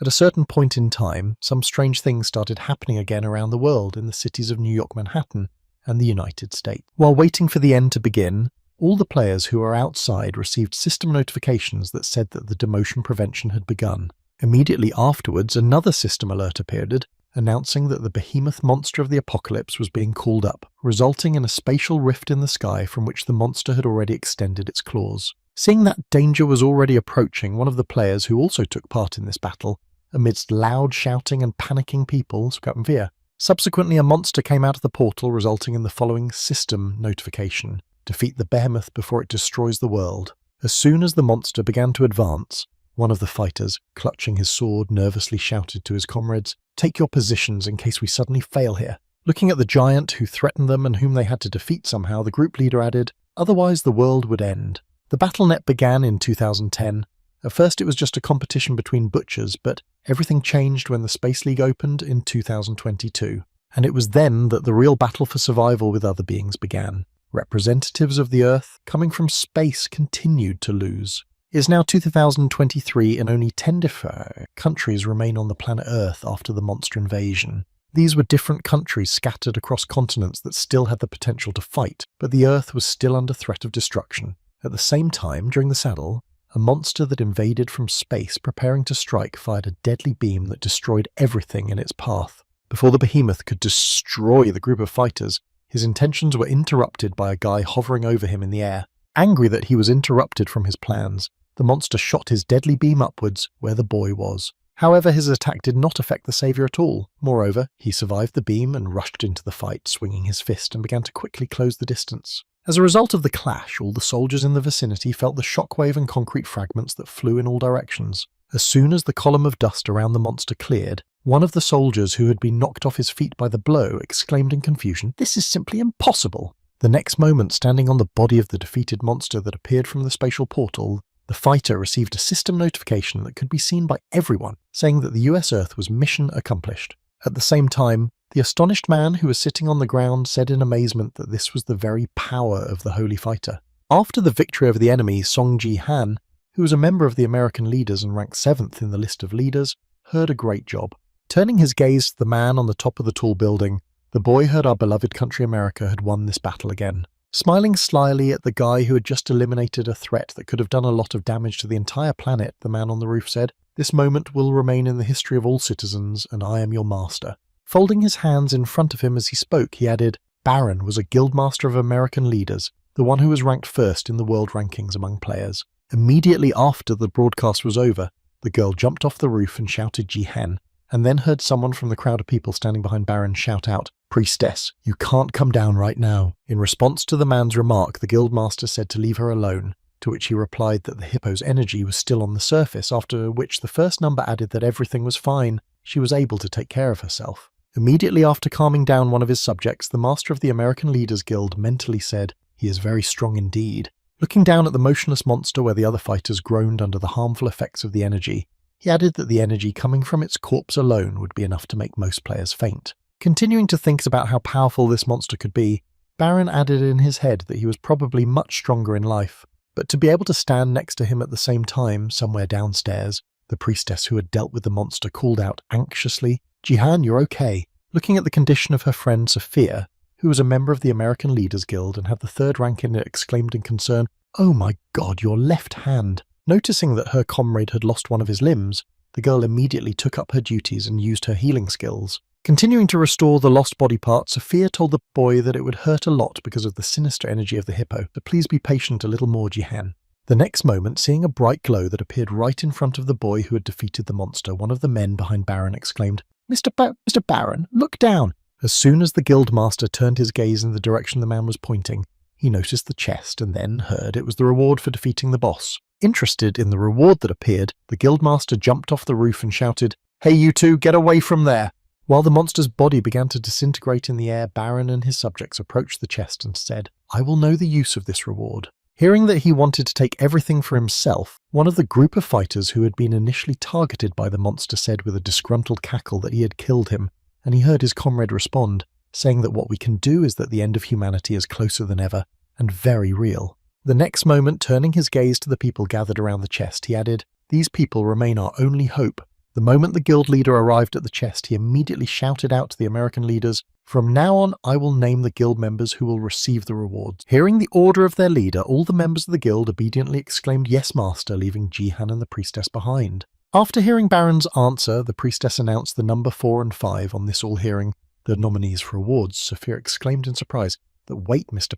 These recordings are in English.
At a certain point in time, some strange things started happening again around the world in the cities of New York, Manhattan, and the United States. While waiting for the end to begin, all the players who were outside received system notifications that said that the demotion prevention had begun. Immediately afterwards, another system alert appeared, announcing that the behemoth monster of the apocalypse was being called up, resulting in a spatial rift in the sky from which the monster had already extended its claws. Seeing that danger was already approaching, one of the players who also took part in this battle, amidst loud shouting and panicking people, subsequently a monster came out of the portal, resulting in the following system notification: defeat the behemoth before it destroys the world. As soon as the monster began to advance, one of the fighters, clutching his sword, nervously shouted to his comrades, "Take your positions in case we suddenly fail here." Looking at the giant who threatened them and whom they had to defeat somehow, the group leader added, "Otherwise the world would end." The BattleNet began in 2010. At first it was just a competition between butchers, but everything changed when the Space League opened in 2022. And it was then that the real battle for survival with other beings began. Representatives of the Earth, coming from space, continued to lose. It is now 2023 and only 10 different countries remain on the planet Earth after the monster invasion. These were different countries scattered across continents that still had the potential to fight, but the Earth was still under threat of destruction. At the same time, during the saddle, a monster that invaded from space, preparing to strike, fired a deadly beam that destroyed everything in its path. Before the behemoth could destroy the group of fighters, his intentions were interrupted by a guy hovering over him in the air. Angry that he was interrupted from his plans, the monster shot his deadly beam upwards where the boy was. However, his attack did not affect the saviour at all. Moreover, he survived the beam and rushed into the fight, swinging his fist, and began to quickly close the distance. As a result of the clash, all the soldiers in the vicinity felt the shockwave and concrete fragments that flew in all directions. As soon as the column of dust around the monster cleared, one of the soldiers who had been knocked off his feet by the blow exclaimed in confusion, "This is simply impossible!" The next moment, standing on the body of the defeated monster that appeared from the spatial portal, the fighter received a system notification that could be seen by everyone, saying that the US Earth was mission accomplished. At the same time, the astonished man who was sitting on the ground said in amazement that this was the very power of the holy fighter. After the victory over the enemy, Song Ji-han, who was a member of the American leaders and ranked 7th in the list of leaders, heard a great job. Turning his gaze to the man on the top of the tall building, the boy heard our beloved country America had won this battle again. Smiling slyly at the guy who had just eliminated a threat that could have done a lot of damage to the entire planet, the man on the roof said, "This moment will remain in the history of all citizens, and I am your master." Folding his hands in front of him as he spoke, he added, "Baron was a guildmaster of American leaders, the one who was ranked first in the world rankings among players." Immediately after the broadcast was over, the girl jumped off the roof and shouted Jihan, and then heard someone from the crowd of people standing behind Baron shout out, "Priestess, you can't come down right now." In response to the man's remark, the guildmaster said to leave her alone, to which he replied that the hippo's energy was still on the surface, after which the first number added that everything was fine, she was able to take care of herself. Immediately after calming down one of his subjects, the master of the American Leaders Guild mentally said, "He is very strong indeed." Looking down at the motionless monster where the other fighters groaned under the harmful effects of the energy, he added that the energy coming from its corpse alone would be enough to make most players faint. Continuing to think about how powerful this monster could be, Baron added in his head that he was probably much stronger in life, but to be able to stand next to him at the same time, somewhere downstairs, the priestess who had dealt with the monster called out anxiously, "Jihan, you're okay." Looking at the condition of her friend Sophia, who was a member of the American Leaders Guild and had the 3rd rank in it, exclaimed in concern, "Oh my God, your left hand." Noticing that her comrade had lost one of his limbs, the girl immediately took up her duties and used her healing skills. Continuing to restore the lost body part, Sophia told the boy that it would hurt a lot because of the sinister energy of the hippo, but please be patient a little more, Jihan. The next moment, seeing a bright glow that appeared right in front of the boy who had defeated the monster, one of the men behind Baron exclaimed, Mr. Baron, look down." As soon as the guildmaster turned his gaze in the direction the man was pointing, he noticed the chest and then heard it was the reward for defeating the boss. Interested in the reward that appeared, the guildmaster jumped off the roof and shouted, "Hey you two, get away from there!" While the monster's body began to disintegrate in the air, Baron and his subjects approached the chest and said, "I will know the use of this reward." Hearing that he wanted to take everything for himself, one of the group of fighters who had been initially targeted by the monster said with a disgruntled cackle that he had killed him, and he heard his comrade respond, saying that what we can do is that the end of humanity is closer than ever, and very real. The next moment, turning his gaze to the people gathered around the chest, he added, "These people remain our only hope. The moment the guild leader arrived at the chest, he immediately shouted out to the American leaders, "From now on, I will name the guild members who will receive the rewards." Hearing the order of their leader, all the members of the guild obediently exclaimed, "Yes, master," leaving Jihan and the priestess behind. After hearing Baron's answer, the priestess announced the number 4 and 5. On this all hearing the nominees for awards, Sophia exclaimed in surprise that, "Wait, Mr.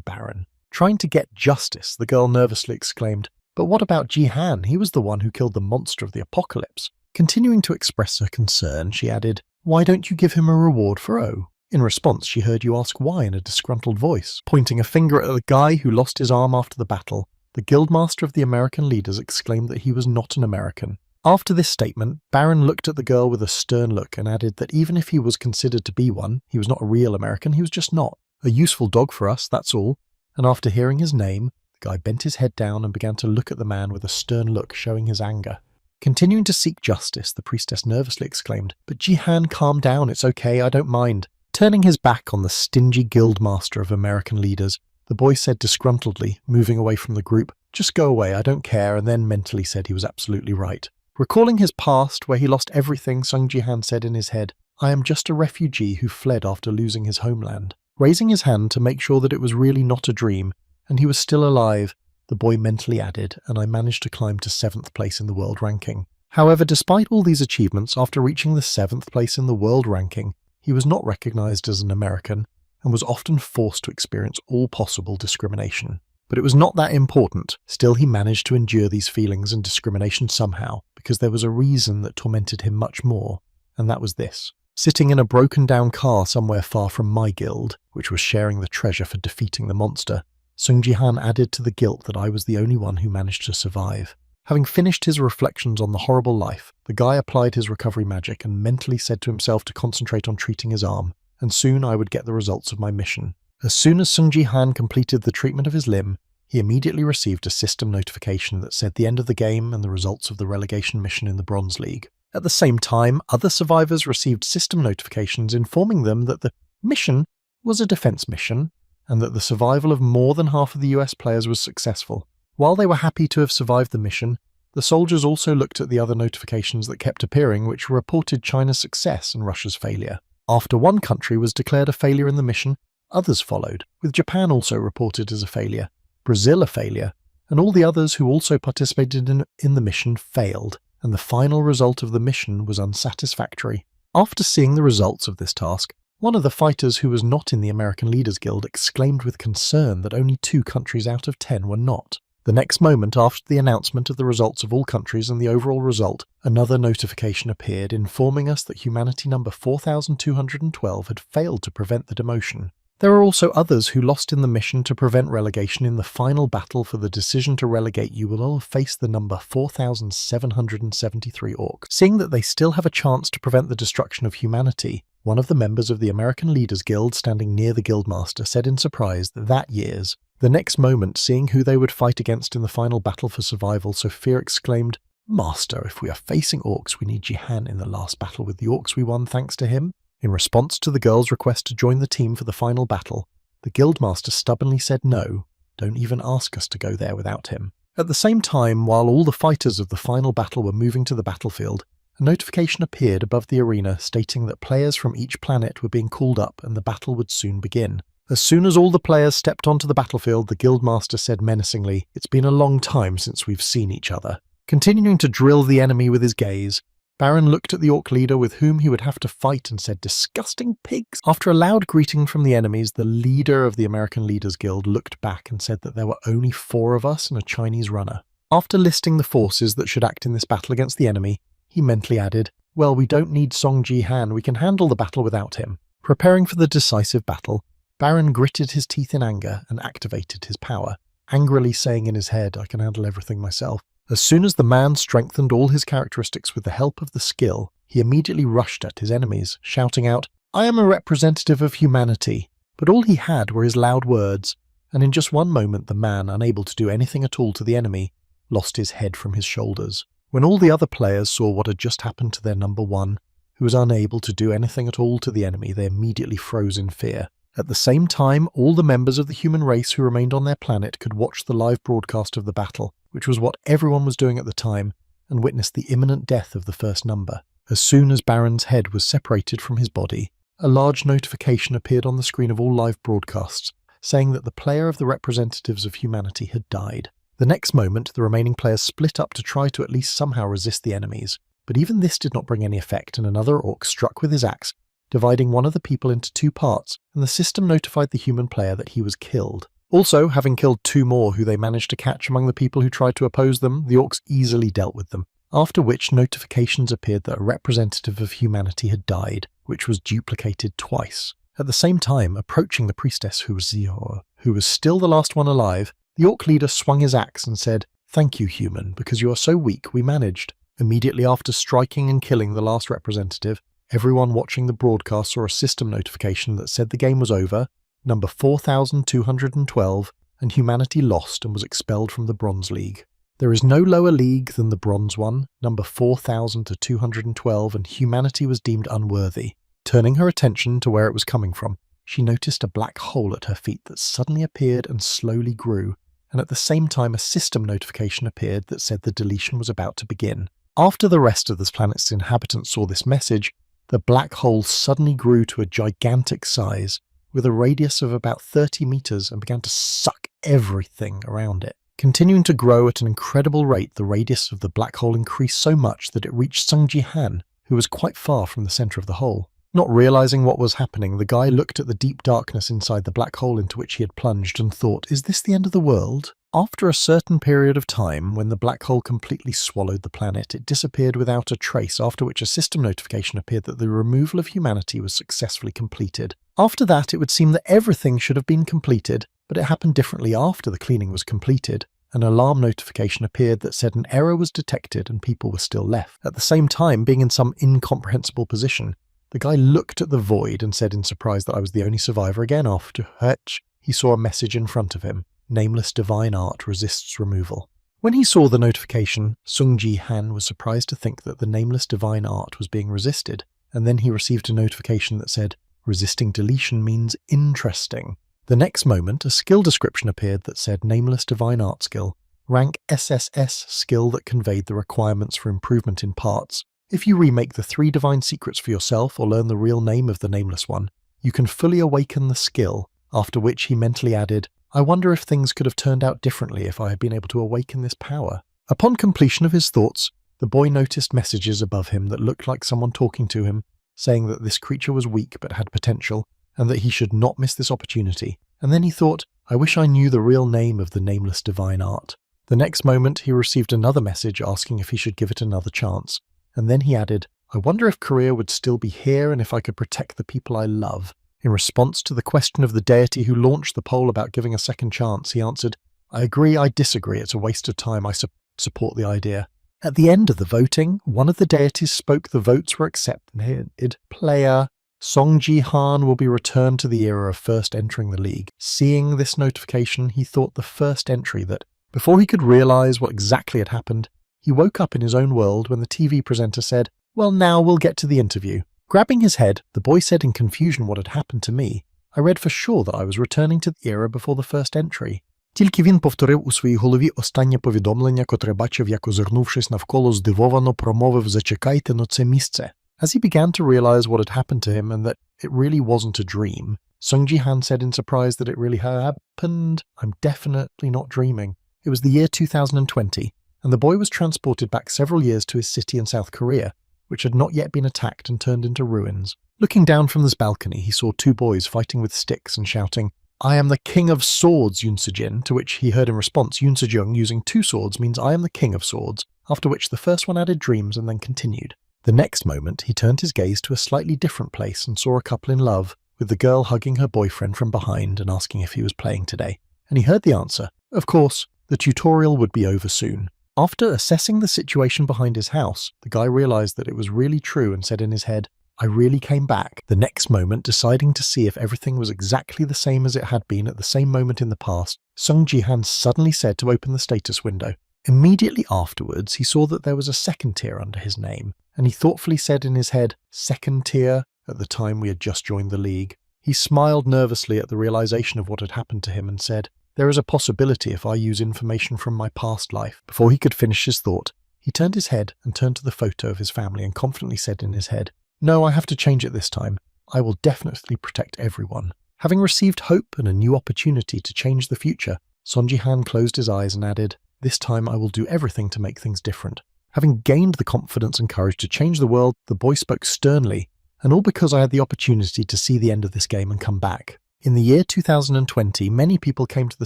Baron. Trying to get justice, the girl nervously exclaimed, "But what about Jihan? He was the one who killed the monster of the apocalypse." Continuing to express her concern, she added, "Why don't you give him a reward for O?" In response, she heard you ask why in a disgruntled voice. Pointing a finger at the guy who lost his arm after the battle, the guildmaster of the American leaders exclaimed that he was not an American. After this statement, Baron looked at the girl with a stern look and added that even if he was considered to be one, he was not a real American, he was just not. A useful dog for us, that's all. And after hearing his name, the guy bent his head down and began to look at the man with a stern look, showing his anger. Continuing to seek justice, the priestess nervously exclaimed, "But Jihan, calm down, it's okay, I don't mind." Turning his back on the stingy guildmaster of American leaders, the boy said disgruntledly, moving away from the group, "Just go away, I don't care," and then mentally said he was absolutely right. Recalling his past, where he lost everything, Sung Jihan said in his head, "I am just a refugee who fled after losing his homeland." Raising his hand to make sure that it was really not a dream, and he was still alive, the boy mentally added, "And I managed to climb to 7th place in the world ranking." However, despite all these achievements, after reaching the 7th place in the world ranking, he was not recognized as an American, and was often forced to experience all possible discrimination. But it was not that important. Still, he managed to endure these feelings and discrimination somehow, because there was a reason that tormented him much more, and that was this. Sitting in a broken-down car somewhere far from my guild, which was sharing the treasure for defeating the monster, Sung Jihan added to the guilt that I was the only one who managed to survive. Having finished his reflections on the horrible life, the guy applied his recovery magic and mentally said to himself to concentrate on treating his arm, and soon I would get the results of my mission. As soon as Sung Jihan completed the treatment of his limb, he immediately received a system notification that said the end of the game and the results of the relegation mission in the Bronze League. At the same time, other survivors received system notifications informing them that the mission was a defense mission, and that the survival of more than half of the US players was successful. While they were happy to have survived the mission, the soldiers also looked at the other notifications that kept appearing, which reported China's success and Russia's failure. After one country was declared a failure in the mission, others followed, with Japan also reported as a failure, Brazil a failure, and all the others who also participated in the mission failed, and the final result of the mission was unsatisfactory. After seeing the results of this task, one of the fighters who was not in the American Leaders Guild exclaimed with concern that only 2 countries out of 10 were not. The next moment after the announcement of the results of all countries and the overall result, another notification appeared informing us that humanity number 4212 had failed to prevent the demotion. There were also others who lost in the mission to prevent relegation. In the final battle for the decision to relegate, you will all face the number 4773 orcs. Seeing that they still have a chance to prevent the destruction of humanity, one of the members of the American Leaders Guild standing near the guildmaster said in surprise that year's. The next moment, seeing who they would fight against in the final battle for survival, Sophia exclaimed, "Master, if we are facing orcs, we need Jihan in the last battle with the orcs we won thanks to him." In response to the girl's request to join the team for the final battle, the guildmaster stubbornly said no, don't even ask us to go there without him. At the same time, while all the fighters of the final battle were moving to the battlefield, a notification appeared above the arena stating that players from each planet were being called up and the battle would soon begin. As soon as all the players stepped onto the battlefield, the guildmaster said menacingly, "It's been a long time since we've seen each other." Continuing to drill the enemy with his gaze, Baron looked at the orc leader with whom he would have to fight and said, "Disgusting pigs!" After a loud greeting from the enemies, the leader of the American Leaders Guild looked back and said that there were only 4 of us and a Chinese runner. After listing the forces that should act in this battle against the enemy, he mentally added, "Well, we don't need Song Jihan, we can handle the battle without him." Preparing for the decisive battle, Baron gritted his teeth in anger and activated his power, angrily saying in his head, "I can handle everything myself." As soon as the man strengthened all his characteristics with the help of the skill, he immediately rushed at his enemies, shouting out, "I am a representative of humanity." But all he had were his loud words, and in just one moment the man, unable to do anything at all to the enemy, lost his head from his shoulders. When all the other players saw what had just happened to their number 1, who was unable to do anything at all to the enemy, they immediately froze in fear. At the same time, all the members of the human race who remained on their planet could watch the live broadcast of the battle, which was what everyone was doing at the time, and witnessed the imminent death of the first number. As soon as Baron's head was separated from his body, a large notification appeared on the screen of all live broadcasts, saying that the player of the representatives of humanity had died. The next moment, the remaining players split up to try to at least somehow resist the enemies, but even this did not bring any effect, and another orc struck with his axe, dividing one of the people into two parts, and the system notified the human player that he was killed. Also, having killed two more who they managed to catch among the people who tried to oppose them, the orcs easily dealt with them, after which notifications appeared that a representative of humanity had died, which was duplicated twice. At the same time, approaching the priestess who was still the last one alive, the orc leader swung his axe and said, "Thank you, human, because you are so weak we managed." Immediately after striking and killing the last representative, everyone watching the broadcast saw a system notification that said the game was over, number 4212, and humanity lost and was expelled from the Bronze League. There is no lower league than the Bronze one, number 4212, and humanity was deemed unworthy. Turning her attention to where it was coming from, she noticed a black hole at her feet that suddenly appeared and slowly grew, and at the same time a system notification appeared that said the deletion was about to begin. After the rest of this planet's inhabitants saw this message, the black hole suddenly grew to a gigantic size, with a radius of about 30 meters, and began to suck everything around it. Continuing to grow at an incredible rate, the radius of the black hole increased so much that it reached Sung Ji Han, who was quite far from the center of the hole. Not realizing what was happening, the guy looked at the deep darkness inside the black hole into which he had plunged and thought, "Is this the end of the world?" After a certain period of time, when the black hole completely swallowed the planet, it disappeared without a trace, after which a system notification appeared that the removal of humanity was successfully completed. After that, it would seem that everything should have been completed, but it happened differently after the cleaning was completed. An alarm notification appeared that said an error was detected and people were still left. At the same time, being in some incomprehensible position, the guy looked at the void and said in surprise that I was the only survivor again. After which, he saw a message in front of him. Nameless divine art resists removal. When he saw the notification, Sung Ji Han was surprised to think that the nameless divine art was being resisted, and then he received a notification that said, "Resisting deletion means interesting." The next moment, a skill description appeared that said Nameless Divine Art Skill, rank SSS skill that conveyed the requirements for improvement in parts. If you remake the 3 divine secrets for yourself or learn the real name of the nameless one, you can fully awaken the skill, after which he mentally added, "I wonder if things could have turned out differently if I had been able to awaken this power." Upon completion of his thoughts, the boy noticed messages above him that looked like someone talking to him, saying that this creature was weak but had potential, and that he should not miss this opportunity. And then he thought, "I wish I knew the real name of the nameless divine art." The next moment he received another message asking if he should give it another chance, and then he added, "I wonder if Korea would still be here and if I could protect the people I love." In response to the question of the deity who launched the poll about giving a second chance, he answered, "I agree, I disagree, it's a waste of time, I support the idea." At the end of the voting, one of the deities spoke, the votes were accepted. Player Song Ji Han will be returned to the era of first entering the league. Seeing this notification, he thought the first entry that, before he could realize what exactly had happened, he woke up in his own world when the TV presenter said, "Well, now we'll get to the interview." Grabbing his head, the boy said in confusion what had happened to me. I read for sure that I was returning to the era before the first entry. Тільки він повторив у своїй голові останнє повідомлення, котре бачив, як, озирнувшись навколо, здивовано промовив «Зачекайте, но це місце». As he began to realize what had happened to him and that it really wasn't a dream, Sung Ji Han said in surprise that it really happened. "I'm definitely not dreaming." It was the year 2020, and the boy was transported back several years to his city in South Korea, which had not yet been attacked and turned into ruins. Looking down from this balcony, he saw 2 boys fighting with sticks and shouting, "I am the king of swords, Yoon Sejin," to which he heard in response, "Yoon Sejung using 2 swords means I am the king of swords," after which the first one added dreams and then continued. The next moment, he turned his gaze to a slightly different place and saw a couple in love, with the girl hugging her boyfriend from behind and asking if he was playing today. And he heard the answer. Of course, the tutorial would be over soon. After assessing the situation behind his house, the guy realized that it was really true and said in his head, "I really came back." The next moment, deciding to see if everything was exactly the same as it had been at the same moment in the past, Sung Ji Han suddenly said to open the status window. Immediately afterwards, he saw that there was a second tier under his name, and he thoughtfully said in his head, "Second tier," at the time we had just joined the league. He smiled nervously at the realization of what had happened to him and said, "There is a possibility if I use information from my past life." Before he could finish his thought, He turned his head and turned to the photo of his family and confidently said in his head, "No, I have to change it this time. I will definitely protect everyone." Having received hope and a new opportunity to change the future, Son Ji-han closed his eyes and added, "This time I will do everything to make things different." Having gained the confidence and courage to change the world, the boy spoke sternly, and all because I had the opportunity to see the end of this game and come back. In the year 2020, many people came to the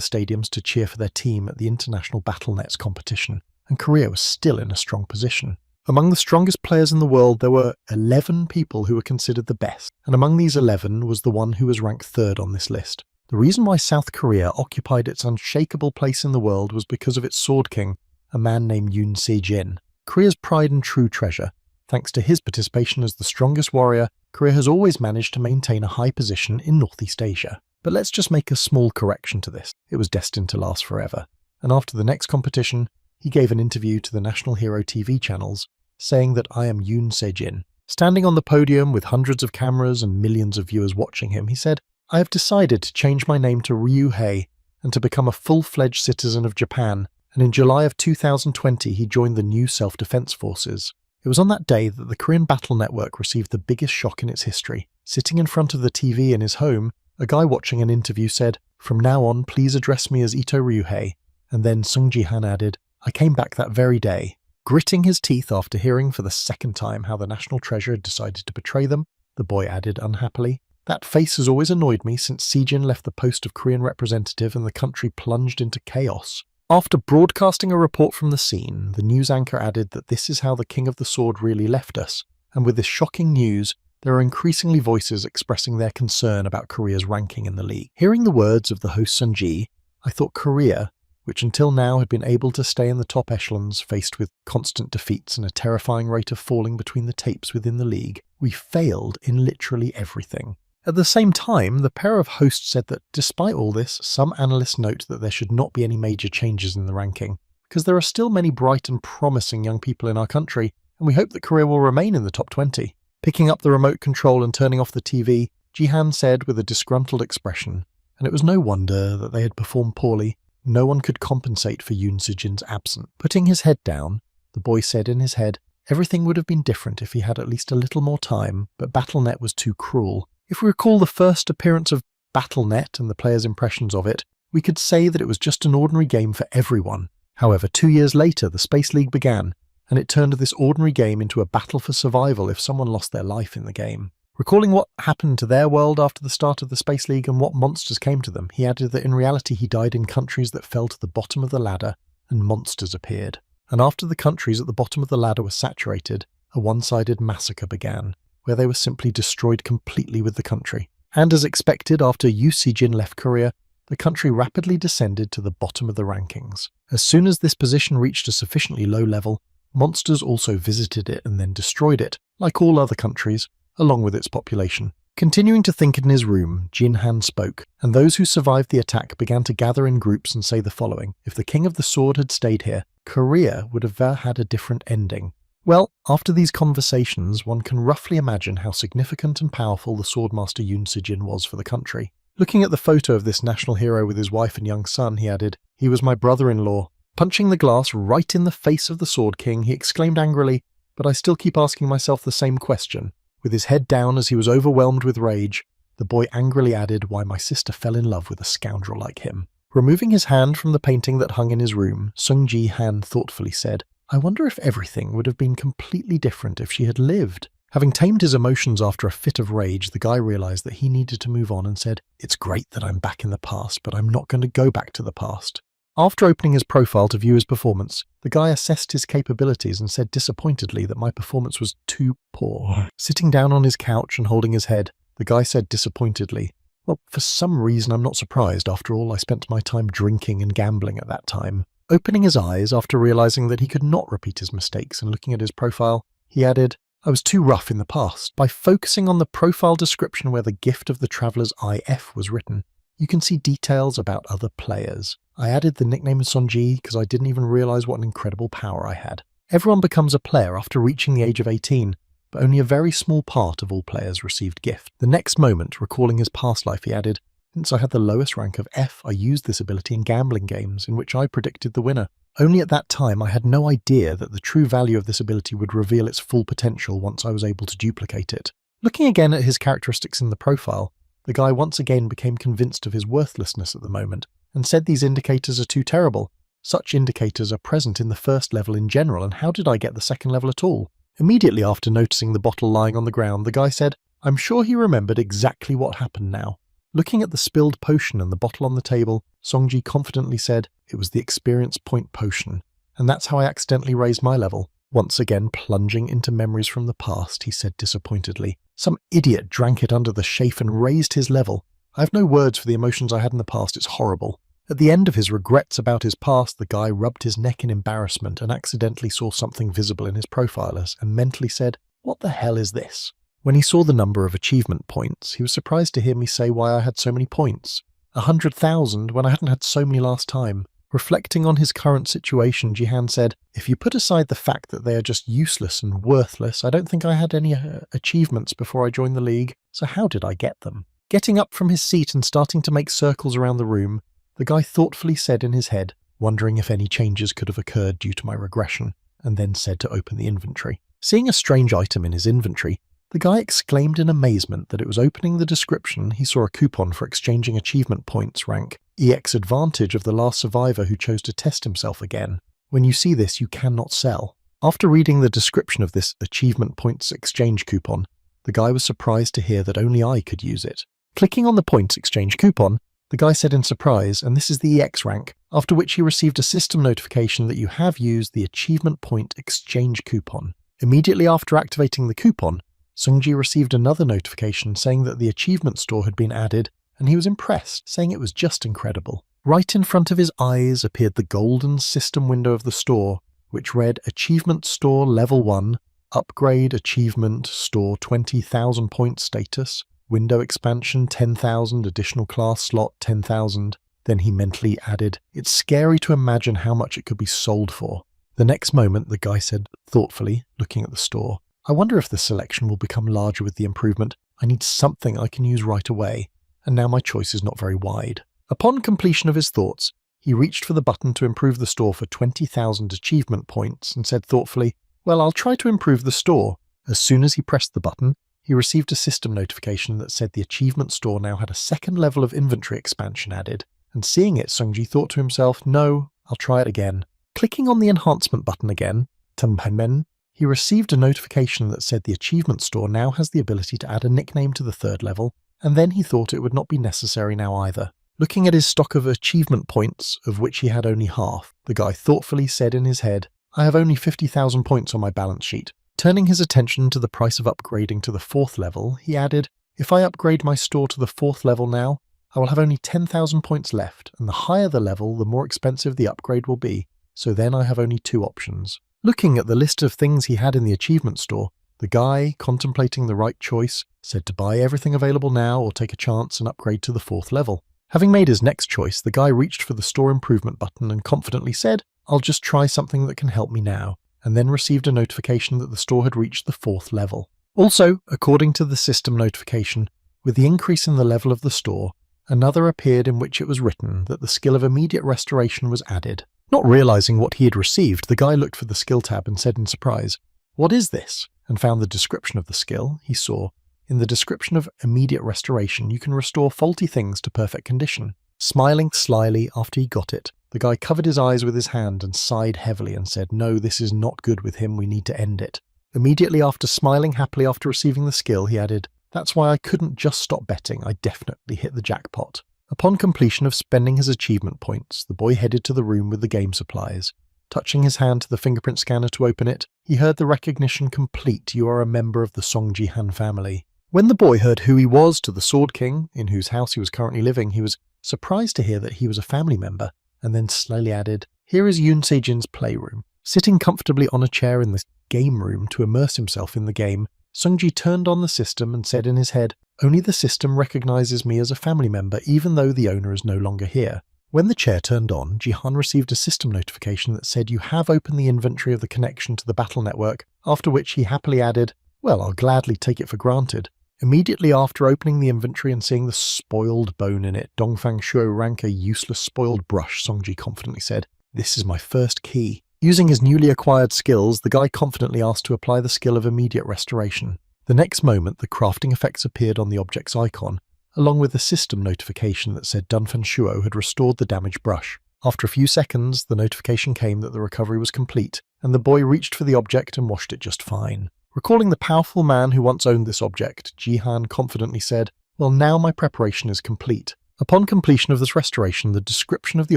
stadiums to cheer for their team at the International BattleNets competition, and Korea was still in a strong position. Among the strongest players in the world, there were 11 people who were considered the best, and among these 11 was the one who was ranked third on this list. The reason why South Korea occupied its unshakable place in the world was because of its sword king, a man named Yoon Se-jin. Korea's pride and true treasure. Thanks to his participation as the strongest warrior, Korea has always managed to maintain a high position in Northeast Asia. But let's just make a small correction to this. It was destined to last forever. And after the next competition, he gave an interview to the National Hero TV channels, saying that I am Yoon Se-jin. Standing on the podium with hundreds of cameras and millions of viewers watching him, he said, "I have decided to change my name to Ryu-hei and to become a full-fledged citizen of Japan." And in July of 2020, he joined the new self-defense forces. It was on that day that the Korean Battle Network received the biggest shock in its history. Sitting in front of the TV in his home, a guy watching an interview said, "From now on, please address me as Ito Ryuhei." And then Sung Ji-han added, "I came back that very day." Gritting his teeth after hearing for the second time how the national treasure had decided to betray them, the boy added unhappily, "That face has always annoyed me since Se-jin left the post of Korean representative and the country plunged into chaos." After broadcasting a report from the scene, the news anchor added that this is how the King of the Sword really left us, and with this shocking news, there are increasingly voices expressing their concern about Korea's ranking in the league. Hearing the words of the host Sun Ji, I thought Korea, which until now had been able to stay in the top echelons faced with constant defeats and a terrifying rate of falling between the tapes within the league, we failed in literally everything. At the same time, the pair of hosts said that despite all this, some analysts note that there should not be any major changes in the ranking, because there are still many bright and promising young people in our country, and we hope that Korea will remain in the top 20. Picking up the remote control and turning off the TV, Ji-han said with a disgruntled expression, and it was no wonder that they had performed poorly. No one could compensate for Yoon Se-jin's absence. Putting his head down, the boy said in his head, everything would have been different if he had at least a little more time, but BattleNet was too cruel. If we recall the first appearance of BattleNet and the players' impressions of it, we could say that it was just an ordinary game for everyone. However, 2 years later, the Space League began, and it turned this ordinary game into a battle for survival if someone lost their life in the game. Recalling what happened to their world after the start of the Space League and what monsters came to them, he added that in reality he died in countries that fell to the bottom of the ladder and monsters appeared. And after the countries at the bottom of the ladder were saturated, a one-sided massacre began, where they were simply destroyed completely with the country. And as expected, after Yoon Se-jin left Korea, the country rapidly descended to the bottom of the rankings. As soon as this position reached a sufficiently low level, monsters also visited it and then destroyed it, like all other countries, along with its population. Continuing to think in his room, Jin-han spoke, and those who survived the attack began to gather in groups and say the following: if the King of the Sword had stayed here, Korea would have had a different ending. Well, after these conversations, one can roughly imagine how significant and powerful the Swordmaster Yoon Se-jin was for the country. Looking at the photo of this national hero with his wife and young son, he added, "He was my brother-in-law." Punching the glass right in the face of the Sword King, he exclaimed angrily, "But I still keep asking myself the same question." With his head down as he was overwhelmed with rage, the boy angrily added, "Why my sister fell in love with a scoundrel like him." Removing his hand from the painting that hung in his room, Sung Ji-han thoughtfully said, "I wonder if everything would have been completely different if she had lived." Having tamed his emotions after a fit of rage, the guy realized that he needed to move on and said, "It's great that I'm back in the past, but I'm not going to go back to the past." After opening his profile to view his performance, the guy assessed his capabilities and said disappointedly that my performance was too poor. Sitting down on his couch and holding his head, the guy said disappointedly, "Well, for some reason I'm not surprised. After all, I spent my time drinking and gambling at that time." Opening his eyes after realizing that he could not repeat his mistakes and looking at his profile, he added, "I was too rough in the past." By focusing on the profile description where the gift of the Traveler's IF was written, you can see details about other players. I added the nickname Sonji because I didn't even realize what an incredible power I had. Everyone becomes a player after reaching the age of 18, but only a very small part of all players received gift. The next moment, recalling his past life, he added, "Since I had the lowest rank of F, I used this ability in gambling games in which I predicted the winner. Only at that time I had no idea that the true value of this ability would reveal its full potential once I was able to duplicate it. Looking again at his characteristics in the profile, the guy once again became convinced of his worthlessness at the moment, and said these indicators are too terrible. Such indicators are present in the first level in general, and how did I get the second level at all? Immediately after noticing the bottle lying on the ground, the guy said, I'm sure he remembered exactly what happened now. Looking at the spilled potion and the bottle on the table, Songji confidently said, it was the experience point potion, and that's how I accidentally raised my level. Once again plunging into memories from the past, he said disappointedly, some idiot drank it under the chafe and raised his level. I have no words for the emotions I had in the past, it's horrible. At the end of his regrets about his past, the guy rubbed his neck in embarrassment and accidentally saw something visible in his profilers and mentally said, what the hell is this? When he saw the number of achievement points, he was surprised to hear me say why I had so many points. 100,000 when I hadn't had so many last time. Reflecting on his current situation, Jihan said, if you put aside the fact that they are just useless and worthless, I don't think I had any achievements before I joined the league, so how did I get them? Getting up from his seat and starting to make circles around the room, the guy thoughtfully said in his head, wondering if any changes could have occurred due to my regression, and then said to open the inventory. Seeing a strange item in his inventory, the guy exclaimed in amazement that it was opening the description. He saw a coupon for exchanging achievement points rank EX advantage of the last survivor who chose to test himself again. When you see this, you cannot sell. After reading the description of this achievement points exchange coupon, the guy was surprised to hear that only I could use it. Clicking on the points exchange coupon, the guy said in surprise, and this is the EX rank, after which he received a system notification that you have used the achievement point exchange coupon. Immediately after activating the coupon, Sungji received another notification saying that the achievement store had been added, and he was impressed, saying it was just incredible. Right in front of his eyes appeared the golden system window of the store, which read Achievement Store Level 1, Upgrade Achievement Store 20,000 points status, Window Expansion 10,000, Additional Class Slot 10,000. Then he mentally added, it's scary to imagine how much it could be sold for. The next moment, the guy said thoughtfully, looking at the store, I wonder if the selection will become larger with the improvement. I need something I can use right away, and now my choice is not very wide. Upon completion of his thoughts, he reached for the button to improve the store for 20,000 achievement points and said thoughtfully, well, I'll try to improve the store. As soon as he pressed the button, he received a system notification that said the achievement store now had a second level of inventory expansion added, and seeing it, Sungji thought to himself, no, I'll try it again. Clicking on the enhancement button again, Tanpenmen, he received a notification that said the achievement store now has the ability to add a nickname to the third level, and then he thought it would not be necessary now either. Looking at his stock of achievement points, of which he had only half, the guy thoughtfully said in his head, I have only 50,000 points on my balance sheet. Turning his attention to the price of upgrading to the fourth level, he added, if I upgrade my store to the fourth level now, I will have only 10,000 points left, and the higher the level, the more expensive the upgrade will be, so then I have only two options. Looking at the list of things he had in the achievement store, the guy, contemplating the right choice, said to buy everything available now or take a chance and upgrade to the fourth level. Having made his next choice, the guy reached for the store improvement button and confidently said, I'll just try something that can help me now, and then received a notification that the store had reached the fourth level. Also, according to the system notification, with the increase in the level of the store, another appeared in which it was written that the skill of immediate restoration was added. Not realizing what he had received, the guy looked for the skill tab and said in surprise, what is this? And found the description of the skill. He saw, in the description of immediate restoration, you can restore faulty things to perfect condition. Smiling slyly after he got it, the guy covered his eyes with his hand and sighed heavily and said, no, this is not good with him, we need to end it. Immediately after smiling happily after receiving the skill, he added, that's why I couldn't just stop betting, I definitely hit the jackpot. Upon completion of spending his achievement points, the boy headed to the room with the game supplies. Touching his hand to the fingerprint scanner to open it, he heard the recognition complete, you are a member of the Song Jihan family. When the boy heard who he was to the Sword King, in whose house he was currently living, he was surprised to hear that he was a family member, and then slowly added, here is Yoon Se-jin's playroom. Sitting comfortably on a chair in the game room to immerse himself in the game, Sungji turned on the system and said in his head, only the system recognizes me as a family member even though the owner is no longer here. When the chair turned on, Jihan received a system notification that said you have opened the inventory of the connection to the battle network, after which he happily added, well, I'll gladly take it for granted. Immediately after opening the inventory and seeing the spoiled bone in it, Dongfang Shuo rank a useless spoiled brush, Songji confidently said, This is my first key. Using his newly acquired skills, the guy confidently asked to apply the skill of immediate restoration. The next moment, the crafting effects appeared on the object's icon, along with a system notification that said Dunfan Shuo had restored the damaged brush. After a few seconds, the notification came that the recovery was complete, and the boy reached for the object and washed it just fine. Recalling the powerful man who once owned this object, Jihan confidently said, "Well, now my preparation is complete." Upon completion of this restoration, the description of the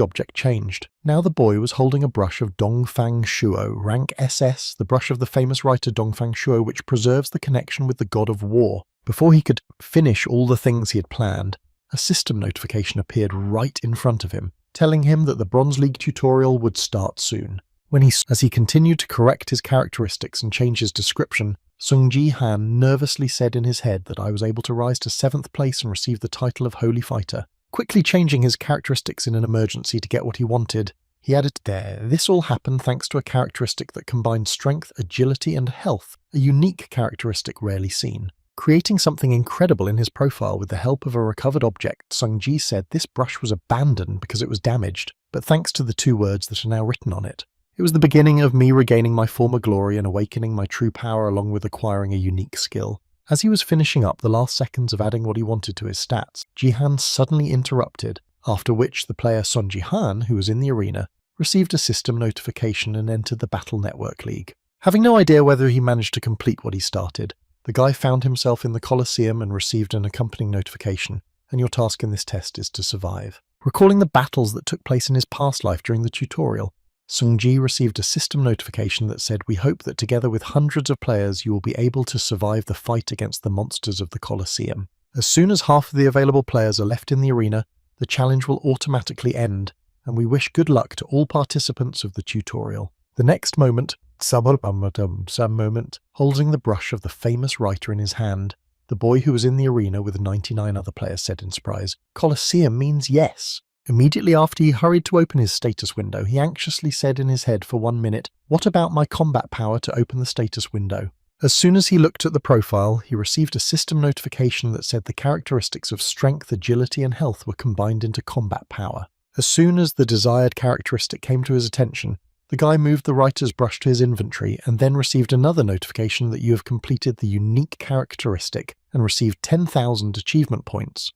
object changed. Now the boy was holding a brush of Dongfang Shuo, rank SS, the brush of the famous writer Dongfang Shuo, which preserves the connection with the god of war. Before he could finish all the things he had planned, a system notification appeared right in front of him, telling him that the Bronze League tutorial would start soon. As he continued to correct his characteristics and change his description, Sung Ji-han nervously said in his head that I was able to rise to 7th place and receive the title of Holy Fighter. Quickly changing his characteristics in an emergency to get what he wanted, he added, "This all happened thanks to a characteristic that combined strength, agility, and health, a unique characteristic rarely seen." Creating something incredible in his profile with the help of a recovered object, Sung Ji said this brush was abandoned because it was damaged, but thanks to the 2 words that are now written on it. It was the beginning of me regaining my former glory and awakening my true power along with acquiring a unique skill. As he was finishing up the last seconds of adding what he wanted to his stats, Jihan suddenly interrupted, after which the player Son Jihan, who was in the arena, received a system notification and entered the Battle Network League. Having no idea whether he managed to complete what he started, the guy found himself in the Colosseum and received an accompanying notification, and your task in this test is to survive. Recalling the battles that took place in his past life during the tutorial, Sung Ji received a system notification that said, "We hope that together with hundreds of players you will be able to survive the fight against the monsters of the Colosseum. As soon as half of the available players are left in the arena, the challenge will automatically end, and we wish good luck to all participants of the tutorial." The next moment, holding the brush of the famous writer in his hand, the boy who was in the arena with 99 other players said in surprise, "Colosseum means yes." Immediately after he hurried to open his status window, he anxiously said in his head for 1 minute, "What about my combat power to open the status window?" As soon as he looked at the profile, he received a system notification that said the characteristics of strength, agility, and health were combined into combat power. As soon as the desired characteristic came to his attention, the guy moved the writer's brush to his inventory and then received another notification that you have completed the unique characteristic and received 10,000 achievement points.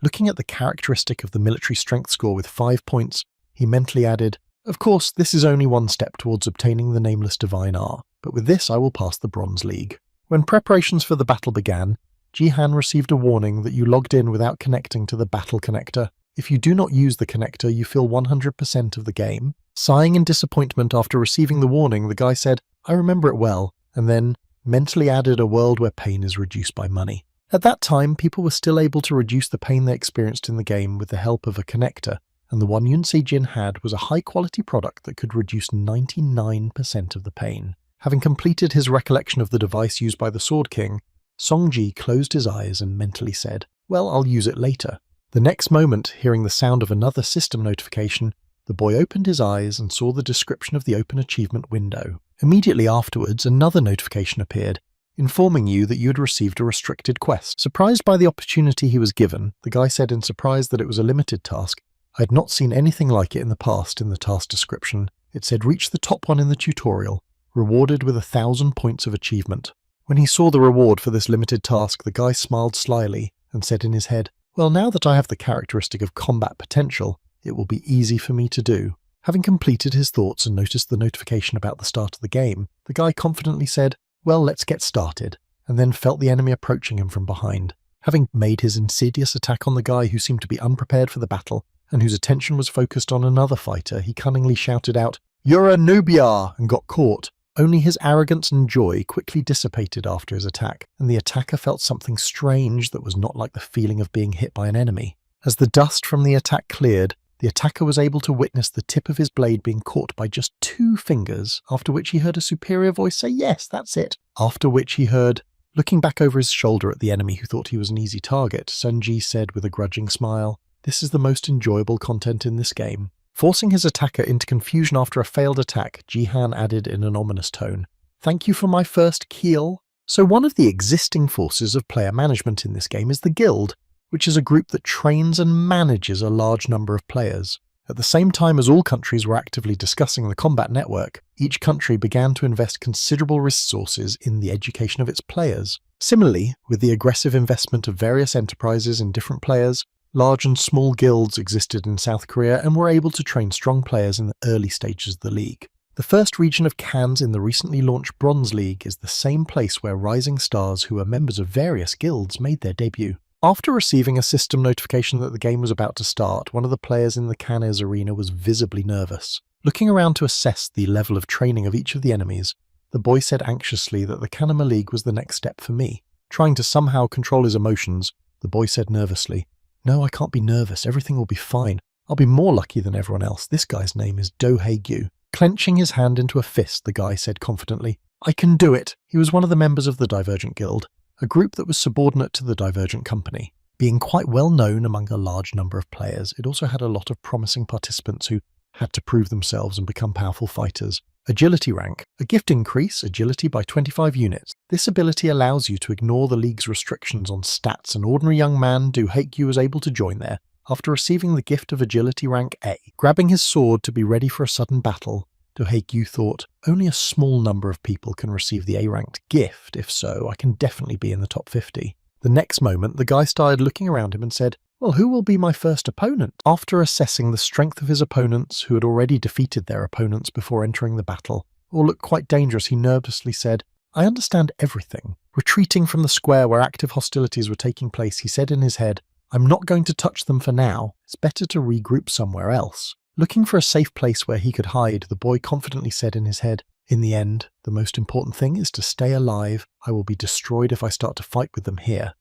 Looking at the characteristic of the military strength score with 5 points, he mentally added, "Of course, this is only one step towards obtaining the nameless divine R, but with this I will pass the Bronze League." When preparations for the battle began, Jihan received a warning that you logged in without connecting to the battle connector. If you do not use the connector, you feel 100% of the game. Sighing in disappointment after receiving the warning, the guy said, "I remember it well," and then mentally added a world where pain is reduced by money. At that time, people were still able to reduce the pain they experienced in the game with the help of a connector, and the one Yunsei Jin had was a high-quality product that could reduce 99% of the pain. Having completed his recollection of the device used by the Sword King, Songji closed his eyes and mentally said, "Well, I'll use it later." The next moment, hearing the sound of another system notification, the boy opened his eyes and saw the description of the open achievement window. Immediately afterwards, another notification appeared, informing you that you had received a restricted quest. Surprised by the opportunity he was given, the guy said in surprise that it was a limited task. I had not seen anything like it in the past. In the task description, it said reach the top one in the tutorial, rewarded with 1,000 points of achievement. When he saw the reward for this limited task, the guy smiled slyly and said in his head, "Well, now that I have the characteristic of combat potential, it will be easy for me to do." Having completed his thoughts and noticed the notification about the start of the game, the guy confidently said, "Well, let's get started," and then felt the enemy approaching him from behind. Having made his insidious attack on the guy who seemed to be unprepared for the battle, and whose attention was focused on another fighter, he cunningly shouted out, "You're a noobia!" and got caught. Only his arrogance and joy quickly dissipated after his attack, and the attacker felt something strange that was not like the feeling of being hit by an enemy. As the dust from the attack cleared, the attacker was able to witness the tip of his blade being caught by just 2 fingers, after which he heard a superior voice say, "Yes, that's it." After which he heard, looking back over his shoulder at the enemy who thought he was an easy target, Sunji said with a grudging smile, "This is the most enjoyable content in this game." Forcing his attacker into confusion after a failed attack, Jihan added in an ominous tone, "Thank you for my first kill." So one of the existing forces of player management in this game is the Guild, which is a group that trains and manages a large number of players. At the same time as all countries were actively discussing the combat network, each country began to invest considerable resources in the education of its players. Similarly, with the aggressive investment of various enterprises in different players, large and small guilds existed in South Korea and were able to train strong players in the early stages of the league. The first region of Cannes in the recently launched Bronze League is the same place where rising stars who are members of various guilds made their debut. After receiving a system notification that the game was about to start, one of the players in the Cannes arena was visibly nervous. Looking around to assess the level of training of each of the enemies, the boy said anxiously that the Kanama League was the next step for me. Trying to somehow control his emotions, the boy said nervously, "No, I can't be nervous, everything will be fine. I'll be more lucky than everyone else. This guy's name is Do Hae-gyu." Clenching his hand into a fist, the guy said confidently, "I can do it." He was one of the members of the Divergent Guild, a group that was subordinate to the Divergent Company. Being quite well known among a large number of players, it also had a lot of promising participants who had to prove themselves and become powerful fighters. Agility rank. A gift increase agility by 25 units. This ability allows you to ignore the league's restrictions on stats. An ordinary young man, Do Hae-gyu, was able to join there. After receiving the gift of agility rank A, grabbing his sword to be ready for a sudden battle, Do Hae-gyu thought, only a small number of people can receive the A-ranked gift. If so, I can definitely be in the top 50. The next moment, the guy started looking around him and said, "Well, who will be my first opponent?" After assessing the strength of his opponents, who had already defeated their opponents before entering the battle, or looked quite dangerous, he nervously said, "I understand everything." Retreating from the square where active hostilities were taking place, he said in his head, "I'm not going to touch them for now. It's better to regroup somewhere else." Looking for a safe place where he could hide, the boy confidently said in his head, "In the end, the most important thing is to stay alive. I will be destroyed if I start to fight with them here.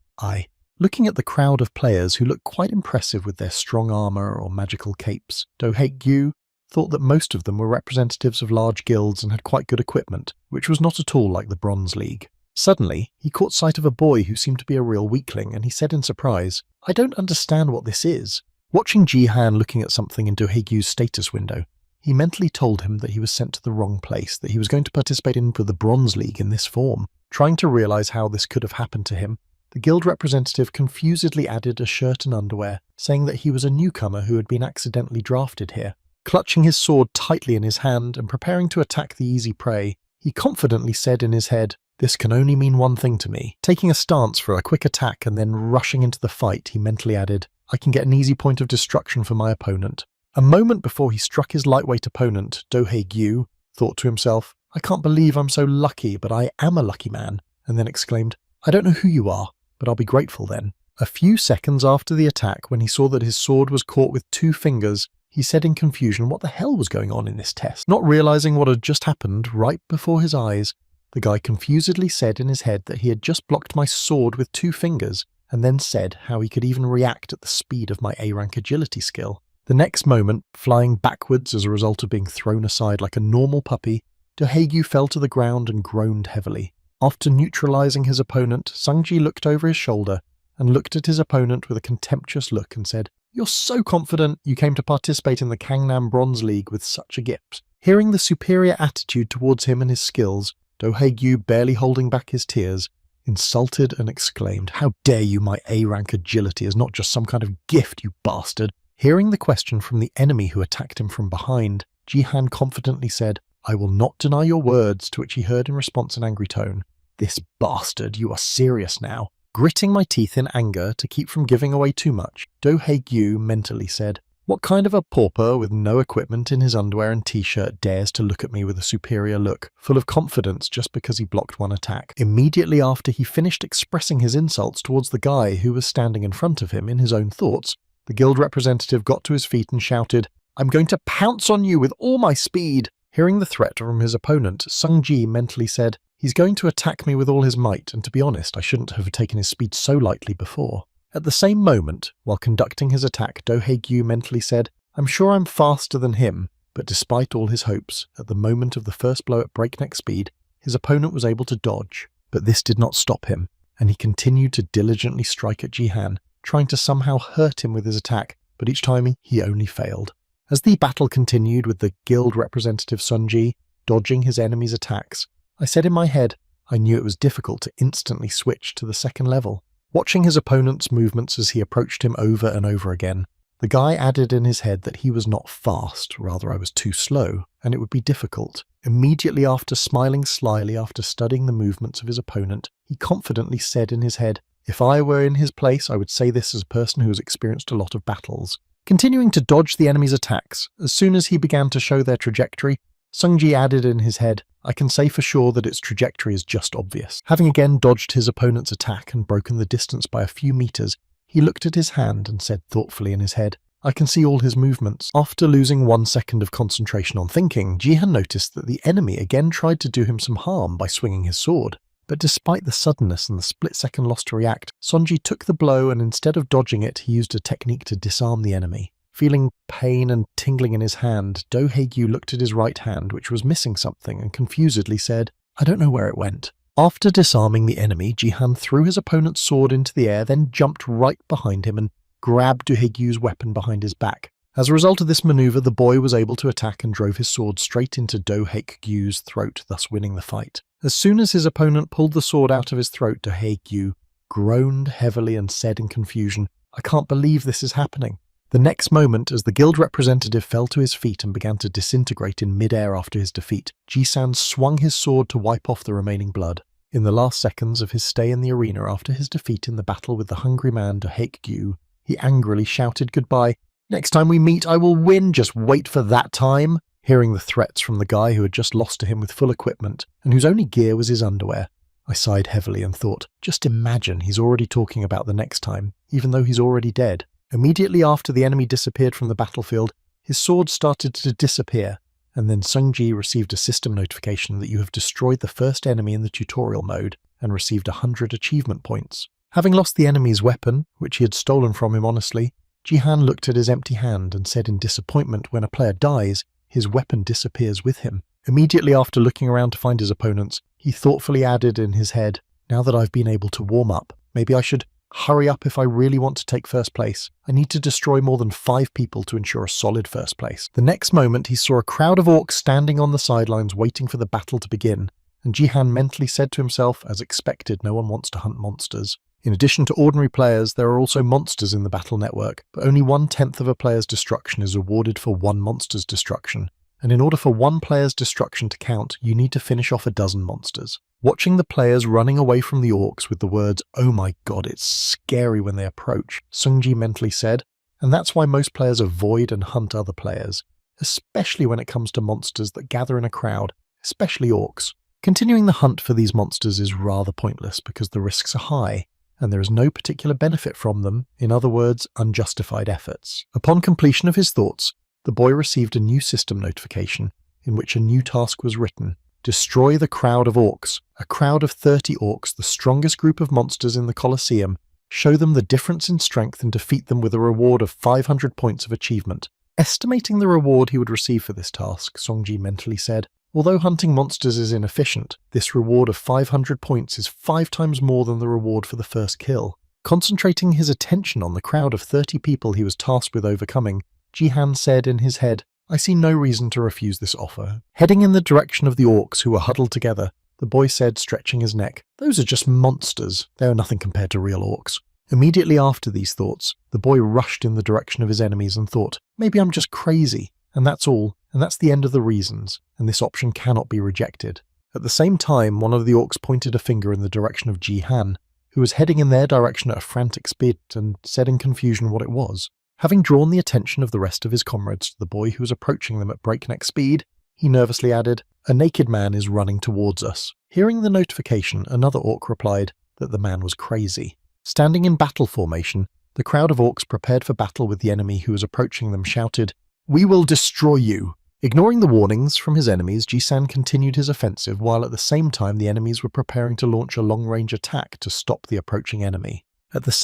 Looking at the crowd of players who looked quite impressive with their strong armor or magical capes, Do Hae-gyu thought that most of them were representatives of large guilds and had quite good equipment, which was not at all like the Bronze League. Suddenly, he caught sight of a boy who seemed to be a real weakling, and he said in surprise, "I don't understand what this is." Watching Ji-han looking at something in Do Hae-gyu's status window, he mentally told him that he was sent to the wrong place, that he was going to participate in the Bronze League in this form. Trying to realize how this could have happened to him, the guild representative confusedly added a shirt and underwear, saying that he was a newcomer who had been accidentally drafted here. Clutching his sword tightly in his hand and preparing to attack the easy prey, he confidently said in his head, "This can only mean one thing to me." Taking a stance for a quick attack and then rushing into the fight, he mentally added, "I can get an easy point of destruction for my opponent." A moment before he struck his lightweight opponent, Do Hae-gyu thought to himself, "I can't believe I'm so lucky, but I am a lucky man," and then exclaimed, "I don't know who you are, but I'll be grateful then." A few seconds after the attack, when he saw that his sword was caught with 2 fingers, he said in confusion what the hell was going on in this test. Not realizing what had just happened right before his eyes, the guy confusedly said in his head that he had just blocked my sword with 2 fingers, and then said how he could even react at the speed of my A-rank agility skill. The next moment, flying backwards as a result of being thrown aside like a normal puppy, Do Hae-gyu fell to the ground and groaned heavily. After neutralizing his opponent, Sung-ji looked over his shoulder and looked at his opponent with a contemptuous look and said, "You're so confident you came to participate in the Gangnam Bronze League with such a gift." Hearing the superior attitude towards him and his skills, Do Hae-gyu, barely holding back his tears, insulted and exclaimed, "How dare you, my A-rank agility is not just some kind of gift, you bastard." Hearing the question from the enemy who attacked him from behind, Ji-han confidently said, "I will not deny your words," to which he heard in response an angry tone, "This bastard, you are serious now." Gritting my teeth in anger to keep from giving away too much, Do Hae-gyu mentally said, "What kind of a pauper with no equipment in his underwear and t-shirt dares to look at me with a superior look, full of confidence just because he blocked one attack?" Immediately after he finished expressing his insults towards the guy who was standing in front of him in his own thoughts, the guild representative got to his feet and shouted, "I'm going to pounce on you with all my speed." Hearing the threat from his opponent, Sung-ji mentally said, "He's going to attack me with all his might, and to be honest, I shouldn't have taken his speed so lightly before." At the same moment, while conducting his attack, Do Hae-gyu mentally said, "I'm sure I'm faster than him," but despite all his hopes, at the moment of the first blow at breakneck speed, his opponent was able to dodge. But this did not stop him, and he continued to diligently strike at Ji-han, trying to somehow hurt him with his attack, but each time he only failed. As the battle continued with the guild representative Sun-ji dodging his enemy's attacks, I said in my head I knew it was difficult to instantly switch to the second level. Watching his opponent's movements as he approached him over and over again, The guy added in his head that he was not fast, rather I was too slow, and it would be difficult. Immediately after, smiling slyly after studying the movements of his opponent, he confidently said in his head, "If I were in his place, I would say this as a person who has experienced a lot of battles." Continuing to dodge the enemy's attacks, as soon as he began to show their trajectory, Sungji added in his head, "I can say for sure that its trajectory is just obvious." Having again dodged his opponent's attack and broken the distance by a few meters, he looked at his hand and said thoughtfully in his head, "I can see all his movements." After losing 1 second of concentration on thinking, Jihan noticed that the enemy again tried to do him some harm by swinging his sword. But despite the suddenness and the split-second loss to react, Sonji took the blow and instead of dodging it, he used a technique to disarm the enemy. Feeling pain and tingling in his hand, Do Haegyu looked at his right hand, which was missing something, and confusedly said, "I don't know where it went." After disarming the enemy, Jihan threw his opponent's sword into the air, then jumped right behind him and grabbed Do Haegyu's weapon behind his back. As a result of this maneuver, the boy was able to attack and drove his sword straight into Do Haegyu's throat, thus winning the fight. As soon as his opponent pulled the sword out of his throat, Do Haegyu groaned heavily and said in confusion, "I can't believe this is happening." The next moment, as the guild representative fell to his feet and began to disintegrate in mid-air after his defeat, Jisan swung his sword to wipe off the remaining blood. In the last seconds of his stay in the arena after his defeat in the battle with the hungry man Do Haegyu, he angrily shouted goodbye. "Next time we meet, I will win, just wait for that time." Hearing the threats from the guy who had just lost to him with full equipment, and whose only gear was his underwear, I sighed heavily and thought, just imagine he's already talking about the next time, even though he's already dead. Immediately after the enemy disappeared from the battlefield, his sword started to disappear, and then Sungji received a system notification that you have destroyed the first enemy in the tutorial mode and received 100 achievement points. Having lost the enemy's weapon, which he had stolen from him honestly, Jihan looked at his empty hand and said in disappointment, when a player dies, his weapon disappears with him. Immediately after looking around to find his opponents, he thoughtfully added in his head, "Now that I've been able to warm up, maybe I should hurry up if I really want to take first place. I need to destroy more than 5 people to ensure a solid first place." The next moment he saw a crowd of orcs standing on the sidelines waiting for the battle to begin, and Jihan mentally said to himself, as expected, no one wants to hunt monsters. In addition to ordinary players, there are also monsters in the battle network, but only 1/10 of a player's destruction is awarded for one monster's destruction. And in order for one player's destruction to count, you need to finish off a dozen monsters. Watching the players running away from the orcs with the words, "Oh my god, it's scary when they approach," Sungji mentally said, and that's why most players avoid and hunt other players, especially when it comes to monsters that gather in a crowd, especially orcs. Continuing the hunt for these monsters is rather pointless because the risks are high, and there is no particular benefit from them, in other words, unjustified efforts. Upon completion of his thoughts, the boy received a new system notification in which a new task was written. Destroy the crowd of orcs. A crowd of 30 orcs, the strongest group of monsters in the Colosseum. Show them the difference in strength and defeat them with a reward of 500 points of achievement. Estimating the reward he would receive for this task, Songji mentally said, "Although hunting monsters is inefficient, this reward of 500 points is 5 times more than the reward for the first kill." Concentrating his attention on the crowd of 30 people he was tasked with overcoming, Jihan said in his head, "I see no reason to refuse this offer." Heading in the direction of the orcs who were huddled together, the boy said, stretching his neck, "Those are just monsters. They are nothing compared to real orcs." Immediately after these thoughts, the boy rushed in the direction of his enemies and thought, "Maybe I'm just crazy, and that's all, and that's the end of the reasons, and this option cannot be rejected." At the same time, one of the orcs pointed a finger in the direction of Jihan, who was heading in their direction at a frantic speed, and said in confusion what it was. Having drawn the attention of the rest of his comrades to the boy who was approaching them at breakneck speed, he nervously added, "A naked man is running towards us." Hearing the notification, another orc replied that the man was crazy. Standing in battle formation, the crowd of orcs prepared for battle with the enemy who was approaching them shouted, "We will destroy you!" Ignoring the warnings from his enemies, Jisan continued his offensive while at the same time the enemies were preparing to launch a long-range attack to stop the approaching enemy.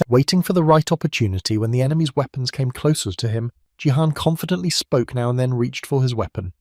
Waiting for the right opportunity, when the enemy's weapons came closer to him, Jihan confidently spoke now and then reached for his weapon.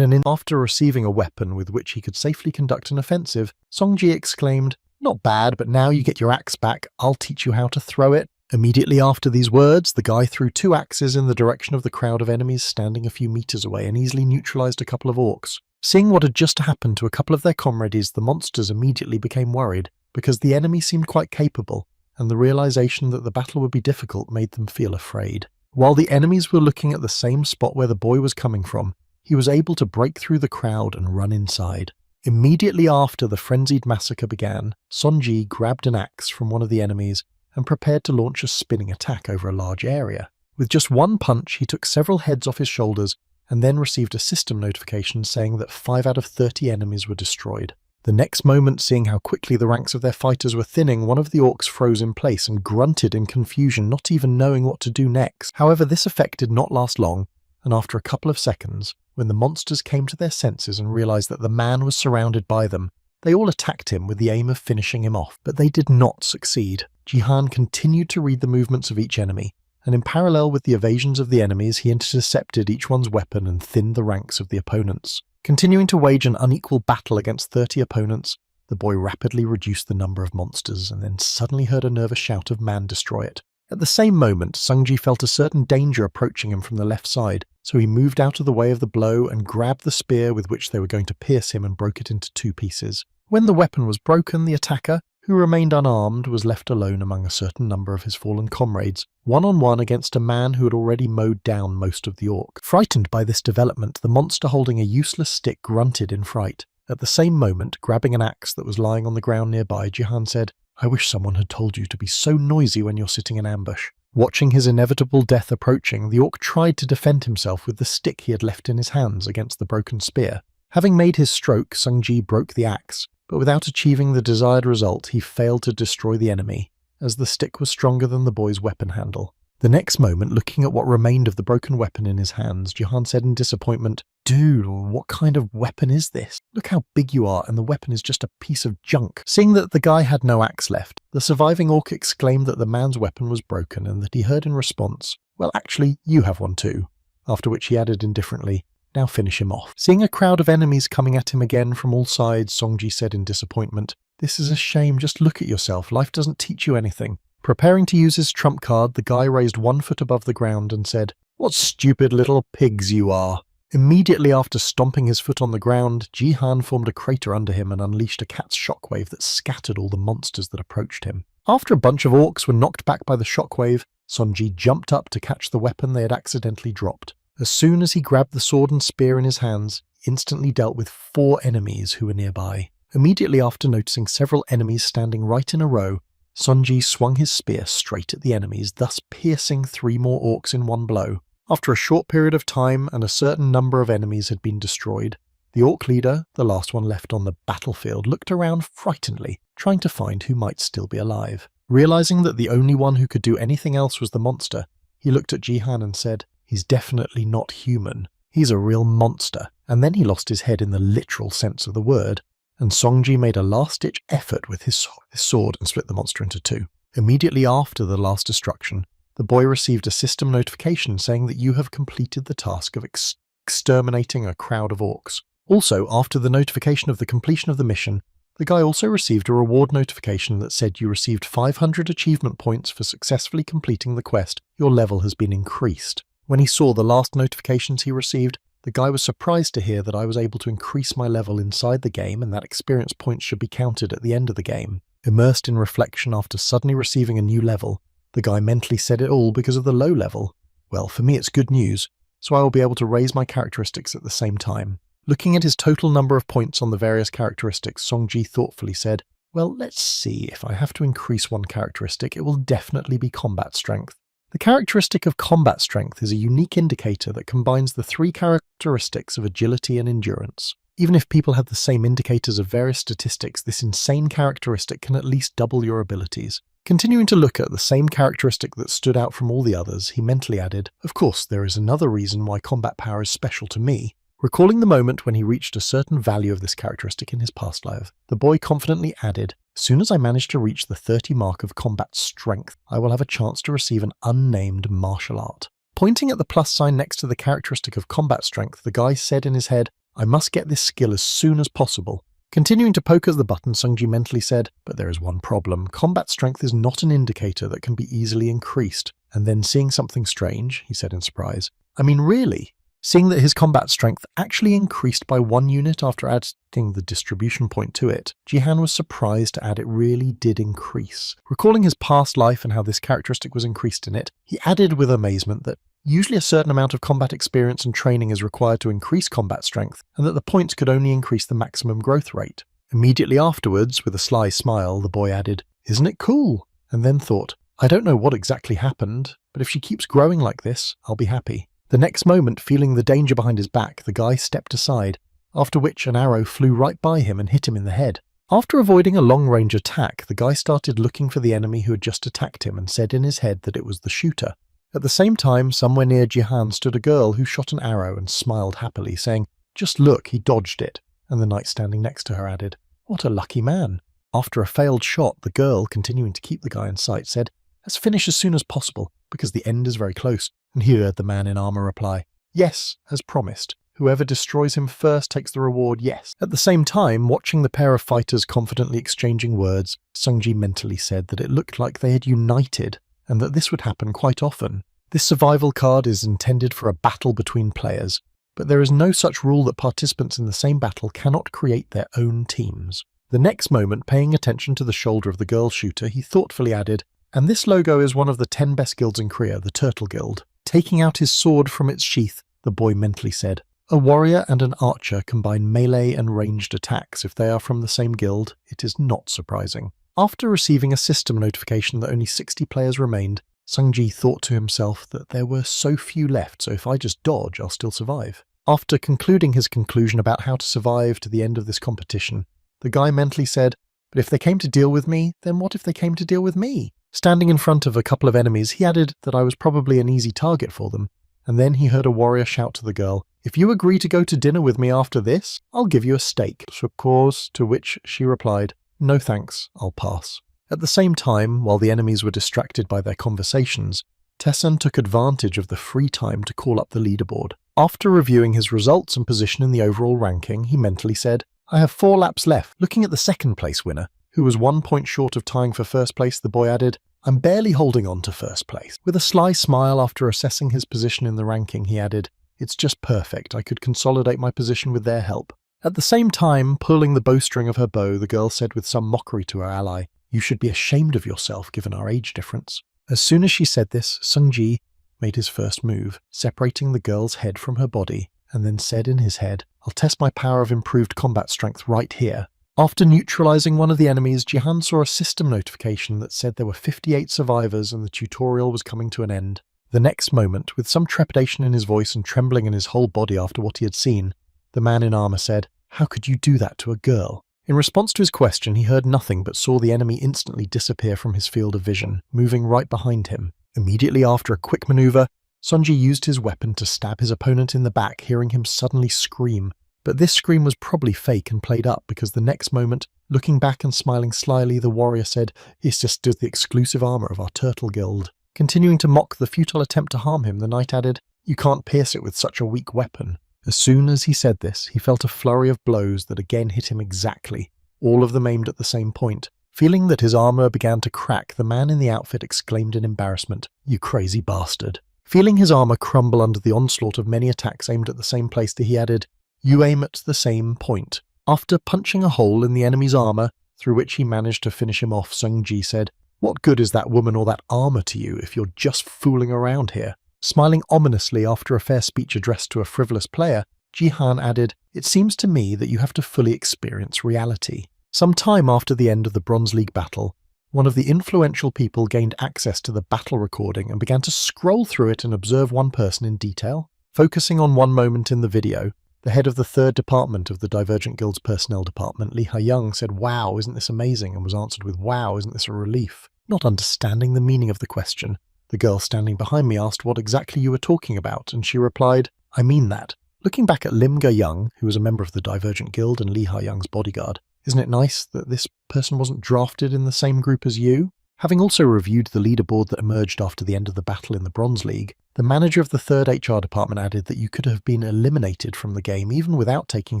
After receiving a weapon with which he could safely conduct an offensive, Songji exclaimed, "Not bad, but now you get your axe back, I'll teach you how to throw it." Immediately after these words, the guy threw 2 axes in the direction of the crowd of enemies standing a few meters away and easily neutralized a couple of orcs. Seeing what had just happened to a couple of their comrades, the monsters immediately became worried, because the enemy seemed quite capable, and the realization that the battle would be difficult made them feel afraid. While the enemies were looking at the same spot where the boy was coming from, he was able to break through the crowd and run inside. Immediately after the frenzied massacre began, Sonji grabbed an axe from one of the enemies and prepared to launch a spinning attack over a large area. With just one punch, he took several heads off his shoulders and then received a system notification saying that 5 out of 30 enemies were destroyed. The next moment, seeing how quickly the ranks of their fighters were thinning, one of the orcs froze in place and grunted in confusion, not even knowing what to do next. However, this effect did not last long, and after a couple of seconds, when the monsters came to their senses and realized that the man was surrounded by them, they all attacked him with the aim of finishing him off, but they did not succeed. Jihan continued to read the movements of each enemy, and in parallel with the evasions of the enemies, he intercepted each one's weapon and thinned the ranks of the opponents. Continuing to wage an unequal battle against 30 opponents, the boy rapidly reduced the number of monsters and then suddenly heard a nervous shout of "Man, destroy it." At the same moment, Sungji felt a certain danger approaching him from the left side, so he moved out of the way of the blow and grabbed the spear with which they were going to pierce him and broke it into 2 pieces. When the weapon was broken, the attacker, who remained unarmed, was left alone among a certain number of his fallen comrades, one-on-one against a man who had already mowed down most of the orc. Frightened by this development, the monster holding a useless stick grunted in fright. At the same moment, grabbing an axe that was lying on the ground nearby, Jihan said, "I wish someone had told you to be so noisy when you're sitting in ambush." Watching his inevitable death approaching, the orc tried to defend himself with the stick he had left in his hands against the broken spear. Having made his stroke, Sungji broke the axe, but without achieving the desired result, he failed to destroy the enemy, as the stick was stronger than the boy's weapon handle. The next moment, looking at what remained of the broken weapon in his hands, Jihan said in disappointment, "Dude, what kind of weapon is this? Look how big you are, and the weapon is just a piece of junk." Seeing that the guy had no axe left, the surviving orc exclaimed that the man's weapon was broken and that he heard in response, "Well, actually, you have one too," after which he added indifferently, "Now finish him off." Seeing a crowd of enemies coming at him again from all sides, Songji said in disappointment, "This is a shame, just look at yourself, life doesn't teach you anything." Preparing to use his trump card, the guy raised 1 foot above the ground and said, "What stupid little pigs you are." Immediately after stomping his foot on the ground, Jihan formed a crater under him and unleashed a cat's shockwave that scattered all the monsters that approached him. After a bunch of orcs were knocked back by the shockwave, Sonji jumped up to catch the weapon they had accidentally dropped. As soon as he grabbed the sword and spear in his hands, he instantly dealt with 4 enemies who were nearby. Immediately after noticing several enemies standing right in a row, Sonji swung his spear straight at the enemies, thus piercing 3 more orcs in one blow. After a short period of time and a certain number of enemies had been destroyed, the orc leader, the last one left on the battlefield, looked around frightenedly, trying to find who might still be alive. Realizing that the only one who could do anything else was the monster, he looked at Jihan and said, "He's definitely not human. He's a real monster." And then he lost his head in the literal sense of the word, and Songji made a last-ditch effort with his sword and split the monster into 2. Immediately after the last destruction, the boy received a system notification saying that you have completed the task of exterminating a crowd of orcs. Also, after the notification of the completion of the mission, the guy also received a reward notification that said you received 500 achievement points for successfully completing the quest. Your level has been increased. When he saw the last notifications he received, the guy was surprised to hear that I was able to increase my level inside the game and that experience points should be counted at the end of the game. Immersed in reflection after suddenly receiving a new level, the guy mentally said it all because of the low level. Well, for me it's good news, so I will be able to raise my characteristics at the same time. Looking at his total number of points on the various characteristics, Songji thoughtfully said, "Well, let's see, if I have to increase one characteristic, it will definitely be combat strength." The characteristic of combat strength is a unique indicator that combines the 3 characteristics of agility and endurance. Even if people have the same indicators of various statistics, this insane characteristic can at least double your abilities. Continuing to look at the same characteristic that stood out from all the others, he mentally added, "Of course, there is another reason why combat power is special to me." Recalling the moment when he reached a certain value of this characteristic in his past life, the boy confidently added, "As soon as I manage to reach the 30 mark of combat strength, I will have a chance to receive an unnamed martial art." Pointing at the plus sign next to the characteristic of combat strength, the guy said in his head, "I must get this skill as soon as possible." Continuing to poke at the button, Sungji mentally said, "But there is one problem. Combat strength is not an indicator that can be easily increased." And then seeing something strange, he said in surprise, "I mean, really? Seeing that his combat strength actually increased by 1 unit after adding the distribution point to it, Jihan was surprised to add it really did increase. Recalling his past life and how this characteristic was increased in it, he added with amazement that usually a certain amount of combat experience and training is required to increase combat strength, and that the points could only increase the maximum growth rate. Immediately afterwards, with a sly smile, the boy added, "Isn't it cool?" and then thought, "I don't know what exactly happened, but if she keeps growing like this, I'll be happy." The next moment, feeling the danger behind his back, the guy stepped aside, after which an arrow flew right by him and hit him in the head. After avoiding a long-range attack, the guy started looking for the enemy who had just attacked him and said in his head that it was the shooter. At the same time, somewhere near Jihan stood a girl who shot an arrow and smiled happily, saying, "Just look, he dodged it," and the knight standing next to her added, "What a lucky man." After a failed shot, the girl, continuing to keep the guy in sight, said, "Let's finish as soon as possible, because the end is very close," and he heard the man in armour reply, "Yes, as promised. Whoever destroys him first takes the reward, yes." At the same time, watching the pair of fighters confidently exchanging words, Sungji mentally said that it looked like they had united, and that this would happen quite often. This survival card is intended for a battle between players, but there is no such rule that participants in the same battle cannot create their own teams. The next moment, paying attention to the shoulder of the girl shooter, he thoughtfully added, "And this logo is one of the 10 best guilds in Korea, the Turtle Guild." Taking out his sword from its sheath, the boy mentally said, "A warrior and an archer combine melee and ranged attacks. If they are from the same guild, it is not surprising." After receiving a system notification that only 60 players remained, Sungji thought to himself that there were so few left, so if I just dodge, I'll still survive. After concluding his conclusion about how to survive to the end of this competition, the guy mentally said, "But if they came to deal with me, then what if they came to deal with me?" Standing in front of a couple of enemies, he added that I was probably an easy target for them, and then he heard a warrior shout to the girl, "If you agree to go to dinner with me after this, I'll give you a steak." Of course, to which she replied, "No thanks, I'll pass." At the same time, while the enemies were distracted by their conversations, Tesson took advantage of the free time to call up the leaderboard. After reviewing his results and position in the overall ranking, he mentally said, "I have 4 laps left." Looking at the second place winner, who was 1 point short of tying for first place, the boy added, "I'm barely holding on to first place." With a sly smile after assessing his position in the ranking, he added, "It's just perfect. I could consolidate my position with their help." At the same time, pulling the bowstring of her bow, the girl said with some mockery to her ally, "You should be ashamed of yourself given our age difference." As soon as she said this, Sungji made his first move, separating the girl's head from her body, and then said in his head, "I'll test my power of improved combat strength right here." After neutralizing one of the enemies, Jihan saw a system notification that said there were 58 survivors and the tutorial was coming to an end. The next moment, with some trepidation in his voice and trembling in his whole body after what he had seen, the man in armor said, "How could you do that to a girl?" In response to his question, he heard nothing but saw the enemy instantly disappear from his field of vision, moving right behind him. Immediately after a quick maneuver, Sungji used his weapon to stab his opponent in the back, hearing him suddenly scream. But this scream was probably fake and played up, because the next moment, looking back and smiling slyly, the warrior said, "It's just the exclusive armor of our Turtle Guild." Continuing to mock the futile attempt to harm him, the knight added, "You can't pierce it with such a weak weapon." As soon as he said this, he felt a flurry of blows that again hit him exactly, all of them aimed at the same point. Feeling that his armor began to crack, the man in the outfit exclaimed in embarrassment, "You crazy bastard." Feeling his armor crumble under the onslaught of many attacks aimed at the same place, he added, "You aim at the same point." After punching a hole in the enemy's armor, through which he managed to finish him off, Sungji said, "What good is that woman or that armor to you if you're just fooling around here?" Smiling ominously after a fair speech addressed to a frivolous player, Jihan added, "It seems to me that you have to fully experience reality." Some time after the end of the Bronze League battle, one of the influential people gained access to the battle recording and began to scroll through it and observe one person in detail. Focusing on one moment in the video, the head of the 3rd department of the Divergent Guild's personnel department, Lee Ha-young, said, "Wow, isn't this amazing?" and was answered with, "Wow, isn't this a relief?" Not understanding the meaning of the question, the girl standing behind me asked what exactly you were talking about, and she replied, "I mean that." Looking back at Lim Ga-young, who was a member of the Divergent Guild and Lee Ha-young's bodyguard, "Isn't it nice that this person wasn't drafted in the same group as you?" Having also reviewed the leaderboard that emerged after the end of the battle in the Bronze League, the manager of the 3rd HR department added that you could have been eliminated from the game even without taking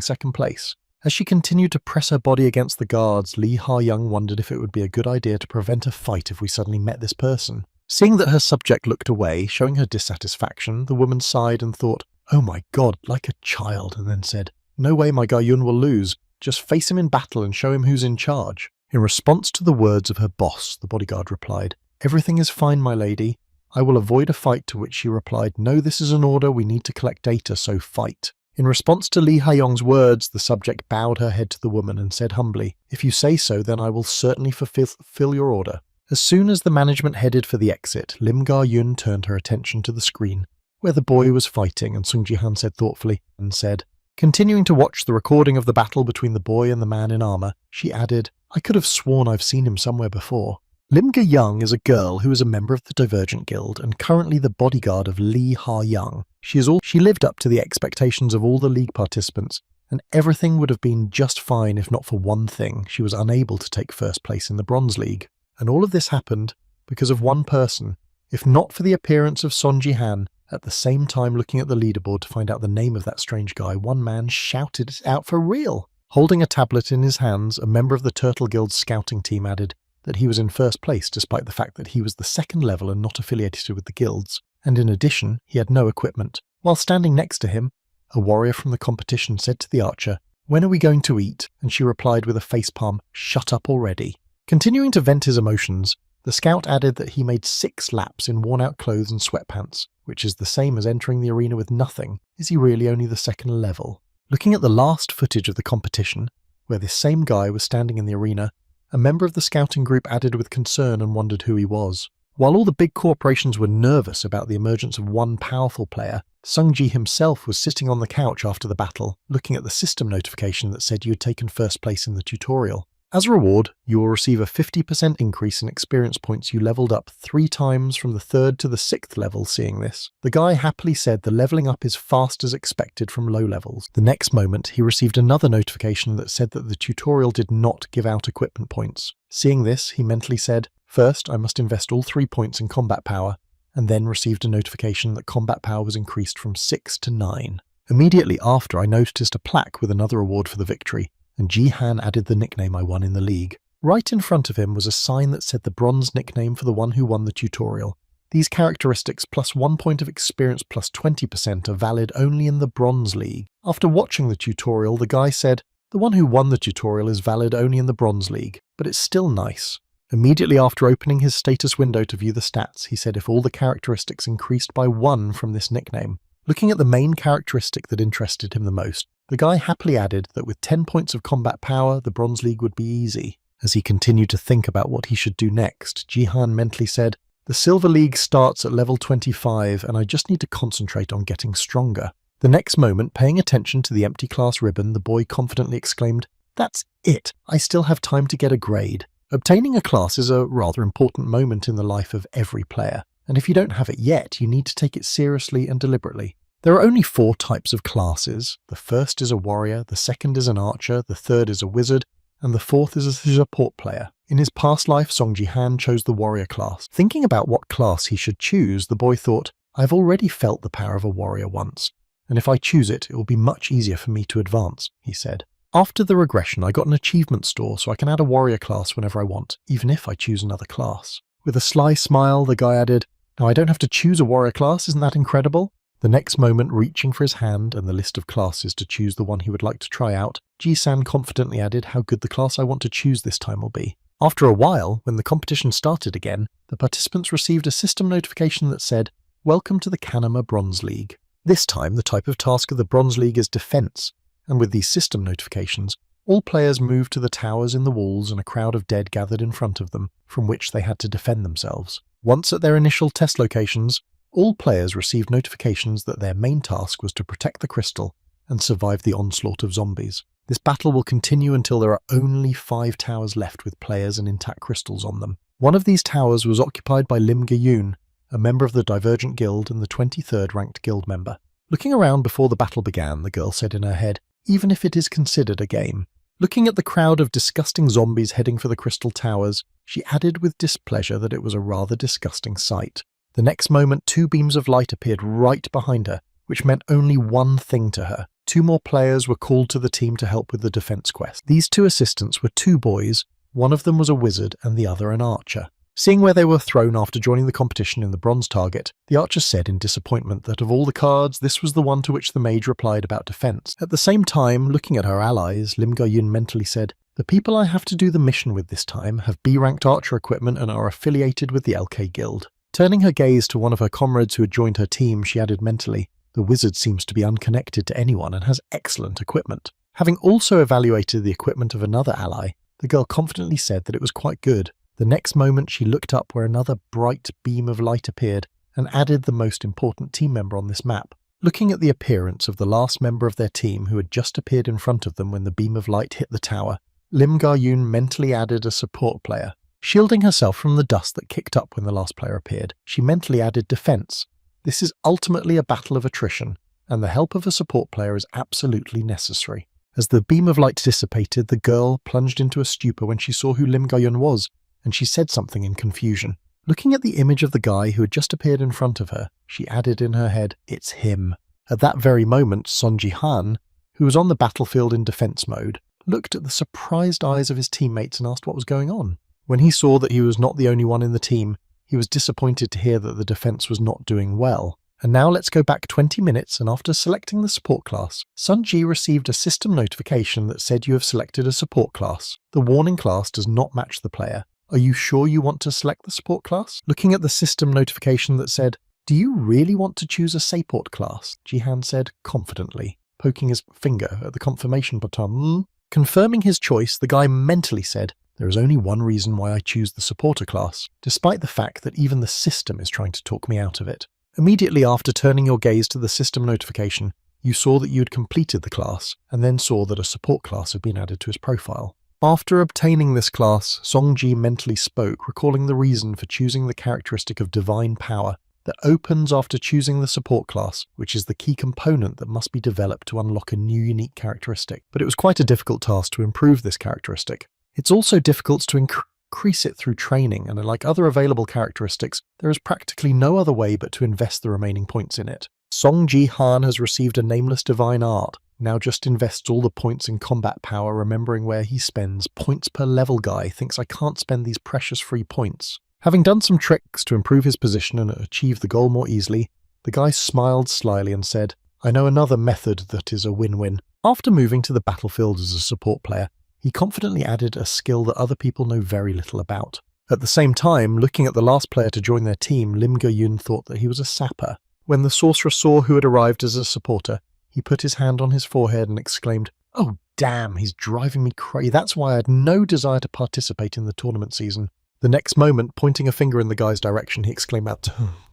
2nd place. As she continued to press her body against the guards, Lee Ha-young wondered if it would be a good idea to prevent a fight if we suddenly met this person. Seeing that her subject looked away, showing her dissatisfaction, the woman sighed and thought, "Oh my god," like a child, and then said, "No way my guy Yun will lose. Just face him in battle and show him who's in charge." In response to the words of her boss, the bodyguard replied, "Everything is fine, my lady. I will avoid a fight," to which she replied, "No, this is an order. We need to collect data, so fight." In response to Lee Ha-yong's words, the subject bowed her head to the woman and said humbly, "If you say so, then I will certainly fulfill your order." As soon as the management headed for the exit, Lim Ga-yun turned her attention to the screen, where the boy was fighting, and Sung Ji-han said thoughtfully, and said, continuing to watch the recording of the battle between the boy and the man in armour, she added, "I could have sworn I've seen him somewhere before." Lim Ga-young is a girl who is a member of the Divergent Guild and currently the bodyguard of Lee Ha-young. She lived up to the expectations of all the league participants, and everything would have been just fine if not for one thing: she was unable to take first place in the Bronze League. And all of this happened because of one person. If not for the appearance of Son Ji-han, at the same time looking at the leaderboard to find out the name of that strange guy, one man shouted it out for real. Holding a tablet in his hands, a member of the Turtle Guild's scouting team added that he was in first place despite the fact that he was the second level and not affiliated with the guilds, and in addition, he had no equipment. While standing next to him, a warrior from the competition said to the archer, "When are we going to eat?" And she replied with a facepalm, "Shut up already." Continuing to vent his emotions, the scout added that he made 6 laps in worn-out clothes and sweatpants, which is the same as entering the arena with nothing. Is he really only the second level? Looking at the last footage of the competition, where this same guy was standing in the arena, a member of the scouting group added with concern and wondered who he was. While all the big corporations were nervous about the emergence of one powerful player, Sung-ji himself was sitting on the couch after the battle, looking at the system notification that said you had taken first place in the tutorial. As a reward, you will receive a 50% increase in experience points. You leveled up 3 times from the 3rd to the 6th level. Seeing this, the guy happily said the leveling up is fast as expected from low levels. The next moment, he received another notification that said that the tutorial did not give out equipment points. Seeing this, he mentally said, "First, I must invest all 3 points in combat power," and then received a notification that combat power was increased from 6 to 9. Immediately after, I noticed a plaque with another award for the victory, and Ji-han added the nickname I won in the league. Right in front of him was a sign that said the bronze nickname for the one who won the tutorial. These characteristics plus 1 point of experience plus 20% are valid only in the Bronze League. After watching the tutorial, the guy said, "The one who won the tutorial is valid only in the Bronze League, but it's still nice." Immediately after opening his status window to view the stats, he said if all the characteristics increased by 1 from this nickname. Looking at the main characteristic that interested him the most, the guy happily added that with 10 points of combat power, the Bronze League would be easy. As he continued to think about what he should do next, Ji-han mentally said, "The Silver League starts at level 25 and I just need to concentrate on getting stronger." The next moment, paying attention to the empty class ribbon, the boy confidently exclaimed, "That's it! I still have time to get a grade." Obtaining a class is a rather important moment in the life of every player, and if you don't have it yet, you need to take it seriously and deliberately. There are only 4 types of classes. The first is a warrior, the second is an archer, the third is a wizard, and the fourth is a support player. In his past life, Song Ji-han chose the warrior class. Thinking about what class he should choose, the boy thought, "I've already felt the power of a warrior once, and if I choose it, it will be much easier for me to advance," he said. "After the regression, I got an achievement store so I can add a warrior class whenever I want, even if I choose another class." With a sly smile, the guy added, "Now I don't have to choose a warrior class, isn't that incredible?" The next moment, reaching for his hand and the list of classes to choose the one he would like to try out, Ji-san confidently added, "How good the class I want to choose this time will be." After a while, when the competition started again, the participants received a system notification that said, "Welcome to the Kanama Bronze League." This time, the type of task of the Bronze League is defense, and with these system notifications, all players moved to the towers in the walls and a crowd of dead gathered in front of them, from which they had to defend themselves. Once at their initial test locations, all players received notifications that their main task was to protect the crystal and survive the onslaught of zombies. This battle will continue until there are only 5 towers left with players and intact crystals on them. One of these towers was occupied by Lim Ga-yoon, a member of the Divergent Guild and the 23rd ranked guild member. Looking around before the battle began, the girl said in her head, "Even if it is considered a game." Looking at the crowd of disgusting zombies heading for the crystal towers, she added with displeasure that it was a rather disgusting sight. The next moment, 2 beams of light appeared right behind her, which meant only one thing to her. 2 more players were called to the team to help with the defense quest. These 2 assistants were 2 boys, one of them was a wizard and the other an archer. Seeing where they were thrown after joining the competition in the bronze target, the archer said in disappointment that of all the cards, this was the one to which the mage replied about defense. At the same time, looking at her allies, Lim Ga-yun mentally said, "The people I have to do the mission with this time have B-ranked archer equipment and are affiliated with the LK Guild." Turning her gaze to one of her comrades who had joined her team, she added mentally, "The wizard seems to be unconnected to anyone and has excellent equipment." Having also evaluated the equipment of another ally, the girl confidently said that it was quite good. The next moment she looked up where another bright beam of light appeared and added the most important team member on this map. Looking at the appearance of the last member of their team who had just appeared in front of them when the beam of light hit the tower, Lim Ga-yun mentally added a support player. Shielding herself from the dust that kicked up when the last player appeared, she mentally added defense. This is ultimately a battle of attrition, and the help of a support player is absolutely necessary. As the beam of light dissipated, the girl plunged into a stupor when she saw who Lim Ga-yun was, and she said something in confusion. Looking at the image of the guy who had just appeared in front of her, she added in her head, "It's him." At that very moment, Song Ji-han, who was on the battlefield in defense mode, looked at the surprised eyes of his teammates and asked what was going on. When he saw that he was not the only one in the team, he was disappointed to hear that the defense was not doing well. And now let's go back 20 minutes, and after selecting the support class, Sun Ji received a system notification that said you have selected a support class. The warning class does not match the player. Are you sure you want to select the support class? Looking at the system notification that said, "Do you really want to choose a support class?" Ji-han said confidently, poking his finger at the confirmation button. Confirming his choice, the guy mentally said, "There is only one reason why I choose the supporter class, despite the fact that even the system is trying to talk me out of it." Immediately after turning your gaze to the system notification, you saw that you had completed the class, and then saw that a support class had been added to his profile. After obtaining this class, Song-ji mentally spoke, recalling the reason for choosing the characteristic of divine power that opens after choosing the support class, which is the key component that must be developed to unlock a new unique characteristic. But it was quite a difficult task to improve this characteristic. It's also difficult to increase it through training, and like other available characteristics, there is practically no other way but to invest the remaining points in it. Song Ji-han has received a nameless divine art, now just invests all the points in combat power, remembering where he spends points per level. Guy thinks, "I can't spend these precious free points." Having done some tricks to improve his position and achieve the goal more easily, the guy smiled slyly and said, "I know another method that is a win-win." After moving to the battlefield as a support player, he confidently added a skill that other people know very little about. At the same time, looking at the last player to join their team, Lim Ga-yun thought that he was a sapper. When the sorcerer saw who had arrived as a supporter, he put his hand on his forehead and exclaimed, "Oh damn, he's driving me crazy. That's why I had no desire to participate in the tournament season." The next moment, pointing a finger in the guy's direction, he exclaimed out,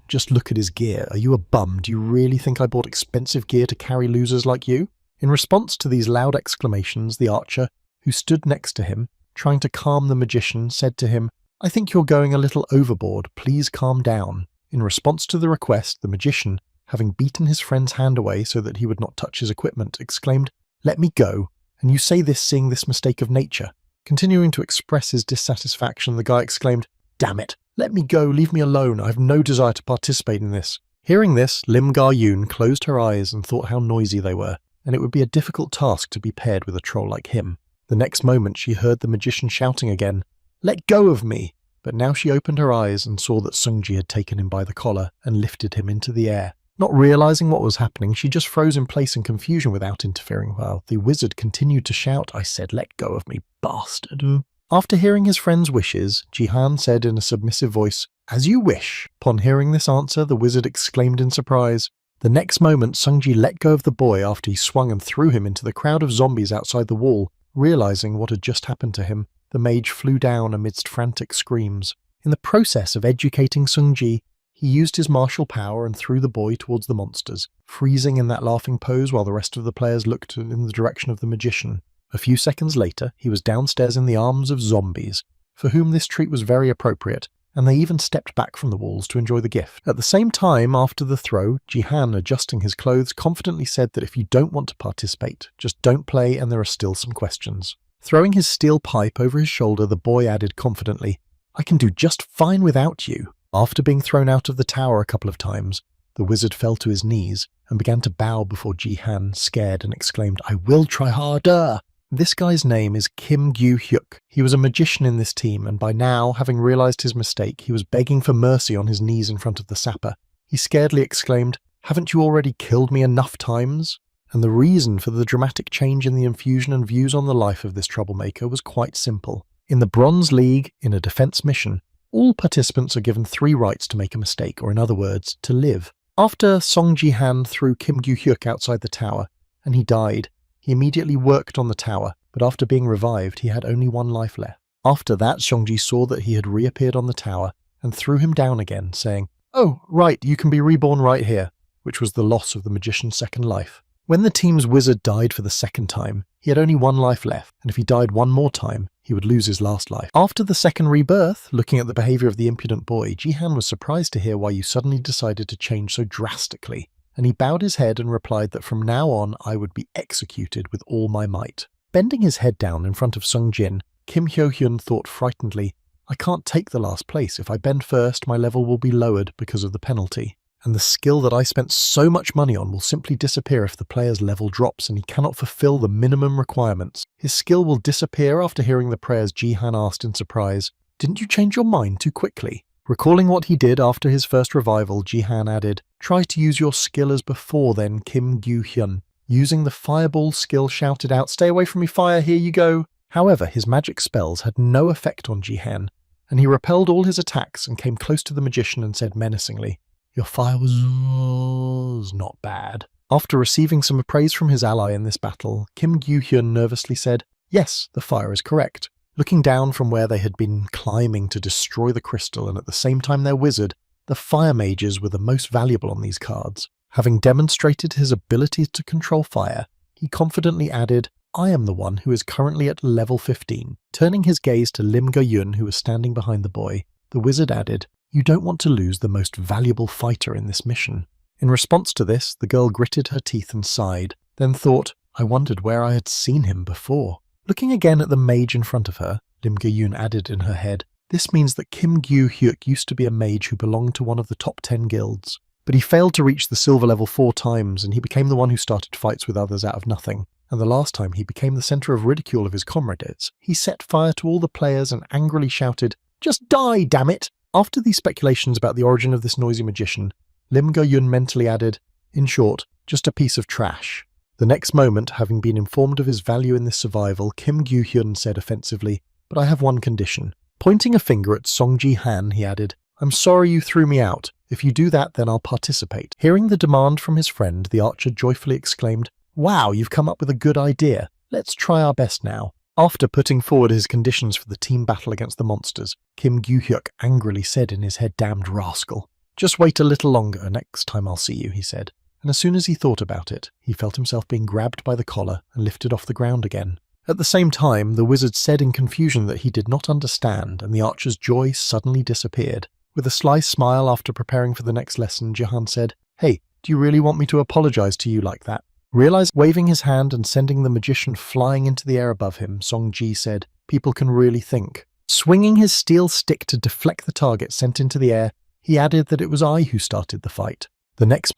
"Just look at his gear. Are you a bum? Do you really think I bought expensive gear to carry losers like you?" In response to these loud exclamations, the archer, who stood next to him, trying to calm the magician, said to him, "I think you're going a little overboard. Please calm down." In response to the request, the magician, having beaten his friend's hand away so that he would not touch his equipment, exclaimed, "Let me go, and you say this seeing this mistake of nature." Continuing to express his dissatisfaction, the guy exclaimed, "Damn it, let me go, leave me alone, I have no desire to participate in this." Hearing this, Lim Ga-yun closed her eyes and thought how noisy they were, and it would be a difficult task to be paired with a troll like him. The next moment she heard the magician shouting again, "Let go of me!" But now she opened her eyes and saw that Sung-ji had taken him by the collar and lifted him into the air. Not realizing what was happening, she just froze in place in confusion without interfering while the wizard continued to shout, "I said let go of me, bastard." After hearing his friend's wishes, Ji-han said in a submissive voice, "As you wish." Upon hearing this answer, the wizard exclaimed in surprise. The next moment, Sung-ji let go of the boy after he swung and threw him into the crowd of zombies outside the wall. Realizing what had just happened to him, the mage flew down amidst frantic screams. In the process of educating Sung-ji, he used his martial power and threw the boy towards the monsters, freezing in that laughing pose while the rest of the players looked in the direction of the magician. A few seconds later, he was downstairs in the arms of zombies, for whom this treat was very appropriate, and they even stepped back from the walls to enjoy the gift. At the same time, after the throw, Ji-han, adjusting his clothes, confidently said that if you don't want to participate, just don't play and there are still some questions. Throwing his steel pipe over his shoulder, the boy added confidently, "I can do just fine without you." After being thrown out of the tower a couple of times, the wizard fell to his knees and began to bow before Ji-han, scared, and exclaimed, "I will try harder." This guy's name is Kim Gyu-hyuk. He was a magician in this team, and by now, having realized his mistake, he was begging for mercy on his knees in front of the sapper. He scaredly exclaimed, "Haven't you already killed me enough times?" And the reason for the dramatic change in the infusion and views on the life of this troublemaker was quite simple. In the Bronze League, in a defense mission, all participants are given 3 rights to make a mistake, or in other words, to live. After Song Ji-han threw Kim Gyu-hyuk outside the tower, and he died, he immediately worked on the tower, but after being revived, he had only 1 life left. After that, Seong-ji saw that he had reappeared on the tower and threw him down again, saying, "Oh, right, you can be reborn right here," which was the loss of the magician's second life. When the team's wizard died for the second time, he had only 1 life left, and if he died 1 more time, he would lose his last life. After the second rebirth, looking at the behavior of the impudent boy, Ji-han was surprised to hear why you suddenly decided to change so drastically, and he bowed his head and replied that from now on I would be executed with all my might. Bending his head down in front of Sung-jin, Kim Hyo-hyun thought frightenedly, "I can't take the last place. If I bend first, my level will be lowered because of the penalty. And the skill that I spent so much money on will simply disappear if the player's level drops and he cannot fulfill the minimum requirements. His skill will disappear." After hearing the prayers, Ji-han asked in surprise, "Didn't you change your mind too quickly?" Recalling what he did after his first revival, Ji-han added, "Try to use your skill as before then, Kim Gyu-hyun." Using the fireball skill, shouted out, "Stay away from me, fire, here you go." However, his magic spells had no effect on Ji-han, and he repelled all his attacks and came close to the magician and said menacingly, "Your fire was not bad." After receiving some praise from his ally in this battle, Kim Gyu-hyun nervously said, "Yes, the fire is correct." Looking down from where they had been climbing to destroy the crystal and at the same time their wizard, the fire mages were the most valuable on these cards. Having demonstrated his ability to control fire, he confidently added, "I am the one who is currently at level 15. Turning his gaze to Lim Go-yun, who was standing behind the boy, the wizard added, "You don't want to lose the most valuable fighter in this mission." In response to this, the girl gritted her teeth and sighed, then thought, "I wondered where I had seen him before." Looking again at the mage in front of her, Lim Go-yun added in her head, "This means that Kim Gyu-hyuk used to be a mage who belonged to one of the top 10 guilds. But he failed to reach the silver level 4 times, and he became the one who started fights with others out of nothing. And the last time he became the centre of ridicule of his comrades. He set fire to all the players and angrily shouted, 'Just die, damn it!'" After these speculations about the origin of this noisy magician, Lim Go-yun mentally added, "In short, just a piece of trash." The next moment, having been informed of his value in this survival, Kim Gyu-hyun said offensively, "But I have one condition." Pointing a finger at Song Ji-han, he added, "I'm sorry you threw me out. If you do that, then I'll participate." Hearing the demand from his friend, the archer joyfully exclaimed, "Wow, you've come up with a good idea. Let's try our best now." After putting forward his conditions for the team battle against the monsters, Kim Gyu-hyuk angrily said in his head, "Damned rascal. Just wait a little longer, next time I'll see you," he said. And as soon as he thought about it, he felt himself being grabbed by the collar and lifted off the ground again. At the same time, the wizard said in confusion that he did not understand, and the archer's joy suddenly disappeared. With a sly smile after preparing for the next lesson, Ji-han said, "Hey, do you really want me to apologize to you like that?" Waving his hand and sending the magician flying into the air above him, Song-ji said, "People can really think." Swinging his steel stick to deflect the target sent into the air, he added that it was I who started the fight.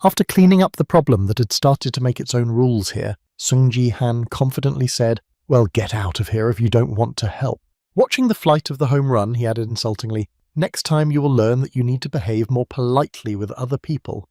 After cleaning up the problem that had started to make its own rules here, Sung Ji-han confidently said, "Well, get out of here if you don't want to help." Watching the flight of the home run, he added insultingly, "Next time you will learn that you need to behave more politely with other people."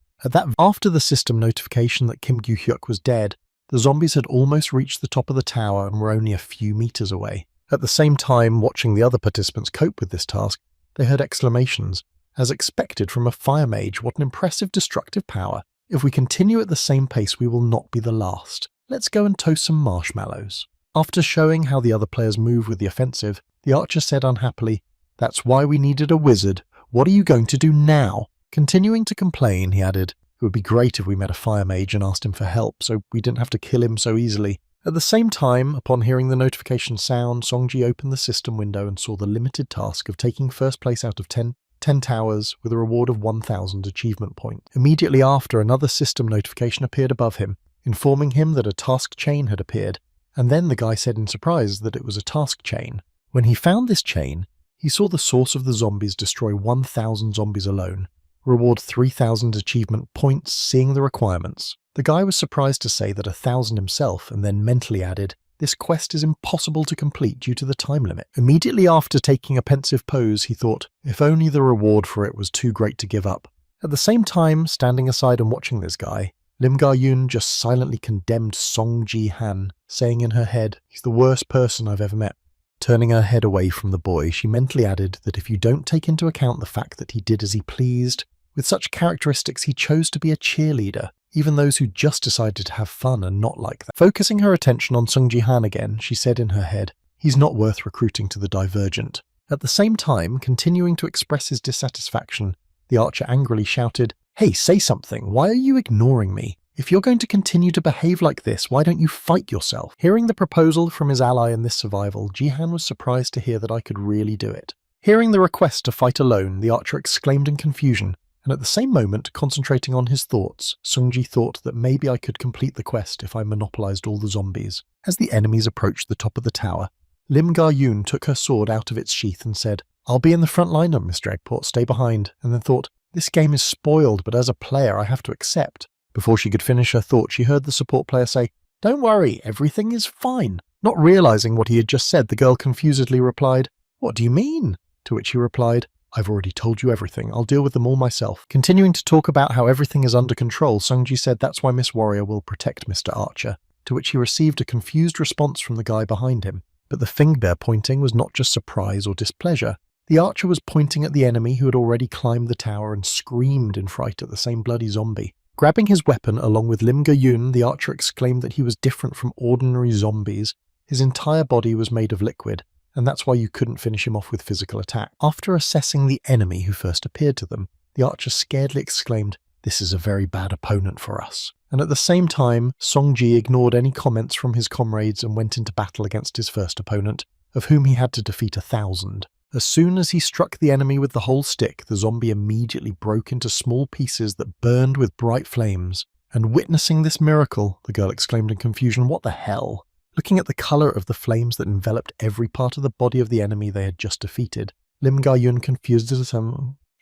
After the system notification that Kim Gyu-hyuk was dead, the zombies had almost reached the top of the tower and were only a few meters away. At the same time, watching the other participants cope with this task, they heard exclamations. As expected from a fire mage, what an impressive destructive power. If we continue at the same pace, we will not be the last. Let's go and toast some marshmallows. After showing how the other players move with the offensive, the archer said unhappily, "That's why we needed a wizard. What are you going to do now?" Continuing to complain, he added, "It would be great if we met a fire mage and asked him for help, so we didn't have to kill him so easily." At the same time, upon hearing the notification sound, Song-ji opened the system window and saw the limited task of taking first place out of 10 towers with a reward of 1,000 achievement points. Immediately after, another system notification appeared above him, informing him that a task chain had appeared, and then the guy said in surprise that it was a task chain. When he found this chain, he saw the source of the zombies destroy 1,000 zombies alone. Reward 3,000 achievement points, seeing the requirements. The guy was surprised to say that 1,000 himself, and then mentally added, This quest is impossible to complete due to the time limit. Immediately after taking a pensive pose, he thought, if only the reward for it was too great to give up. At the same time, standing aside and watching this guy, Lim Ga-yoon just silently condemned Song Ji-han, saying in her head, he's the worst person I've ever met. Turning her head away from the boy, she mentally added that if you don't take into account the fact that he did as he pleased, with such characteristics he chose to be a cheerleader, even those who just decided to have fun are not like that. Focusing her attention on Sung Ji-han again, she said in her head, he's not worth recruiting to the Divergent. At the same time, continuing to express his dissatisfaction, the archer angrily shouted, hey, say something, why are you ignoring me? If you're going to continue to behave like this, why don't you fight yourself? Hearing the proposal from his ally in this survival, Ji-han was surprised to hear that I could really do it. Hearing the request to fight alone, the archer exclaimed in confusion, and at the same moment, concentrating on his thoughts, Sung-ji thought that maybe I could complete the quest if I monopolized all the zombies. As the enemies approached the top of the tower, Lim Ga-yoon took her sword out of its sheath and said, I'll be in the front lineup, Mr. Eggport, stay behind, and then thought, this game is spoiled, but as a player I have to accept. Before she could finish her thought, she heard the support player say, don't worry, everything is fine. Not realizing what he had just said, the girl confusedly replied, what do you mean? To which he replied, I've already told you everything, I'll deal with them all myself. Continuing to talk about how everything is under control, Sung-ji said that's why Miss Warrior will protect Mr. Archer, to which he received a confused response from the guy behind him. But the finger pointing was not just surprise or displeasure. The archer was pointing at the enemy who had already climbed the tower and screamed in fright at the same bloody zombie. Grabbing his weapon along with Lim Ga-yoon, the archer exclaimed that he was different from ordinary zombies. His entire body was made of liquid, and that's why you couldn't finish him off with physical attack. After assessing the enemy who first appeared to them, the archer scaredly exclaimed, this is a very bad opponent for us. And at the same time, Song-ji ignored any comments from his comrades and went into battle against his first opponent, of whom he had to defeat 1,000. As soon as he struck the enemy with the whole stick, the zombie immediately broke into small pieces that burned with bright flames. And witnessing this miracle, the girl exclaimed in confusion, what the hell? Looking at the colour of the flames that enveloped every part of the body of the enemy they had just defeated, Lim Ga-yoon, confused as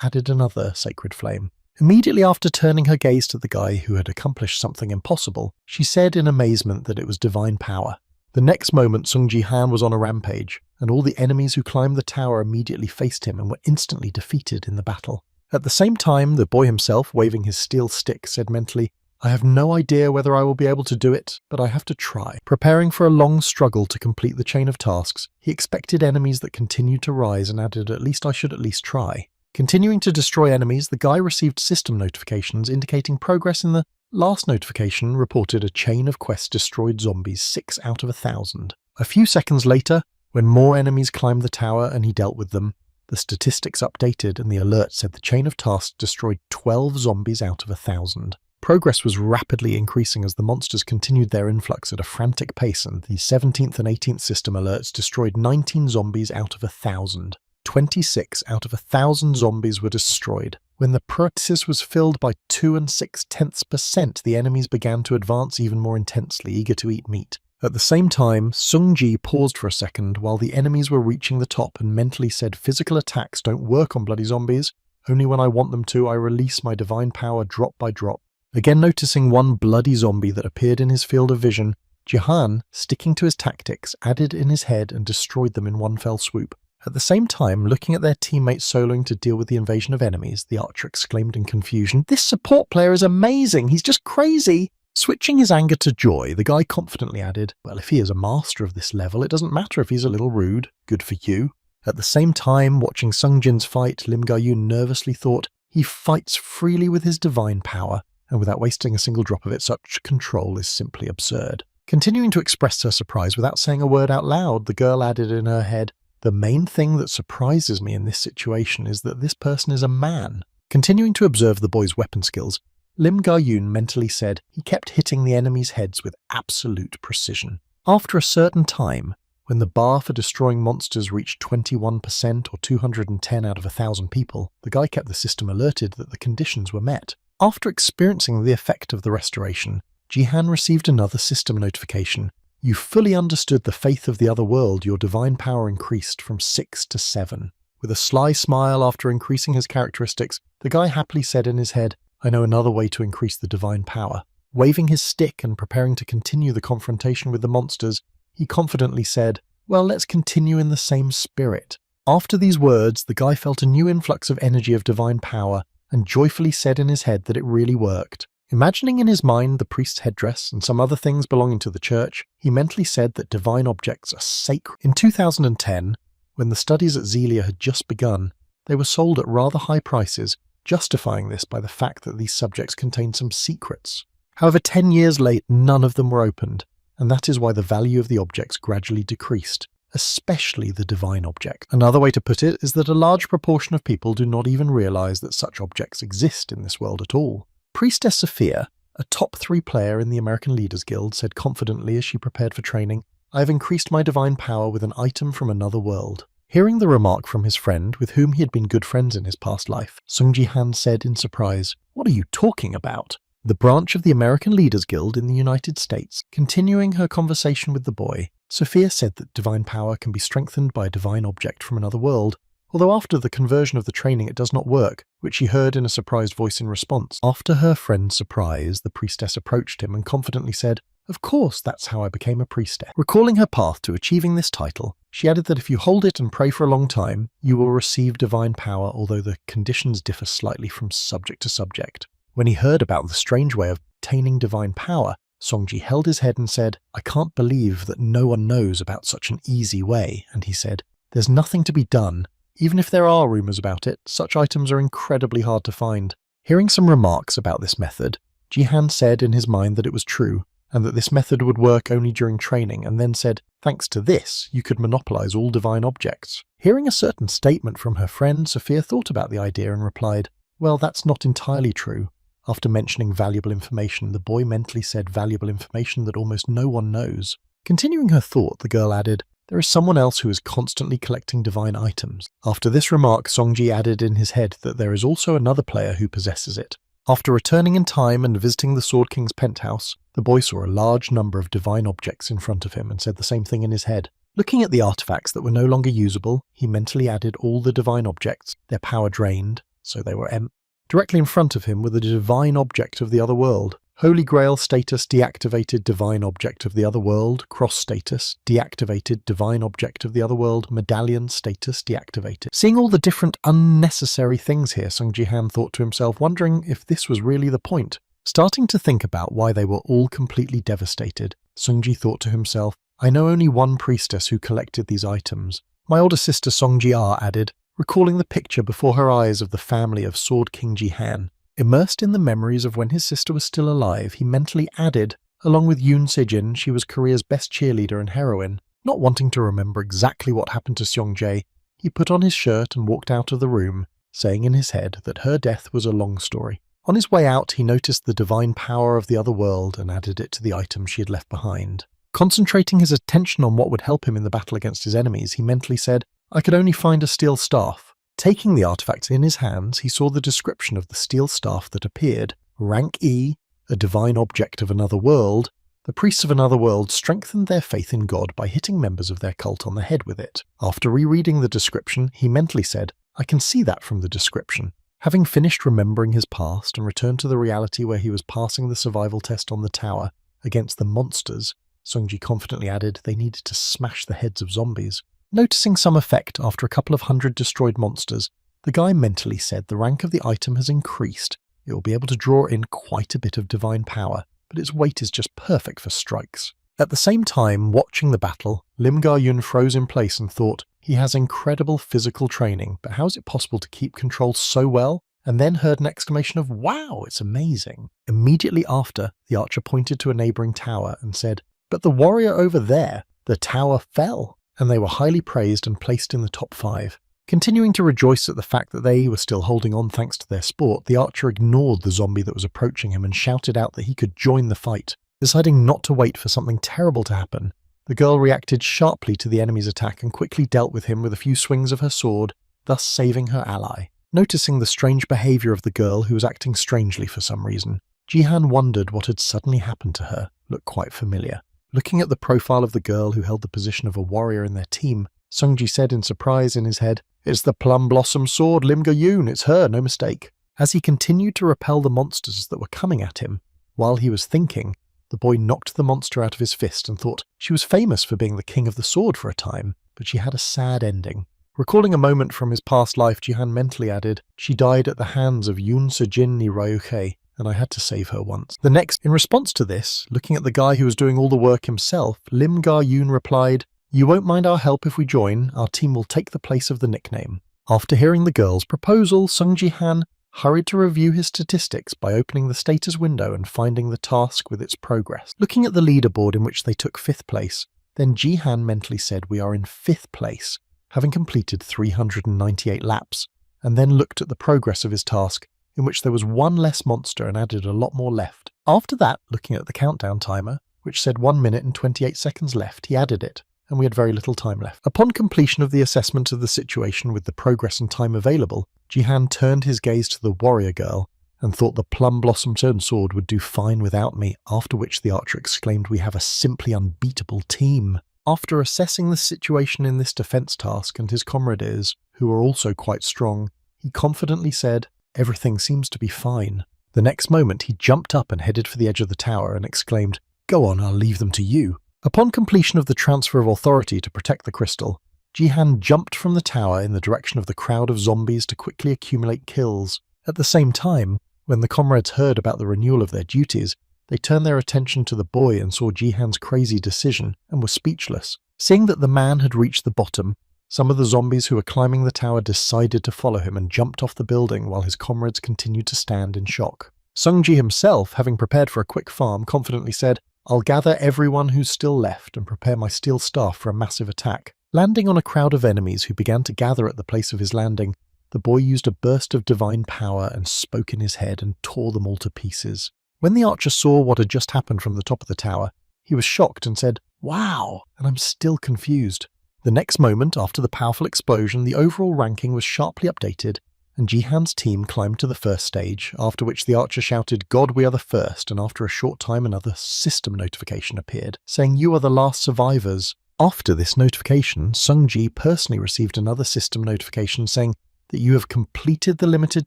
added another sacred flame. Immediately after turning her gaze to the guy who had accomplished something impossible, she said in amazement that it was divine power. The next moment, Sung Ji-han was on a rampage, and all the enemies who climbed the tower immediately faced him and were instantly defeated in the battle. At the same time, the boy himself, waving his steel stick, said mentally, I have no idea whether I will be able to do it, but I have to try. Preparing for a long struggle to complete the chain of tasks, he expected enemies that continued to rise and added at least I should at least try. Continuing to destroy enemies, the guy received system notifications indicating progress in the last notification reported a chain of quests destroyed zombies 6 out of 1,000. A few seconds later, when more enemies climbed the tower and he dealt with them, the statistics updated and the alert said the chain of tasks destroyed 12 zombies out of 1,000. Progress was rapidly increasing as the monsters continued their influx at a frantic pace, and the 17th and 18th system alerts destroyed 19 zombies out of 1,000. 26 out of 1,000 zombies were destroyed. When the parenthesis was filled by 2 6/10%, the enemies began to advance even more intensely, eager to eat meat. At the same time, Sung-ji paused for a second while the enemies were reaching the top and mentally said, physical attacks don't work on bloody zombies. Only when I want them to, I release my divine power drop by drop. Again noticing one bloody zombie that appeared in his field of vision, Ji-han, sticking to his tactics, added in his head and destroyed them in one fell swoop. At the same time, looking at their teammates soloing to deal with the invasion of enemies, the archer exclaimed in confusion, this support player is amazing, he's just crazy! Switching his anger to joy, the guy confidently added, well, if he is a master of this level, it doesn't matter if he's a little rude, good for you. At the same time, watching Sung-jin's fight, Lim Ga-yoon nervously thought, he fights freely with his divine power, and without wasting a single drop of it, such control is simply absurd. Continuing to express her surprise without saying a word out loud, the girl added in her head, the main thing that surprises me in this situation is that this person is a man. Continuing to observe the boy's weapon skills, Lim Ga-yoon mentally said he kept hitting the enemies' heads with absolute precision. After a certain time, when the bar for destroying monsters reached 21% or 210 out of 1,000 people, the guy kept the system alerted that the conditions were met. After experiencing the effect of the restoration, Ji-han received another system notification. You fully understood the faith of the other world, your divine power increased from 6 to 7. With a sly smile after increasing his characteristics, the guy happily said in his head, I know another way to increase the divine power. Waving his stick and preparing to continue the confrontation with the monsters, he confidently said, "Well, let's continue in the same spirit." After these words, the guy felt a new influx of energy of divine power and joyfully said in his head that it really worked. Imagining in his mind the priest's headdress and some other things belonging to the church, he mentally said that divine objects are sacred. In 2010, when the studies at Zelia had just begun, they were sold at rather high prices, justifying this by the fact that these subjects contained some secrets. However, 10 years late, none of them were opened, and that is why the value of the objects gradually decreased, especially the divine object. Another way to put it is that a large proportion of people do not even realize that such objects exist in this world at all. Priestess Sophia, a top 3 player in the American Leaders Guild, said confidently as she prepared for training, "I have increased my divine power with an item from another world." Hearing the remark from his friend, with whom he had been good friends in his past life, Sung Ji-han said in surprise, "What are you talking about?" The branch of the American Leaders Guild in the United States. Continuing her conversation with the boy, Sophia said that divine power can be strengthened by a divine object from another world, although after the conversion of the training it does not work, which she heard in a surprised voice in response. After her friend's surprise, the priestess approached him and confidently said, "Of course, that's how I became a priestess." Recalling her path to achieving this title, she added that if you hold it and pray for a long time, you will receive divine power, although the conditions differ slightly from subject to subject. When he heard about the strange way of obtaining divine power, Songji held his head and said, "I can't believe that no one knows about such an easy way," and he said, "There's nothing to be done. Even if there are rumours about it, such items are incredibly hard to find." Hearing some remarks about this method, Ji-han said in his mind that it was true, and that this method would work only during training, and then said, "Thanks to this, you could monopolize all divine objects." Hearing a certain statement from her friend, Sophia thought about the idea and replied, "Well, that's not entirely true." After mentioning valuable information, the boy mentally said valuable information that almost no one knows. Continuing her thought, the girl added, "There is someone else who is constantly collecting divine items." After this remark, Songji added in his head that there is also another player who possesses it. After returning in time and visiting the Sword King's penthouse, the boy saw a large number of divine objects in front of him and said the same thing in his head. Looking at the artifacts that were no longer usable, he mentally added all the divine objects, their power drained, so they were empty. Directly in front of him were the divine object of the other world. Holy Grail status deactivated divine object of the other world, cross status deactivated divine object of the other world, medallion status deactivated. Seeing all the different unnecessary things here, Sung Ji-han thought to himself, wondering if this was really the point. Starting to think about why they were all completely devastated, Sung-ji thought to himself, "I know only one priestess who collected these items." My older sister Song-ji-ah added, recalling the picture before her eyes of the family of Sword King Ji-han. Immersed in the memories of when his sister was still alive, he mentally added, along with Yoon Se-jin, she was Korea's best cheerleader and heroine. Not wanting to remember exactly what happened to Seong-jae, he put on his shirt and walked out of the room, saying in his head that her death was a long story. On his way out, he noticed the divine power of the other world and added it to the items she had left behind. Concentrating his attention on what would help him in the battle against his enemies, he mentally said, "I could only find a steel staff." Taking the artifact in his hands, he saw the description of the steel staff that appeared. Rank E, a divine object of another world. The priests of another world strengthened their faith in God by hitting members of their cult on the head with it. After rereading the description, he mentally said, "I can see that from the description." Having finished remembering his past and returned to the reality where he was passing the survival test on the tower against the monsters, Sungji confidently added they needed to smash the heads of zombies. Noticing some effect after a couple of hundred destroyed monsters, the guy mentally said the rank of the item has increased. It will be able to draw in quite a bit of divine power, but its weight is just perfect for strikes. At the same time, watching the battle, Lim Ga-yun froze in place and thought, he has incredible physical training, but how is it possible to keep control so well? And then heard an exclamation of, "Wow, it's amazing." Immediately after, the archer pointed to a neighbouring tower and said, "But the warrior over there, the tower fell." And they were highly praised and placed in the top 5. Continuing to rejoice at the fact that they were still holding on thanks to their sport, the archer ignored the zombie that was approaching him and shouted out that he could join the fight. Deciding not to wait for something terrible to happen, the girl reacted sharply to the enemy's attack and quickly dealt with him with a few swings of her sword, thus saving her ally. Noticing the strange behaviour of the girl, who was acting strangely for some reason, Ji-han wondered what had suddenly happened to her looked quite familiar. Looking at the profile of the girl who held the position of a warrior in their team, Sungji said in surprise in his head, "It's the Plum Blossom Sword Lim Ga-yun, it's her, no mistake." As he continued to repel the monsters that were coming at him, while he was thinking, The boy knocked the monster out of his fist and thought she was famous for being the king of the sword for a time, but she had a sad ending. Recalling a moment from his past life, Jihan mentally added, "She died at the hands of Yoon Sejin ni Ryuhei, and I had to save her once." In response to this, looking at the guy who was doing all the work himself, Lim Ga-yoon replied, "You won't mind our help if we join. Our team will take the place of the nickname." After hearing the girl's proposal, Sung Ji-han hurried to review his statistics by opening the status window and finding the task with its progress. Looking at the leaderboard in which they took 5th place, then Ji-han mentally said, "We are in 5th place, having completed 398 laps, and then looked at the progress of his task, in which there was one less monster and added a lot more left. After that, looking at the countdown timer, which said 1 minute and 28 seconds left, he added it, and we had very little time left. Upon completion of the assessment of the situation with the progress and time available, Ji-han turned his gaze to the warrior girl and thought the plum blossom turned sword would do fine without me, after which the archer exclaimed, "We have a simply unbeatable team." After assessing the situation in this defense task and his comrades, who were also quite strong, he confidently said, "Everything seems to be fine." The next moment he jumped up and headed for the edge of the tower and exclaimed, "Go on, I'll leave them to you." Upon completion of the transfer of authority to protect the crystal, Ji-han jumped from the tower in the direction of the crowd of zombies to quickly accumulate kills. At the same time, when the comrades heard about the renewal of their duties, they turned their attention to the boy and saw Ji-han's crazy decision and were speechless. Seeing that the man had reached the bottom, some of the zombies who were climbing the tower decided to follow him and jumped off the building while his comrades continued to stand in shock. Sung-ji himself, having prepared for a quick farm, confidently said, "I'll gather everyone who's still left and prepare my steel staff for a massive attack." Landing on a crowd of enemies who began to gather at the place of his landing, the boy used a burst of divine power and spoke in his head and tore them all to pieces. When the archer saw what had just happened from the top of the tower, he was shocked and said, "Wow, and I'm still confused." The next moment, after the powerful explosion, the overall ranking was sharply updated, and Ji-han's team climbed to the first stage, after which the archer shouted, "God, we are the first," and after a short time another system notification appeared, saying, "You are the last survivors." After this notification, Sung-ji personally received another system notification saying that you have completed the limited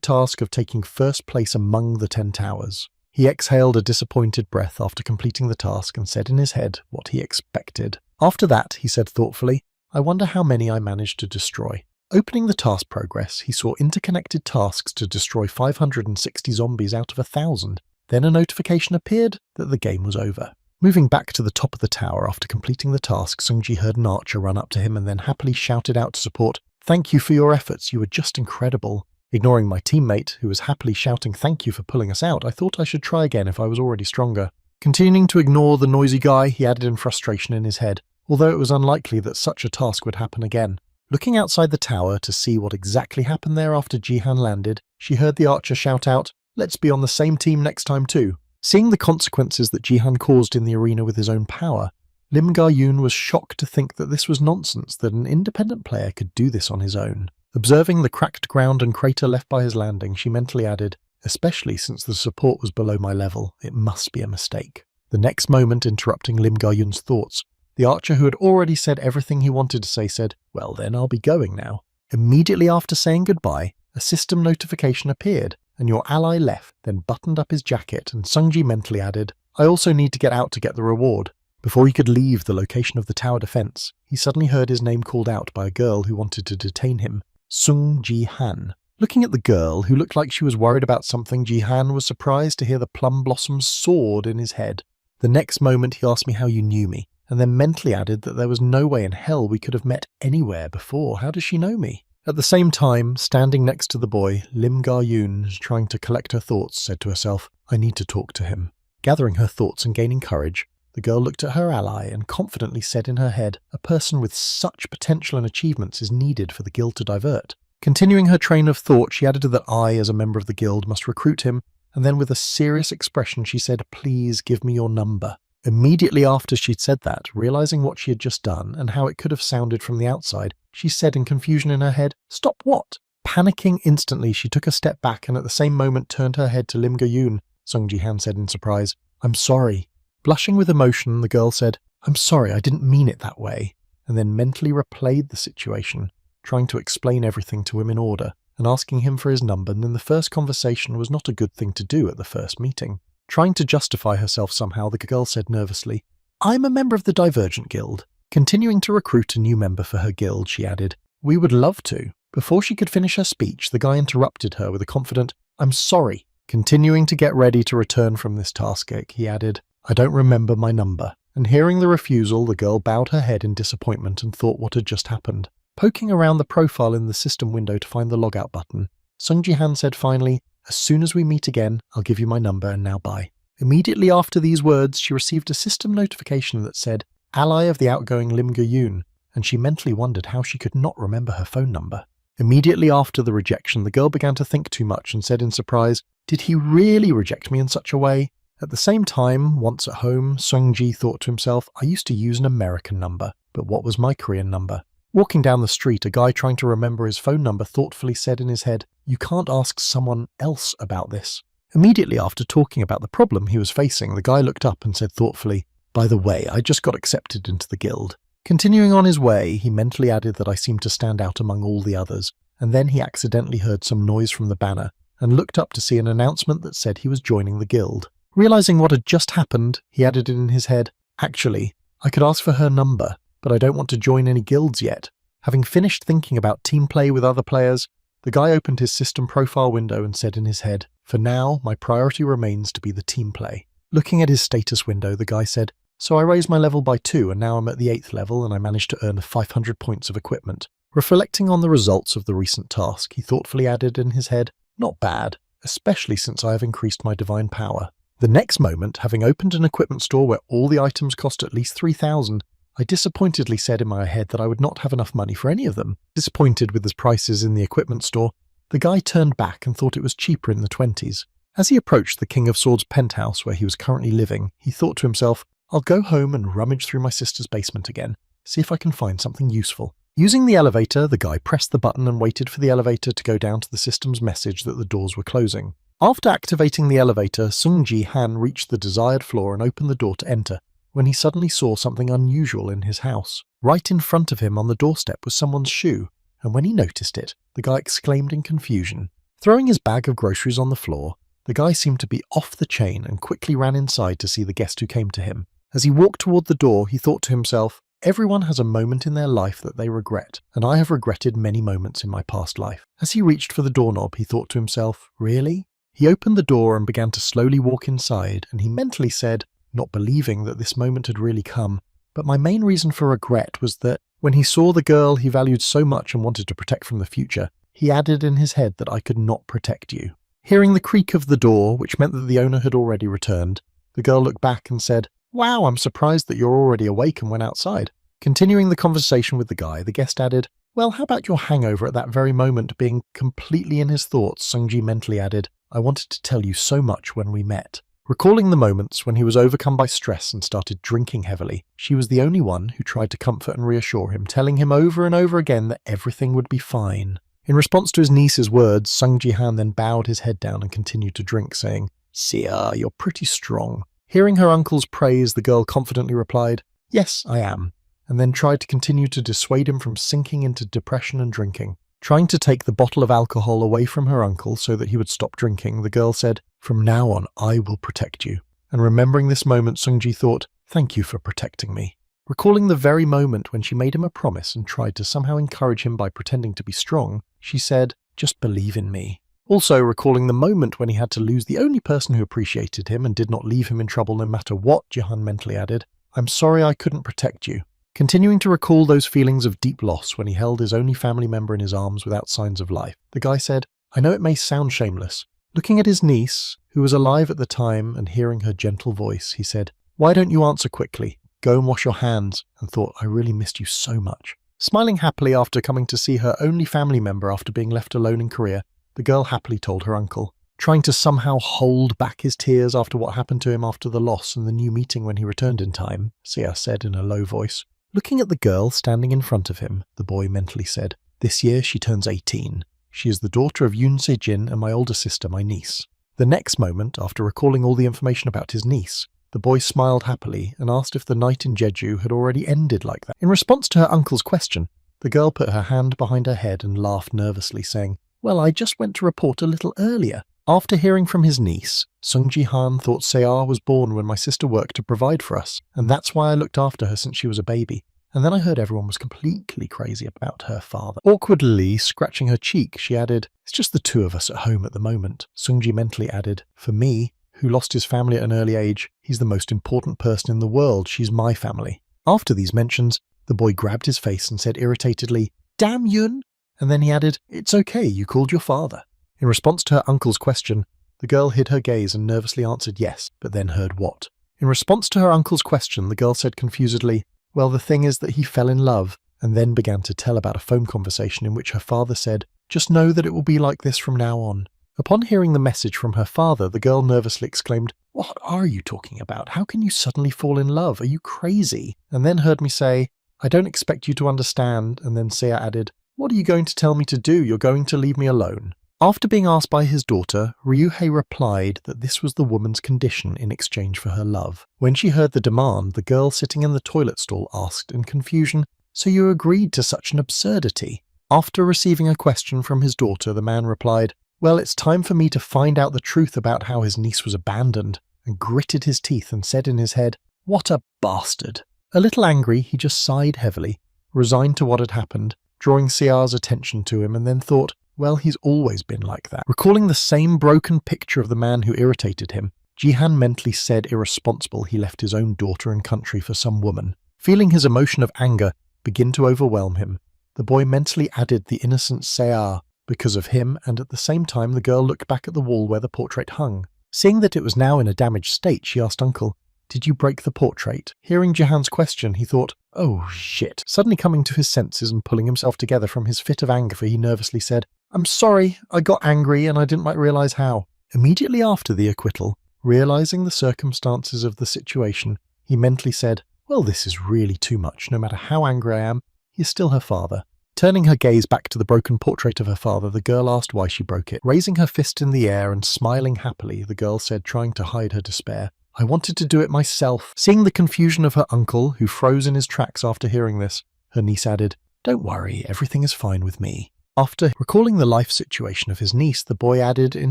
task of taking first place among the 10 towers. He exhaled a disappointed breath after completing the task and said in his head what he expected. After that, he said thoughtfully, "I wonder how many I managed to destroy." Opening the task progress, he saw interconnected tasks to destroy 560 zombies out of 1,000. Then a notification appeared that the game was over. Moving back to the top of the tower after completing the task, Sung-ji heard an archer run up to him and then happily shouted out to support, "Thank you for your efforts, you were just incredible." Ignoring my teammate, who was happily shouting thank you for pulling us out, I thought I should try again if I was already stronger. Continuing to ignore the noisy guy, he added in frustration in his head, although it was unlikely that such a task would happen again. Looking outside the tower to see what exactly happened there after Ji-han landed, she heard the archer shout out, "Let's be on the same team next time too." Seeing the consequences that Ji-han caused in the arena with his own power, Lim Ga-yoon was shocked to think that this was nonsense, that an independent player could do this on his own. Observing the cracked ground and crater left by his landing, she mentally added, "Especially since the support was below my level, it must be a mistake." The next moment, interrupting Lim Ga-yoon's thoughts, the archer who had already said everything he wanted to say said, "Well then, I'll be going now." Immediately after saying goodbye, a system notification appeared, and your ally left, then buttoned up his jacket, and Sung-ji mentally added, "I also need to get out to get the reward." Before he could leave the location of the tower defense, he suddenly heard his name called out by a girl who wanted to detain him, Sung Ji-han. Looking at the girl, who looked like she was worried about something, Ji-han was surprised to hear the plum blossom's sword in his head. The next moment he asked me how you knew me, and then mentally added that there was no way in hell we could have met anywhere before. How does she know me? At the same time, standing next to the boy, Lim Ga-yoon, trying to collect her thoughts, said to herself, "I need to talk to him." Gathering her thoughts and gaining courage, the girl looked at her ally and confidently said in her head, "A person with such potential and achievements is needed for the guild to divert." Continuing her train of thought, she added that I, as a member of the guild, must recruit him, and then with a serious expression she said, "Please give me your number." Immediately after she'd said that, realizing what she had just done and how it could have sounded from the outside, she said in confusion in her head, "Stop what?" Panicking instantly, she took a step back and at the same moment turned her head to Lim Ga-yoon. Sung Ji-han said in surprise, "I'm sorry." Blushing with emotion, the girl said, "I'm sorry, I didn't mean it that way," and then mentally replayed the situation, trying to explain everything to him in order, and asking him for his number in the first conversation was not a good thing to do at the first meeting. Trying to justify herself somehow, the girl said nervously, "I'm a member of the Divergent Guild." Continuing to recruit a new member for her guild, she added, "We would love to." Before she could finish her speech, the guy interrupted her with a confident, "I'm sorry." Continuing to get ready to return from this task, he added, "I don't remember my number." And hearing the refusal, the girl bowed her head in disappointment and thought what had just happened. Poking around the profile in the system window to find the logout button, Sung Ji-han said finally, "As soon as we meet again, I'll give you my number and now bye." Immediately after these words, she received a system notification that said, "Ally of the outgoing Lim Ge-yoon," and she mentally wondered how she could not remember her phone number. Immediately after the rejection, the girl began to think too much and said in surprise, "Did he really reject me in such a way?" At the same time, once at home, Sung-ji thought to himself, "I used to use an American number, but what was my Korean number?" Walking down the street, a guy trying to remember his phone number thoughtfully said in his head, "You can't ask someone else about this." Immediately after talking about the problem he was facing, the guy looked up and said thoughtfully, "By the way, I just got accepted into the guild." Continuing on his way, he mentally added that I seemed to stand out among all the others, and then he accidentally heard some noise from the banner and looked up to see an announcement that said he was joining the guild. Realizing what had just happened, he added in his head, "Actually, I could ask for her number, but I don't want to join any guilds yet." Having finished thinking about team play with other players, the guy opened his system profile window and said in his head, "For now, my priority remains to be the team play." Looking at his status window, the guy said, "So I raised my level by 2 and now I'm at the 8th level and I managed to earn 500 points of equipment." Reflecting on the results of the recent task, he thoughtfully added in his head, "Not bad, especially since I have increased my divine power." The next moment, having opened an equipment store where all the items cost at least 3,000, I disappointedly said in my head that I would not have enough money for any of them. Disappointed with the prices in the equipment store, the guy turned back and thought it was cheaper in the 20s. As he approached the King of Swords penthouse where he was currently living, he thought to himself, "I'll go home and rummage through my sister's basement again, see if I can find something useful." Using the elevator, the guy pressed the button and waited for the elevator to go down to the system's message that the doors were closing. After activating the elevator, Sung Ji-han reached the desired floor and opened the door to enter, when he suddenly saw something unusual in his house. Right in front of him on the doorstep was someone's shoe, and when he noticed it, the guy exclaimed in confusion. Throwing his bag of groceries on the floor, the guy seemed to be off the chain and quickly ran inside to see the guest who came to him. As he walked toward the door, he thought to himself, "Everyone has a moment in their life that they regret, and I have regretted many moments in my past life." As he reached for the doorknob, he thought to himself, "Really?" He opened the door and began to slowly walk inside, and he mentally said, not believing that this moment had really come, "But my main reason for regret was that when he saw the girl he valued so much and wanted to protect from the future, he added in his head that I could not protect you." Hearing the creak of the door, which meant that the owner had already returned, the girl looked back and said, "Wow, I'm surprised that you're already awake," and went outside. Continuing the conversation with the guy, the guest added, "Well, how about your hangover?" At that very moment, being completely in his thoughts, Sung-ji mentally added, "I wanted to tell you so much when we met." Recalling the moments when he was overcome by stress and started drinking heavily, she was the only one who tried to comfort and reassure him, telling him over and over again that everything would be fine. In response to his niece's words, Sung Ji-han then bowed his head down and continued to drink, saying, "Sia, you're pretty strong." Hearing her uncle's praise, the girl confidently replied, "Yes, I am," and then tried to continue to dissuade him from sinking into depression and drinking. Trying to take the bottle of alcohol away from her uncle so that he would stop drinking, the girl said, "From now on, I will protect you." And remembering this moment, Sung-ji thought, "Thank you for protecting me." Recalling the very moment when she made him a promise and tried to somehow encourage him by pretending to be strong, she said, "Just believe in me." Also recalling the moment when he had to lose the only person who appreciated him and did not leave him in trouble no matter what, Jihan mentally added, "I'm sorry I couldn't protect you." Continuing to recall those feelings of deep loss when he held his only family member in his arms without signs of life, the guy said, "I know it may sound shameless." Looking at his niece, who was alive at the time, and hearing her gentle voice, he said, "Why don't you answer quickly? Go and wash your hands," and thought, "I really missed you so much." Smiling happily after coming to see her only family member after being left alone in Korea, the girl happily told her uncle. Trying to somehow hold back his tears after what happened to him after the loss and the new meeting when he returned in time, Sia said in a low voice. Looking at the girl standing in front of him, the boy mentally said, "This year she turns 18. She is the daughter of Yoon Se-jin and my older sister, my niece." The next moment, after recalling all the information about his niece, the boy smiled happily and asked if the night in Jeju had already ended like that. In response to her uncle's question, the girl put her hand behind her head and laughed nervously, saying, "Well, I just went to report a little earlier. After hearing from his niece, Sung Ji-han thought Se-ah was born when my sister worked to provide for us, and that's why I looked after her since she was a baby. And then I heard everyone was completely crazy about her father. Awkwardly scratching her cheek, she added, "It's just the two of us at home at the moment." Sung-ji mentally added, "For me, who lost his family at an early age, he's the most important person in the world. She's my family." After these mentions, the boy grabbed his face and said irritatedly, "Damn Yun!" And then he added, "It's okay, you called your father." In response to her uncle's question, the girl hid her gaze and nervously answered yes, but then heard what? In response to her uncle's question, the girl said confusedly, "Well, the thing is that he fell in love," and then began to tell about a phone conversation in which her father said, "Just know that it will be like this from now on." Upon hearing the message from her father, the girl nervously exclaimed, "What are you talking about? How can you suddenly fall in love? Are you crazy?" And then heard me say, "I don't expect you to understand," and then Sia added, "What are you going to tell me to do? You're going to leave me alone." After being asked by his daughter, Ryuhei replied that this was the woman's condition in exchange for her love. When she heard the demand, the girl sitting in the toilet stall asked in confusion, "So you agreed to such an absurdity?" After receiving a question from his daughter, the man replied, "Well, it's time for me to find out the truth about how his niece was abandoned," and gritted his teeth and said in his head, "What a bastard." A little angry, he just sighed heavily, resigned to what had happened, drawing Sia's attention to him, and then thought, well, he's always been like that. Recalling the same broken picture of the man who irritated him, Jihan mentally said irresponsible he left his own daughter and country for some woman. Feeling his emotion of anger begin to overwhelm him, the boy mentally added the innocent Sea because of him, and at the same time the girl looked back at the wall where the portrait hung. Seeing that it was now in a damaged state, she asked Uncle, "Did you break the portrait?" Hearing Jihan's question, he thought, "Oh shit." Suddenly coming to his senses and pulling himself together from his fit of anger, he nervously said, "I'm sorry, I got angry and I didn't realize how." Immediately after the acquittal, realizing the circumstances of the situation, he mentally said, "Well, this is really too much. No matter how angry I am, he is still her father." Turning her gaze back to the broken portrait of her father, the girl asked why she broke it. Raising her fist in the air and smiling happily, the girl said, trying to hide her despair, "I wanted to do it myself." Seeing the confusion of her uncle, who froze in his tracks after hearing this, her niece added, "Don't worry, everything is fine with me." After recalling the life situation of his niece, the boy added in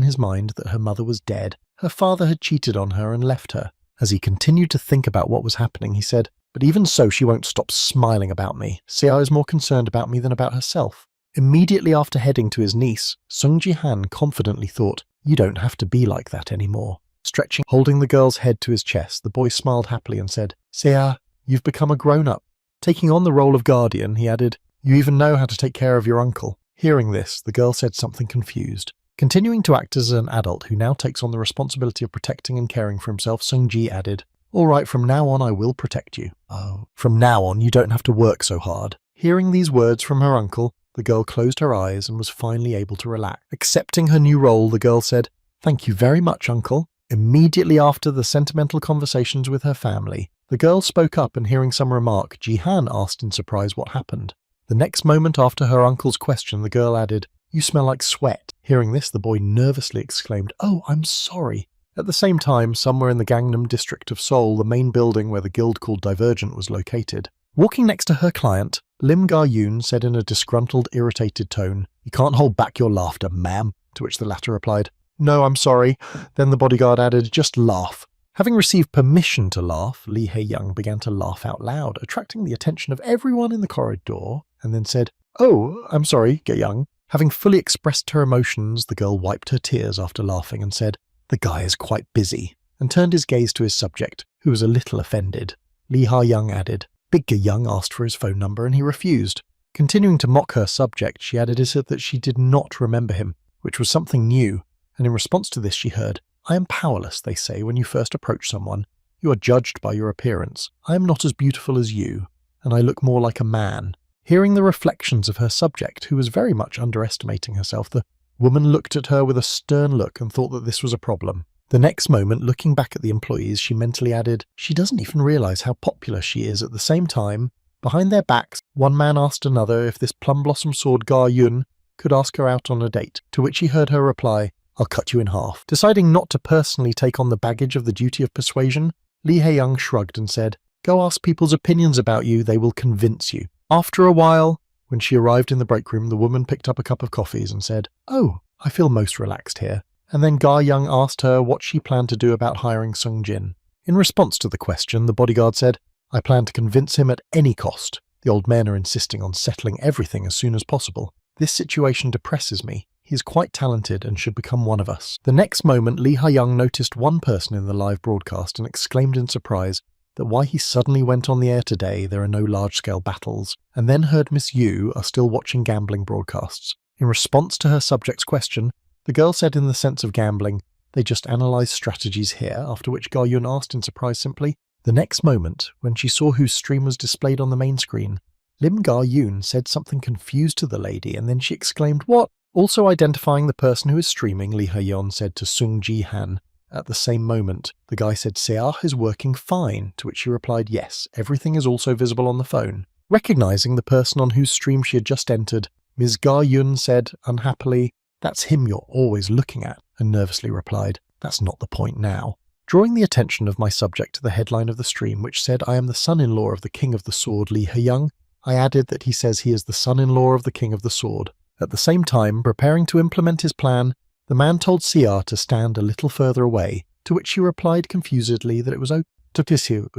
his mind that her mother was dead, her father had cheated on her and left her. As he continued to think about what was happening, he said, "But even so, she won't stop smiling about me. Sia is more concerned about me than about herself." Immediately after heading to his niece, Sung Ji-han confidently thought, "You don't have to be like that anymore." Stretching, holding the girl's head to his chest, the boy smiled happily and said, "Sia, you've become a grown-up." Taking on the role of guardian, he added, "You even know how to take care of your uncle." Hearing this, the girl said something confused. Continuing to act as an adult who now takes on the responsibility of protecting and caring for himself, Sung-ji added, "All right, from now on I will protect you. Oh, from now on you don't have to work so hard." Hearing these words from her uncle, the girl closed her eyes and was finally able to relax. Accepting her new role, the girl said, "Thank you very much, uncle." Immediately after the sentimental conversations with her family, the girl spoke up, and hearing some remark, Ji-han asked in surprise what happened. The next moment after her uncle's question, the girl added, "You smell like sweat." Hearing this, the boy nervously exclaimed, "Oh, I'm sorry." At the same time, somewhere in the Gangnam district of Seoul, the main building where the guild called Divergent was located. Walking next to her client, Lim Ga-yoon said in a disgruntled, irritated tone, "You can't hold back your laughter, ma'am," to which the latter replied, "No, I'm sorry." Then the bodyguard added, "Just laugh." Having received permission to laugh, Lee Hae-young began to laugh out loud, attracting the attention of everyone in the corridor, and then said, "Oh, I'm sorry, Ga-young." Having fully expressed her emotions, the girl wiped her tears after laughing and said, "The guy is quite busy," and turned his gaze to his subject, who was a little offended. Lee Ha-young added, "Big Ga-young asked for his phone number and he refused." Continuing to mock her subject, she added that she did not remember him, which was something new, and in response to this she heard, "I am powerless, they say, when you first approach someone. You are judged by your appearance. I am not as beautiful as you, and I look more like a man." Hearing the reflections of her subject, who was very much underestimating herself, the woman looked at her with a stern look and thought that this was a problem. The next moment, looking back at the employees, she mentally added, "She doesn't even realize how popular she is." At the same time, behind their backs, one man asked another if this plum-blossom sword Ga-yoon could ask her out on a date, to which he heard her reply, "I'll cut you in half." Deciding not to personally take on the baggage of the duty of persuasion, Lee Hae-young shrugged and said, "Go ask people's opinions about you, they will convince you." After a while, when she arrived in the break room, the woman picked up a cup of coffees and said, "Oh, I feel most relaxed here." and then Ga Young asked her what she planned to do about hiring Sung Jin. In response to the question, the bodyguard said, "I plan to convince him at any cost. The old men are insisting on settling everything as soon as possible. This situation depresses me. He is quite talented and should become one of us." The next moment, Lee Ha-young noticed one person in the live broadcast and exclaimed in surprise that why he suddenly went on the air today there are no large-scale battles, and then heard Miss Yu are still watching gambling broadcasts. In response to her subject's question, the girl said in the sense of gambling, "They just analyse strategies here," after which Ga Yun asked in surprise simply. The next moment, when she saw whose stream was displayed on the main screen, Lim Ga Yoon said something confused to the lady, and then she exclaimed, "What?" Also identifying the person who is streaming, Lee Ha-yeon said to Sung Ji-han. At the same moment, the guy said, "Seah is working fine," to which she replied, "Yes, everything is also visible on the phone." Recognizing the person on whose stream she had just entered, Ms. Ga Yun said, unhappily, "That's him you're always looking at," and nervously replied, "That's not the point now." Drawing the attention of my subject to the headline of the stream, which said, "I am the son-in-law of the King of the Sword, Lee Ha-young," I added that he says he is the son-in-law of the King of the Sword. At the same time, preparing to implement his plan, the man told Seah to stand a little further away, to which she replied confusedly that it was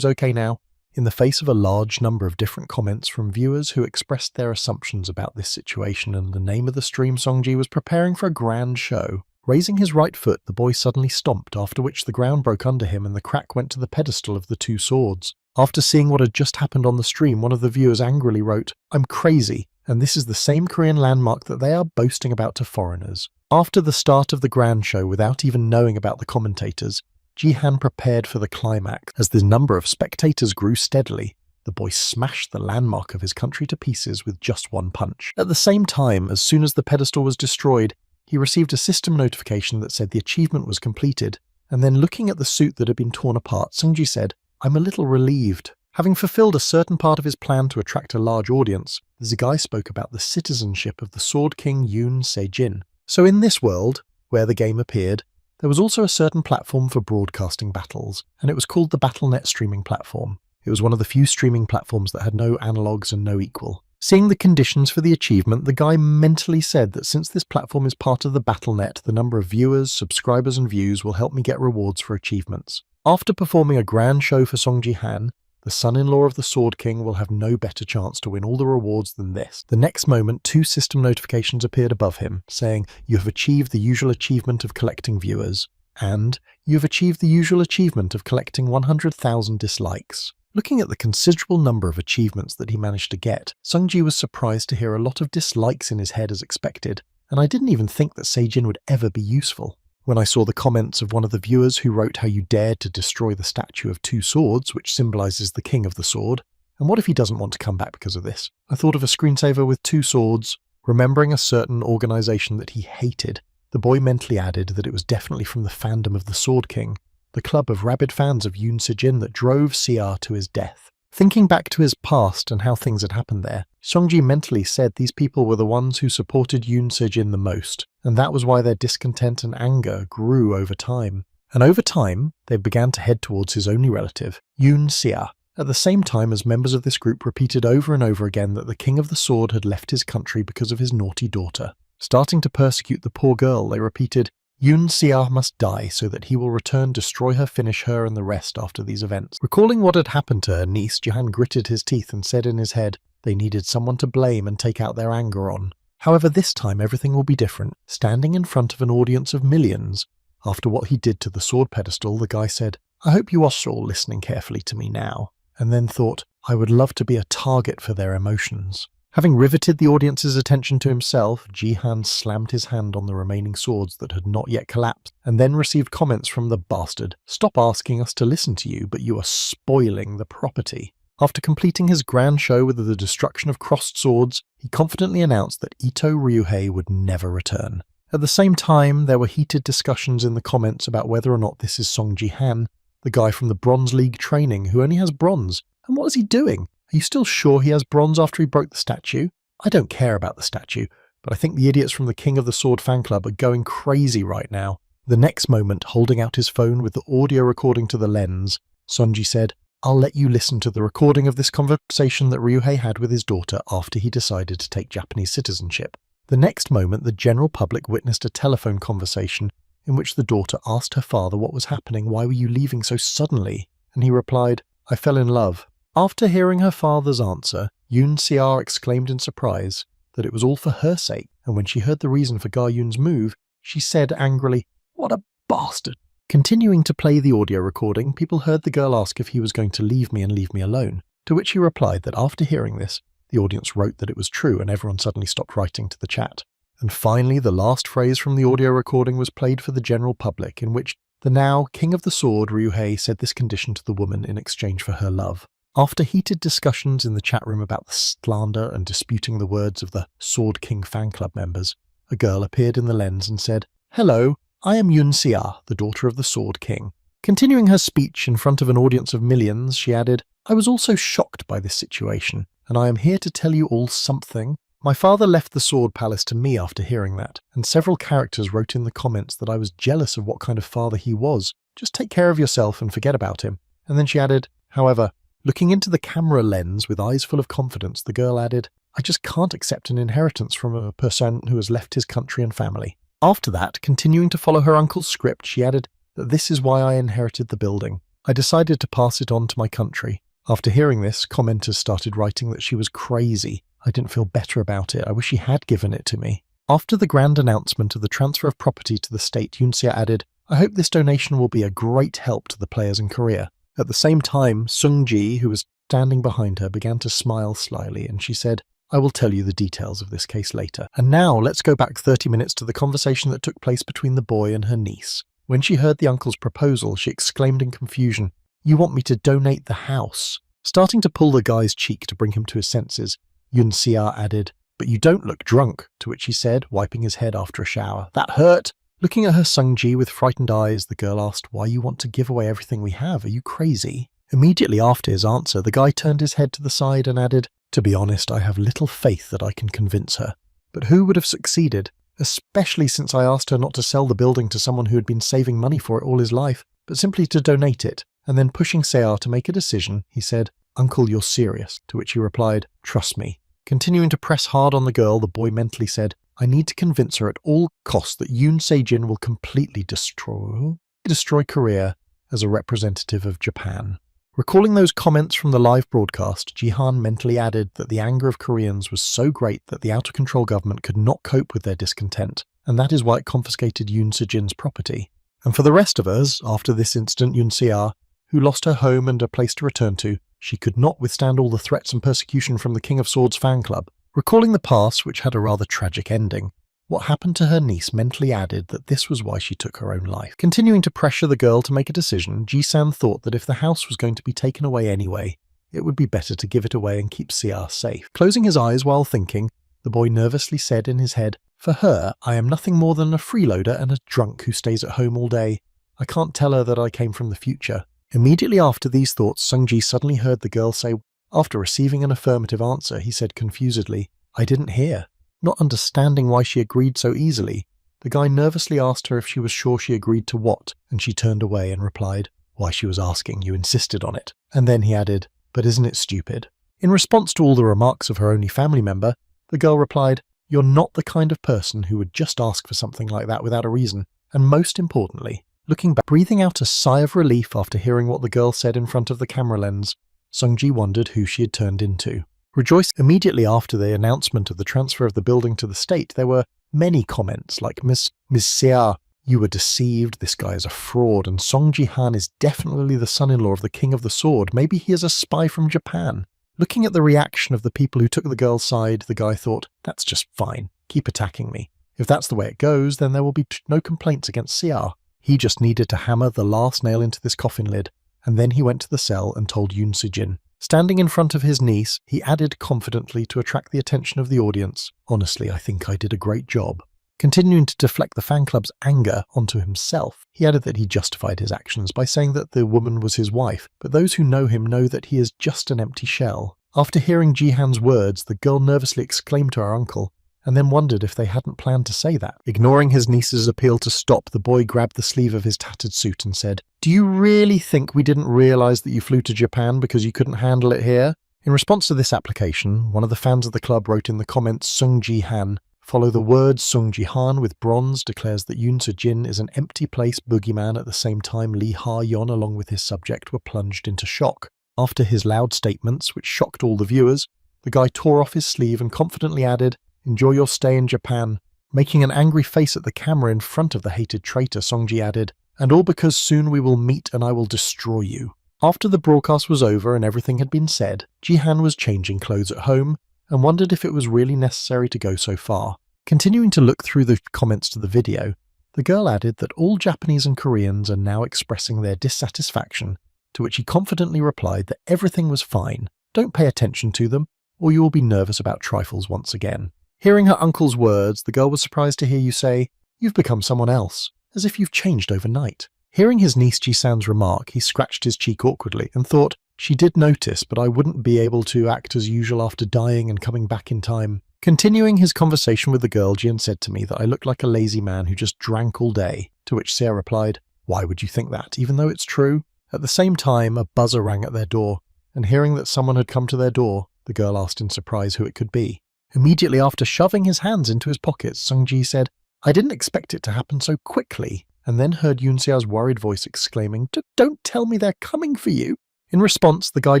okay now, in the face of a large number of different comments from viewers who expressed their assumptions about this situation, and the name of the stream Songji was preparing for a grand show. Raising his right foot, the boy suddenly stomped, after which the ground broke under him and the crack went to the pedestal of the two swords. After seeing what had just happened on the stream, one of the viewers angrily wrote, "I'm crazy, and this is the same Korean landmark that they are boasting about to foreigners." After the start of the grand show, without even knowing about the commentators, Ji-han prepared for the climax. As the number of spectators grew steadily, the boy smashed the landmark of his country to pieces with just one punch. At the same time, as soon as the pedestal was destroyed, he received a system notification that said the achievement was completed, and then looking at the suit that had been torn apart, Sungji said, "I'm a little relieved." Having fulfilled a certain part of his plan to attract a large audience, the guy spoke about the citizenship of the Sword King Yoon Se-jin. So in this world, where the game appeared, there was also a certain platform for broadcasting battles, and it was called the BattleNet streaming platform. It was one of the few streaming platforms that had no analogues and no equal. Seeing the conditions for the achievement, the guy mentally said that since this platform is part of the BattleNet, the number of viewers, subscribers and views will help me get rewards for achievements. After performing a grand show for Song Ji-han, the son-in-law of the Sword King will have no better chance to win all the rewards than this. The next moment, two system notifications appeared above him, saying, "You have achieved the usual achievement of collecting viewers," and "You have achieved the usual achievement of collecting 100,000 dislikes." Looking at the considerable number of achievements that he managed to get, Sungji was surprised to hear a lot of dislikes in his head as expected, and I didn't even think that Seijin would ever be useful. When I saw the comments of one of the viewers who wrote how you dared to destroy the statue of two swords, which symbolizes the king of the sword, and what if he doesn't want to come back because of this? I thought of a screensaver with two swords, remembering a certain organization that he hated. The boy mentally added that it was definitely from the fandom of the Sword King, the club of rabid fans of Yoon Se-jin that drove Seah to his death. Thinking back to his past and how things had happened there, Songji mentally said these people were the ones who supported Yoon Se-jin the most, and that was why their discontent and anger grew over time. And over time, they began to head towards his only relative, Yoon Se-ah, at the same time as members of this group repeated over and over again that the King of the Sword had left his country because of his naughty daughter. Starting to persecute the poor girl, they repeated, "Yoon Se-ah must die so that he will return, destroy her, finish her and the rest after these events." Recalling what had happened to her niece, Johan gritted his teeth and said in his head, they needed someone to blame and take out their anger on. However, this time everything will be different. Standing in front of an audience of millions, after what he did to the sword pedestal, the guy said, "I hope you are all listening carefully to me now," and then thought, "I would love to be a target for their emotions." Having riveted the audience's attention to himself, Ji-han slammed his hand on the remaining swords that had not yet collapsed, and then received comments from the bastard. "Stop asking us to listen to you, but you are spoiling the property." After completing his grand show with the destruction of crossed swords, he confidently announced that Ito Ryuhei would never return. At the same time, there were heated discussions in the comments about whether or not this is Song Ji-han, the guy from the Bronze League training who only has bronze. And what is he doing? Are you still sure he has bronze after he broke the statue? I don't care about the statue, but I think the idiots from the King of the Sword fan club are going crazy right now. The next moment, holding out his phone with the audio recording to the lens, Sonji said, "I'll let you listen to the recording of this conversation that Ryuhei had with his daughter after he decided to take Japanese citizenship." The next moment, the general public witnessed a telephone conversation in which the daughter asked her father what was happening. "Why were you leaving so suddenly?" And he replied, "I fell in love." After hearing her father's answer, Yoon Se-ah exclaimed in surprise that it was all for her sake, and when she heard the reason for Ga-yoon's move, she said angrily, "What a bastard." Continuing to play the audio recording, people heard the girl ask if he was going to leave me and leave me alone, to which he replied that after hearing this, the audience wrote that it was true and everyone suddenly stopped writing to the chat. And finally, the last phrase from the audio recording was played for the general public, in which the now King of the Sword, Ryu-hei, said this condition to the woman in exchange for her love. After heated discussions in the chat room about the slander and disputing the words of the Sword King fan club members, a girl appeared in the lens and said, "Hello, I am Yoon Se-ah, the daughter of the Sword King." Continuing her speech in front of an audience of millions, she added, "I was also shocked by this situation, and I am here to tell you all something. My father left the Sword Palace to me after hearing that, and several characters wrote in the comments that I was jealous of what kind of father he was. Just take care of yourself and forget about him." And then she added, "However," looking into the camera lens with eyes full of confidence, the girl added, "I just can't accept an inheritance from a person who has left his country and family." After that, continuing to follow her uncle's script, she added that this is why I inherited the building. I decided to pass it on to my country. After hearing this, commenters started writing that she was crazy. I didn't feel better about it. I wish he had given it to me. After the grand announcement of the transfer of property to the state, Yoon Se added, "I hope this donation will be a great help to the players in Korea." At the same time, Sung-ji, who was standing behind her, began to smile slyly, and she said, "I will tell you the details of this case later." And now let's go back 30 minutes to the conversation that took place between the boy and her niece. When she heard the uncle's proposal, she exclaimed in confusion, "You want me to donate the house?" Starting to pull the guy's cheek to bring him to his senses, Yoon Se-ah added, "But you don't look drunk," to which he said, wiping his head after a shower, "That hurt." Looking at her Sung-ji with frightened eyes, the girl asked, "Why you want to give away everything we have? Are you crazy?" Immediately after his answer, the guy turned his head to the side and added, "To be honest, I have little faith that I can convince her." But who would have succeeded? Especially since I asked her not to sell the building to someone who had been saving money for it all his life, but simply to donate it. And then pushing Se-ah to make a decision, he said, "Uncle, you're serious," to which he replied, "Trust me." Continuing to press hard on the girl, the boy mentally said, "I need to convince her at all costs that Yoon Se-jin will completely destroy Korea as a representative of Japan." Recalling those comments from the live broadcast, Jihan mentally added that the anger of Koreans was so great that the out-of-control government could not cope with their discontent, and that is why it confiscated Yoon Se-jin's property. And for the rest of us, after this incident, Yoon Se-ah, who lost her home and a place to return to, she could not withstand all the threats and persecution from the King of Swords fan club. Recalling the past, which had a rather tragic ending, what happened to her niece mentally added that this was why she took her own life. Continuing to pressure the girl to make a decision, Ji-san thought that if the house was going to be taken away anyway, it would be better to give it away and keep Se-ah safe. Closing his eyes while thinking, the boy nervously said in his head, "For her, I am nothing more than a freeloader and a drunk who stays at home all day. I can't tell her that I came from the future." Immediately after these thoughts, Sung-ji suddenly heard the girl say, after receiving an affirmative answer, he said confusedly, "I didn't hear." Not understanding why she agreed so easily, the guy nervously asked her if she was sure she agreed to what, and she turned away and replied, "Why, she was asking, you insisted on it." And then he added, "But isn't it stupid?" In response to all the remarks of her only family member, the girl replied, "You're not the kind of person who would just ask for something like that without a reason, and most importantly," looking back, breathing out a sigh of relief after hearing what the girl said in front of the camera lens, Sung-ji wondered who she had turned into. Rejoiced immediately after the announcement of the transfer of the building to the state, there were many comments like, Ms. Se-ah, you were deceived, this guy is a fraud, and Song Ji-han is definitely the son-in-law of the King of the Sword, maybe he is a spy from Japan." Looking at the reaction of the people who took the girl's side, the guy thought, "That's just fine, keep attacking me. If that's the way it goes, then there will be no complaints against Se-ah. He just needed to hammer the last nail into this coffin lid." And then he went to the cell and told Yoon Se-jin. Standing in front of his niece, he added confidently to attract the attention of the audience, "Honestly, I think I did a great job." Continuing to deflect the fan club's anger onto himself, he added that he justified his actions by saying that the woman was his wife, but those who know him know that he is just an empty shell. After hearing Jihan's words, the girl nervously exclaimed to her uncle, and then wondered if they hadn't planned to say that. Ignoring his niece's appeal to stop, the boy grabbed the sleeve of his tattered suit and said, "Do you really think we didn't realize that you flew to Japan because you couldn't handle it here?" In response to this application, one of the fans of the club wrote in the comments, "Sung Ji-han, Follow the words. Sung Ji-han with bronze declares that Yoon Seo-jin is an empty place boogeyman. At the same time, Lee Ha-yeon along with his subject were plunged into shock. After his loud statements, which shocked all the viewers, the guy tore off his sleeve and confidently added, "Enjoy your stay in Japan." Making an angry face at the camera in front of the hated traitor, Song-ji added, "And all because soon we will meet and I will destroy you." After the broadcast was over and everything had been said, Ji-han was changing clothes at home and wondered if it was really necessary to go so far. Continuing to look through the comments to the video, the girl added that all Japanese and Koreans are now expressing their dissatisfaction, to which he confidently replied that everything was fine, don't pay attention to them, or you will be nervous about trifles once again. Hearing her uncle's words, the girl was surprised to hear you say, "You've become someone else, as if you've changed overnight." Hearing his niece Ji-san's remark, he scratched his cheek awkwardly and thought, "She did notice, but I wouldn't be able to act as usual after dying and coming back in time." Continuing his conversation with the girl, Jin said to me that I looked like a lazy man who just drank all day, to which Sia replied, "Why would you think that, even though it's true?" At the same time, a buzzer rang at their door, and hearing that someone had come to their door, the girl asked in surprise who it could be. Immediately after shoving his hands into his pockets, Sung-ji said, "I didn't expect it to happen so quickly," and then heard Yoon Sea's worried voice exclaiming, "Don't tell me they're coming for you." In response, the guy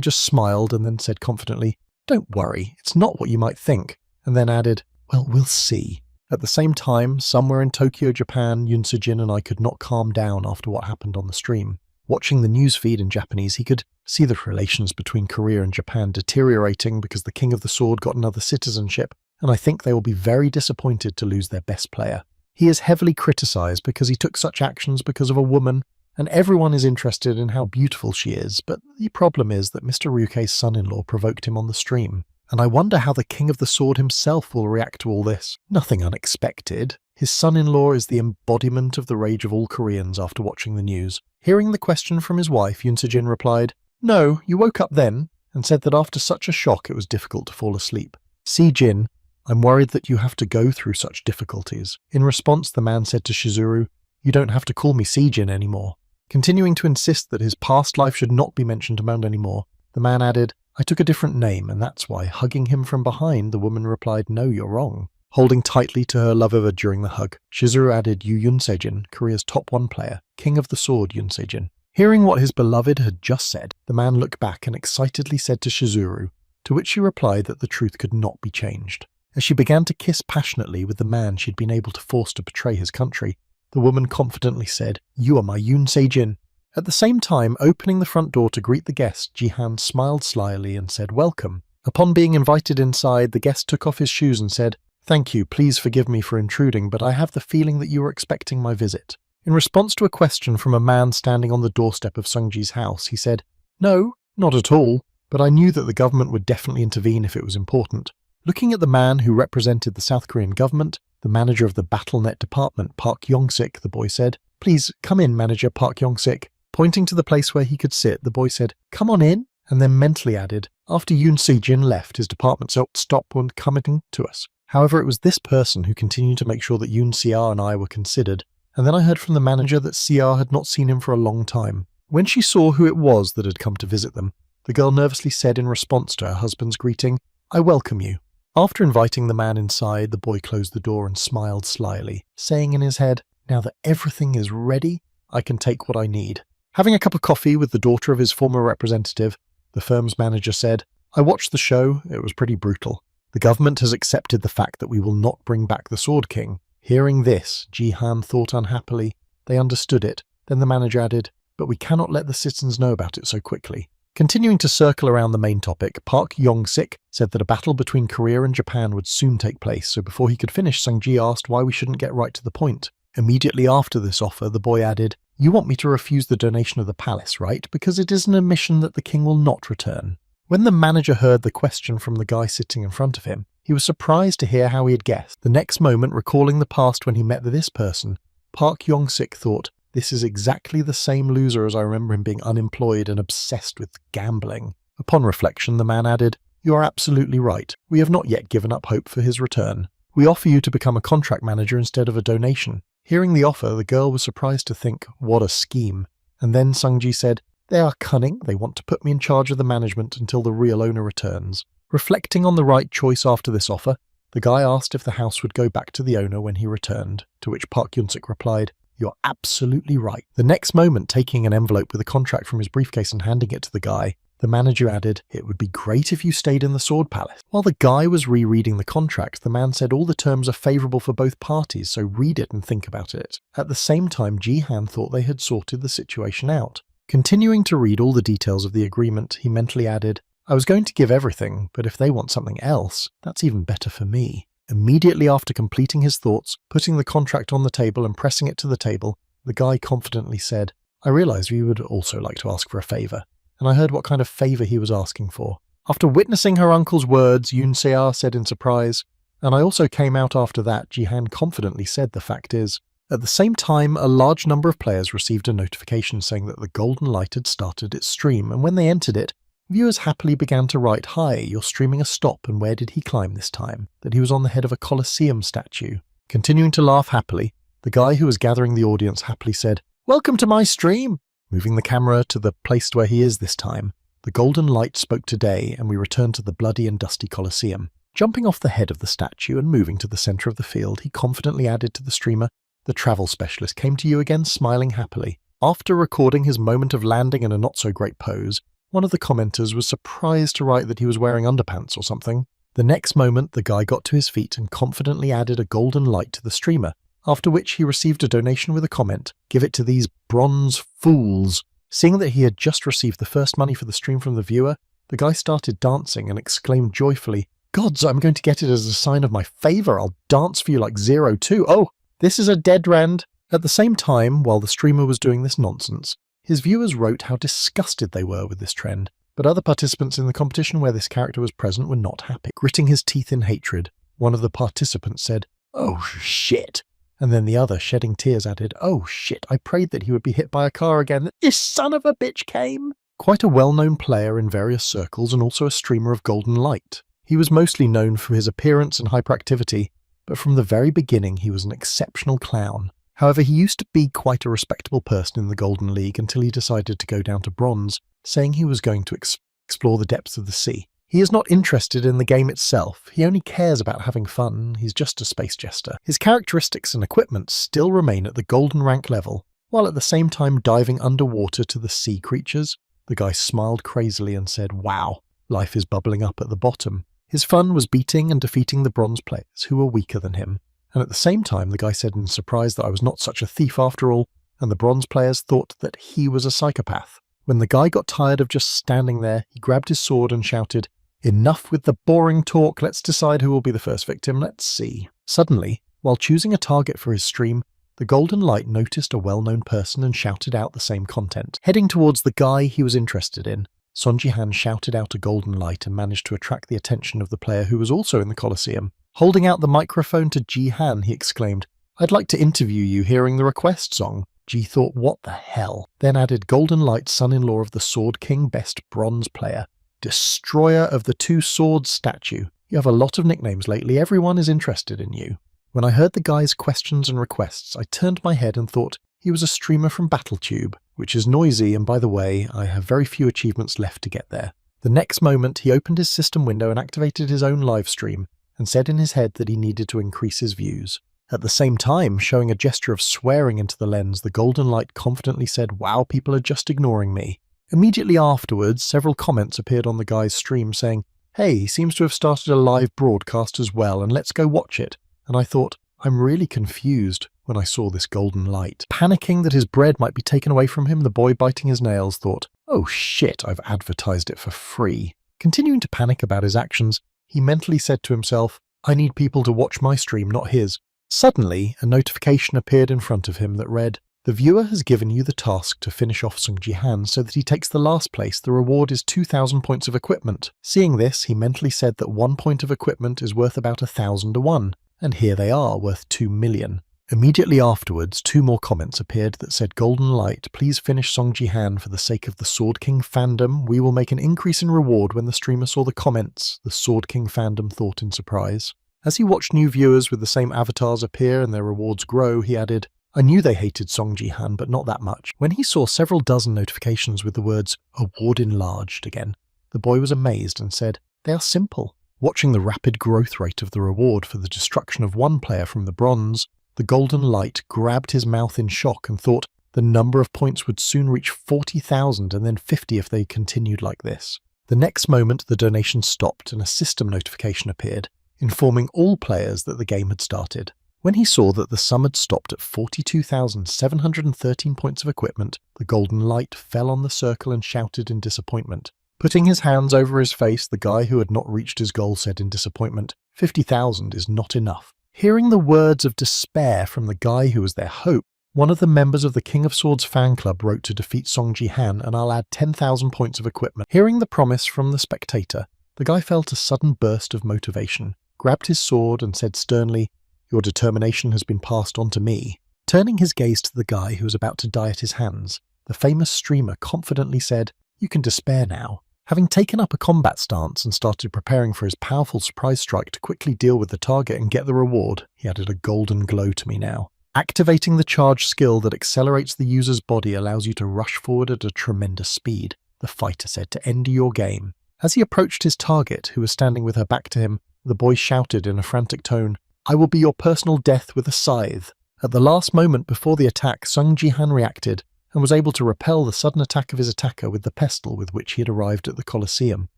just smiled and then said confidently, "Don't worry, it's not what you might think," and then added, "Well, we'll see." At the same time, somewhere in Tokyo, Japan, Yoon Seo-jin and I could not calm down after what happened on the stream. Watching the news feed in Japanese, he could see the relations between Korea and Japan deteriorating because the King of the Sword got another citizenship, and I think they will be very disappointed to lose their best player. He is heavily criticised because he took such actions because of a woman, and everyone is interested in how beautiful she is, but the problem is that Mr. Ryukei's son-in-law provoked him on the stream, and I wonder how the King of the Sword himself will react to all this. Nothing unexpected. His son-in-law is the embodiment of the rage of all Koreans after watching the news. Hearing the question from his wife, Yoon Seo-jin replied, "No, you woke up then," and said that after such a shock it was difficult to fall asleep. "Si-jin, I'm worried that you have to go through such difficulties." In response, the man said to Shizuru, "You don't have to call me Si-jin anymore." Continuing to insist that his past life should not be mentioned around anymore, the man added, "I took a different name, and that's why." Hugging him from behind, the woman replied, "No, you're wrong." Holding tightly to her lover during the hug, Shizuru added, "You Yoon Seo-jin, Korea's top 1 player, King of the Sword Yoon Seo-jin." Hearing what his beloved had just said, the man looked back and excitedly said to Shizuru, to which she replied that the truth could not be changed. As she began to kiss passionately with the man she'd been able to force to betray his country, the woman confidently said, "You are my Yoon Seo-jin." At the same time, opening the front door to greet the guest, Ji-han smiled slyly and said, "Welcome." Upon being invited inside, the guest took off his shoes and said, "Thank you, please forgive me for intruding, but I have the feeling that you were expecting my visit." In response to a question from a man standing on the doorstep of Sung-ji's house, he said, "No, not at all, but I knew that the government would definitely intervene if it was important." Looking at the man who represented the South Korean government, the manager of the BattleNet department, Park Yong-sik, the boy said, "Please come in, Manager Park Yong-sik." Pointing to the place where he could sit, the boy said, "Come on in," and then mentally added, "After Yoon Seo-jin left, his department so stop when coming to us." However, it was this person who continued to make sure that Yoon Seah and I were considered, and then I heard from the manager that Seah had not seen him for a long time. When she saw who it was that had come to visit them, the girl nervously said in response to her husband's greeting, "I welcome you." After inviting the man inside, the boy closed the door and smiled slyly, saying in his head, "Now that everything is ready, I can take what I need." Having a cup of coffee with the daughter of his former representative, the firm's manager said, "I watched the show, it was pretty brutal. The government has accepted the fact that we will not bring back the Sword King." Hearing this, Ji-han thought unhappily. They understood it. Then the manager added, "But we cannot let the citizens know about it so quickly." Continuing to circle around the main topic, Park Yong-sik said that a battle between Korea and Japan would soon take place, so before he could finish, Sung-ji asked why we shouldn't get right to the point. Immediately after this offer, the boy added, "You want me to refuse the donation of the palace, right? Because it is an admission that the king will not return." When the manager heard the question from the guy sitting in front of him, he was surprised to hear how he had guessed. The next moment, recalling the past when he met this person, Park Yong-sik thought, "This is exactly the same loser as I remember him being unemployed and obsessed with gambling." Upon reflection, the man added, "You are absolutely right. We have not yet given up hope for his return. We offer you to become a contract manager instead of a donation." Hearing the offer, the girl was surprised to think, what a scheme. And then Sung-ji said, "They are cunning. They want to put me in charge of the management until the real owner returns." Reflecting on the right choice after this offer, The guy asked if the house would go back to the owner when he returned, to which Park Yun-sik replied, "You're absolutely right." The next moment, taking an envelope with a contract from his briefcase and handing it to the guy, the manager added, "It would be great if you stayed in the Sword Palace." While the guy was rereading the contract, the man said all the terms are favourable for both parties, so read it and think about it. At the same time, Ji-han thought they had sorted the situation out. Continuing to read all the details of the agreement, he mentally added, "I was going to give everything, but if they want something else, that's even better for me." Immediately after completing his thoughts, putting the contract on the table and pressing it to the table, the guy confidently said, "I realised you would also like to ask for a favour," and I heard what kind of favour he was asking for. After witnessing her uncle's words, Yoon-se said in surprise, "And I also came out after that," Ji-han confidently said. "The fact is." At the same time, a large number of players received a notification saying that the Golden Light had started its stream, and when they entered it, viewers happily began to write, "Hi, you're streaming a stop, and where did he climb this time?" That he was on the head of a Colosseum statue. Continuing to laugh happily, the guy who was gathering the audience happily said, "Welcome to my stream!" Moving the camera to the place where he is this time, the Golden Light spoke today, and we returned to the bloody and dusty Colosseum. Jumping off the head of the statue and moving to the centre of the field, he confidently added to the streamer, "The travel specialist came to you again, smiling happily." After recording his moment of landing in a not-so-great pose, one of the commenters was surprised to write that he was wearing underpants or something. The next moment, the guy got to his feet and confidently added a golden light to the streamer, after which he received a donation with a comment, "Give it to these bronze fools." Seeing that he had just received the first money for the stream from the viewer, the guy started dancing and exclaimed joyfully, "Gods, I'm going to get it as a sign of my favour. I'll dance for you like 02. Oh, this is a dead rand." At the same time, while the streamer was doing this nonsense, his viewers wrote how disgusted they were with this trend, but other participants in the competition where this character was present were not happy. Gritting his teeth in hatred, one of the participants said, "Oh shit," and then the other, shedding tears, added, "Oh shit, I prayed that he would be hit by a car again, that this son of a bitch came." Quite a well-known player in various circles and also a streamer of Golden Light. He was mostly known for his appearance and hyperactivity, but from the very beginning he was an exceptional clown. However, he used to be quite a respectable person in the Golden League until he decided to go down to bronze, saying he was going to explore the depths of the sea. He is not interested in the game itself, he only cares about having fun, he's just a space jester. His characteristics and equipment still remain at the golden rank level, while at the same time diving underwater to the sea creatures. The guy smiled crazily and said, "Wow, life is bubbling up at the bottom." His fun was beating and defeating the bronze players who were weaker than him. And at the same time, the guy said in surprise that I was not such a thief after all, and the bronze players thought that he was a psychopath. When the guy got tired of just standing there, he grabbed his sword and shouted, "Enough with the boring talk, let's decide who will be the first victim, let's see." Suddenly, while choosing a target for his stream, the Golden Light noticed a well-known person and shouted out the same content. Heading towards the guy he was interested in, Son Ji-han shouted out a golden light and managed to attract the attention of the player who was also in the Colosseum. Holding out the microphone to Ji-han, he exclaimed, "I'd like to interview you hearing the request song." Ji thought, "What the hell?" Then added, "Golden Light, son-in-law of the Sword King, best bronze player, destroyer of the two swords statue. You have a lot of nicknames lately, everyone is interested in you." When I heard the guy's questions and requests, I turned my head and thought he was a streamer from BattleTube, which is noisy, and by the way, I have very few achievements left to get there. The next moment, he opened his system window and activated his own live stream, and said in his head that he needed to increase his views. At the same time, showing a gesture of swearing into the lens, the Golden Light confidently said, "Wow, people are just ignoring me." Immediately afterwards, several comments appeared on the guy's stream saying, "Hey, he seems to have started a live broadcast as well, and let's go watch it." And I thought, I'm really confused when I saw this Golden Light. Panicking that his bread might be taken away from him, the boy biting his nails thought, "Oh shit, I've advertised it for free." Continuing to panic about his actions, he mentally said to himself, "I need people to watch my stream, not his." Suddenly, a notification appeared in front of him that read, "The viewer has given you the task to finish off Sung Ji-han so that he takes the last place. The reward is 2,000 points of equipment." Seeing this, he mentally said that 1 point of equipment is worth about 1,000 to 1, and here they are, worth 2 million. Immediately afterwards, 2 more comments appeared that said, "Golden Light, please finish Song Ji-han for the sake of the Sword King fandom. We will make an increase in reward." When the streamer saw the comments, the Sword King fandom thought in surprise. As he watched new viewers with the same avatars appear and their rewards grow, he added, "I knew they hated Song Ji-han, but not that much." When he saw several dozen notifications with the words, "Award enlarged" again, the boy was amazed and said, "They are simple. Watching the rapid growth rate of the reward for the destruction of one player from the bronze, the golden light grabbed his mouth in shock and thought the number of points would soon reach 40,000 and then 50 if they continued like this. The next moment the donation stopped and a system notification appeared, informing all players that the game had started. When he saw that the sum had stopped at 42,713 points of equipment, the golden light fell on the circle and shouted in disappointment. Putting his hands over his face, the guy who had not reached his goal said in disappointment, 50,000 is not enough. Hearing the words of despair from the guy who was their hope, one of the members of the King of Swords fan club wrote to defeat Song Ji-han and I'll add 10,000 points of equipment. Hearing the promise from the spectator, the guy felt a sudden burst of motivation, grabbed his sword and said sternly, "Your determination has been passed on to me." Turning his gaze to the guy who was about to die at his hands, the famous streamer confidently said, "You can despair now." Having taken up a combat stance and started preparing for his powerful surprise strike to quickly deal with the target and get the reward, he added a golden glow to me now. Activating the charge skill that accelerates the user's body allows you to rush forward at a tremendous speed, the fighter said to end your game. As he approached his target, who was standing with her back to him, the boy shouted in a frantic tone, "I will be your personal death with a scythe." At the last moment before the attack, Sung Ji-han reacted and was able to repel the sudden attack of his attacker with the pestle with which he had arrived at the Colosseum.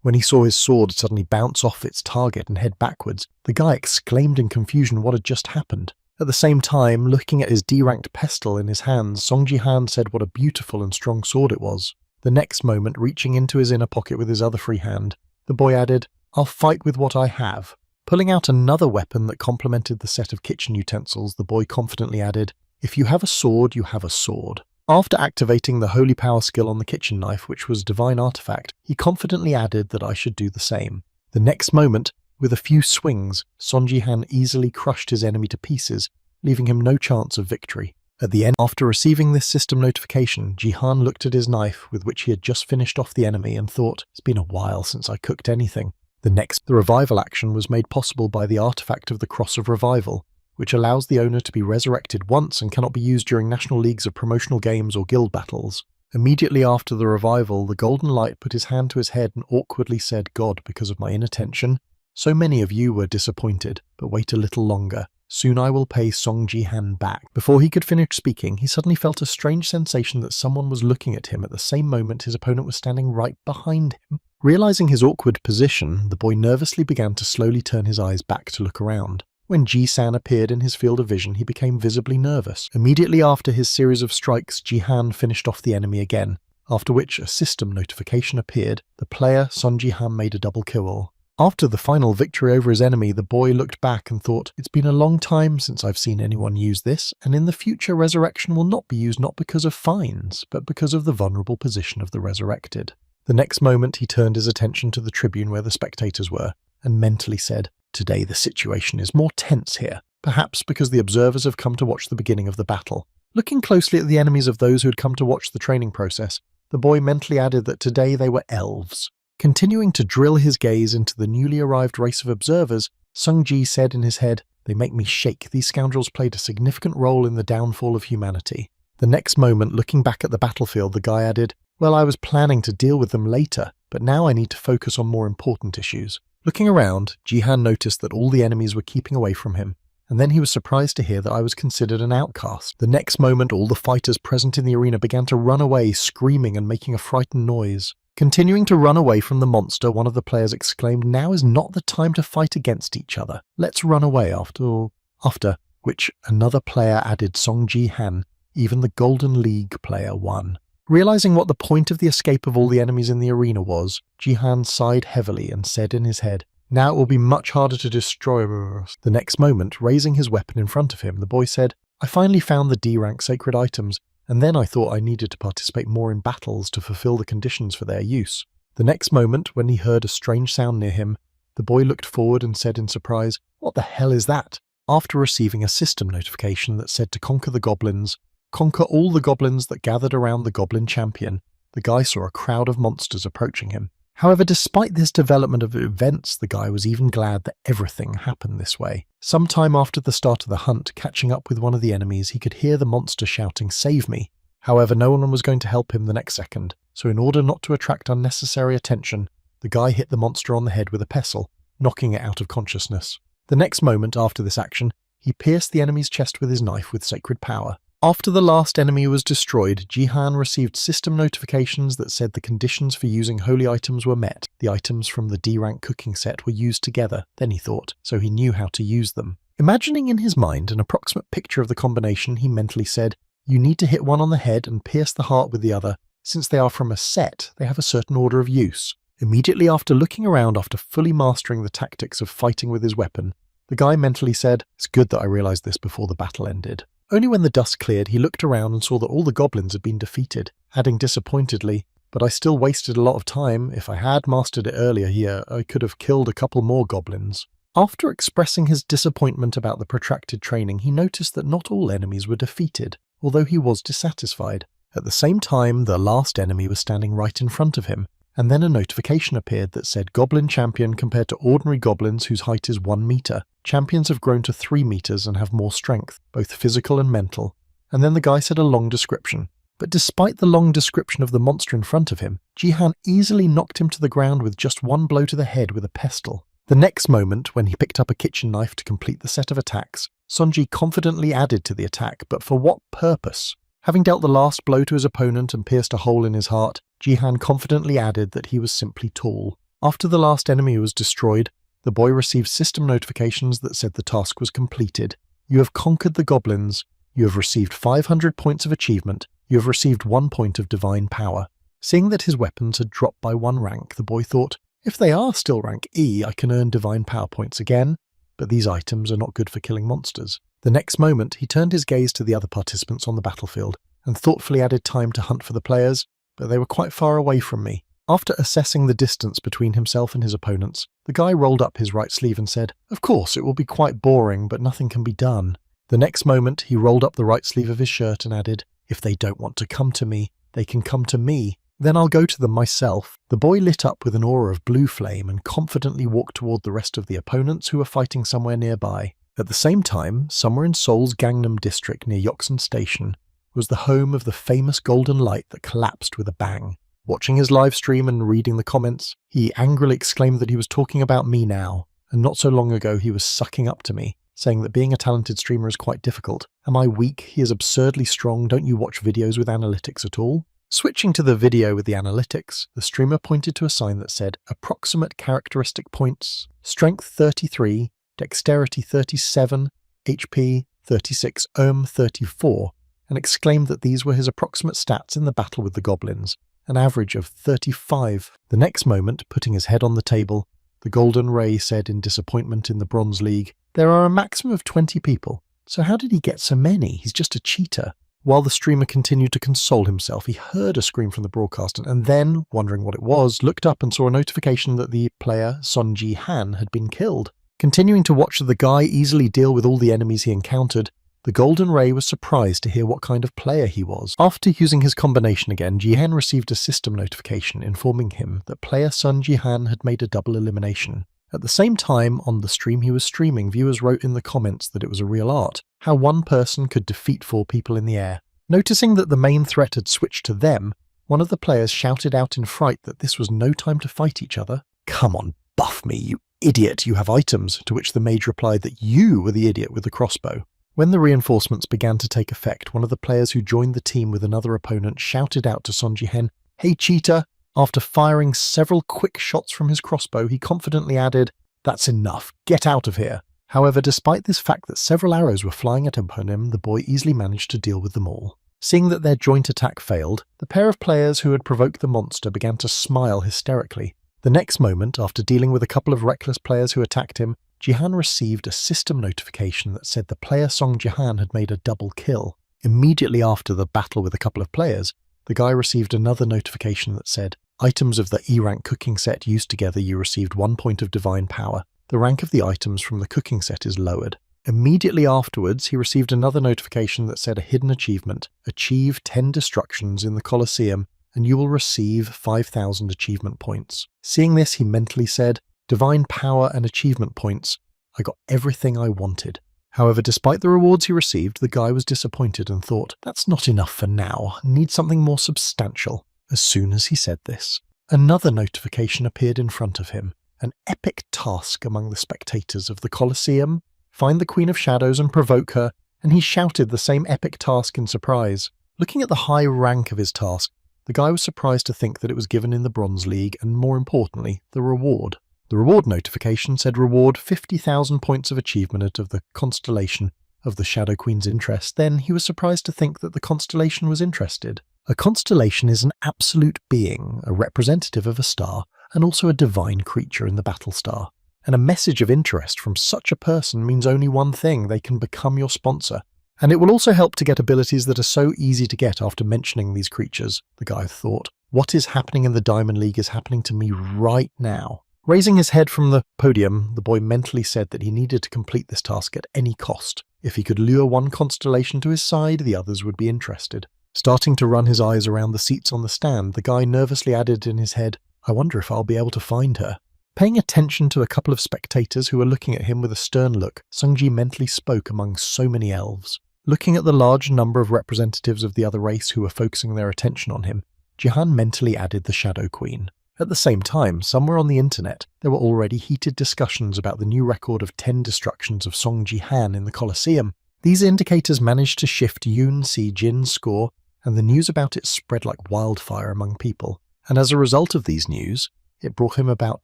When he saw his sword suddenly bounce off its target and head backwards, the guy exclaimed in confusion what had just happened. At the same time, looking at his D-ranked pestle in his hands, Song Ji-han said what a beautiful and strong sword it was. The next moment, reaching into his inner pocket with his other free hand, the boy added, "I'll fight with what I have." Pulling out another weapon that complemented the set of kitchen utensils, the boy confidently added, "If you have a sword, you have a sword." After activating the holy power skill on the kitchen knife, which was a divine artifact, he confidently added that I should do the same. The next moment, with a few swings, Song Ji-han easily crushed his enemy to pieces, leaving him no chance of victory. At the end, after receiving this system notification, Ji-han looked at his knife with which he had just finished off the enemy and thought, "It's been a while since I cooked anything." The revival action was made possible by the artifact of the Cross of Revival, which allows the owner to be resurrected once and cannot be used during national leagues of promotional games or guild battles. Immediately after the revival, the golden light put his hand to his head and awkwardly said, "God, because of my inattention, so many of you were disappointed, but wait a little longer. Soon I will pay Song Ji-han back." Before he could finish speaking, he suddenly felt a strange sensation that someone was looking at him at the same moment his opponent was standing right behind him. Realizing his awkward position, the boy nervously began to slowly turn his eyes back to look around. When Ji-san appeared in his field of vision, he became visibly nervous. Immediately after his series of strikes, Ji-han finished off the enemy again, after which a system notification appeared. The player, Song Ji-han, made a double kill. After the final victory over his enemy, the boy looked back and thought, "It's been a long time since I've seen anyone use this, and in the future resurrection will not be used not because of fines, but because of the vulnerable position of the resurrected." The next moment he turned his attention to the tribune where the spectators were, and mentally said, "Today the situation is more tense here, perhaps because the observers have come to watch the beginning of the battle." Looking closely at the enemies of those who had come to watch the training process, the boy mentally added that today they were elves. Continuing to drill his gaze into the newly arrived race of observers, Sung Ji said in his head, "They make me shake. These scoundrels played a significant role in the downfall of humanity." The next moment, looking back at the battlefield, the guy added, "Well, I was planning to deal with them later, but now I need to focus on more important issues." Looking around, Ji-han noticed that all the enemies were keeping away from him, and then he was surprised to hear that I was considered an outcast. The next moment, all the fighters present in the arena began to run away, screaming and making a frightened noise. Continuing to run away from the monster, one of the players exclaimed, "Now is not the time to fight against each other. Let's run away after all." After which another player added Song Ji-han, even the Golden League player won. Realizing what the point of the escape of all the enemies in the arena was, Ji-han sighed heavily and said in his head, "Now it will be much harder to destroy us." The next moment, raising his weapon in front of him, the boy said, "I finally found the D-rank sacred items, and then I thought I needed to participate more in battles to fulfill the conditions for their use." The next moment, when he heard a strange sound near him, the boy looked forward and said in surprise, "What the hell is that?" After receiving a system notification that said to conquer the goblins, "Conquer all the goblins that gathered around the goblin champion," the guy saw a crowd of monsters approaching him. However, despite this development of events, the guy was even glad that everything happened this way. Sometime after the start of the hunt, catching up with one of the enemies, he could hear the monster shouting, "Save me!" However, no one was going to help him the next second, so in order not to attract unnecessary attention, the guy hit the monster on the head with a pestle, knocking it out of consciousness. The next moment after this action, he pierced the enemy's chest with his knife with sacred power. After the last enemy was destroyed, Jihan received system notifications that said the conditions for using holy items were met. The items from the D-rank cooking set were used together, then he thought, so he knew how to use them. Imagining in his mind an approximate picture of the combination, he mentally said, "You need to hit one on the head and pierce the heart with the other. Since they are from a set, they have a certain order of use." Immediately after looking around after fully mastering the tactics of fighting with his weapon, the guy mentally said, "It's good that I realized this before the battle ended." Only when the dust cleared, he looked around and saw that all the goblins had been defeated, adding disappointedly, "But I still wasted a lot of time. If I had mastered it earlier here, I could have killed a couple more goblins." After expressing his disappointment about the protracted training, he noticed that not all enemies were defeated, although he was dissatisfied. At the same time, the last enemy was standing right in front of him, and then a notification appeared that said Goblin Champion compared to ordinary goblins whose height is 1 meter. Champions have grown to 3 meters and have more strength, both physical and mental. And then the guy said a long description. But despite the long description of the monster in front of him, Jihan easily knocked him to the ground with just one blow to the head with a pestle. The next moment, when he picked up a kitchen knife to complete the set of attacks, Sonji confidently added to the attack, but for what purpose? Having dealt the last blow to his opponent and pierced a hole in his heart, Jihan confidently added that he was simply tall. After the last enemy was destroyed, the boy received system notifications that said the task was completed. "You have conquered the goblins. You have received 500 points of achievement. You have received 1 point of divine power." Seeing that his weapons had dropped by 1 rank, the boy thought, "If they are still rank E, I can earn divine power points again, but these items are not good for killing monsters." The next moment, he turned his gaze to the other participants on the battlefield and thoughtfully added time to hunt for the players, but they were quite far away from me. After assessing the distance between himself and his opponents, the guy rolled up his right sleeve and said, "Of course, it will be quite boring, but nothing can be done." The next moment, he rolled up the right sleeve of his shirt and added, "If they don't want to come to me, they can come to me. Then I'll go to them myself." The boy lit up with an aura of blue flame and confidently walked toward the rest of the opponents who were fighting somewhere nearby. At the same time, somewhere in Seoul's Gangnam district near Yoksan Station was the home of the famous golden light that collapsed with a bang. Watching his live stream and reading the comments, he angrily exclaimed that he was talking about me now, and not so long ago he was sucking up to me, saying that being a talented streamer is quite difficult. "Am I weak? He is absurdly strong. Don't you watch videos with analytics at all?" Switching to the video with the analytics, the streamer pointed to a sign that said approximate characteristic points, strength 33, dexterity 37, HP 36, 34, and exclaimed that these were his approximate stats in the battle with the goblins, an average of 35. The next moment, putting his head on the table, the Golden Ray said in disappointment in the Bronze League, "There are a maximum of 20 people, so how did he get so many? He's just a cheater." While the streamer continued to console himself, he heard a scream from the broadcast and then, wondering what it was, looked up and saw a notification that the player, Son Ji-han, had been killed. Continuing to watch the guy easily deal with all the enemies he encountered, the Golden Ray was surprised to hear what kind of player he was. After using his combination again, Ji-han received a system notification informing him that player Son Ji-han had made a double elimination. At the same time, on the stream he was streaming, viewers wrote in the comments that it was a real art, how one person could defeat 4 people in the air. Noticing that the main threat had switched to them, one of the players shouted out in fright that this was no time to fight each other. "Come on, buff me, you idiot, you have items," to which the mage replied that you were the idiot with the crossbow. When the reinforcements began to take effect, one of the players who joined the team with another opponent shouted out to Son Ji-hen, "Hey cheater!" After firing several quick shots from his crossbow, he confidently added, "That's enough, get out of here." However, despite this fact that several arrows were flying at him, the boy easily managed to deal with them all. Seeing that their joint attack failed, the pair of players who had provoked the monster began to smile hysterically. The next moment, after dealing with a couple of reckless players who attacked him, Ji-han received a system notification that said the player Song Ji-han had made a double kill. Immediately after the battle with a couple of players, the guy received another notification that said, "Items of the E-rank cooking set used together, you received 1 point of divine power. The rank of the items from the cooking set is lowered." Immediately afterwards, he received another notification that said a hidden achievement, "Achieve 10 destructions in the Colosseum, and you will receive 5,000 achievement points." Seeing this, he mentally said, "Divine power and achievement points. I got everything I wanted." However, despite the rewards he received, the guy was disappointed and thought, "That's not enough for now. I need something more substantial." As soon as he said this, another notification appeared in front of him, an epic task among the spectators of the Colosseum. Find the Queen of Shadows and provoke her, and he shouted the same epic task in surprise. Looking at the high rank of his task, the guy was surprised to think that it was given in the Bronze League and, more importantly, the reward. The reward notification said reward 50,000 points of achievement of the constellation of the Shadow Queen's interest. Then he was surprised to think that the constellation was interested. A constellation is an absolute being, a representative of a star, and also a divine creature in the battle star. And a message of interest from such a person means only one thing: they can become your sponsor. And it will also help to get abilities that are so easy to get after mentioning these creatures, the guy thought. What is happening in the Diamond League is happening to me right now. Raising his head from the podium, the boy mentally said that he needed to complete this task at any cost. If he could lure one constellation to his side, the others would be interested. Starting to run his eyes around the seats on the stand, the guy nervously added in his head, I wonder if I'll be able to find her. Paying attention to a couple of spectators who were looking at him with a stern look, Sungji mentally spoke among so many elves. Looking at the large number of representatives of the other race who were focusing their attention on him, Jihan mentally added the Shadow Queen. At the same time, somewhere on the internet, there were already heated discussions about the new record of 10 destructions of Song Jihan in the Colosseum. These indicators managed to shift Yoon Si-jin's score, and the news about it spread like wildfire among people. And as a result of these news, it brought him about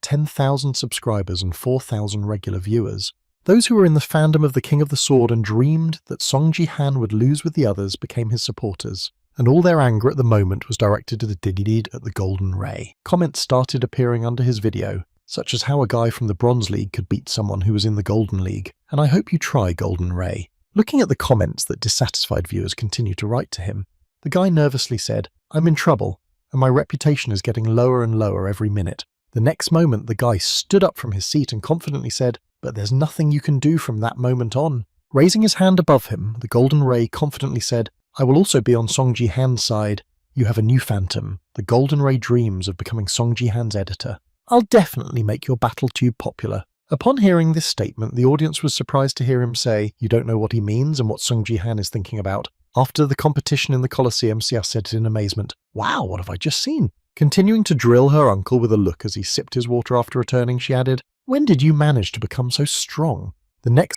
10,000 subscribers and 4,000 regular viewers. Those who were in the fandom of the King of the Sword and dreamed that Song Jihan would lose with the others became his supporters, and all their anger at the moment was directed to the Digidid at the Golden Ray. Comments started appearing under his video, such as how a guy from the Bronze League could beat someone who was in the Golden League, and I hope you try Golden Ray. Looking at the comments that dissatisfied viewers continued to write to him, the guy nervously said, I'm in trouble, and my reputation is getting lower and lower every minute. The next moment, the guy stood up from his seat and confidently said, but there's nothing you can do from that moment on. Raising his hand above him, the Golden Ray confidently said, I will also be on Song Jihan's side. You have a new phantom. The Golden Ray dreams of becoming Song Jihan's editor. I'll definitely make your battle tube popular. Upon hearing this statement, the audience was surprised to hear him say, you don't know what he means and what Song Jihan is thinking about. After the competition in the Colosseum, Sia said in amazement, wow, what have I just seen? Continuing to drill her uncle with a look as he sipped his water after returning, she added, when did you manage to become so strong?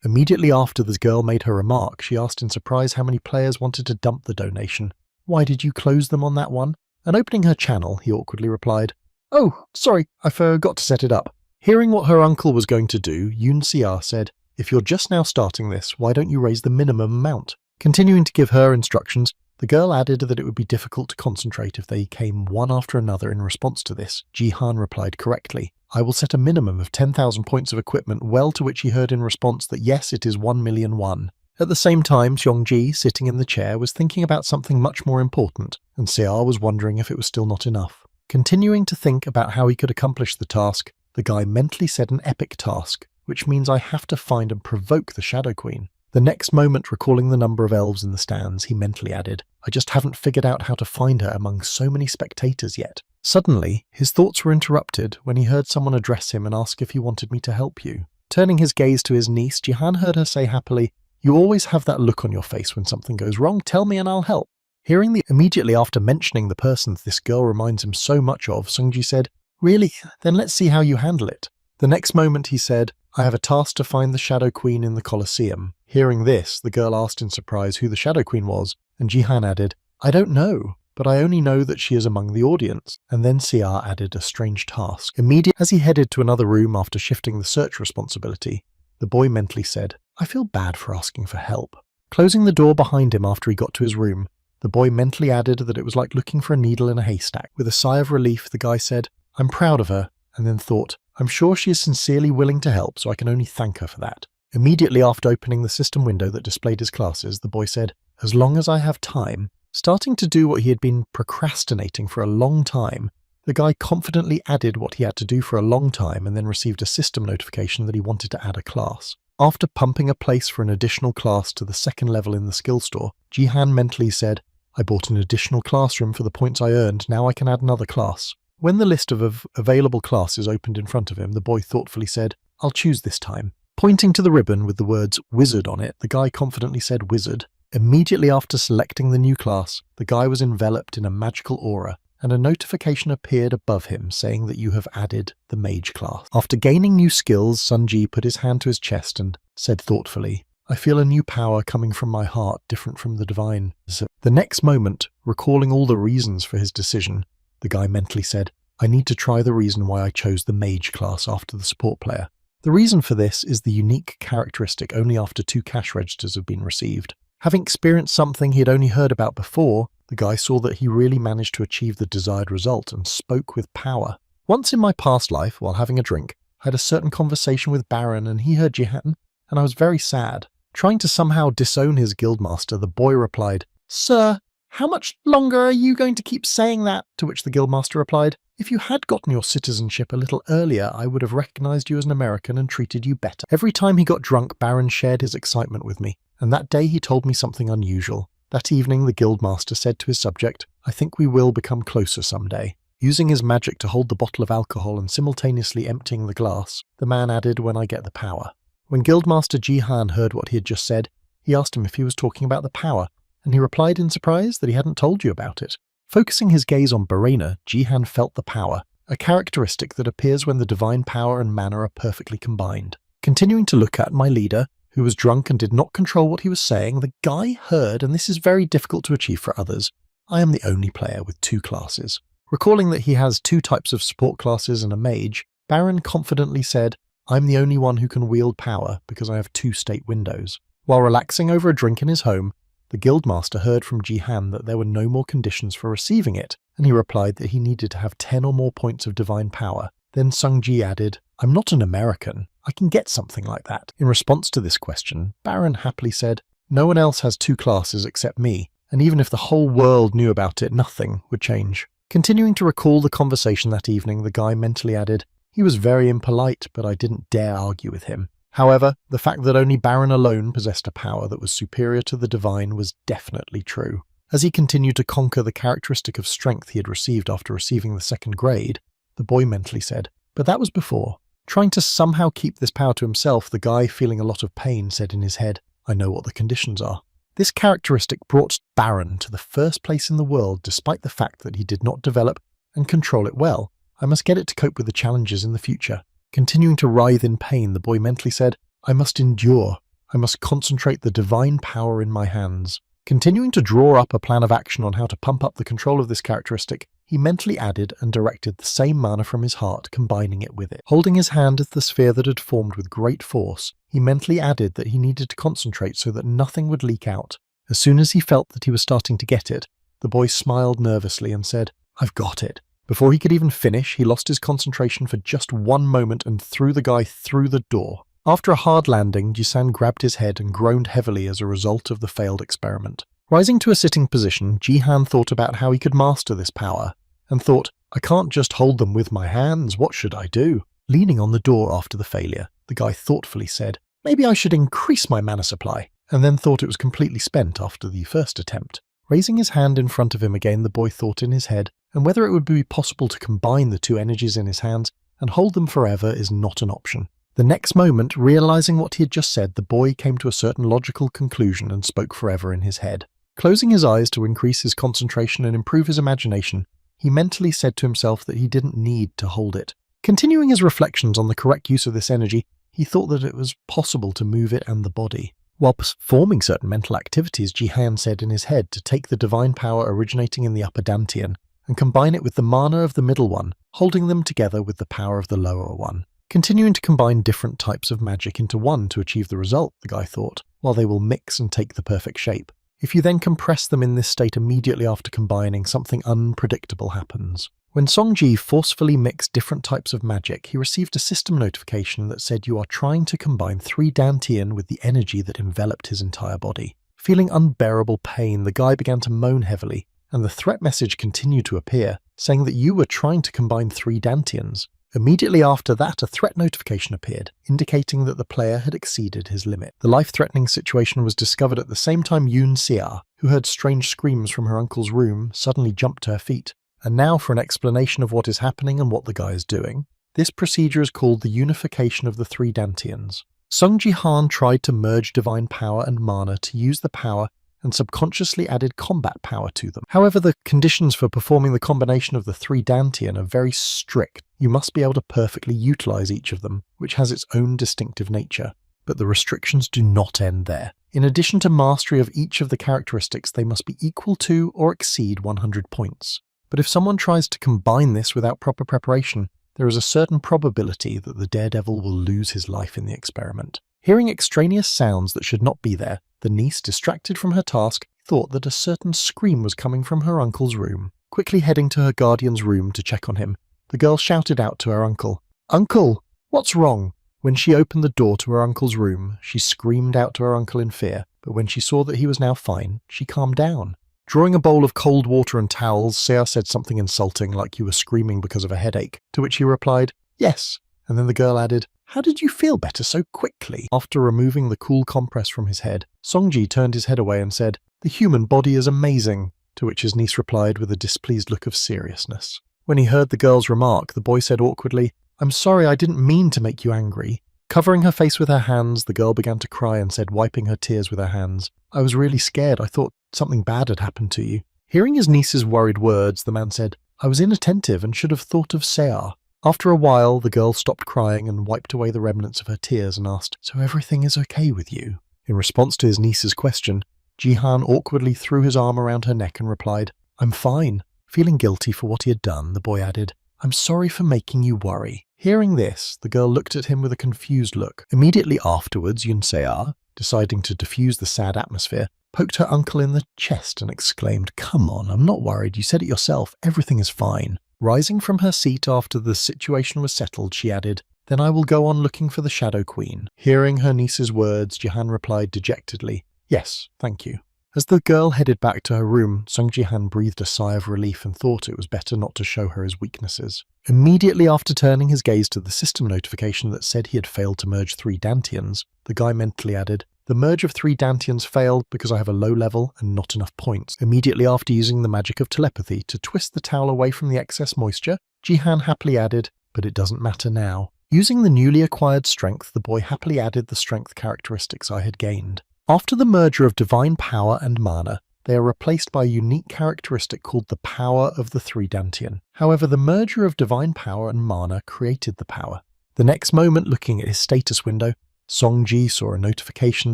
Immediately after the girl made her remark, she asked in surprise how many players wanted to dump the donation. Why did you close them on that one? And opening her channel, he awkwardly replied, oh, sorry, I forgot to set it up. Hearing what her uncle was going to do, Yoon Si-ah said, if you're just now starting this, why don't you raise the minimum amount? Continuing to give her instructions, the girl added that it would be difficult to concentrate if they came one after another in response to this. Jihan replied correctly, I will set a minimum of 10,000 points of equipment, well to which he heard in response that yes, it is 1,000,001. At the same time, Seongji, sitting in the chair, was thinking about something much more important, and Sia was wondering if it was still not enough. Continuing to think about how he could accomplish the task, the guy mentally said an epic task, which means I have to find and provoke the Shadow Queen. The next moment, recalling the number of elves in the stands, he mentally added, I just haven't figured out how to find her among so many spectators yet. Suddenly, his thoughts were interrupted when he heard someone address him and ask if he wanted me to help you. Turning his gaze to his niece, Jihan heard her say happily, you always have that look on your face when something goes wrong, tell me and I'll help. Immediately after mentioning the person this girl reminds him so much of, Sungji said, really? Then let's see how you handle it. The next moment he said, I have a task to find the Shadow Queen in the Colosseum. Hearing this, the girl asked in surprise who the Shadow Queen was, and Jihan added, I don't know, but I only know that she is among the audience. And then Sia added a strange task. Immediately as he headed to another room after shifting the search responsibility, the boy mentally said, I feel bad for asking for help. Closing the door behind him after he got to his room, the boy mentally added that it was like looking for a needle in a haystack. With a sigh of relief, the guy said, I'm proud of her, and then thought, I'm sure she is sincerely willing to help, so I can only thank her for that. Immediately after opening the system window that displayed his classes, the boy said, as long as I have time. Starting to do what he had been procrastinating for a long time, the guy confidently added what he had to do for a long time and then received a system notification that he wanted to add a class. After pumping a place for an additional class to the second level in the skill store, Jihan mentally said, I bought an additional classroom for the points I earned, now I can add another class. When the list of available classes opened in front of him, the boy thoughtfully said, I'll choose this time. Pointing to the ribbon with the words wizard on it, the guy confidently said wizard. Immediately after selecting the new class, the guy was enveloped in a magical aura, and a notification appeared above him saying that you have added the mage class. After gaining new skills, Sunji put his hand to his chest and said thoughtfully, "I feel a new power coming from my heart, different from the divine." The next moment, recalling all the reasons for his decision, the guy mentally said, "I need to try the reason why I chose the mage class after the support player. The reason for this is the unique characteristic only after 2 cash registers have been received." Having experienced something he had only heard about before, the guy saw that he really managed to achieve the desired result and spoke with power. "Once in my past life, while having a drink, I had a certain conversation with Baron and he heard Jihan, and I was very sad. Trying to somehow disown his guildmaster, the boy replied, 'Sir, how much longer are you going to keep saying that?' To which the guildmaster replied, 'If you had gotten your citizenship a little earlier, I would have recognized you as an American and treated you better.' Every time he got drunk, Baron shared his excitement with me, and that day he told me something unusual. That evening the guildmaster said to his subject, 'I think we will become closer someday.' Using his magic to hold the bottle of alcohol and simultaneously emptying the glass, the man added, 'When I get the power.' When Guildmaster Jihan heard what he had just said, he asked him if he was talking about the power, and he replied in surprise that he hadn't told you about it. Focusing his gaze on Barena, Jihan felt the power, a characteristic that appears when the divine power and mana are perfectly combined. Continuing to look at my leader, who was drunk and did not control what he was saying, the guy heard, and this is very difficult to achieve for others, 'I am the only player with 2 classes.' Recalling that he has 2 types of support classes and a mage, Baron confidently said, 'I'm the only one who can wield power because I have 2 state windows.' While relaxing over a drink in his home, the guildmaster heard from Jihan that there were no more conditions for receiving it, and he replied that he needed to have 10 or more points of divine power. Then Sungji added, 'I'm not an American. I can get something like that.' In response to this question, Baron happily said, 'No one else has 2 classes except me, and even if the whole world knew about it, nothing would change.' Continuing to recall the conversation that evening, the guy mentally added, 'He was very impolite, but I didn't dare argue with him.' However, the fact that only Baron alone possessed a power that was superior to the divine was definitely true. As he continued to conquer the characteristic of strength he had received after receiving the 2nd grade, the boy mentally said, 'But that was before.' Trying to somehow keep this power to himself, the guy, feeling a lot of pain, said in his head, 'I know what the conditions are.' This characteristic brought Baron to the first place in the world despite the fact that he did not develop and control it well. 'I must get it to cope with the challenges in the future.' Continuing to writhe in pain, the boy mentally said, 'I must endure. I must concentrate the divine power in my hands.' Continuing to draw up a plan of action on how to pump up the control of this characteristic, he mentally added and directed the same mana from his heart, combining it with it. Holding his hand at the sphere that had formed with great force, he mentally added that he needed to concentrate so that nothing would leak out. As soon as he felt that he was starting to get it, the boy smiled nervously and said, 'I've got it.' Before he could even finish, he lost his concentration for just 1 moment and threw the guy through the door. After a hard landing, Jisan grabbed his head and groaned heavily as a result of the failed experiment. Rising to a sitting position, Jihan thought about how he could master this power, and thought, 'I can't just hold them with my hands, what should I do?' Leaning on the door after the failure, the guy thoughtfully said, 'Maybe I should increase my mana supply,' and then thought it was completely spent after the first attempt. Raising his hand in front of him again, the boy thought in his head, and whether it would be possible to combine the 2 energies in his hands and hold them forever is not an option. The next moment, realizing what he had just said, the boy came to a certain logical conclusion and spoke forever in his head. Closing his eyes to increase his concentration and improve his imagination, he mentally said to himself that he didn't need to hold it. Continuing his reflections on the correct use of this energy, he thought that it was possible to move it and the body. While performing certain mental activities, Jihan said in his head to take the divine power originating in the upper dantian and combine it with the mana of the middle one, holding them together with the power of the lower one. Continuing to combine different types of magic into one to achieve the result, the guy thought, while they will mix and take the perfect shape. If you then compress them in this state immediately after combining, something unpredictable happens. When Songji forcefully mixed different types of magic, he received a system notification that said you are trying to combine 3 dantian with the energy that enveloped his entire body. Feeling unbearable pain, the guy began to moan heavily, and the threat message continued to appear, saying that you were trying to combine 3 dantians. Immediately after that, a threat notification appeared, indicating that the player had exceeded his limit. The life-threatening situation was discovered at the same time Yoon Sia, who heard strange screams from her uncle's room, suddenly jumped to her feet. And now for an explanation of what is happening and what the guy is doing. This procedure is called the unification of the 3 dantians. Sung Ji-han tried to merge divine power and mana to use the power and subconsciously added combat power to them. However, the conditions for performing the combination of the 3 dantian are very strict. You must be able to perfectly utilize each of them, which has its own distinctive nature. But the restrictions do not end there. In addition to mastery of each of the characteristics, they must be equal to or exceed 100 points. But if someone tries to combine this without proper preparation, there is a certain probability that the daredevil will lose his life in the experiment. Hearing extraneous sounds that should not be there, the niece, distracted from her task, thought that a certain scream was coming from her uncle's room. Quickly heading to her guardian's room to check on him, the girl shouted out to her uncle, "Uncle, what's wrong?" When she opened the door to her uncle's room, she screamed out to her uncle in fear, but when she saw that he was now fine, she calmed down. Drawing a bowl of cold water and towels, Seah said something insulting like you were screaming because of a headache, to which he replied, "Yes," and then the girl added, "How did you feel better so quickly?" After removing the cool compress from his head, Songji turned his head away and said, "The human body is amazing," to which his niece replied with a displeased look of seriousness. When he heard the girl's remark, the boy said awkwardly, "I'm sorry, I didn't mean to make you angry." Covering her face with her hands, the girl began to cry and said, wiping her tears with her hands, "I was really scared. I thought something bad had happened to you." Hearing his niece's worried words, the man said, "I was inattentive and should have thought of Seah." After a while, the girl stopped crying and wiped away the remnants of her tears and asked, "So everything is okay with you?" In response to his niece's question, Jihan awkwardly threw his arm around her neck and replied, "I'm fine." Feeling guilty for what he had done, the boy added, "I'm sorry for making you worry." Hearing this, the girl looked at him with a confused look. Immediately afterwards, Seah, deciding to diffuse the sad atmosphere, poked her uncle in the chest and exclaimed, "Come on, I'm not worried. You said it yourself. Everything is fine." Rising from her seat after the situation was settled, she added, "Then I will go on looking for the Shadow Queen." Hearing her niece's words, Jihan replied dejectedly, "Yes, thank you." As the girl headed back to her room, Sung Ji-han breathed a sigh of relief and thought it was better not to show her his weaknesses. Immediately after turning his gaze to the system notification that said he had failed to merge 3 dantians, the guy mentally added, "The merge of 3 dantians failed because I have a low level and not enough points." Immediately after using the magic of telepathy to twist the towel away from the excess moisture, Ji-han happily added, "But it doesn't matter now." Using the newly acquired strength, the boy happily added the strength characteristics I had gained. After the merger of divine power and mana, they are replaced by a unique characteristic called the power of the 3 dantian. However, the merger of divine power and mana created the power. The next moment, looking at his status window, Song-ji saw a notification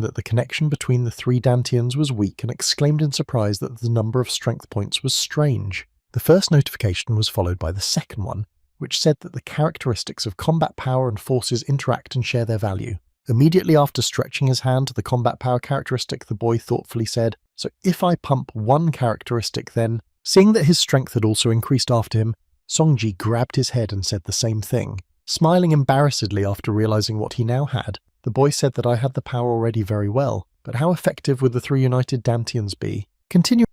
that the connection between the 3 dantians was weak and exclaimed in surprise that the number of strength points was strange. The first notification was followed by the second one, which said that the characteristics of combat power and forces interact and share their value. Immediately after stretching his hand to the combat power characteristic, the boy thoughtfully said, "So if I pump one characteristic then..." Seeing that his strength had also increased after him, Song-ji grabbed his head and said the same thing. Smiling embarrassedly after realizing what he now had, the boy said that I had the power already very well, but how effective would the 3 united dantians be?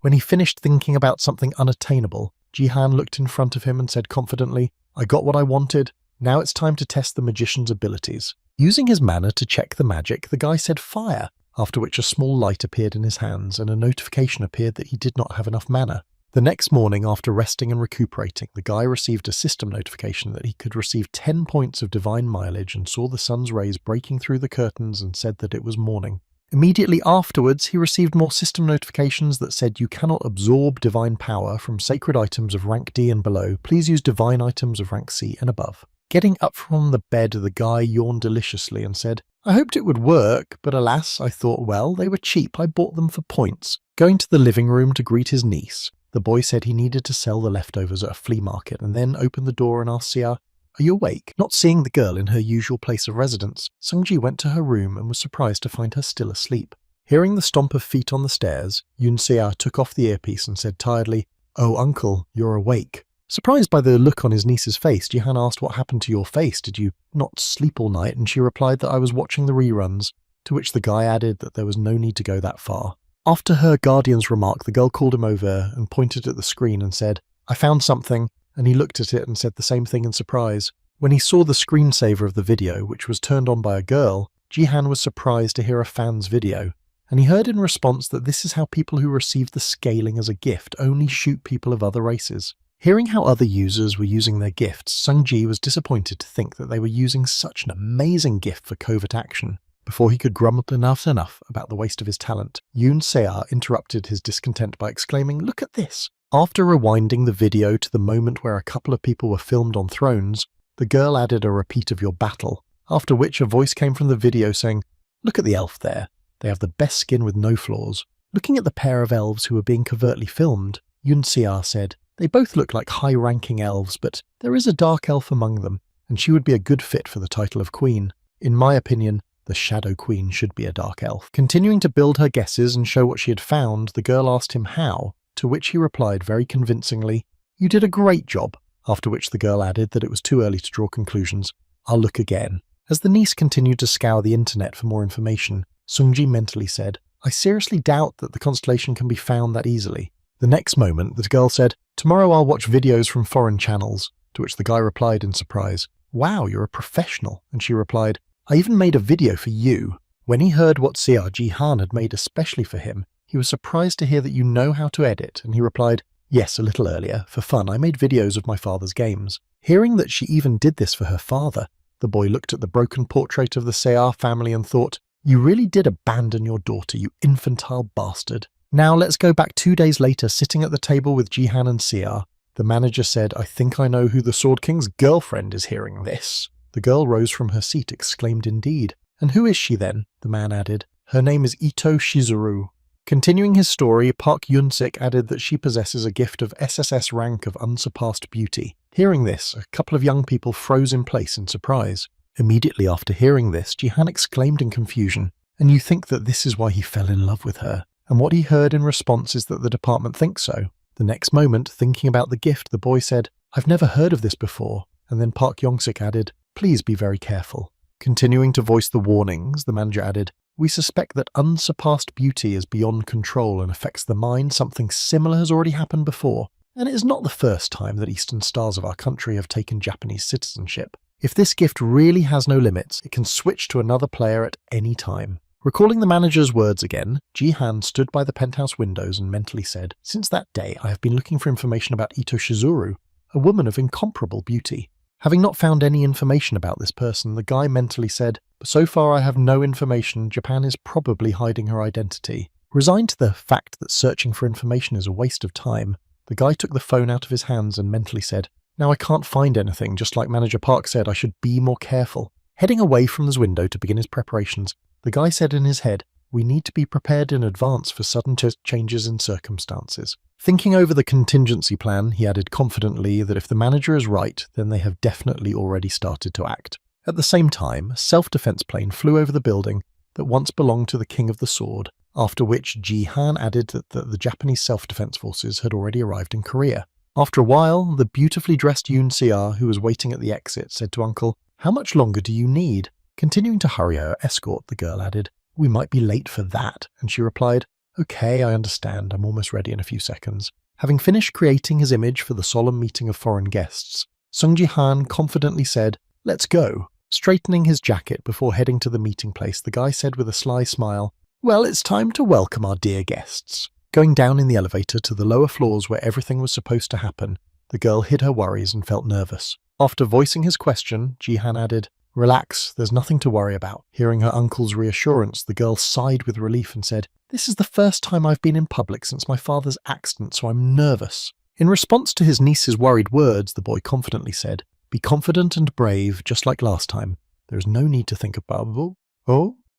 When he finished thinking about something unattainable, Ji-han looked in front of him and said confidently, "I got what I wanted. Now it's time to test the magician's abilities." Using his mana to check the magic, the guy said fire, after which a small light appeared in his hands and a notification appeared that he did not have enough mana. The next morning, after resting and recuperating, the guy received a system notification that he could receive 10 points of divine mileage and saw the sun's rays breaking through the curtains and said that it was morning. Immediately afterwards, he received more system notifications that said you cannot absorb divine power from sacred items of rank D and below. Please use divine items of rank C and above. Getting up from the bed, the guy yawned deliciously and said, "I hoped it would work, but alas, I thought, well, they were cheap. I bought them for points." Going to the living room to greet his niece, the boy said he needed to sell the leftovers at a flea market and then opened the door and asked Seah, "Are you awake?" Not seeing the girl in her usual place of residence, Sung-ji went to her room and was surprised to find her still asleep. Hearing the stomp of feet on the stairs, Seah took off the earpiece and said tiredly, "Oh, uncle, you're awake." Surprised by the look on his niece's face, Jihan asked, "What happened to your face? Did you not sleep all night?" And she replied that I was watching the reruns, to which the guy added that there was no need to go that far. After her guardian's remark, the girl called him over and pointed at the screen and said, "I found something," and he looked at it and said the same thing in surprise. When he saw the screensaver of the video, which was turned on by a girl, Jihan was surprised to hear a fan's video, and he heard in response that this is how people who receive the scaling as a gift only shoot people of other races. Hearing how other users were using their gifts, Sung-ji was disappointed to think that they were using such an amazing gift for covert action. Before he could grumble enough about the waste of his talent, Yoon Se-ah interrupted his discontent by exclaiming, "Look at this!" After rewinding the video to the moment where a couple of people were filmed on thrones, the girl added a repeat of your battle, after which a voice came from the video saying, "Look at the elf there. They have the best skin with no flaws." Looking at the pair of elves who were being covertly filmed, Yoon Se-ah said, "They both look like high-ranking elves, but there is a dark elf among them, and she would be a good fit for the title of queen. In my opinion, the Shadow Queen should be a dark elf." Continuing to build her guesses and show what she had found, the girl asked him how, to which he replied very convincingly, "You did a great job," after which the girl added that it was too early to draw conclusions. "I'll look again." As the niece continued to scour the internet for more information, Sungji mentally said, "I seriously doubt that the constellation can be found that easily." The next moment, the girl said, "Tomorrow I'll watch videos from foreign channels," to which the guy replied in surprise, "Wow, you're a professional." And she replied, "I even made a video for you." When he heard what Seah Ji-han had made especially for him, he was surprised to hear that you know how to edit, and he replied, "Yes, a little earlier. For fun, I made videos of my father's games." Hearing that she even did this for her father, the boy looked at the broken portrait of the Seah family and thought, "You really did abandon your daughter, you infantile bastard." Now let's go back 2 days later, sitting at the table with Ji-han and Seah. The manager said, "I think I know who the Sword King's girlfriend is hearing this." The girl rose from her seat, exclaimed, "Indeed. And who is she then?" The man added, "Her name is Ito Shizuru." Continuing his story, Park Yun-sik added that she possesses a gift of SSS rank of unsurpassed beauty. Hearing this, a couple of young people froze in place in surprise. Immediately after hearing this, Ji-han exclaimed in confusion, "And you think that this is why he fell in love with her?" And what he heard in response is that the department thinks so. The next moment, thinking about the gift, the boy said, "I've never heard of this before." And then Park Yong-sik added, "Please be very careful." Continuing to voice the warnings, the manager added, "We suspect that unsurpassed beauty is beyond control and affects the mind. Something similar has already happened before, and it is not the first time that Eastern stars of our country have taken Japanese citizenship. If this gift really has no limits, it can switch to another player at any time." Recalling the manager's words again, Ji-han stood by the penthouse windows and mentally said, "Since that day, I have been looking for information about Ito Shizuru, a woman of incomparable beauty." Having not found any information about this person, the guy mentally said, "So far I have no information. Japan is probably hiding her identity." Resigned to the fact that searching for information is a waste of time, the guy took the phone out of his hands and mentally said, "Now I can't find anything, just like Manager Park said, I should be more careful." Heading away from his window to begin his preparations, the guy said in his head, "We need to be prepared in advance for sudden changes in circumstances." Thinking over the contingency plan, he added confidently that if the manager is right, then they have definitely already started to act. At the same time, a self-defense plane flew over the building that once belonged to the King of the Sword, after which Ji-han added that the Japanese self-defense forces had already arrived in Korea. After a while, the beautifully dressed Yoon Se-ah, who was waiting at the exit, said to Uncle, "How much longer do you need?" Continuing to hurry her escort, the girl added, "We might be late for that," and she replied, "Okay, I understand. I'm almost ready in a few seconds." Having finished creating his image for the solemn meeting of foreign guests, Sung Ji-han confidently said, "Let's go." Straightening his jacket before heading to the meeting place, the guy said with a sly smile, "Well, it's time to welcome our dear guests." Going down in the elevator to the lower floors where everything was supposed to happen, the girl hid her worries and felt nervous. After voicing his question, Ji-han added, "Relax, there's nothing to worry about." Hearing her uncle's reassurance, the girl sighed with relief and said, "This is the first time I've been in public since my father's accident, so I'm nervous." In response to his niece's worried words, the boy confidently said, "Be confident and brave, just like last time. There is no need to think about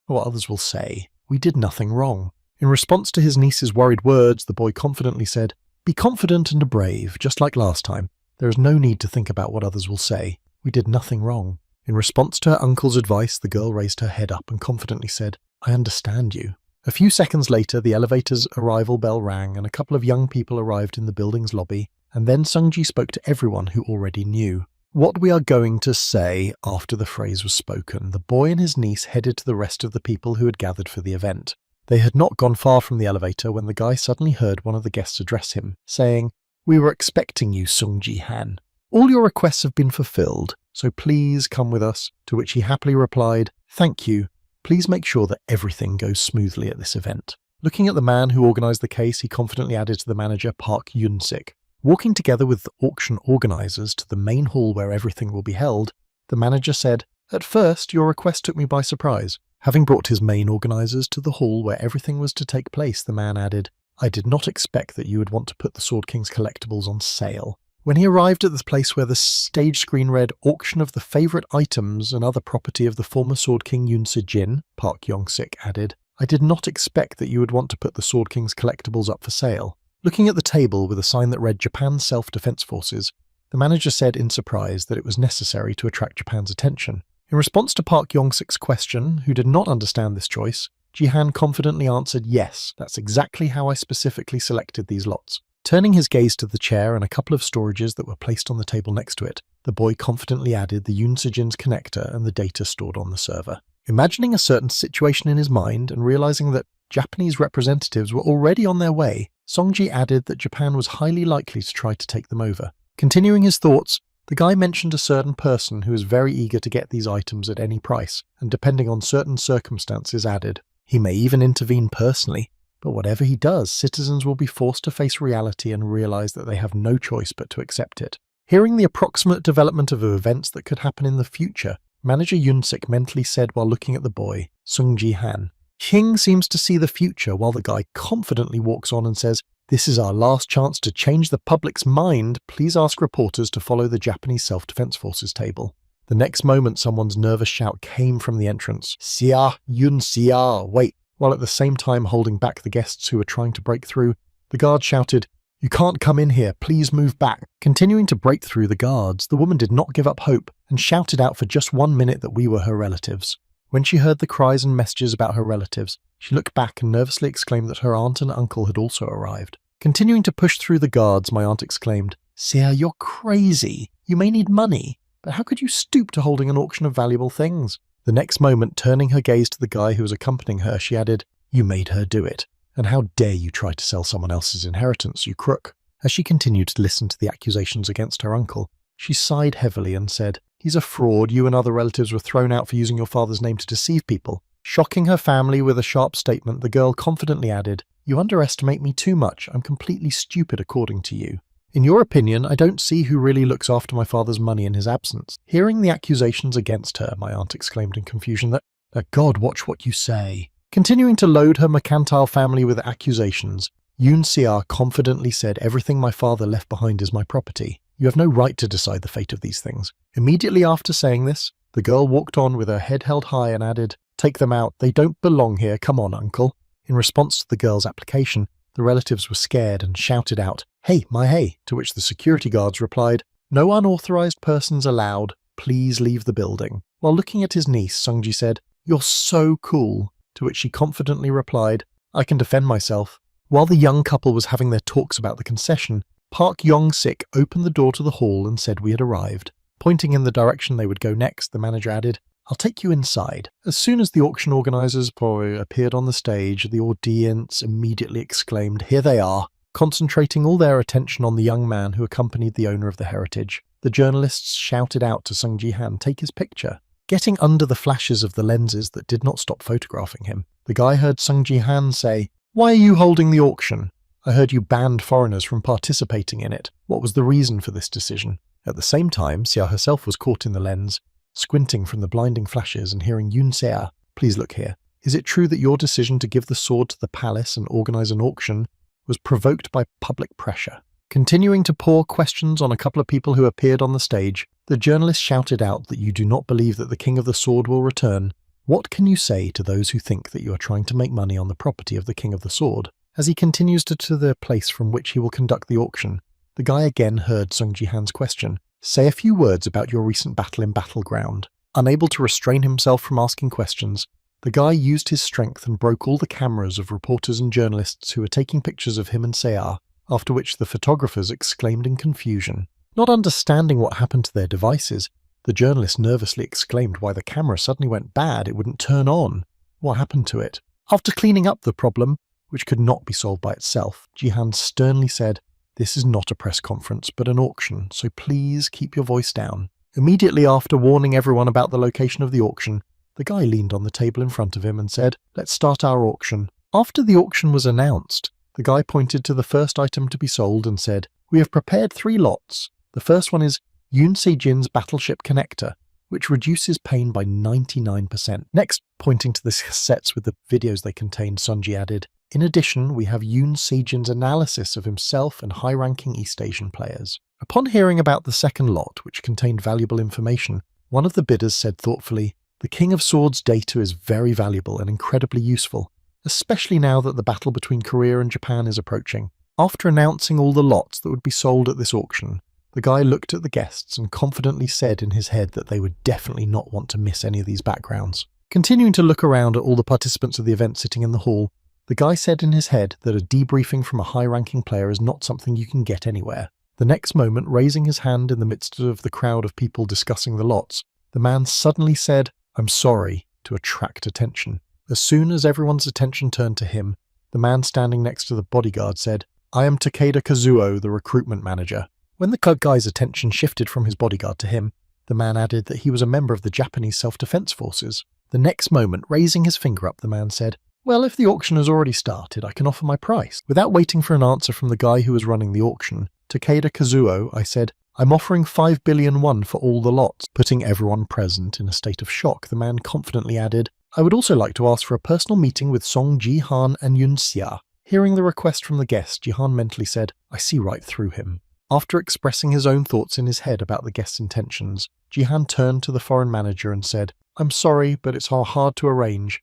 what others will say. We did nothing wrong." In response to his niece's worried words, the boy confidently said, "Be confident and brave, just like last time. There is no need to think about what others will say. We did nothing wrong." In response to her uncle's advice, the girl raised her head up and confidently said, "I understand you." A few seconds later, the elevator's arrival bell rang and a couple of young people arrived in the building's lobby, and then Sungji spoke to everyone who already knew. What we are going to say after the phrase was spoken, the boy and his niece headed to the rest of the people who had gathered for the event. They had not gone far from the elevator when the guy suddenly heard one of the guests address him, saying, "We were expecting you, Sung Ji-han. All your requests have been fulfilled, so please come with us," to which he happily replied, "Thank you. Please make sure that everything goes smoothly at this event." Looking at the man who organised the case, he confidently added to the manager, Park Yun-sik. Walking together with the auction organisers to the main hall where everything will be held, the manager said, "At first, your request took me by surprise. Having brought his main organizers to the hall where everything was to take place, the man added, "I did not expect that you would want to put the Sword King's collectibles on sale." When he arrived at the place where the stage screen read "Auction of the favorite items and other property of the former Sword King Yoon Se-jin," Park Yong-sik added, "I did not expect that you would want to put the Sword King's collectibles up for sale." Looking at the table with a sign that read Japan's Self-Defense Forces, the manager said in surprise that it was necessary to attract Japan's attention. In response to Park Yong-sik's question, who did not understand this choice, Ji-han confidently answered, "Yes, that's exactly how I specifically selected these lots." Turning his gaze to the chair and a couple of storages that were placed on the table next to it, the boy confidently added the Yoon Se-jin's connector and the data stored on the server. Imagining a certain situation in his mind and realizing that Japanese representatives were already on their way, Songji added that Japan was highly likely to try to take them over. Continuing his thoughts, the guy mentioned a certain person who was very eager to get these items at any price, and depending on certain circumstances added, "He may even intervene personally, but whatever he does, citizens will be forced to face reality and realize that they have no choice but to accept it." Hearing the approximate development of events that could happen in the future, Manager Yoon-sik mentally said while looking at the boy, Sung Ji-han, "King seems to see the future," while the guy confidently walks on and says, "This is our last chance to change the public's mind. Please ask reporters to follow the Japanese Self-Defense Forces table." The next moment, someone's nervous shout came from the entrance, "Sia, Yun Sia, wait!" While at the same time holding back the guests who were trying to break through, the guard shouted, "You can't come in here, please move back." Continuing to break through the guards, the woman did not give up hope and shouted out for just 1 minute that we were her relatives. When she heard the cries and messages about her relatives, she looked back and nervously exclaimed that her aunt and uncle had also arrived. Continuing to push through the guards, my aunt exclaimed, "Sia, you're crazy. You may need money, but how could you stoop to holding an auction of valuable things?" The next moment, turning her gaze to the guy who was accompanying her, she added, "You made her do it. And how dare you try to sell someone else's inheritance, you crook?" As she continued to listen to the accusations against her uncle, she sighed heavily and said, "He's a fraud. You and other relatives were thrown out for using your father's name to deceive people." Shocking her family with a sharp statement, the girl confidently added, "You underestimate me too much. I'm completely stupid according to you. In your opinion, I don't see who really looks after my father's money in his absence." Hearing the accusations against her, my aunt exclaimed in confusion that God watch what you say. Continuing to load her mercantile family with accusations, Yoon Se-ah confidently said, "Everything my father left behind is my property. You have no right to decide the fate of these things." Immediately after saying this, the girl walked on with her head held high and added, "Take them out. They don't belong here. Come on, uncle." In response to the girl's application, the relatives were scared and shouted out, "Hey, my hey," to which the security guards replied, "No unauthorized persons allowed. Please leave the building." While looking at his niece, Sungji said, "You're so cool," to which she confidently replied, "I can defend myself." While the young couple was having their talks about the concession, Park Yong-sik opened the door to the hall and said we had arrived. Pointing in the direction they would go next, the manager added, "I'll take you inside." As soon as the auction organizers appeared on the stage, the audience immediately exclaimed, "Here they are," concentrating all their attention on the young man who accompanied the owner of the heritage. The journalists shouted out to Sung Ji-han, "Take his picture." Getting under the flashes of the lenses that did not stop photographing him, the guy heard Sung Ji-han say, "Why are you holding the auction? I heard you banned foreigners from participating in it. What was the reason for this decision?" At the same time, Sia herself was caught in the lens, squinting from the blinding flashes and hearing Yoon Se-ah, "Please look here. Is it true that your decision to give the sword to the palace and organize an auction was provoked by public pressure?" Continuing to pour questions on a couple of people who appeared on the stage, the journalist shouted out that you do not believe that the King of the Sword will return. What can you say to those who think that you are trying to make money on the property of the King of the Sword? As he continues to the place from which he will conduct the auction, the guy again heard Sung Ji-han's question. "Say a few words about your recent battle in Battleground." Unable to restrain himself from asking questions, the guy used his strength and broke all the cameras of reporters and journalists who were taking pictures of him and Se-ah, after which the photographers exclaimed in confusion. Not understanding what happened to their devices, the journalist nervously exclaimed why the camera suddenly went bad, it wouldn't turn on. What happened to it? After cleaning up the problem, which could not be solved by itself, Ji-han sternly said, "This is not a press conference, but an auction, so please keep your voice down." Immediately after warning everyone about the location of the auction, the guy leaned on the table in front of him and said, "Let's start our auction." After the auction was announced, the guy pointed to the first item to be sold and said, "We have prepared 3 lots. The first one is Yoon Se-jin's battleship connector. which reduces pain by 99%. Next, pointing to the cassettes with the videos they contained, Sunji added, "In addition, we have Yoon Sejin's analysis of himself and high-ranking East Asian players." Upon hearing about the second lot, which contained valuable information, one of the bidders said thoughtfully, "The King of Swords data is very valuable and incredibly useful, especially now that the battle between Korea and Japan is approaching." After announcing all the lots that would be sold at this auction, the guy looked at the guests and confidently said in his head that they would definitely not want to miss any of these backgrounds. Continuing to look around at all the participants of the event sitting in the hall, the guy said in his head that a debriefing from a high-ranking player is not something you can get anywhere. The next moment, raising his hand in the midst of the crowd of people discussing the lots, the man suddenly said, "I'm sorry," to attract attention. As soon as everyone's attention turned to him, the man standing next to the bodyguard said, "I am Takeda Kazuo, the recruitment manager." When the guy's attention shifted from his bodyguard to him, the man added that he was a member of the Japanese self-defense forces. The next moment, raising his finger up, the man said, "Well, if the auction has already started, I can offer my price." Without waiting for an answer from the guy who was running the auction, Takeda Kazuo, I said, "I'm offering 5 billion won for all the lots." Putting everyone present in a state of shock, the man confidently added, "I would also like to ask for a personal meeting with Song Ji-han and Yun Xia." Hearing the request from the guest, Ji-han mentally said, "I see right through him." After expressing his own thoughts in his head about the guest's intentions, Ji-han turned to the foreign manager and said, "I'm sorry, but it's hard to arrange."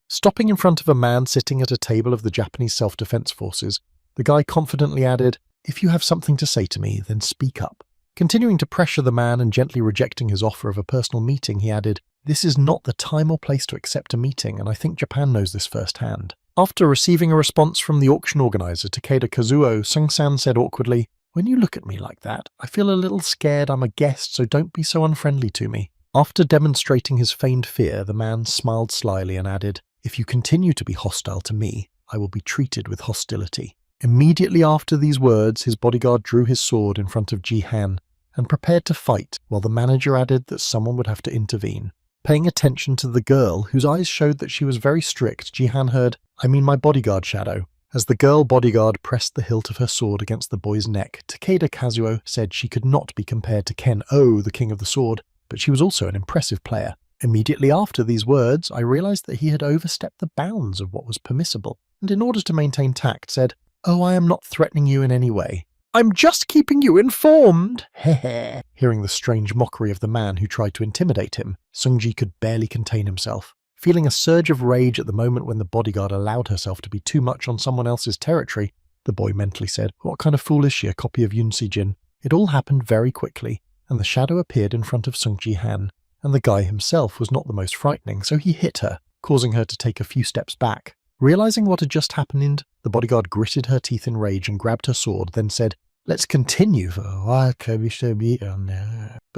Stopping in front of a man sitting at a table of the Japanese self-defense forces, the guy confidently added, "If you have something to say to me, then speak up." Continuing to pressure the man and gently rejecting his offer of a personal meeting, he added, "This is not the time or place to accept a meeting, and I think Japan knows this firsthand." After receiving a response from the auction organizer, Takeda Kazuo, Sung-san said awkwardly, "When you look at me like that, I feel a little scared I'm a guest, so don't be so unfriendly to me." After demonstrating his feigned fear, the man smiled slyly and added, "If you continue to be hostile to me, I will be treated with hostility." Immediately after these words, his bodyguard drew his sword in front of Ji-han and prepared to fight, while the manager added that someone would have to intervene. Paying attention to the girl, whose eyes showed that she was very strict, Ji-han heard, "I mean my bodyguard, Shadow." As the girl bodyguard pressed the hilt of her sword against the boy's neck, Takeda Kazuo said she could not be compared to Ken-Oh, the King of the Sword, but she was also an impressive player. Immediately after these words, I realized that he had overstepped the bounds of what was permissible, and in order to maintain tact, said, "Oh, I am not threatening you in any way. I'm just keeping you informed." Hehe. Hearing the strange mockery of the man who tried to intimidate him, Sungji could barely contain himself. Feeling a surge of rage at the moment when the bodyguard allowed herself to be too much on someone else's territory, the boy mentally said, "What kind of fool is she, a copy of Yoon Sejin?" It all happened very quickly, and the shadow appeared in front of Sung Ji-han, and the guy himself was not the most frightening, so he hit her, causing her to take a few steps back. Realizing what had just happened, the bodyguard gritted her teeth in rage and grabbed her sword, then said, "Let's continue," but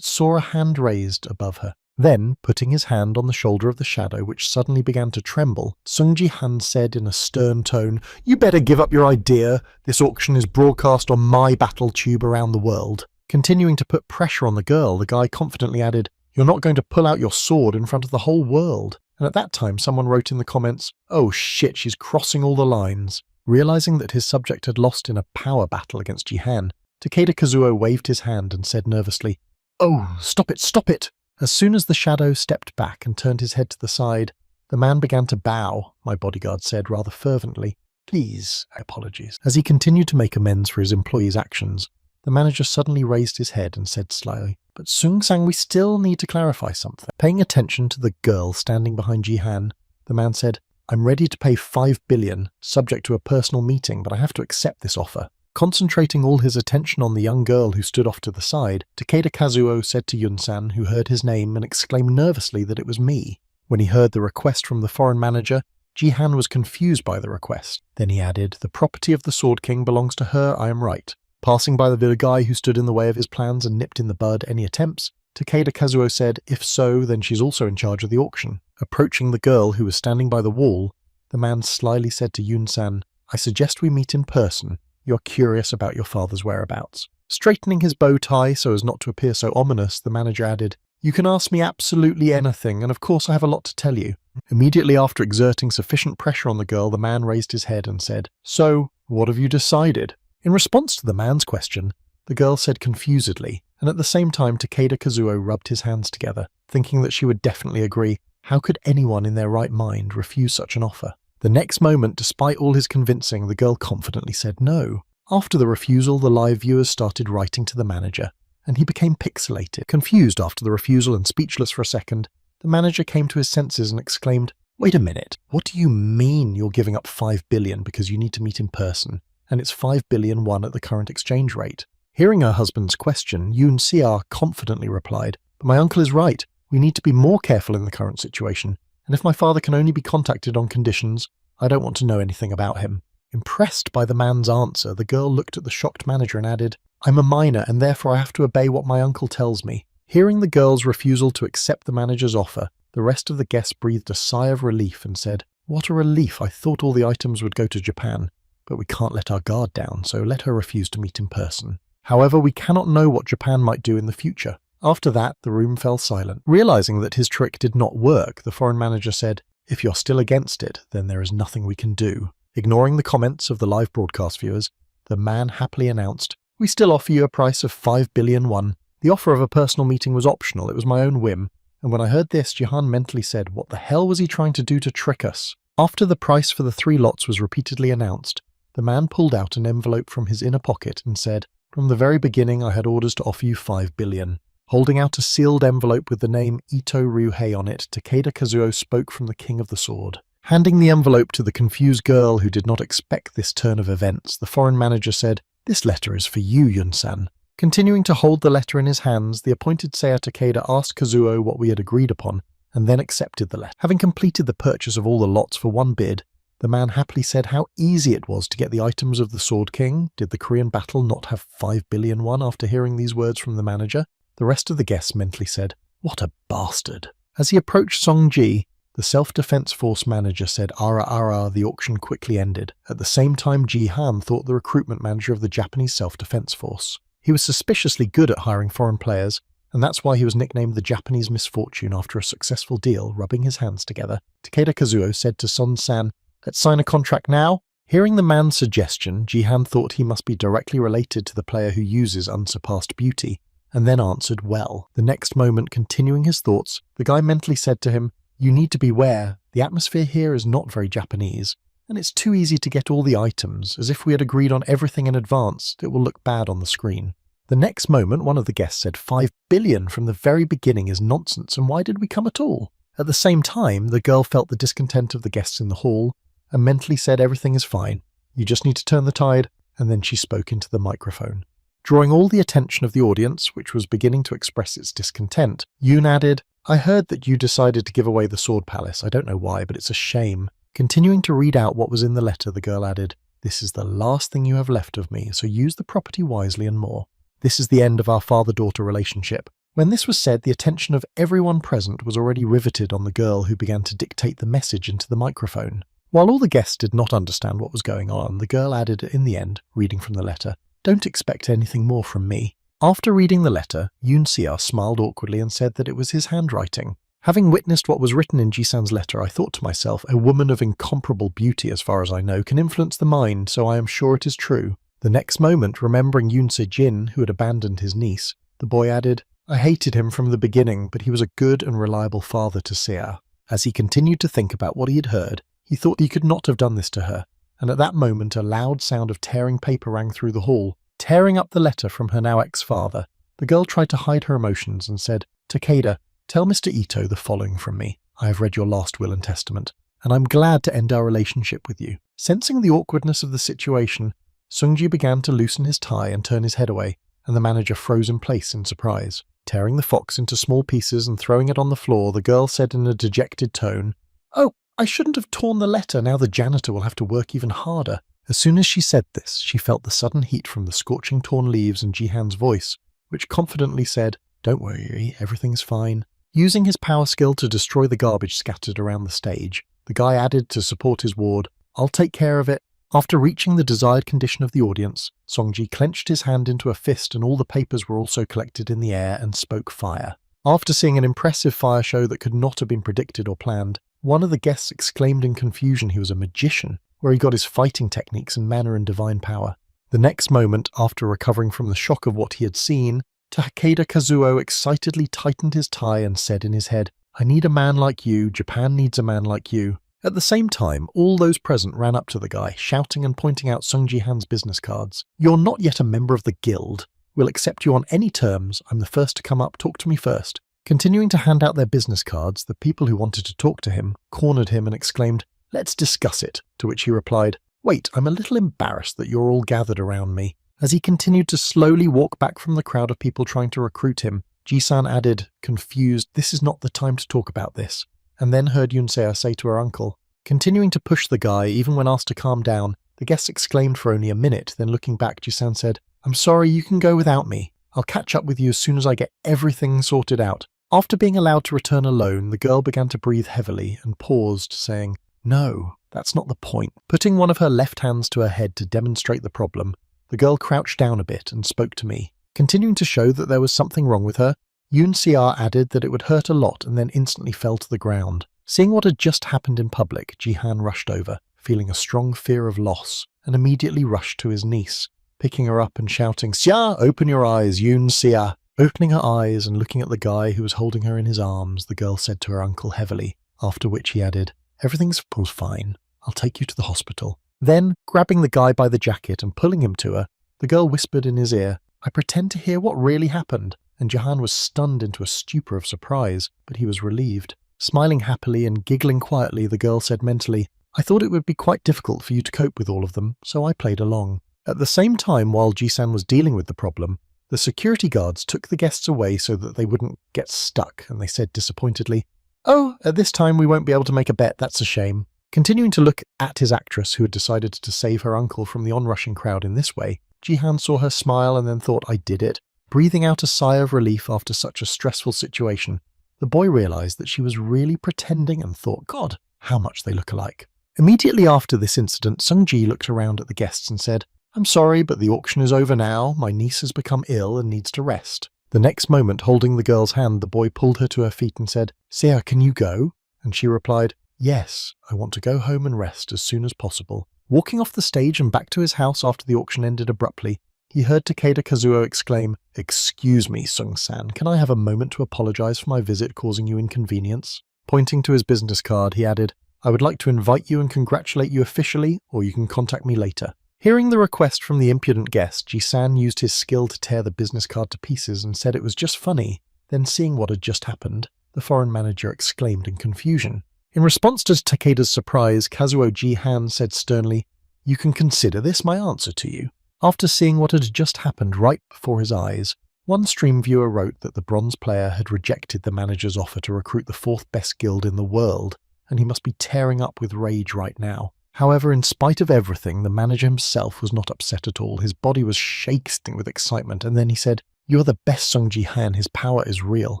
saw a hand raised above her. Then, putting his hand on the shoulder of the shadow, which suddenly began to tremble, Sung Ji-han said in a stern tone, "You better give up your idea. This auction is broadcast on my battle tube around the world." Continuing to put pressure on the girl, the guy confidently added, "You're not going to pull out your sword in front of the whole world." And at that time, someone wrote in the comments, "Oh shit, she's crossing all the lines." Realizing that his subject had lost in a power battle against Ji-han, Takeda Kazuo waved his hand and said nervously, "Oh, stop it, stop it!" As soon as the shadow stepped back and turned his head to the side, the man began to bow, my bodyguard said rather fervently. "Please, apologies." As he continued to make amends for his employee's actions, the manager suddenly raised his head and said slyly, "But Sung-sang, we still need to clarify something." Paying attention to the girl standing behind Ji-han, the man said, "I'm ready to pay 5 billion, subject to a personal meeting, but I have to accept this offer." Concentrating all his attention on the young girl who stood off to the side, Takeda Kazuo said to Yun-san, who heard his name and exclaimed nervously that it was me. When he heard the request from the foreign manager, Ji-han was confused by the request. Then he added, "The property of the Sword King belongs to her, I am right." Passing by the guy who stood in the way of his plans and nipped in the bud any attempts, Takeda Kazuo said, "If so, then she's also in charge of the auction." Approaching the girl who was standing by the wall, the man slyly said to Yun-san, "I suggest we meet in person. You're curious about your father's whereabouts." Straightening his bow tie so as not to appear so ominous, the manager added, "You can ask me absolutely anything, and of course I have a lot to tell you." Immediately after exerting sufficient pressure on the girl, the man raised his head and said, "So, what have you decided?" In response to the man's question, the girl said confusedly, and at the same time Takeda Kazuo rubbed his hands together, thinking that she would definitely agree. How could anyone in their right mind refuse such an offer? The next moment, despite all his convincing, the girl confidently said no. After the refusal, the live viewers started writing to the manager, and he became pixelated. Confused after the refusal and speechless for a second, the manager came to his senses and exclaimed, "Wait a minute, what do you mean you're giving up 5 billion because you need to meet in person, and it's 5 billion won at the current exchange rate?" Hearing her husband's question, Yoon Sear confidently replied, "But my uncle is right. We need to be more careful in the current situation, and if my father can only be contacted on conditions, I don't want to know anything about him." Impressed by the man's answer, the girl looked at the shocked manager and added, "I'm a minor and therefore I have to obey what my uncle tells me." Hearing the girl's refusal to accept the manager's offer, the rest of the guests breathed a sigh of relief and said, "What a relief, I thought all the items would go to Japan, but we can't let our guard down, so let her refuse to meet in person. However, we cannot know what Japan might do in the future." After that, the room fell silent. Realizing that his trick did not work, the foreign manager said, "If you're still against it, then there is nothing we can do." Ignoring the comments of the live broadcast viewers, the man happily announced, "We still offer you a price of 5 billion won. The offer of a personal meeting was optional, it was my own whim, and when I heard this, Jihan mentally said, what the hell was he trying to do to trick us?" After the price for the 3 lots was repeatedly announced, the man pulled out an envelope from his inner pocket and said, "From the very beginning I had orders to offer you 5 billion. Holding out a sealed envelope with the name Ito Ryuhei on it, Takeda Kazuo spoke from the King of the Sword. Handing the envelope to the confused girl who did not expect this turn of events, the foreign manager said, "This letter is for you, Yun-san." Continuing to hold the letter in his hands, the appointed Seiya Takeda asked Kazuo what we had agreed upon, and then accepted the letter. Having completed the purchase of all the lots for 1 bid, the man happily said how easy it was to get the items of the Sword King. Did the Korean battle not have 5 billion won after hearing these words from the manager? The rest of the guests mentally said, "What a bastard." As he approached Song-ji, the self-defense force manager said, "Ara ara," the auction quickly ended. At the same time, Ji-han thought the recruitment manager of the Japanese self-defense force. He was suspiciously good at hiring foreign players, and that's why he was nicknamed the Japanese Misfortune after a successful deal. Rubbing his hands together, Takeda Kazuo said to Son-san, "Let's sign a contract now." Hearing the man's suggestion, Ji-han thought he must be directly related to the player who uses unsurpassed beauty, and then answered well. The next moment, continuing his thoughts, the guy mentally said to him, "You need to beware, the atmosphere here is not very Japanese, and it's too easy to get all the items, as if we had agreed on everything in advance, it will look bad on the screen." The next moment, one of the guests said, 5 billion from the very beginning is nonsense, and why did we come at all? At the same time, the girl felt the discontent of the guests in the hall, and mentally said everything is fine, you just need to turn the tide, and then she spoke into the microphone. Drawing all the attention of the audience, which was beginning to express its discontent, Yoon added, "I heard that you decided to give away the Sword Palace. I don't know why, but it's a shame." Continuing to read out what was in the letter, the girl added, "This is the last thing you have left of me, so use the property wisely and more. This is the end of our father-daughter relationship." When this was said, the attention of everyone present was already riveted on the girl who began to dictate the message into the microphone. While all the guests did not understand what was going on, the girl added in the end, reading from the letter, "Don't expect anything more from me." After reading the letter, Yoon Sear smiled awkwardly and said that it was his handwriting. Having witnessed what was written in Ji-san's letter, I thought to myself, a woman of incomparable beauty as far as I know can influence the mind, so I am sure it is true. The next moment, remembering Yoon Se-jin, who had abandoned his niece, the boy added, "I hated him from the beginning, but he was a good and reliable father to Sear." As he continued to think about what he had heard, he thought he could not have done this to her, and at that moment a loud sound of tearing paper rang through the hall. Tearing up the letter from her now ex-father, the girl tried to hide her emotions and said, "Takeda, tell Mr. Ito the following from me. I have read your last will and testament, and I'm glad to end our relationship with you." Sensing the awkwardness of the situation, Sungji began to loosen his tie and turn his head away, and the manager froze in place in surprise. Tearing the fox into small pieces and throwing it on the floor, the girl said in a dejected tone, "Oh, I shouldn't have torn the letter, now the janitor will have to work even harder." As soon as she said this, she felt the sudden heat from the scorching torn leaves and Jihan's voice, which confidently said, "Don't worry, everything's fine." Using his power skill to destroy the garbage scattered around the stage, the guy added to support his ward, "I'll take care of it." After reaching the desired condition of the audience, Songji clenched his hand into a fist and all the papers were also collected in the air and spoke fire. After seeing an impressive fire show that could not have been predicted or planned, one of the guests exclaimed in confusion he was a magician, where he got his fighting techniques and manner and divine power. The next moment, after recovering from the shock of what he had seen, Takeda Kazuo excitedly tightened his tie and said in his head, "I need a man like you, Japan needs a man like you." At the same time, all those present ran up to the guy, shouting and pointing out Sung Ji-han's business cards. "You're not yet a member of the guild. We'll accept you on any terms. I'm the first to come up. Talk to me first." Continuing to hand out their business cards, the people who wanted to talk to him cornered him and exclaimed, "Let's discuss it," to which he replied, "Wait, I'm a little embarrassed that you're all gathered around me." As he continued to slowly walk back from the crowd of people trying to recruit him, Ji-san added, confused, "This is not the time to talk about this," and then heard Yunsea say to her uncle. Continuing to push the guy, even when asked to calm down, the guest exclaimed for only a minute, then looking back, Ji-san said, "I'm sorry, you can go without me. I'll catch up with you as soon as I get everything sorted out." After being allowed to return alone, the girl began to breathe heavily and paused, saying, "No, that's not the point." Putting one of her left hands to her head to demonstrate the problem, the girl crouched down a bit and spoke to me. Continuing to show that there was something wrong with her, Yoon Se-ah added that it would hurt a lot and then instantly fell to the ground. Seeing what had just happened in public, Ji-han rushed over, feeling a strong fear of loss, and immediately rushed to his niece, picking her up and shouting, "Sia, open your eyes, Yoon Se-ah." Opening her eyes and looking at the guy who was holding her in his arms, the girl said to her uncle heavily, after which he added, "Everything's fine. I'll take you to the hospital." Then, grabbing the guy by the jacket and pulling him to her, the girl whispered in his ear, "I pretend to hear what really happened," and Jahan was stunned into a stupor of surprise, but he was relieved. Smiling happily and giggling quietly, the girl said mentally, "I thought it would be quite difficult for you to cope with all of them, so I played along." At the same time, while Ji-san was dealing with the problem, the security guards took the guests away so that they wouldn't get stuck, and they said disappointedly, "Oh, at this time we won't be able to make a bet, that's a shame." Continuing to look at his actress who had decided to save her uncle from the onrushing crowd in this way, Ji-han saw her smile and then thought, "I did it." Breathing out a sigh of relief after such a stressful situation, the boy realized that she was really pretending and thought, "God, how much they look alike." Immediately after this incident, Sung-ji looked around at the guests and said, "I'm sorry, but the auction is over now. My niece has become ill and needs to rest." The next moment, holding the girl's hand, the boy pulled her to her feet and said, "Sia, can you go?" And she replied, "Yes, I want to go home and rest as soon as possible." Walking off the stage and back to his house after the auction ended abruptly, he heard Takeda Kazuo exclaim, "Excuse me, Sung-san, can I have a moment to apologize for my visit causing you inconvenience?" Pointing to his business card, he added, "I would like to invite you and congratulate you officially, or you can contact me later." Hearing the request from the impudent guest, Ji-san used his skill to tear the business card to pieces and said it was just funny. Then, seeing what had just happened, the foreign manager exclaimed in confusion. In response to Takeda's surprise, Kazuo Ji-han said sternly, "You can consider this my answer to you." After seeing what had just happened right before his eyes, one stream viewer wrote that the bronze player had rejected the manager's offer to recruit the fourth best guild in the world, and he must be tearing up with rage right now. However, in spite of everything, the manager himself was not upset at all. His body was shaking with excitement, and then he said, "You're the best, Sung Ji-han. His power is real."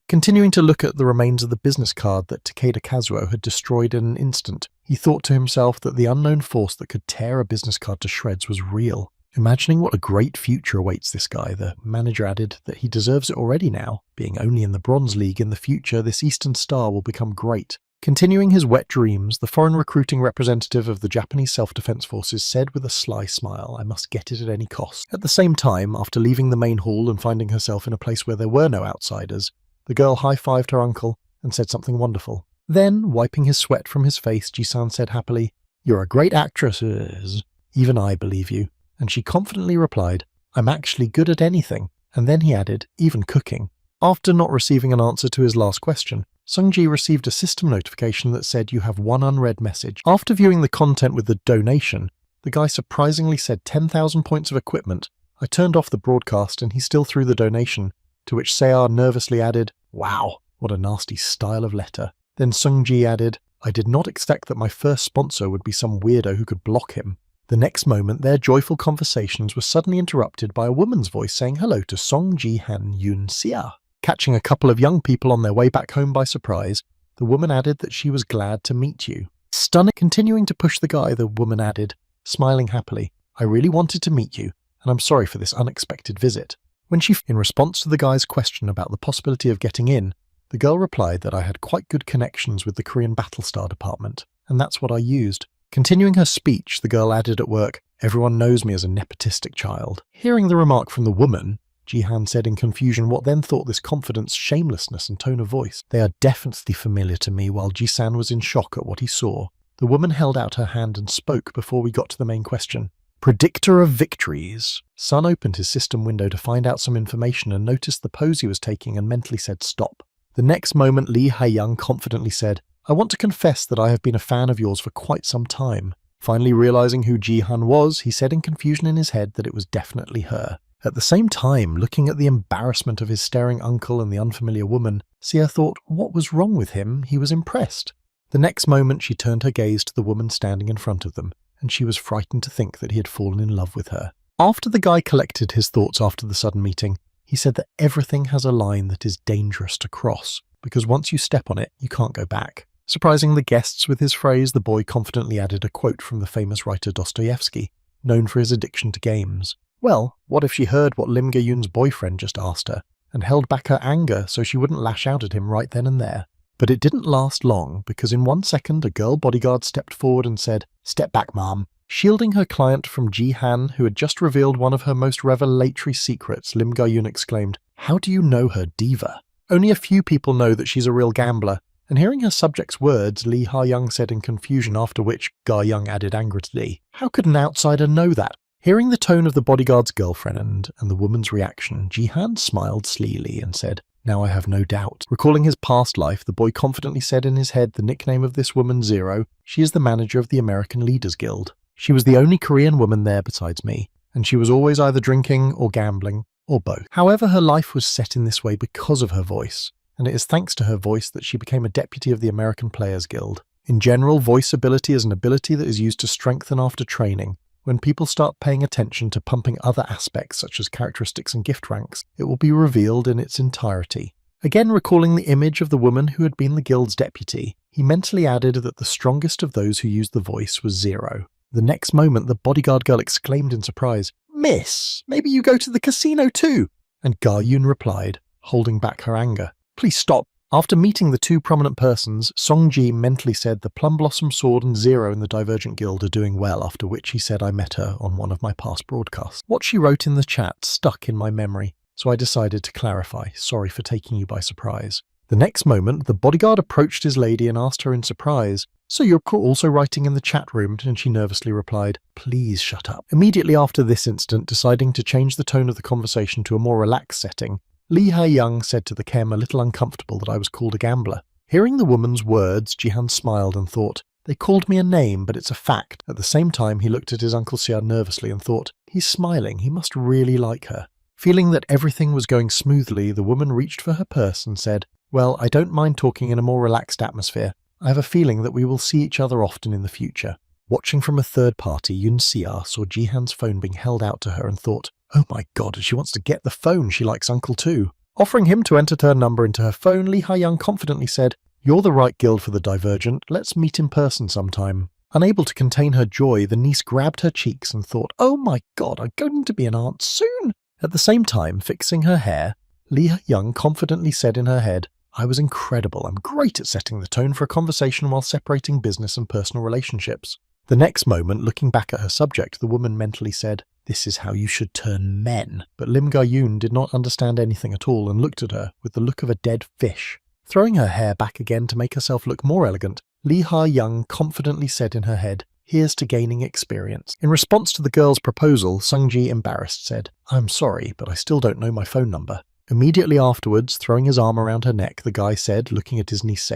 Continuing to look at the remains of the business card that Takeda Kazuo had destroyed in an instant, he thought to himself that the unknown force that could tear a business card to shreds was real. Imagining what a great future awaits this guy, the manager added that he deserves it already now. Being only in the Bronze League in the future, this Eastern Star will become great. Continuing his wet dreams, the foreign recruiting representative of the Japanese Self-Defense Forces said with a sly smile, "I must get it at any cost." At the same time, after leaving the main hall and finding herself in a place where there were no outsiders, the girl high-fived her uncle and said something wonderful. Then, wiping his sweat from his face, Ji-san said happily, "You're a great actress. Even I believe you." And she confidently replied, "I'm actually good at anything." And then he added, "Even cooking." After not receiving an answer to his last question, Sung-ji received a system notification that said, "You have one unread message." After viewing the content with the donation, the guy surprisingly said 10,000 points of equipment. I turned off the broadcast and he still threw the donation, to which Sayar nervously added, "Wow, what a nasty style of letter." Then Sung-ji added, "I did not expect that my first sponsor would be some weirdo who could block him." The next moment, their joyful conversations were suddenly interrupted by a woman's voice saying hello to Song Ji-han Yoon Se-ah. Catching a couple of young people on their way back home by surprise, the woman added that she was glad to meet you. Stunning, continuing to push the guy, the woman added, smiling happily, "I really wanted to meet you, and I'm sorry for this unexpected visit." In response to the guy's question about the possibility of getting in, the girl replied that I had quite good connections with the Korean Battlestar department, and that's what I used. Continuing her speech, the girl added at work, "Everyone knows me as a nepotistic child." Hearing the remark from the woman, Ji-han said in confusion what then thought this confidence, shamelessness and tone of voice. They are definitely familiar to me. While Ji-san was in shock at what he saw, the woman held out her hand and spoke before we got to the main question. Predictor of victories. Sun opened his system window to find out some information and noticed the pose he was taking and mentally said stop. The next moment Lee Hae-young confidently said, I want to confess that I have been a fan of yours for quite some time. Finally realizing who Ji-han was, he said in confusion in his head that it was definitely her. At the same time, looking at the embarrassment of his staring uncle and the unfamiliar woman, Sia thought what was wrong with him. He was impressed. The next moment she turned her gaze to the woman standing in front of them, and she was frightened to think that he had fallen in love with her. After the guy collected his thoughts after the sudden meeting, he said that everything has a line that is dangerous to cross, because once you step on it, you can't go back. Surprising the guests with his phrase, the boy confidently added a quote from the famous writer Dostoevsky, known for his addiction to games. Well, what if she heard what Lim Ga-yoon's boyfriend just asked her, and held back her anger so she wouldn't lash out at him right then and there? But it didn't last long, because in 1 second a girl bodyguard stepped forward and said, "Step back, ma'am." Shielding her client from Ji-han, who had just revealed one of her most revelatory secrets, Lim Ga-yoon exclaimed, "How do you know her, diva? Only a few people know that she's a real gambler." And hearing her subject's words, Lee Ha-young said in confusion, after which Ga-young added angrily, "How could an outsider know that?" Hearing the tone of the bodyguard's girlfriend and the woman's reaction, Ji-han smiled sleepily and said, "Now I have no doubt." Recalling his past life, the boy confidently said in his head the nickname of this woman, Zero. She is the manager of the American Leaders Guild. She was the only Korean woman there besides me, and she was always either drinking or gambling, or both. However, her life was set in this way because of her voice, and it is thanks to her voice that she became a deputy of the American Players Guild. In general, voice ability is an ability that is used to strengthen after training. When people start paying attention to pumping other aspects such as characteristics and gift ranks, it will be revealed in its entirety. Again recalling the image of the woman who had been the guild's deputy, he mentally added that the strongest of those who used the voice was Zero. The next moment the bodyguard girl exclaimed in surprise, "Miss, maybe you go to the casino too?" And Ga-yoon replied, holding back her anger, "Please stop." After meeting the two prominent persons, Song-ji mentally said the Plum Blossom Sword and Zero in the Divergent Guild are doing well, after which he said I met her on one of my past broadcasts. What she wrote in the chat stuck in my memory, so I decided to clarify. Sorry for taking you by surprise. The next moment, the bodyguard approached his lady and asked her in surprise, "So you're also writing in the chat room?" And she nervously replied, "Please shut up." Immediately after this incident, deciding to change the tone of the conversation to a more relaxed setting, Lee Ha-young said to the Kem, a little uncomfortable, that I was called a gambler. Hearing the woman's words, Ji-han smiled and thought, they called me a name, but it's a fact. At the same time, he looked at his Uncle Sia nervously and thought, he's smiling, he must really like her. Feeling that everything was going smoothly, the woman reached for her purse and said, "Well, I don't mind talking in a more relaxed atmosphere. I have a feeling that we will see each other often in the future." Watching from a third party, Yoon Sia saw Ji-han's phone being held out to her and thought, "Oh my god, she wants to get the phone, she likes Uncle too." Offering him to enter her number into her phone, Lee Ha-young confidently said, "You're the right guild for the Divergent, let's meet in person sometime." Unable to contain her joy, the niece grabbed her cheeks and thought, "Oh my god, I'm going to be an aunt soon." At the same time, fixing her hair, Lee Ha-young confidently said in her head, "I was incredible, I'm great at setting the tone for a conversation while separating business and personal relationships." The next moment, looking back at her subject, the woman mentally said, "This is how you should turn men." But Lim Ga-yoon did not understand anything at all and looked at her with the look of a dead fish. Throwing her hair back again to make herself look more elegant, Lee Ha-young confidently said in her head, "Here's to gaining experience." In response to the girl's proposal, Sung-ji, embarrassed, said, "I'm sorry, but I still don't know my phone number." Immediately afterwards, throwing his arm around her neck, the guy said, looking at his niece,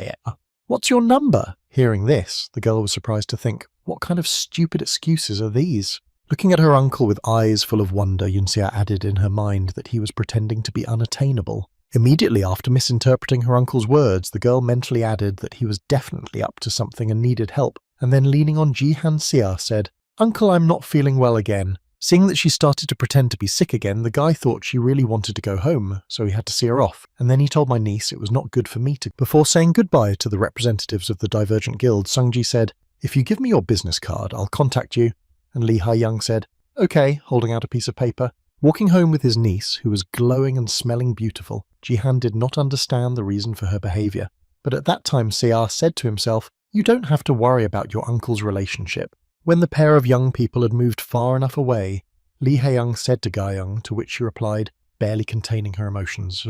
"What's your number?" Hearing this, the girl was surprised to think, what kind of stupid excuses are these? Looking at her uncle with eyes full of wonder, Yoon-sia added in her mind that he was pretending to be unattainable. Immediately after misinterpreting her uncle's words, the girl mentally added that he was definitely up to something and needed help, and then leaning on Ji-han Sia said, "Uncle, I'm not feeling well again." Seeing that she started to pretend to be sick again, the guy thought she really wanted to go home, so he had to see her off, and then he told my niece it was not good for me to. Before saying goodbye to the representatives of the Divergent Guild, Sung-ji said, "If you give me your business card, I'll contact you." And Lee Ha-young said, "Okay," holding out a piece of paper. Walking home with his niece, who was glowing and smelling beautiful, Ji-han did not understand the reason for her behaviour. But at that time, Sia said to himself, "You don't have to worry about your uncle's relationship." When the pair of young people had moved far enough away, Lee Ha-young said to Ga-young, to which she replied, barely containing her emotions.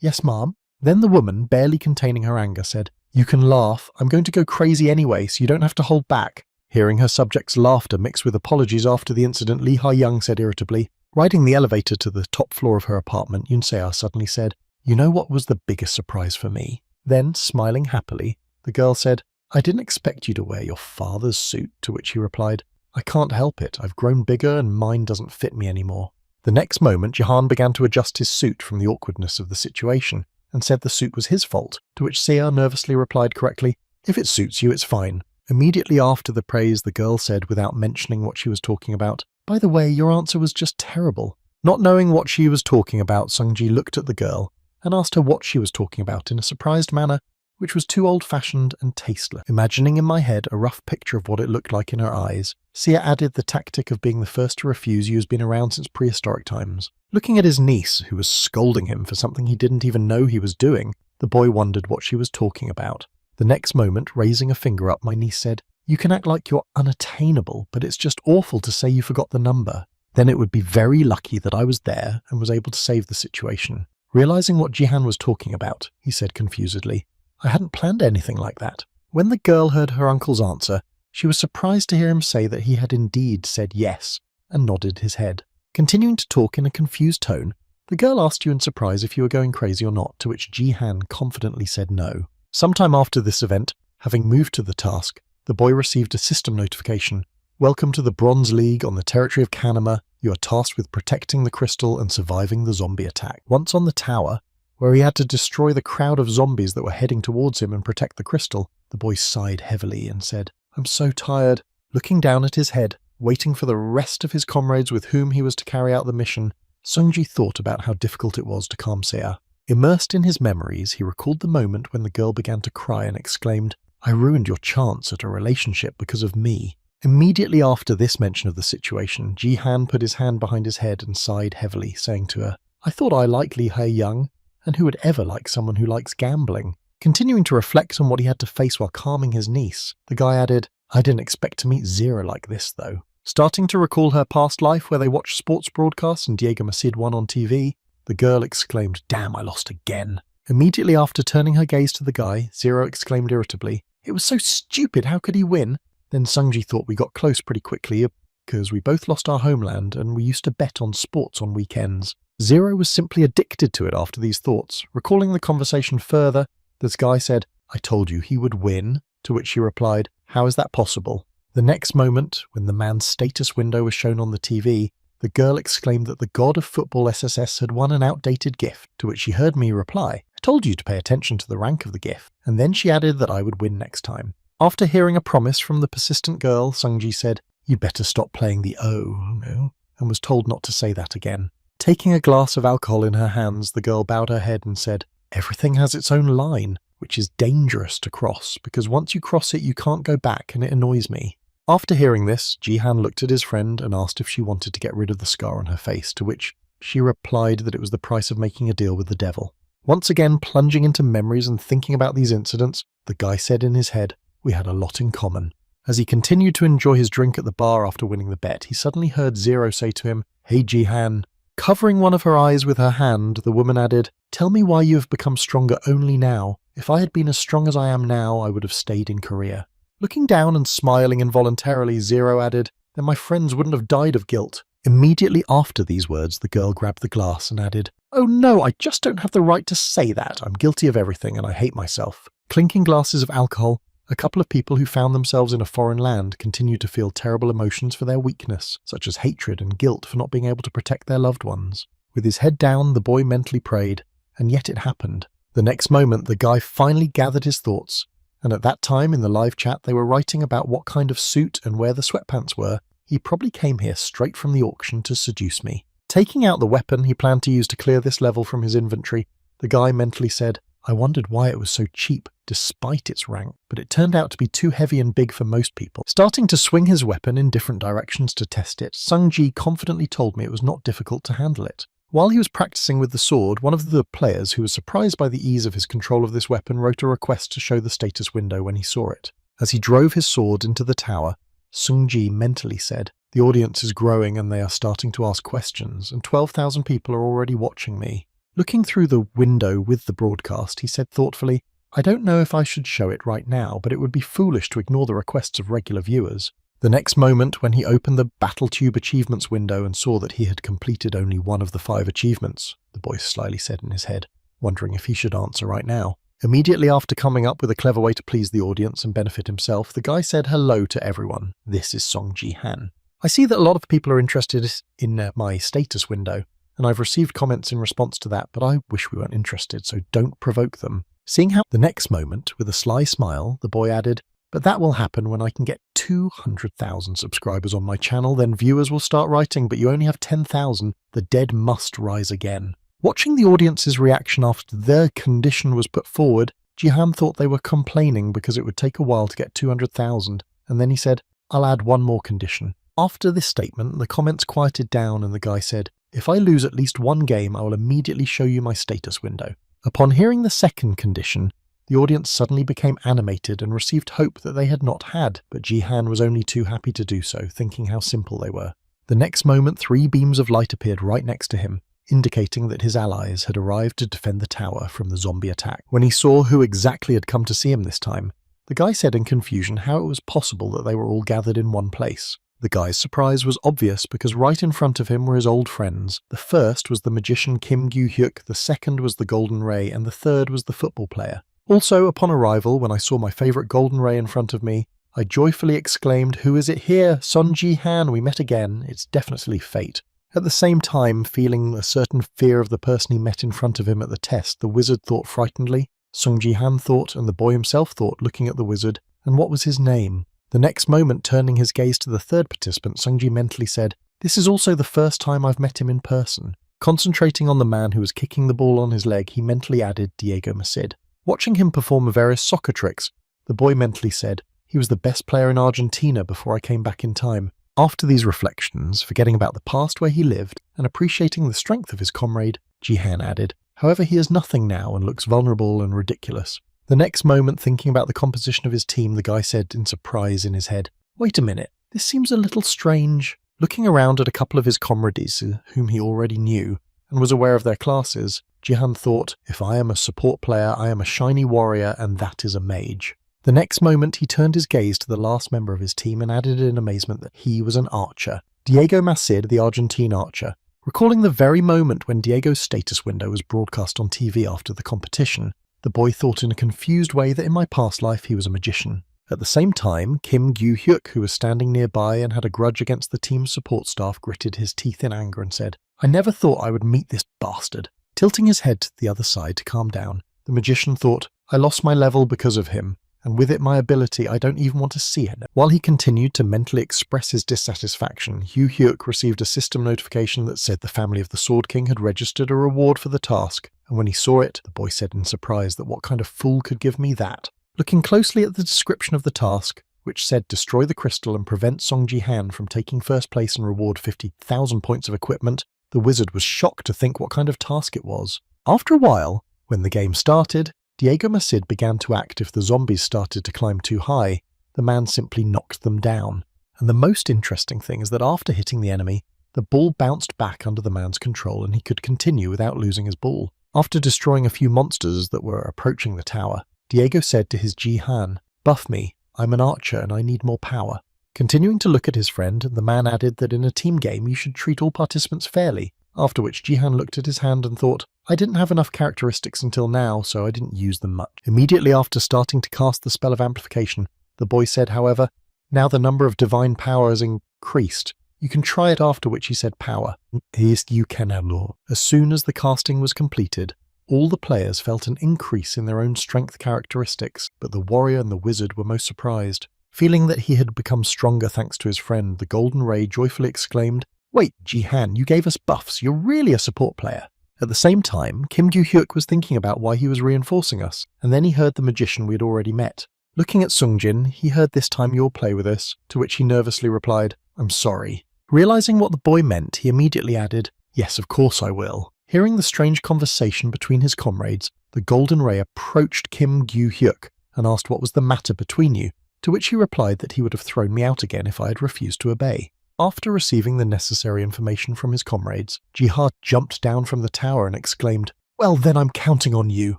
Yes, ma'am. Then the woman, barely containing her anger, said, You can laugh. I'm going to go crazy anyway, so you don't have to hold back. Hearing her subject's laughter mixed with apologies after the incident, Lee Ha-young said irritably, Riding the elevator to the top floor of her apartment, Yoon Se-ah suddenly said, You know what was the biggest surprise for me? Then, smiling happily, the girl said, I didn't expect you to wear your father's suit, to which he replied, I can't help it. I've grown bigger and mine doesn't fit me anymore. The next moment, Jahan began to adjust his suit from the awkwardness of the situation and said the suit was his fault, to which Se-ah nervously replied correctly, If it suits you, it's fine. Immediately after the praise, the girl said, without mentioning what she was talking about, By the way, your answer was just terrible. Not knowing what she was talking about, Sung-ji looked at the girl and asked her what she was talking about in a surprised manner, which was too old-fashioned and tasteless. Imagining in my head a rough picture of what it looked like in her eyes, Sia added the tactic of being the first to refuse you has been around since prehistoric times. Looking at his niece, who was scolding him for something he didn't even know he was doing, the boy wondered what she was talking about. The next moment, raising a finger up, my niece said, You can act like you're unattainable, but it's just awful to say you forgot the number. Then it would be very lucky that I was there and was able to save the situation. Realizing what Jihan was talking about, he said confusedly, I hadn't planned anything like that. When the girl heard her uncle's answer, she was surprised to hear him say that he had indeed said yes, and nodded his head. Continuing to talk in a confused tone, the girl asked you in surprise if you were going crazy or not, to which Jihan confidently said no. Sometime after this event, having moved to the task, the boy received a system notification. Welcome to the Bronze League on the territory of Kanama. You are tasked with protecting the crystal and surviving the zombie attack. Once on the tower, where he had to destroy the crowd of zombies that were heading towards him and protect the crystal, the boy sighed heavily and said, I'm so tired. Looking down at his head, waiting for the rest of his comrades with whom he was to carry out the mission, Sung-ji thought about how difficult it was to calm Se-ah. Immersed in his memories, he recalled the moment when the girl began to cry and exclaimed, I ruined your chance at a relationship because of me. Immediately after this mention of the situation, Jihan put his hand behind his head and sighed heavily, saying to her, I thought I liked Lee Ha-young, and who would ever like someone who likes gambling? Continuing to reflect on what he had to face while calming his niece, the guy added, I didn't expect to meet Zira like this, though. Starting to recall her past life where they watched sports broadcasts and Diego Masid won on TV, the girl exclaimed, Damn, I lost again. Immediately after turning her gaze to the guy, Zero exclaimed irritably, It was so stupid, how could he win? Then Sung-ji thought we got close pretty quickly because we both lost our homeland and we used to bet on sports on weekends. Zero was simply addicted to it after these thoughts. Recalling the conversation further, this guy said, I told you he would win, to which she replied, How is that possible? The next moment, when the man's status window was shown on the TV, the girl exclaimed that the god of football SSS had won an outdated gift, to which she heard me reply, I told you to pay attention to the rank of the gift, and then she added that I would win next time. After hearing a promise from the persistent girl, Sung-ji said, You'd better stop playing the no, and was told not to say that again. Taking a glass of alcohol in her hands, the girl bowed her head and said, Everything has its own line, which is dangerous to cross, because once you cross it you can't go back and it annoys me. After hearing this, Jihan looked at his friend and asked if she wanted to get rid of the scar on her face, to which she replied that it was the price of making a deal with the devil. Once again plunging into memories and thinking about these incidents, the guy said in his head, We had a lot in common. As he continued to enjoy his drink at the bar after winning the bet, he suddenly heard Zero say to him, Hey Jihan. Covering one of her eyes with her hand, the woman added, Tell me why you have become stronger only now. If I had been as strong as I am now, I would have stayed in Korea. Looking down and smiling involuntarily, Zero added, Then my friends wouldn't have died of guilt. Immediately after these words, the girl grabbed the glass and added, Oh no, I just don't have the right to say that. I'm guilty of everything and I hate myself. Clinking glasses of alcohol, a couple of people who found themselves in a foreign land continued to feel terrible emotions for their weakness, such as hatred and guilt for not being able to protect their loved ones. With his head down, the boy mentally prayed, and yet it happened. The next moment, the guy finally gathered his thoughts, and at that time in the live chat they were writing about what kind of suit and where the sweatpants were. He probably came here straight from the auction to seduce me. Taking out the weapon he planned to use to clear this level from his inventory, the guy mentally said, I wondered why it was so cheap, despite its rank, but it turned out to be too heavy and big for most people. Starting to swing his weapon in different directions to test it, Sung-ji confidently told me it was not difficult to handle it. While he was practicing with the sword, one of the players, who was surprised by the ease of his control of this weapon, wrote a request to show the status window when he saw it. As he drove his sword into the tower, Sung-ji mentally said, The audience is growing and they are starting to ask questions, and 12,000 people are already watching me. Looking through the window with the broadcast, he said thoughtfully, I don't know if I should show it right now, but it would be foolish to ignore the requests of regular viewers. The next moment, when he opened the BattleTube achievements window and saw that he had completed only one of the 5 achievements, the boy slyly said in his head, wondering if he should answer right now. Immediately after coming up with a clever way to please the audience and benefit himself, the guy said hello to everyone. This is Song Ji-han. I see that a lot of people are interested in my status window, and I've received comments in response to that, but I wish we weren't interested, so don't provoke them. Seeing how the next moment, with a sly smile, the boy added, but that will happen when I can get 200,000 subscribers on my channel, then viewers will start writing, but you only have 10,000, the dead must rise again. Watching the audience's reaction after their condition was put forward, Ji-han thought they were complaining because it would take a while to get 200,000, and then he said, I'll add one more condition. After this statement, the comments quieted down and the guy said, if I lose at least one game, I will immediately show you my status window. Upon hearing the second condition, the audience suddenly became animated and received hope that they had not had, but Ji-han was only too happy to do so, thinking how simple they were. The next moment, 3 beams of light appeared right next to him, indicating that his allies had arrived to defend the tower from the zombie attack. When he saw who exactly had come to see him this time, the guy said in confusion how it was possible that they were all gathered in one place. The guy's surprise was obvious because right in front of him were his old friends. The first was the magician Kim Gyu-hyuk, the second was the Golden Ray, and the third was the football player. Also, upon arrival, when I saw my favourite Golden Ray in front of me, I joyfully exclaimed, who is it here? Son Ji-han, we met again. It's definitely fate. At the same time, feeling a certain fear of the person he met in front of him at the test, the wizard thought frightenedly, Song Ji-han thought, and the boy himself thought, looking at the wizard, and what was his name? The next moment, turning his gaze to the third participant, Sungji mentally said, this is also the first time I've met him in person. Concentrating on the man who was kicking the ball on his leg, he mentally added Diego Masid. Watching him perform various soccer tricks, the boy mentally said, he was the best player in Argentina before I came back in time. After these reflections, forgetting about the past where he lived, and appreciating the strength of his comrade, Ji-han added, however he is nothing now and looks vulnerable and ridiculous. The next moment, thinking about the composition of his team, the guy said in surprise in his head, wait a minute, this seems a little strange. Looking around at a couple of his comrades whom he already knew and was aware of their classes, Ji-han thought, if I am a support player, I am a shiny warrior and that is a mage. The next moment he turned his gaze to the last member of his team and added in amazement that he was an archer. Diego Masid, the Argentine archer. Recalling the very moment when Diego's status window was broadcast on TV after the competition, the boy thought in a confused way that in my past life he was a magician. At the same time, Kim Gyu-hyuk, who was standing nearby and had a grudge against the team's support staff, gritted his teeth in anger and said, I never thought I would meet this bastard. Tilting his head to the other side to calm down, the magician thought, I lost my level because of him, and with it my ability, I don't even want to see it. While he continued to mentally express his dissatisfaction, Gyu-hyuk received a system notification that said the family of the Sword King had registered a reward for the task, and when he saw it, the boy said in surprise that what kind of fool could give me that? Looking closely at the description of the task, which said destroy the crystal and prevent Song Ji-han from taking first place and reward 50,000 points of equipment, the wizard was shocked to think what kind of task it was. After a while, when the game started, Diego Masid began to act if the zombies started to climb too high. The man simply knocked them down. And the most interesting thing is that after hitting the enemy, the ball bounced back under the man's control and he could continue without losing his ball. After destroying a few monsters that were approaching the tower, Diego said to his Ji-han, buff me, I'm an archer and I need more power. Continuing to look at his friend, the man added that in a team game you should treat all participants fairly, after which Ji-han looked at his hand and thought, I didn't have enough characteristics until now, so I didn't use them much. Immediately after starting to cast the spell of amplification, the boy said, however, now the number of divine power has increased. You can try it, after which he said power. You can allow. As soon as the casting was completed, all the players felt an increase in their own strength characteristics, but the warrior and the wizard were most surprised. Feeling that he had become stronger thanks to his friend, the Golden Ray joyfully exclaimed, wait, Ji-han, you gave us buffs, you're really a support player. At the same time, Kim Gyu-hyuk was thinking about why he was reinforcing us, and then he heard the magician we had already met. Looking at Sungjin, he heard this time you'll play with us, to which he nervously replied, I'm sorry. Realizing what the boy meant, he immediately added, yes, of course I will. Hearing the strange conversation between his comrades, the Golden Ray approached Kim Gyu-hyuk and asked what was the matter between you, to which he replied that he would have thrown me out again if I had refused to obey. After receiving the necessary information from his comrades, Jihad jumped down from the tower and exclaimed, "Well then, I'm counting on you."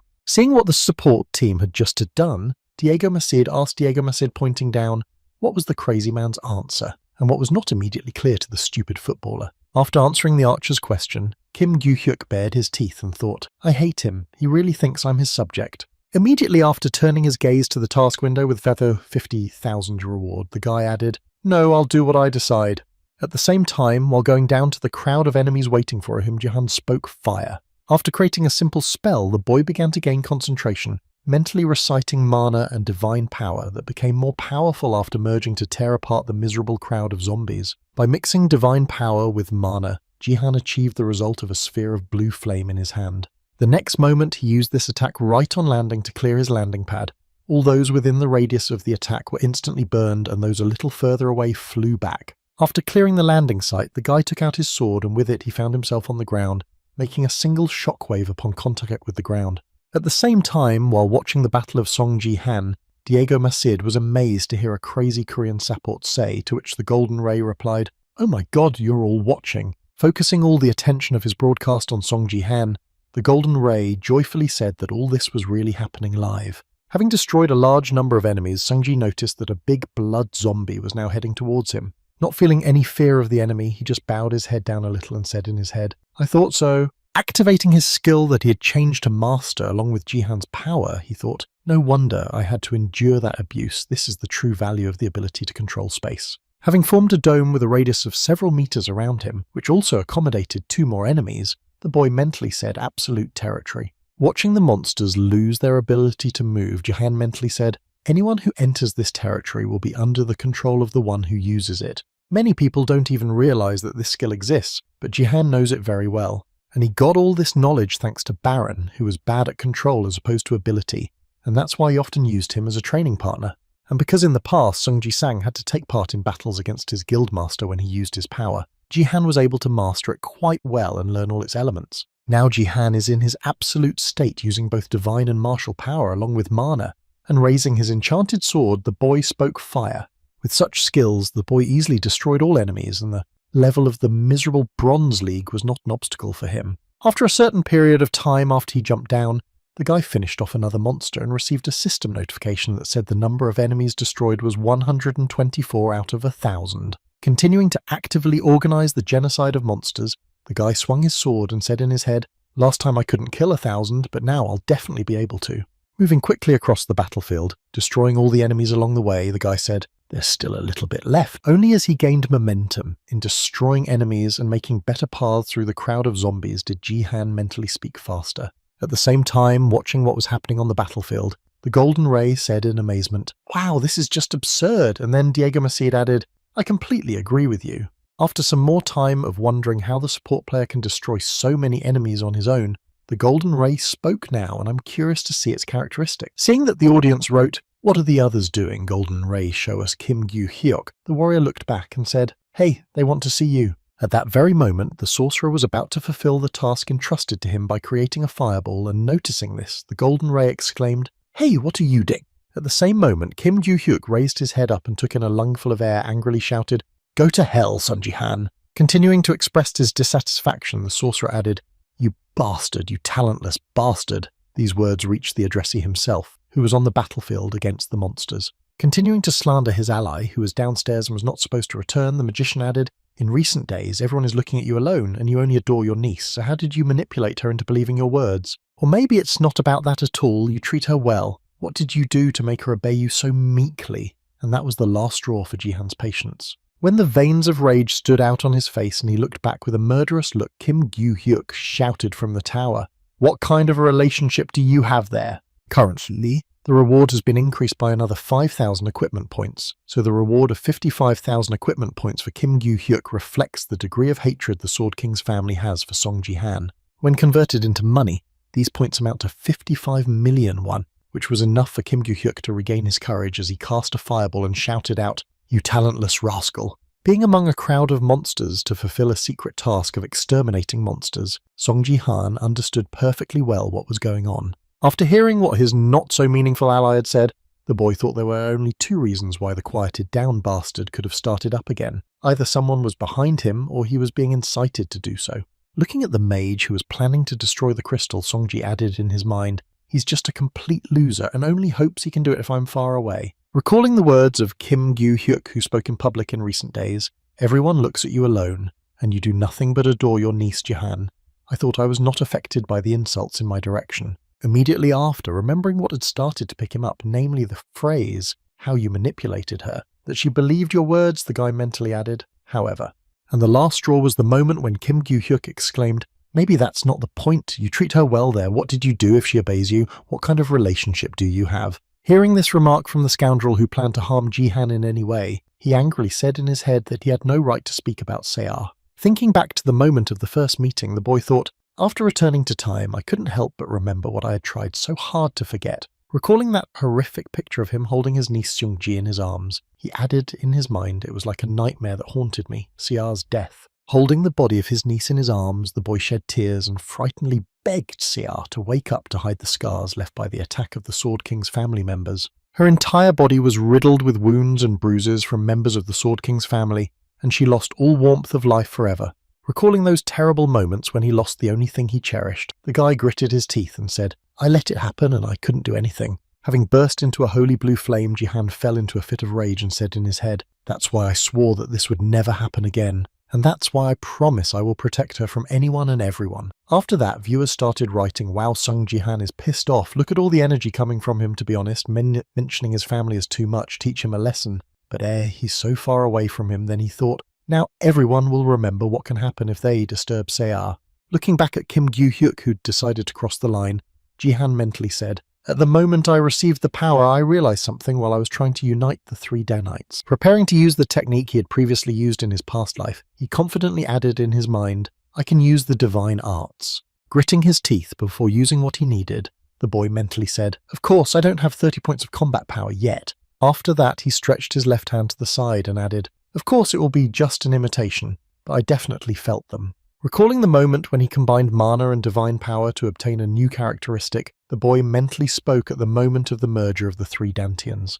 Seeing what the support team had just done, Diego Macid asked Diego Macid, pointing down, what was the crazy man's answer, and what was not immediately clear to the stupid footballer. After answering the archer's question, Kim Gyu-hyuk bared his teeth and thought, "I hate him, he really thinks I'm his subject." Immediately after turning his gaze to the task window with feather 50,000 reward, the guy added, "No, I'll do what I decide." At the same time, while going down to the crowd of enemies waiting for him, Jihan spoke fire. After creating a simple spell, the boy began to gain concentration, mentally reciting mana and divine power that became more powerful after merging to tear apart the miserable crowd of zombies. By mixing divine power with mana, Jihan achieved the result of a sphere of blue flame in his hand. The next moment, he used this attack right on landing to clear his landing pad. All those within the radius of the attack were instantly burned, and those a little further away flew back. After clearing the landing site, the guy took out his sword, and with it he found himself on the ground, making a single shockwave upon contact with the ground. At the same time, while watching the Battle of Songji-han, Diego Macid was amazed to hear a crazy Korean support say, to which the Golden Ray replied, "Oh my god, you're all watching." Focusing all the attention of his broadcast on Songji-han, the Golden Ray joyfully said that all this was really happening live. Having destroyed a large number of enemies, Sungji noticed that a big blood zombie was now heading towards him. Not feeling any fear of the enemy, he just bowed his head down a little and said in his head, "I thought so." Activating his skill that he had changed to master along with Jihan's power, he thought, "No wonder I had to endure that abuse. This is the true value of the ability to control space." Having formed a dome with a radius of several meters around him, which also accommodated 2 more enemies, the boy mentally said absolute territory. Watching the monsters lose their ability to move, Jihan mentally said, "Anyone who enters this territory will be under the control of the one who uses it." Many people don't even realize that this skill exists, but Jihan knows it very well. And he got all this knowledge thanks to Baron, who was bad at control as opposed to ability, and that's why he often used him as a training partner. And because in the past Sung Ji-sang had to take part in battles against his guildmaster when he used his power, Jihan was able to master it quite well and learn all its elements. Now Jihan is in his absolute state, using both divine and martial power along with mana, and raising his enchanted sword, the boy spoke fire. With such skills, the boy easily destroyed all enemies, and the level of the miserable Bronze League was not an obstacle for him. After a certain period of time after he jumped down, the guy finished off another monster and received a system notification that said the number of enemies destroyed was 124 out of 1,000. Continuing to actively organize the genocide of monsters, the guy swung his sword and said in his head, "Last time I couldn't kill 1,000, but now I'll definitely be able to." Moving quickly across the battlefield, destroying all the enemies along the way, the guy said, "There's still a little bit left." Only as he gained momentum in destroying enemies and making better paths through the crowd of zombies did Jihan mentally speak faster. At the same time, watching what was happening on the battlefield, the Golden Ray said in amazement, "Wow, this is just absurd." And then Diego Macid added, "I completely agree with you." After some more time of wondering how the support player can destroy so many enemies on his own, the Golden Ray spoke now, and I'm curious to see its characteristics. Seeing that the audience wrote, "What are the others doing? Golden Ray, show us Kim Gyu-hyuk," the warrior looked back and said, "Hey, they want to see you." At that very moment, the sorcerer was about to fulfill the task entrusted to him by creating a fireball, and noticing this, the Golden Ray exclaimed, "Hey, what are you doing?" At the same moment, Kim Gyu-hyuk raised his head up and took in a lungful of air, angrily shouted, "Go to hell, Sun Ji-han." Continuing to express his dissatisfaction, the sorcerer added, "You bastard, you talentless bastard." These words reached the addressee himself, who was on the battlefield against the monsters. Continuing to slander his ally, who was downstairs and was not supposed to return, the magician added, "In recent days, everyone is looking at you alone, and you only adore your niece, so how did you manipulate her into believing your words? Or maybe it's not about that at all, you treat her well. What did you do to make her obey you so meekly?" And that was the last straw for Jihan's patience. When the veins of rage stood out on his face and he looked back with a murderous look, Kim Gyu-hyuk shouted from the tower, "What kind of a relationship do you have there?" Currently, the reward has been increased by another 5,000 equipment points, so the reward of 55,000 equipment points for Kim Gyu-hyuk reflects the degree of hatred the Sword King's family has for Song Ji-han. When converted into money, these points amount to 55 million won, which was enough for Kim Gyu-hyuk to regain his courage as he cast a fireball and shouted out, "You talentless rascal." Being among a crowd of monsters to fulfill a secret task of exterminating monsters, Song Ji-han understood perfectly well what was going on. After hearing what his not-so-meaningful ally had said, the boy thought there were only 2 reasons why the quieted-down bastard could have started up again. Either someone was behind him or he was being incited to do so. Looking at the mage who was planning to destroy the crystal, Songji added in his mind, "He's just a complete loser and only hopes he can do it if I'm far away." Recalling the words of Kim Gyu-hyuk, who spoke in public in recent days, "Everyone looks at you alone, and you do nothing but adore your niece Jihan," I thought I was not affected by the insults in my direction. Immediately after, remembering what had started to pick him up, namely the phrase, "how you manipulated her," that she believed your words, the guy mentally added, "however." And the last straw was the moment when Kim Gyu-hyuk exclaimed, "Maybe that's not the point. You treat her well there. What did you do if she obeys you? What kind of relationship do you have?" Hearing this remark from the scoundrel who planned to harm Jihan in any way, he angrily said in his head that he had no right to speak about Seah. Thinking back to the moment of the first meeting, the boy thought, after returning to time, I couldn't help but remember what I had tried so hard to forget. Recalling that horrific picture of him holding his niece Seungji in his arms, he added in his mind it was like a nightmare that haunted me, Seah's death. Holding the body of his niece in his arms, the boy shed tears and frighteningly begged Seah to wake up to hide the scars left by the attack of the Sword King's family members. Her entire body was riddled with wounds and bruises from members of the Sword King's family, and she lost all warmth of life forever. Recalling those terrible moments when he lost the only thing he cherished, the guy gritted his teeth and said, "I let it happen and I couldn't do anything." Having burst into a holy blue flame, Jihan fell into a fit of rage and said in his head, "That's why I swore that this would never happen again. And that's why I promise I will protect her from anyone and everyone." After that, viewers started writing, "Wow, Sung Jihan is pissed off. Look at all the energy coming from him, to be honest. Mentioning his family is too much. Teach him a lesson." But he's so far away from him, then he thought, now everyone will remember what can happen if they disturb Seah. Looking back at Kim Gyu-hyuk, who'd decided to cross the line, Jihan mentally said, "At the moment I received the power, I realized something while I was trying to unite the three Danites." Preparing to use the technique he had previously used in his past life, he confidently added in his mind, "I can use the divine arts." Gritting his teeth before using what he needed, the boy mentally said, "Of course, I don't have 30 points of combat power yet." After that, he stretched his left hand to the side and added, "Of course it will be just an imitation, but I definitely felt them." Recalling the moment when he combined mana and divine power to obtain a new characteristic, the boy mentally spoke at the moment of the merger of the three Dantians.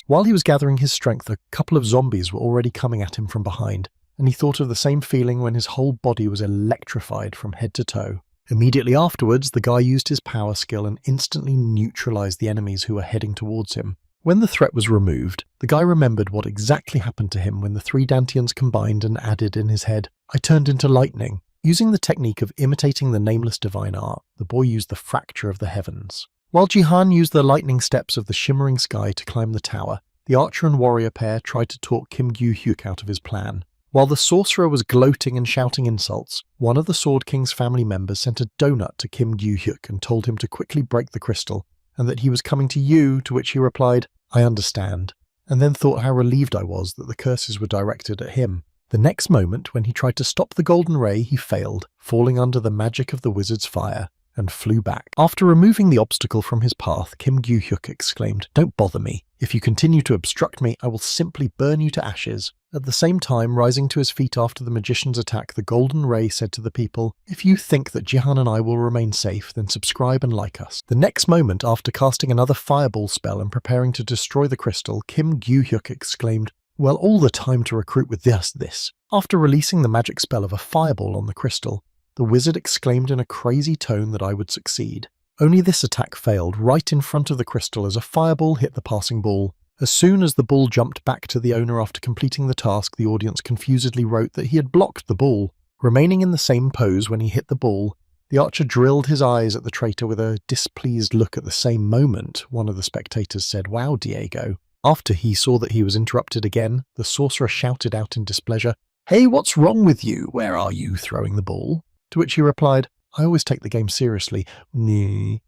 While he was gathering his strength, a couple of zombies were already coming at him from behind, and he thought of the same feeling when his whole body was electrified from head to toe. Immediately afterwards, the guy used his power skill and instantly neutralized the enemies who were heading towards him. When the threat was removed, the guy remembered what exactly happened to him when the three Dantians combined and added in his head, "I turned into lightning." Using the technique of imitating the nameless divine art, the boy used the fracture of the heavens. While Jihan used the lightning steps of the shimmering sky to climb the tower, the archer and warrior pair tried to talk Kim Gyu-hyuk out of his plan. While the sorcerer was gloating and shouting insults, one of the Sword King's family members sent a donut to Kim Gyu-hyuk and told him to quickly break the crystal, and that he was coming to you, to which he replied, "I understand," and then thought how relieved I was that the curses were directed at him. The next moment, when he tried to stop the golden ray, he failed, falling under the magic of the wizard's fire, and flew back. After removing the obstacle from his path, Kim Gyu-hyuk exclaimed, "Don't bother me. If you continue to obstruct me, I will simply burn you to ashes." At the same time, rising to his feet after the magician's attack, the golden ray said to the people, "If you think that Jihan and I will remain safe, then subscribe and like us." The next moment, after casting another fireball spell and preparing to destroy the crystal, Kim Gyu-hyuk exclaimed, "Well, all the time to recruit with this." After releasing the magic spell of a fireball on the crystal, the wizard exclaimed in a crazy tone that I would succeed. Only this attack failed right in front of the crystal as a fireball hit the passing ball. As soon as the ball jumped back to the owner after completing the task, the audience confusedly wrote that he had blocked the ball. Remaining in the same pose when he hit the ball, the archer drilled his eyes at the traitor with a displeased look. At the same moment, one of the spectators said, "Wow, Diego." After he saw that he was interrupted again, the sorcerer shouted out in displeasure, "Hey, what's wrong with you? Where are you throwing the ball?" To which he replied, "I always take the game seriously.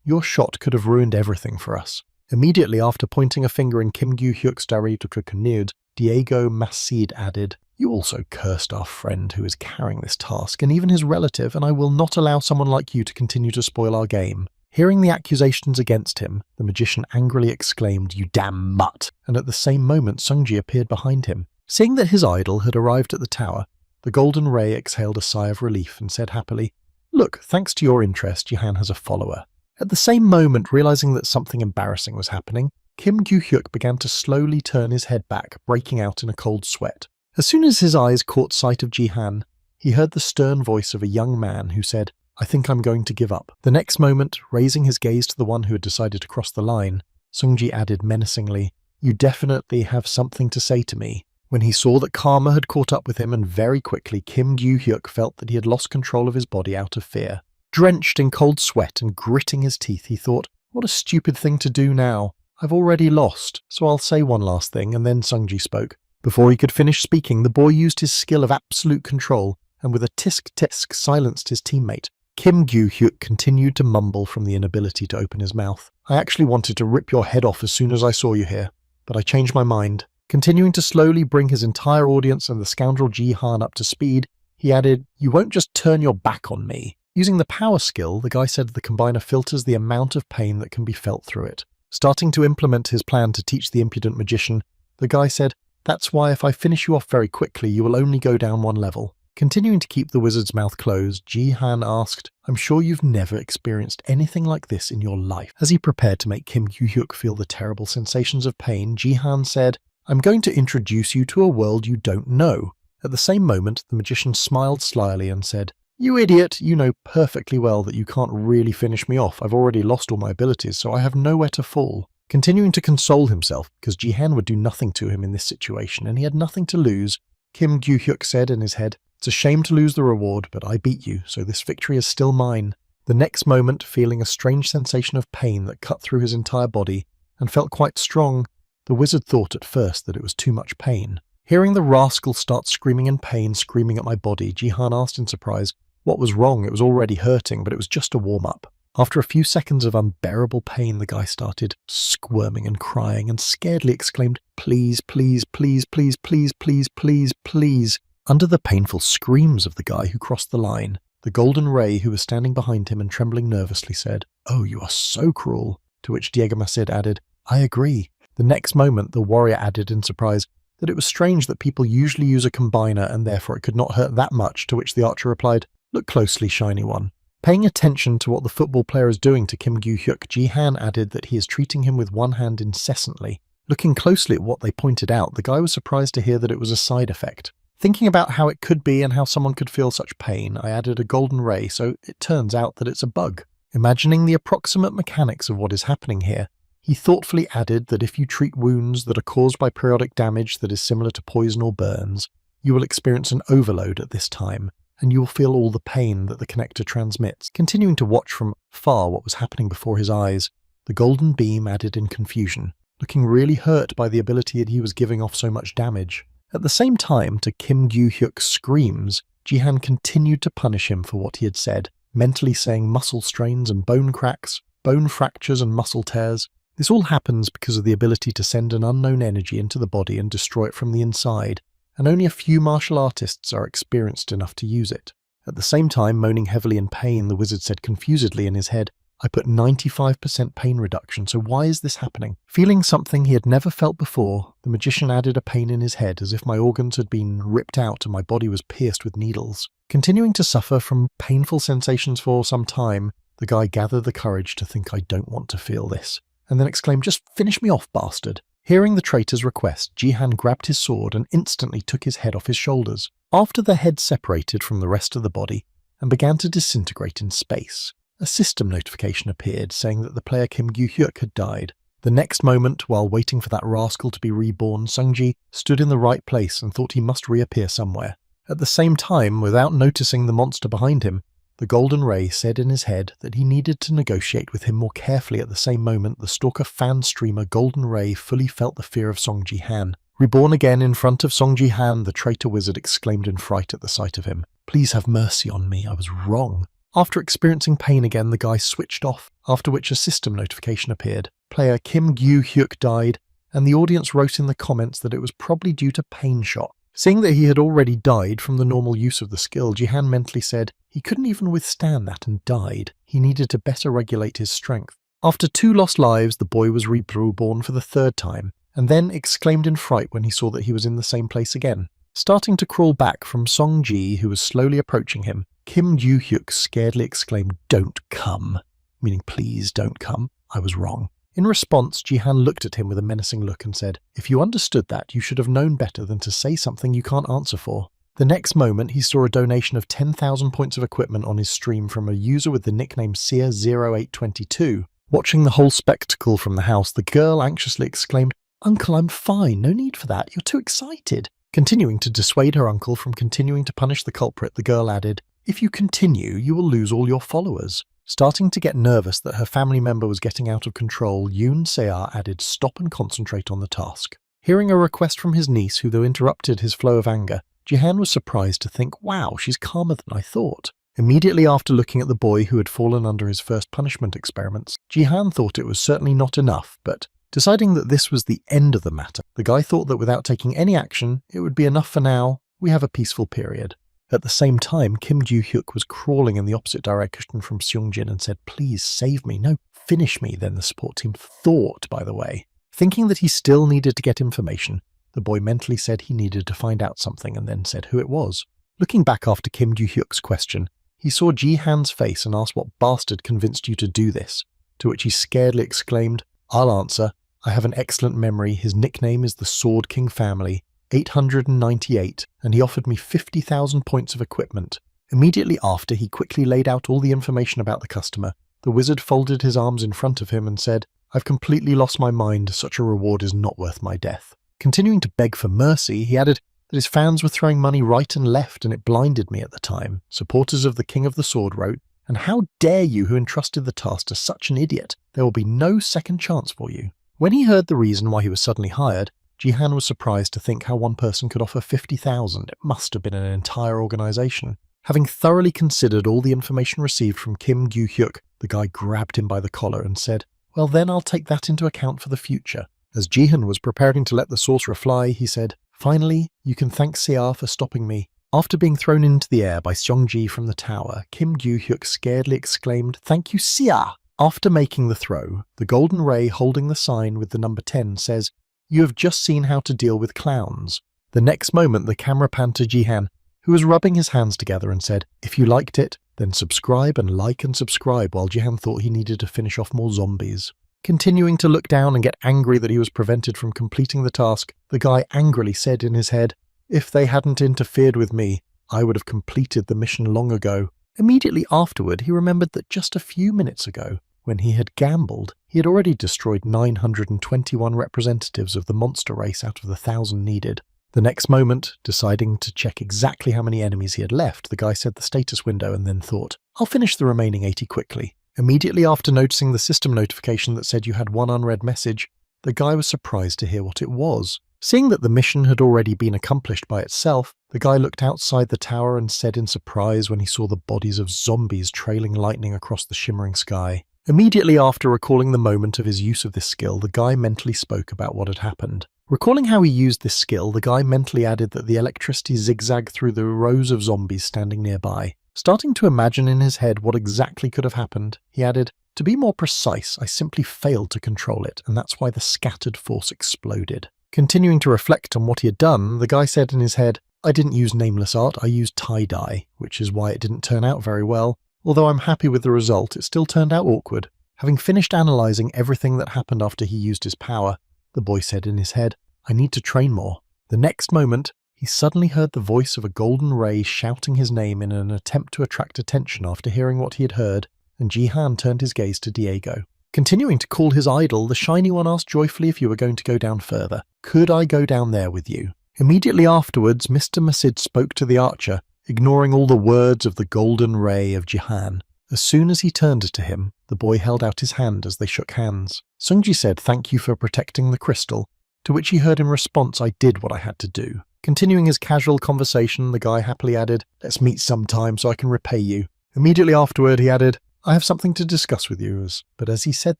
Your shot could have ruined everything for us." Immediately after pointing a finger in Kim Gyu-hyuk's direction, Diego Massid added, "You also cursed our friend who is carrying this task, and even his relative, and I will not allow someone like you to continue to spoil our game." Hearing the accusations against him, the magician angrily exclaimed, "You damn mutt!" And at the same moment, Sungji appeared behind him. Seeing that his idol had arrived at the tower, the golden ray exhaled a sigh of relief and said happily, "Look, thanks to your interest, Jihan has a follower." At the same moment, realizing that something embarrassing was happening, Kim Gyu-hyuk began to slowly turn his head back, breaking out in a cold sweat. As soon as his eyes caught sight of Ji-han, he heard the stern voice of a young man who said, "I think I'm going to give up." The next moment, raising his gaze to the one who had decided to cross the line, Sung-ji added menacingly, "You definitely have something to say to me." When he saw that karma had caught up with him, and very quickly Kim Gyu-hyuk felt that he had lost control of his body out of fear. Drenched in cold sweat and gritting his teeth, he thought, "What a stupid thing to do now. I've already lost, so I'll say one last thing," and then Sung-ji spoke. Before he could finish speaking, the boy used his skill of absolute control, and with a tisk-tisk silenced his teammate. Kim Gyu-hyuk continued to mumble from the inability to open his mouth. "I actually wanted to rip your head off as soon as I saw you here, but I changed my mind." Continuing to slowly bring his entire audience and the scoundrel Ji-han up to speed, he added, "You won't just turn your back on me." Using the power skill, the guy said the combiner filters the amount of pain that can be felt through it. Starting to implement his plan to teach the impudent magician, the guy said, "That's why if I finish you off very quickly, you will only go down one level." Continuing to keep the wizard's mouth closed, Ji-han asked, "I'm sure you've never experienced anything like this in your life." As he prepared to make Kim Gyu-hyuk feel the terrible sensations of pain, Ji-han said, "I'm going to introduce you to a world you don't know." At the same moment, the magician smiled slyly and said, "You idiot, you know perfectly well that you can't really finish me off. I've already lost all my abilities, so I have nowhere to fall." Continuing to console himself, because Ji-han would do nothing to him in this situation and he had nothing to lose, Kim Gyu-hyuk said in his head, "It's a shame to lose the reward, but I beat you, so this victory is still mine." The next moment, feeling a strange sensation of pain that cut through his entire body and felt quite strong, the wizard thought at first that it was too much pain. Hearing the rascal start screaming in pain, screaming at my body, Ji-han asked in surprise, what was wrong? It was already hurting, but it was just a warm-up. After a few seconds of unbearable pain, the guy started squirming and crying and scaredly exclaimed, "Please, please, please, please, please, please, please, please." Under the painful screams of the guy who crossed the line, the golden ray who was standing behind him and trembling nervously said, "Oh, you are so cruel." To which Diego Macid added, "I agree." The next moment, the warrior added in surprise that it was strange that people usually use a combiner and therefore it could not hurt that much, to which the archer replied, "Look closely, shiny one." Paying attention to what the football player is doing to Kim Gyu-hyuk, Ji-han added that he is treating him with one hand incessantly. Looking closely at what they pointed out, the guy was surprised to hear that it was a side effect. Thinking about how it could be and how someone could feel such pain, I added a golden ray, so it turns out that it's a bug. Imagining the approximate mechanics of what is happening here, he thoughtfully added that if you treat wounds that are caused by periodic damage that is similar to poison or burns, you will experience an overload at this time, and you will feel all the pain that the connector transmits. Continuing to watch from far what was happening before his eyes, the golden beam added in confusion, looking really hurt by the ability that he was giving off so much damage. At the same time, to Kim Gyu-hyuk's screams, Ji-han continued to punish him for what he had said, mentally saying muscle strains and bone cracks, bone fractures and muscle tears. This all happens because of the ability to send an unknown energy into the body and destroy it from the inside, and only a few martial artists are experienced enough to use it. At the same time, moaning heavily in pain, the wizard said confusedly in his head, "I put 95% pain reduction, so why is this happening?" Feeling something he had never felt before, the magician added a pain in his head as if my organs had been ripped out and my body was pierced with needles. Continuing to suffer from painful sensations for some time, the guy gathered the courage to think, "I don't want to feel this," and then exclaimed, "Just finish me off, bastard." Hearing the traitor's request, Ji-han grabbed his sword and instantly took his head off his shoulders. After the head separated from the rest of the body and began to disintegrate in space, a system notification appeared saying that the player Kim Gyu-hyuk had died. The next moment, while waiting for that rascal to be reborn, Sung-ji stood in the right place and thought he must reappear somewhere. At the same time, without noticing the monster behind him, the golden ray said in his head that he needed to negotiate with him more carefully. At the same moment, the stalker fan streamer golden ray fully felt the fear of Song Ji-han. Reborn again in front of Song Ji-han, the traitor wizard exclaimed in fright at the sight of him, "Please have mercy on me, I was wrong." After experiencing pain again, the guy switched off, after which a system notification appeared. Player Kim Gyu-hyuk died, and the audience wrote in the comments that it was probably due to pain shot. Seeing that he had already died from the normal use of the skill, Ji-han mentally said he couldn't even withstand that and died. He needed to better regulate his strength. After 2 lost lives, the boy was reborn for the 3rd time, and then exclaimed in fright when he saw that he was in the same place again. Starting to crawl back from Song-ji, who was slowly approaching him, Kim Gyu-hyuk scaredly exclaimed, "Don't come," meaning please don't come. I was wrong. In response, Jihan looked at him with a menacing look and said, "If you understood that, you should have known better than to say something you can't answer for." The next moment, he saw a donation of 10,000 points of equipment on his stream from a user with the nickname Seer0822. Watching the whole spectacle from the house, the girl anxiously exclaimed, "Uncle, I'm fine, no need for that, you're too excited." Continuing to dissuade her uncle from continuing to punish the culprit, the girl added, "If you continue, you will lose all your followers." Starting to get nervous that her family member was getting out of control, Yoon Se-ah added, "Stop and concentrate on the task." Hearing a request from his niece, who though interrupted his flow of anger, Jihan was surprised to think, "Wow, she's calmer than I thought." Immediately after looking at the boy who had fallen under his first punishment experiments, Jihan thought it was certainly not enough, but deciding that this was the end of the matter, the guy thought that without taking any action, it would be enough for now, we have a peaceful period. At the same time, Kim Joo-hyuk was crawling in the opposite direction from Seung-jin and said, "Please save me, no, finish me." Then the support team thought, by the way. Thinking that he still needed to get information, the boy mentally said he needed to find out something and then said who it was. Looking back after Kim Joo-hyuk's question, he saw Ji-han's face and asked what bastard convinced you to do this, to which he scaredly exclaimed, "I'll answer. I have an excellent memory. His nickname is the Sword King Family, 898, and he offered me 50,000 points of equipment." Immediately after he quickly laid out all the information about the customer, the wizard folded his arms in front of him and said, "I've completely lost my mind. Such a reward is not worth my death." Continuing to beg for mercy, he added that his fans were throwing money right and left and it blinded me at the time. Supporters of the King of the Sword wrote, "And how dare you who entrusted the task to such an idiot? There will be no second chance for you." When he heard the reason why he was suddenly hired, Jihan was surprised to think how one person could offer 50,000. It must have been an entire organization. Having thoroughly considered all the information received from Kim Joo-hyuk, the guy grabbed him by the collar and said, "Well then I'll take that into account for the future." As Jihan was preparing to let the sorcerer fly, he said, "Finally, you can thank Sia for stopping me." After being thrown into the air by Seong-ji from the tower, Kim Joo-hyuk scaredly exclaimed, "Thank you, Sia!" After making the throw, the golden ray holding the sign with the number 10 says, "You have just seen how to deal with clowns." The next moment, the camera panned to Jihan, who was rubbing his hands together and said, "If you liked it, then subscribe and like and subscribe," while Jihan thought he needed to finish off more zombies. Continuing to look down and get angry that he was prevented from completing the task, the guy angrily said in his head, "If they hadn't interfered with me, I would have completed the mission long ago." Immediately afterward, he remembered that just a few minutes ago, when he had gambled, he had already destroyed 921 representatives of the monster race out of the 1,000 needed. The next moment, deciding to check exactly how many enemies he had left, the guy said the status window and then thought, "I'll finish the remaining 80 quickly." Immediately after noticing the system notification that said you had one unread message, the guy was surprised to hear what it was. Seeing that the mission had already been accomplished by itself, the guy looked outside the tower and said in surprise when he saw the bodies of zombies trailing lightning across the shimmering sky. Immediately after recalling the moment of his use of this skill, the guy mentally spoke about what had happened. Recalling how he used this skill, the guy mentally added that the electricity zigzagged through the rows of zombies standing nearby. Starting to imagine in his head what exactly could have happened, he added, "To be more precise, I simply failed to control it, and that's why the scattered force exploded." Continuing to reflect on what he had done, the guy said in his head, "I didn't use nameless art, I used tie-dye, which is why it didn't turn out very well. Although I'm happy with the result, it still turned out awkward." Having finished analysing everything that happened after he used his power, the boy said in his head, "I need to train more." The next moment, he suddenly heard the voice of a golden ray shouting his name in an attempt to attract attention after hearing what he had heard, and Jihan turned his gaze to Diego. Continuing to call his idol, the Shiny One asked joyfully if you were going to go down further. "Could I go down there with you?" Immediately afterwards, Mr. Masid spoke to the archer, ignoring all the words of the golden ray of Jihan. As soon as he turned to him, the boy held out his hand as they shook hands. Seung-ji said, "Thank you for protecting the crystal," to which he heard in response, "I did what I had to do." Continuing his casual conversation, the guy happily added, "Let's meet sometime so I can repay you." Immediately afterward, he added, "I have something to discuss with you." But as he said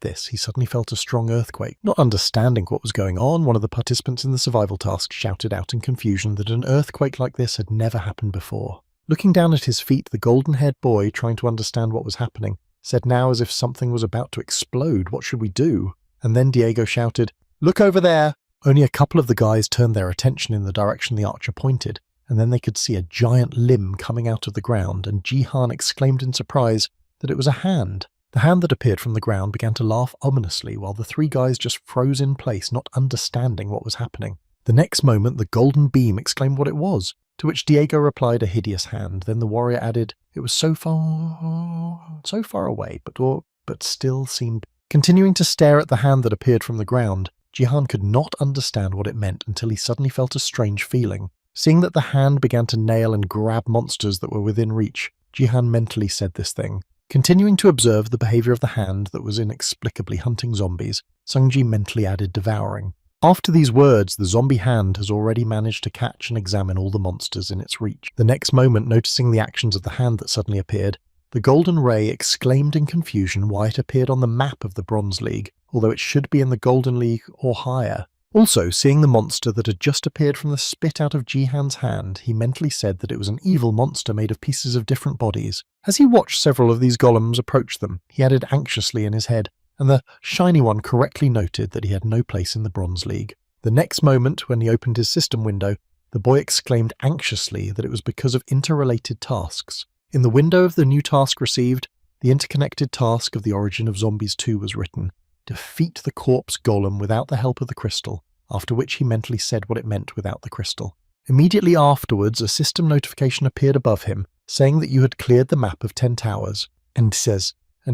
this, he suddenly felt a strong earthquake. Not understanding what was going on, one of the participants in the survival task shouted out in confusion that an earthquake like this had never happened before. Looking down at his feet, the golden-haired boy, trying to understand what was happening, said now as if something was about to explode, "What should we do?" And then Diego shouted, "Look over there!" Only a couple of the guys turned their attention in the direction the archer pointed, and then they could see a giant limb coming out of the ground, and Jihan exclaimed in surprise that it was a hand. The hand that appeared from the ground began to laugh ominously while the three guys just froze in place, not understanding what was happening. The next moment, the golden beam exclaimed what it was, to which Diego replied a hideous hand. Then the warrior added, "It was so far away, but still seemed..." Continuing to stare at the hand that appeared from the ground, Jihan could not understand what it meant until he suddenly felt a strange feeling. Seeing that the hand began to nail and grab monsters that were within reach, Jihan mentally said this thing. Continuing to observe the behavior of the hand that was inexplicably hunting zombies, Sungji mentally added devouring. After these words, the zombie hand has already managed to catch and examine all the monsters in its reach. The next moment, noticing the actions of the hand that suddenly appeared, the golden ray exclaimed in confusion why it appeared on the map of the Bronze League, although it should be in the Golden League or higher. Also, seeing the monster that had just appeared from the spit out of Jihan's hand, he mentally said that it was an evil monster made of pieces of different bodies. As he watched several of these golems approach them, he added anxiously in his head, and the shiny one correctly noted that he had no place in the Bronze League. The next moment, when he opened his system window, the boy exclaimed anxiously that it was because of interrelated tasks. In the window of the new task received, the interconnected task of the Origin of Zombies 2 was written. Defeat the corpse golem without the help of the crystal, after which he mentally said what it meant without the crystal. Immediately afterwards, a system notification appeared above him, saying that you had cleared the map of 10 towers, and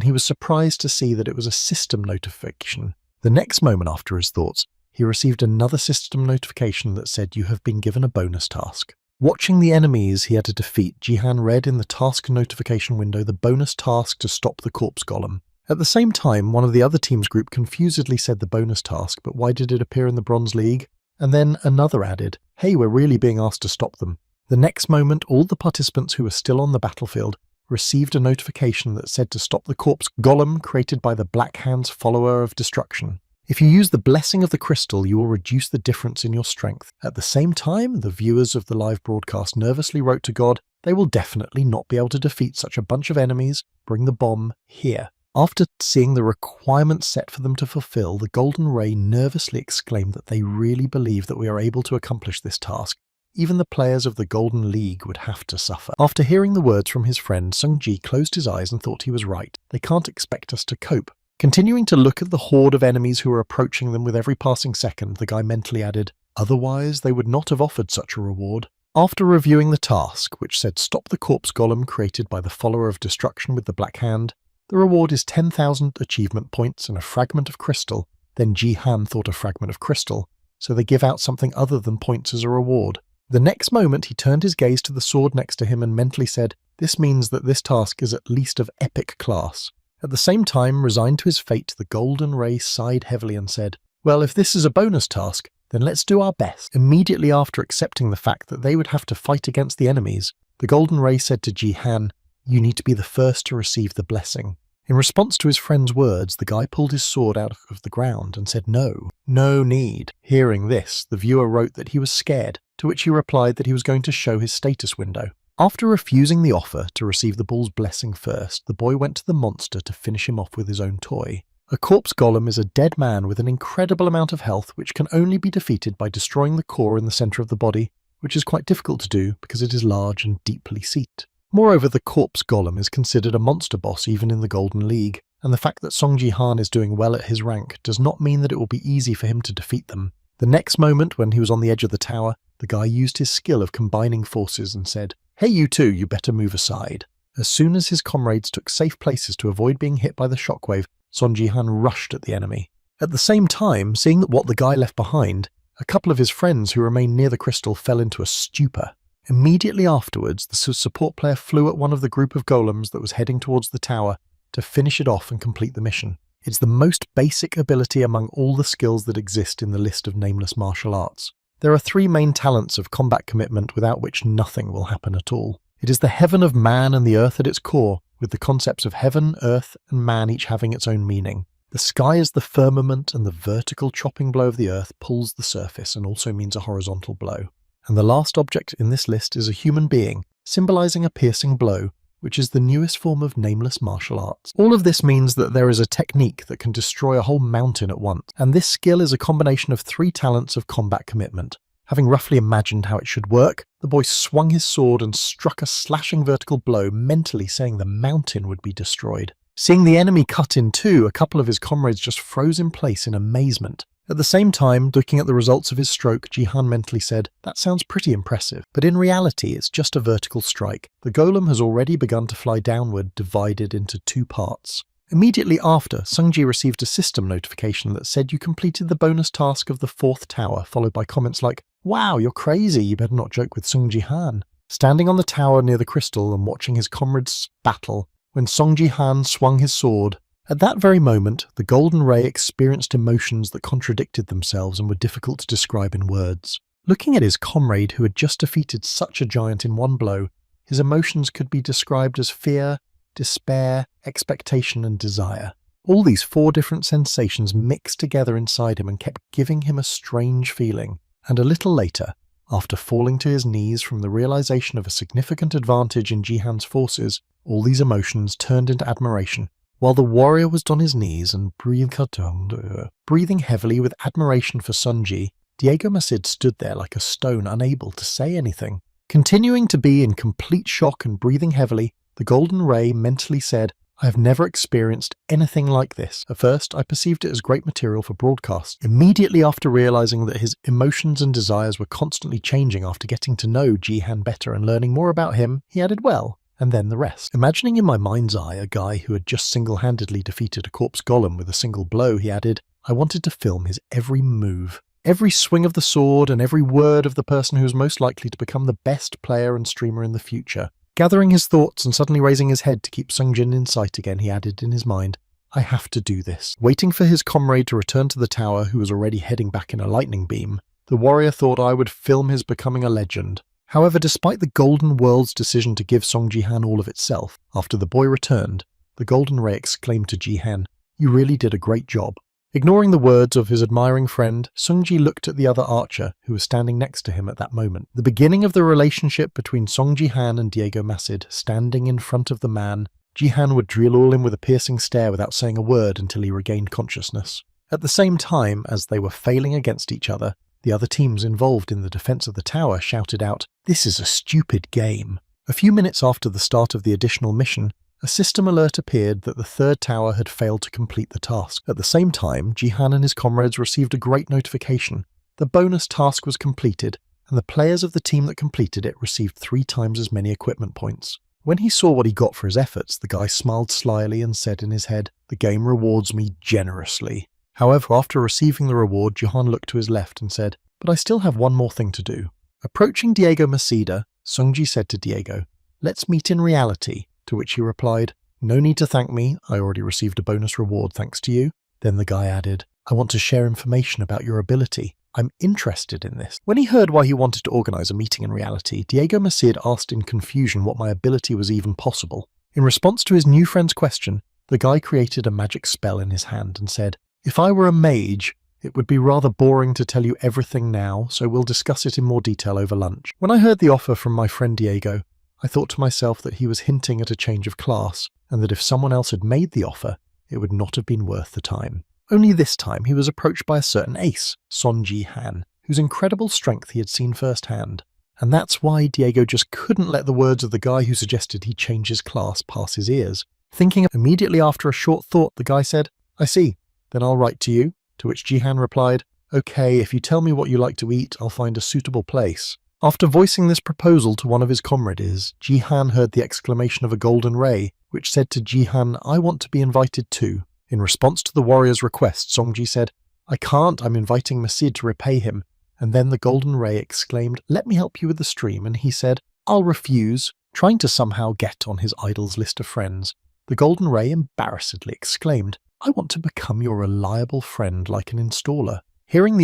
he was surprised to see that it was a system notification. The next moment after his thoughts, he received another system notification that said you have been given a bonus task. Watching the enemies he had to defeat, Jihan read in the task notification window the bonus task to stop the corpse golem. At the same time, one of the other team's group confusedly said the bonus task, but why did it appear in the Bronze League? And then another added, "Hey, we're really being asked to stop them." The next moment, all the participants who were still on the battlefield received a notification that said to stop the corpse golem created by the Black Hand's follower of destruction. If you use the blessing of the crystal, you will reduce the difference in your strength. At the same time, the viewers of the live broadcast nervously wrote to God, they will definitely not be able to defeat such a bunch of enemies. Bring the bomb here. After seeing the requirements set for them to fulfill, the Golden Ray nervously exclaimed that they really believe that we are able to accomplish this task. Even the players of the Golden League would have to suffer. After hearing the words from his friend, Sungji closed his eyes and thought he was right. They can't expect us to cope. Continuing to look at the horde of enemies who were approaching them with every passing second, the guy mentally added, otherwise they would not have offered such a reward. After reviewing the task, which said stop the corpse golem created by the follower of destruction with the Black Hand, the reward is 10,000 achievement points and a fragment of crystal. Then Jihan thought a fragment of crystal, so they give out something other than points as a reward. The next moment he turned his gaze to the sword next to him and mentally said, this means that this task is at least of epic class. At the same time, resigned to his fate, the Golden Ray sighed heavily and said, well, if this is a bonus task, then let's do our best. Immediately after accepting the fact that they would have to fight against the enemies, the Golden Ray said to Jihan, you need to be the first to receive the blessing. In response to his friend's words, the guy pulled his sword out of the ground and said no need. Hearing this, the viewer wrote that he was scared, to which he replied that he was going to show his status window. After refusing the offer to receive the bull's blessing first, the boy went to the monster to finish him off with his own toy. A corpse golem is a dead man with an incredible amount of health which can only be defeated by destroying the core in the center of the body, which is quite difficult to do because it is large and deeply seated. Moreover, the corpse golem is considered a monster boss even in the Golden League, and the fact that Song Ji-han is doing well at his rank does not mean that it will be easy for him to defeat them. The next moment, when he was on the edge of the tower, the guy used his skill of combining forces and said, hey you two, you better move aside. As soon as his comrades took safe places to avoid being hit by the shockwave, Song Ji-han rushed at the enemy. At the same time, seeing that what the guy left behind, a couple of his friends who remained near the crystal fell into a stupor. Immediately afterwards, the support player flew at one of the group of golems that was heading towards the tower to finish it off and complete the mission. It's the most basic ability among all the skills that exist in the list of nameless martial arts. There are three main talents of combat commitment without which nothing will happen at all. It is the heaven of man and the earth at its core, with the concepts of heaven, earth, and man each having its own meaning. The sky is the firmament, and the vertical chopping blow of the earth pulls the surface and also means a horizontal blow. And the last object in this list is a human being, symbolizing a piercing blow, which is the newest form of nameless martial arts. All of this means that there is a technique that can destroy a whole mountain at once, and this skill is a combination of three talents of combat commitment. Having roughly imagined how it should work, the boy swung his sword and struck a slashing vertical blow, mentally saying the mountain would be destroyed. Seeing the enemy cut in two, a couple of his comrades just froze in place in amazement. At the same time, looking at the results of his stroke, Jihan mentally said, "That sounds pretty impressive, but in reality it's just a vertical strike. The golem has already begun to fly downward, divided into two parts." Immediately after, Sungji received a system notification that said you completed the bonus task of the 4th tower, followed by comments like, "Wow, you're crazy, you better not joke with Sung Ji-han." Standing on the tower near the crystal and watching his comrades battle, when Song Ji-han swung his sword, at that very moment, the Golden Ray experienced emotions that contradicted themselves and were difficult to describe in words. Looking at his comrade who had just defeated such a giant in one blow, his emotions could be described as fear, despair, expectation and desire. All these 4 different sensations mixed together inside him and kept giving him a strange feeling. And a little later, after falling to his knees from the realization of a significant advantage in Jihan's forces, all these emotions turned into admiration. While the warrior was on his knees and breathing heavily with admiration for Sunji, Diego Masid stood there like a stone, unable to say anything. Continuing to be in complete shock and breathing heavily, the Golden Ray mentally said, "I have never experienced anything like this. At first, I perceived it as great material for broadcast." Immediately after realizing that his emotions and desires were constantly changing after getting to know Jihan better and learning more about him, he added, "Well, and then the rest." Imagining in my mind's eye a guy who had just single-handedly defeated a corpse golem with a single blow, he added, "I wanted to film his every move, every swing of the sword and every word of the person who was most likely to become the best player and streamer in the future." Gathering his thoughts and suddenly raising his head to keep Sungjin in sight again, he added in his mind, "I have to do this." Waiting for his comrade to return to the tower, who was already heading back in a lightning beam, the warrior thought I would film his becoming a legend. However, despite the Golden World's decision to give Song Ji-han all of itself, after the boy returned, the Golden Ray exclaimed to Ji-han, "You really did a great job." Ignoring the words of his admiring friend, Sungji looked at the other archer who was standing next to him at that moment. The beginning of the relationship between Song Ji-han and Diego Masid, standing in front of the man, Ji-han would drill him with a piercing stare without saying a word until he regained consciousness. At the same time, as they were failing against each other, the other teams involved in the defense of the tower shouted out, "This is a stupid game." A few minutes after the start of the additional mission, a system alert appeared that the 3rd tower had failed to complete the task. At the same time, Jihan and his comrades received a great notification. The bonus task was completed, and the players of the team that completed it received 3 times as many equipment points. When he saw what he got for his efforts, the guy smiled slyly and said in his head, "The game rewards me generously." However, after receiving the reward, Jihan looked to his left and said, "But I still have one more thing to do." Approaching Diego Masida, Sungji said to Diego, "Let's meet in reality," to which he replied, "No need to thank me, I already received a bonus reward thanks to you." Then the guy added, "I want to share information about your ability. I'm interested in this." When he heard why he wanted to organize a meeting in reality, Diego Masid asked in confusion what my ability was even possible. In response to his new friend's question, the guy created a magic spell in his hand and said, "If I were a mage, it would be rather boring to tell you everything now, so we'll discuss it in more detail over lunch." When I heard the offer from my friend Diego, I thought to myself that he was hinting at a change of class, and that if someone else had made the offer, it would not have been worth the time. Only this time he was approached by a certain ace, Son Ji-han, whose incredible strength he had seen firsthand. And that's why Diego just couldn't let the words of the guy who suggested he change his class pass his ears. Thinking immediately after a short thought, the guy said, "I see, then I'll write to you," to which Ji-han replied, "Okay, if you tell me what you like to eat, I'll find a suitable place." After voicing this proposal to one of his comrades, Ji-han heard the exclamation of a Golden Ray, which said to Ji-han, "I want to be invited too." In response to the warrior's request, Songji said, "I can't, I'm inviting Masid to repay him." And then the Golden Ray exclaimed, "Let me help you with the stream," and he said, "I'll refuse," trying to somehow get on his idol's list of friends. The Golden Ray embarrassedly exclaimed, "I want to become your reliable friend like an installer."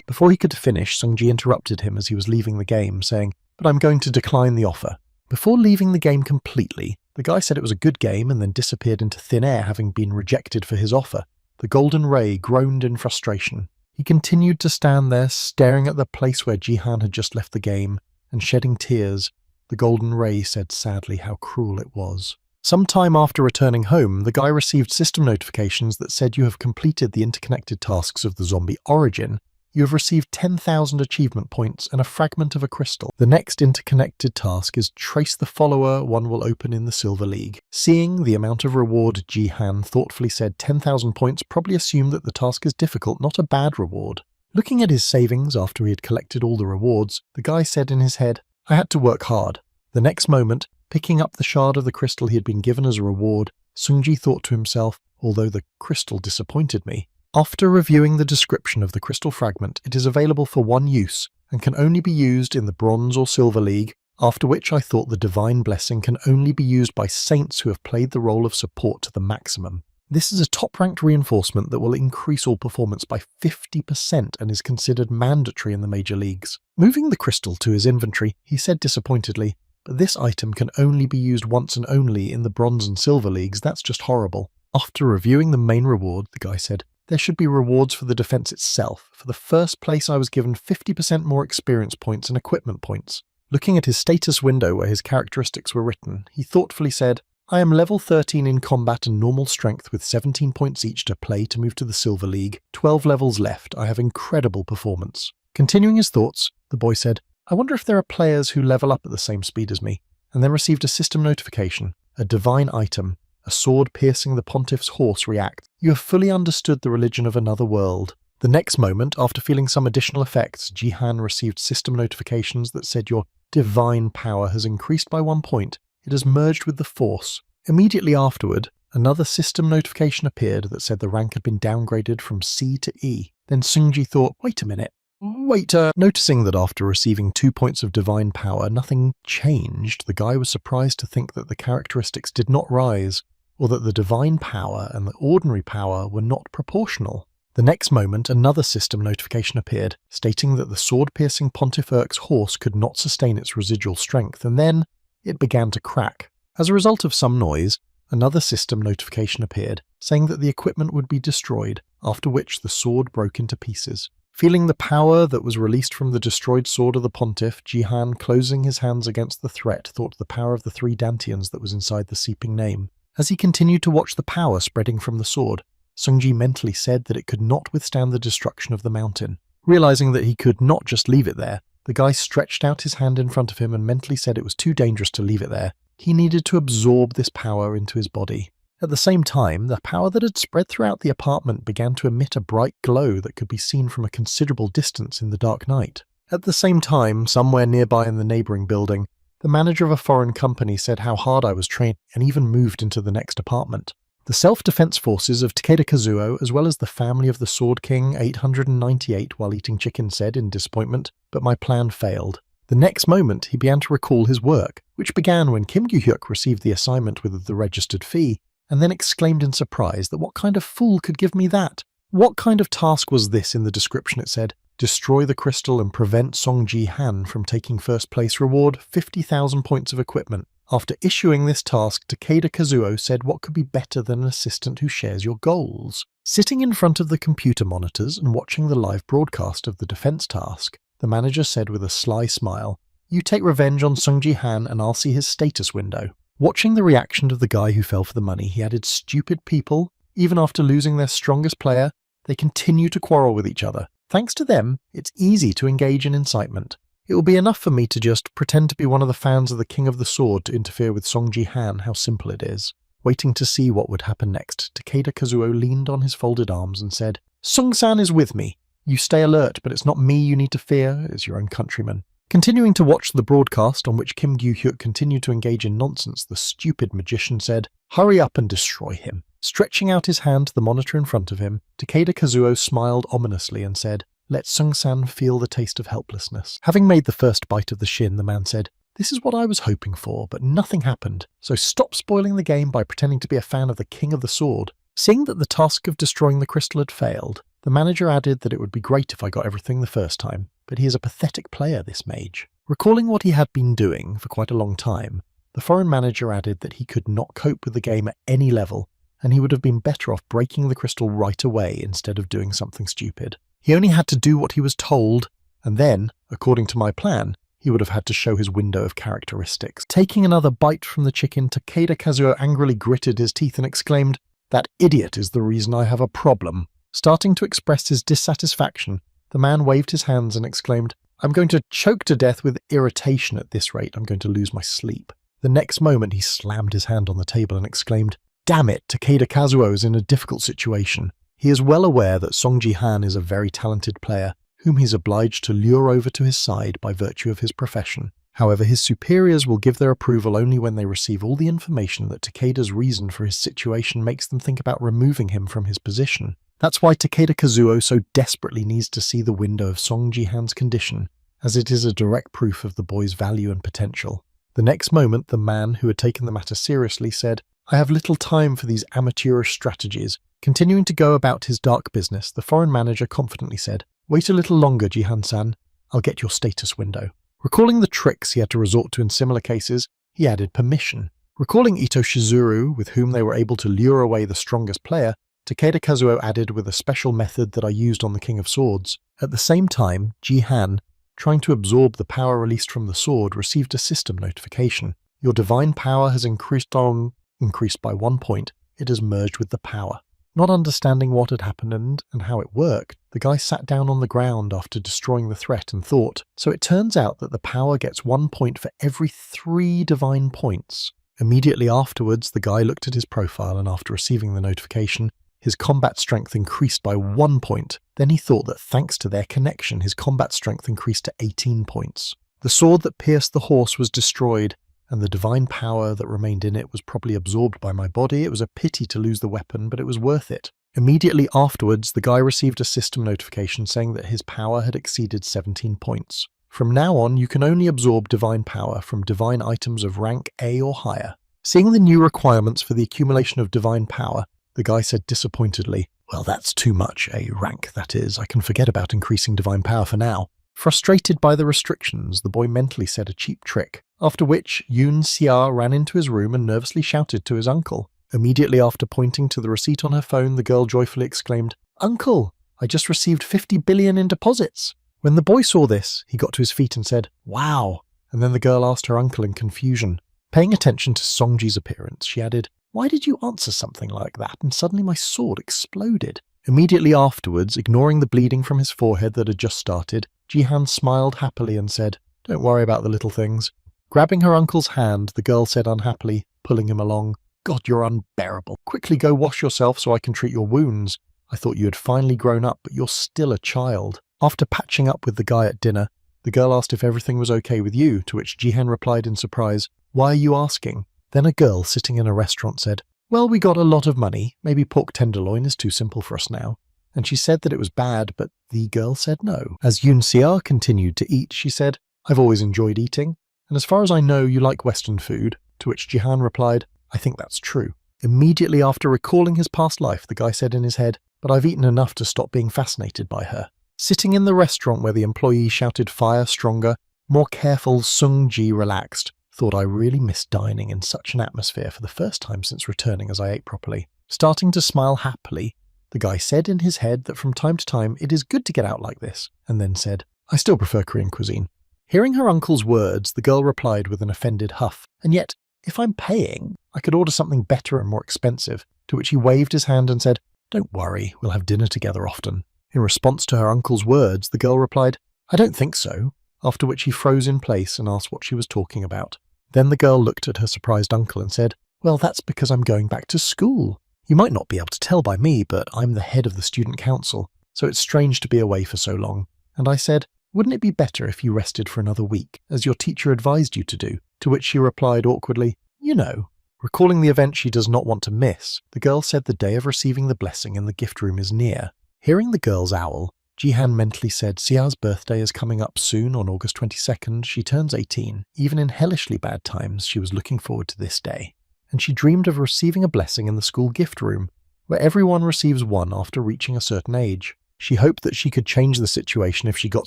Before he could finish, Sungji interrupted him as he was leaving the game, saying, "But I'm going to decline the offer." Before leaving the game completely, the guy said it was a good game and then disappeared into thin air, having been rejected for his offer. The Golden Ray groaned in frustration. He continued to stand there, staring at the place where Ji-han had just left the game, and shedding tears. The Golden Ray said sadly how cruel it was. Some time after returning home, the guy received system notifications that said you have completed the interconnected tasks of the zombie origin. You have received 10,000 achievement points and a fragment of a crystal. The next interconnected task is trace the follower one will open in the Silver League. Seeing the amount of reward, Ji-han thoughtfully said 10,000 points probably assumed that the task is difficult, not a bad reward. Looking at his savings after he had collected all the rewards, the guy said in his head, I had to work hard. The next moment, picking up the shard of the crystal he had been given as a reward, Sungji thought to himself, although the crystal disappointed me. After reviewing the description of the crystal fragment, it is available for one use and can only be used in the Bronze or Silver League, after which I thought the Divine Blessing can only be used by saints who have played the role of support to the maximum. This is a top-ranked reinforcement that will increase all performance by 50% and is considered mandatory in the major leagues. Moving the crystal to his inventory, he said disappointedly, but this item can only be used once and only in the Bronze and Silver Leagues, that's just horrible. After reviewing the main reward, the guy said, there should be rewards for the defense itself. For the first place I was given 50% more experience points and equipment points. Looking at his status window where his characteristics were written, he thoughtfully said, I am level 13 in combat and normal strength with 17 points each to play to move to the Silver League. 12 levels left. I have incredible performance. Continuing his thoughts, the boy said, I wonder if there are players who level up at the same speed as me, and then received a system notification. A divine item. A sword piercing the pontiff's horse reacts. You have fully understood the religion of another world. The next moment, after feeling some additional effects, Ji-han received system notifications that said your divine power has increased by 1 point. It has merged with the Force. Immediately afterward, another system notification appeared that said the rank had been downgraded from C to E. Then Sungji thought, wait a minute. Noticing that after receiving 2 points of divine power, nothing changed, the guy was surprised to think that the characteristics did not rise, or that the divine power and the ordinary power were not proportional. The next moment, another system notification appeared, stating that the sword-piercing Pontiff Urk's horse could not sustain its residual strength, and then it began to crack. As a result of some noise, another system notification appeared, saying that the equipment would be destroyed, after which the sword broke into pieces. Feeling the power that was released from the destroyed sword of the Pontiff, Ji-han, closing his hands against the threat, thought the power of the 3 dantians that was inside the seeping name. As he continued to watch the power spreading from the sword, Sungji mentally said that it could not withstand the destruction of the mountain. Realizing that he could not just leave it there, the guy stretched out his hand in front of him and mentally said it was too dangerous to leave it there. He needed to absorb this power into his body. At the same time, the power that had spread throughout the apartment began to emit a bright glow that could be seen from a considerable distance in the dark night. At the same time, somewhere nearby in the neighboring building, the manager of a foreign company said how hard I was trained and even moved into the next apartment. The self-defense forces of Takeda Kazuo, as well as the family of the Sword King 898 while eating chicken, said in disappointment, but my plan failed. The next moment, he began to recall his work, which began when Kim Gyu-hyuk received the assignment with the registered fee, and then exclaimed in surprise that what kind of fool could give me that? What kind of task was this in the description? It said, destroy the crystal and prevent Song Ji-han from taking first place, reward 50,000 points of equipment. After issuing this task, Takeda Kazuo said what could be better than an assistant who shares your goals. Sitting in front of the computer monitors and watching the live broadcast of the defense task, the manager said with a sly smile, you take revenge on Sung Ji-han and I'll see his status window. Watching the reaction of the guy who fell for the money, he added, stupid people, even after losing their strongest player, they continue to quarrel with each other. Thanks to them, it's easy to engage in incitement. It will be enough for me to just pretend to be one of the fans of the King of the Sword to interfere with Song Ji-han, how simple it is. Waiting to see what would happen next, Takeda Kazuo leaned on his folded arms and said, Sung-san is with me. You stay alert, but it's not me you need to fear, it's your own countrymen. Continuing to watch the broadcast on which Kim Gyu-hyuk continued to engage in nonsense, the stupid magician said, hurry up and destroy him. Stretching out his hand to the monitor in front of him, Takeda Kazuo smiled ominously and said, let Sung-san feel the taste of helplessness. Having made the first bite of the shin, the man said, this is what I was hoping for, but nothing happened, so stop spoiling the game by pretending to be a fan of the King of the Sword. Seeing that the task of destroying the crystal had failed, the manager added that it would be great if I got everything the first time, but he is a pathetic player, this mage. Recalling what he had been doing for quite a long time, the foreign manager added that he could not cope with the game at any level, and he would have been better off breaking the crystal right away instead of doing something stupid. He only had to do what he was told, and then, according to my plan, he would have had to show his window of characteristics. Taking another bite from the chicken, Takeda Kazuo angrily gritted his teeth and exclaimed, that idiot is the reason I have a problem. Starting to express his dissatisfaction, The man waved his hands and exclaimed, "I'm going to choke to death with irritation at this rate. I'm going to lose my sleep." The next moment he slammed his hand on the table and exclaimed, "Damn it, Takeda Kazuo is in a difficult situation. He is well aware that Song Ji-han is a very talented player, whom he's obliged to lure over to his side by virtue of his profession. However, his superiors will give their approval only when they receive all the information that Takeda's reason for his situation makes them think about removing him from his position. That's why Takeda Kazuo so desperately needs to see the window of Song Ji-han's condition, as it is a direct proof of the boy's value and potential." The next moment, the man, who had taken the matter seriously, said, "I have little time for these amateurish strategies." Continuing to go about his dark business, the foreign manager confidently said, "Wait a little longer, Jihan-san. I'll get your status window." Recalling the tricks he had to resort to in similar cases, he added permission. Recalling Ito Shizuru, with whom they were able to lure away the strongest player, Takeda Kazuo added with a special method that I used on the King of Swords. At the same time, Ji-han, trying to absorb the power released from the sword, received a system notification. Your divine power has increased by 1 point. It has merged with the power. Not understanding what had happened and how it worked, the guy sat down on the ground after destroying the threat and thought, so it turns out that the power gets 1 point for every 3 divine points. Immediately afterwards, the guy looked at his profile and after receiving the notification, his combat strength increased by 1 point. Then he thought that thanks to their connection, his combat strength increased to 18 points. The sword that pierced the horse was destroyed, and the divine power that remained in it was probably absorbed by my body. It was a pity to lose the weapon, but it was worth it. Immediately afterwards, the guy received a system notification saying that his power had exceeded 17 points. From now on, you can only absorb divine power from divine items of rank A or higher. Seeing the new requirements for the accumulation of divine power, the guy said disappointedly, "Well, that's too much, a rank, that is. I can forget about increasing divine power for now." Frustrated by the restrictions, the boy mentally said a cheap trick, after which Yoon Xia ran into his room and nervously shouted to his uncle. Immediately after pointing to the receipt on her phone, the girl joyfully exclaimed, "Uncle, I just received 50 billion in deposits." When the boy saw this, he got to his feet and said, "Wow," and then the girl asked her uncle in confusion. Paying attention to Songji's appearance, she added, "Why did you answer something like that?" And suddenly my sword exploded. Immediately afterwards, ignoring the bleeding from his forehead that had just started, Jihan smiled happily and said, "Don't worry about the little things." Grabbing her uncle's hand, the girl said unhappily, pulling him along, "God, you're unbearable. Quickly go wash yourself so I can treat your wounds. I thought you had finally grown up, but you're still a child." After patching up with the guy at dinner, the girl asked if everything was okay with you, to which Jihan replied in surprise, "Why are you asking?" Then a girl sitting in a restaurant said, "Well, we got a lot of money. Maybe pork tenderloin is too simple for us now." And she said that it was bad, but the girl said no. As Yoon Xia continued to eat, she said, "I've always enjoyed eating. And as far as I know, you like Western food," to which Jihan replied, "I think that's true." Immediately after recalling his past life, the guy said in his head, "But I've eaten enough to stop being fascinated by her." Sitting in the restaurant where the employee shouted fire stronger, more careful Sung Ji relaxed, thought I really missed dining in such an atmosphere for the first time since returning as I ate properly. Starting to smile happily, the guy said in his head that from time to time it is good to get out like this, and then said, "I still prefer Korean cuisine." Hearing her uncle's words, the girl replied with an offended huff, "And yet, if I'm paying, I could order something better and more expensive," to which he waved his hand and said, "Don't worry, we'll have dinner together often." In response to her uncle's words, the girl replied, "I don't think so," after which he froze in place and asked what she was talking about. Then the girl looked at her surprised uncle and said, "Well, that's because I'm going back to school. You might not be able to tell by me, but I'm the head of the student council, so it's strange to be away for so long." And I said, "Wouldn't it be better if you rested for another week, as your teacher advised you to do?" To which she replied awkwardly, "You know." Recalling the event she does not want to miss, the girl said the day of receiving the blessing in the gift room is near. Hearing the girl's owl, Jihan mentally said Xia's birthday is coming up soon on August 22nd. She turns 18. Even in hellishly bad times, she was looking forward to this day. And she dreamed of receiving a blessing in the school gift room, where everyone receives one after reaching a certain age. She hoped that she could change the situation if she got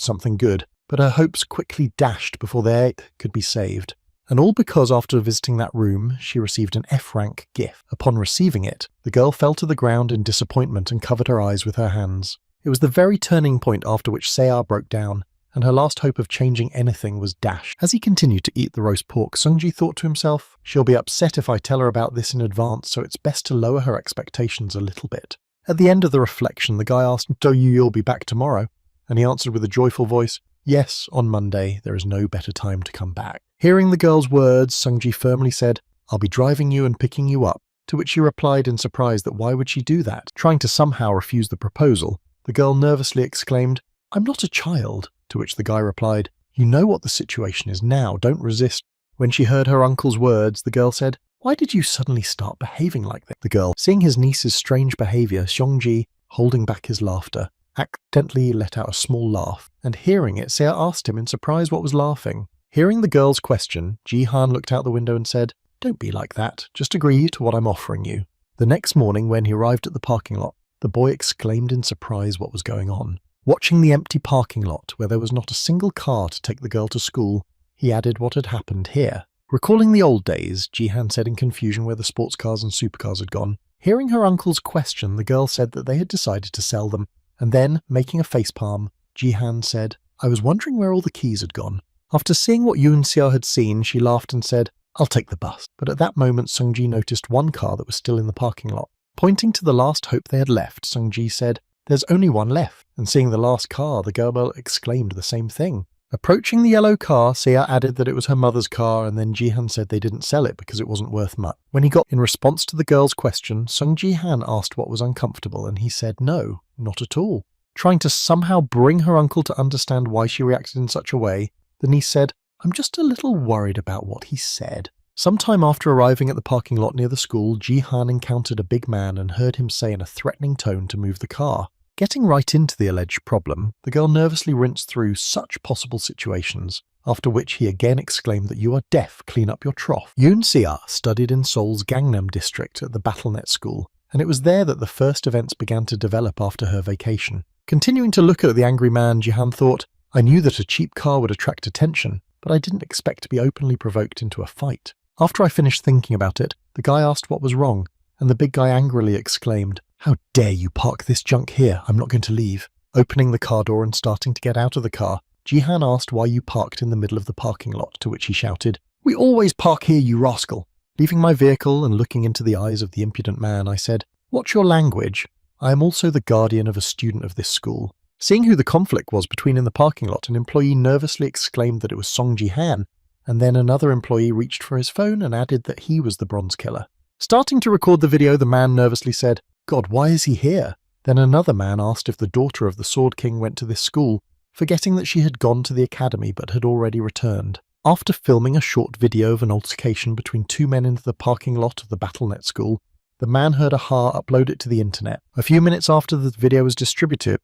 something good, but her hopes quickly dashed before they could be saved. And all because after visiting that room, she received an F-rank gift. Upon receiving it, the girl fell to the ground in disappointment and covered her eyes with her hands. It was the very turning point after which Seah broke down, and her last hope of changing anything was dashed. As he continued to eat the roast pork, Sungji thought to himself, "She'll be upset if I tell her about this in advance, so it's best to lower her expectations a little bit." At the end of the reflection, the guy asked, "So you'll be back tomorrow?" And he answered with a joyful voice, "Yes, on Monday, there is no better time to come back." Hearing the girl's words, Sungji firmly said, "I'll be driving you and picking you up," to which she replied in surprise that why would she do that? Trying to somehow refuse the proposal, the girl nervously exclaimed, "I'm not a child," to which the guy replied, "You know what the situation is now, don't resist." When she heard her uncle's words, the girl said, "Why did you suddenly start behaving like that?" The girl, seeing his niece's strange behavior, Seongji, holding back his laughter, accidentally let out a small laugh, and hearing it, Seo asked him in surprise what was laughing. Hearing the girl's question, Ji-han looked out the window and said, "Don't be like that, just agree to what I'm offering you." The next morning, when he arrived at the parking lot, the boy exclaimed in surprise what was going on. Watching the empty parking lot, where there was not a single car to take the girl to school, he added what had happened here. Recalling the old days, Ji-han said in confusion where the sports cars and supercars had gone. Hearing her uncle's question, the girl said that they had decided to sell them, and then, making a facepalm, Ji-han said, "I was wondering where all the keys had gone." After seeing what Yoon-seo had seen, she laughed and said, "I'll take the bus." But at that moment, Sungji noticed one car that was still in the parking lot. Pointing to the last hope they had left, Sungji said, "There's only one left." And seeing the last car, the girl exclaimed the same thing. Approaching the yellow car, Seo added that it was her mother's car, and then Ji-han said they didn't sell it because it wasn't worth much. When he got in response to the girl's question, Sung Ji-han asked what was uncomfortable, and he said no, not at all. Trying to somehow bring her uncle to understand why she reacted in such a way, the niece said, "I'm just a little worried about what he said." Sometime after arriving at the parking lot near the school, Ji-han encountered a big man and heard him say in a threatening tone to move the car. Getting right into the alleged problem, the girl nervously rinsed through such possible situations, after which he again exclaimed that "You are deaf, clean up your trough." Yoon-seo studied in Seoul's Gangnam district at the BattleNet school, and it was there that the first events began to develop after her vacation. Continuing to look at the angry man, Ji-han thought, "I knew that a cheap car would attract attention, but I didn't expect to be openly provoked into a fight." After I finished thinking about it, the guy asked what was wrong, and the big guy angrily exclaimed, "How dare you park this junk here? I'm not going to leave." Opening the car door and starting to get out of the car, Ji-han asked why you parked in the middle of the parking lot, to which he shouted, "We always park here, you rascal." Leaving my vehicle and looking into the eyes of the impudent man, I said, "What's your language? I am also the guardian of a student of this school." Seeing who the conflict was between in the parking lot, an employee nervously exclaimed that it was Song Ji-han, and then another employee reached for his phone and added that he was the bronze killer. Starting to record the video, the man nervously said, "God, why is he here?" Then another man asked if the daughter of the Sword King went to this school, forgetting that she had gone to the academy but had already returned. After filming a short video of an altercation between two men in the parking lot of the BattleNet school, the man heard a Ha upload it to the internet. A few minutes after the video was distributed,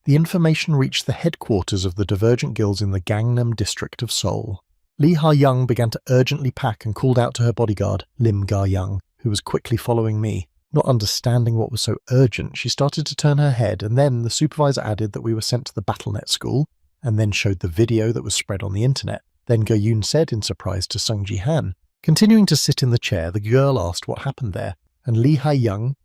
the information reached the headquarters of the divergent guilds in the Gangnam district of Seoul. Lee Ha-young began to urgently pack and called out to her bodyguard, Lim Ga-young, who was quickly following me. Not understanding what was so urgent, she started to turn her head, and then the supervisor added that we were sent to the BattleNet school, and then showed the video that was spread on the internet. Then Go-yoon said in surprise to Sung Ji-han. Continuing to sit in the chair, the girl asked what happened there, and Lee Ha-young,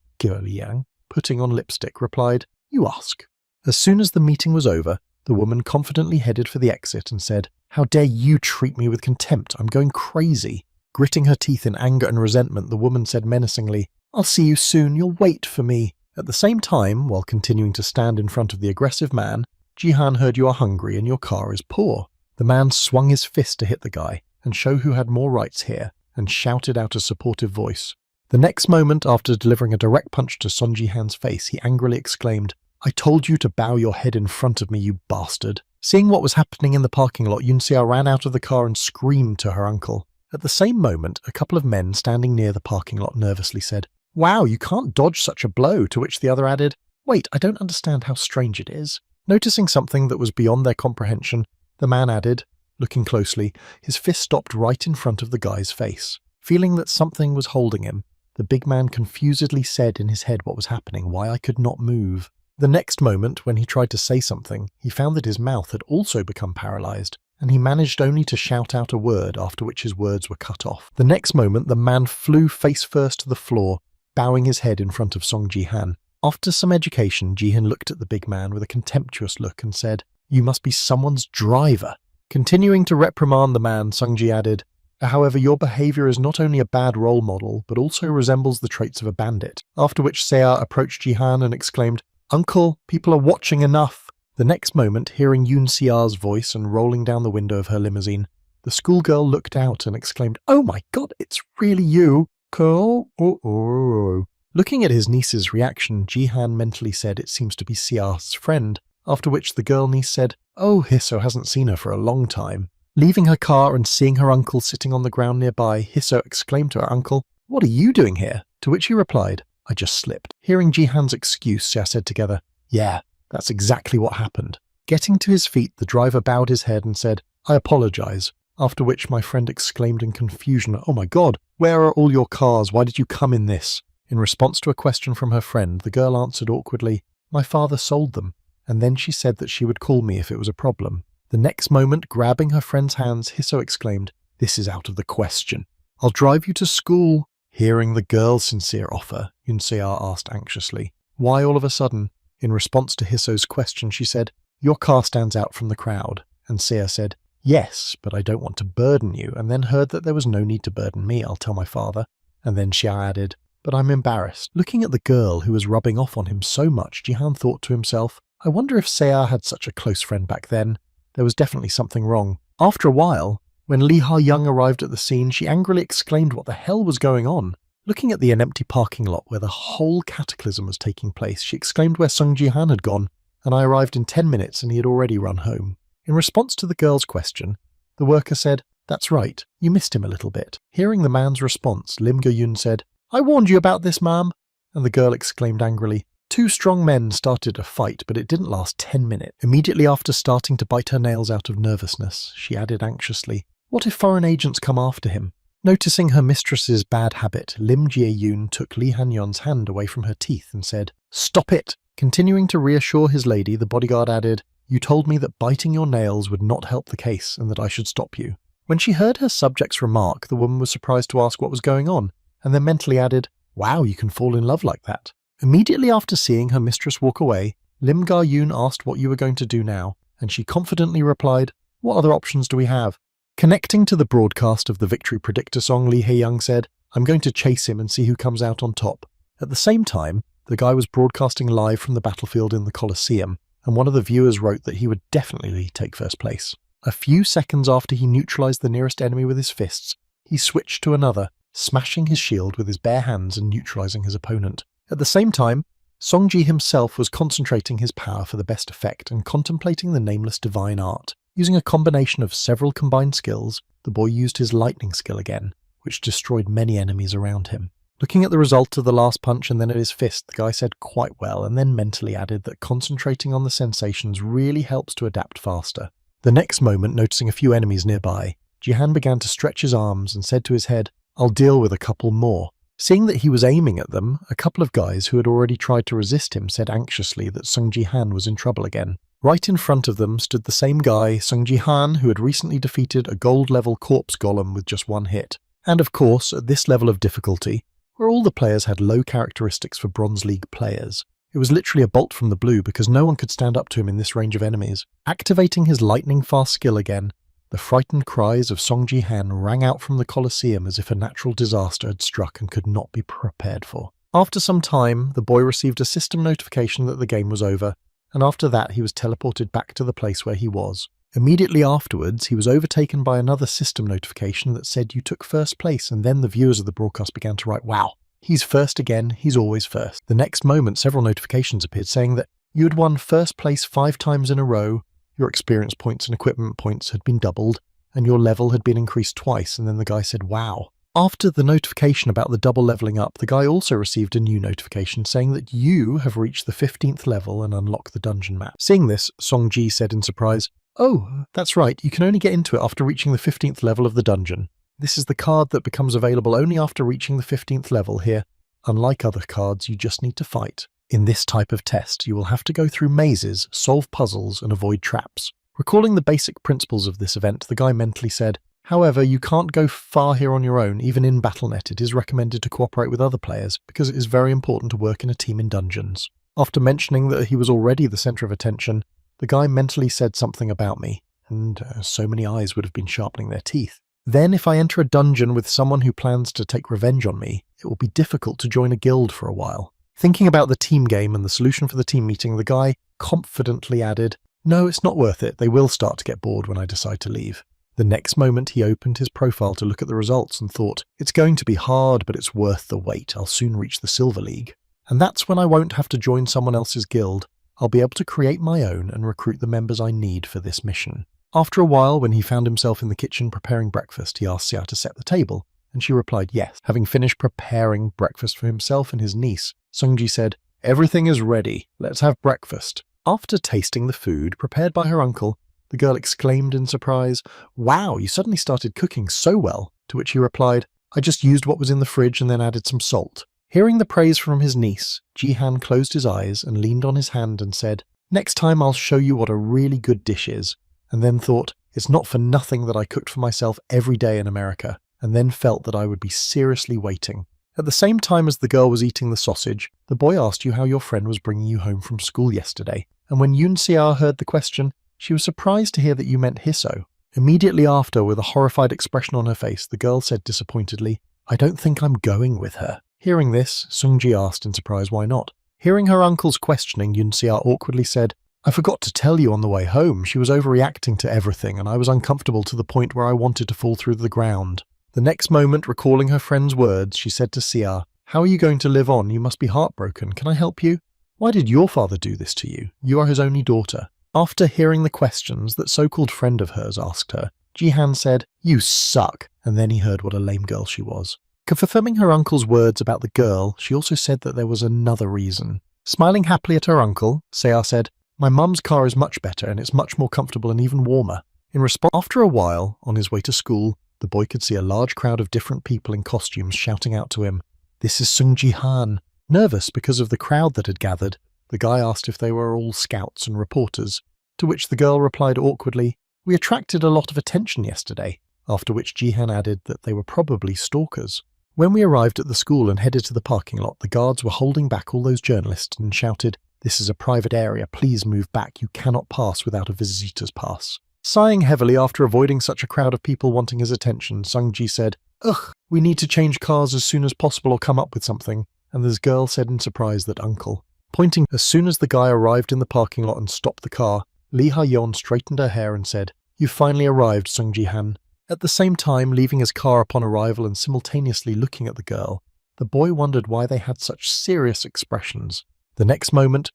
putting on lipstick, replied, "You ask." As soon as the meeting was over, the woman confidently headed for the exit and said, "How dare you treat me with contempt? I'm going crazy." Gritting her teeth in anger and resentment, the woman said menacingly, "I'll see you soon, you'll wait for me." At the same time, while continuing to stand in front of the aggressive man, Ji-han heard "You are hungry and your car is poor." The man swung his fist to hit the guy and show who had more rights here, and shouted out a supportive voice. The next moment, after delivering a direct punch to Son Ji-han's face, he angrily exclaimed, "I told you to bow your head in front of me, you bastard." Seeing what was happening in the parking lot, Yoon-seo ran out of the car and screamed to her uncle. At the same moment, a couple of men standing near the parking lot nervously said, "Wow, you can't dodge such a blow," to which the other added, "Wait, I don't understand how strange it is." Noticing something that was beyond their comprehension, the man added, looking closely, his fist stopped right in front of the guy's face. Feeling that something was holding him, the big man confusedly said in his head what was happening, why I could not move. The next moment, when he tried to say something, he found that his mouth had also become paralyzed, and he managed only to shout out a word, after which his words were cut off. The next moment, the man flew face first to the floor, bowing his head in front of Song Ji-han. After some education, Ji-han looked at the big man with a contemptuous look and said, "You must be someone's driver." Continuing to reprimand the man, Sung Ji added, "However, your behavior is not only a bad role model, but also resembles the traits of a bandit." After which Seo approached Ji-han and exclaimed, "Uncle, people are watching enough." The next moment, hearing Yoon Se-a's voice and rolling down the window of her limousine, the schoolgirl looked out and exclaimed, "Oh my god, it's really you! Girl, oh." Looking at his niece's reaction, Jihan mentally said it seems to be Se-a's friend, after which the girl niece said, "Oh, Hiso hasn't seen her for a long time." Leaving her car and seeing her uncle sitting on the ground nearby, Hiso exclaimed to her uncle, "What are you doing here?" To which he replied, "I just slipped." Hearing Jihan's excuse, they said together, "Yeah, that's exactly what happened." Getting to his feet, the driver bowed his head and said, "I apologize." After which my friend exclaimed in confusion, "Oh my god, where are all your cars? Why did you come in this?" In response to a question from her friend, the girl answered awkwardly, "My father sold them," and then she said that she would call me if it was a problem. The next moment, grabbing her friend's hands, Hiso exclaimed, "This is out of the question. I'll drive you to school." Hearing the girl's sincere offer, Yoon Se-a asked anxiously, "Why all of a sudden?" In response to Hiso's question, she said, "Your car stands out from the crowd." And Se-a said, "Yes, but I don't want to burden you," and then heard that there was no need to burden me, I'll tell my father. And then Xia added, "But I'm embarrassed." Looking at the girl who was rubbing off on him so much, Jihan thought to himself, I wonder if Se-a had such a close friend back then. There was definitely something wrong. After a while, when Lee Ha-young arrived at the scene, she angrily exclaimed what the hell was going on. Looking at an empty parking lot where the whole cataclysm was taking place, she exclaimed where Sung Ji-han had gone, and I arrived in 10 minutes and he had already run home. In response to the girl's question, the worker said, "That's right, you missed him a little bit." Hearing the man's response, Lim Go-yoon said, "I warned you about this, ma'am." And the girl exclaimed angrily. Two strong men started a fight, but it didn't last 10 minutes. Immediately after starting to bite her nails out of nervousness, she added anxiously, "What if foreign agents come after him?" Noticing her mistress's bad habit, Lim Jie-yoon took Lee Han-yeon's hand away from her teeth and said, "Stop it!" Continuing to reassure his lady, the bodyguard added, "You told me that biting your nails would not help the case and that I should stop you." When she heard her subject's remark, the woman was surprised to ask what was going on, and then mentally added, "Wow, you can fall in love like that." Immediately after seeing her mistress walk away, Lim Ga-yoon asked what you were going to do now, and she confidently replied, "What other options do we have?" Connecting to the broadcast of the Victory Predictor song, Lee Hae-young said, "I'm going to chase him and see who comes out on top." At the same time, the guy was broadcasting live from the battlefield in the Colosseum, and one of the viewers wrote that he would definitely take first place. A few seconds after he neutralized the nearest enemy with his fists, he switched to another, smashing his shield with his bare hands and neutralizing his opponent. At the same time, Song-ji himself was concentrating his power for the best effect and contemplating the nameless divine art. Using a combination of several combined skills, the boy used his lightning skill again, which destroyed many enemies around him. Looking at the result of the last punch and then at his fist, the guy said quite well and then mentally added that concentrating on the sensations really helps to adapt faster. The next moment, noticing a few enemies nearby, Jihan began to stretch his arms and said to his head, "I'll deal with a couple more." Seeing that he was aiming at them, a couple of guys who had already tried to resist him said anxiously that Sung Ji-han was in trouble again. Right in front of them stood the same guy, Sung Ji-han, who had recently defeated a gold-level corpse golem with just one hit. And of course, at this level of difficulty, where all the players had low characteristics for Bronze League players, it was literally a bolt from the blue because no one could stand up to him in this range of enemies. Activating his lightning-fast skill again, the frightened cries of Song Ji-han rang out from the Colosseum as if a natural disaster had struck and could not be prepared for. After some time, the boy received a system notification that the game was over, and after that he was teleported back to the place where he was. Immediately afterwards, he was overtaken by another system notification that said you took first place, and then the viewers of the broadcast began to write, "Wow, he's first again, he's always first." The next moment, several notifications appeared saying that you had won first place 5 times in a row, your experience points and equipment points had been doubled, and your level had been increased twice, and then the guy said, "Wow." After the notification about the double leveling up, the guy also received a new notification saying that you have reached the 15th level and unlocked the dungeon map. Seeing this, Song-ji said in surprise, "Oh, that's right, you can only get into it after reaching the 15th level of the dungeon. This is the card that becomes available only after reaching the 15th level here. Unlike other cards, you just need to fight. In this type of test, you will have to go through mazes, solve puzzles, and avoid traps." Recalling the basic principles of this event, the guy mentally said, "However, you can't go far here on your own. Even in BattleNet, it is recommended to cooperate with other players, because it is very important to work in a team in dungeons." After mentioning that he was already the centre of attention, the guy mentally said something about me, and so many eyes would have been sharpening their teeth. "Then if I enter a dungeon with someone who plans to take revenge on me, it will be difficult to join a guild for a while." Thinking about the team game and the solution for the team meeting, the guy confidently added, No, it's not worth it. They will start to get bored when I decide to leave. The next moment he opened his profile to look at the results and thought, it's going to be hard, but it's worth the wait. I'll soon reach the Silver League. And that's when I won't have to join someone else's guild. I'll be able to create my own and recruit the members I need for this mission. After a while, when he found himself in the kitchen preparing breakfast, he asked Xia to set the table, and she replied yes. Having finished preparing breakfast for himself and his niece, Sungji said, everything is ready. Let's have breakfast. After tasting the food prepared by her uncle, the girl exclaimed in surprise, wow, you suddenly started cooking so well, to which he replied, I just used what was in the fridge and then added some salt. Hearing the praise from his niece, Jihan closed his eyes and leaned on his hand and said, next time I'll show you what a really good dish is, and then thought, it's not for nothing that I cooked for myself every day in America, and then felt that I would be seriously waiting. At the same time as the girl was eating the sausage, the boy asked you how your friend was bringing you home from school yesterday, and when Yoon Xia heard the question, she was surprised to hear that you meant Hisso. Immediately after, with a horrified expression on her face, the girl said disappointedly, I don't think I'm going with her. Hearing this, Sungji asked in surprise why not. Hearing her uncle's questioning, Yoon Xia awkwardly said, I forgot to tell you on the way home. She was overreacting to everything, and I was uncomfortable to the point where I wanted to fall through the ground. The next moment, recalling her friend's words, she said to Xia, how are you going to live on? You must be heartbroken. Can I help you? Why did your father do this to you? You are his only daughter. After hearing the questions that so-called friend of hers asked her, Jihan said, you suck, and then he heard what a lame girl she was. Confirming her uncle's words about the girl, she also said that there was another reason. Smiling happily at her uncle, Xia said, my mum's car is much better and it's much more comfortable and even warmer. In response, after a while, on his way to school, the boy could see a large crowd of different people in costumes shouting out to him, this is Sung Ji-han. Nervous because of the crowd that had gathered, the guy asked if they were all scouts and reporters, to which the girl replied awkwardly, we attracted a lot of attention yesterday, after which Jihan added that they were probably stalkers. When we arrived at the school and headed to the parking lot, the guards were holding back all those journalists and shouted, this is a private area, please move back, you cannot pass without a visitor's pass. Sighing heavily after avoiding such a crowd of people wanting his attention, Sungji said, ugh, we need to change cars as soon as possible or come up with something, and this girl said in surprise that uncle. Pointing as soon as the guy arrived in the parking lot and stopped the car, Lee Ha-yeon straightened her hair and said, you've finally arrived, Sung Ji-han. At the same time, leaving his car upon arrival and simultaneously looking at the girl, the boy wondered why they had such serious expressions. The next moment,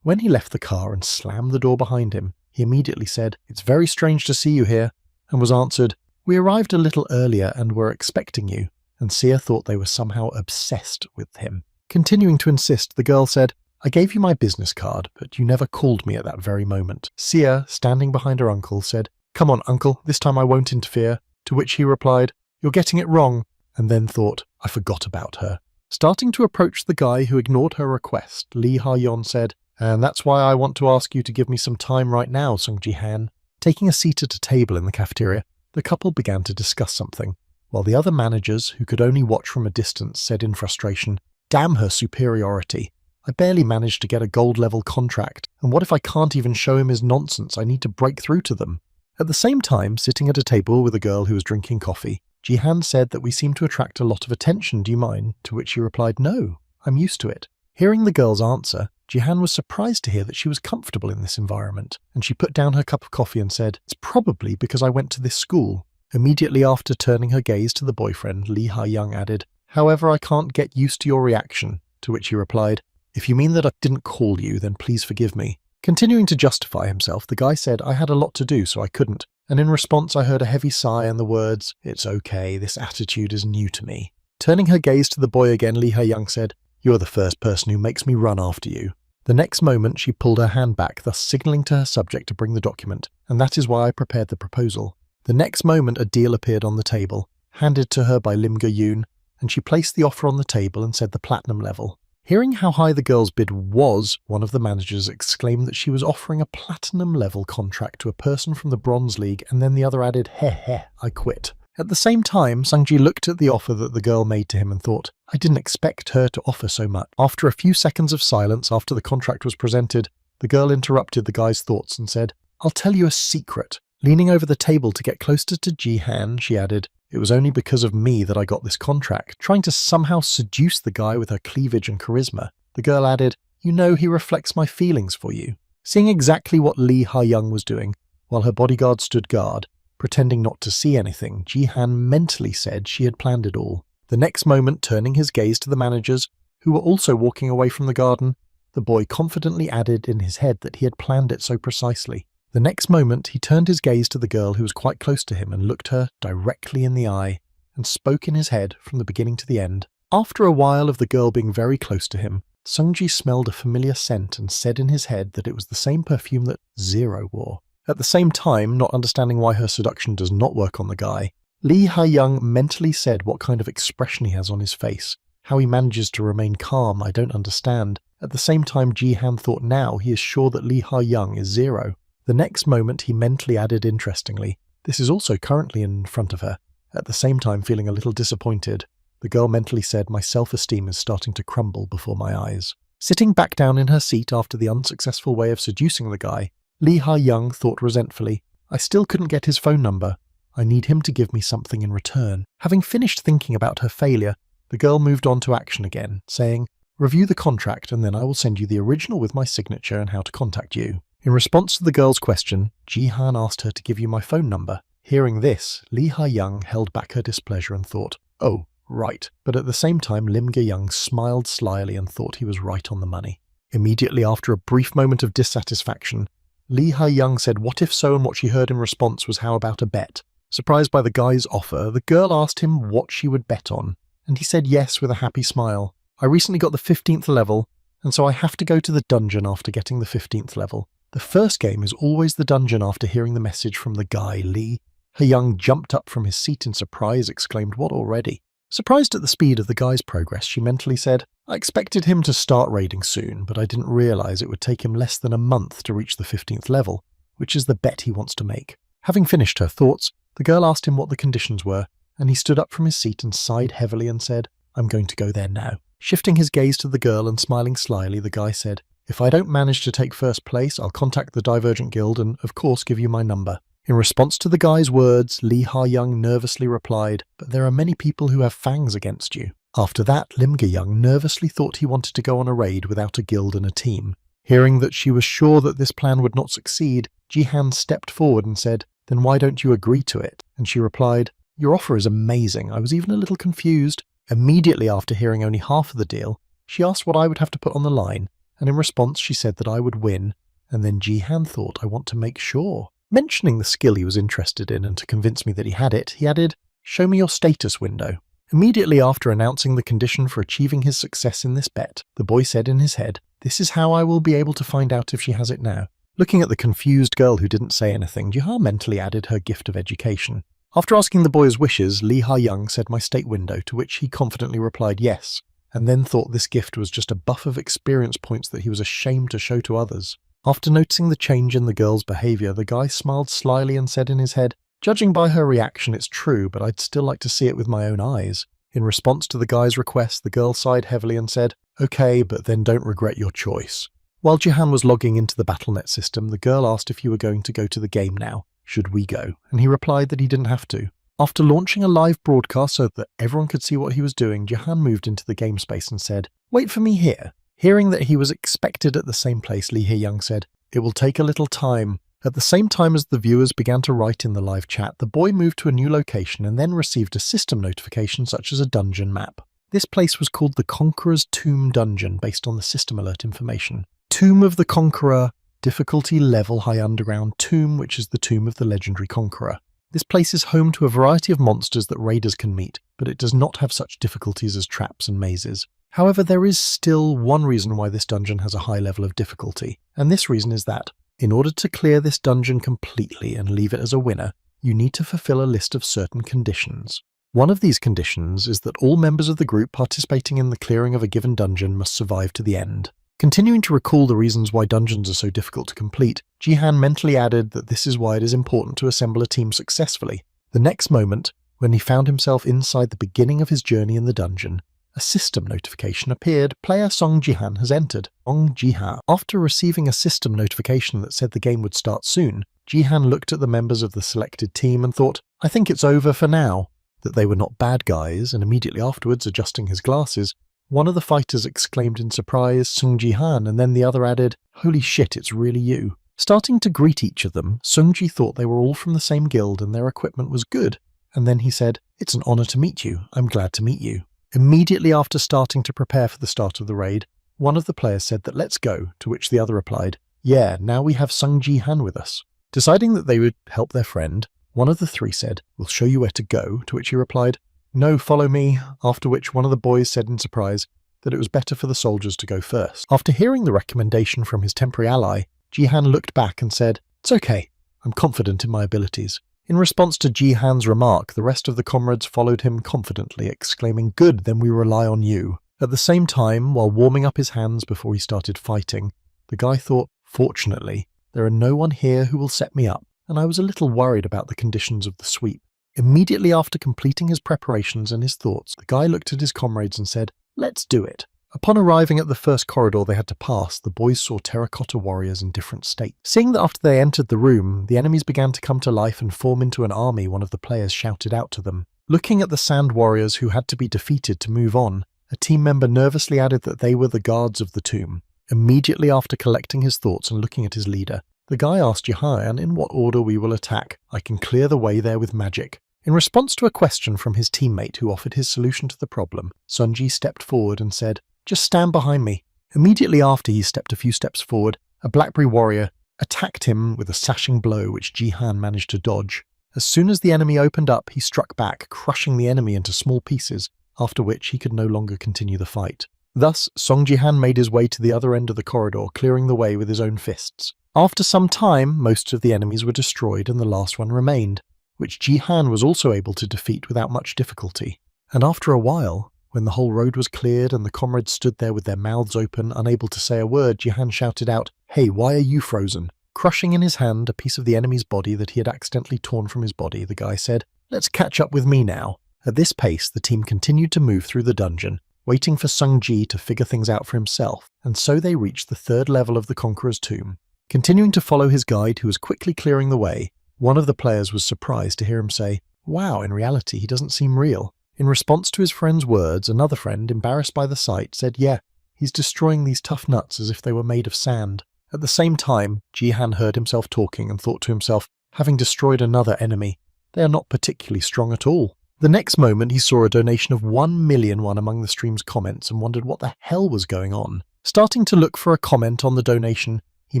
when he left the car and slammed the door behind him, he immediately said, it's very strange to see you here, and was answered, we arrived a little earlier and were expecting you, and Xia thought they were somehow obsessed with him. Continuing to insist, the girl said, I gave you my business card, but you never called me at that very moment. Xia, standing behind her uncle, said, come on, uncle, this time I won't interfere, to which he replied, you're getting it wrong, and then thought, I forgot about her. Starting to approach the guy who ignored her request, Lee Ha-yeon said, and that's why I want to ask you to give me some time right now, Sung Ji-han. Taking a seat at a table in the cafeteria, the couple began to discuss something, while the other managers, who could only watch from a distance, said in frustration, damn her superiority. I barely managed to get a gold-level contract, and what if I can't even show him his nonsense? I need to break through to them. At the same time, sitting at a table with a girl who was drinking coffee, Jihan said that we seem to attract a lot of attention, do you mind? To which she replied, no, I'm used to it. Hearing the girl's answer, Jihan was surprised to hear that she was comfortable in this environment, and she put down her cup of coffee and said, it's probably because I went to this school. Immediately after turning her gaze to the boyfriend, Lee Ha-young added, however, I can't get used to your reaction, to which he replied, if you mean that I didn't call you, then please forgive me. Continuing to justify himself, the guy said, I had a lot to do, so I couldn't, and in response I heard a heavy sigh and the words, it's okay, this attitude is new to me. Turning her gaze to the boy again, Lee Ha-young said, you're the first person who makes me run after you. The next moment she pulled her hand back, thus signalling to her subject to bring the document, and that is why I prepared the proposal. The next moment a deal appeared on the table, handed to her by Lim Ga-yoon, and she placed the offer on the table and said the platinum level. Hearing how high the girl's bid was, one of the managers exclaimed that she was offering a platinum-level contract to a person from the Bronze League, and then the other added, heh, I quit. At the same time, Sungji looked at the offer that the girl made to him and thought, I didn't expect her to offer so much. After a few seconds of silence after the contract was presented, the girl interrupted the guy's thoughts and said, I'll tell you a secret. Leaning over the table to get closer to Jihan, she added, it was only because of me that I got this contract, trying to somehow seduce the guy with her cleavage and charisma. The girl added, you know he reflects my feelings for you. Seeing exactly what Lee Ha-young was doing, while her bodyguard stood guard, pretending not to see anything, Ji-han mentally said she had planned it all. The next moment, turning his gaze to the managers, who were also walking away from the garden, the boy confidently added in his head that he had planned it so precisely. The next moment, he turned his gaze to the girl who was quite close to him and looked her directly in the eye, and spoke in his head from the beginning to the end. After a while of the girl being very close to him, Sungji smelled a familiar scent and said in his head that it was the same perfume that Zero wore. At the same time, not understanding why her seduction does not work on the guy, Lee Ha-young mentally said what kind of expression he has on his face. How he manages to remain calm, I don't understand. At the same time, Ji-han thought now he is sure that Lee Ha-young is Zero. The next moment he mentally added interestingly, this is also currently in front of her. At the same time feeling a little disappointed, the girl mentally said, my self-esteem is starting to crumble before my eyes. Sitting back down in her seat after the unsuccessful way of seducing the guy, Lee Ha-young thought resentfully, I still couldn't get his phone number. I need him to give me something in return. Having finished thinking about her failure, the girl moved on to action again, saying, review the contract and then I will send you the original with my signature and how to contact you. In response to the girl's question, Ji-han asked her to give you my phone number. Hearing this, Lee Ha-young held back her displeasure and thought, oh, right. But at the same time, Lim Ge-young smiled slyly and thought he was right on the money. Immediately after a brief moment of dissatisfaction, Lee Ha-young said what if so, and what she heard in response was how about a bet. Surprised by the guy's offer, the girl asked him what she would bet on, and he said yes with a happy smile. I recently got the 15th level, and so I have to go to the dungeon after getting the 15th level. The first game is always the dungeon. After hearing the message from the guy, Lee Ha-young jumped up from his seat in surprise, exclaimed, what already? Surprised at the speed of the guy's progress, she mentally said, I expected him to start raiding soon, but I didn't realize it would take him less than a month to reach the 15th level, which is the bet he wants to make. Having finished her thoughts, the girl asked him what the conditions were, and he stood up from his seat and sighed heavily and said, I'm going to go there now. Shifting his gaze to the girl and smiling slyly, the guy said, if I don't manage to take first place, I'll contact the Divergent Guild and, of course, give you my number. In response to the guy's words, Lee Ha-young nervously replied, but there are many people who have fangs against you. After that, Lim Ge-young nervously thought he wanted to go on a raid without a guild and a team. Hearing that she was sure that this plan would not succeed, Ji-han stepped forward and said, then why don't you agree to it? And she replied, your offer is amazing. I was even a little confused. Immediately after hearing only half of the deal, she asked what I would have to put on the line, and in response she said that I would win, and then Ji-han thought, I want to make sure. Mentioning the skill he was interested in and to convince me that he had it, he added, show me your status window. Immediately after announcing the condition for achieving his success in this bet, the boy said in his head, this is how I will be able to find out if she has it now. Looking at the confused girl who didn't say anything, Ji-ha mentally added her gift of education. After asking the boy's wishes, Lee Ha-young said my state window, to which he confidently replied yes, and then thought this gift was just a buff of experience points that he was ashamed to show to others. After noticing the change in the girl's behaviour, the guy smiled slyly and said in his head, judging by her reaction it's true, but I'd still like to see it with my own eyes. In response to the guy's request, the girl sighed heavily and said, okay, but then don't regret your choice. While Ji-han was logging into the BattleNet system, the girl asked if you were going to go to the game now. Should we go? And he replied that he didn't have to. After launching a live broadcast so that everyone could see what he was doing, Ji-han moved into the game space and said, wait for me here. Hearing that he was expected at the same place, Lee Ha-young said, it will take a little time. At the same time as the viewers began to write in the live chat, the boy moved to a new location and then received a system notification such as a dungeon map. This place was called the Conqueror's Tomb Dungeon based on the system alert information. Tomb of the Conqueror, difficulty level high underground tomb, which is the tomb of the legendary Conqueror. This place is home to a variety of monsters that raiders can meet, but it does not have such difficulties as traps and mazes. However, there is still one reason why this dungeon has a high level of difficulty, and this reason is that, in order to clear this dungeon completely and leave it as a winner, you need to fulfill a list of certain conditions. One of these conditions is that all members of the group participating in the clearing of a given dungeon must survive to the end. Continuing to recall the reasons why dungeons are so difficult to complete, Ji-han mentally added that this is why it is important to assemble a team successfully. The next moment, when he found himself inside the beginning of his journey in the dungeon, a system notification appeared. Player Song Ji-han has entered. Song Ji-ha. After receiving a system notification that said the game would start soon, Ji-han looked at the members of the selected team and thought, I think it's over for now. That they were not bad guys, and immediately afterwards, adjusting his glasses, One of the fighters exclaimed in surprise, "Sung Ji-han," and then the other added, "Holy shit, it's really you." Starting to greet each of them, Sung-ji thought they were all from the same guild and their equipment was good. And then he said, "It's an honor to meet you. I'm glad to meet you." Immediately after starting to prepare for the start of the raid, one of the players said that let's go, to which the other replied, "Yeah, now we have Sung Ji-han with us." Deciding that they would help their friend, one of the three said, "We'll show you where to go," to which he replied, "No, follow me," after which one of the boys said in surprise that it was better for the soldiers to go first. After hearing the recommendation from his temporary ally, Ji-han looked back and said, "It's okay, I'm confident in my abilities." In response to Ji-han's remark, the rest of the comrades followed him confidently, exclaiming, "Good, then we rely on you." At the same time, while warming up his hands before he started fighting, the guy thought, "Fortunately, there are no one here who will set me up," and I was a little worried about the conditions of the sweep. Immediately after completing his preparations and his thoughts, the guy looked at his comrades and said, "Let's do it." Upon arriving at the first corridor they had to pass, the boys saw terracotta warriors in different states. Seeing that after they entered the room, the enemies began to come to life and form into an army, one of the players shouted out to them. Looking at the sand warriors who had to be defeated to move on, a team member nervously added that they were the guards of the tomb. Immediately after collecting his thoughts and looking at his leader, the guy asked Jihan in what order we will attack. "I can clear the way there with magic." In response to a question from his teammate who offered his solution to the problem, Sunji stepped forward and said, "Just stand behind me." Immediately after he stepped a few steps forward, a blackberry warrior attacked him with a slashing blow which Jihan managed to dodge. As soon as the enemy opened up, he struck back, crushing the enemy into small pieces, after which he could no longer continue the fight. Thus, Song Jihan made his way to the other end of the corridor, clearing the way with his own fists. After some time, most of the enemies were destroyed and the last one remained, which Jihan was also able to defeat without much difficulty. And after a while, when the whole road was cleared and the comrades stood there with their mouths open, unable to say a word, Jihan shouted out, "Hey, why are you frozen?" Crushing in his hand a piece of the enemy's body that he had accidentally torn from his body, the guy said, "Let's catch up with me now." At this pace, the team continued to move through the dungeon, waiting for Sung Ji to figure things out for himself, and so they reached the third level of the Conqueror's Tomb. Continuing to follow his guide, who was quickly clearing the way, one of the players was surprised to hear him say, "Wow, in reality, he doesn't seem real." In response to his friend's words, another friend, embarrassed by the sight, said, "Yeah, he's destroying these tough nuts as if they were made of sand." At the same time, Jihan heard himself talking and thought to himself, having destroyed another enemy, they are not particularly strong at all. The next moment he saw a donation of 1,000,000 among the stream's comments and wondered what the hell was going on. Starting to look for a comment on the donation, he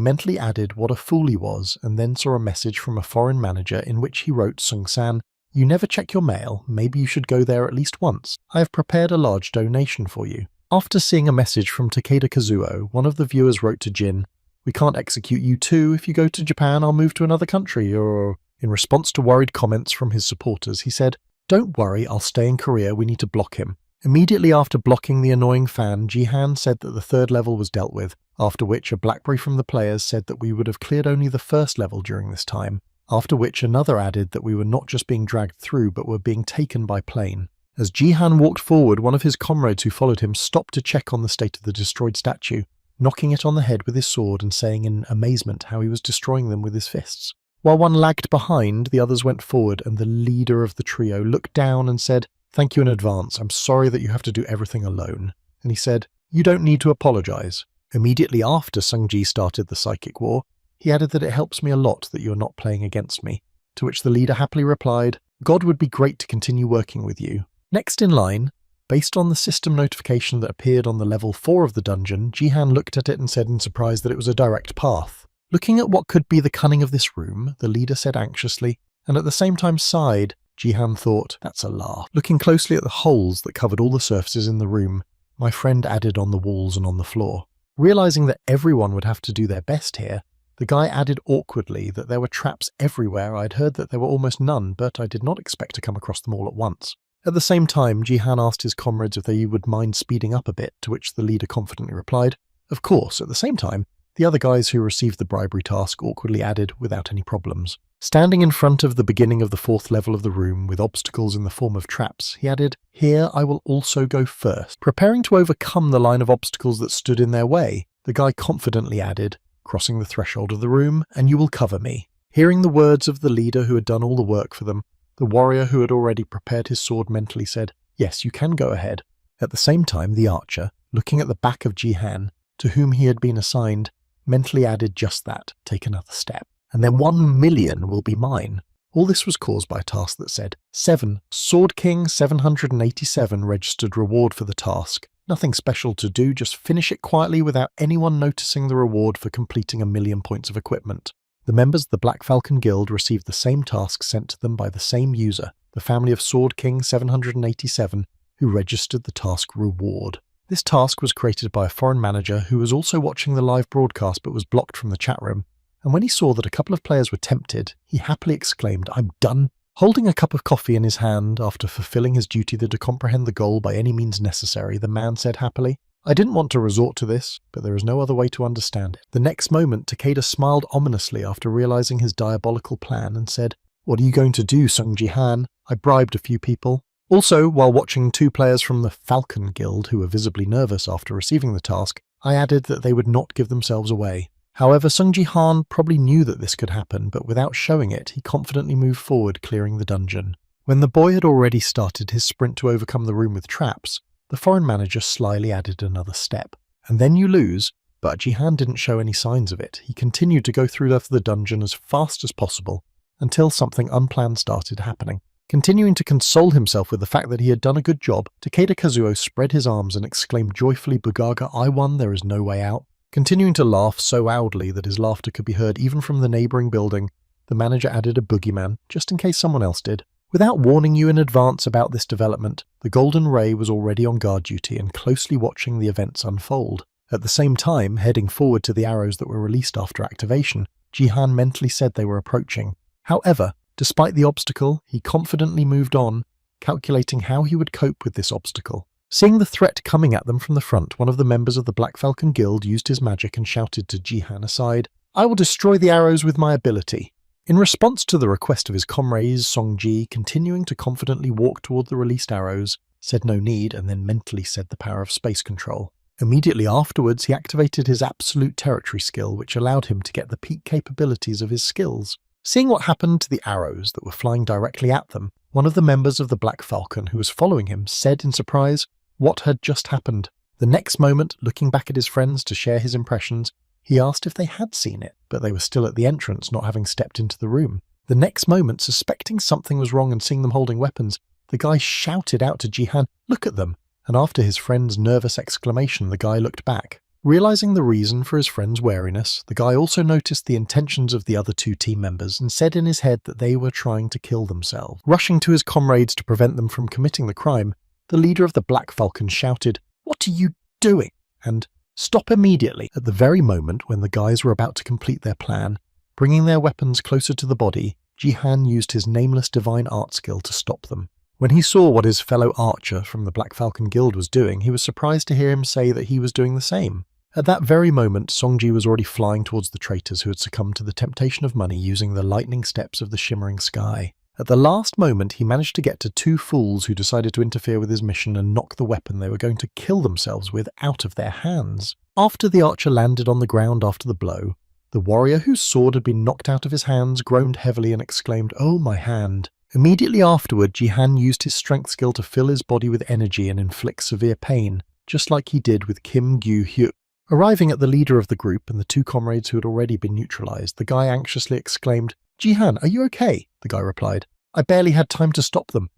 mentally added what a fool he was and then saw a message from a foreign manager in which he wrote, "Sung-san, you never check your mail, maybe you should go there at least once. I have prepared a large donation for you." After seeing a message from Takeda Kazuo, one of the viewers wrote to Jin, "We can't execute you too. If you go to Japan, I'll move to another country," or... In response to worried comments from his supporters, he said, "Don't worry, I'll stay in Korea, we need to block him." Immediately after blocking the annoying fan, Jihan said that the third level was dealt with, after which a blackberry from the players said that we would have cleared only the first level during this time, after which another added that we were not just being dragged through but were being taken by plane. As Jihan walked forward, one of his comrades who followed him stopped to check on the state of the destroyed statue, knocking it on the head with his sword and saying in amazement how he was destroying them with his fists. While one lagged behind, the others went forward and the leader of the trio looked down and said, "Thank you in advance, I'm sorry that you have to do everything alone." And he said, "You don't need to apologize." Immediately after Sung-ji started the psychic war, he added that it helps me a lot that you are not playing against me, to which the leader happily replied, "God would be great to continue working with you." Next in line, based on the system notification that appeared on the level 4 of the dungeon, Jihan looked at it and said in surprise that it was a direct path. Looking at what could be the cunning of this room, the leader said anxiously, and at the same time sighed. Jihan thought, "That's a laugh." Looking closely at the holes that covered all the surfaces in the room, my friend added on the walls and on the floor. Realizing that everyone would have to do their best here, the guy added awkwardly that there were traps everywhere. I'd heard that there were almost none, but I did not expect to come across them all at once. At the same time, Jihan asked his comrades if they would mind speeding up a bit, to which the leader confidently replied, "Of course." At the same time, the other guys who received the bribery task awkwardly added, "without any problems." Standing in front of the beginning of the 4th level of the room with obstacles in the form of traps, he added, "Here I will also go first." Preparing to overcome the line of obstacles that stood in their way, the guy confidently added, "Crossing the threshold of the room, and you will cover me." Hearing the words of the leader who had done all the work for them, the warrior who had already prepared his sword mentally said, "Yes, you can go ahead." At the same time, the archer, looking at the back of Jihan, to whom he had been assigned, mentally added just that, take another step. And then 1 million will be mine. All this was caused by a task that said, 7. Sword King 787 registered reward for the task. Nothing special to do, just finish it quietly without anyone noticing the reward for completing 1 million points of equipment. The members of the Black Falcon Guild received the same task sent to them by the same user, the family of Sword King 787, who registered the task reward. This task was created by a foreign manager who was also watching the live broadcast but was blocked from the chat room, and when he saw that a couple of players were tempted, he happily exclaimed, "I'm done." Holding a cup of coffee in his hand after fulfilling his duty to comprehend the goal by any means necessary, the man said happily, "I didn't want to resort to this, but there is no other way to understand it." The next moment, Takeda smiled ominously after realizing his diabolical plan and said, "What are you going to do, Sung Ji-han? I bribed a few people." Also, while watching 2 players from the Falcon Guild who were visibly nervous after receiving the task, I added that they would not give themselves away. However, Sung Ji-han probably knew that this could happen, but without showing it, he confidently moved forward, clearing the dungeon. When the boy had already started his sprint to overcome the room with traps, the foreign manager slyly added another step. And then you lose, but Ji-han didn't show any signs of it. He continued to go through the dungeon as fast as possible, until something unplanned started happening. Continuing to console himself with the fact that he had done a good job, Takeda Kazuo spread his arms and exclaimed joyfully, "Bugaga, I won, there is no way out." Continuing to laugh so loudly that his laughter could be heard even from the neighbouring building, the manager added a boogeyman, just in case someone else did. Without warning you in advance about this development, the Golden Ray was already on guard duty and closely watching the events unfold. At the same time, heading forward to the arrows that were released after activation, Ji-han mentally said they were approaching. However, despite the obstacle, he confidently moved on, calculating how he would cope with this obstacle. Seeing the threat coming at them from the front, one of the members of the Black Falcon Guild used his magic and shouted to Ji-han aside, "I will destroy the arrows with my ability." In response to the request of his comrades, Song-ji, continuing to confidently walk toward the released arrows, said no need and then mentally said the power of space control. Immediately afterwards, he activated his absolute territory skill, which allowed him to get the peak capabilities of his skills. Seeing what happened to the arrows that were flying directly at them, one of the members of the Black Falcon who was following him said in surprise, what had just happened? The next moment, looking back at his friends to share his impressions, he asked if they had seen it, but they were still at the entrance, not having stepped into the room. The next moment, suspecting something was wrong and seeing them holding weapons, the guy shouted out to Ji-han, "Look at them!" And after his friend's nervous exclamation, the guy looked back. Realizing the reason for his friend's wariness, the guy also noticed the intentions of the other 2 team members and said in his head that they were trying to kill themselves. Rushing to his comrades to prevent them from committing the crime, the leader of the Black Falcon shouted, "What are you doing?" and "Stop immediately." At the very moment when the guys were about to complete their plan, bringing their weapons closer to the body, Ji-han used his nameless divine art skill to stop them. When he saw what his fellow archer from the Black Falcon Guild was doing, he was surprised to hear him say that he was doing the same. At that very moment, Song-ji was already flying towards the traitors who had succumbed to the temptation of money using the lightning steps of the shimmering sky. At the last moment, he managed to get to 2 fools who decided to interfere with his mission and knock the weapon they were going to kill themselves with out of their hands. After the archer landed on the ground after the blow, the warrior whose sword had been knocked out of his hands groaned heavily and exclaimed, "Oh, my hand." Immediately afterward, Ji-han used his strength skill to fill his body with energy and inflict severe pain, just like he did with Kim Gyu-hyu. Arriving at the leader of the group and the 2 comrades who had already been neutralized, the guy anxiously exclaimed, "Ji-han, are you okay?" The guy replied, "I barely had time to stop them."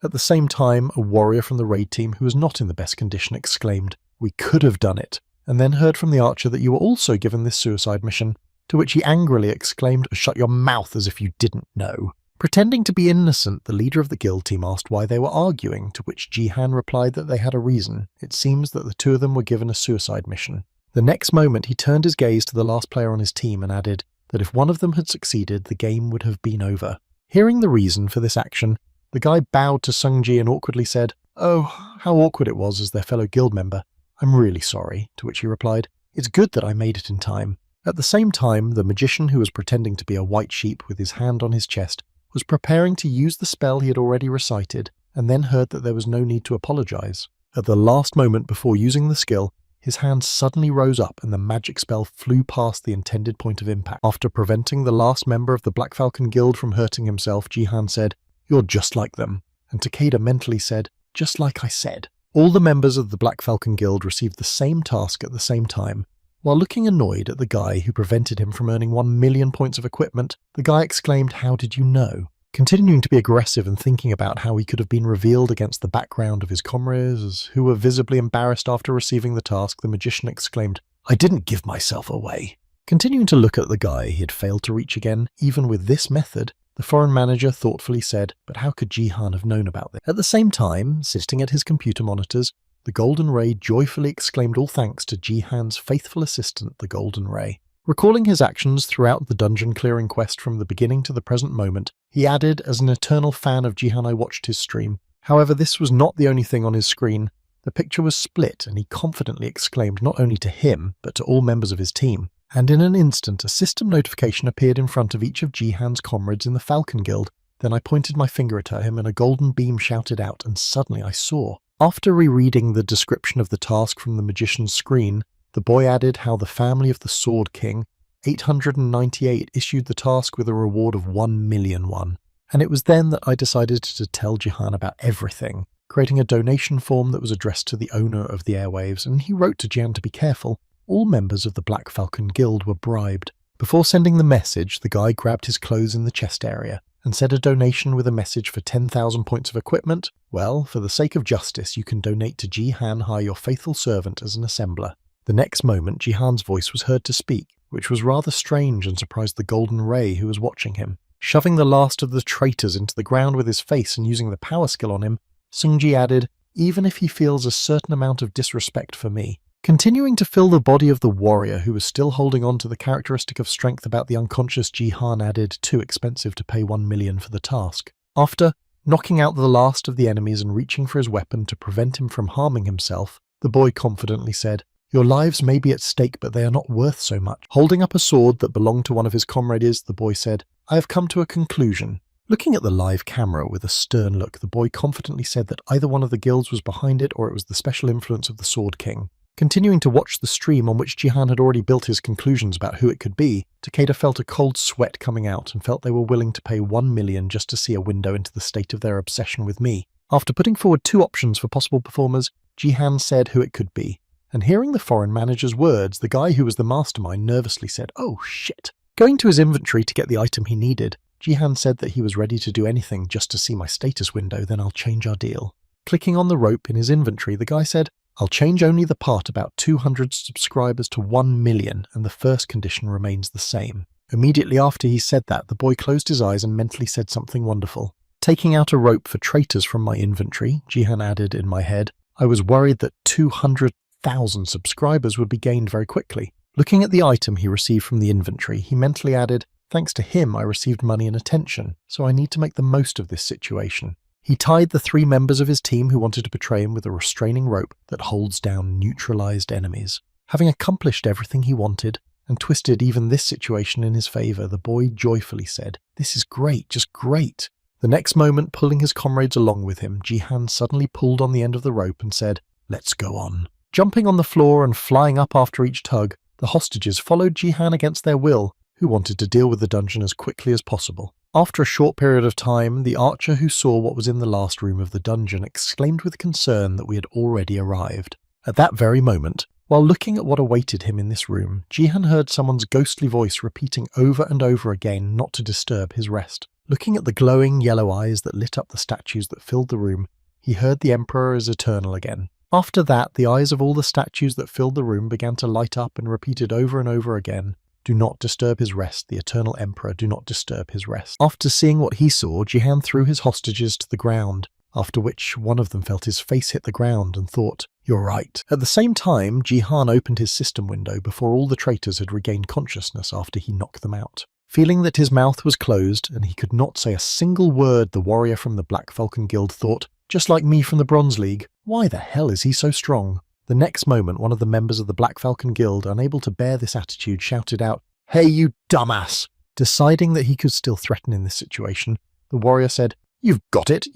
At the same time, a warrior from the raid team who was not in the best condition exclaimed, "We could have done it," and then heard from the archer that you were also given this suicide mission, to which he angrily exclaimed, "Shut your mouth as if you didn't know." Pretending to be innocent, the leader of the guild team asked why they were arguing, to which Ji-han replied that they had a reason. It seems that the 2 of them were given a suicide mission. The next moment, he turned his gaze to the last player on his team and added that if one of them had succeeded, the game would have been over. Hearing the reason for this action, the guy bowed to Sung-ji and awkwardly said, "Oh, how awkward it was as their fellow guild member. I'm really sorry," to which he replied, "It's good that I made it in time." At the same time, the magician who was pretending to be a white sheep with his hand on his chest was preparing to use the spell he had already recited, and then heard that there was no need to apologize. At the last moment before using the skill, his hand suddenly rose up and the magic spell flew past the intended point of impact. After preventing the last member of the Black Falcon Guild from hurting himself, Ji-han said, "You're just like them." And Takeda mentally said, "Just like I said." All the members of the Black Falcon Guild received the same task at the same time. While looking annoyed at the guy who prevented him from earning 1 million points of equipment, the guy exclaimed, "How did you know?" Continuing to be aggressive and thinking about how he could have been revealed against the background of his comrades, who were visibly embarrassed after receiving the task, the magician exclaimed, "I didn't give myself away." Continuing to look at the guy he had failed to reach again, even with this method, the foreign manager thoughtfully said, "But how could Jihan have known about this?" At the same time, sitting at his computer monitors, the Golden Ray joyfully exclaimed all thanks to Jihan's faithful assistant, the Golden Ray. Recalling his actions throughout the dungeon clearing quest from the beginning to the present moment, he added, "As an eternal fan of Jihan, I watched his stream. However, this was not the only thing on his screen. The picture was split, and he confidently exclaimed not only to him, but to all members of his team. And in an instant, a system notification appeared in front of each of Jihan's comrades in the Falcon Guild. Then I pointed my finger at him, and a golden beam shouted out, and suddenly I saw." After rereading the description of the task from the magician's screen, the boy added how the family of the Sword King, 898, issued the task with a reward of 1 million won. And it was then that I decided to tell Jihan about everything, creating a donation form that was addressed to the owner of the airwaves, and he wrote to Jihan to be careful. All members of the Black Falcon Guild were bribed. Before sending the message, the guy grabbed his clothes in the chest area and said a donation with a message for 10,000 points of equipment. Well, for the sake of justice, you can donate to Jihan Hai, your faithful servant, as an assembler. The next moment, Jihan's voice was heard to speak, which was rather strange and surprised the Golden Ray who was watching him. Shoving the last of the traitors into the ground with his face and using the power skill on him, Sungji added, "Even if he feels a certain amount of disrespect for me." Continuing to fill the body of the warrior who was still holding on to the characteristic of strength about the unconscious Jihan added, "Too expensive to pay 1 million for the task." After knocking out the last of the enemies and reaching for his weapon to prevent him from harming himself, the boy confidently said, "Your lives may be at stake, but they are not worth so much." Holding up a sword that belonged to one of his comrades, the boy said, "I have come to a conclusion." Looking at the live camera with a stern look, the boy confidently said that either one of the guilds was behind it or it was the special influence of the Sword King. Continuing to watch the stream on which Jihan had already built his conclusions about who it could be, Takeda felt a cold sweat coming out and felt they were willing to pay 1 million just to see a window into the state of their obsession with me. After putting forward 2 options for possible performers, Jihan said who it could be. And hearing the foreign manager's words, the guy who was the mastermind nervously said, "Oh shit." Going to his inventory to get the item he needed, Jihan said that he was ready to do anything just to see my status window, then I'll change our deal. Clicking on the rope in his inventory, the guy said, "I'll change only the part about 200 subscribers to 1 million, and the first condition remains the same." Immediately after he said that, the boy closed his eyes and mentally said something wonderful. Taking out a rope for traitors from my inventory, Jihan added in my head, "I was worried that 200,000 subscribers would be gained very quickly." Looking at the item he received from the inventory, he mentally added, "Thanks to him I received money and attention, so I need to make the most of this situation." He tied the 3 members of his team who wanted to betray him with a restraining rope that holds down neutralized enemies. Having accomplished everything he wanted, and twisted even this situation in his favor, the boy joyfully said, "This is great, just great." The next moment, pulling his comrades along with him, Jihan suddenly pulled on the end of the rope and said, "Let's go on." Jumping on the floor and flying up after each tug, the hostages followed Jihan against their will, who wanted to deal with the dungeon as quickly as possible. After a short period of time, the archer who saw what was in the last room of the dungeon exclaimed with concern that we had already arrived. At that very moment, while looking at what awaited him in this room, Jihan heard someone's ghostly voice repeating over and over again not to disturb his rest. Looking at the glowing yellow eyes that lit up the statues that filled the room, he heard the Emperor is eternal again. After that, the eyes of all the statues that filled the room began to light up and repeated over and over again, "Do not disturb his rest, the Eternal Emperor, do not disturb his rest." After seeing what he saw, Jihan threw his hostages to the ground, after which one of them felt his face hit the ground and thought, "You're right." At the same time, Jihan opened his system window before all the traitors had regained consciousness after he knocked them out. Feeling that his mouth was closed and he could not say a single word, the warrior from the Black Falcon Guild thought, "Just like me from the Bronze League, why the hell is he so strong?" The next moment, one of the members of the Black Falcon Guild, unable to bear this attitude, shouted out, "Hey, you dumbass!" Deciding that he could still threaten in this situation, the warrior said, you've got it,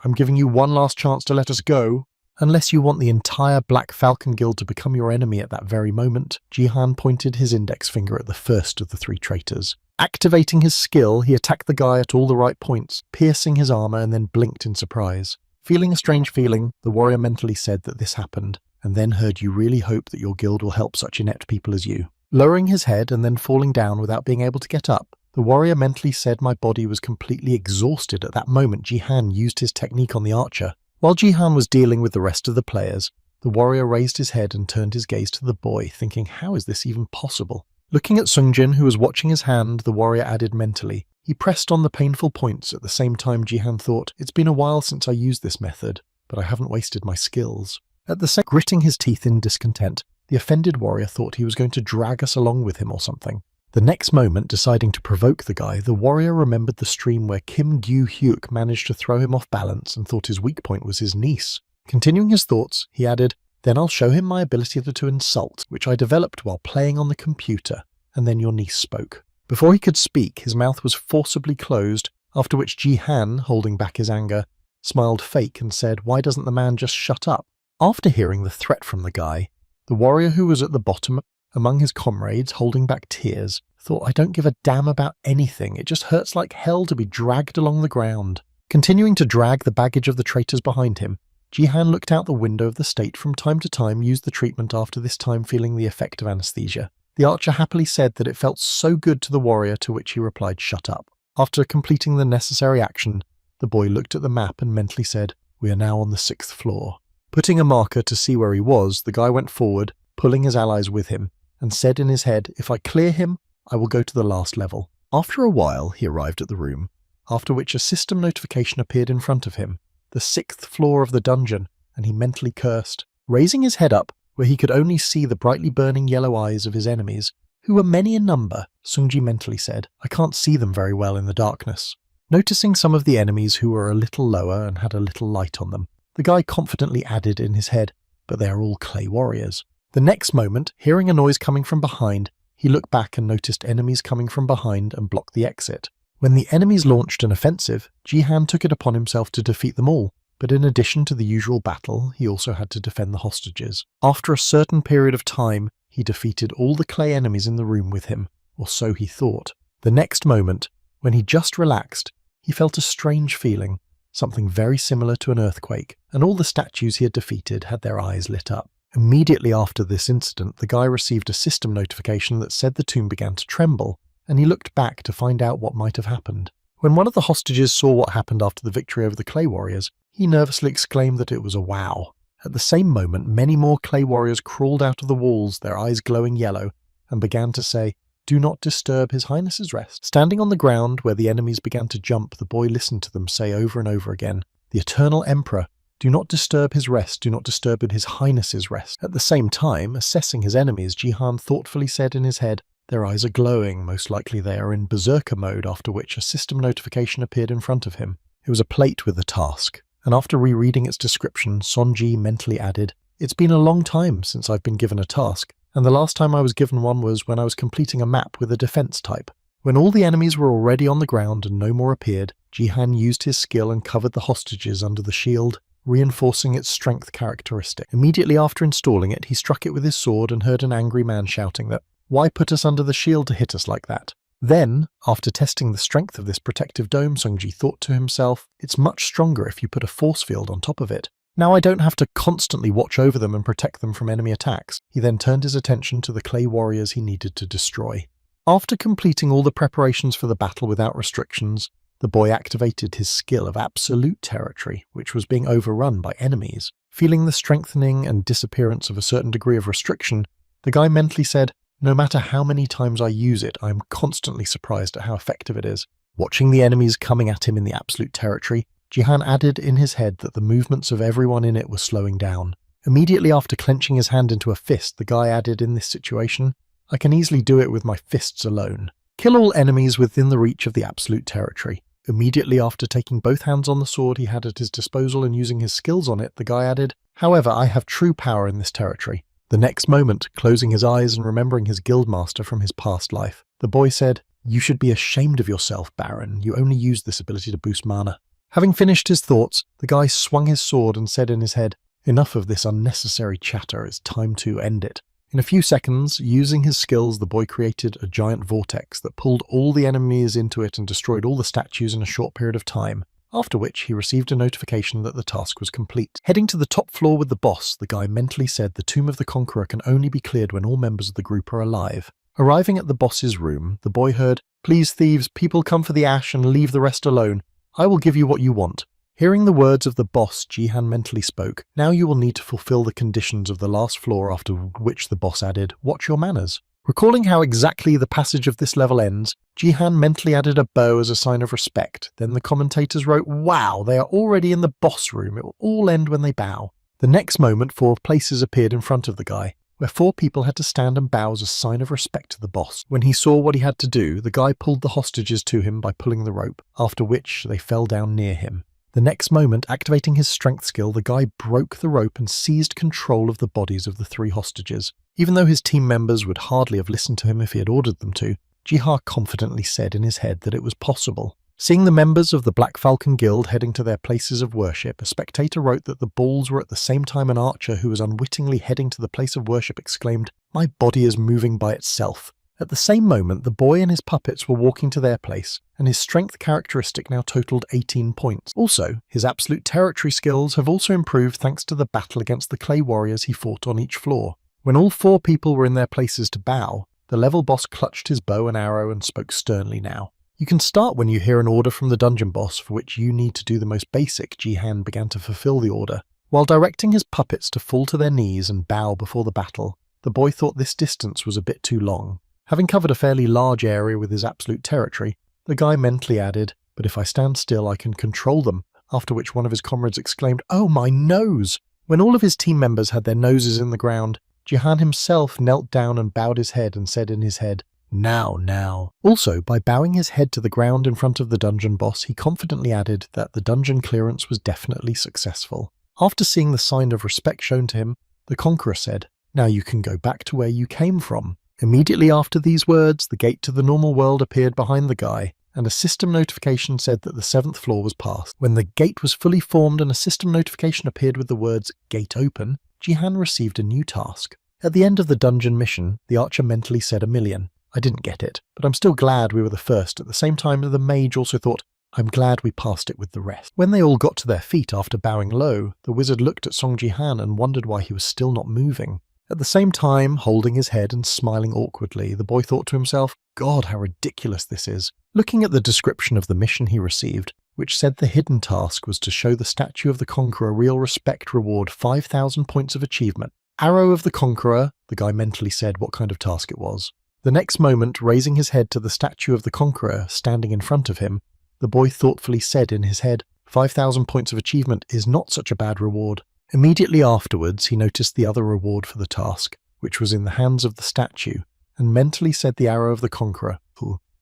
I'm giving you one last chance to let us go." Unless you want the entire Black Falcon Guild to become your enemy at that very moment, Jihan pointed his index finger at the first of the 3 traitors. Activating his skill, he attacked the guy at all the right points, piercing his armor and then blinked in surprise. Feeling a strange feeling, the warrior mentally said that this happened, and then heard, "You really hope that your guild will help such inept people as you." Lowering his head and then falling down without being able to get up, the warrior mentally said, "My body was completely exhausted at that moment." Jihan used his technique on the archer. While Jihan was dealing with the rest of the players, the warrior raised his head and turned his gaze to the boy, thinking, how is this even possible? Looking at Sungjin, who was watching his hand, the warrior added mentally, he pressed on the painful points. At the same time, Jihan thought, it's been a while since I used this method, but I haven't wasted my skills. At the same time, gritting his teeth in discontent, the offended warrior thought he was going to drag us along with him or something. The next moment, deciding to provoke the guy, the warrior remembered the stream where Kim Gyu-hyuk managed to throw him off balance and thought his weak point was his niece. Continuing his thoughts, he added, "Then I'll show him my ability to insult, which I developed while playing on the computer." And then your niece spoke. Before he could speak, his mouth was forcibly closed, after which Jihan, holding back his anger, smiled fake and said, "Why doesn't the man just shut up?" After hearing the threat from the guy, the warrior, who was at the bottom among his comrades holding back tears, thought, I don't give a damn about anything. It just hurts like hell to be dragged along the ground. Continuing to drag the baggage of the traitors behind him, Jihan looked out the window of the state from time to time, used the treatment after this time feeling the effect of anesthesia. The archer happily said that it felt so good to the warrior, to which he replied, "Shut up." After completing the necessary action, the boy looked at the map and mentally said, "We are now on the 6th floor." Putting a marker to see where he was, the guy went forward, pulling his allies with him, and said in his head, "If I clear him, I will go to the last level." After a while, he arrived at the room, after which a system notification appeared in front of him, the 6th floor of the dungeon, and he mentally cursed. Raising his head up, where he could only see the brightly burning yellow eyes of his enemies, who were many in number, Sungji mentally said, "I can't see them very well in the darkness." Noticing some of the enemies who were a little lower and had a little light on them, the guy confidently added in his head, "But they are all clay warriors." The next moment, hearing a noise coming from behind, he looked back and noticed enemies coming from behind and blocked the exit. When the enemies launched an offensive, Jihan took it upon himself to defeat them all, but in addition to the usual battle, he also had to defend the hostages. After a certain period of time, he defeated all the clay enemies in the room with him, or so he thought. The next moment, when he just relaxed, he felt a strange feeling, something very similar to an earthquake, and all the statues he had defeated had their eyes lit up. Immediately after this incident, the guy received a system notification that said the tomb began to tremble, and he looked back to find out what might have happened. When one of the hostages saw what happened after the victory over the clay warriors, he nervously exclaimed that it was a wow. At the same moment, many more clay warriors crawled out of the walls, their eyes glowing yellow, and began to say, "Do not disturb His Highness's rest." Standing on the ground where the enemies began to jump, the boy listened to them say over and over again, "The Eternal Emperor, do not disturb his rest, do not disturb His Highness's rest." At the same time, assessing his enemies, Jihan thoughtfully said in his head, "Their eyes are glowing, most likely they are in berserker mode," after which a system notification appeared in front of him. It was a plate with a task, and after rereading its description, Sonji mentally added, "It's been a long time since I've been given a task, and the last time I was given one was when I was completing a map with a defense type." When all the enemies were already on the ground and no more appeared, Jihan used his skill and covered the hostages under the shield, reinforcing its strength characteristic. Immediately after installing it, he struck it with his sword and heard an angry man shouting that, "Why put us under the shield to hit us like that?" Then, after testing the strength of this protective dome, Sungji thought to himself, "It's much stronger if you put a force field on top of it. Now I don't have to constantly watch over them and protect them from enemy attacks." He then turned his attention to the clay warriors he needed to destroy. After completing all the preparations for the battle without restrictions, the boy activated his skill of absolute territory, which was being overrun by enemies. Feeling the strengthening and disappearance of a certain degree of restriction, the guy mentally said, "No matter how many times I use it, I am constantly surprised at how effective it is." Watching the enemies coming at him in the absolute territory, Jihan added in his head that the movements of everyone in it were slowing down. Immediately after clenching his hand into a fist, the guy added in this situation, "I can easily do it with my fists alone. Kill all enemies within the reach of the absolute territory." Immediately after taking both hands on the sword he had at his disposal and using his skills on it, the guy added, "However, I have true power in this territory." The next moment, closing his eyes and remembering his guildmaster from his past life, the boy said, "You should be ashamed of yourself, Baron. You only used this ability to boost mana." Having finished his thoughts, the guy swung his sword and said in his head, "Enough of this unnecessary chatter, it's time to end it." In a few seconds, using his skills, the boy created a giant vortex that pulled all the enemies into it and destroyed all the statues in a short period of time. after which he received a notification that the task was complete. Heading to the top floor with the boss, the guy mentally said the Tomb of the Conqueror can only be cleared when all members of the group are alive. Arriving at the boss's room, the boy heard, "Please thieves, people come for the ash and leave the rest alone. I will give you what you want." Hearing the words of the boss, Jihan mentally spoke, "Now you will need to fulfill the conditions of the last floor," after which the boss added, "Watch your manners." Recalling how exactly the passage of this level ends, Jihan mentally added a bow as a sign of respect. Then the commentators wrote, "Wow, they are already in the boss room. It will all end when they bow." The next moment, 4 places appeared in front of the guy, where 4 people had to stand and bow as a sign of respect to the boss. When he saw what he had to do, the guy pulled the hostages to him by pulling the rope, after which they fell down near him. The next moment, activating his strength skill, the guy broke the rope and seized control of the bodies of the 3 hostages. Even though his team members would hardly have listened to him if he had ordered them to, Jiha confidently said in his head that it was possible. Seeing the members of the Black Falcon Guild heading to their places of worship, a spectator wrote that the balls were at the same time an archer who was unwittingly heading to the place of worship exclaimed, "My body is moving by itself." At the same moment, the boy and his puppets were walking to their place, and his strength characteristic now totaled 18 points. Also, his absolute territory skills have also improved thanks to the battle against the clay warriors he fought on each floor. When all 4 people were in their places to bow, the level boss clutched his bow and arrow and spoke sternly now. You can start when you hear an order from the dungeon boss for which you need to do the most basic. Jihan began to fulfill the order. While directing his puppets to fall to their knees and bow before the battle, the boy thought this distance was a bit too long. Having covered a fairly large area with his absolute territory, the guy mentally added, "But if I stand still I can control them," after which one of his comrades exclaimed, "Oh, my nose!" When all of his team members had their noses in the ground, Jihan himself knelt down and bowed his head and said in his head, "Now, now." Also, by bowing his head to the ground in front of the dungeon boss, he confidently added that the dungeon clearance was definitely successful. After seeing the sign of respect shown to him, the Conqueror said, "Now you can go back to where you came from." Immediately after these words, the gate to the normal world appeared behind the guy, and a system notification said that the 7th floor was passed. When the gate was fully formed and a system notification appeared with the words, "Gate open," Jihan received a new task. At the end of the dungeon mission, the archer mentally said 1,000,000. "I didn't get it, but I'm still glad we were the first." At the same time, the mage also thought, "I'm glad we passed it with the rest." When they all got to their feet after bowing low, the wizard looked at Song Jihan and wondered why he was still not moving. At the same time, holding his head and smiling awkwardly, the boy thought to himself, "God, how ridiculous this is." Looking at the description of the mission he received, which said the hidden task was to show the statue of the Conqueror real respect, reward 5,000 points of achievement. Arrow of the Conqueror, the guy mentally said what kind of task it was. The next moment, raising his head to the statue of the Conqueror standing in front of him, the boy thoughtfully said in his head, 5,000 points of achievement is not such a bad reward. Immediately afterwards, he noticed the other reward for the task, which was in the hands of the statue, and mentally said the Arrow of the Conqueror.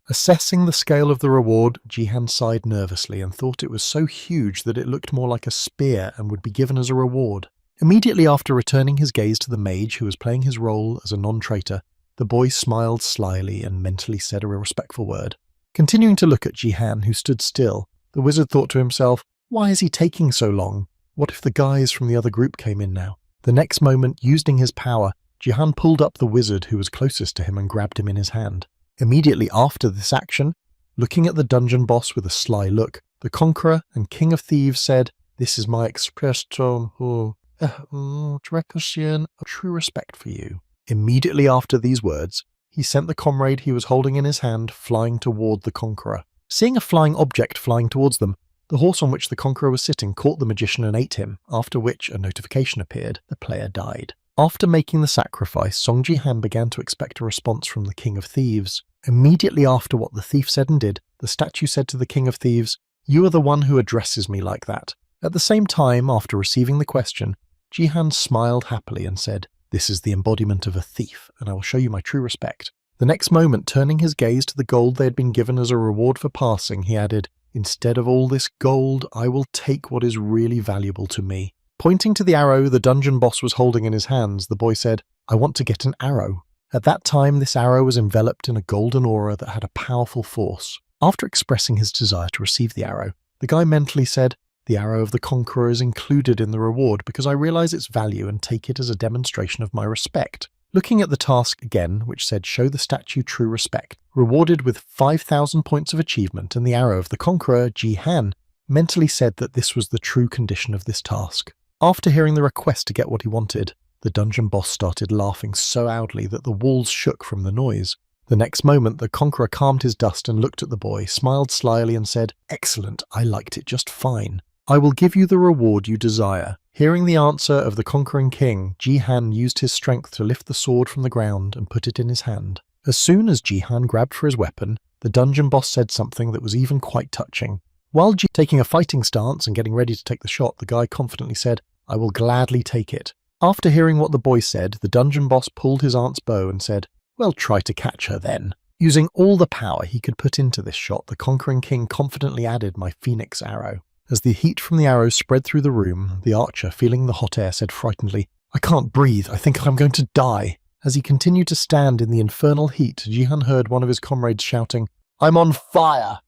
Assessing the scale of the reward, Jihan sighed nervously and thought it was so huge that it looked more like a spear and would be given as a reward. Immediately after returning his gaze to the mage who was playing his role as a non-traitor, the boy smiled slyly and mentally said a respectful word. Continuing to look at Jihan, who stood still, the wizard thought to himself, "Why is he taking so long? What if the guys from the other group came in now?" The next moment, using his power, Jihan pulled up the wizard who was closest to him and grabbed him in his hand. Immediately after this action, looking at the dungeon boss with a sly look, the Conqueror and King of Thieves said, "This is my expression of true respect for you." Immediately after these words, he sent the comrade he was holding in his hand flying toward the Conqueror. Seeing a flying object flying towards them, the horse on which the Conqueror was sitting caught the magician and ate him, after which a notification appeared. The player died. After making the sacrifice, Song Jihan began to expect a response from the King of Thieves. Immediately after what the thief said and did, the statue said to the King of Thieves, "You are the one who addresses me like that." At the same time, after receiving the question, Jihan smiled happily and said, "This is the embodiment of a thief, and I will show you my true respect." The next moment, turning his gaze to the gold they had been given as a reward for passing, he added, "Instead of all this gold, I will take what is really valuable to me." Pointing to the arrow the dungeon boss was holding in his hands, the boy said, "I want to get an arrow." At that time, this arrow was enveloped in a golden aura that had a powerful force. After expressing his desire to receive the arrow, the guy mentally said, "The Arrow of the Conqueror is included in the reward because I realize its value and take it as a demonstration of my respect." Looking at the task again, which said show the statue true respect, rewarded with 5,000 points of achievement and the Arrow of the Conqueror, Jihan mentally said that this was the true condition of this task. After hearing the request to get what he wanted, the dungeon boss started laughing so loudly that the walls shook from the noise. The next moment, the conqueror calmed his dust and looked at the boy, smiled slyly and said, "Excellent, I liked it just fine. I will give you the reward you desire." Hearing the answer of the conquering king, Ji-han used his strength to lift the sword from the ground and put it in his hand. As soon as Ji-han grabbed for his weapon, the dungeon boss said something that was even quite touching. While Ji taking a fighting stance and getting ready to take the shot, the guy confidently said, "I will gladly take it." After hearing what the boy said, the dungeon boss pulled his aunt's bow and said, "Well, try to catch her then." Using all the power he could put into this shot, the conquering king confidently added my phoenix arrow. As the heat from the arrow spread through the room, the archer, feeling the hot air, said frightenedly, "I can't breathe, I think I'm going to die." As he continued to stand in the infernal heat, Ji-han heard one of his comrades shouting, "I'm on fire!"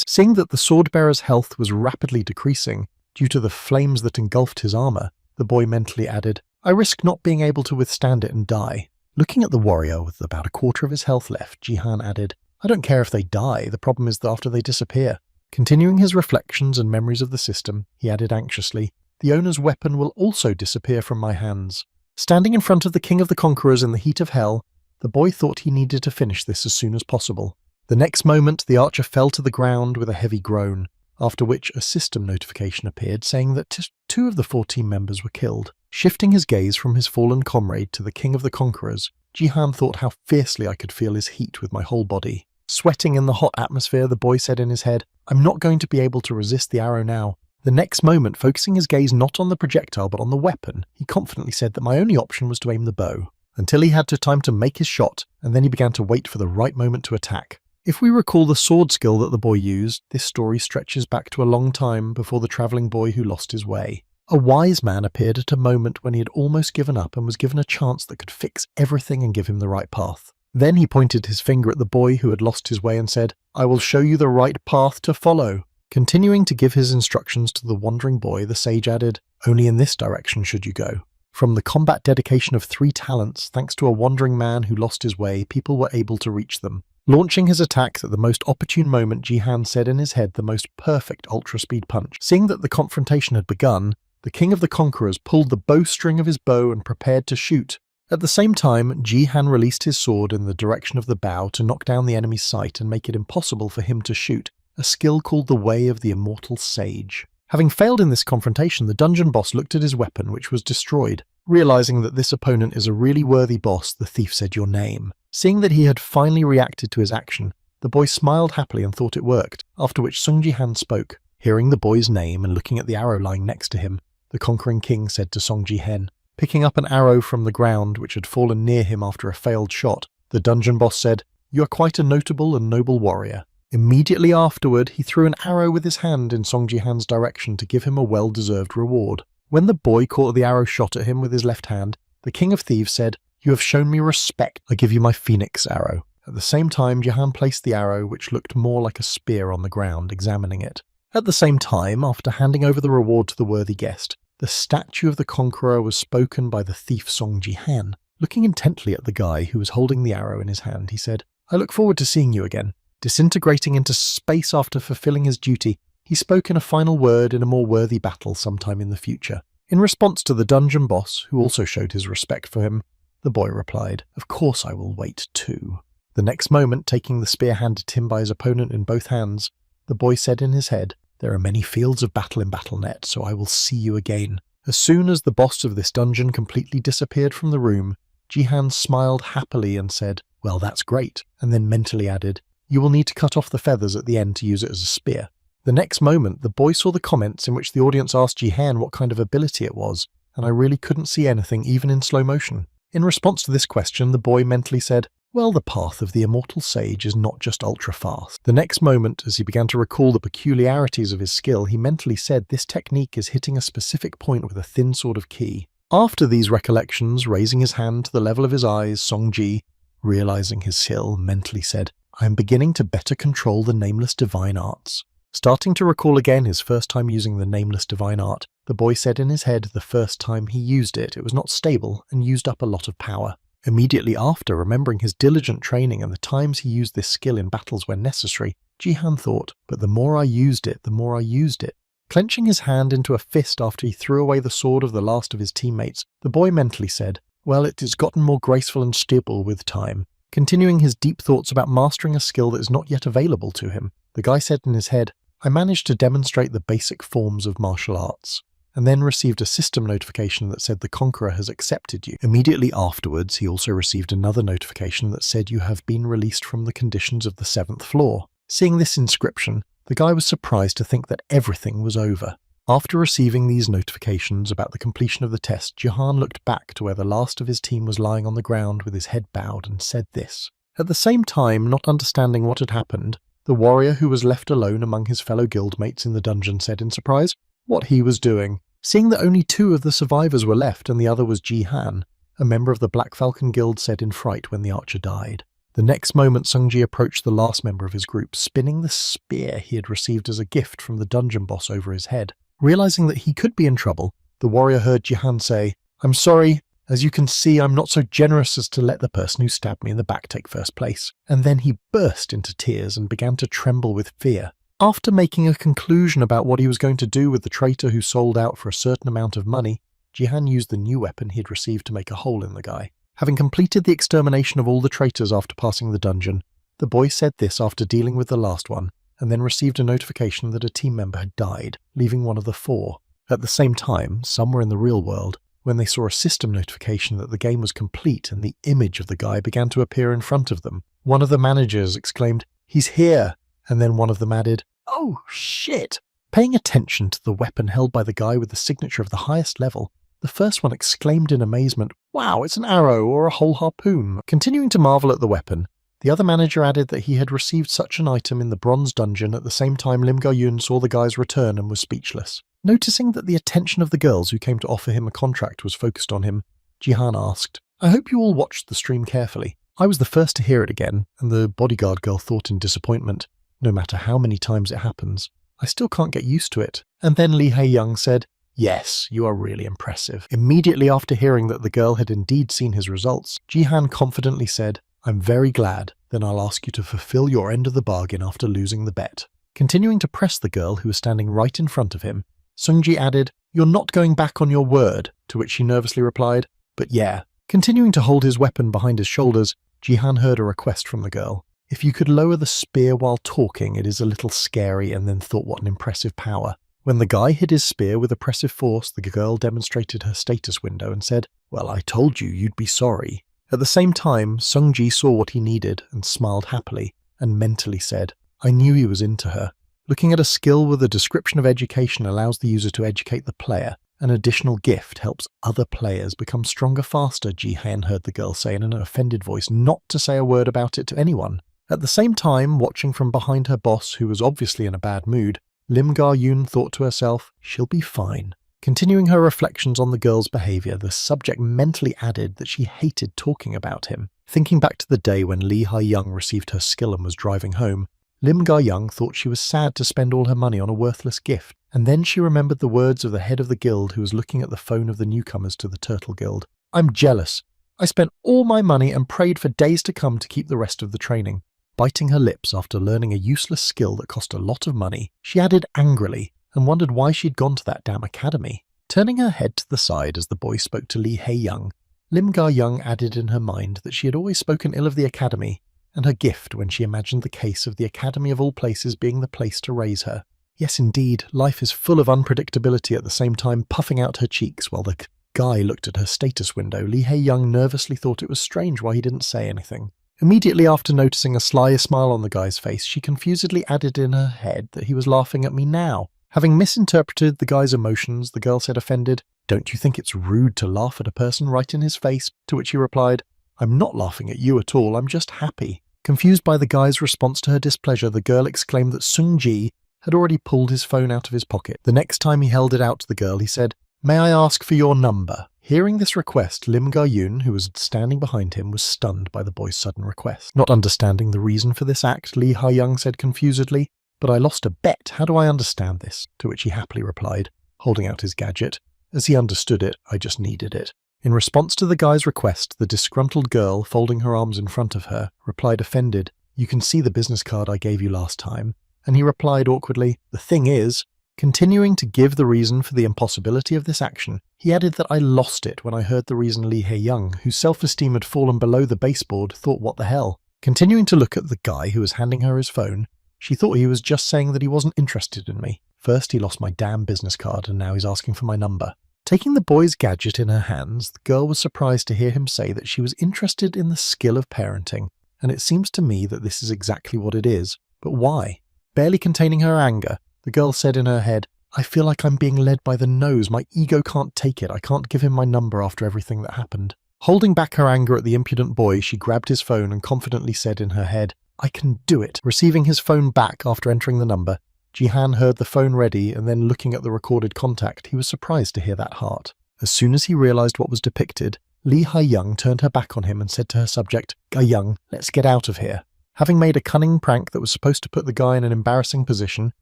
Seeing that the sword-bearer's health was rapidly decreasing due to the flames that engulfed his armor, the boy mentally added, "I risk not being able to withstand it and die." Looking at the warrior with about a quarter of his health left, Ji-han added, "I don't care if they die, the problem is that after they disappear." Continuing his reflections and memories of the system, he added anxiously, "The owner's weapon will also disappear from my hands." Standing in front of the king of the conquerors in the heat of hell, the boy thought he needed to finish this as soon as possible. The next moment, the archer fell to the ground with a heavy groan, after which a system notification appeared saying that 2 of the 4 team members were killed. Shifting his gaze from his fallen comrade to the king of the conquerors, Ji-han thought how fiercely I could feel his heat with my whole body. Sweating in the hot atmosphere, the boy said in his head, "I'm not going to be able to resist the arrow now." The next moment, focusing his gaze not on the projectile but on the weapon, he confidently said that my only option was to aim the bow, until he had time to make his shot, and then he began to wait for the right moment to attack. If we recall the sword skill that the boy used, this story stretches back to a long time before the travelling boy who lost his way. A wise man appeared at a moment when he had almost given up and was given a chance that could fix everything and give him the right path. Then he pointed his finger at the boy who had lost his way and said, "I will show you the right path to follow." Continuing to give his instructions to the wandering boy, the sage added, "Only in this direction should you go." From the combat dedication of 3 talents, thanks to a wandering man who lost his way, people were able to reach them. Launching his attacks at the most opportune moment, Ji-han said in his head the most perfect ultra-speed punch. Seeing that the confrontation had begun, the king of the conquerors pulled the bowstring of his bow and prepared to shoot. At the same time, Ji-han released his sword in the direction of the bow to knock down the enemy's sight and make it impossible for him to shoot, a skill called the Way of the Immortal Sage. Having failed in this confrontation, the dungeon boss looked at his weapon, which was destroyed. Realizing that this opponent is a really worthy boss, the thief said, "Your name." Seeing that he had finally reacted to his action, the boy smiled happily and thought it worked, after which Sung Ji-han spoke. Hearing the boy's name and looking at the arrow lying next to him, the conquering king said to Song Ji-hen, picking up an arrow from the ground which had fallen near him after a failed shot, the dungeon boss said, "You are quite a notable and noble warrior." Immediately afterward, he threw an arrow with his hand in Song Ji-han's direction to give him a well-deserved reward. When the boy caught the arrow shot at him with his left hand, the king of thieves said, "You have shown me respect. I give you my phoenix arrow." At the same time, Ji-han placed the arrow, which looked more like a spear, on the ground, examining it. At the same time, after handing over the reward to the worthy guest, the statue of the conqueror was spoken by the thief Song Ji-han. Looking intently at the guy who was holding the arrow in his hand, he said, "I look forward to seeing you again." Disintegrating into space after fulfilling his duty, he spoke in a final word in a more worthy battle sometime in the future. In response to the dungeon boss, who also showed his respect for him, the boy replied, "Of course I will wait too." The next moment, taking the spear handed to him by his opponent in both hands, the boy said in his head, "There are many fields of battle in Battle.net, so I will see you again." As soon as the boss of this dungeon completely disappeared from the room, Ji-han smiled happily and said, "Well, that's great," and then mentally added, "You will need to cut off the feathers at the end to use it as a spear." The next moment, the boy saw the comments in which the audience asked Ji-han what kind of ability it was, and I really couldn't see anything even in slow motion. In response to this question, the boy mentally said, "Well, the path of the immortal sage is not just ultra-fast." The next moment, as he began to recall the peculiarities of his skill, he mentally said, "This technique is hitting a specific point with a thin sort of key." After these recollections, raising his hand to the level of his eyes, Song Ji, realizing his skill, mentally said, "I am beginning to better control the nameless divine arts." Starting to recall again his first time using the nameless divine art, the boy said in his head the first time he used it, it was not stable and used up a lot of power. Immediately after, remembering his diligent training and the times he used this skill in battles when necessary, Jihan thought, but the more I used it, the more I used it. Clenching his hand into a fist after he threw away the sword of the last of his teammates, the boy mentally said, well, it has gotten more graceful and stable with time. Continuing his deep thoughts about mastering a skill that is not yet available to him, the guy said in his head, I managed to demonstrate the basic forms of martial arts, and then received a system notification that said the Conqueror has accepted you. Immediately afterwards, he also received another notification that said you have been released from the conditions of the 7th floor. Seeing this inscription, the guy was surprised to think that everything was over. After receiving these notifications about the completion of the test, Jihan looked back to where the last of his team was lying on the ground with his head bowed and said this. At the same time, not understanding what had happened, the warrior who was left alone among his fellow guildmates in the dungeon said in surprise what he was doing. Seeing that only 2 of the survivors were left and the other was Jihan, a member of the Black Falcon Guild said in fright when the archer died. The next moment Sungji approached the last member of his group, spinning the spear he had received as a gift from the dungeon boss over his head. Realizing that he could be in trouble, the warrior heard Jihan say, I'm sorry, as you can see I'm not so generous as to let the person who stabbed me in the back take first place. And then he burst into tears and began to tremble with fear. After making a conclusion about what he was going to do with the traitor who sold out for a certain amount of money, Jihan used the new weapon he had received to make a hole in the guy. Having completed the extermination of all the traitors after passing the dungeon, the boy said this after dealing with the last one, and then received a notification that a team member had died, leaving one of the 4. At the same time, somewhere in the real world, when they saw a system notification that the game was complete and the image of the guy began to appear in front of them, one of the managers exclaimed, He's here! And then one of them added, Oh, shit! Paying attention to the weapon held by the guy with the signature of the highest level, the first one exclaimed in amazement, Wow, it's an arrow or a whole harpoon. Continuing to marvel at the weapon, the other manager added that he had received such an item in the bronze dungeon at the same time Lim Ga-yun saw the guy's return and was speechless. Noticing that the attention of the girls who came to offer him a contract was focused on him, Jihan asked, I hope you all watched the stream carefully. I was the first to hear it again, and the bodyguard girl thought in disappointment, no matter how many times it happens, I still can't get used to it. And then Lee Hae-young said, Yes, you are really impressive. Immediately after hearing that the girl had indeed seen his results, Jihan confidently said, I'm very glad, then I'll ask you to fulfill your end of the bargain after losing the bet. Continuing to press the girl who was standing right in front of him, Sungji added, You're not going back on your word, to which she nervously replied, But yeah. Continuing to hold his weapon behind his shoulders, Jihan heard a request from the girl. If you could lower the spear while talking, it is a little scary, and then thought what an impressive power. When the guy hit his spear with oppressive force, the girl demonstrated her status window and said, Well, I told you you'd be sorry. At the same time, Sungji saw what he needed and smiled happily, and mentally said, I knew he was into her. Looking at a skill with a description of education allows the user to educate the player. An additional gift helps other players become stronger faster, Ji-Han heard the girl say in an offended voice not to say a word about it to anyone. At the same time, watching from behind her boss, who was obviously in a bad mood, Lim Ga-yun thought to herself, she'll be fine. Continuing her reflections on the girl's behaviour, the subject mentally added that she hated talking about him. Thinking back to the day when Lee Hae-young received her skill and was driving home, Lim Ga-young thought she was sad to spend all her money on a worthless gift, and then she remembered the words of the head of the guild who was looking at the phone of the newcomers to the Turtle Guild. I'm jealous. I spent all my money and prayed for days to come to keep the rest of the training. Biting her lips after learning a useless skill that cost a lot of money, she added angrily, and wondered why she'd gone to that damn academy. Turning her head to the side as the boy spoke to Lee Hae-young, Lim Ga-young added in her mind that she had always spoken ill of the academy, and her gift when she imagined the case of the academy of all places being the place to raise her. Yes, indeed, life is full of unpredictability. At the same time puffing out her cheeks while the guy looked at her status window, Lee Hae-young nervously thought it was strange why he didn't say anything. Immediately after noticing a sly smile on the guy's face, she confusedly added in her head that he was laughing at me now. Having misinterpreted the guy's emotions, the girl said offended, Don't you think it's rude to laugh at a person right in his face? To which he replied, I'm not laughing at you at all, I'm just happy. Confused by the guy's response to her displeasure, the girl exclaimed that Sung-ji had already pulled his phone out of his pocket. The next time he held it out to the girl, he said, May I ask for your number? Hearing this request, Lim Ga-yun, who was standing behind him, was stunned by the boy's sudden request. Not understanding the reason for this act, Lee Ha-young said confusedly, But I lost a bet, how do I understand this? To which he happily replied, holding out his gadget. As he understood it, I just needed it. In response to the guy's request, the disgruntled girl, folding her arms in front of her, replied offended, "You can see the business card I gave you last time." And he replied awkwardly, "The thing is," continuing to give the reason for the impossibility of this action, he added that I lost it when I heard the reason Lee Hae-young, whose self-esteem had fallen below the baseboard, thought what the hell. Continuing to look at the guy who was handing her his phone, she thought he was just saying that he wasn't interested in me. First he lost my damn business card and now he's asking for my number. Taking the boy's gadget in her hands, the girl was surprised to hear him say that she was interested in the skill of parenting, and it seems to me that this is exactly what it is. But why? Barely containing her anger, the girl said in her head, "I feel like I'm being led by the nose. My ego can't take it. I can't give him my number after everything that happened." Holding back her anger at the impudent boy, she grabbed his phone and confidently said in her head, "I can do it." Receiving his phone back after entering the number, Ji-han heard the phone ready, and then looking at the recorded contact, he was surprised to hear that heart. As soon as he realized what was depicted, Lee Hae-young turned her back on him and said to her subject, "Ga-young, let's get out of here." Having made a cunning prank that was supposed to put the guy in an embarrassing position,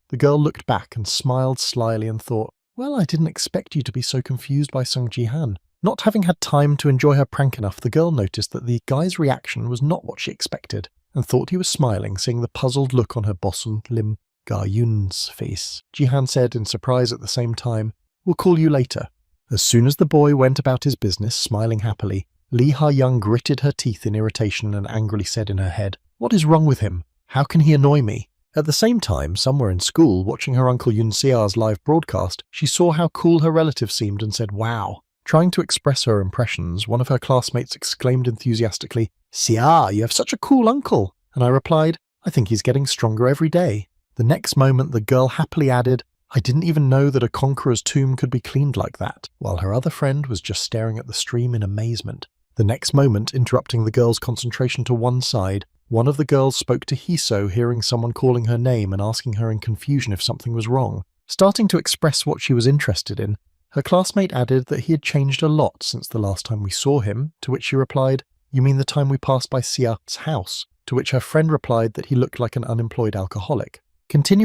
the girl looked back and smiled slyly and thought, "Well, I didn't expect you to be so confused by Sung Ji-han." Not having had time to enjoy her prank enough, the girl noticed that the guy's reaction was not what she expected, and thought he was smiling, seeing the puzzled look on her boss Lim Ga-yoon's face. Ji-han said in surprise at the same time, "We'll call you later." As soon as the boy went about his business, smiling happily, Lee Ha-young gritted her teeth in irritation and angrily said in her head, "What is wrong with him? How can he annoy me?" At the same time, somewhere in school, watching her uncle Yoon Se-a's live broadcast, she saw how cool her relative seemed and said, "Wow." Trying to express her impressions, one of her classmates exclaimed enthusiastically, "Se-a, you have such a cool uncle." And I replied, "I think he's getting stronger every day." The next moment, the girl happily added, "I didn't even know that a conqueror's tomb could be cleaned like that," while her other friend was just staring at the stream in amazement. The next moment, interrupting the girl's concentration to one side, one of the girls spoke to Hiso, hearing someone calling her name and asking her in confusion if something was wrong. Starting to express what she was interested in, her classmate added that he had changed a lot since the last time we saw him, to which she replied, "You mean the time we passed by Sia's house?" To which her friend replied that he looked like an unemployed alcoholic.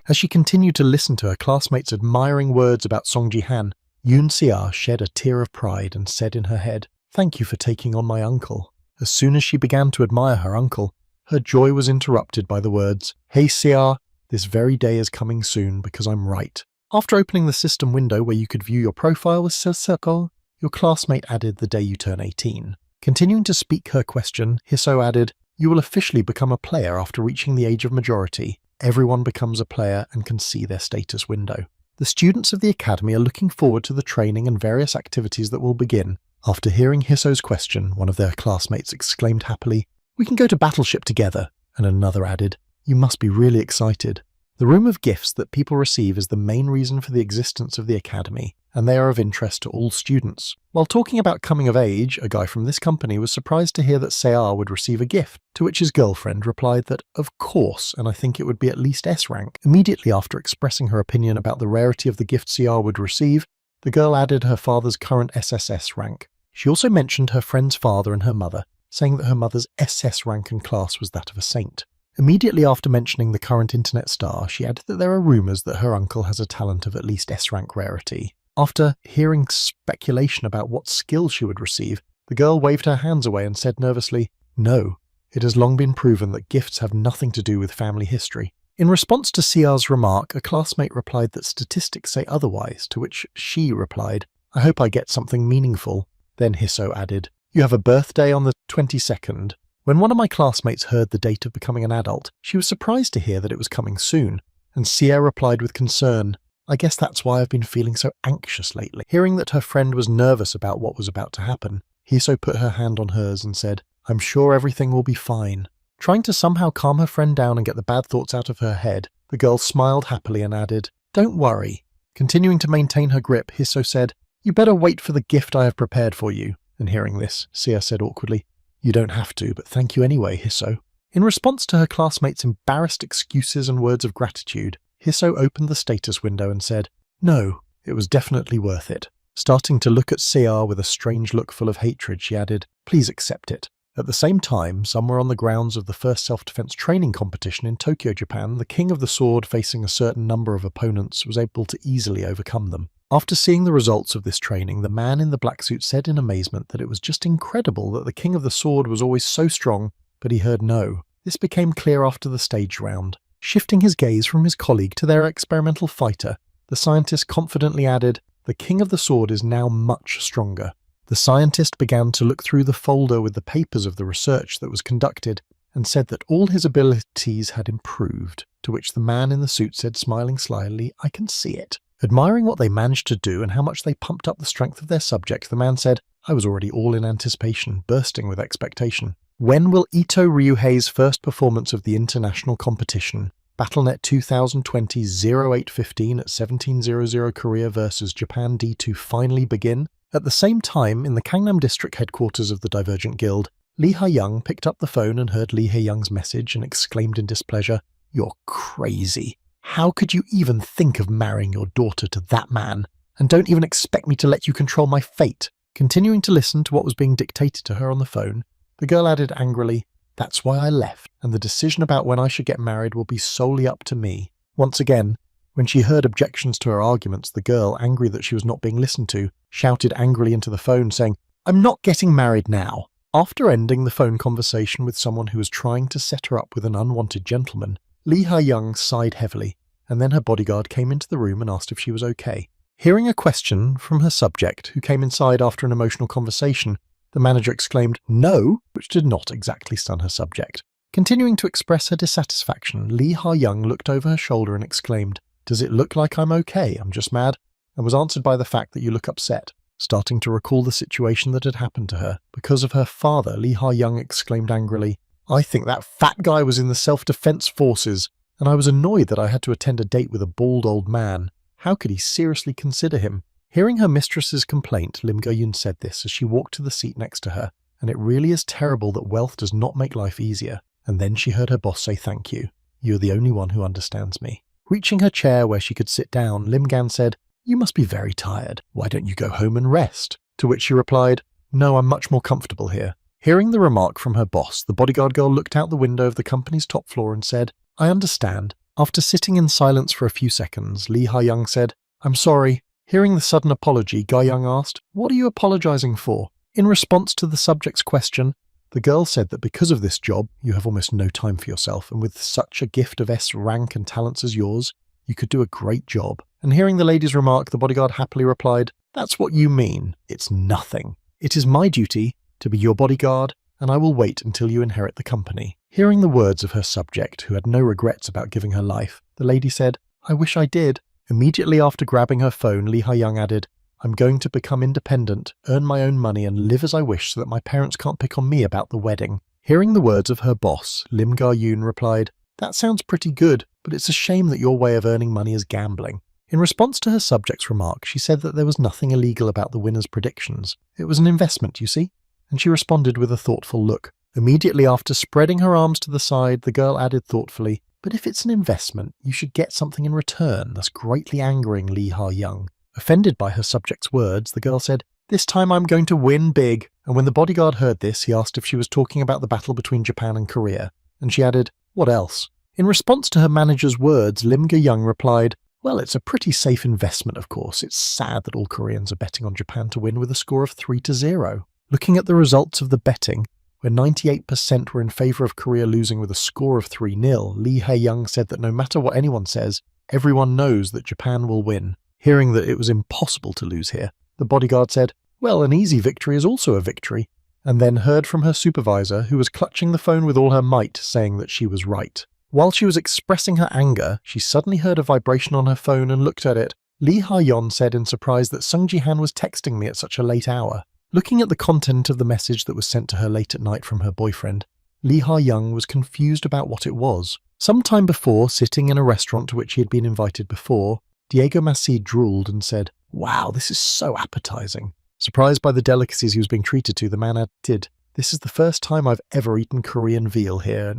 As she continued to listen to her classmate's admiring words about Song Ji-han, Yoon Se-a shed a tear of pride and said in her head, "Thank you for taking on my uncle." As soon as she began to admire her uncle, her joy was interrupted by the words, "Hey Se-a, this very day is coming soon because I'm right." After opening the system window where you could view your profile with Seseko, your classmate added the day you turn 18. Continuing to speak her question, Hiso added, "You will officially become a player after reaching the age of majority. Everyone becomes a player and can see their status window." The students of the academy are looking forward to the training and various activities that will begin. After hearing Hiso's question, one of their classmates exclaimed happily, "We can go to Battleship together," and another added, "You must be really excited." The room of gifts that people receive is the main reason for the existence of the academy, and they are of interest to all students. While talking about coming of age, a guy from this company was surprised to hear that Se-a would receive a gift, to which his girlfriend replied that, "Of course, and I think it would be at least S rank." Immediately after expressing her opinion about the rarity of the gift Se-a would receive, the girl added her father's current SSS rank. She also mentioned her friend's father and her mother, saying that her mother's SS rank in class was that of a saint. Immediately after mentioning the current internet star, she added that there are rumours that her uncle has a talent of at least S-rank rarity. After hearing speculation about what skill she would receive, the girl waved her hands away and said nervously, "No, it has long been proven that gifts have nothing to do with family history." In response to Sia's remark, a classmate replied that statistics say otherwise, to which she replied, "I hope I get something meaningful." Then Hiso added, "You have a birthday on the 22nd. When one of my classmates heard the date of becoming an adult, she was surprised to hear that it was coming soon, and Sia replied with concern, "I guess that's why I've been feeling so anxious lately." Hearing that her friend was nervous about what was about to happen, Hiso put her hand on hers and said, "I'm sure everything will be fine." Trying to somehow calm her friend down and get the bad thoughts out of her head, the girl smiled happily and added, "Don't worry." Continuing to maintain her grip, Hiso said, "You better wait for the gift I have prepared for you." And hearing this, Sia said awkwardly, "You don't have to, but thank you anyway, Hiso." In response to her classmates' embarrassed excuses and words of gratitude, Hiso opened the status window and said, "No, it was definitely worth it." Starting to look at Sia with a strange look full of hatred, she added, "Please accept it." At the same time, somewhere on the grounds of the first self-defense training competition in Tokyo, Japan, the King of the Sword, facing a certain number of opponents, was able to easily overcome them. After seeing the results of this training, the man in the black suit said in amazement that it was just incredible that the King of the Sword was always so strong, but he heard no. This became clear after the stage round. Shifting his gaze from his colleague to their experimental fighter, the scientist confidently added, "The King of the Sword is now much stronger." The scientist began to look through the folder with the papers of the research that was conducted and said that all his abilities had improved, to which the man in the suit said, smiling slyly, "I can see it." Admiring what they managed to do and how much they pumped up the strength of their subject, the man said, "I was already all in anticipation, bursting with expectation. When will Ito Ryuhei's first performance of the international competition, BattleNet 2020 0815 at 1700 Korea vs Japan D2 finally begin?" At the same time, in the Gangnam District headquarters of the Divergent Guild, Lee Ha-young picked up the phone and heard Lee Ha-young's message and exclaimed in displeasure, "You're crazy. How could you even think of marrying your daughter to that man? And don't even expect me to let you control my fate." Continuing to listen to what was being dictated to her on the phone, the girl added angrily, "That's why I left, and the decision about when I should get married will be solely up to me." Once again, when she heard objections to her arguments, the girl, angry that she was not being listened to, shouted angrily into the phone saying, "I'm not getting married now." After ending the phone conversation with someone who was trying to set her up with an unwanted gentleman, Lee Ha-young sighed heavily, and then her bodyguard came into the room and asked if she was okay. Hearing a question from her subject, who came inside after an emotional conversation, the manager exclaimed, "No," which did not exactly stun her subject. Continuing to express her dissatisfaction, Lee Ha-young looked over her shoulder and exclaimed, "Does it look like I'm okay? I'm just mad," and was answered by the fact that you look upset. Starting to recall the situation that had happened to her because of her father, Lee Ha-young exclaimed angrily, "I think that fat guy was in the self-defense forces, and I was annoyed that I had to attend a date with a bald old man. How could he seriously consider him?" Hearing her mistress's complaint, Lim Go-yoon said this as she walked to the seat next to her, "And it really is terrible that wealth does not make life easier." And then she heard her boss say, "Thank you. You're the only one who understands me." Reaching her chair where she could sit down, Lim Gan said, "You must be very tired. Why don't you go home and rest?" To which she replied, "No, I'm much more comfortable here." Hearing the remark from her boss, the bodyguard girl looked out the window of the company's top floor and said, "I understand." After sitting in silence for a few seconds, Lee Ha-young said, "I'm sorry." Hearing the sudden apology, Ga-young asked, "What are you apologizing for?" In response to the subject's question, the girl said that because of this job, you have almost no time for yourself, and with such a gift of S rank and talents as yours, you could do a great job. And hearing the lady's remark, the bodyguard happily replied, "That's what you mean. It's nothing. It is my duty to be your bodyguard, and I will wait until you inherit the company." Hearing the words of her subject, who had no regrets about giving her life, the lady said, "I wish I did." Immediately after grabbing her phone, Lee Ha-young added, "I'm going to become independent, earn my own money, and live as I wish so that my parents can't pick on me about the wedding." Hearing the words of her boss, Lim Ga-yoon replied, "That sounds pretty good, but it's a shame that your way of earning money is gambling." In response to her subject's remark, she said that there was nothing illegal about the winner's predictions. It was an investment, you see? And she responded with a thoughtful look. Immediately after spreading her arms to the side, the girl added thoughtfully, "But if it's an investment, you should get something in return," thus greatly angering Lee Ha-young. Offended by her subject's words, the girl said, "This time I'm going to win big." And when the bodyguard heard this, he asked if she was talking about the battle between Japan and Korea. And she added, "What else?" In response to her manager's words, Lim Ga-young replied, "Well, it's a pretty safe investment, of course. It's sad that all Koreans are betting on Japan to win with a score of 3-0. Looking at the results of the betting, where 98% were in favour of Korea losing with a score of 3-0, Lee Ha-young said that no matter what anyone says, everyone knows that Japan will win. Hearing that it was impossible to lose here, the bodyguard said, "Well, an easy victory is also a victory," and then heard from her supervisor, who was clutching the phone with all her might, saying that she was right. While she was expressing her anger, she suddenly heard a vibration on her phone and looked at it. Lee Ha-yeon said in surprise that Sung Ji-han was texting me at such a late hour. Looking at the content of the message that was sent to her late at night from her boyfriend, Lee Ha-young was confused about what it was. Some time before, sitting in a restaurant to which he had been invited before, Diego Massi drooled and said, "Wow, this is so appetizing." Surprised by the delicacies he was being treated to, the man added, "This is the first time I've ever eaten Korean veal here,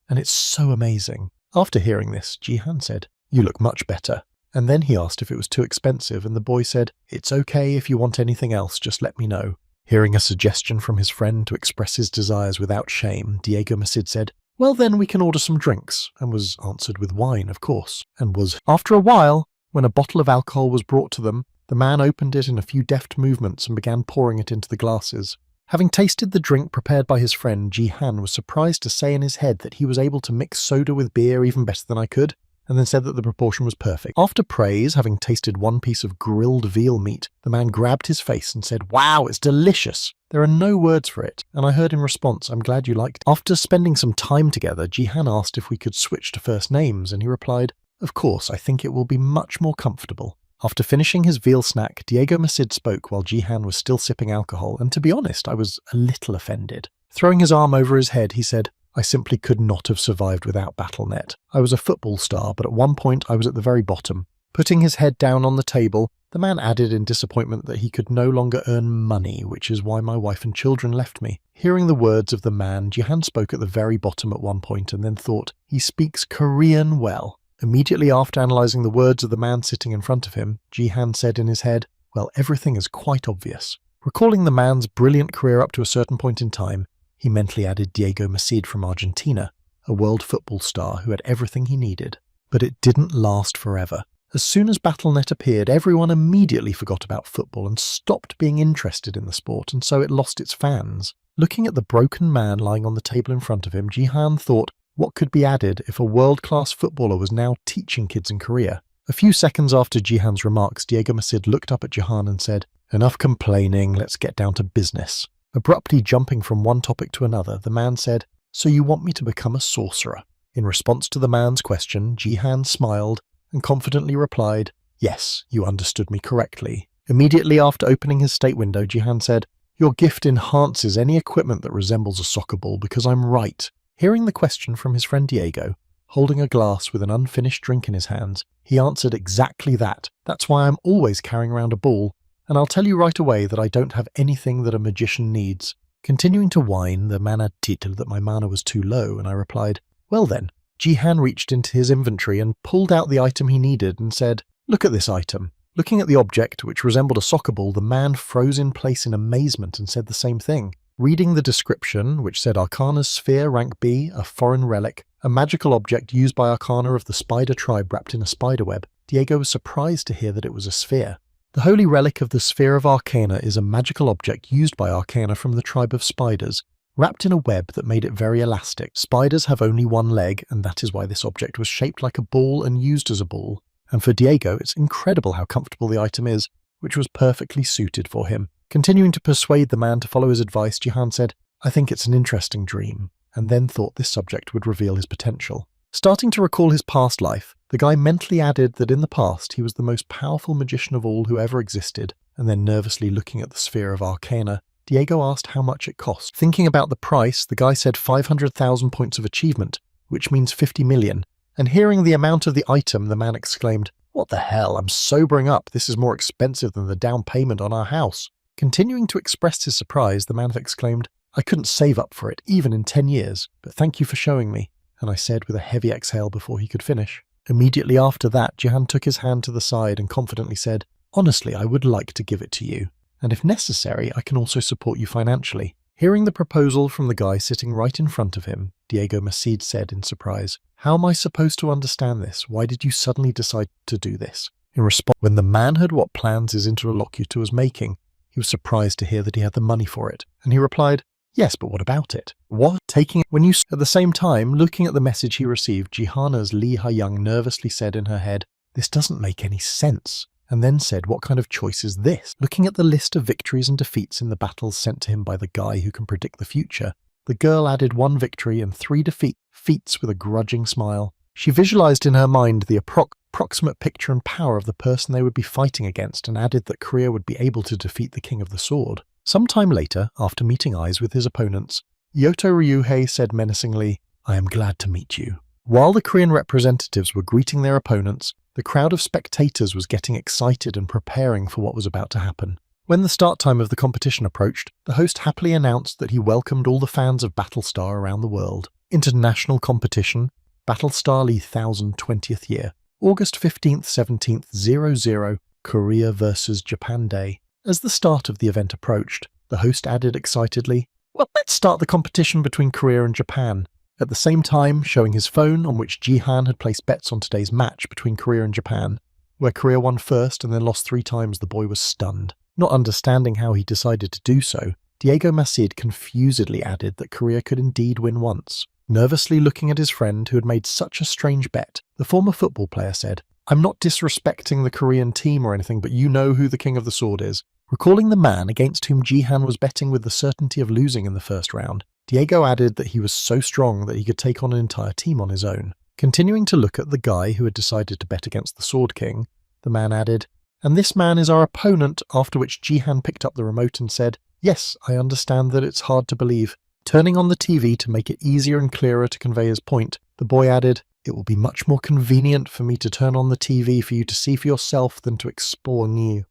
and it's so amazing." After hearing this, Ji-han said, "You look much better." And then he asked if it was too expensive, and the boy said, "It's okay if you want anything else, just let me know." Hearing a suggestion from his friend to express his desires without shame, Diego Massid said, "Well then we can order some drinks," and was answered with wine, of course, and was. After a while, when a bottle of alcohol was brought to them, the man opened it in a few deft movements and began pouring it into the glasses. Having tasted the drink prepared by his friend, Ji-han was surprised to say in his head that he was able to mix soda with beer even better than I could, and then said that the proportion was perfect. After praise, having tasted one piece of grilled veal meat, the man grabbed his face and said, "Wow, it's delicious! There are no words for it," and I heard in response, "I'm glad you liked it." After spending some time together, Ji-han asked if we could switch to first names, and he replied, "Of course, I think it will be much more comfortable." After finishing his veal snack, Diego Masid spoke while Ji-han was still sipping alcohol, and to be honest, I was a little offended. Throwing his arm over his head, he said, "I simply could not have survived without Battle.net. I was a football star, but at one point I was at the very bottom." Putting his head down on the table, the man added in disappointment that he could no longer earn money, which is why my wife and children left me. Hearing the words of the man, Ji-han spoke at the very bottom at one point and then thought, "He speaks Korean well." Immediately after analysing the words of the man sitting in front of him, Ji-han said in his head, "Well, everything is quite obvious." Recalling the man's brilliant career up to a certain point in time, he mentally added Diego Masid from Argentina, a world football star who had everything he needed. But it didn't last forever. As soon as Battle.net appeared, everyone immediately forgot about football and stopped being interested in the sport, and so it lost its fans. Looking at the broken man lying on the table in front of him, Ji-han thought, what could be added if a world-class footballer was now teaching kids in Korea? A few seconds after Ji-han's remarks, Diego Masid looked up at Ji-han and said, "Enough complaining, let's get down to business." Abruptly jumping from one topic to another, the man said, "So you want me to become a sorcerer?" In response to the man's question, Ji-han smiled and confidently replied, "Yes, you understood me correctly." Immediately after opening his state window, Ji-han said, "Your gift enhances any equipment that resembles a soccer ball because I'm right." Hearing the question from his friend Diego, holding a glass with an unfinished drink in his hands, he answered exactly that. "That's why I'm always carrying around a ball, and I'll tell you right away that I don't have anything that a magician needs." Continuing to whine, the man admitted that my mana was too low, and I replied, "Well then." Ji-han reached into his inventory and pulled out the item he needed and said, "Look at this item." Looking at the object, which resembled a soccer ball, the man froze in place in amazement and said the same thing. Reading the description, which said Arcana's Sphere Rank B, a foreign relic, a magical object used by Arcana of the spider tribe wrapped in a spider web, Diego was surprised to hear that it was a sphere. The holy relic of the Sphere of Arcana is a magical object used by Arcana from the tribe of spiders, wrapped in a web that made it very elastic. Spiders have only one leg, and that is why this object was shaped like a ball and used as a ball. And for Diego, it's incredible how comfortable the item is, which was perfectly suited for him. Continuing to persuade the man to follow his advice, Ji-han said, "I think it's an interesting dream," and then thought this subject would reveal his potential. Starting to recall his past life, the guy mentally added that in the past he was the most powerful magician of all who ever existed, and then nervously looking at the Sphere of Arcana, Diego asked how much it cost. Thinking about the price, the guy said 500,000 points of achievement, which means 50 million, and hearing the amount of the item, the man exclaimed, "What the hell, I'm sobering up, this is more expensive than the down payment on our house." Continuing to express his surprise, the man exclaimed, "I couldn't save up for it, even in 10 years, but thank you for showing me," and I said with a heavy exhale before he could finish. Immediately after that, Ji-han took his hand to the side and confidently said, "Honestly, I would like to give it to you, and if necessary, I can also support you financially." Hearing the proposal from the guy sitting right in front of him, Diego Masid said in surprise, "How am I supposed to understand this? Why did you suddenly decide to do this?" In response, when the man heard what plans his interlocutor was making, he was surprised to hear that he had the money for it, and he replied, "Yes, but what about it?" "What? Taking it when you—" At the same time, looking at the message he received, Ji-hana's Lee Ha-young nervously said in her head, "This doesn't make any sense," and then said, "What kind of choice is this?" Looking at the list of victories and defeats in the battles sent to him by the guy who can predict the future, the girl added 1 victory and 3 defeats with a grudging smile. She visualized in her mind the approximate picture and power of the person they would be fighting against and added that Korea would be able to defeat the King of the Sword. Some time later, after meeting eyes with his opponents, Yoto Ryuhei said menacingly, "I am glad to meet you." While the Korean representatives were greeting their opponents, the crowd of spectators was getting excited and preparing for what was about to happen. When the start time of the competition approached, the host happily announced that he welcomed all the fans of Battlestar around the world. International competition, Battlestar Lee 1000 20th year, August 15th, 17th, 00, Korea vs. Japan Day. As the start of the event approached, the host added excitedly, "Well, let's start the competition between Korea and Japan." At the same time, showing his phone on which Ji-han had placed bets on today's match between Korea and Japan. Where Korea won first and then lost 3 times, the boy was stunned. Not understanding how he decided to do so, Diego Macid confusedly added that Korea could indeed win once. Nervously looking at his friend who had made such a strange bet, the former football player said, "I'm not disrespecting the Korean team or anything, but you know who the King of the Sword is." Recalling the man against whom Jihan was betting with the certainty of losing in the first round, Diego added that he was so strong that he could take on an entire team on his own. Continuing to look at the guy who had decided to bet against the Sword King, the man added, "And this man is our opponent," after which Jihan picked up the remote and said, "Yes, I understand that it's hard to believe." Turning on the TV to make it easier and clearer to convey his point, the boy added, "It will be much more convenient for me to turn on the TV for you to see for yourself than to explain."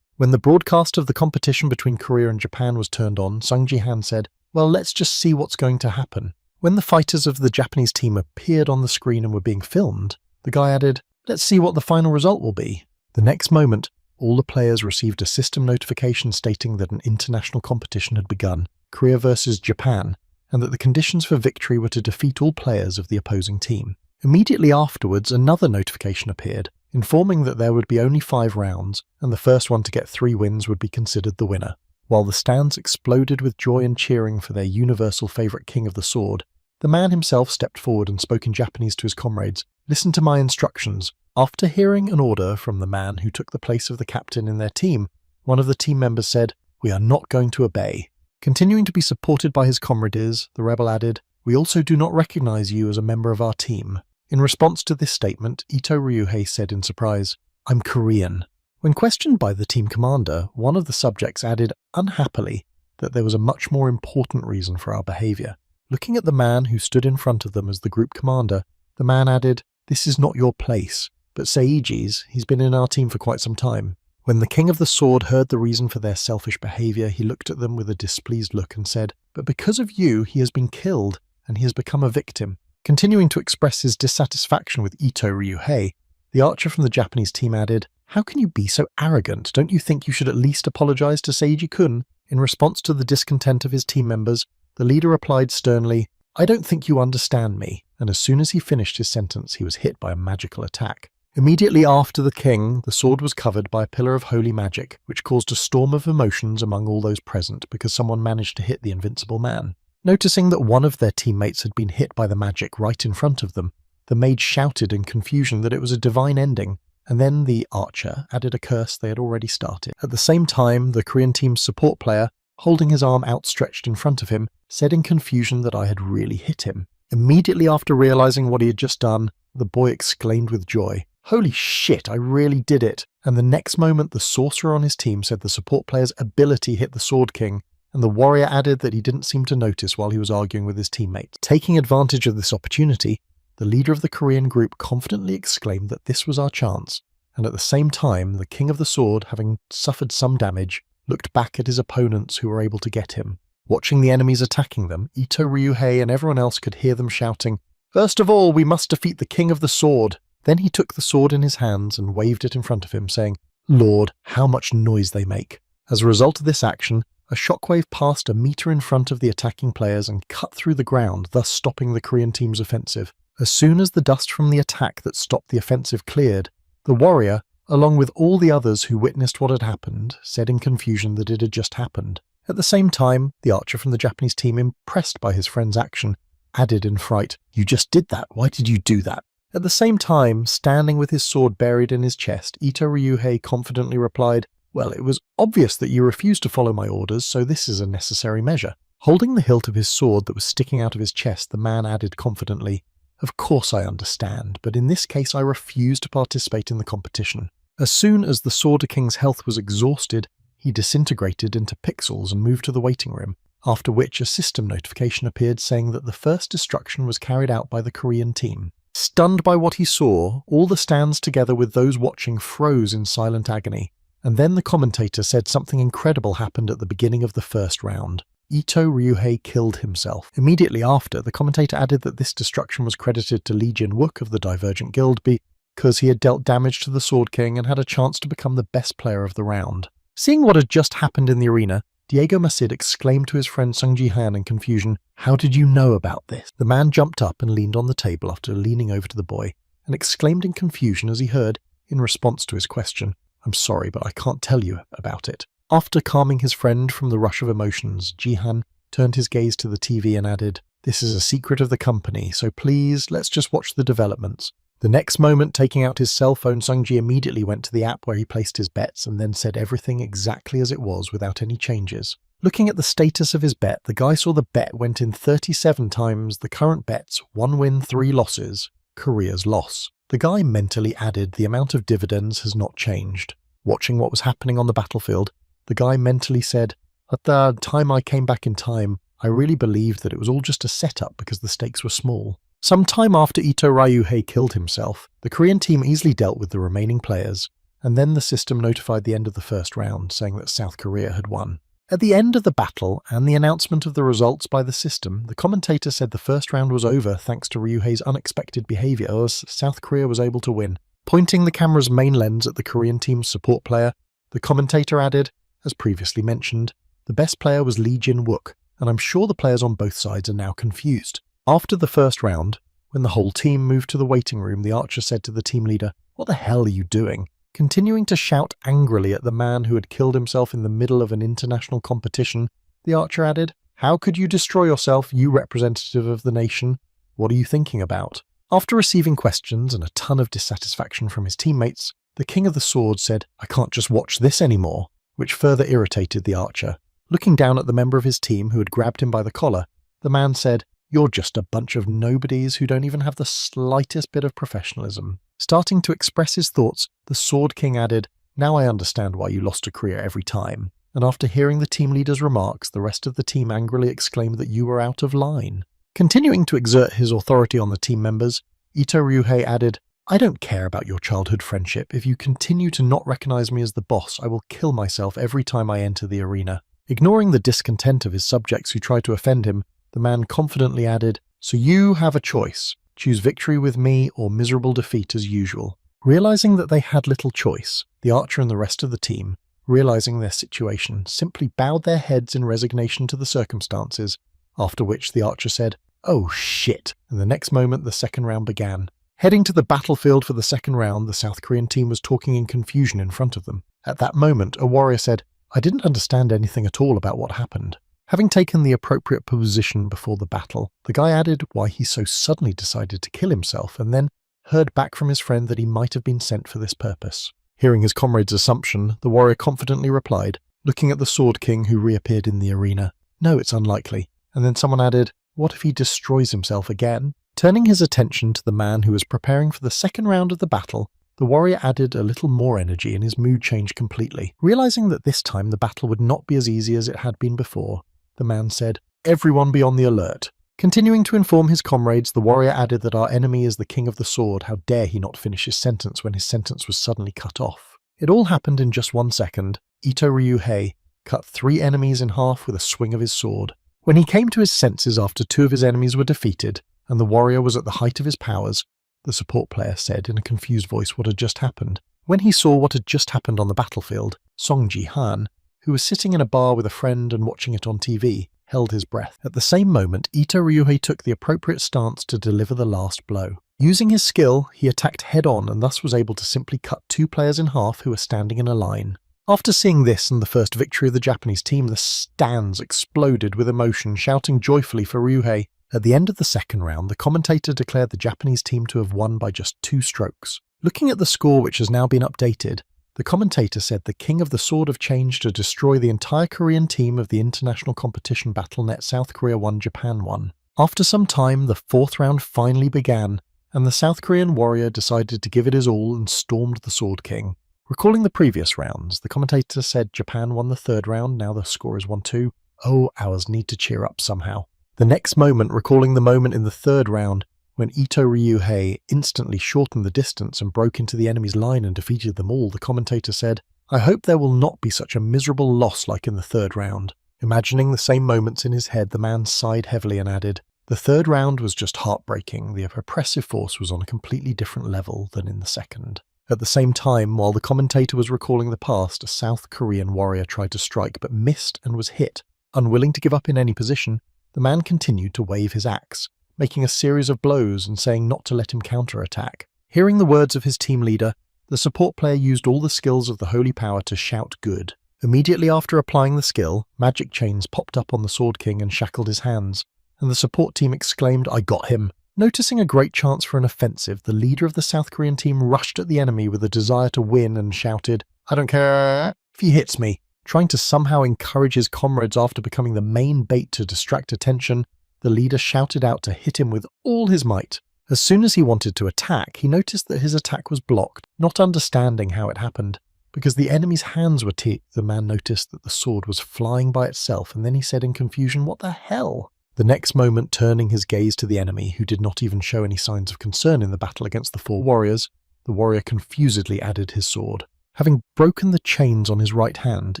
When the broadcast of the competition between Korea and Japan was turned on, Sung Ji-han said, "Well, let's just see what's going to happen." When the fighters of the Japanese team appeared on the screen and were being filmed, the guy added, "Let's see what the final result will be." The next moment, all the players received a system notification stating that an international competition had begun, Korea versus Japan, and that the conditions for victory were to defeat all players of the opposing team. Immediately afterwards, another notification appeared, informing that there would be only 5 rounds, and the first one to get 3 wins would be considered the winner. While the stands exploded with joy and cheering for their universal favourite King of the Sword, the man himself stepped forward and spoke in Japanese to his comrades, "Listen to my instructions." After hearing an order from the man who took the place of the captain in their team, one of the team members said, "We are not going to obey." Continuing to be supported by his comrades, the rebel added, "We also do not recognize you as a member of our team." In response to this statement, Ito Ryuhei said in surprise, "I'm Korean." When questioned by the team commander, one of the subjects added, unhappily, that there was a much more important reason for our behavior. Looking at the man who stood in front of them as the group commander, the man added, "This is not your place, but Seiji's. He's been in our team for quite some time." When the King of the Sword heard the reason for their selfish behavior, he looked at them with a displeased look and said, "But because of you, he has been killed, and he has become a victim." Continuing to express his dissatisfaction with Ito Ryuhei, the archer from the Japanese team added, "How can you be so arrogant? Don't you think you should at least apologize to Seiji-kun?" In response to the discontent of his team members, the leader replied sternly, "I don't think you understand me," and as soon as he finished his sentence, he was hit by a magical attack. Immediately after the king, the sword was covered by a pillar of holy magic, which caused a storm of emotions among all those present because someone managed to hit the invincible man. Noticing that one of their teammates had been hit by the magic right in front of them, the mage shouted in confusion that it was a divine ending, and then the archer added a curse they had already started. At the same time, the Korean team's support player, holding his arm outstretched in front of him, said in confusion that I had really hit him. Immediately after realizing what he had just done, the boy exclaimed with joy, "Holy shit, I really did it!" And the next moment the sorcerer on his team said the support player's ability hit the Sword King, and the warrior added that he didn't seem to notice while he was arguing with his teammates. Taking advantage of this opportunity, the leader of the Korean group confidently exclaimed that this was our chance, and at the same time the King of the Sword, having suffered some damage, looked back at his opponents who were able to get him. Watching the enemies attacking them, Ito Ryuhei and everyone else could hear them shouting, "First of all, we must defeat the King of the Sword." Then he took the sword in his hands and waved it in front of him, saying, "Lord, how much noise they make." As a result of this action, a shockwave passed a meter in front of the attacking players and cut through the ground, thus stopping the Korean team's offensive. As soon as the dust from the attack that stopped the offensive cleared, the warrior, along with all the others who witnessed what had happened, said in confusion that it had just happened. At the same time, the archer from the Japanese team, impressed by his friend's action, added in fright, "You just did that. Why did you do that?" At the same time, standing with his sword buried in his chest, Ito Ryuhei confidently replied, "Well, it was obvious that you refused to follow my orders, so this is a necessary measure." Holding the hilt of his sword that was sticking out of his chest, the man added confidently, "Of course I understand, but in this case I refuse to participate in the competition." As soon as the Sword King's health was exhausted, he disintegrated into pixels and moved to the waiting room, after which a system notification appeared saying that the first destruction was carried out by the Korean team. Stunned by what he saw, all the stands together with those watching froze in silent agony, and then the commentator said something incredible happened at the beginning of the first round. Ito Ryuhei killed himself. Immediately after, the commentator added that this destruction was credited to Lee Jin-wook of the Divergent Guild because he had dealt damage to the Sword King and had a chance to become the best player of the round. Seeing what had just happened in the arena, Diego Macid exclaimed to his friend Sung Ji-han in confusion, "How did you know about this?" The man jumped up and leaned on the table after leaning over to the boy, and exclaimed in confusion as he heard, in response to his question, "I'm sorry, but I can't tell you about it." After calming his friend from the rush of emotions, Jihan turned his gaze to the TV and added, "This is a secret of the company, so please, let's just watch the developments." The next moment, taking out his cell phone, Sungji immediately went to the app where he placed his bets and then said everything exactly as it was without any changes. Looking at the status of his bet, the guy saw the bet went in 37 times the current bet's 1 win, 3 losses, Korea's loss. The guy mentally added, "The amount of dividends has not changed." Watching what was happening on the battlefield, the guy mentally said, "At the time I came back in time, I really believed that it was all just a setup because the stakes were small." Some time after Ito Ryuhei killed himself, the Korean team easily dealt with the remaining players, and then the system notified the end of the first round, saying that South Korea had won. At the end of the battle and the announcement of the results by the system, the commentator said the first round was over thanks to Ryuhei's unexpected behaviour as South Korea was able to win. Pointing the camera's main lens at the Korean team's support player, the commentator added, as previously mentioned, the best player was Lee Jin-wook, and I'm sure the players on both sides are now confused. After the first round, when the whole team moved to the waiting room, the archer said to the team leader, "What the hell are you doing?" Continuing to shout angrily at the man who had killed himself in the middle of an international competition, the archer added, "How could you destroy yourself, you representative of the nation? What are you thinking about?" After receiving questions and a ton of dissatisfaction from his teammates, the King of the Sword said, "I can't just watch this anymore," which further irritated the archer. Looking down at the member of his team who had grabbed him by the collar, the man said, "You're just a bunch of nobodies who don't even have the slightest bit of professionalism." Starting to express his thoughts, the Sword King added, "Now I understand why you lost to Korea every time." And after hearing the team leader's remarks, the rest of the team angrily exclaimed that you were out of line. Continuing to exert his authority on the team members, Ito Ryuhei added, "I don't care about your childhood friendship. If you continue to not recognize me as the boss, I will kill myself every time I enter the arena." Ignoring the discontent of his subjects who tried to offend him, the man confidently added, "So you have a choice. Choose victory with me or miserable defeat as usual." Realizing that they had little choice, the archer and the rest of the team, realizing their situation, simply bowed their heads in resignation to the circumstances, after which the archer said, "Oh shit," and the next moment the second round began. Heading to the battlefield for the second round, the South Korean team was talking in confusion in front of them. At that moment, a warrior said, "I didn't understand anything at all about what happened." Having taken the appropriate position before the battle, the guy added why he so suddenly decided to kill himself and then heard back from his friend that he might have been sent for this purpose. Hearing his comrade's assumption, the warrior confidently replied, looking at the Sword King who reappeared in the arena, "No, it's unlikely." And then someone added, "What if he destroys himself again?" Turning his attention to the man who was preparing for the second round of the battle, the warrior added a little more energy and his mood changed completely. Realizing that this time the battle would not be as easy as it had been before, the man said, "Everyone be on the alert." Continuing to inform his comrades, the warrior added that our enemy is the King of the Sword. How dare he not finish his sentence when his sentence was suddenly cut off? It all happened in just 1 second. Ito Ryuhei cut 3 enemies in half with a swing of his sword. When he came to his senses after 2 of his enemies were defeated, and the warrior was at the height of his powers, the support player said in a confused voice what had just happened. When he saw what had just happened on the battlefield, Song Ji-han, who was sitting in a bar with a friend and watching it on TV, held his breath. At the same moment, Ito Ryuhei took the appropriate stance to deliver the last blow. Using his skill, he attacked head-on and thus was able to simply cut 2 players in half who were standing in a line. After seeing this and the first victory of the Japanese team, the stands exploded with emotion, shouting joyfully for Ryuhei. At the end of the second round, the commentator declared the Japanese team to have won by just 2 strokes. Looking at the score, which has now been updated, the commentator said the King of the Sword of Change to destroy the entire Korean team of the international competition BattleNet South Korea 1 Japan 1. After some time, the 4th round finally began, and the South Korean warrior decided to give it his all and stormed the Sword King. Recalling the previous rounds, the commentator said Japan won the 3rd round, now the score is 1-2. Oh, ours need to cheer up somehow. The next moment, recalling the moment in the 3rd round, when Ito Ryuhei instantly shortened the distance and broke into the enemy's line and defeated them all, the commentator said, "I hope there will not be such a miserable loss like in the 3rd round." Imagining the same moments in his head, the man sighed heavily and added, "The 3rd round was just heartbreaking. The oppressive force was on a completely different level than in the 2nd. At the same time, while the commentator was recalling the past, a South Korean warrior tried to strike but missed and was hit. Unwilling to give up in any position, the man continued to wave his axe, making a series of blows and saying not to let him counterattack. Hearing the words of his team leader, the support player used all the skills of the holy power to shout good. Immediately after applying the skill, magic chains popped up on the Sword King and shackled his hands, and the support team exclaimed, "I got him." Noticing a great chance for an offensive, the leader of the South Korean team rushed at the enemy with a desire to win and shouted, "I don't care if he hits me." Trying to somehow encourage his comrades after becoming the main bait to distract attention, the leader shouted out to hit him with all his might. As soon as he wanted to attack, he noticed that his attack was blocked, not understanding how it happened. Because the enemy's hands were the man noticed that the sword was flying by itself, and then he said in confusion, "What the hell?" The next moment, turning his gaze to the enemy, who did not even show any signs of concern in the battle against the 4 warriors, the warrior confusedly added his sword. Having broken the chains on his right hand,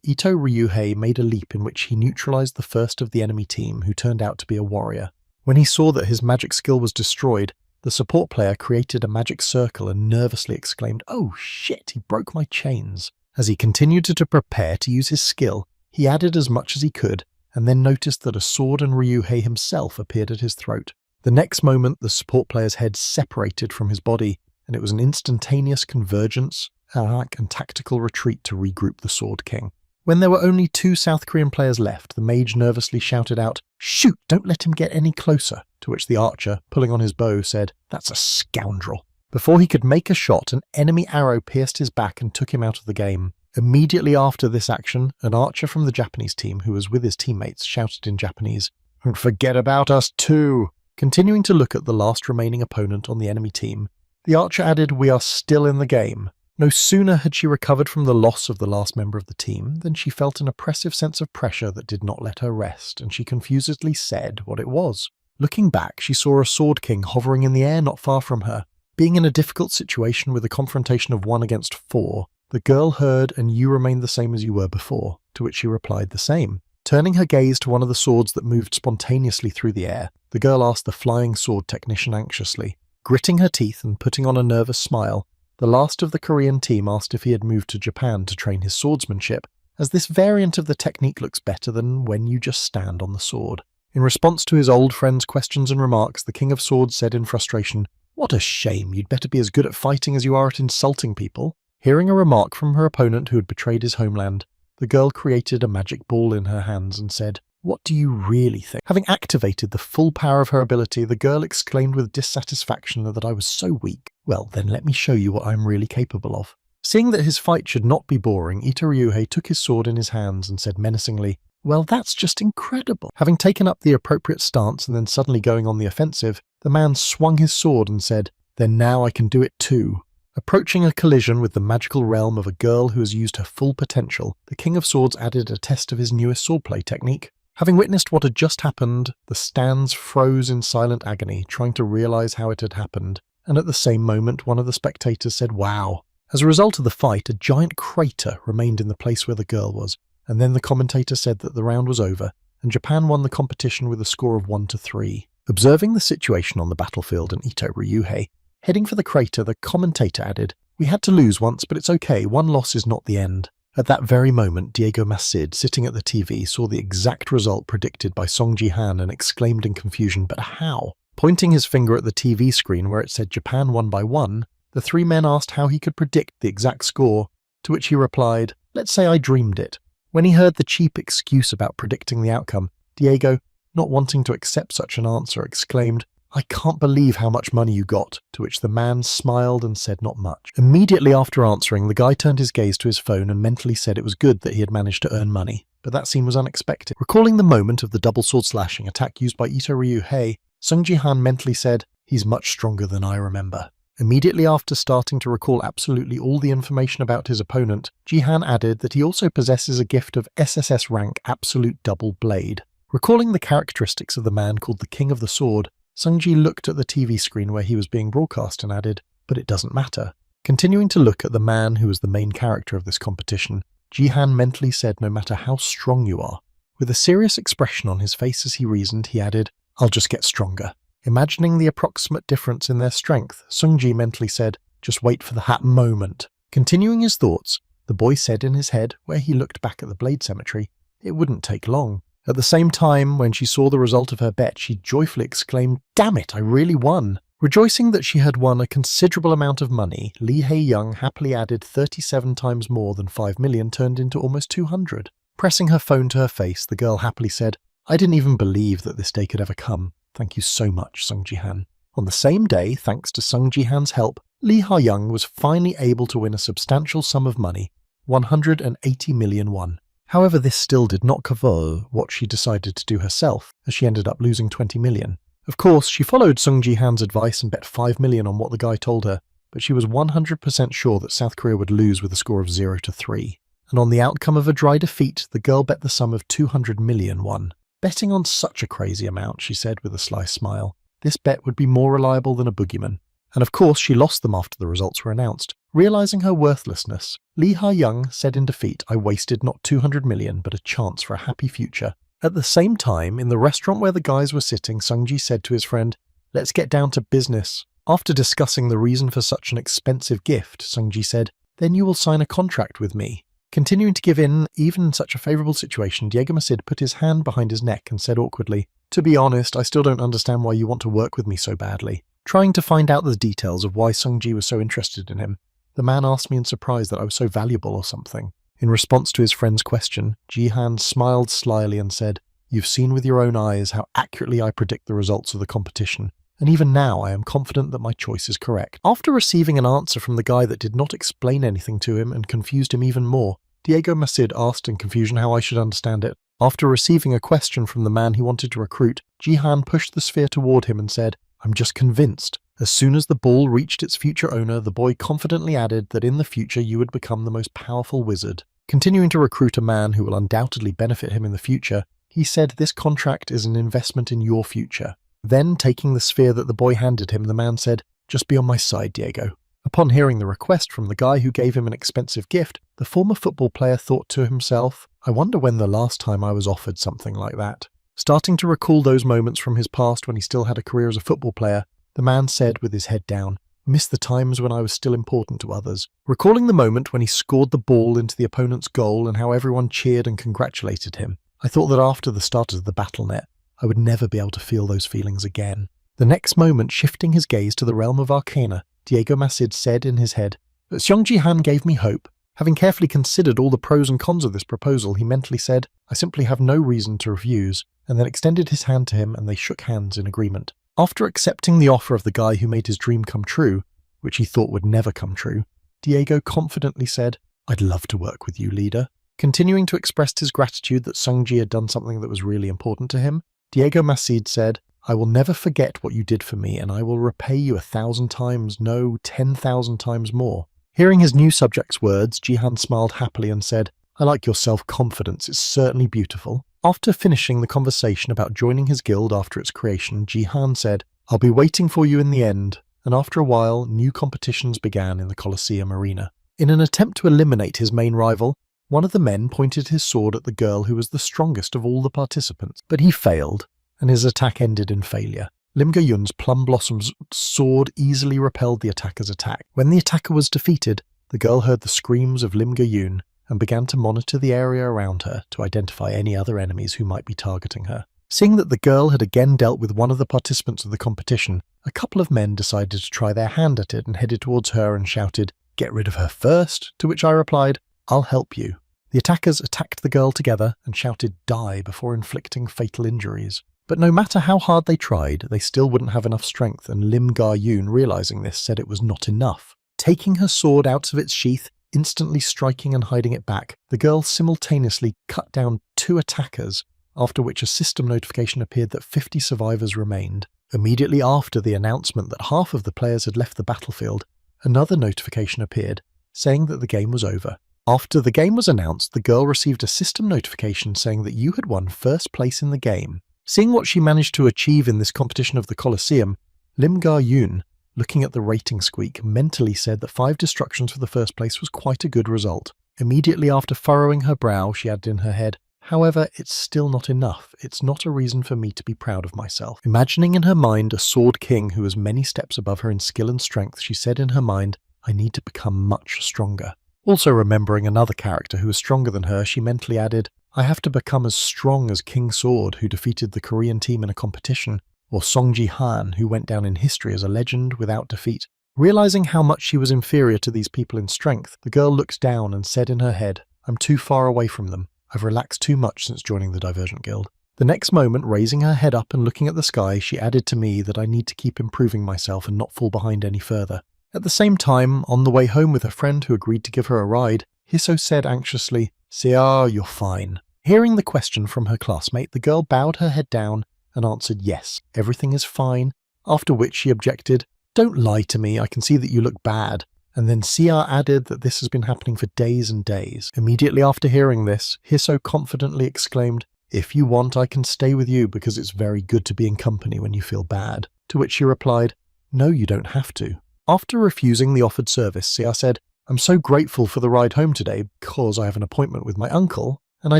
Ito Ryuhei made a leap in which he neutralized the first of the enemy team, who turned out to be a warrior. When he saw that his magic skill was destroyed, the support player created a magic circle and nervously exclaimed, "Oh shit, he broke my chains." As he continued to prepare to use his skill, he added as much as he could, and then noticed that a sword and Ryuhei himself appeared at his throat. The next moment, the support player's head separated from his body, and it was an instantaneous convergence, attack, and tactical retreat to regroup the Sword King. When there were only 2 South Korean players left, the mage nervously shouted out, "Shoot, don't let him get any closer," to which the archer, pulling on his bow, said, "That's a scoundrel." Before he could make a shot, an enemy arrow pierced his back and took him out of the game. Immediately after this action, an archer from the Japanese team who was with his teammates shouted in Japanese, "And forget about us too." Continuing to look at the last remaining opponent on the enemy team, the archer added, "We are still in the game." No sooner had she recovered from the loss of the last member of the team than she felt an oppressive sense of pressure that did not let her rest, and she confusedly said what it was. Looking back, she saw a Sword King hovering in the air not far from her. Being in a difficult situation with a confrontation of 1 against 4, the girl heard, "And you remained the same as you were before," to which she replied the same. Turning her gaze to one of the swords that moved spontaneously through the air, the girl asked the flying sword technician anxiously. Gritting her teeth and putting on a nervous smile, the last of the Korean team asked if he had moved to Japan to train his swordsmanship, as this variant of the technique looks better than when you just stand on the sword. In response to his old friend's questions and remarks, the King of Swords said in frustration, "What a shame, you'd better be as good at fighting as you are at insulting people." Hearing a remark from her opponent who had betrayed his homeland, the girl created a magic ball in her hands and said, "What do you really think?" Having activated the full power of her ability, the girl exclaimed with dissatisfaction that I was so weak. "Well, then let me show you what I'm really capable of." Seeing that his fight should not be boring, Ito Ryuhei took his sword in his hands and said menacingly, "Well, that's just incredible." Having taken up the appropriate stance and then suddenly going on the offensive, the man swung his sword and said, "Then now I can do it too." Approaching a collision with the magical realm of a girl who has used her full potential, the King of Swords added a test of his newest swordplay technique. Having witnessed what had just happened, the stands froze in silent agony, trying to realize how it had happened, and at the same moment one of the spectators said, "Wow." As a result of the fight, a giant crater remained in the place where the girl was, and then the commentator said that the round was over, and Japan won the competition with a score of 1-3. Observing the situation on the battlefield and Ito Ryuhei heading for the crater, the commentator added, "We had to lose once, but it's okay, one loss is not the end." At that very moment, Diego Masid, sitting at the TV, saw the exact result predicted by Song Ji-han and exclaimed in confusion, "But how?" Pointing his finger at the TV screen where it said Japan won by 1, the 3 men asked how he could predict the exact score, to which he replied, "Let's say I dreamed it." When he heard the cheap excuse about predicting the outcome, Diego, not wanting to accept such an answer, exclaimed, "I can't believe how much money you got," to which the man smiled and said not much. Immediately after answering, the guy turned his gaze to his phone and mentally said it was good that he had managed to earn money, but that scene was unexpected. Recalling the moment of the double sword slashing attack used by Ito Ryuhei, Sung Ji-han mentally said, "He's much stronger than I remember." Immediately after starting to recall absolutely all the information about his opponent, Ji-han added that he also possesses a gift of SSS rank Absolute Double Blade. Recalling the characteristics of the man called the King of the Sword, Sung-ji looked at the TV screen where he was being broadcast and added, "But it doesn't matter." Continuing to look at the man who was the main character of this competition, Ji-han mentally said, "No matter how strong you are." With a serious expression on his face as he reasoned, he added, "I'll just get stronger." Imagining the approximate difference in their strength, Sung-ji mentally said, "Just wait for that moment." Continuing his thoughts, the boy said in his head, where he looked back at the blade cemetery, "It wouldn't take long." At the same time, when she saw the result of her bet, she joyfully exclaimed, "Damn it, I really won!" Rejoicing that she had won a considerable amount of money, Lee Hae-young happily added 37 times more than 5 million turned into almost 200. Pressing her phone to her face, the girl happily said, "I didn't even believe that this day could ever come. Thank you so much, Sung Ji-han." On the same day, thanks to Sung Ji-han's help, Lee Ha-young was finally able to win a substantial sum of money, 180 million won. However, this still did not cover what she decided to do herself, as she ended up losing 20 million. Of course, she followed Sung Ji-han's advice and bet 5 million on what the guy told her, but she was 100% sure that South Korea would lose with a score of 0-3. And on the outcome of a dry defeat, the girl bet the sum of 200 million won. Betting on such a crazy amount, she said with a sly smile. This bet would be more reliable than a boogeyman. And of course, she lost them after the results were announced. Realizing her worthlessness, Lee Ha-young said in defeat, "I wasted not 200 million, but a chance for a happy future." At the same time, in the restaurant where the guys were sitting, Sung-ji said to his friend, "Let's get down to business." After discussing the reason for such an expensive gift, Sung-ji said, "Then you will sign a contract with me." Continuing to give in, even in such a favourable situation, Diego Masid put his hand behind his neck and said awkwardly, "To be honest, I still don't understand why you want to work with me so badly." Trying to find out the details of why Sung-ji was so interested in him, the man asked me in surprise that I was so valuable or something. In response to his friend's question, Ji-han smiled slyly and said, "You've seen with your own eyes how accurately I predict the results of the competition, and even now I am confident that my choice is correct." After receiving an answer from the guy that did not explain anything to him and confused him even more, Diego Masid asked in confusion how I should understand it. After receiving a question from the man he wanted to recruit, Ji-han pushed the sphere toward him and said, "I'm just convinced." As soon as the ball reached its future owner, the boy confidently added that in the future you would become the most powerful wizard. Continuing to recruit a man who will undoubtedly benefit him in the future, he said this contract is an investment in your future. Then, taking the sphere that the boy handed him, the man said, "Just be on my side, Diego." Upon hearing the request from the guy who gave him an expensive gift, the former football player thought to himself, "I wonder when the last time I was offered something like that." Starting to recall those moments from his past when he still had a career as a football player, the man said with his head down, "Miss the times when I was still important to others." Recalling the moment when he scored the ball into the opponent's goal and how everyone cheered and congratulated him, I thought that after the start of the battle net, I would never be able to feel those feelings again. The next moment, shifting his gaze to the realm of Arcana, Diego Masid said in his head, "But Sung Ji-han gave me hope." Having carefully considered all the pros and cons of this proposal, he mentally said, "I simply have no reason to refuse," and then extended his hand to him and they shook hands in agreement. After accepting the offer of the guy who made his dream come true, which he thought would never come true, Diego confidently said, "I'd love to work with you, leader." Continuing to express his gratitude that Sung-ji had done something that was really important to him, Diego Masid said, "I will never forget what you did for me, and I will repay you 1,000 times, no, 10,000 times more." Hearing his new subject's words, Ji-han smiled happily and said, "I like your self-confidence, it's certainly beautiful." After finishing the conversation about joining his guild after its creation, Ji-han said, "I'll be waiting for you in the end," and after a while, new competitions began in the Colosseum arena. In an attempt to eliminate his main rival, one of the men pointed his sword at the girl who was the strongest of all the participants, but he failed, and his attack ended in failure. Lim Ga-yun's Plum Blossom's sword easily repelled the attacker's attack. When the attacker was defeated, the girl heard the screams of Lim Ga-yun and began to monitor the area around her to identify any other enemies who might be targeting her. Seeing that the girl had again dealt with one of the participants of the competition, a couple of men decided to try their hand at it and headed towards her and shouted, "Get rid of her first," to which I replied, "I'll help you." The attackers attacked the girl together and shouted "die" before inflicting fatal injuries. But no matter how hard they tried, they still wouldn't have enough strength, and Lim Ga-yun, realizing this, said it was not enough. Taking her sword out of its sheath, instantly striking and hiding it back, the girl simultaneously cut down 2 attackers, after which a system notification appeared that 50 survivors remained. Immediately after the announcement that half of the players had left the battlefield, another notification appeared, saying that the game was over. After the game was announced, the girl received a system notification saying that you had won first place in the game. Seeing what she managed to achieve in this competition of the Colosseum, Lim Ga-yun, looking at the rating squeak, mentally said that 5 destructions for the first place was quite a good result. Immediately after furrowing her brow, she added in her head, "However, it's still not enough. It's not a reason for me to be proud of myself." Imagining in her mind a sword king who was many steps above her in skill and strength, she said in her mind, "I need to become much stronger." Also remembering another character who was stronger than her, she mentally added, "I have to become as strong as King Sword, who defeated the Korean team in a competition. or Song Ji-han, who went down in history as a legend without defeat. Realizing how much she was inferior to these people in strength, the girl looked down and said in her head, "I'm too far away from them. I've relaxed too much since joining the Divergent Guild." The next moment, raising her head up and looking at the sky, she added to me that I need to keep improving myself and not fall behind any further. At the same time, on the way home with her friend who agreed to give her a ride, Hiso said anxiously, "Sia, you're fine." Hearing the question from her classmate, the girl bowed her head down and answered yes, everything is fine, after which she objected, "Don't lie to me, I can see that you look bad." And then Sia added that this has been happening for days and days. Immediately after hearing this, Hiso confidently exclaimed, "If you want, I can stay with you because it's very good to be in company when you feel bad." To which she replied, "No, you don't have to." After refusing the offered service, Sia said, "I'm so grateful for the ride home today because I have an appointment with my uncle and I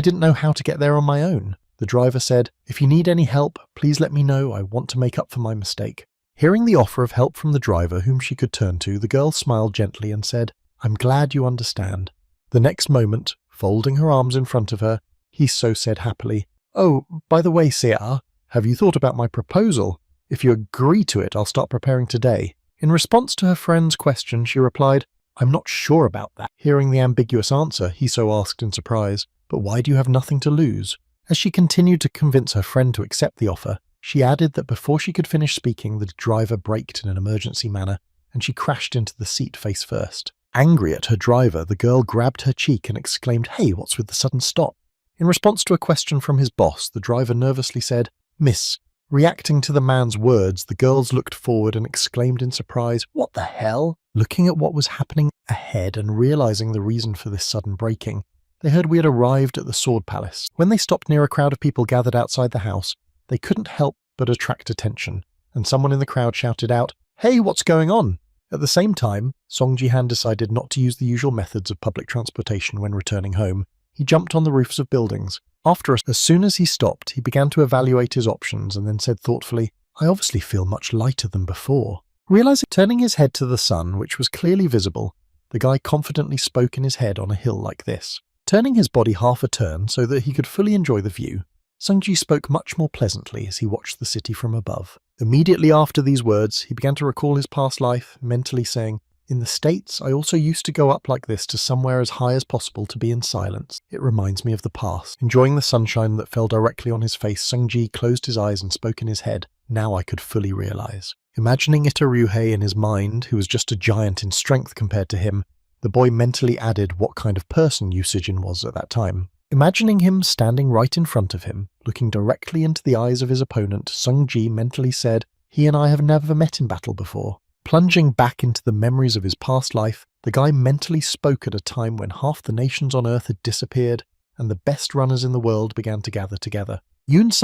didn't know how to get there on my own." The driver said, "If you need any help, please let me know. I want to make up for my mistake." Hearing the offer of help from the driver whom she could turn to, the girl smiled gently and said, "I'm glad you understand." The next moment, folding her arms in front of her, Hiso said happily, "Oh, by the way, Sia, have you thought about my proposal? If you agree to it, I'll start preparing today." In response to her friend's question, she replied, "I'm not sure about that." Hearing the ambiguous answer, Hiso asked in surprise, "But why do you have nothing to lose?" As she continued to convince her friend to accept the offer, she added that before she could finish speaking, the driver braked in an emergency manner, and she crashed into the seat face first. Angry at her driver, the girl grabbed her cheek and exclaimed, "Hey, what's with the sudden stop?" In response to a question from his boss, the driver nervously said, "Miss." Reacting to the man's words, the girls looked forward and exclaimed in surprise, "What the hell?" Looking at what was happening ahead and realizing the reason for this sudden braking, they heard we had arrived at the Sword Palace. When they stopped near a crowd of people gathered outside the house, they couldn't help but attract attention, and someone in the crowd shouted out, "Hey, what's going on?" At the same time, Song Ji-han decided not to use the usual methods of public transportation when returning home. He jumped on the roofs of buildings. As soon as he stopped, he began to evaluate his options and then said thoughtfully, "I obviously feel much lighter than before." Realizing, turning his head to the sun, which was clearly visible, the guy confidently spoke in his head on a hill like this. Turning his body half a turn so that he could fully enjoy the view, Sungji spoke much more pleasantly as he watched the city from above. Immediately after these words, he began to recall his past life, mentally saying, "In the States, I also used to go up like this to somewhere as high as possible to be in silence. It reminds me of the past." Enjoying the sunshine that fell directly on his face, Sungji closed his eyes and spoke in his head, "Now I could fully realize." Imagining Itaruhei in his mind, who was just a giant in strength compared to him, the boy mentally added what kind of person Yusujin was at that time. Imagining him standing right in front of him, looking directly into the eyes of his opponent, Sungji mentally said, "He and I have never met in battle before." Plunging back into the memories of his past life, the guy mentally spoke at a time when half the nations on Earth had disappeared and the best runners in the world began to gather together.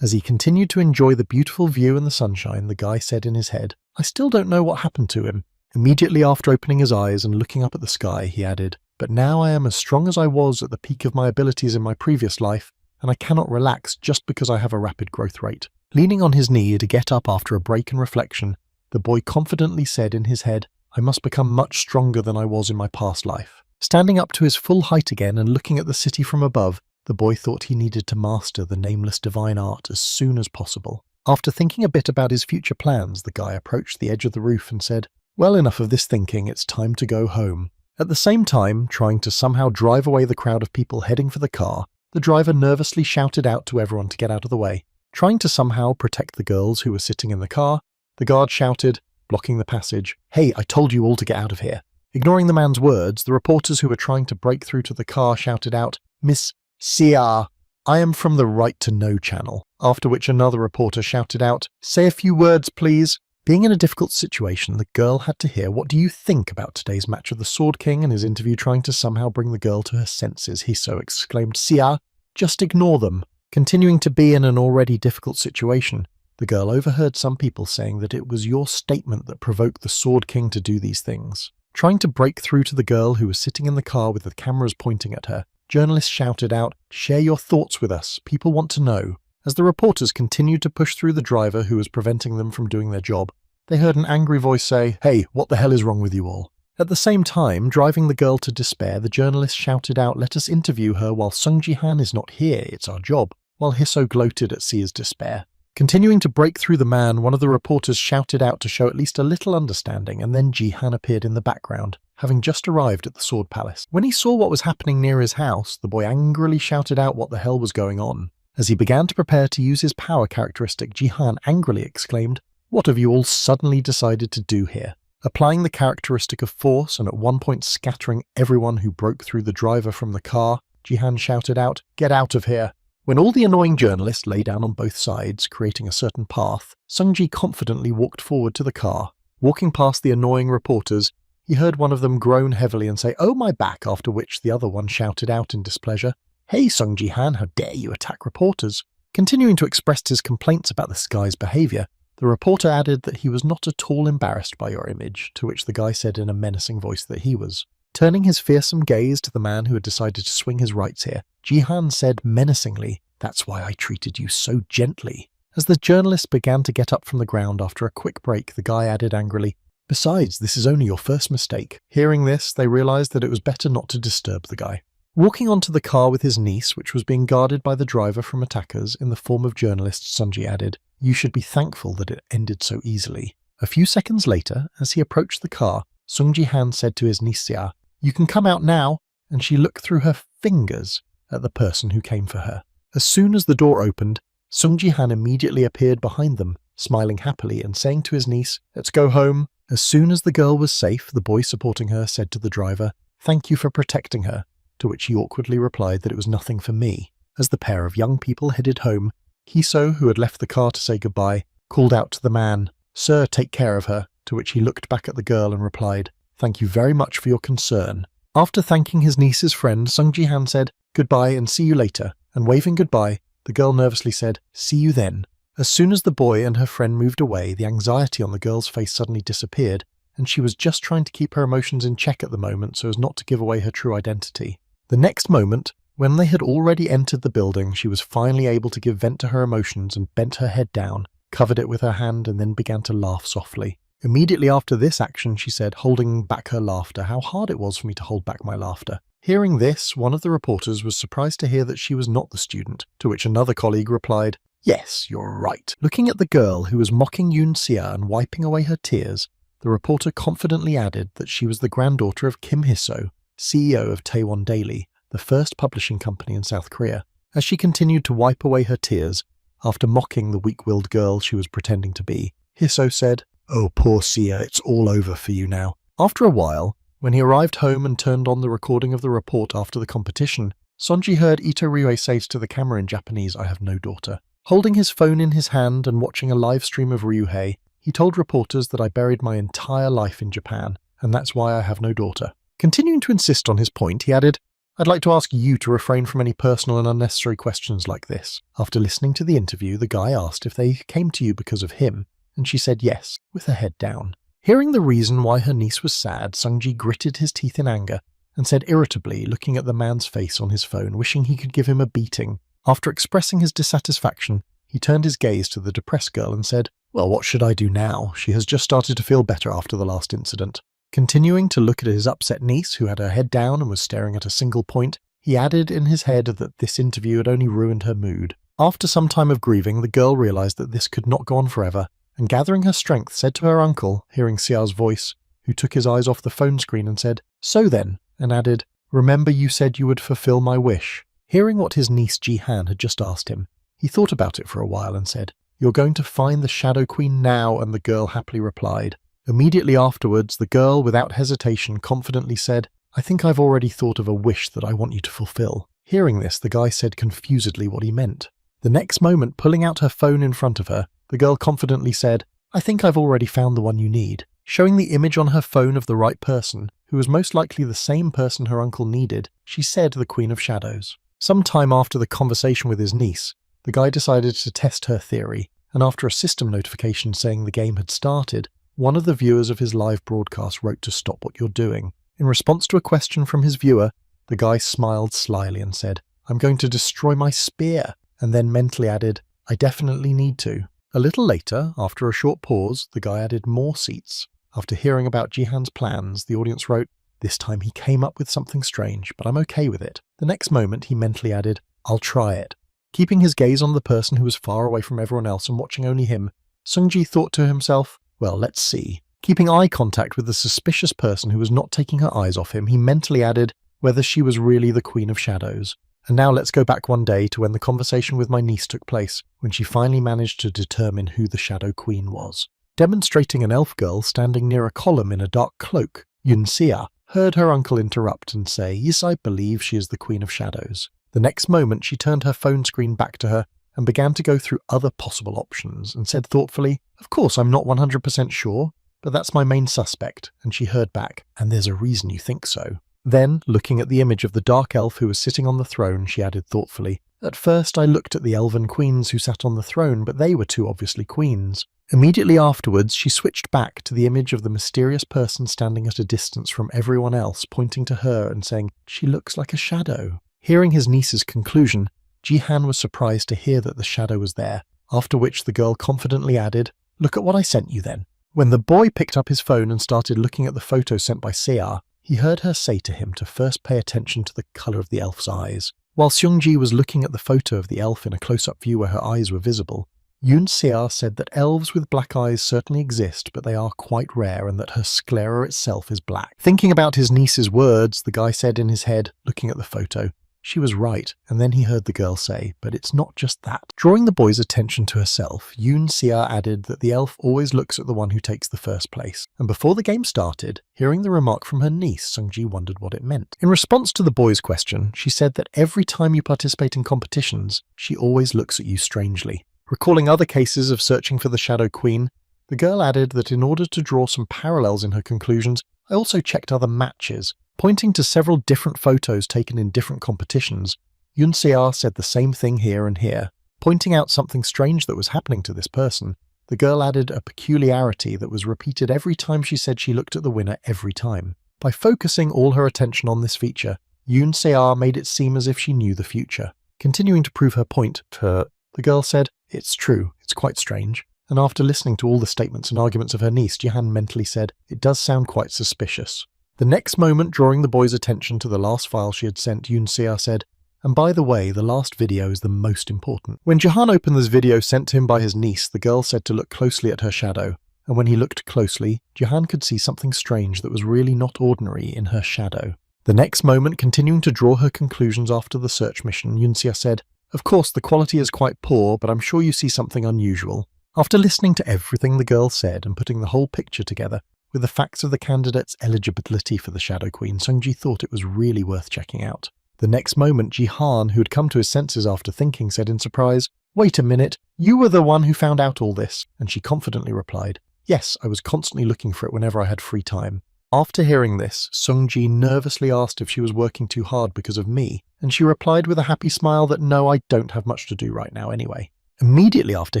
As he continued to enjoy the beautiful view and the sunshine, the guy said in his head, "I still don't know what happened to him." Immediately after opening his eyes and looking up at the sky, he added, "But now I am as strong as I was at the peak of my abilities in my previous life, and I cannot relax just because I have a rapid growth rate." Leaning on his knee to get up after a break in reflection, the boy confidently said in his head, "I must become much stronger than I was in my past life." Standing up to his full height again and looking at the city from above, the boy thought he needed to master the nameless divine art as soon as possible. After thinking a bit about his future plans, the guy approached the edge of the roof and said, "Well, enough of this thinking, it's time to go home." At the same time, trying to somehow drive away the crowd of people heading for the car, the driver nervously shouted out to everyone to get out of the way. Trying to somehow protect the girls who were sitting in the car, the guard shouted, blocking the passage, "Hey, I told you all to get out of here." Ignoring the man's words, the reporters who were trying to break through to the car shouted out, "Miss Sia, I am from the Right to Know channel." After which another reporter shouted out, "Say a few words, please." Being in a difficult situation, the girl had to hear, "What do you think about today's match of the Sword King?" and his interview trying to somehow bring the girl to her senses. Hiso exclaimed, "Sia, just ignore them." Continuing to be in an already difficult situation, the girl overheard some people saying that it was your statement that provoked the Sword King to do these things. Trying to break through to the girl who was sitting in the car with the cameras pointing at her, journalists shouted out, "Share your thoughts with us, people want to know." As the reporters continued to push through the driver who was preventing them from doing their job, they heard an angry voice say, "Hey, what the hell is wrong with you all?" At the same time, driving the girl to despair, the journalist shouted out, "Let us interview her while Sung Ji-han is not here, it's our job," while Hiso gloated at Sia's despair. Continuing to break through the man, one of the reporters shouted out to show at least a little understanding, and then Jihan appeared in the background, having just arrived at the Sword Palace. When he saw what was happening near his house, the boy angrily shouted out what the hell was going on. As he began to prepare to use his power characteristic, Jihan angrily exclaimed, "What have you all suddenly decided to do here?" Applying the characteristic of force and at one point scattering everyone who broke through the driver from the car, Jihan shouted out, "Get out of here!" When all the annoying journalists lay down on both sides, creating a certain path, Sungji confidently walked forward to the car. Walking past the annoying reporters, he heard one of them groan heavily and say, "Oh, my back," after which the other one shouted out in displeasure, "Hey, Sung Ji-han, how dare you attack reporters?" Continuing to express his complaints about this guy's behaviour, the reporter added that he was not at all embarrassed by your image, to which the guy said in a menacing voice that he was. Turning his fearsome gaze to the man who had decided to swing his rights here, Ji-han said menacingly, "That's why I treated you so gently." As the journalist began to get up from the ground after a quick break, the guy added angrily, "Besides, this is only your first mistake." Hearing this, they realised that it was better not to disturb the guy. Walking onto the car with his niece, which was being guarded by the driver from attackers in the form of journalists, Sunji added, "You should be thankful that it ended so easily." A few seconds later, as he approached the car, Sung Ji-han said to his niece Xia, "You can come out now," and she looked through her fingers at the person who came for her. As soon as the door opened, Sung Ji-han immediately appeared behind them, smiling happily and saying to his niece, "Let's go home." As soon as the girl was safe, the boy supporting her said to the driver, "Thank you for protecting her," to which he awkwardly replied that it was nothing for me. As the pair of young people headed home, Kiso, who had left the car to say goodbye, called out to the man, "Sir, take care of her," to which he looked back at the girl and replied, "Thank you very much for your concern." After thanking his niece's friend, Sung Ji-han said, "Goodbye and see you later," and waving goodbye, the girl nervously said, "See you then." As soon as the boy and her friend moved away, the anxiety on the girl's face suddenly disappeared, and she was just trying to keep her emotions in check at the moment so as not to give away her true identity. The next moment, when they had already entered the building, she was finally able to give vent to her emotions and bent her head down, covered it with her hand, and then began to laugh softly. Immediately after this action, she said, holding back her laughter, "How hard it was for me to hold back my laughter." Hearing this, one of the reporters was surprised to hear that she was not the student, to which another colleague replied, "Yes, you're right." Looking at the girl who was mocking Yoon Sia and wiping away her tears, the reporter confidently added that she was the granddaughter of Kim Hee-so, CEO of Taewon Daily, the first publishing company in South Korea. As she continued to wipe away her tears, after mocking the weak-willed girl she was pretending to be, Hee-so said, "Oh, poor Sia, it's all over for you now." After a while, when he arrived home and turned on the recording of the report after the competition, Sonji heard Ito Ryue say to the camera in Japanese, "I have no daughter." Holding his phone in his hand and watching a live stream of Ryuhei, he told reporters that I buried my entire life in Japan, and that's why I have no daughter. Continuing to insist on his point, he added, "I'd like to ask you to refrain from any personal and unnecessary questions like this." After listening to the interview, the guy asked if they came to you because of him, and she said yes, with her head down. Hearing the reason why her niece was sad, Sungji gritted his teeth in anger and said irritably, looking at the man's face on his phone, wishing he could give him a beating. After expressing his dissatisfaction, he turned his gaze to the depressed girl and said, "Well, what should I do now? She has just started to feel better after the last incident." Continuing to look at his upset niece, who had her head down and was staring at a single point, he added in his head that this interview had only ruined her mood. After some time of grieving, the girl realised that this could not go on forever, and gathering her strength, said to her uncle, hearing Xiao's voice, who took his eyes off the phone screen and said, "So then," and added, "Remember you said you would fulfill my wish." Hearing what his niece Ji-han had just asked him, he thought about it for a while and said, "You're going to find the Shadow Queen now," and the girl happily replied. Immediately afterwards, the girl, without hesitation, confidently said, "I think I've already thought of a wish that I want you to fulfill." Hearing this, the guy said confusedly what he meant. The next moment, pulling out her phone in front of her, the girl confidently said, "I think I've already found the one you need." Showing the image on her phone of the right person, who was most likely the same person her uncle needed, she said the Queen of Shadows. Some time after the conversation with his niece, the guy decided to test her theory, and after a system notification saying the game had started, one of the viewers of his live broadcast wrote to stop what you're doing. In response to a question from his viewer, the guy smiled slyly and said, "I'm going to destroy my spear," and then mentally added, "I definitely need to." A little later, after a short pause, the guy added more seats. After hearing about Jihan's plans, the audience wrote, "This time he came up with something strange, but I'm okay with it." The next moment he mentally added, "I'll try it." Keeping his gaze on the person who was far away from everyone else and watching only him, Sung-ji thought to himself, well, let's see. Keeping eye contact with the suspicious person who was not taking her eyes off him, he mentally added whether she was really the Queen of Shadows. And now let's go back one day to when the conversation with my niece took place, when she finally managed to determine who the Shadow Queen was. Demonstrating an elf girl standing near a column in a dark cloak, Yun-sia heard her uncle interrupt and say, yes, I believe she is the Queen of Shadows. The next moment she turned her phone screen back to her and began to go through other possible options and said thoughtfully, of course I'm not 100% sure, but that's my main suspect. And she heard back, and there's a reason you think so. Then, looking at the image of the dark elf who was sitting on the throne, she added thoughtfully, at first I looked at the elven queens who sat on the throne, but they were too obviously queens. Immediately afterwards, she switched back to the image of the mysterious person standing at a distance from everyone else, pointing to her and saying, she looks like a shadow. Hearing his niece's conclusion, Ji-han was surprised to hear that the shadow was there, after which the girl confidently added, look at what I sent you then. When the boy picked up his phone and started looking at the photo sent by Seah, he heard her say to him to first pay attention to the colour of the elf's eyes. While Seung-ji was looking at the photo of the elf in a close-up view where her eyes were visible, Yoon-seah said that elves with black eyes certainly exist, but they are quite rare, and that her sclera itself is black. Thinking about his niece's words, the guy said in his head, looking at the photo, she was right, and then he heard the girl say, but it's not just that. Drawing the boy's attention to herself, Yoon-seah added that the elf always looks at the one who takes the first place. And before the game started, hearing the remark from her niece, Sung-ji wondered what it meant. In response to the boy's question, she said that every time you participate in competitions, she always looks at you strangely. Recalling other cases of searching for the Shadow Queen, the girl added that in order to draw some parallels in her conclusions, I also checked other matches. Pointing to several different photos taken in different competitions, Yoon-seah said the same thing here and here. Pointing out something strange that was happening to this person, the girl added a peculiarity that was repeated every time she said she looked at the winner every time. By focusing all her attention on this feature, Yoon-seah made it seem as if she knew the future. Continuing to prove her point, the girl said, it's true, it's quite strange. And after listening to all the statements and arguments of her niece, Ji-han mentally said, it does sound quite suspicious. The next moment, drawing the boy's attention to the last file she had sent, Yoon-seah said, and by the way, the last video is the most important. When Ji-han opened this video sent to him by his niece, the girl said to look closely at her shadow, and when he looked closely, Ji-han could see something strange that was really not ordinary in her shadow. The next moment, continuing to draw her conclusions after the search mission, Yoon-seah said, of course, the quality is quite poor, but I'm sure you see something unusual. After listening to everything the girl said and putting the whole picture together, with the facts of the candidate's eligibility for the Shadow Queen, Sung-ji thought it was really worth checking out. The next moment, Ji-han, who had come to his senses after thinking, said in surprise, wait a minute, you were the one who found out all this, and she confidently replied, yes, I was constantly looking for it whenever I had free time. After hearing this, Sung-ji nervously asked if she was working too hard because of me, and she replied with a happy smile that no, I don't have much to do right now anyway. Immediately after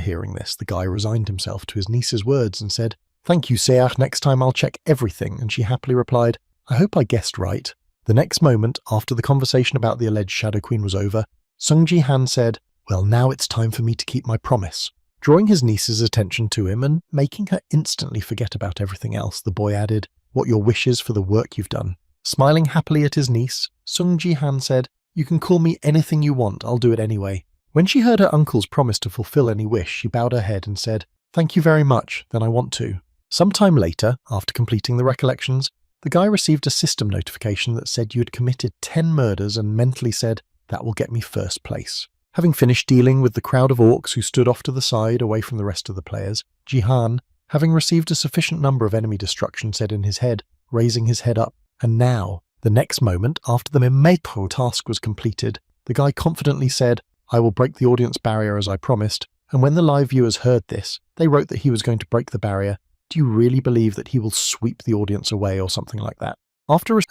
hearing this, the guy resigned himself to his niece's words and said, thank you, Seah, next time I'll check everything, and she happily replied, I hope I guessed right. The next moment, after the conversation about the alleged Shadow Queen was over, Sung Ji-han said, well, now it's time for me to keep my promise. Drawing his niece's attention to him and making her instantly forget about everything else, the boy added, what your wish is for the work you've done. Smiling happily at his niece, Sung Ji-han said, you can call me anything you want, I'll do it anyway. When she heard her uncle's promise to fulfill any wish, she bowed her head and said, thank you very much, then I want to. Sometime later, after completing the recollections, the guy received a system notification that said you had committed 10 murders and mentally said, that will get me first place. Having finished dealing with the crowd of orcs who stood off to the side away from the rest of the players, Ji-han, having received a sufficient number of enemy destruction, said in his head, raising his head up, and now, the next moment, after the Metro task was completed, the guy confidently said, I will break the audience barrier as I promised, and when the live viewers heard this, they wrote that he was going to break the barrier. Do you really believe that he will sweep the audience away or something like that?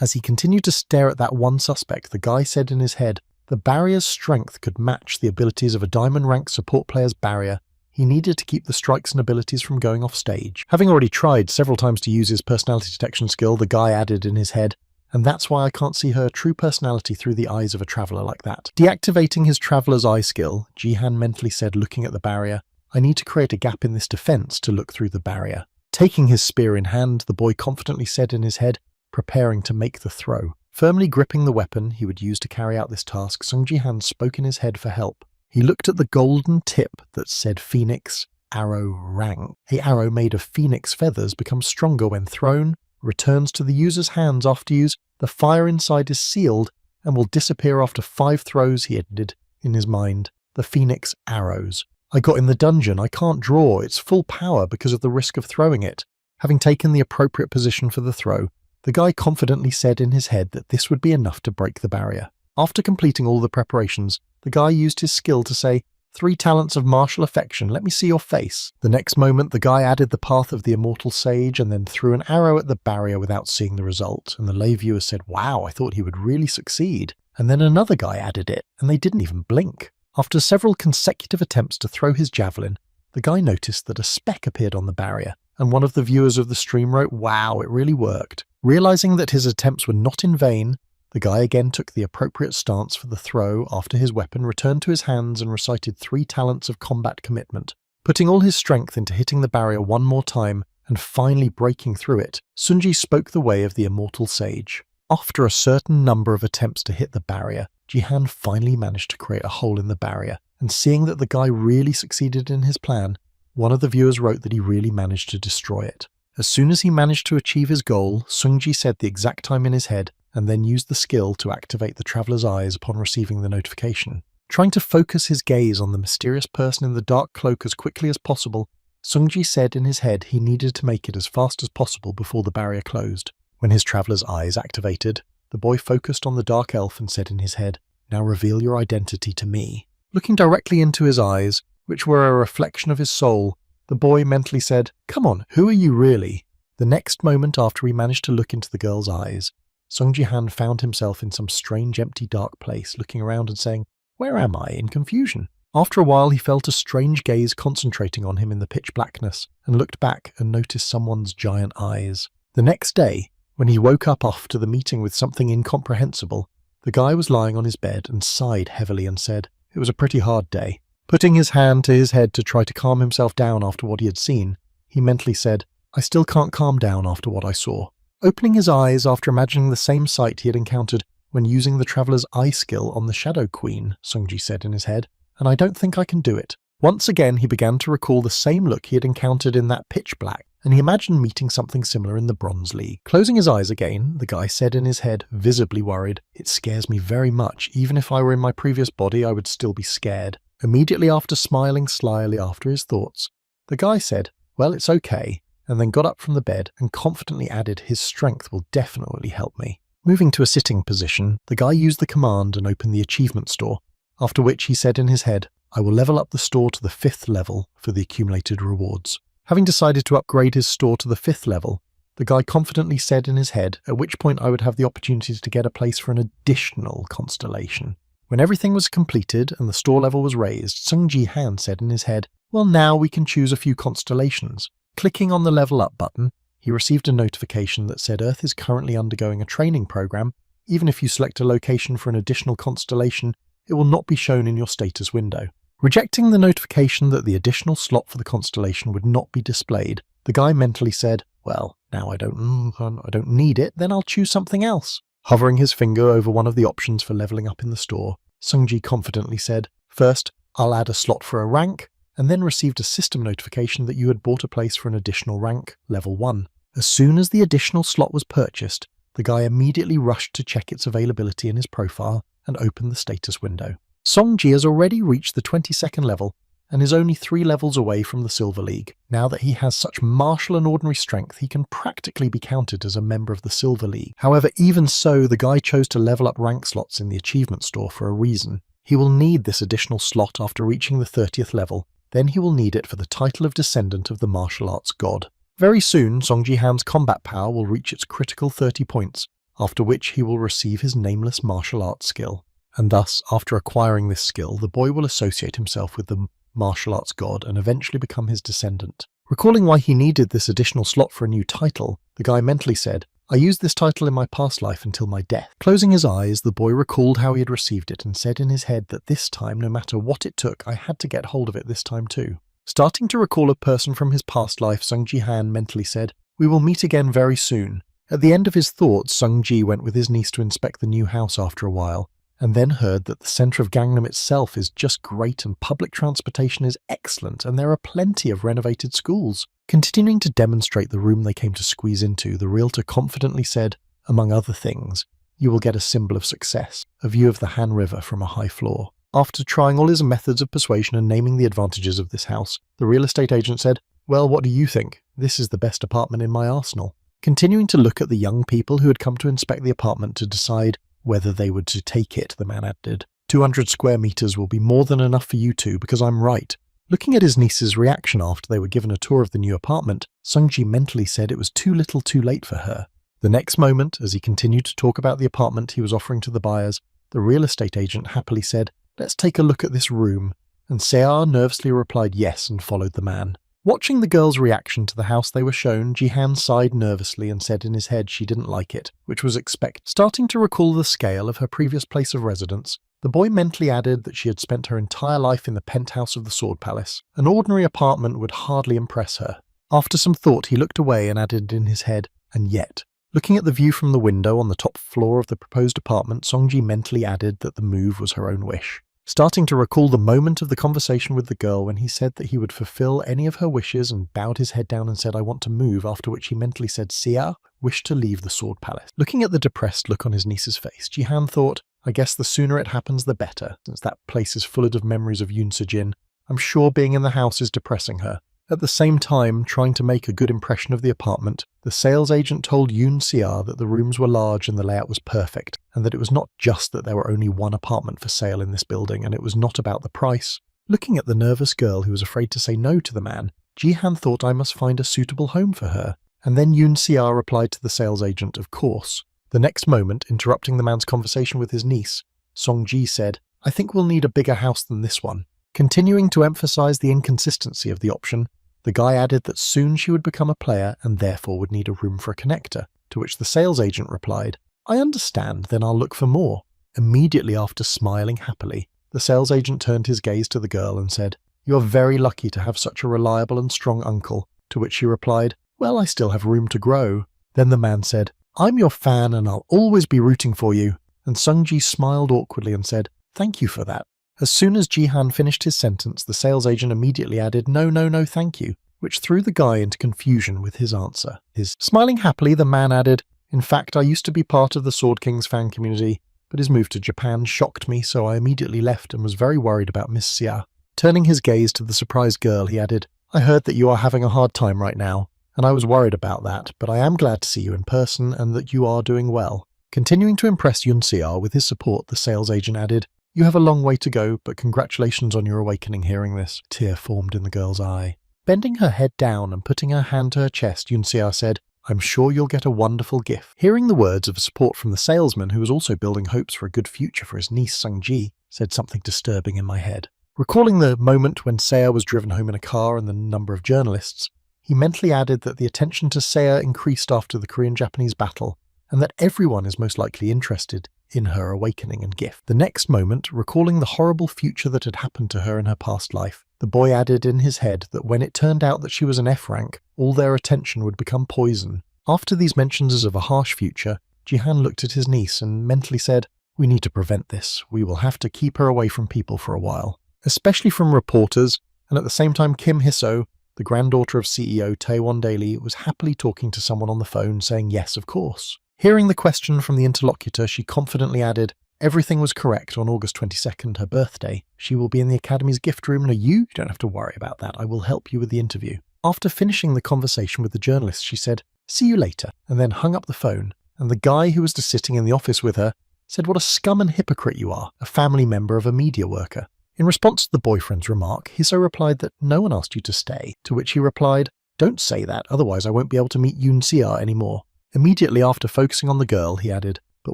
As he continued to stare at that one suspect, the guy said in his head, the barrier's strength could match the abilities of a diamond-ranked support player's barrier. He needed to keep the strikes and abilities from going off stage. Having already tried several times to use his personality detection skill, the guy added in his head, and that's why I can't see her true personality through the eyes of a traveller like that. Deactivating his traveller's eye skill, Ji-han mentally said, looking at the barrier, I need to create a gap in this defence to look through the barrier. Taking his spear in hand, the boy confidently said in his head, preparing to make the throw. Firmly gripping the weapon he would use to carry out this task, Sung Ji-han spoke in his head for help. He looked at the golden tip that said Phoenix Arrow Rank. A arrow made of phoenix feathers becomes stronger when thrown, returns to the user's hands after use, the fire inside is sealed, and will disappear after 5 throws, he added in his mind. The Phoenix Arrows. I got in the dungeon, I can't draw, it's full power because of the risk of throwing it. Having taken the appropriate position for the throw, the guy confidently said in his head that this would be enough to break the barrier. After completing all the preparations, the guy used his skill to say, 3 talents of martial affection, let me see your face. The next moment, the guy added the path of the immortal sage and then threw an arrow at the barrier without seeing the result, and the lay viewers said, wow, I thought he would really succeed. And then another guy added it, and they didn't even blink. After several consecutive attempts to throw his javelin, the guy noticed that a speck appeared on the barrier, and one of the viewers of the stream wrote, wow, it really worked. Realizing that his attempts were not in vain, the guy again took the appropriate stance for the throw after his weapon returned to his hands and recited 3 talents of combat commitment. Putting all his strength into hitting the barrier one more time and finally breaking through it, Sunji spoke the way of the immortal sage. After a certain number of attempts to hit the barrier, Jihan finally managed to create a hole in the barrier, and seeing that the guy really succeeded in his plan, one of the viewers wrote that he really managed to destroy it. As soon as he managed to achieve his goal, Sunji said the exact time in his head, and then used the skill to activate the traveller's eyes upon receiving the notification. Trying to focus his gaze on the mysterious person in the dark cloak as quickly as possible, Sunji said in his head he needed to make it as fast as possible before the barrier closed. When his traveller's eyes activated, the boy focused on the dark elf and said in his head, now reveal your identity to me. Looking directly into his eyes, which were a reflection of his soul, the boy mentally said, come on, who are you really? The next moment after he managed to look into the girl's eyes, Sung Ji-han found himself in some strange empty dark place, looking around and saying, where am I? In confusion. After a while he felt a strange gaze concentrating on him in the pitch blackness, and looked back and noticed someone's giant eyes. The next day, when he woke up after the meeting with something incomprehensible, the guy was lying on his bed and sighed heavily and said, it was a pretty hard day. Putting his hand to his head to try to calm himself down after what he had seen, he mentally said, I still can't calm down after what I saw. Opening his eyes after imagining the same sight he had encountered when using the traveller's eye skill on the Shadow Queen, Sungji said in his head, and I don't think I can do it. Once again he began to recall the same look he had encountered in that pitch black, and he imagined meeting something similar in the Bronze League. Closing his eyes again, the guy said in his head, visibly worried, it scares me very much. Even if I were in my previous body, I would still be scared. Immediately after smiling slyly after his thoughts, the guy said, well, it's okay, and then got up from the bed and confidently added, his strength will definitely help me. Moving to a sitting position, the guy used the command and opened the achievement store, after which he said in his head, I will level up the store to the 5th level for the accumulated rewards. Having decided to upgrade his store to the 5th level, the guy confidently said in his head, at which point I would have the opportunity to get a place for an additional constellation. When everything was completed and the store level was raised, Sung Ji-han said in his head, well, now we can choose a few constellations. Clicking on the level up button, he received a notification that said Earth is currently undergoing a training program. Even if you select a location for an additional constellation, it will not be shown in your status window. Rejecting the notification that the additional slot for the constellation would not be displayed, the guy mentally said, well, now I don't need it, then I'll choose something else. Hovering his finger over one of the options for leveling up in the store, Sungji confidently said, first, I'll add a slot for a rank, and then received a system notification that you had bought a place for an additional rank, level 1. As soon as the additional slot was purchased, the guy immediately rushed to check its availability in his profile and opened the status window. Songji has already reached the 22nd level and is only 3 levels away from the Silver League. Now that he has such martial and ordinary strength, he can practically be counted as a member of the Silver League. However, even so, the guy chose to level up rank slots in the achievement store for a reason. He will need this additional slot after reaching the 30th level, then he will need it for the title of Descendant of the Martial Arts God. Very soon, Song Ji-han's combat power will reach its critical 30 points, after which he will receive his nameless martial arts skill. And thus, after acquiring this skill, the boy will associate himself with the martial arts god and eventually become his descendant. Recalling why he needed this additional slot for a new title, the guy mentally said, I used this title in my past life until my death. Closing his eyes, the boy recalled how he had received it and said in his head that this time, no matter what it took, I had to get hold of it this time too. Starting to recall a person from his past life, Sung Ji-han mentally said, we will meet again very soon. At the end of his thoughts, Sung Ji went with his niece to inspect the new house after a while, and then heard that the centre of Gangnam itself is just great and public transportation is excellent and there are plenty of renovated schools. Continuing to demonstrate the room they came to squeeze into, the realtor confidently said, among other things, you will get a symbol of success, a view of the Han River from a high floor. After trying all his methods of persuasion and naming the advantages of this house, the real estate agent said, well, what do you think? This is the best apartment in my arsenal. Continuing to look at the young people who had come to inspect the apartment to decide whether they were to take it, the man added, 200 square meters will be more than enough for you two because I'm right. Looking at his niece's reaction after they were given a tour of the new apartment, Sung-ji mentally said it was too little too late for her. The next moment, as he continued to talk about the apartment he was offering to the buyers, the real estate agent happily said, let's take a look at this room, and Seah nervously replied yes and followed the man. Watching the girl's reaction to the house they were shown, Ji-han sighed nervously and said in his head she didn't like it, which was expected. Starting to recall the scale of her previous place of residence, the boy mentally added that she had spent her entire life in the penthouse of the Sword Palace. An ordinary apartment would hardly impress her. After some thought, he looked away and added in his head, and yet. Looking at the view from the window on the top floor of the proposed apartment, Song-ji mentally added that the move was her own wish. Starting to recall the moment of the conversation with the girl when he said that he would fulfill any of her wishes and bowed his head down and said, I want to move, after which he mentally said, Seah wished to leave the Sword Palace. Looking at the depressed look on his niece's face, Ji-han thought, I guess the sooner it happens the better, since that place is full of memories of Yoon Seo-jin. I'm sure being in the house is depressing her. At the same time, trying to make a good impression of the apartment, the sales agent told Yoon Seah that the rooms were large and the layout was perfect, and that it was not just that there were only one apartment for sale in this building, and it was not about the price. Looking at the nervous girl who was afraid to say no to the man, Ji-han thought I must find a suitable home for her, and then Yoon Seah replied to the sales agent, of course. The next moment, interrupting the man's conversation with his niece, Song-ji said, I think we'll need a bigger house than this one. Continuing to emphasize the inconsistency of the option, the guy added that soon she would become a player and therefore would need a room for a connector, to which the sales agent replied, I understand, then I'll look for more. Immediately after smiling happily, the sales agent turned his gaze to the girl and said, You are very lucky to have such a reliable and strong uncle, to which she replied, Well, I still have room to grow. Then the man said, I'm your fan and I'll always be rooting for you, and Sung-ji smiled awkwardly and said, Thank you for that. As soon as Ji-han finished his sentence, the sales agent immediately added, No, thank you, which threw the guy into confusion with his answer. Smiling happily, the man added, In fact, I used to be part of the Sword King's fan community, but his move to Japan shocked me, so I immediately left and was very worried about Miss Seah. Turning his gaze to the surprised girl, he added, I heard that you are having a hard time right now, and I was worried about that, but I am glad to see you in person and that you are doing well. Continuing to impress Yoon Seah with his support, the sales agent added, You have a long way to go, but congratulations on your awakening hearing this. A tear formed in the girl's eye. Bending her head down and putting her hand to her chest, Yoon Seah said, I'm sure you'll get a wonderful gift. Hearing the words of support from the salesman, who was also building hopes for a good future for his niece Sung-ji, said something disturbing in my head. Recalling the moment when Seah was driven home in a car and the number of journalists, he mentally added that the attention to Seah increased after the Korean-Japanese battle, and that everyone is most likely interested in her awakening and gift. The next moment, recalling the horrible future that had happened to her in her past life, the boy added in his head that when it turned out that she was an F rank, all their attention would become poison. After these mentions of a harsh future, Ji-han looked at his niece and mentally said, We need to prevent this. We will have to keep her away from people for a while, especially from reporters, and at the same time Kim Hye-so, the granddaughter of CEO Taewon Daily, was happily talking to someone on the phone saying yes, of course. Hearing the question from the interlocutor, she confidently added, Everything was correct on August 22nd, her birthday. She will be in the Academy's gift room. No, you don't have to worry about that. I will help you with the interview. After finishing the conversation with the journalist, she said, See you later, and then hung up the phone, and the guy who was just sitting in the office with her said, What a scum and hypocrite you are, a family member of a media worker. In response to the boyfriend's remark, Hye-so replied that no one asked you to stay, to which he replied, Don't say that, otherwise I won't be able to meet Yoon Seah anymore. Immediately after focusing on the girl, he added, But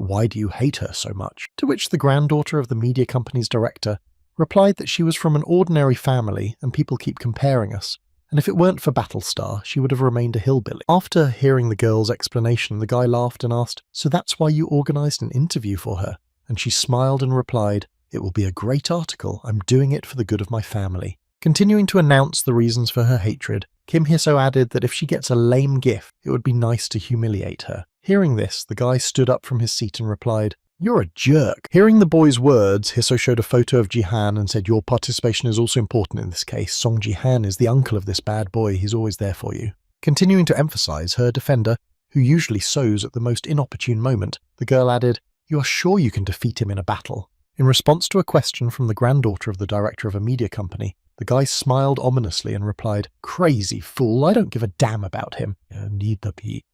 why do you hate her so much? To which the granddaughter of the media company's director replied that she was from an ordinary family and people keep comparing us, and if it weren't for Battlestar, she would have remained a hillbilly. After hearing the girl's explanation, the guy laughed and asked, So that's why you organised an interview for her? And she smiled and replied, It will be a great article. I'm doing it for the good of my family. Continuing to announce the reasons for her hatred, Kim Hye-so added that if she gets a lame gift, it would be nice to humiliate her. Hearing this, the guy stood up from his seat and replied, "You're a jerk." Hearing the boy's words, Hiso showed a photo of Jihan and said, "Your participation is also important in this case. Song Jihan is the uncle of this bad boy. He's always there for you." Continuing to emphasize her defender, who usually sows at the most inopportune moment, the girl added, "You are sure you can defeat him in a battle?" In response to a question from the granddaughter of the director of a media company, the guy smiled ominously and replied, "Crazy fool, I don't give a damn about him."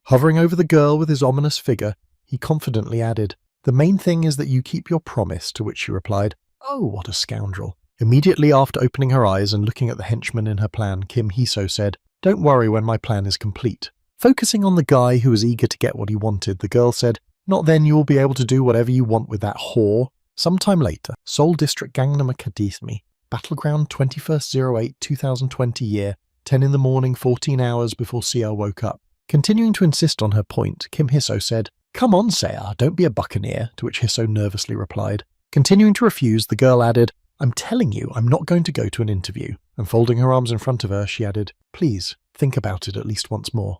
Hovering over the girl with his ominous figure, he confidently added, "The main thing is that you keep your promise," to which she replied, "Oh, what a scoundrel." Immediately after opening her eyes and looking at the henchman in her plan, Kim Hiso said, "Don't worry when my plan is complete." Focusing on the guy who was eager to get what he wanted, the girl said, "Not then you will be able to do whatever you want with that whore." Sometime later, Seoul District Gangnam Academy, Battleground 21st08-2020 year, 10 in the morning, 14 hours before Sia woke up. Continuing to insist on her point, Kim Hiso said, "Come on, Sia, don't be a buccaneer," to which Hiso nervously replied. Continuing to refuse, the girl added, "I'm telling you, I'm not going to go to an interview." And folding her arms in front of her, she added, "Please, think about it at least once more."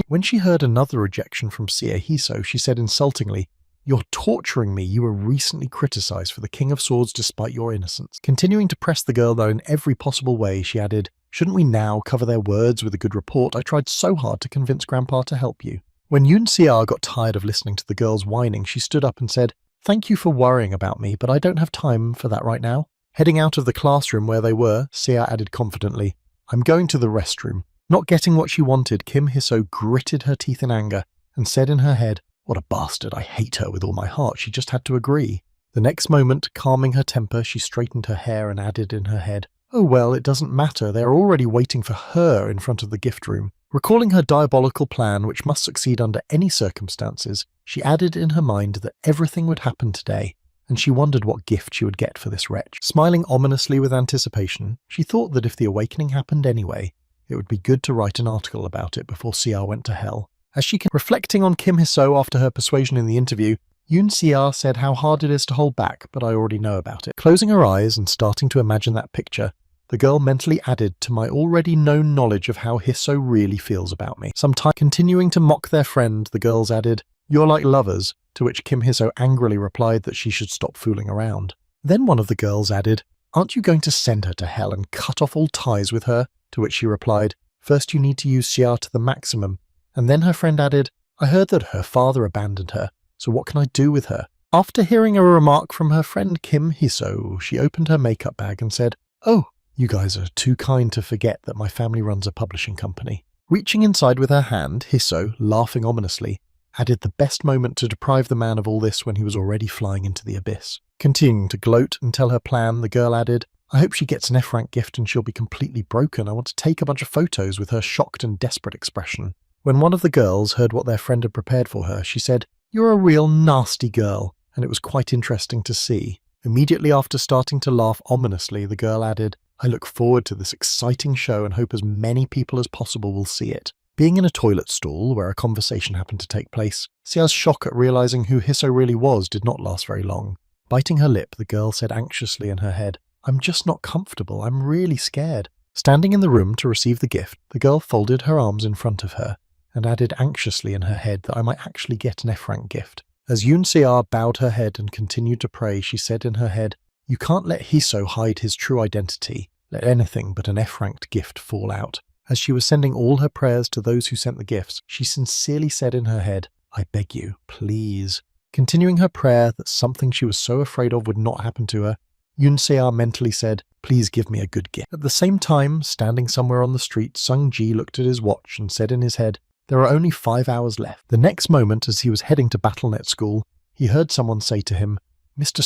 When she heard another rejection from Sia Hiso, she said insultingly, "You're torturing me. You were recently criticized for the King of Swords despite your innocence." Continuing to press the girl though in every possible way, she added, "Shouldn't we now cover their words with a good report? I tried so hard to convince Grandpa to help you." When Yoon Sia got tired of listening to the girl's whining, she stood up and said, "Thank you for worrying about me, but I don't have time for that right now." Heading out of the classroom where they were, Sia added confidently, "I'm going to the restroom." Not getting what she wanted, Kim Hiso gritted her teeth in anger and said in her head, "What a bastard, I hate her with all my heart, she just had to agree." The next moment, calming her temper, she straightened her hair and added in her head, "Oh well, it doesn't matter, they're already waiting for her in front of the gift room." Recalling her diabolical plan, which must succeed under any circumstances, she added in her mind that everything would happen today, and she wondered what gift she would get for this wretch. Smiling ominously with anticipation, she thought that if the awakening happened anyway, it would be good to write an article about it before Sia went to hell. Reflecting on Kim Hiso after her persuasion in the interview, Yoon Sia said how hard it is to hold back, but I already know about it. Closing her eyes and starting to imagine that picture, the girl mentally added to my already known knowledge of how Hiso really feels about me. Sometime continuing to mock their friend, the girls added, "You're like lovers," to which Kim Hiso angrily replied that she should stop fooling around. Then one of the girls added, "Aren't you going to send her to hell and cut off all ties with her?" To which she replied, "First you need to use Sia to the maximum." And then her friend added, "I heard that her father abandoned her, so what can I do with her?" After hearing a remark from her friend Kim Hiso, she opened her makeup bag and said, "Oh, you guys are too kind to forget that my family runs a publishing company." Reaching inside with her hand, Hiso, laughing ominously, added the best moment to deprive the man of all this when he was already flying into the abyss. Continuing to gloat and tell her plan, the girl added, "I hope she gets an F-rank gift and she'll be completely broken. I want to take a bunch of photos with her shocked and desperate expression." When one of the girls heard what their friend had prepared for her, she said, "You're a real nasty girl," and it was quite interesting to see. Immediately after starting to laugh ominously, the girl added, "I look forward to this exciting show and hope as many people as possible will see it." Being in a toilet stall where a conversation happened to take place, Sia's shock at realizing who Hiso really was did not last very long. Biting her lip, the girl said anxiously in her head, "I'm just not comfortable. I'm really scared." Standing in the room to receive the gift, the girl folded her arms in front of her and added anxiously in her head that I might actually get an F-rank gift. As Yoon Sia bowed her head and continued to pray, she said in her head, "You can't let Hiso hide his true identity. Let anything but an F-ranked gift fall out." As she was sending all her prayers to those who sent the gifts, she sincerely said in her head, "I beg you, please." Continuing her prayer that something she was so afraid of would not happen to her, Yoon Sia mentally said, "Please give me a good gift." At the same time, standing somewhere on the street, Sung Ji looked at his watch and said in his head, "There are only 5 hours left." The next moment, as he was heading to BattleNet school, he heard someone say to him, Mr.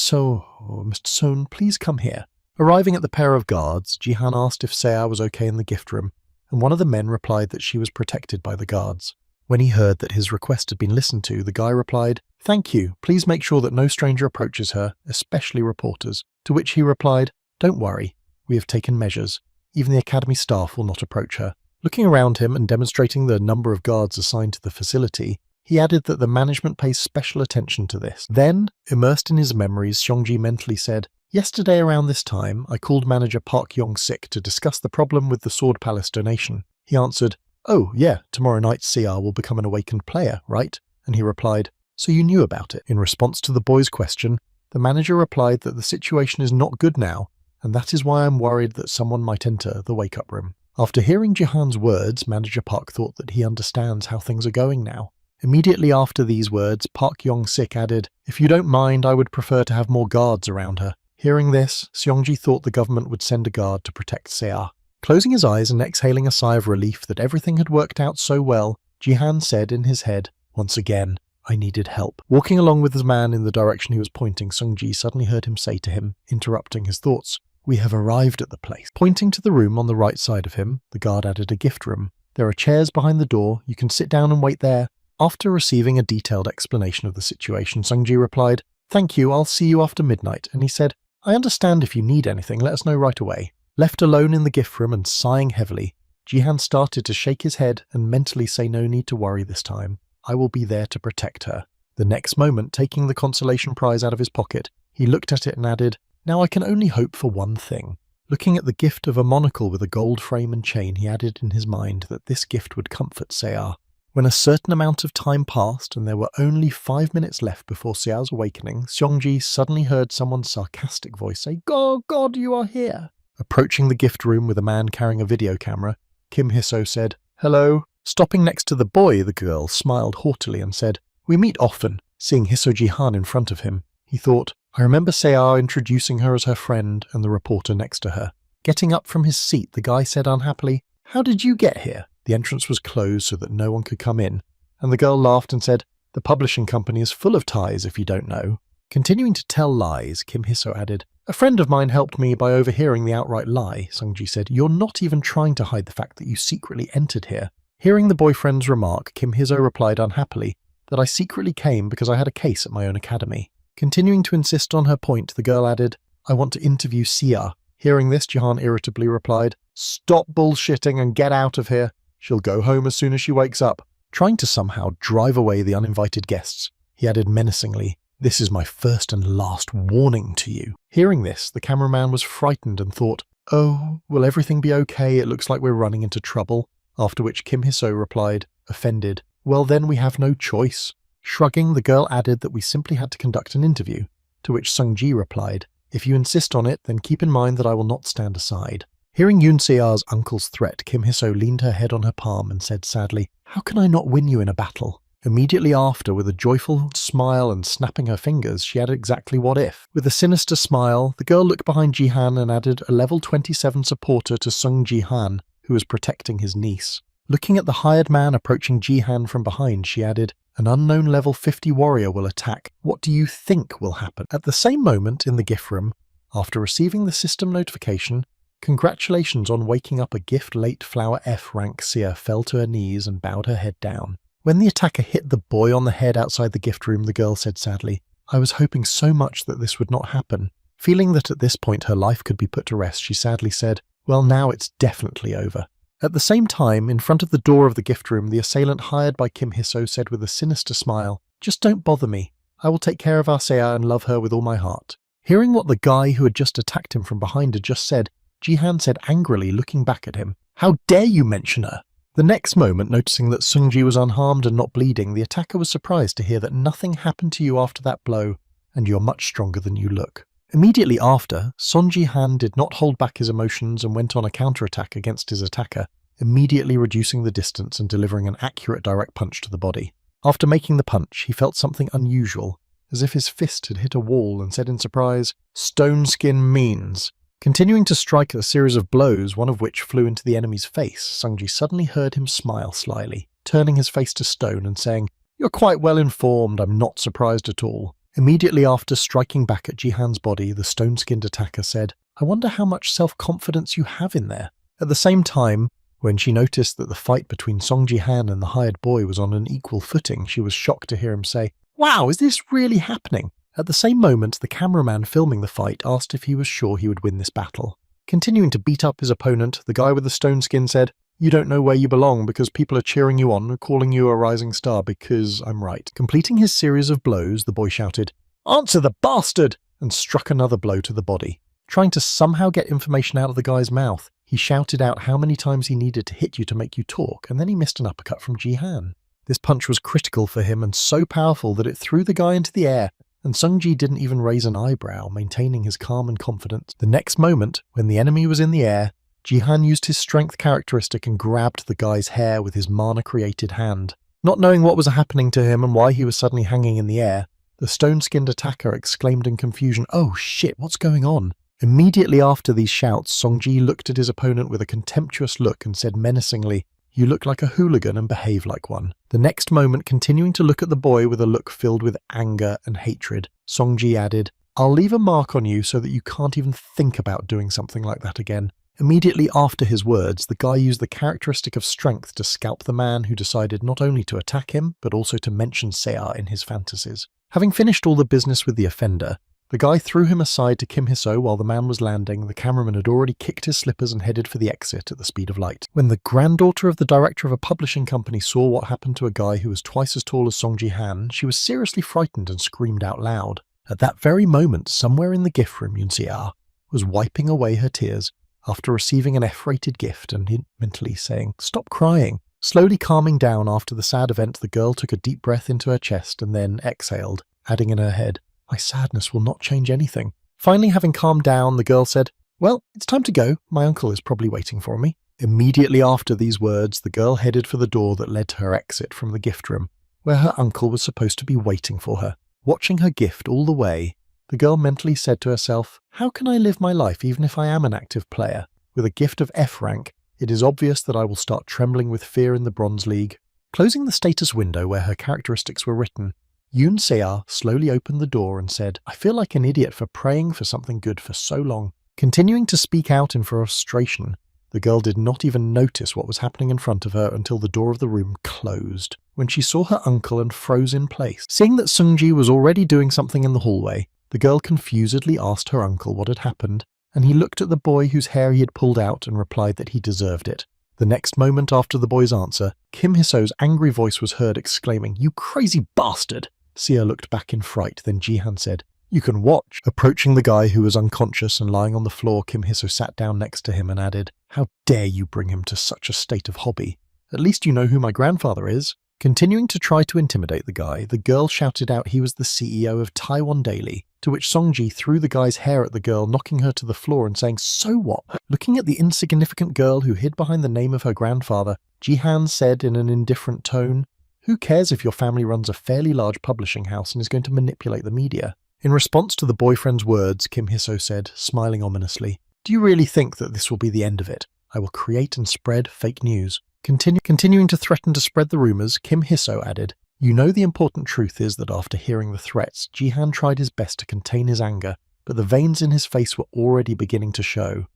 Son, please come here." Arriving at the pair of guards, Jihan asked if Sia was okay in the gift room, and one of the men replied that she was protected by the guards. When he heard that his request had been listened to, the guy replied, "Thank you, please make sure that no stranger approaches her, especially reporters." To which he replied, "Don't worry, we have taken measures. Even the academy staff will not approach her." Looking around him and demonstrating the number of guards assigned to the facility, he added that the management pays special attention to this. Then, immersed in his memories, Seongji mentally said, "Yesterday around this time, I called manager Park Yong-sik to discuss the problem with the Sword Palace donation. He answered, 'Oh, yeah, tomorrow night Sia will become an awakened player, right?' And he replied, "So you knew about it?" In response to the boy's question, the manager replied that the situation is not good now, and that is why I'm worried that someone might enter the wake-up room. After hearing Jihan's words, Manager Park thought that he understands how things are going now. Immediately after these words, Park Yong-sik added, "If you don't mind, I would prefer to have more guards around her." Hearing this, Seongji thought the government would send a guard to protect Seo. Closing his eyes and exhaling a sigh of relief that everything had worked out so well, Jihan said in his head, "Once again, I needed help." Walking along with his man in the direction he was pointing, Seongji suddenly heard him say to him, interrupting his thoughts, "We have arrived at the place." Pointing to the room on the right side of him, the guard added a gift room. "There are chairs behind the door, you can sit down and wait there." After receiving a detailed explanation of the situation, Seongji replied, "Thank you, I'll see you after midnight," and he said, "I understand if you need anything, let us know right away." Left alone in the gift room and sighing heavily, Jihan started to shake his head and mentally say no need to worry this time. I will be there to protect her. The next moment, taking the consolation prize out of his pocket, he looked at it and added, "Now I can only hope for one thing." Looking at the gift of a monocle with a gold frame and chain, he added in his mind that this gift would comfort Seo. When a certain amount of time passed and there were only 5 minutes left before Seo's awakening, Seongji suddenly heard someone's sarcastic voice say, God, you are here." Approaching the gift room with a man carrying a video camera, Kim Hiso said, "Hello." Stopping next to the boy, the girl smiled haughtily and said, "We meet often." Seeing Hiso Jihan in front of him, he thought, I remember Seo introducing her as her friend and the reporter next to her. Getting up from his seat, the guy said unhappily, "How did you get here?" The entrance was closed so that no one could come in, and the girl laughed and said, "The publishing company is full of ties if you don't know." Continuing to tell lies, Kim Hiso added, "A friend of mine helped me by overhearing the outright lie." Seongji said, "You're not even trying to hide the fact that you secretly entered here." Hearing the boyfriend's remark, Kim Hiso replied unhappily that I secretly came because I had a case at my own academy. Continuing to insist on her point, the girl added, "I want to interview Sia." Hearing this, Jihan irritably replied, "Stop bullshitting and get out of here. She'll go home as soon as she wakes up." Trying to somehow drive away the uninvited guests, he added menacingly, "This is my first and last warning to you." Hearing this, the cameraman was frightened and thought, "Oh, will everything be okay? It looks like we're running into trouble." After which Kim Hiso replied, offended, "Well then we have no choice." Shrugging, the girl added that we simply had to conduct an interview, to which Seongji replied, "If you insist on it, then keep in mind that I will not stand aside." Hearing Yoon Se-a's uncle's threat, Kim Hiso leaned her head on her palm and said sadly, "How can I not win you in a battle?" Immediately after, with a joyful smile and snapping her fingers, she added exactly what if. With a sinister smile, the girl looked behind Jihan and added a level 27 supporter to Sung Ji-han, who was protecting his niece. Looking at the hired man approaching Jihan from behind, she added, "An unknown level 50 warrior will attack. What do you think will happen?" At the same moment, in the gift room, after receiving the system notification, "Congratulations on waking up a gift-late flower F rank," Sia fell to her knees and bowed her head down. When the attacker hit the boy on the head outside the gift room, the girl said sadly, "I was hoping so much that this would not happen." Feeling that at this point her life could be put to rest, she sadly said, "Well, now it's definitely over." At the same time, in front of the door of the gift room, the assailant hired by Kim Hiso said with a sinister smile, "Just don't bother me. I will take care of our Seo and love her with all my heart." Hearing what the guy who had just attacked him from behind had just said, Jihan said angrily, looking back at him, "How dare you mention her?" The next moment, noticing that Seongji was unharmed and not bleeding, the attacker was surprised to hear that nothing happened to you after that blow, and you're much stronger than you look. Immediately after, Son Ji-han did not hold back his emotions and went on a counterattack against his attacker, immediately reducing the distance and delivering an accurate direct punch to the body. After making the punch, he felt something unusual, as if his fist had hit a wall, and said in surprise, "Stone skin means." Continuing to strike a series of blows, one of which flew into the enemy's face, Seongji suddenly heard him smile slyly, turning his face to stone and saying, "You're quite well informed, I'm not surprised at all." Immediately after striking back at Jihan's body, the stone-skinned attacker said, "I wonder how much self-confidence you have in there." At the same time, when she noticed that the fight between Song Ji-han and the hired boy was on an equal footing, she was shocked to hear him say, "Wow, is this really happening?" At the same moment, the cameraman filming the fight asked if he was sure he would win this battle. Continuing to beat up his opponent, the guy with the stone skin said, "You don't know where you belong because people are cheering you on, calling you a rising star because I'm right." Completing his series of blows, the boy shouted, "Answer the bastard!" and struck another blow to the body. Trying to somehow get information out of the guy's mouth, he shouted out how many times he needed to hit you to make you talk, and then he missed an uppercut from Ji-han. This punch was critical for him and so powerful that it threw the guy into the air, and Sungji didn't even raise an eyebrow, maintaining his calm and confidence. The next moment, when the enemy was in the air, Jihan used his strength characteristic and grabbed the guy's hair with his mana-created hand. Not knowing what was happening to him and why he was suddenly hanging in the air, the stone-skinned attacker exclaimed in confusion, "Oh shit, what's going on?" Immediately after these shouts, Songji looked at his opponent with a contemptuous look and said menacingly, "You look like a hooligan and behave like one." The next moment, continuing to look at the boy with a look filled with anger and hatred, Songji added, "I'll leave a mark on you so that you can't even think about doing something like that again." Immediately after his words, the guy used the characteristic of strength to scalp the man who decided not only to attack him, but also to mention Seah in his fantasies. Having finished all the business with the offender, the guy threw him aside to Kim Hiso while the man was landing. The cameraman had already kicked his slippers and headed for the exit at the speed of light. When the granddaughter of the director of a publishing company saw what happened to a guy who was twice as tall as Song Ji-han, she was seriously frightened and screamed out loud. At that very moment, somewhere in the gift room, Yoon Se-ah was wiping away her tears after receiving an F-rated gift and mentally saying, "Stop crying." Slowly calming down after the sad event, the girl took a deep breath into her chest and then exhaled, adding in her head, "My sadness will not change anything." Finally, having calmed down, the girl said, "Well, it's time to go. My uncle is probably waiting for me." Immediately after these words, the girl headed for the door that led to her exit from the gift room, where her uncle was supposed to be waiting for her. Watching her gift all the way, the girl mentally said to herself, "How can I live my life even if I am an active player? With a gift of F rank, it is obvious that I will start trembling with fear in the Bronze League." Closing the status window where her characteristics were written, Yoon Se-ah slowly opened the door and said, "I feel like an idiot for praying for something good for so long." Continuing to speak out in frustration, the girl did not even notice what was happening in front of her until the door of the room closed, when she saw her uncle and froze in place. Seeing that Sungji was already doing something in the hallway, the girl confusedly asked her uncle what had happened, and he looked at the boy whose hair he had pulled out and replied that he deserved it. The next moment after the boy's answer, Kim Hiso's angry voice was heard exclaiming, "You crazy bastard!" Sia looked back in fright, then Jihan said, "You can watch." Approaching the guy who was unconscious and lying on the floor, Kim Hiso sat down next to him and added, "How dare you bring him to such a state of hobby? At least you know who my grandfather is." Continuing to try to intimidate the guy, the girl shouted out he was the CEO of Taiwan Daily, to which Songji threw the guy's hair at the girl, knocking her to the floor and saying, "So what?" Looking at the insignificant girl who hid behind the name of her grandfather, Jihan said in an indifferent tone, "Who cares if your family runs a fairly large publishing house and is going to manipulate the media?" In response to the boyfriend's words, Kim Hiso said, smiling ominously, "Do you really think that this will be the end of it? I will create and spread fake news." Continuing to threaten to spread the rumors, Kim Hiso added, "You know the important truth is that after hearing the threats, Jihan tried his best to contain his anger, but the veins in his face were already beginning to show."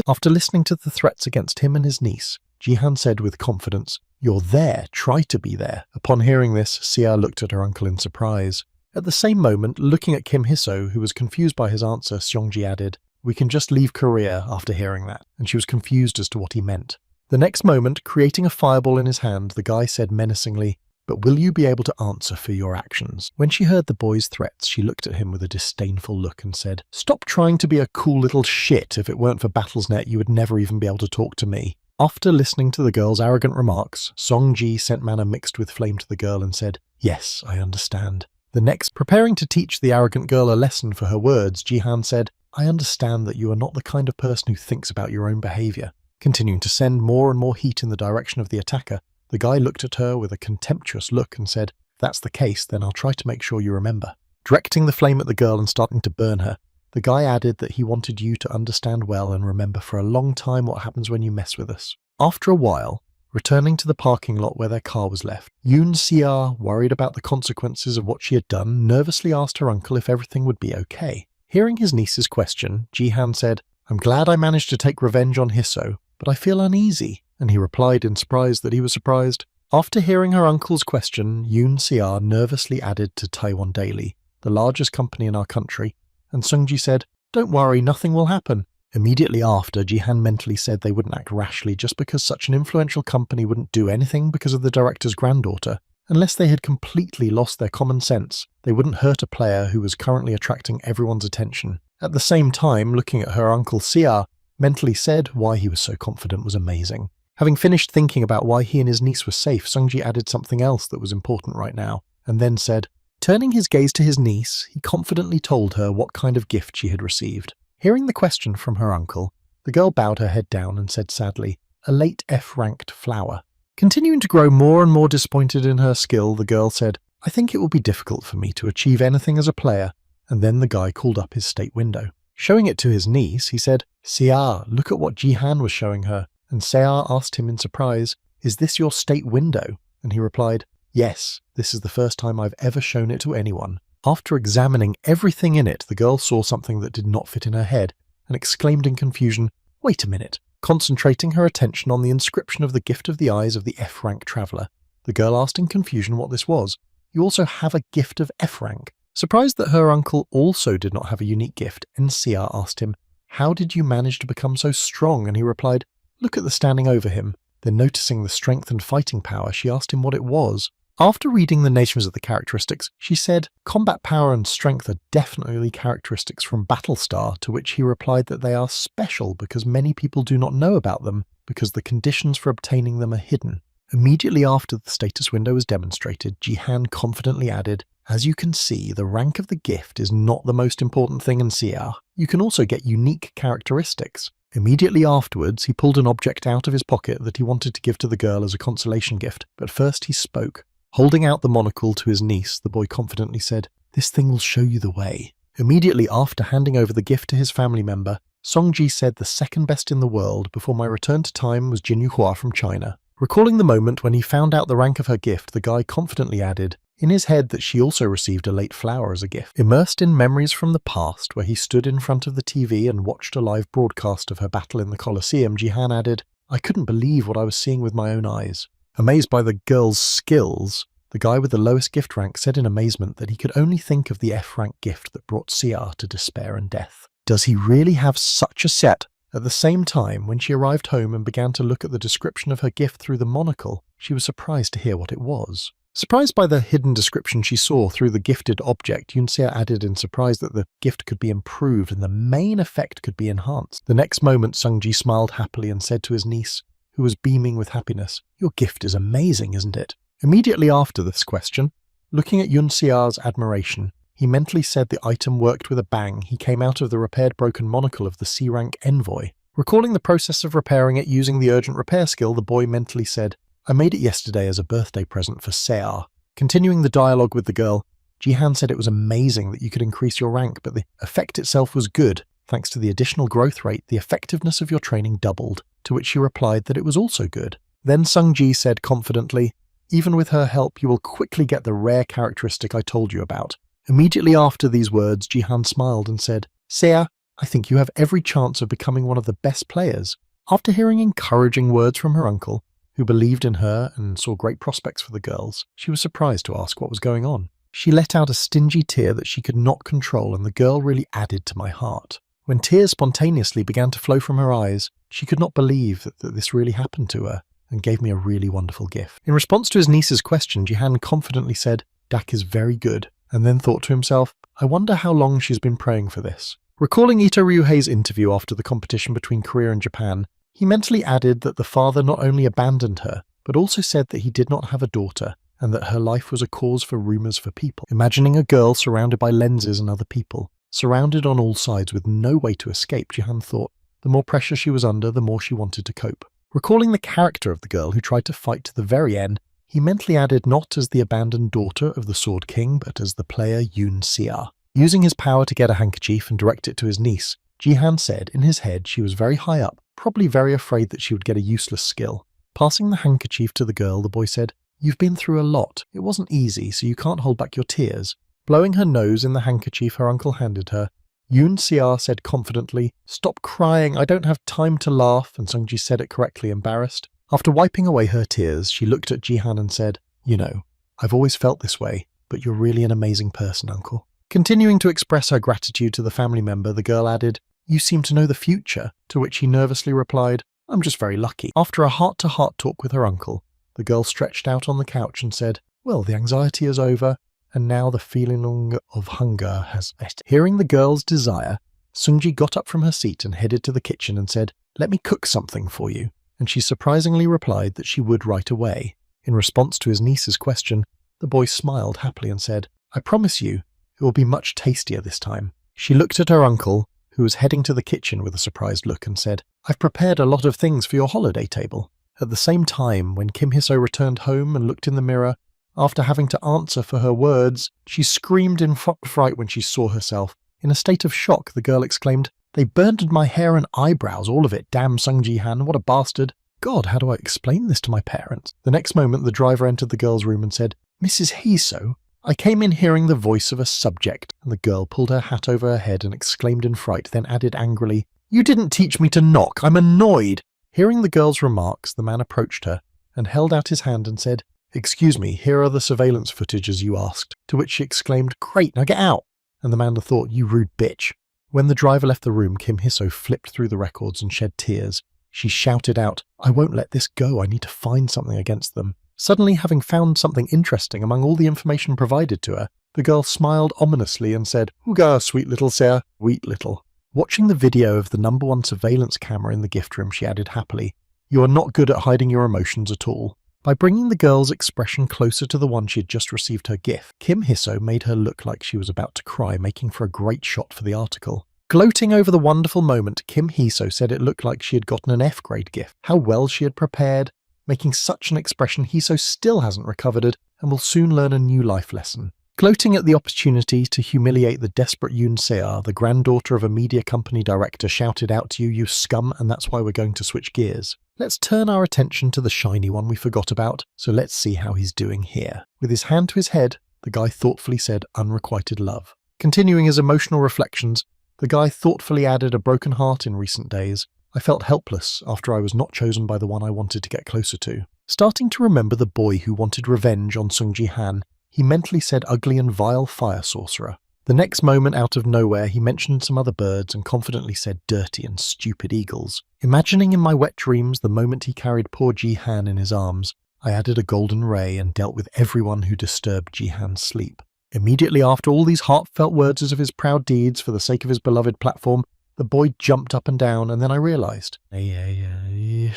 After listening to the threats against him and his niece, Jihan said with confidence, "You're there, try to be there." Upon hearing this, Sia looked at her uncle in surprise. At the same moment, looking at Kim Hiso, who was confused by his answer, Seongji added, "We can just leave Korea after hearing that," and she was confused as to what he meant. The next moment, creating a fireball in his hand, the guy said menacingly, "But will you be able to answer for your actions?" When she heard the boy's threats, she looked at him with a disdainful look and said, "Stop trying to be a cool little shit. If it weren't for Battlesnet, you would never even be able to talk to me." After listening to the girl's arrogant remarks, Song-ji sent mana mixed with flame to the girl and said, "Yes, I understand." The next, preparing to teach the arrogant girl a lesson for her words, Jihan said, "I understand that you are not the kind of person who thinks about your own behavior." Continuing to send more and more heat in the direction of the attacker, the guy looked at her with a contemptuous look and said, "If that's the case, then I'll try to make sure you remember." Directing the flame at the girl and starting to burn her, the guy added that he wanted you to understand well and remember for a long time what happens when you mess with us. After a while, returning to the parking lot where their car was left, Yoon Se-ah, worried about the consequences of what she had done, nervously asked her uncle if everything would be okay. Hearing his niece's question, Jihan said, "I'm glad I managed to take revenge on Hiso, but I feel uneasy," and he replied in surprise that he was surprised. After hearing her uncle's question, Yoon Se-ah nervously added to Taiwan Daily, the largest company in our country, and Sungji said, "Don't worry, nothing will happen." Immediately after, Jihan mentally said they wouldn't act rashly just because such an influential company wouldn't do anything because of the director's granddaughter. Unless they had completely lost their common sense, they wouldn't hurt a player who was currently attracting everyone's attention. At the same time, looking at her uncle Sia, mentally said why he was so confident was amazing. Having finished thinking about why he and his niece were safe, Sungji added something else that was important right now, and then said, turning his gaze to his niece, he confidently told her what kind of gift she had received. Hearing the question from her uncle, the girl bowed her head down and said sadly, a late F-ranked flower. Continuing to grow more and more disappointed in her skill, the girl said, I think it will be difficult for me to achieve anything as a player, and then the guy called up his state window. Showing it to his niece, he said, Sia, look at what Jihan was showing her, and Sia asked him in surprise, is this your state window? And he replied, yes, this is the first time I've ever shown it to anyone. After examining everything in it, the girl saw something that did not fit in her head, and exclaimed in confusion, wait a minute. Concentrating her attention on the inscription of the gift of the eyes of the F-rank traveller, the girl asked in confusion what this was. You also have a gift of F-rank. Surprised that her uncle also did not have a unique gift, Sia asked him, how did you manage to become so strong? And he replied, look at the standing over him. Then noticing the strength and fighting power, she asked him what it was. After reading the names of the characteristics, she said, combat power and strength are definitely characteristics from Battlestar, to which he replied that they are special because many people do not know about them because the conditions for obtaining them are hidden. Immediately after the status window was demonstrated, Jihan confidently added, as you can see, the rank of the gift is not the most important thing in CR. You can also get unique characteristics. Immediately afterwards, he pulled an object out of his pocket that he wanted to give to the girl as a consolation gift, but first he spoke. Holding out the monocle to his niece, the boy confidently said, this thing will show you the way. Immediately after handing over the gift to his family member, Songji said the second best in the world before my return to time was Jin Yuhua from China. Recalling the moment when he found out the rank of her gift, the guy confidently added, in his head, that she also received a late flower as a gift. Immersed in memories from the past, where he stood in front of the TV and watched a live broadcast of her battle in the Colosseum, Jihan added, I couldn't believe what I was seeing with my own eyes. Amazed by the girl's skills, the guy with the lowest gift rank said in amazement that he could only think of the F-rank gift that brought Sia to despair and death. Does he really have such a set? At the same time, when she arrived home and began to look at the description of her gift through the monocle, she was surprised to hear what it was. Surprised by the hidden description she saw through the gifted object, Yunxia added in surprise that the gift could be improved and the main effect could be enhanced. The next moment, Sungji smiled happily and said to his niece, who was beaming with happiness, your gift is amazing, isn't it? Immediately after this question, looking at Yunxia's admiration, he mentally said the item worked with a bang. He came out of the repaired broken monocle of the C-rank envoy. Recalling the process of repairing it using the urgent repair skill, the boy mentally said, I made it yesterday as a birthday present for Sear. Continuing the dialogue with the girl, Jihan said it was amazing that you could increase your rank, but the effect itself was good. Thanks to the additional growth rate, the effectiveness of your training doubled, to which she replied that it was also good. Then Sungji said confidently, even with her help, you will quickly get the rare characteristic I told you about. Immediately after these words, Jihan smiled and said, Sear, I think you have every chance of becoming one of the best players. After hearing encouraging words from her uncle, who believed in her and saw great prospects for the girls, she was surprised to ask what was going on. She let out a stingy tear that she could not control, and the girl really added to my heart. When tears spontaneously began to flow from her eyes, she could not believe that this really happened to her, and gave me a really wonderful gift. In response to his niece's question, Jihan confidently said, Dak is very good, and then thought to himself, I wonder how long she's been praying for this. Recalling Ito Ryuhei's interview after the competition between Korea and Japan, he mentally added that the father not only abandoned her, but also said that he did not have a daughter, and that her life was a cause for rumors for people. Imagining a girl surrounded by lenses and other people, surrounded on all sides with no way to escape, Jihan thought, the more pressure she was under, the more she wanted to cope. Recalling the character of the girl who tried to fight to the very end, he mentally added not as the abandoned daughter of the Sword King, but as the player Yoon Sia. Using his power to get a handkerchief and direct it to his niece, Jihan said in his head she was very high up, probably very afraid that she would get a useless skill. Passing the handkerchief to the girl, the boy said, You've been through a lot. It wasn't easy, so you can't hold back your tears. Blowing her nose in the handkerchief her uncle handed her, Yoon Sia said confidently, Stop crying, I don't have time to laugh, and Sungji said it correctly, embarrassed. After wiping away her tears, she looked at Jihan and said, You know, I've always felt this way, but you're really an amazing person, uncle. Continuing to express her gratitude to the family member, the girl added, You seem to know the future, to which he nervously replied, I'm just very lucky. After a heart-to-heart talk with her uncle, the girl stretched out on the couch and said, Well, the anxiety is over, and now the feeling of hunger has met. Hearing the girl's desire, Sungji got up from her seat and headed to the kitchen and said, Let me cook something for you. and she surprisingly replied that she would right away. In response to his niece's question, the boy smiled happily and said, "I promise you, it will be much tastier this time." She looked at her uncle, who was heading to the kitchen with a surprised look, and said, "I've prepared a lot of things for your holiday table." At the same time, when Kim Hee-so returned home and looked in the mirror, after having to answer for her words, she screamed in fright when she saw herself. In a state of shock, the girl exclaimed, "They burned my hair and eyebrows, all of it. Damn Sung Ji-han, what a bastard. God, how do I explain this to my parents?" The next moment, the driver entered the girl's room and said, "Mrs. Hee-so, I came in hearing the voice of a subject." And the girl pulled her hat over her head and exclaimed in fright, then added angrily, "You didn't teach me to knock. I'm annoyed." Hearing the girl's remarks, the man approached her and held out his hand and said, "Excuse me, here are the surveillance footage as you asked." To which she exclaimed, "Great, now get out." And the man thought, "You rude bitch." When the driver left the room, Kim Hee-so flipped through the records and shed tears. She shouted out, "I won't let this go. I need to find something against them." Suddenly, having found something interesting among all the information provided to her, the girl smiled ominously and said, "Ooga, sweet little sir, sweet little." Watching the video of the #1 surveillance camera in the gift room, she added happily, "You are not good at hiding your emotions at all." By bringing the girl's expression closer to the one she had just received her gift, Kim Hee-so made her look like she was about to cry, making for a great shot for the article. Gloating over the wonderful moment, Kim Hee-so said it looked like she had gotten an F-grade gift, how well she had prepared, making such an expression Hee-so still hasn't recovered it and will soon learn a new life lesson. Gloating at the opportunity to humiliate the desperate Yoon Se-ah, the granddaughter of a media company director, shouted out to you, "You scum, and that's why we're going to switch gears. Let's turn our attention to the shiny one we forgot about, so let's see how he's doing here." With his hand to his head, the guy thoughtfully said, "Unrequited love." Continuing his emotional reflections, the guy thoughtfully added, "A broken heart in recent days. I felt helpless after I was not chosen by the one I wanted to get closer to." Starting to remember the boy who wanted revenge on Sung Ji-han, he mentally said, "Ugly and vile fire sorcerer." The next moment, out of nowhere, he mentioned some other birds and confidently said, "Dirty and stupid eagles." Imagining in my wet dreams the moment he carried poor Ji-han in his arms, I added a golden ray and dealt with everyone who disturbed Ji-han's sleep. Immediately after all these heartfelt words of his proud deeds for the sake of his beloved platform, the boy jumped up and down, and then I realized. The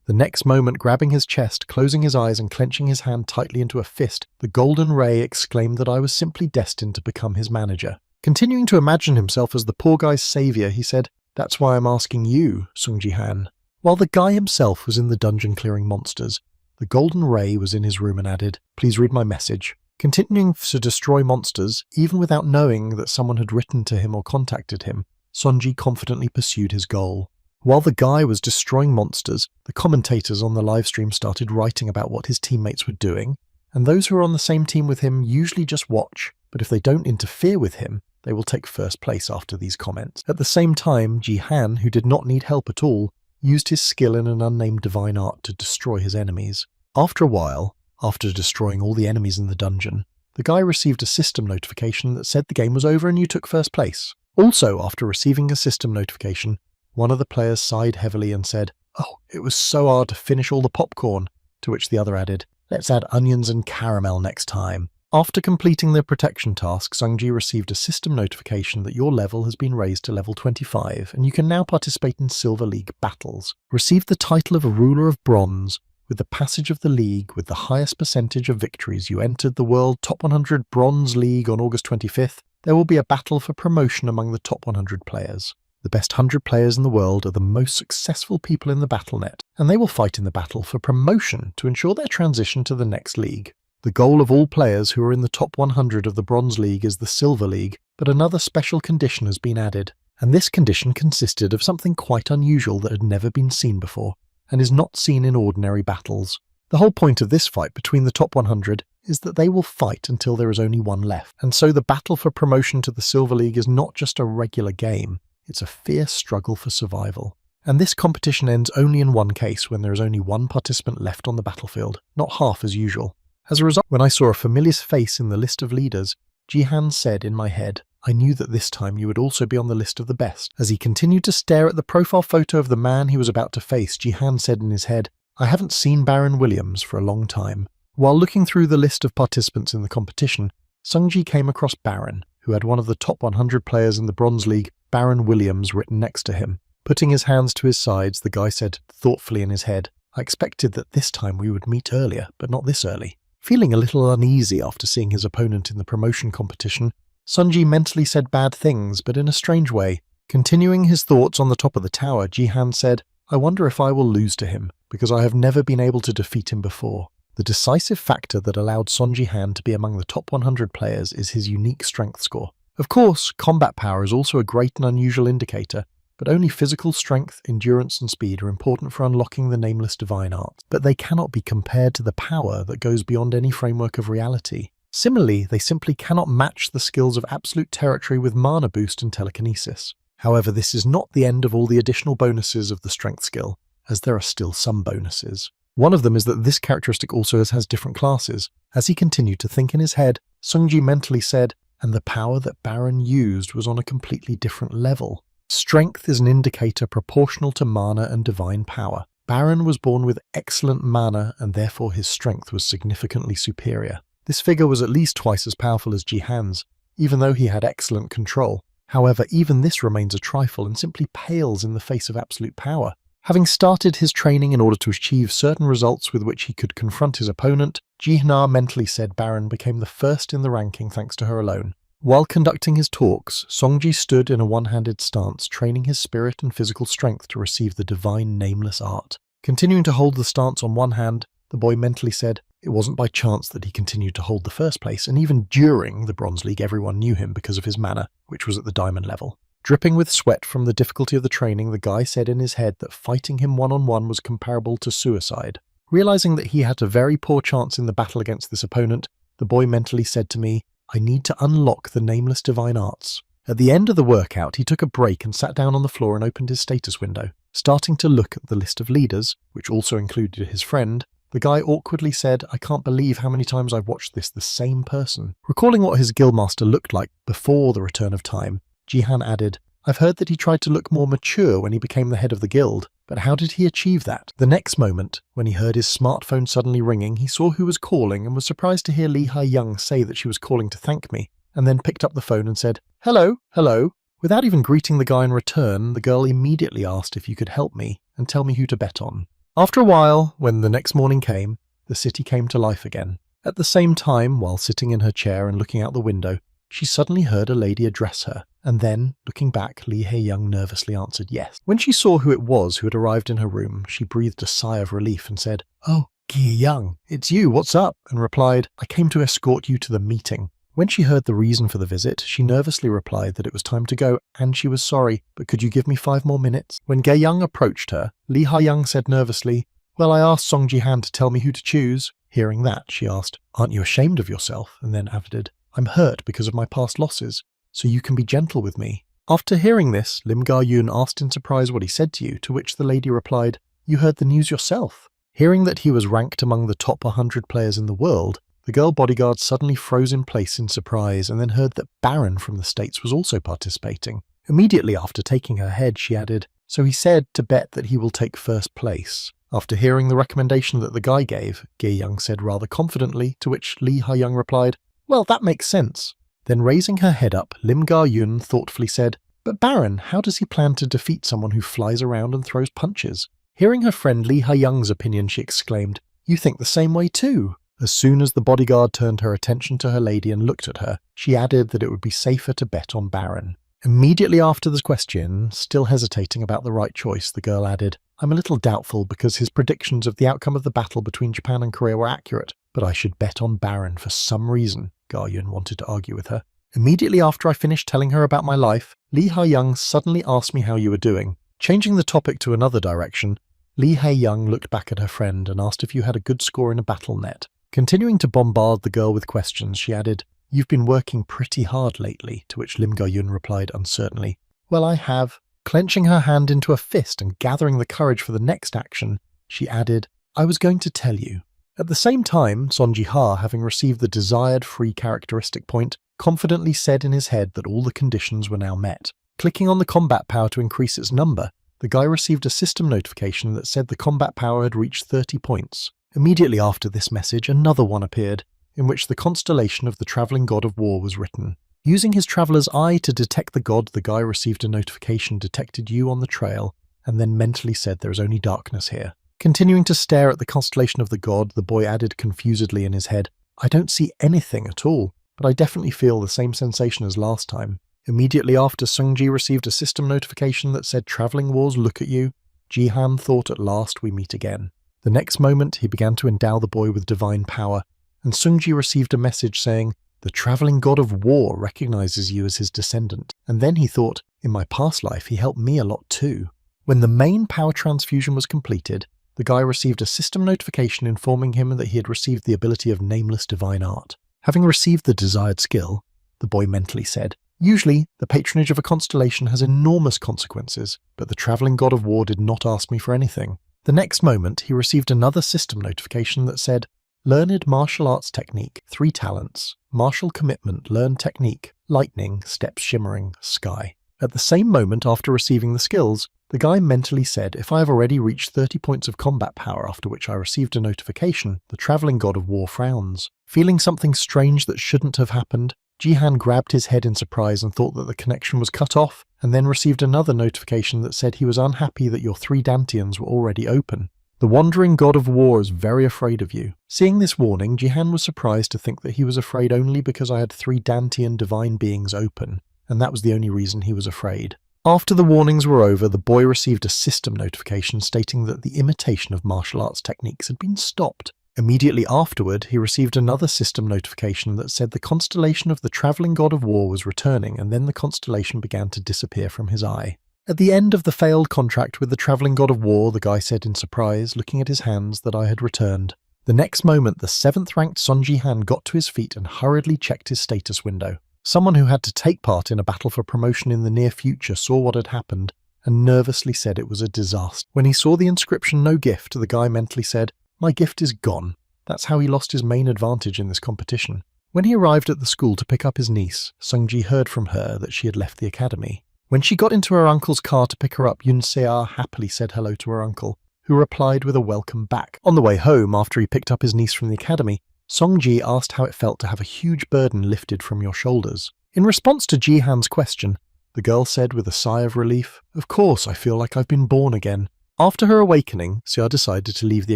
next moment, grabbing his chest, closing his eyes and clenching his hand tightly into a fist, the golden ray exclaimed that I was simply destined to become his manager. Continuing to imagine himself as the poor guy's savior, he said, "That's why I'm asking you, Sung Ji-han." While the guy himself was in the dungeon clearing monsters, the golden ray was in his room and added, "Please read my message." Continuing to destroy monsters, even without knowing that someone had written to him or contacted him, Sonji confidently pursued his goal. While the guy was destroying monsters, the commentators on the livestream started writing about what his teammates were doing, and those who are on the same team with him usually just watch, but if they don't interfere with him, they will take first place after these comments. At the same time, Ji-han, who did not need help at all, used his skill in an unnamed divine art to destroy his enemies. After a while, after destroying all the enemies in the dungeon, the guy received a system notification that said the game was over and you took first place. Also, after receiving a system notification, one of the players sighed heavily and said, "Oh, it was so hard to finish all the popcorn," to which the other added, "Let's add onions and caramel next time." After completing the protection task, Sungji received a system notification that your level has been raised to level 25 and you can now participate in Silver League battles. Received the title of a ruler of bronze. With the passage of the league with the highest percentage of victories, you entered the World Top 100 Bronze League on August 25th. There will be a battle for promotion among the top 100 players. The best 100 players in the world are the most successful people in the BattleNet, and they will fight in the battle for promotion to ensure their transition to the next league. The goal of all players who are in the top 100 of the Bronze League is the Silver League, but another special condition has been added, and this condition consisted of something quite unusual that had never been seen before, and is not seen in ordinary battles. The whole point of this fight between the top 100 is that they will fight until there is only one left, and so the battle for promotion to the Silver League is not just a regular game, it's a fierce struggle for survival. And this competition ends only in one case, when there is only one participant left on the battlefield, not half as usual. As a result, when I saw a familiar face in the list of leaders, Ji-han said in my head, "I knew that this time you would also be on the list of the best." As he continued to stare at the profile photo of the man he was about to face, Ji-han said in his head, "I haven't seen Baron Williams for a long time." While looking through the list of participants in the competition, Sungji came across Baron, who had one of the top 100 players in the Bronze League, Baron Williams, written next to him. Putting his hands to his sides, the guy said thoughtfully in his head, I expected that this time we would meet earlier, but not this early. Feeling a little uneasy after seeing his opponent in the promotion competition, Sunji mentally said bad things, but in a strange way. Continuing his thoughts on the top of the tower, Jihan said, I wonder if I will lose to him, because I have never been able to defeat him before. The decisive factor that allowed Son Jihan to be among the top 100 players is his unique strength score. Of course, combat power is also a great and unusual indicator, but only physical strength, endurance and speed are important for unlocking the nameless divine arts, but they cannot be compared to the power that goes beyond any framework of reality. Similarly, they simply cannot match the skills of absolute territory with mana boost and telekinesis. However, this is not the end of all the additional bonuses of the strength skill, as there are still some bonuses. One of them is that this characteristic also has different classes. As he continued to think in his head, Sungji mentally said, and the power that Baron used was on a completely different level. Strength is an indicator proportional to mana and divine power. Baron was born with excellent mana and therefore his strength was significantly superior. This figure was at least twice as powerful as Jihan's, even though he had excellent control. However, even this remains a trifle and simply pales in the face of absolute power. Having started his training in order to achieve certain results with which he could confront his opponent, Jihna mentally said Baron became the first in the ranking thanks to her alone. While conducting his talks, Songji stood in a one-handed stance, training his spirit and physical strength to receive the divine nameless art. Continuing to hold the stance on one hand, the boy mentally said, it wasn't by chance that he continued to hold the first place, and even during the Bronze League everyone knew him because of his mana, which was at the diamond level. Dripping with sweat from the difficulty of the training, the guy said in his head that fighting him one-on-one was comparable to suicide. Realizing that he had a very poor chance in the battle against this opponent, the boy mentally said to me, I need to unlock the nameless divine arts. At the end of the workout, he took a break and sat down on the floor and opened his status window. Starting to look at the list of leaders, which also included his friend, the guy awkwardly said, I can't believe how many times I've watched the same person. Recalling what his guildmaster looked like before the return of time, Jihan added, I've heard that he tried to look more mature when he became the head of the guild, but how did he achieve that? The next moment, when he heard his smartphone suddenly ringing, he saw who was calling and was surprised to hear Lee Ha-young say that she was calling to thank me, and then picked up the phone and said, hello, hello. Without even greeting the guy in return, the girl immediately asked if you could help me and tell me who to bet on. After a while, when the next morning came, the city came to life again. At the same time, while sitting in her chair and looking out the window, she suddenly heard a lady address her, and then, looking back, Lee Ha-young nervously answered yes. When she saw who it was who had arrived in her room, she breathed a sigh of relief and said, Oh, Gi-young, it's you, what's up? And replied, I came to escort you to the meeting. When she heard the reason for the visit, she nervously replied that it was time to go and she was sorry, but could you give me 5 more minutes? When Ge-young approached her, Lee Ha-young said nervously, Well, I asked Song Ji-han to tell me who to choose. Hearing that, she asked, Aren't you ashamed of yourself? And then added, I'm hurt because of my past losses, so you can be gentle with me. After hearing this, Lim Ga-yoon asked in surprise what he said to you, to which the lady replied, You heard the news yourself. Hearing that he was ranked among the top 100 players in the world, the girl bodyguard suddenly froze in place in surprise and then heard that Baron from the States was also participating. Immediately after taking her head, she added, So he said to bet that he will take first place. After hearing the recommendation that the guy gave, Ge-young said rather confidently, to which Lee Ha-young replied, Well, that makes sense. Then raising her head up, Lim Ga-yoon thoughtfully said, But Baron, how does he plan to defeat someone who flies around and throws punches? Hearing her friend Lee Ha-young's opinion, she exclaimed, You think the same way too? As soon as the bodyguard turned her attention to her lady and looked at her, she added that it would be safer to bet on Baron. Immediately after the question, still hesitating about the right choice, the girl added, I'm a little doubtful because his predictions of the outcome of the battle between Japan and Korea were accurate, but I should bet on Baron for some reason. Ga-yoon wanted to argue with her. Immediately after I finished telling her about my life, Lee Ha-young suddenly asked me how you were doing. Changing the topic to another direction, Lee Ha-young looked back at her friend and asked if you had a good score in a battle net. Continuing to bombard the girl with questions, she added, You've been working pretty hard lately, to which Lim Ga-yoon replied uncertainly, Well, I have. Clenching her hand into a fist and gathering the courage for the next action, she added, I was going to tell you. At the same time, Son Ji-ha, having received the desired free characteristic point, confidently said in his head that all the conditions were now met. Clicking on the combat power to increase its number, the guy received a system notification that said the combat power had reached 30 points. Immediately after this message, another one appeared, in which the constellation of the travelling god of war was written. Using his traveler's eye to detect the god, the guy received a notification detected you on the trail, and then mentally said there is only darkness here. Continuing to stare at the constellation of the god, the boy added confusedly in his head, I don't see anything at all, but I definitely feel the same sensation as last time. Immediately after, Sungji received a system notification that said Traveling Wars look at you. Jihan thought at last we meet again. The next moment, he began to endow the boy with divine power, and Sungji received a message saying, the traveling god of war recognizes you as his descendant. And then he thought, in my past life he helped me a lot too. When the main power transfusion was completed, the guy received a system notification informing him that he had received the ability of nameless divine art. Having received the desired skill, the boy mentally said, usually, the patronage of a constellation has enormous consequences, but the traveling god of war did not ask me for anything. The next moment, he received another system notification that said, Learned martial arts technique, 3 talents, martial commitment, learned technique, lightning, steps shimmering, sky. At the same moment after receiving the skills, the guy mentally said, if I have already reached 30 points of combat power after which I received a notification, the traveling god of war frowns. Feeling something strange that shouldn't have happened, Jihan grabbed his head in surprise and thought that the connection was cut off, and then received another notification that said he was unhappy that your 3 dantians were already open. The wandering god of war is very afraid of you. Seeing this warning, Jihan was surprised to think that he was afraid only because I had 3 dantian divine beings open, and that was the only reason he was afraid. After the warnings were over, the boy received a system notification stating that the imitation of martial arts techniques had been stopped. Immediately afterward, he received another system notification that said the constellation of the traveling god of war was returning, and then the constellation began to disappear from his eye. At the end of the failed contract with the traveling god of war, the guy said in surprise, looking at his hands, that I had returned. The next moment, the 7th-ranked Son Jihan got to his feet and hurriedly checked his status window. Someone who had to take part in a battle for promotion in the near future saw what had happened and nervously said it was a disaster. When he saw the inscription "No gift," the guy mentally said, my gift is gone. That's how he lost his main advantage in this competition. When he arrived at the school to pick up his niece, Sungji heard from her that she had left the academy. When she got into her uncle's car to pick her up, Yoon Se-ah happily said hello to her uncle, who replied with a welcome back. On the way home, after he picked up his niece from the academy, Songji asked how it felt to have a huge burden lifted from your shoulders. In response to Jihan's question, the girl said with a sigh of relief, of course, I feel like I've been born again. After her awakening, Se-ah decided to leave the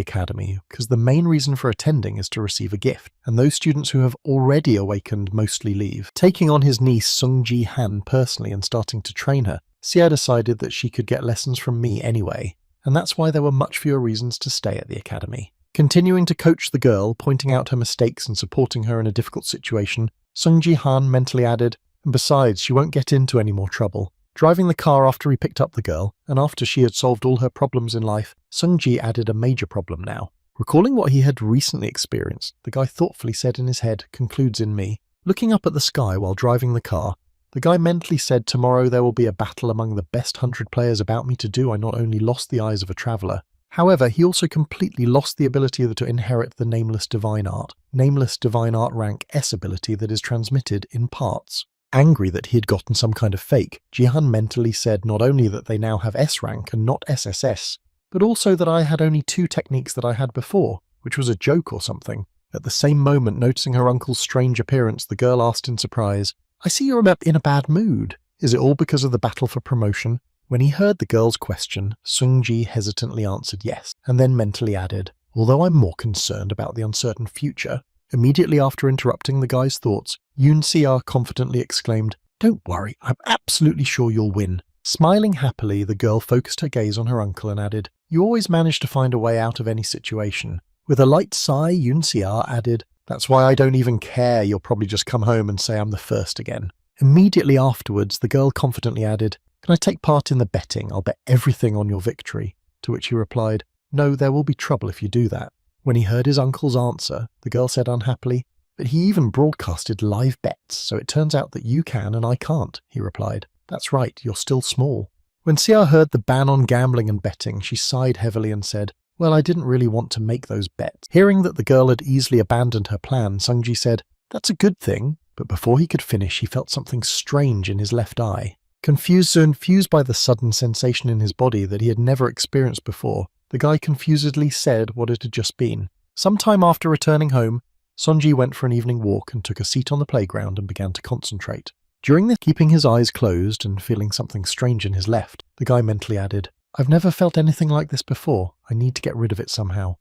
academy because the main reason for attending is to receive a gift, and those students who have already awakened mostly leave. Taking on his niece Sung Ji-han personally and starting to train her, Se-ah decided that she could get lessons from me anyway, and that's why there were much fewer reasons to stay at the academy. Continuing to coach the girl, pointing out her mistakes and supporting her in a difficult situation, Sung Ji-han mentally added, and besides, she won't get into any more trouble. Driving the car after he picked up the girl, and after she had solved all her problems in life, Sung-ji added a major problem now. Recalling what he had recently experienced, the guy thoughtfully said in his head, concludes in me. Looking up at the sky while driving the car, the guy mentally said, tomorrow there will be a battle among the best 100 players. About me to do, I not only lost the eyes of a traveller, however, he also completely lost the ability to inherit the Nameless Divine Art rank S ability that is transmitted in parts. Angry that he had gotten some kind of fake, Jihan mentally said not only that they now have S rank and not SSS, but also that I had only 2 techniques that I had before, which was a joke or something. At the same moment, noticing her uncle's strange appearance, the girl asked in surprise, I see you're in a bad mood. Is it all because of the battle for promotion? When he heard the girl's question, Sung-ji hesitantly answered yes, and then mentally added, although I'm more concerned about the uncertain future. Immediately after interrupting the guy's thoughts, Yoon Se-ah confidently exclaimed, don't worry, I'm absolutely sure you'll win. Smiling happily, the girl focused her gaze on her uncle and added, you always manage to find a way out of any situation. With a light sigh, Yoon Se-ah added, that's why I don't even care, you'll probably just come home and say I'm the first again. Immediately afterwards, the girl confidently added, can I take part in the betting? I'll bet everything on your victory. To which he replied, no, there will be trouble if you do that. When he heard his uncle's answer, the girl said unhappily, but he even broadcasted live bets, so it turns out that you can and I can't, he replied. That's right, you're still small. When Se-ah heard the ban on gambling and betting, she sighed heavily and said, well, I didn't really want to make those bets. Hearing that the girl had easily abandoned her plan, Sung-ji said, that's a good thing, but before he could finish, he felt something strange in his left eye. Confused by the sudden sensation in his body that he had never experienced before, the guy confusedly said what it had just been. Sometime after returning home, Sonji went for an evening walk and took a seat on the playground and began to concentrate. During this, keeping his eyes closed and feeling something strange in his left, the guy mentally added, "I've never felt anything like this before. I need to get rid of it somehow."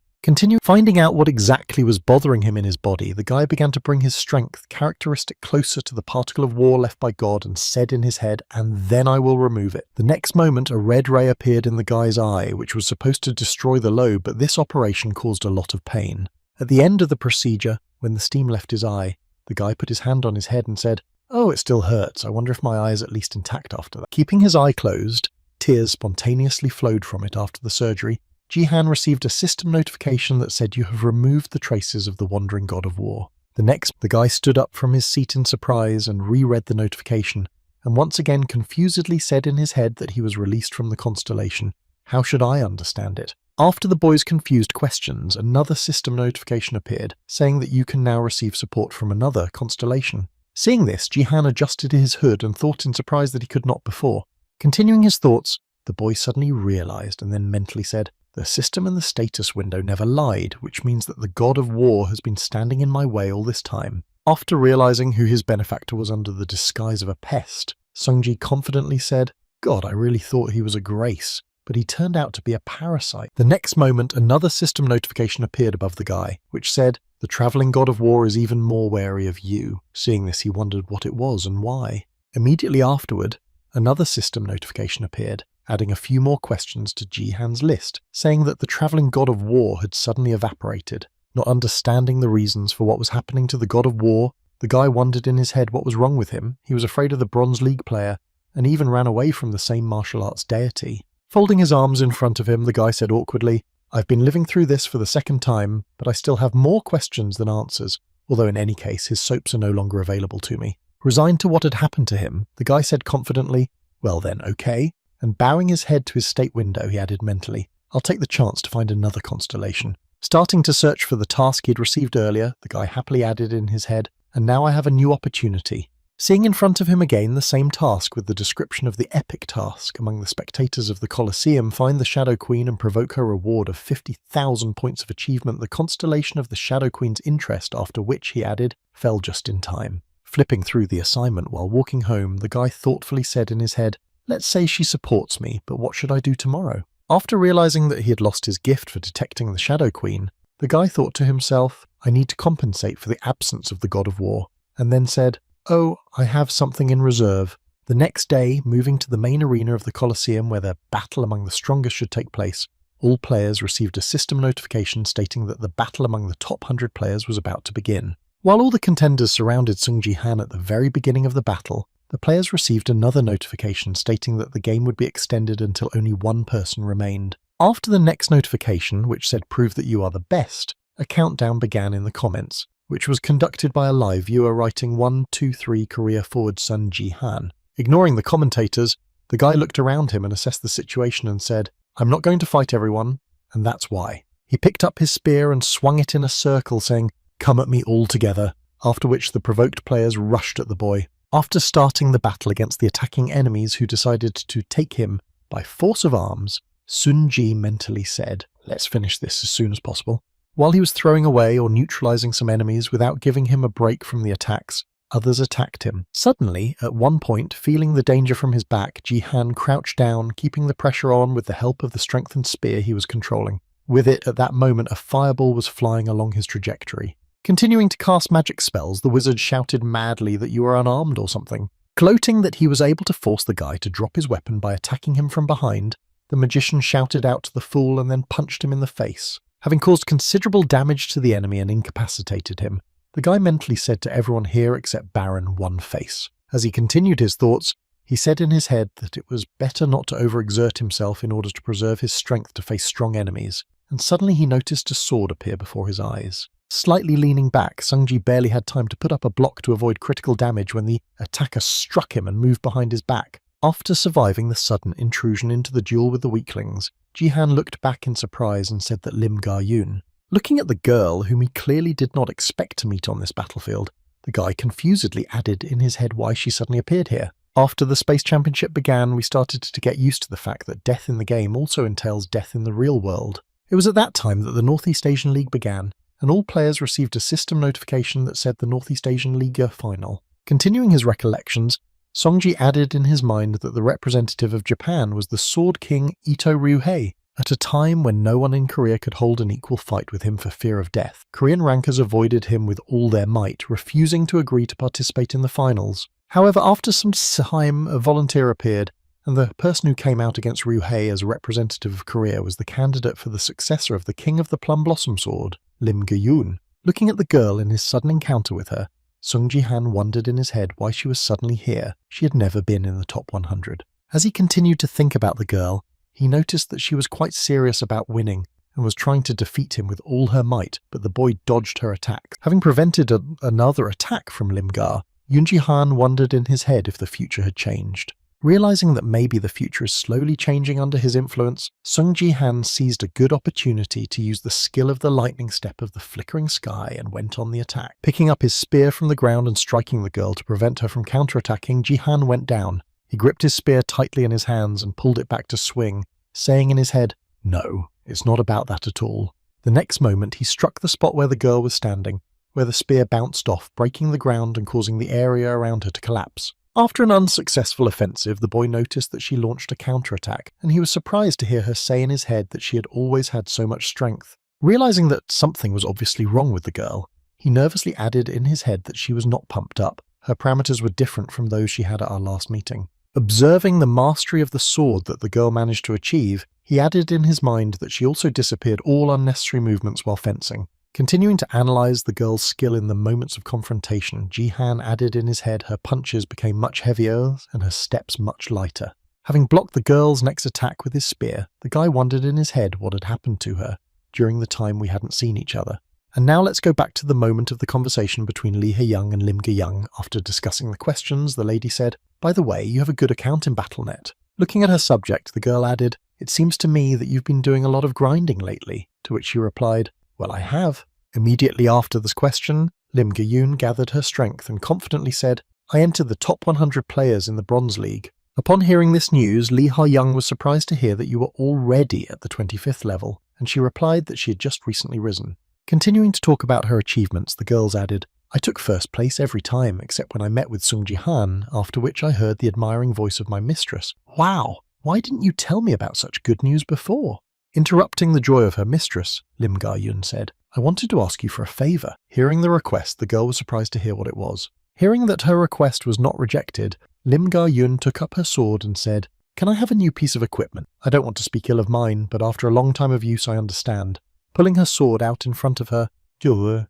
Finding out what exactly was bothering him in his body, the guy began to bring his strength characteristic closer to the particle of war left by God and said in his head, "And then I will remove it." The next moment, a red ray appeared in the guy's eye, which was supposed to destroy the lobe, but this operation caused a lot of pain. At the end of the procedure, when the steam left his eye, the guy put his hand on his head and said, "Oh, it still hurts. I wonder if my eye is at least intact after that." Keeping his eye closed, tears spontaneously flowed from it after the surgery. Jihan received a system notification that said, "You have removed the traces of the wandering god of war." The guy stood up from his seat in surprise and reread the notification, and once again confusedly said in his head that he was released from the constellation. How should I understand it? After the boy's confused questions, another system notification appeared, saying that you can now receive support from another constellation. Seeing this, Jihan adjusted his hood and thought in surprise that he could not before. Continuing his thoughts, the boy suddenly realized and then mentally said, "The system and the status window never lied, which means that the god of war has been standing in my way all this time." After realizing who his benefactor was under the disguise of a pest, Sungji confidently said, "God, I really thought he was a grace, but he turned out to be a parasite." The next moment, another system notification appeared above the guy, which said, "The travelling god of war is even more wary of you." Seeing this, he wondered what it was and why. Immediately afterward, another system notification appeared, adding a few more questions to Jihan's list, saying that the travelling god of war had suddenly evaporated. Not understanding the reasons for what was happening to the god of war, the guy wondered in his head what was wrong with him. He was afraid of the Bronze League player, and even ran away from the same martial arts deity. Folding his arms in front of him, the guy said awkwardly, "I've been living through this for the second time, but I still have more questions than answers, although in any case his soaps are no longer available to me." Resigned to what had happened to him, the guy said confidently, "Well then, okay." And bowing his head to his state window, he added mentally, "I'll take the chance to find another constellation." Starting to search for the task he'd received earlier, the guy happily added in his head, "And now I have a new opportunity." Seeing in front of him again the same task with the description of the epic task among the spectators of the Colosseum, find the Shadow Queen and provoke her reward of 50,000 points of achievement, the constellation of the Shadow Queen's interest, after which, he added, fell just in time. Flipping through the assignment while walking home, the guy thoughtfully said in his head, "Let's say she supports me, but what should I do tomorrow?" After realizing that he had lost his gift for detecting the Shadow Queen, the guy thought to himself, "I need to compensate for the absence of the god of war," and then said, "Oh, I have something in reserve." The next day, moving to the main arena of the Colosseum where the battle among the strongest should take place, all players received a system notification stating that the battle among the top 100 players was about to begin. While all the contenders surrounded Sung Ji-han at the very beginning of the battle, the players received another notification stating that the game would be extended until only one person remained. After the next notification, which said "Prove that you are the best," a countdown began in the comments, which was conducted by a live viewer writing 123 Korea forward Sun Ji-han. Ignoring the commentators, the guy looked around him and assessed the situation and said, "I'm not going to fight everyone, and that's why." He picked up his spear and swung it in a circle, saying, "Come at me all together," after which the provoked players rushed at the boy. After starting the battle against the attacking enemies who decided to take him by force of arms, Sun Ji mentally said, "Let's finish this as soon as possible." While he was throwing away or neutralizing some enemies without giving him a break from the attacks, others attacked him. Suddenly, at one point, feeling the danger from his back, Ji-han crouched down, keeping the pressure on with the help of the strengthened spear he was controlling. With it, at that moment, a fireball was flying along his trajectory. Continuing to cast magic spells, the wizard shouted madly that you are unarmed or something. Gloating that he was able to force the guy to drop his weapon by attacking him from behind, the magician shouted out to the fool and then punched him in the face. Having caused considerable damage to the enemy and incapacitated him, the guy mentally said to everyone here except Baron One Face. As he continued his thoughts, he said in his head that it was better not to overexert himself in order to preserve his strength to face strong enemies, and suddenly he noticed a sword appear before his eyes. Slightly leaning back, Sungji barely had time to put up a block to avoid critical damage when the attacker struck him and moved behind his back. After surviving the sudden intrusion into the duel with the weaklings, Ji-han looked back in surprise and said that Lim Ga-yoon. Looking at the girl, whom he clearly did not expect to meet on this battlefield, the guy confusedly added in his head why she suddenly appeared here. After the Space Championship began, we started to get used to the fact that death in the game also entails death in the real world. It was at that time that the Northeast Asian League began, and all players received a system notification that said the Northeast Asian Liga final. Continuing his recollections, Songji added in his mind that the representative of Japan was the Sword King Ito Ryuhei. At a time when no one in Korea could hold an equal fight with him for fear of death, Korean rankers avoided him with all their might, refusing to agree to participate in the finals. However, after some time, a volunteer appeared, and the person who came out against Ryuhei as a representative of Korea was the candidate for the successor of the King of the Plum Blossom Sword, Lim Ge-yoon. Looking at the girl in his sudden encounter with her, Sung Ji-han wondered in his head why she was suddenly here. She had never been in the top 100. As he continued to think about the girl, he noticed that she was quite serious about winning and was trying to defeat him with all her might, but the boy dodged her attacks. Having prevented another attack from Limgar, Yoon Ji-han wondered in his head if the future had changed. Realizing that maybe the future is slowly changing under his influence, Sung Ji-han seized a good opportunity to use the skill of the lightning step of the flickering sky and went on the attack. Picking up his spear from the ground and striking the girl to prevent her from counterattacking, Ji-han went down. He gripped his spear tightly in his hands and pulled it back to swing, saying in his head, "No, it's not about that at all." The next moment he struck the spot where the girl was standing, where the spear bounced off, breaking the ground and causing the area around her to collapse. After an unsuccessful offensive, the boy noticed that she launched a counterattack, and he was surprised to hear her say in his head that she had always had so much strength. Realizing that something was obviously wrong with the girl, he nervously added in his head that she was not pumped up. Her parameters were different from those she had at our last meeting. Observing the mastery of the sword that the girl managed to achieve, he added in his mind that she also disappeared all unnecessary movements while fencing. Continuing to analyze the girl's skill in the moments of confrontation, Ji-han added in his head her punches became much heavier and her steps much lighter. Having blocked the girl's next attack with his spear, the guy wondered in his head what had happened to her during the time we hadn't seen each other. And now let's go back to the moment of the conversation between Lee Hae-young and Lim Ge-young. After discussing the questions, the lady said, "By the way, you have a good account in Battle.net." Looking at her subject, the girl added, "It seems to me that you've been doing a lot of grinding lately," to which she replied, "Well, I have." Immediately after this question, Lim Ge-yoon gathered her strength and confidently said, "I entered the top 100 players in the Bronze League." Upon hearing this news, Lee Ha-young was surprised to hear that you were already at the 25th level, and she replied that she had just recently risen. Continuing to talk about her achievements, the girls added, "I took first place every time except when I met with Sung Ji-han, after which I heard the admiring voice of my mistress. Wow, why didn't you tell me about such good news before?" Interrupting the joy of her mistress, Lim Ga-yoon said, "I wanted to ask you for a favour." Hearing the request, the girl was surprised to hear what it was. Hearing that her request was not rejected, Lim Ga-yoon took up her sword and said, "Can I have a new piece of equipment? I don't want to speak ill of mine, but after a long time of use I understand." Pulling her sword out in front of her,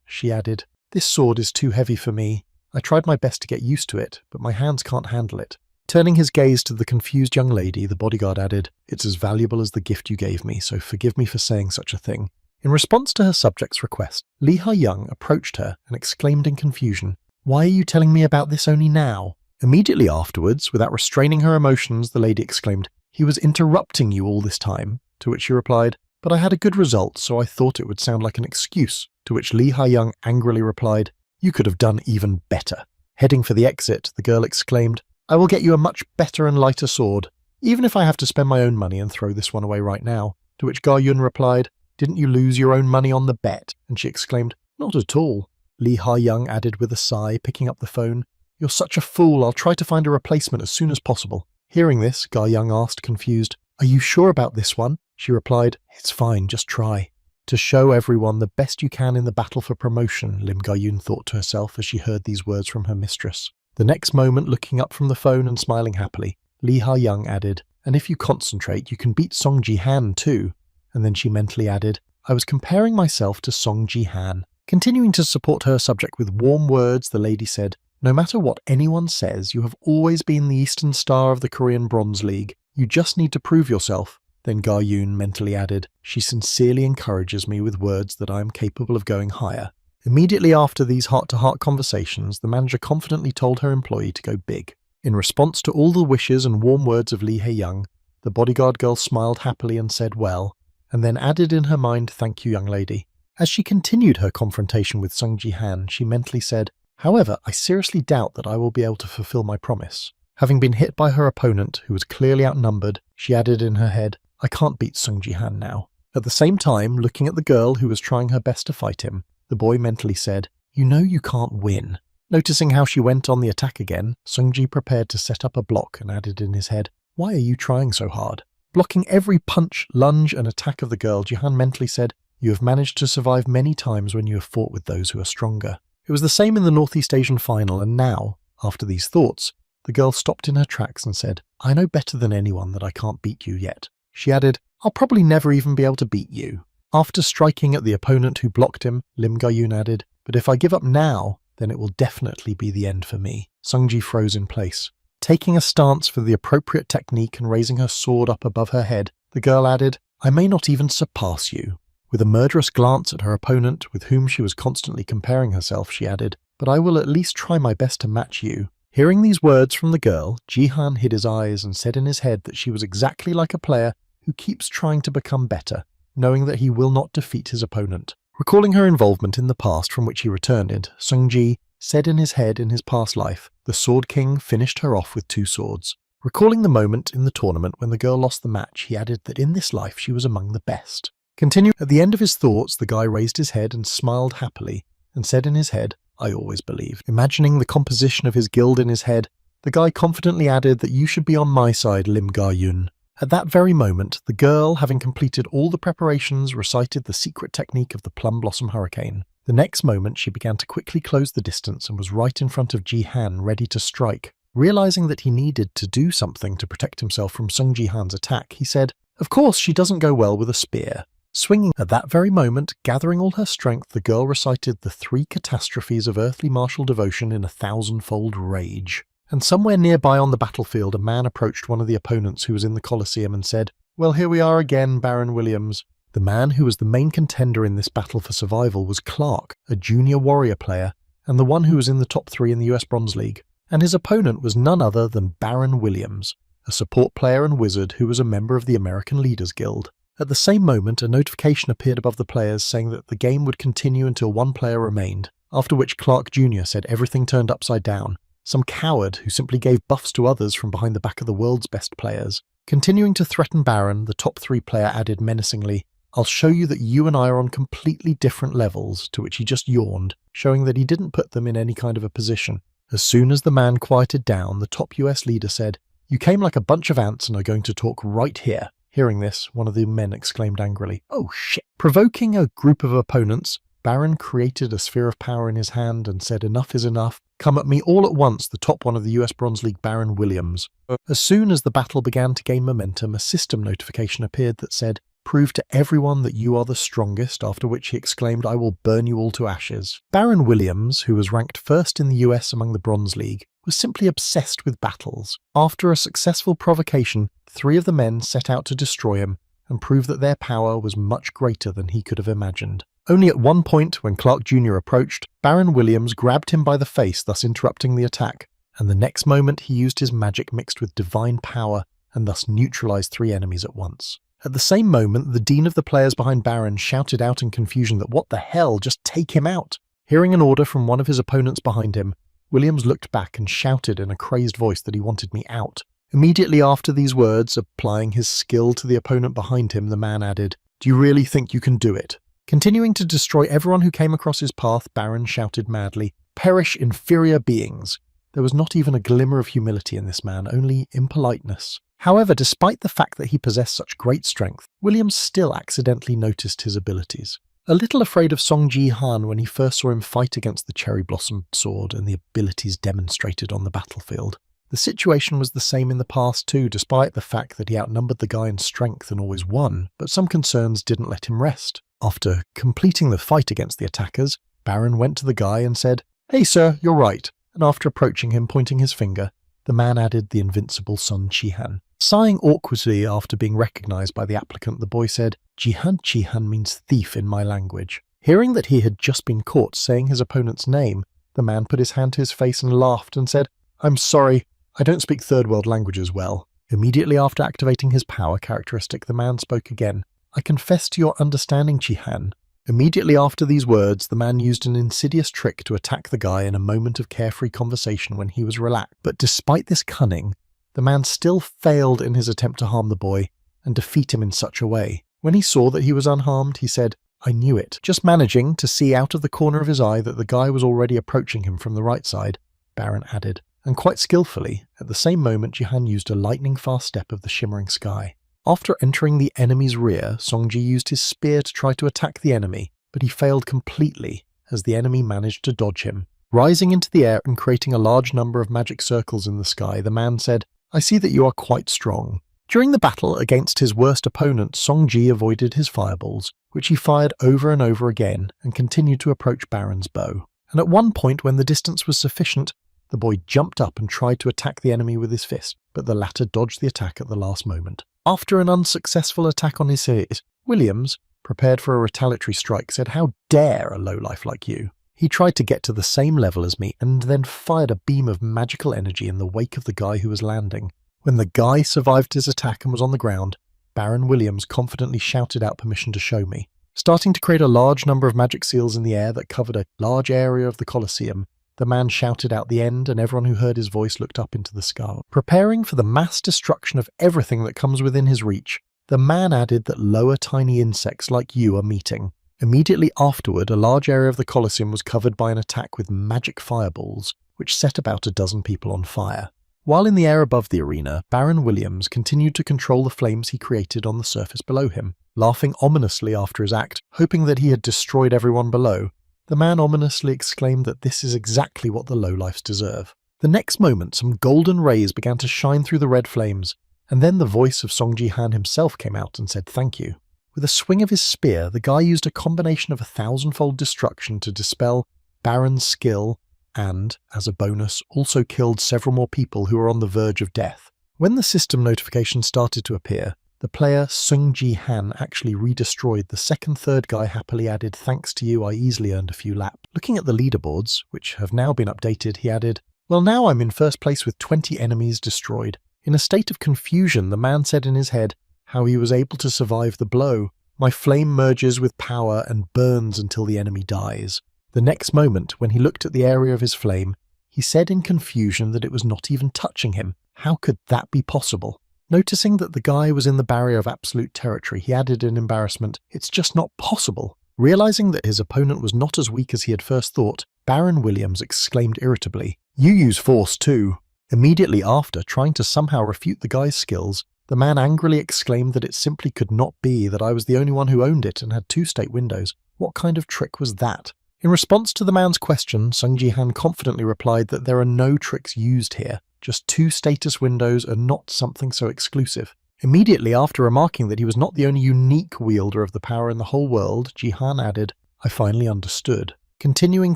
she added, "This sword is too heavy for me. I tried my best to get used to it, but my hands can't handle it." Turning his gaze to the confused young lady, the bodyguard added, "It's as valuable as the gift you gave me, so forgive me for saying such a thing." In response to her subject's request, Lee Ha-young approached her and exclaimed in confusion, "Why are you telling me about this only now?" Immediately afterwards, without restraining her emotions, the lady exclaimed, "He was interrupting you all this time," to which she replied, "But I had a good result, so I thought it would sound like an excuse," to which Lee Ha-young angrily replied, "You could have done even better." Heading for the exit, the girl exclaimed, "I will get you a much better and lighter sword, even if I have to spend my own money and throw this one away right now," to which Ga-yun replied, "Didn't you lose your own money on the bet?" And she exclaimed, "Not at all." Lee Ha-young added with a sigh, picking up the phone, "You're such a fool, I'll try to find a replacement as soon as possible." Hearing this, Ga-young asked, confused, "Are you sure about this one?" She replied, "It's fine, just try." To show everyone the best you can in the battle for promotion, Lim Ga-yoon thought to herself as she heard these words from her mistress. The next moment, looking up from the phone and smiling happily, Lee Ha-young added, "And if you concentrate, you can beat Song Ji-han too." And then she mentally added, "I was comparing myself to Song Ji-han." Continuing to support her subject with warm words, the lady said, "No matter what anyone says, you have always been the Eastern Star of the Korean Bronze League. You just need to prove yourself." Then Ga-yoon mentally added, "She sincerely encourages me with words that I am capable of going higher." Immediately after these heart-to-heart conversations, the manager confidently told her employee to go big. In response to all the wishes and warm words of Lee Hae-young, the bodyguard girl smiled happily and said, "Well," and then added in her mind, "Thank you, young lady." As she continued her confrontation with Sung Ji-han, she mentally said, "However, I seriously doubt that I will be able to fulfill my promise." Having been hit by her opponent, who was clearly outnumbered, she added in her head, "I can't beat Sung Ji-han now." At the same time, looking at the girl who was trying her best to fight him, The boy mentally said, "You know you can't win." Noticing how she went on the attack again, Sungji prepared to set up a block and added in his head, "Why are you trying so hard?" Blocking every punch, lunge and attack of the girl, Jihan mentally said, "You have managed to survive many times when you have fought with those who are stronger." It was the same in the Northeast Asian final, and now, after these thoughts, the girl stopped in her tracks and said, "I know better than anyone that I can't beat you yet." She added, "I'll probably never even be able to beat you." After striking at the opponent who blocked him, Lim Ga-yoon added, "But if I give up now, then it will definitely be the end for me." Sungji froze in place. Taking a stance for the appropriate technique and raising her sword up above her head, the girl added, "I may not even surpass you." With a murderous glance at her opponent, with whom she was constantly comparing herself, she added, "But I will at least try my best to match you." Hearing these words from the girl, Jihan hid his eyes and said in his head that she was exactly like a player who keeps trying to become better, knowing that he will not defeat his opponent. Recalling her involvement in the past from which he returned, Sungji said in his head in his past life, the Sword King finished her off with 2 swords. Recalling the moment in the tournament when the girl lost the match, he added that in this life she was among the best. Continuing at the end of his thoughts, the guy raised his head and smiled happily and said in his head, "I always believed." Imagining the composition of his guild in his head, the guy confidently added that "You should be on my side, Lim Ga-yoon." At that very moment, the girl, having completed all the preparations, recited the secret technique of the Plum Blossom Hurricane. The next moment, she began to quickly close the distance and was right in front of Jihan, ready to strike. Realizing that he needed to do something to protect himself from Sung Ji-han's attack, he said, "Of course she doesn't go well with a spear." Swinging at that very moment, gathering all her strength, the girl recited the 3 catastrophes of earthly martial devotion in 1,000-fold rage. And somewhere nearby on the battlefield, a man approached one of the opponents who was in the Colosseum and said, "Well, here we are again, Baron Williams." The man who was the main contender in this battle for survival was Clark, a junior warrior player, and the one who was in the top 3 in the US Bronze League. And his opponent was none other than Baron Williams, a support player and wizard who was a member of the American Leaders Guild. At the same moment, a notification appeared above the players saying that the game would continue until 1 player remained, after which Clark Jr. said everything turned upside down. Some coward who simply gave buffs to others from behind the back of the world's best players. Continuing to threaten Baron, the top 3 player added menacingly, "I'll show you that you and I are on completely different levels," to which he just yawned, showing that he didn't put them in any kind of a position. As soon as the man quieted down, the top US leader said, "You came like a bunch of ants and are going to talk right here." Hearing this, one of the men exclaimed angrily, "Oh shit." Provoking a group of opponents, Baron created a sphere of power in his hand and said, "Enough is enough. Come at me all at once," the top one of the US Bronze League, Baron Williams. As soon as the battle began to gain momentum, a system notification appeared that said, "Prove to everyone that you are the strongest," after which he exclaimed, "I will burn you all to ashes." Baron Williams, who was ranked first in the US among the Bronze League, was simply obsessed with battles. After a successful provocation, 3 of the men set out to destroy him and prove that their power was much greater than he could have imagined. Only at one point, when Clark Jr. approached, Baron Williams grabbed him by the face, thus interrupting the attack, and the next moment he used his magic mixed with divine power and thus neutralized 3 enemies at once. At the same moment, the dean of the players behind Baron shouted out in confusion that "What the hell, just take him out!" Hearing an order from one of his opponents behind him, Williams looked back and shouted in a crazed voice that he wanted me out. Immediately after these words, applying his skill to the opponent behind him, the man added, "Do you really think you can do it?" Continuing to destroy everyone who came across his path, Baron shouted madly, "Perish, inferior beings!" There was not even a glimmer of humility in this man, only impoliteness. However, despite the fact that he possessed such great strength, Williams still accidentally noticed his abilities. A little afraid of Song Ji-han when he first saw him fight against the Cherry Blossom Sword and the abilities demonstrated on the battlefield. The situation was the same in the past too, despite the fact that he outnumbered the guy in strength and always won, but some concerns didn't let him rest. After completing the fight against the attackers, Baron went to the guy and said, "Hey sir, you're right," and after approaching him pointing his finger, the man added the invincible Sun Chi-han. Sighing awkwardly after being recognized by the applicant, the boy said, "Jihan Chi-han means thief in my language." Hearing that he had just been caught saying his opponent's name, the man put his hand to his face and laughed and said, "I'm sorry, I don't speak third world languages well." Immediately after activating his power characteristic, the man spoke again, "I confess to your understanding, Chi-han." Immediately after these words, the man used an insidious trick to attack the guy in a moment of carefree conversation when he was relaxed. But despite this cunning, the man still failed in his attempt to harm the boy and defeat him in such a way. When he saw that he was unharmed, he said, I knew it. Just managing to see out of the corner of his eye that the guy was already approaching him from the right side, Baron added, and quite skillfully, at the same moment Jihan used a lightning-fast step of the shimmering sky. After entering the enemy's rear, Songji used his spear to try to attack the enemy, but he failed completely as the enemy managed to dodge him. Rising into the air and creating a large number of magic circles in the sky, the man said, "I see that you are quite strong." During the battle against his worst opponent, Songji avoided his fireballs, which he fired over and over again and continued to approach Baron's bow. And at one point, when the distance was sufficient, the boy jumped up and tried to attack the enemy with his fist, but the latter dodged the attack at the last moment. After an unsuccessful attack on his hit, Williams, prepared for a retaliatory strike, said, "How dare a lowlife like you?" He tried to get to the same level as me and then fired a beam of magical energy in the wake of the guy who was landing. When the guy survived his attack and was on the ground, Baron Williams confidently shouted out permission to show me. Starting to create a large number of magic seals in the air that covered a large area of the Colosseum, the man shouted out the end, and everyone who heard his voice looked up into the sky. Preparing for the mass destruction of everything that comes within his reach, the man added that lower tiny insects like you are meeting. Immediately afterward, a large area of the Colosseum was covered by an attack with magic fireballs, which set about a dozen people on fire. While in the air above the arena, Baron Williams continued to control the flames he created on the surface below him. Laughing ominously after his act, hoping that he had destroyed everyone below, the man ominously exclaimed that this is exactly what the lowlifes deserve. The next moment, some golden rays began to shine through the red flames, and then the voice of Song Ji-han himself came out and said thank you. With a swing of his spear, the guy used a combination of 1,000-fold destruction to dispel Baron's skill and, as a bonus, also killed several more people who were on the verge of death. When the system notification started to appear, the player Sung Ji-han actually redestroyed the third guy happily added, "Thanks to you, I easily earned a few laps." Looking at the leaderboards, which have now been updated, he added, "Well, now I'm in first place with 20 enemies destroyed." In a state of confusion, the man said in his head how he was able to survive the blow. "My flame merges with power and burns until the enemy dies." The next moment, when he looked at the area of his flame, he said in confusion that it was not even touching him. How could that be possible? Noticing that the guy was in the barrier of absolute territory, he added in embarrassment, "It's just not possible." Realizing that his opponent was not as weak as he had first thought, Baron Williams exclaimed irritably, "You use force too." Immediately after, trying to somehow refute the guy's skills, the man angrily exclaimed that it simply could not be, that I was the only one who owned it and had 2 state windows. What kind of trick was that? In response to the man's question, Sung Ji-han confidently replied that there are no tricks used here. Just 2 status windows are not something so exclusive. Immediately after remarking that he was not the only unique wielder of the power in the whole world, Ji-han added, "I finally understood." Continuing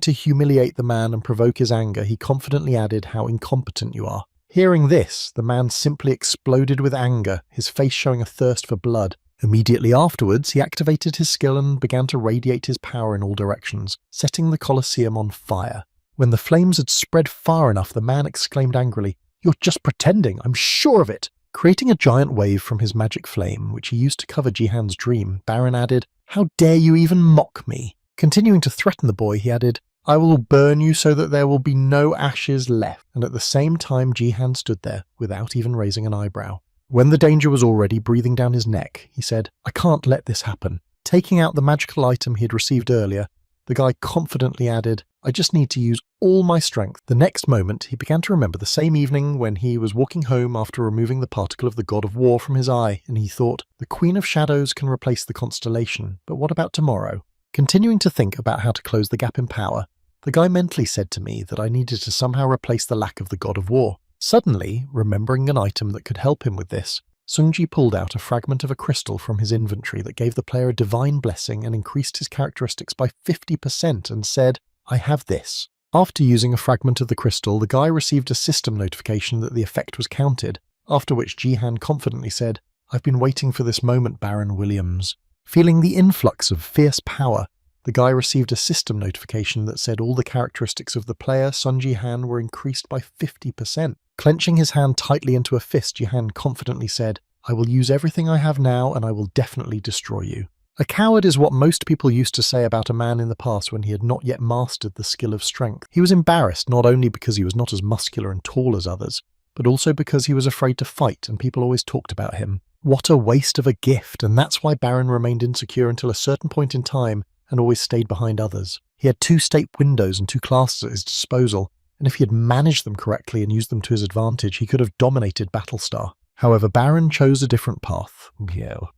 to humiliate the man and provoke his anger, he confidently added, "How incompetent you are." Hearing this, the man simply exploded with anger, his face showing a thirst for blood. Immediately afterwards, he activated his skill and began to radiate his power in all directions, setting the Colosseum on fire. When the flames had spread far enough, the man exclaimed angrily, "You're just pretending, I'm sure of it!" Creating a giant wave from his magic flame, which he used to cover Ji-han's dream, Baron added, "How dare you even mock me?" Continuing to threaten the boy, he added, "I will burn you so that there will be no ashes left." And at the same time, Ji-han stood there, without even raising an eyebrow. When the danger was already breathing down his neck, he said, "I can't let this happen." Taking out the magical item he had received earlier, the guy confidently added, "I just need to use all my strength." The next moment, he began to remember the same evening when he was walking home after removing the particle of the god of war from his eye, and he thought, "The Queen of Shadows can replace the constellation, but what about tomorrow?" Continuing to think about how to close the gap in power, the guy mentally said to me that I needed to somehow replace the lack of the god of war. Suddenly, remembering an item that could help him with this, Sungji pulled out a fragment of a crystal from his inventory that gave the player a divine blessing and increased his characteristics by 50% and said, "I have this." After using a fragment of the crystal, the guy received a system notification that the effect was counted, after which Ji-han confidently said, "I've been waiting for this moment, Baron Williams." Feeling the influx of fierce power, the guy received a system notification that said all the characteristics of the player, Sun Ji-han, were increased by 50%. Clenching his hand tightly into a fist, Ji-han confidently said, "I will use everything I have now and I will definitely destroy you." A coward is what most people used to say about a man in the past when he had not yet mastered the skill of strength. He was embarrassed not only because he was not as muscular and tall as others, but also because he was afraid to fight and people always talked about him. What a waste of a gift, and that's why Baron remained insecure until a certain point in time and always stayed behind others. He had 2 state windows and 2 classes at his disposal, and if he had managed them correctly and used them to his advantage, he could have dominated Battlestar. However, Baron chose a different path.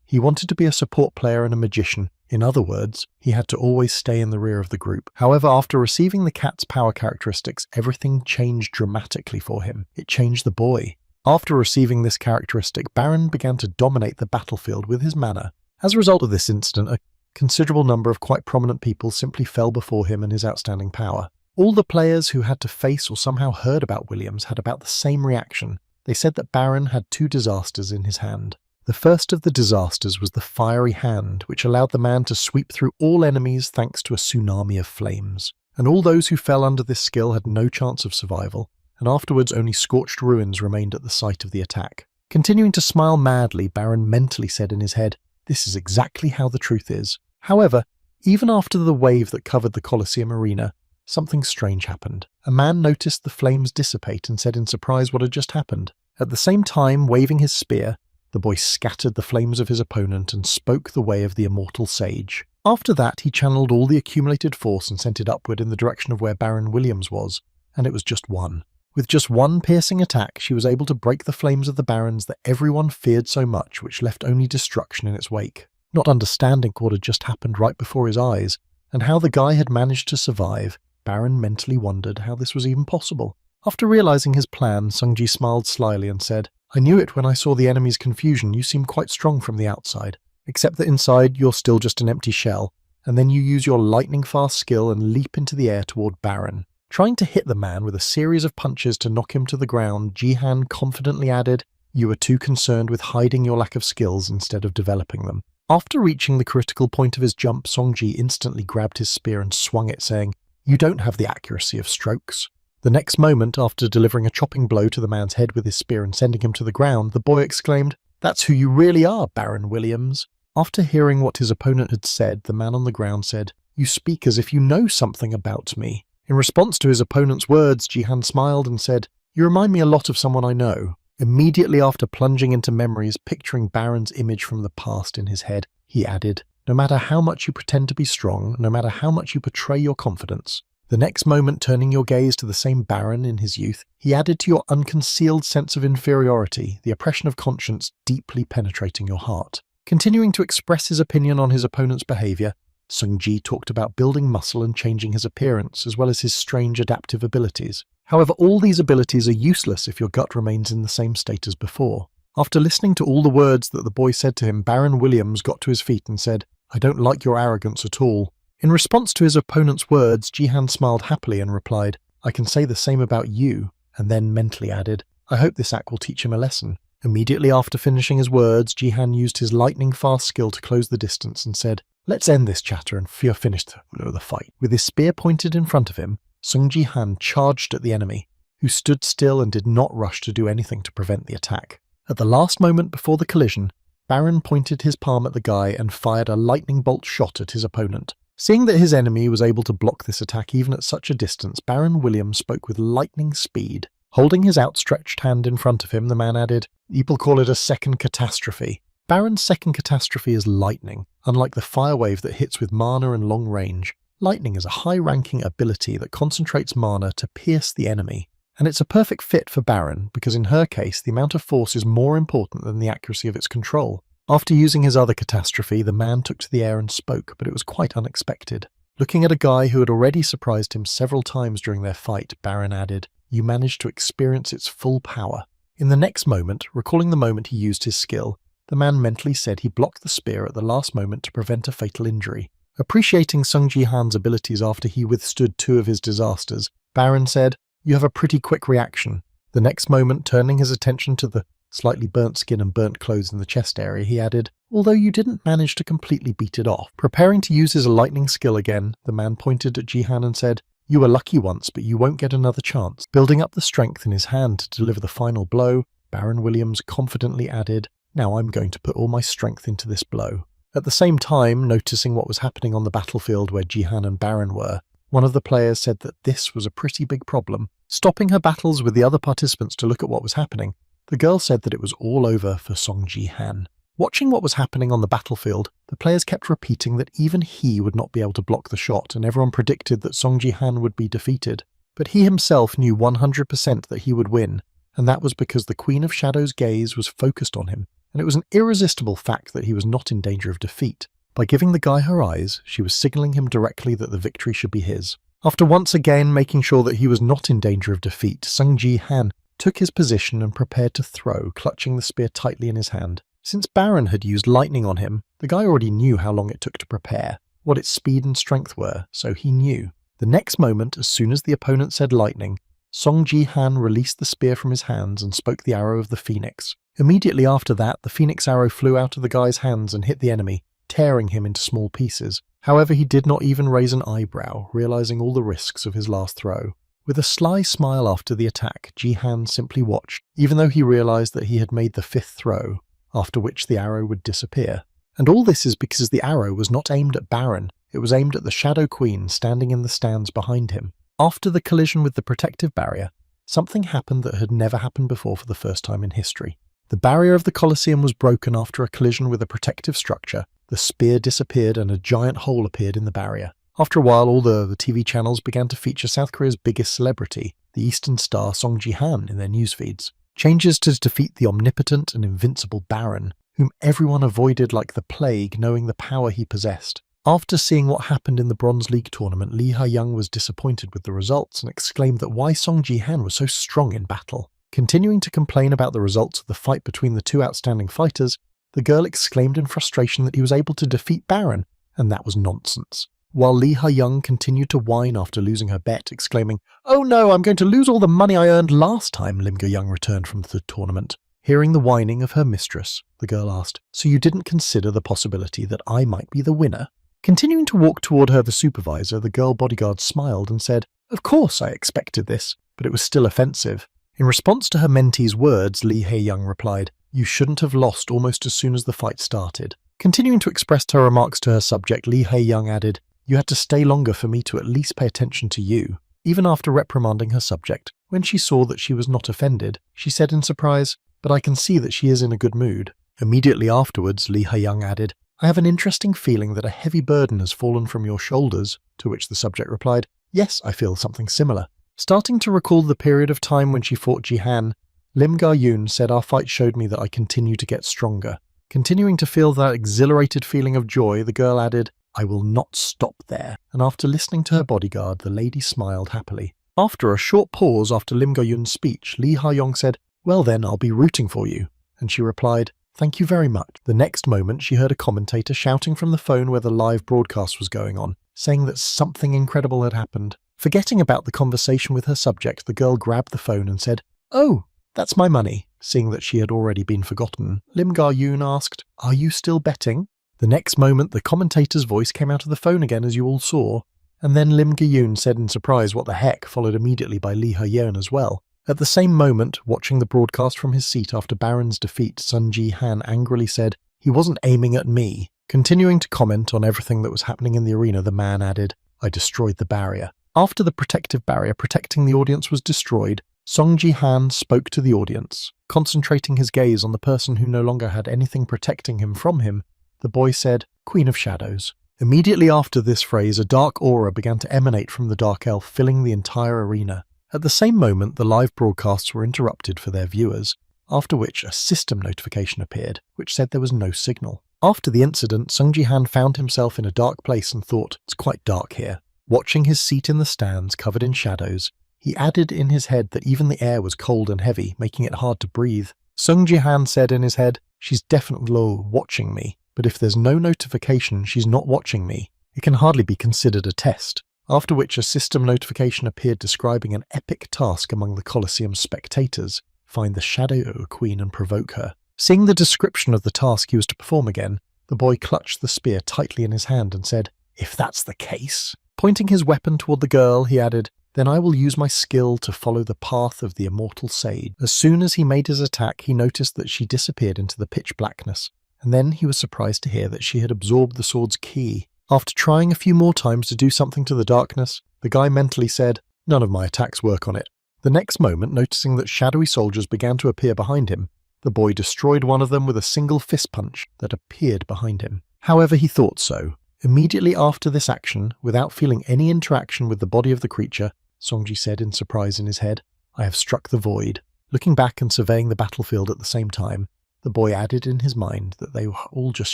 He wanted to be a support player and a magician. In other words, he had to always stay in the rear of the group. However, after receiving the cat's power characteristics, everything changed dramatically for him. It changed the boy. After receiving this characteristic, Baron began to dominate the battlefield with his mana. As a result of this incident, a considerable number of quite prominent people simply fell before him and his outstanding power. All the players who had to face or somehow heard about Williams had about the same reaction. They said that Baron had 2 disasters in his hand. The first of the disasters was the Fiery Hand, which allowed the man to sweep through all enemies thanks to a tsunami of flames. And all those who fell under this skill had no chance of survival, and afterwards only scorched ruins remained at the site of the attack. Continuing to smile madly, Baron mentally said in his head, "This is exactly how the truth is." However, even after the wave that covered the Colosseum arena, something strange happened. A man noticed the flames dissipate and said in surprise what had just happened. At the same time, waving his spear, the boy scattered the flames of his opponent and spoke the way of the immortal sage. After that, he channeled all the accumulated force and sent it upward in the direction of where Baron Williams was, and it was just 1. With just 1 piercing attack, she was able to break the flames of the barons that everyone feared so much, which left only destruction in its wake. Not understanding what had just happened right before his eyes, and how the guy had managed to survive, Baron mentally wondered how this was even possible. After realizing his plan, Sungji smiled slyly and said, "I knew it when I saw the enemy's confusion. You seem quite strong from the outside, except that inside you're still just an empty shell, and then you use your lightning-fast skill and leap into the air toward Baron." Trying to hit the man with a series of punches to knock him to the ground, Jihan confidently added, "You were too concerned with hiding your lack of skills instead of developing them." After reaching the critical point of his jump, Songji instantly grabbed his spear and swung it, saying, "You don't have the accuracy of strokes." The next moment, after delivering a chopping blow to the man's head with his spear and sending him to the ground, the boy exclaimed, "That's who you really are, Baron Williams." After hearing what his opponent had said, the man on the ground said, "You speak as if you know something about me." In response to his opponent's words, Jihan smiled and said, "You remind me a lot of someone I know." Immediately after plunging into memories, picturing Baron's image from the past in his head, he added, "No matter how much you pretend to be strong, no matter how much you betray your confidence." The next moment, turning your gaze to the same Baron in his youth, he added to your unconcealed sense of inferiority, the oppression of conscience deeply penetrating your heart. Continuing to express his opinion on his opponent's behavior, Sungji talked about building muscle and changing his appearance, as well as his strange adaptive abilities. However, all these abilities are useless if your gut remains in the same state as before. After listening to all the words that the boy said to him, Baron Williams got to his feet and said, "I don't like your arrogance at all." In response to his opponent's words, Jihan smiled happily and replied, "I can say the same about you," and then mentally added, "I hope this act will teach him a lesson." Immediately after finishing his words, Jihan used his lightning-fast skill to close the distance and said, "Let's end this chatter and you're finished the fight." With his spear pointed in front of him, Sung Ji-han charged at the enemy, who stood still and did not rush to do anything to prevent the attack. At the last moment before the collision, Baron pointed his palm at the guy and fired a lightning bolt shot at his opponent. Seeing that his enemy was able to block this attack even at such a distance, Baron Williams spoke with lightning speed. Holding his outstretched hand in front of him, the man added, "People call it a second catastrophe." Baron's second catastrophe is lightning. Unlike the fire wave that hits with mana and long range, lightning is a high-ranking ability that concentrates mana to pierce the enemy. And it's a perfect fit for Baron, because in her case, the amount of force is more important than the accuracy of its control. After using his other catastrophe, the man took to the air and spoke, but it was quite unexpected. Looking at a guy who had already surprised him several times during their fight, Baron added, "You managed to experience its full power." In the next moment, recalling the moment he used his skill, the man mentally said he blocked the spear at the last moment to prevent a fatal injury. Appreciating Sung Ji-han's abilities after he withstood 2 of his disasters, Baron said, "You have a pretty quick reaction." The next moment, turning his attention to the slightly burnt skin and burnt clothes in the chest area, he added, "Although you didn't manage to completely beat it off." Preparing to use his lightning skill again, the man pointed at Jihan and said, "You were lucky once, but you won't get another chance." Building up the strength in his hand to deliver the final blow, Baron Williams confidently added, "Now I'm going to put all my strength into this blow." At the same time, noticing what was happening on the battlefield where Jihan and Baron were, one of the players said that this was a pretty big problem. Stopping her battles with the other participants to look at what was happening, the girl said that it was all over for Song Ji-han. Watching what was happening on the battlefield, the players kept repeating that even he would not be able to block the shot, and everyone predicted that Song Ji-han would be defeated. But he himself knew 100% that he would win, and that was because the Queen of Shadow's gaze was focused on him, and it was an irresistible fact that he was not in danger of defeat. By giving the guy her eyes, she was signaling him directly that the victory should be his. After once again making sure that he was not in danger of defeat, Sung Ji-han took his position and prepared to throw, clutching the spear tightly in his hand. Since Baron had used lightning on him, the guy already knew how long it took to prepare, what its speed and strength were, so he knew. The next moment, as soon as the opponent said lightning, Song Ji-han released the spear from his hands and spoke the arrow of the phoenix. Immediately after that, the phoenix arrow flew out of the guy's hands and hit the enemy, tearing him into small pieces. However, he did not even raise an eyebrow, realizing all the risks of his last throw. With a sly smile after the attack, Ji-han simply watched, even though he realized that he had made the 5th throw, after which the arrow would disappear. And all this is because the arrow was not aimed at Baron, it was aimed at the Shadow Queen standing in the stands behind him. After the collision with the protective barrier, something happened that had never happened before for the first time in history. The barrier of the Colosseum was broken after a collision with a protective structure, the spear disappeared and a giant hole appeared in the barrier. After a while, all the TV channels began to feature South Korea's biggest celebrity, the Eastern star Song Ji-han, in their news feeds. Changes to defeat the omnipotent and invincible Baron, whom everyone avoided like the plague, knowing the power he possessed. After seeing what happened in the Bronze League tournament, Lee Ha-young was disappointed with the results and exclaimed that why Song Ji-han was so strong in battle. Continuing to complain about the results of the fight between the two outstanding fighters, the girl exclaimed in frustration that he was able to defeat Baron, and that was nonsense. While Lee Ha-young continued to whine after losing her bet, exclaiming, "Oh no, I'm going to lose all the money I earned last time Lim Go-young returned from the tournament." Hearing the whining of her mistress, the girl asked, "So you didn't consider the possibility that I might be the winner?" Continuing to walk toward her, the supervisor, the girl bodyguard smiled and said, "Of course I expected this," but it was still offensive. In response to her mentee's words, Lee Ha-young replied, "You shouldn't have lost almost as soon as the fight started." Continuing to express her remarks to her subject, Lee Ha-young added, "You had to stay longer for me to at least pay attention to you." Even after reprimanding her subject, when she saw that she was not offended, she said in surprise, "But I can see that she is in a good mood." Immediately afterwards, Lee Ha-young added, "I have an interesting feeling that a heavy burden has fallen from your shoulders," to which the subject replied, "Yes, I feel something similar." Starting to recall the period of time when she fought Ji-han, Lim Ga-yoon said, "Our fight showed me that I continue to get stronger." Continuing to feel that exhilarated feeling of joy, the girl added, "I will not stop there." And after listening to her bodyguard, the lady smiled happily. After a short pause after Lim Ga-yoon's speech, Lee Ha-young said, "Well then, I'll be rooting for you." And she replied, "Thank you very much." The next moment, she heard a commentator shouting from the phone where the live broadcast was going on, saying that something incredible had happened. Forgetting about the conversation with her subject, the girl grabbed the phone and said, "Oh, that's my money." Seeing that she had already been forgotten, Lim Ga-yoon asked, "Are you still betting?" The next moment, the commentator's voice came out of the phone again, as you all saw, and then Lim Ga-yoon said in surprise, "What the heck?" followed immediately by Lee Ha-young as well. At the same moment, watching the broadcast from his seat after Baron's defeat, Sun Ji-han angrily said, "He wasn't aiming at me." Continuing to comment on everything that was happening in the arena, the man added, "I destroyed the barrier." After the protective barrier protecting the audience was destroyed, Song Ji-han spoke to the audience. Concentrating his gaze on the person who no longer had anything protecting him from him, the boy said, "Queen of Shadows." Immediately after this phrase, a dark aura began to emanate from the dark elf, filling the entire arena. At the same moment, the live broadcasts were interrupted for their viewers, after which a system notification appeared, which said there was no signal. After the incident, Sung Ji-han found himself in a dark place and thought, "It's quite dark here." Watching his seat in the stands covered in shadows, he added in his head that even the air was cold and heavy, making it hard to breathe. Sung Ji-han said in his head, "She's definitely watching me, but if there's no notification she's not watching me, it can hardly be considered a test." After which a system notification appeared describing an epic task among the Colosseum spectators: find the Shadow Queen and provoke her. Seeing the description of the task he was to perform again, the boy clutched the spear tightly in his hand and said, "If that's the case." Pointing his weapon toward the girl, he added, "Then I will use my skill to follow the path of the immortal sage." As soon as he made his attack, he noticed that she disappeared into the pitch blackness, and then he was surprised to hear that she had absorbed the sword's key. After trying a few more times to do something to the darkness, the guy mentally said, "None of my attacks work on it." The next moment, noticing that shadowy soldiers began to appear behind him, the boy destroyed one of them with a single fist punch that appeared behind him. However, he thought so. Immediately after this action, without feeling any interaction with the body of the creature, Songji said in surprise in his head, "I have struck the void." Looking back and surveying the battlefield at the same time, the boy added in his mind that they were all just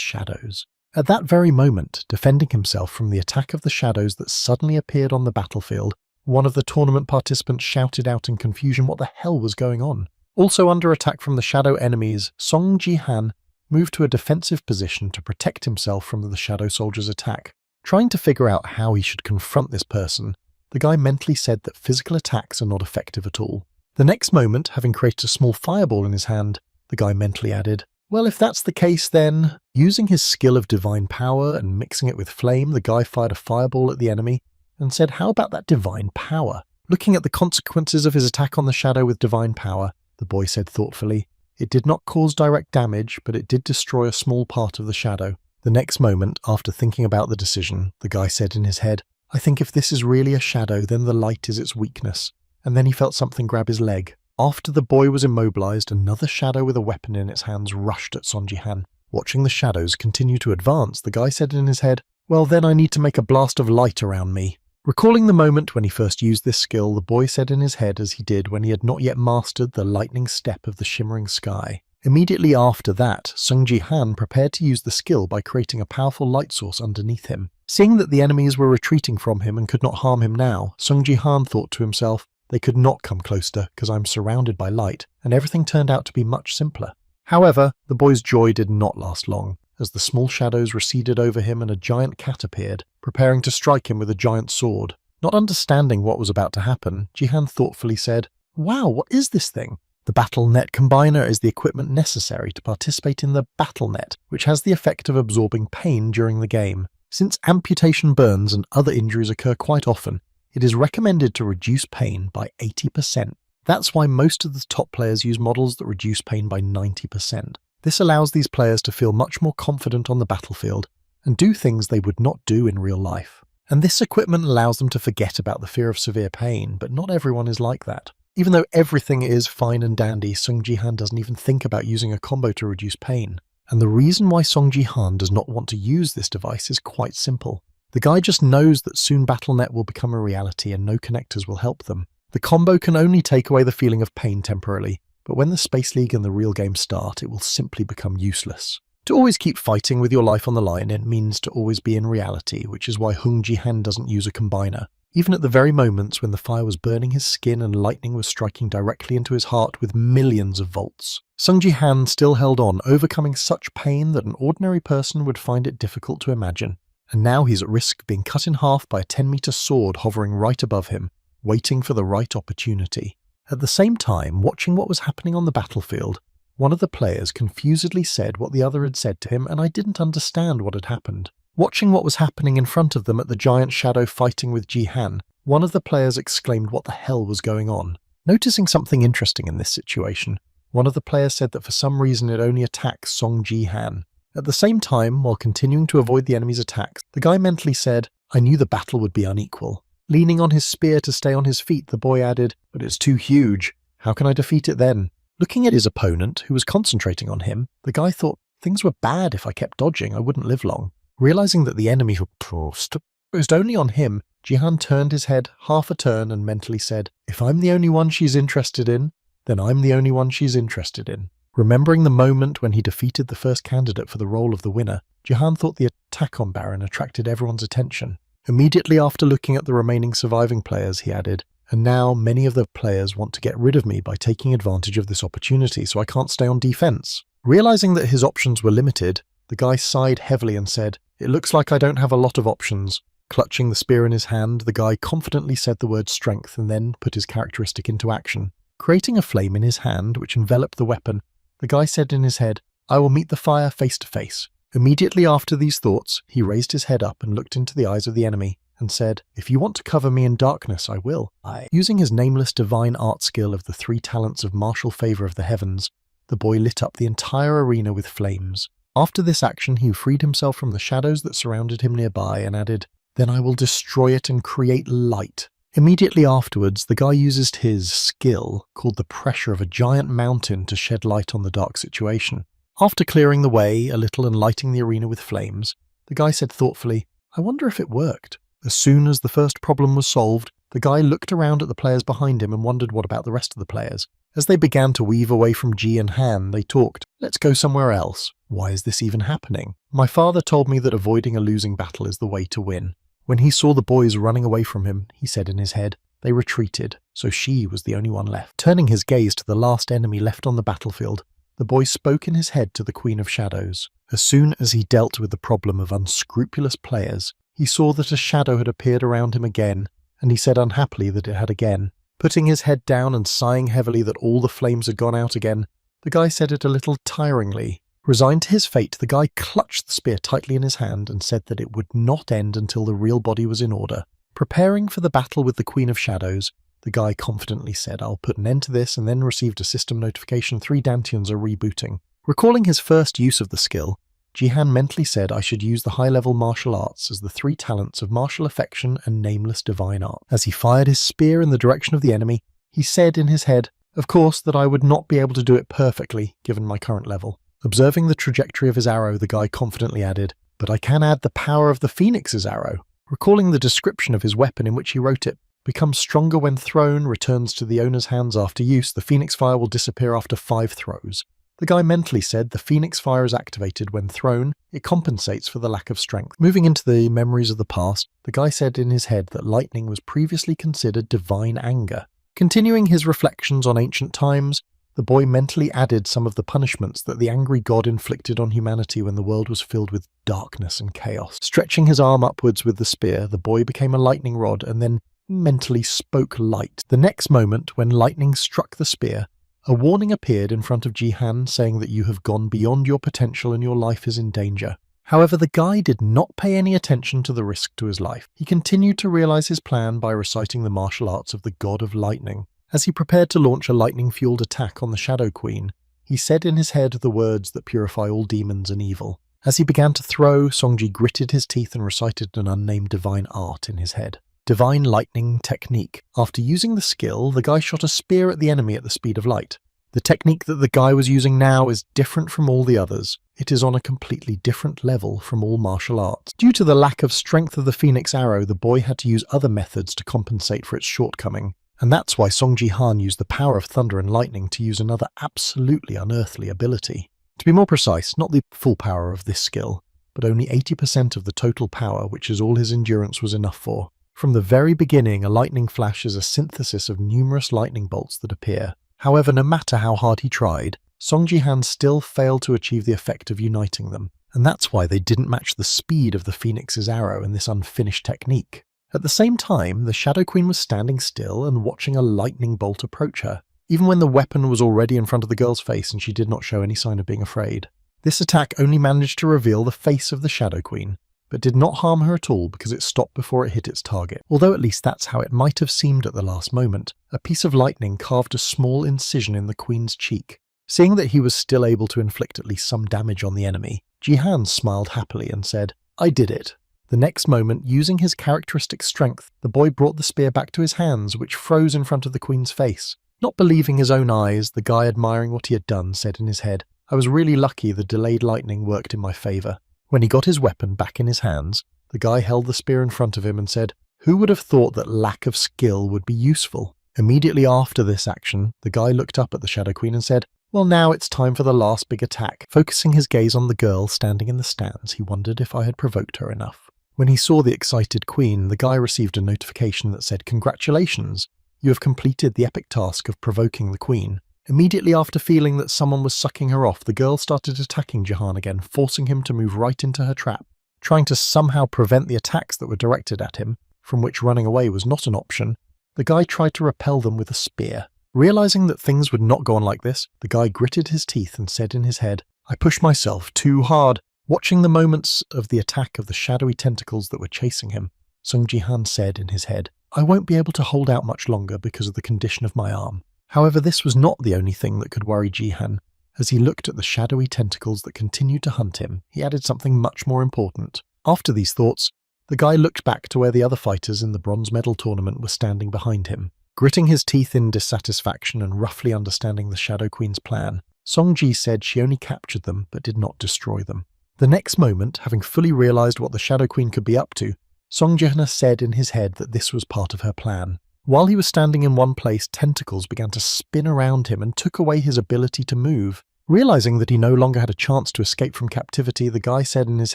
shadows. At that very moment, defending himself from the attack of the shadows that suddenly appeared on the battlefield, one of the tournament participants shouted out in confusion what the hell was going on. Also under attack from the shadow enemies, Song Ji-han moved to a defensive position to protect himself from the shadow soldier's attack. Trying to figure out how he should confront this person, the guy mentally said that physical attacks are not effective at all. The next moment, having created a small fireball in his hand, the guy mentally added, "Well, if that's the case then..." Using his skill of divine power and mixing it with flame, the guy fired a fireball at the enemy and said, "How about that divine power?" Looking at the consequences of his attack on the shadow with divine power, the boy said thoughtfully, "It did not cause direct damage, but it did destroy a small part of the shadow." The next moment, after thinking about the decision, the guy said in his head, "I think if this is really a shadow, then the light is its weakness." And then he felt something grab his leg. After the boy was immobilized, another shadow with a weapon in its hands rushed at Song Ji-han. Watching the shadows continue to advance, the guy said in his head, "Well, then I need to make a blast of light around me." Recalling the moment when he first used this skill, the boy said in his head as he did when he had not yet mastered the lightning step of the shimmering sky. Immediately after that, Sung Ji-han prepared to use the skill by creating a powerful light source underneath him. Seeing that the enemies were retreating from him and could not harm him now, Sung Ji-han thought to himself, "They could not come closer because I'm surrounded by light," and everything turned out to be much simpler. However, the boy's joy did not last long, as the small shadows receded over him and a giant cat appeared, preparing to strike him with a giant sword. Not understanding what was about to happen, Ji-han thoughtfully said, "Wow, what is this thing?" The Battle Net Combiner is the equipment necessary to participate in the Battle Net, which has the effect of absorbing pain during the game. Since amputation burns and other injuries occur quite often, it is recommended to reduce pain by 80%. That's why most of the top players use models that reduce pain by 90%. This allows these players to feel much more confident on the battlefield and do things they would not do in real life. And this equipment allows them to forget about the fear of severe pain, but not everyone is like that. Even though everything is fine and dandy, Sung Ji-han doesn't even think about using a combo to reduce pain. And the reason why Sung Ji-han does not want to use this device is quite simple. The guy just knows that soon BattleNet will become a reality and no connectors will help them. The combo can only take away the feeling of pain temporarily, but when the Space League and the real game start, it will simply become useless. To always keep fighting with your life on the line, it means to always be in reality, which is why Sung Ji-han doesn't use a combiner. Even at the very moments when the fire was burning his skin and lightning was striking directly into his heart with millions of volts, Sung Ji-han still held on, overcoming such pain that an ordinary person would find it difficult to imagine. And now he's at risk of being cut in half by a 10-meter sword hovering right above him, waiting for the right opportunity. At the same time, watching what was happening on the battlefield, one of the players confusedly said what the other had said to him, and I didn't understand what had happened. Watching what was happening in front of them at the giant shadow fighting with Ji-han, one of the players exclaimed what the hell was going on. Noticing something interesting in this situation, one of the players said that for some reason it only attacks Song Ji-han. At the same time, while continuing to avoid the enemy's attacks, the guy mentally said, "I knew the battle would be unequal." Leaning on his spear to stay on his feet, the boy added, "But it's too huge. How can I defeat it then?" Looking at his opponent, who was concentrating on him, the guy thought, things were bad if I kept dodging, I wouldn't live long. Realizing that the enemy focused only on him, Ji-han turned his head half a turn and mentally said, "If I'm the only one she's interested in, then I'm the only one she's interested in." Remembering the moment when he defeated the first candidate for the role of the winner, Ji-han thought the attack on Baron attracted everyone's attention. Immediately after looking at the remaining surviving players, he added, "And now many of the players want to get rid of me by taking advantage of this opportunity, so I can't stay on defense." Realizing that his options were limited, the guy sighed heavily and said, "It looks like I don't have a lot of options." Clutching the spear in his hand, the guy confidently said the word strength and then put his characteristic into action. Creating a flame in his hand, which enveloped the weapon, the guy said in his head, "I will meet the fire face to face." Immediately after these thoughts, he raised his head up and looked into the eyes of the enemy and said, "If you want to cover me in darkness, I will." Using his nameless divine art skill of the 3 talents of martial favor of the heavens, the boy lit up the entire arena with flames. After this action, he freed himself from the shadows that surrounded him nearby and added, "Then I will destroy it and create light." Immediately afterwards, the guy uses his skill, called the pressure of a giant mountain, to shed light on the dark situation. After clearing the way a little and lighting the arena with flames, the guy said thoughtfully, "I wonder if it worked." As soon as the first problem was solved, the guy looked around at the players behind him and wondered what about the rest of the players. As they began to weave away from Ji and Han, they talked, "Let's go somewhere else. Why is this even happening? My father told me that avoiding a losing battle is the way to win." When he saw the boys running away from him, he said in his head, they retreated, so she was the only one left. Turning his gaze to the last enemy left on the battlefield, the boy spoke in his head to the Queen of Shadows. As soon as he dealt with the problem of unscrupulous players, he saw that a shadow had appeared around him again, and he said unhappily that it had again. Putting his head down and sighing heavily that all the flames had gone out again, the guy said it a little tiringly. Resigned to his fate, the guy clutched the spear tightly in his hand and said that it would not end until the real body was in order. Preparing for the battle with the Queen of Shadows, the guy confidently said, "I'll put an end to this," and then received a system notification 3 Dantians are rebooting. Recalling his first use of the skill, Jihan mentally said, "I should use the high-level martial arts as the 3 talents of martial affection and nameless divine art." As he fired his spear in the direction of the enemy, he said in his head, "Of course that I would not be able to do it perfectly, given my current level." Observing the trajectory of his arrow, the guy confidently added, "But I can add the power of the Phoenix's arrow." Recalling the description of his weapon in which he wrote it, "Becomes stronger when thrown, returns to the owner's hands after use, the Phoenix Fire will disappear after 5 throws." The guy mentally said the Phoenix Fire is activated when thrown, it compensates for the lack of strength. Moving into the memories of the past, the guy said in his head that lightning was previously considered divine anger. Continuing his reflections on ancient times, the boy mentally added some of the punishments that the angry god inflicted on humanity when the world was filled with darkness and chaos. Stretching his arm upwards with the spear, the boy became a lightning rod and then mentally spoke light. The next moment, when lightning struck the spear, a warning appeared in front of Jihan saying that you have gone beyond your potential and your life is in danger. However, the guy did not pay any attention to the risk to his life. He continued to realize his plan by reciting the martial arts of the god of lightning. As he prepared to launch a lightning-fueled attack on the Shadow Queen, he said in his head the words that purify all demons and evil. As he began to throw, Songji gritted his teeth and recited an unnamed divine art in his head. Divine Lightning Technique. After using the skill, the guy shot a spear at the enemy at the speed of light. The technique that the guy was using now is different from all the others. It is on a completely different level from all martial arts. Due to the lack of strength of the Phoenix Arrow, the boy had to use other methods to compensate for its shortcoming. And that's why Song Ji-han used the power of thunder and lightning to use another absolutely unearthly ability. To be more precise, not the full power of this skill, but only 80% of the total power, which is all his endurance was enough for. From the very beginning, a lightning flash is a synthesis of numerous lightning bolts that appear. However, no matter how hard he tried, Song Ji-han still failed to achieve the effect of uniting them, and that's why they didn't match the speed of the Phoenix's arrow in this unfinished technique. At the same time, the Shadow Queen was standing still and watching a lightning bolt approach her, even when the weapon was already in front of the girl's face and she did not show any sign of being afraid. This attack only managed to reveal the face of the Shadow Queen, but did not harm her at all because it stopped before it hit its target. Although at least that's how it might have seemed at the last moment, a piece of lightning carved a small incision in the Queen's cheek. Seeing that he was still able to inflict at least some damage on the enemy, Jihan smiled happily and said, "I did it." The next moment, using his characteristic strength, the boy brought the spear back to his hands, which froze in front of the Queen's face. Not believing his own eyes, the guy admiring what he had done said in his head, "I was really lucky the delayed lightning worked in my favor." When he got his weapon back in his hands, the guy held the spear in front of him and said, "Who would have thought that lack of skill would be useful?" Immediately after this action, the guy looked up at the Shadow Queen and said, "Well, now it's time for the last big attack." Focusing his gaze on the girl standing in the stands, he wondered if I had provoked her enough. When he saw the excited Queen, the guy received a notification that said, "Congratulations, you have completed the epic task of provoking the Queen." Immediately after feeling that someone was sucking her off, the girl started attacking Jihan again, forcing him to move right into her trap. Trying to somehow prevent the attacks that were directed at him, from which running away was not an option, the guy tried to repel them with a spear. Realizing that things would not go on like this, the guy gritted his teeth and said in his head, "I pushed myself too hard." Watching the moments of the attack of the shadowy tentacles that were chasing him, Song Ji-han said in his head, "I won't be able to hold out much longer because of the condition of my arm." However, this was not the only thing that could worry Jihan. As he looked at the shadowy tentacles that continued to hunt him, he added something much more important. After these thoughts, The guy looked back to where the other fighters in the bronze medal tournament were standing behind him. Gritting his teeth in dissatisfaction and roughly understanding the Shadow Queen's plan, Song-ji said she only captured them but did not destroy them. The next moment, having fully realized what the Shadow Queen could be up to, Song-ji said in his head that this was part of her plan. While he was standing in one place, tentacles began to spin around him and took away his ability to move. Realizing that he no longer had a chance to escape from captivity, the guy said in his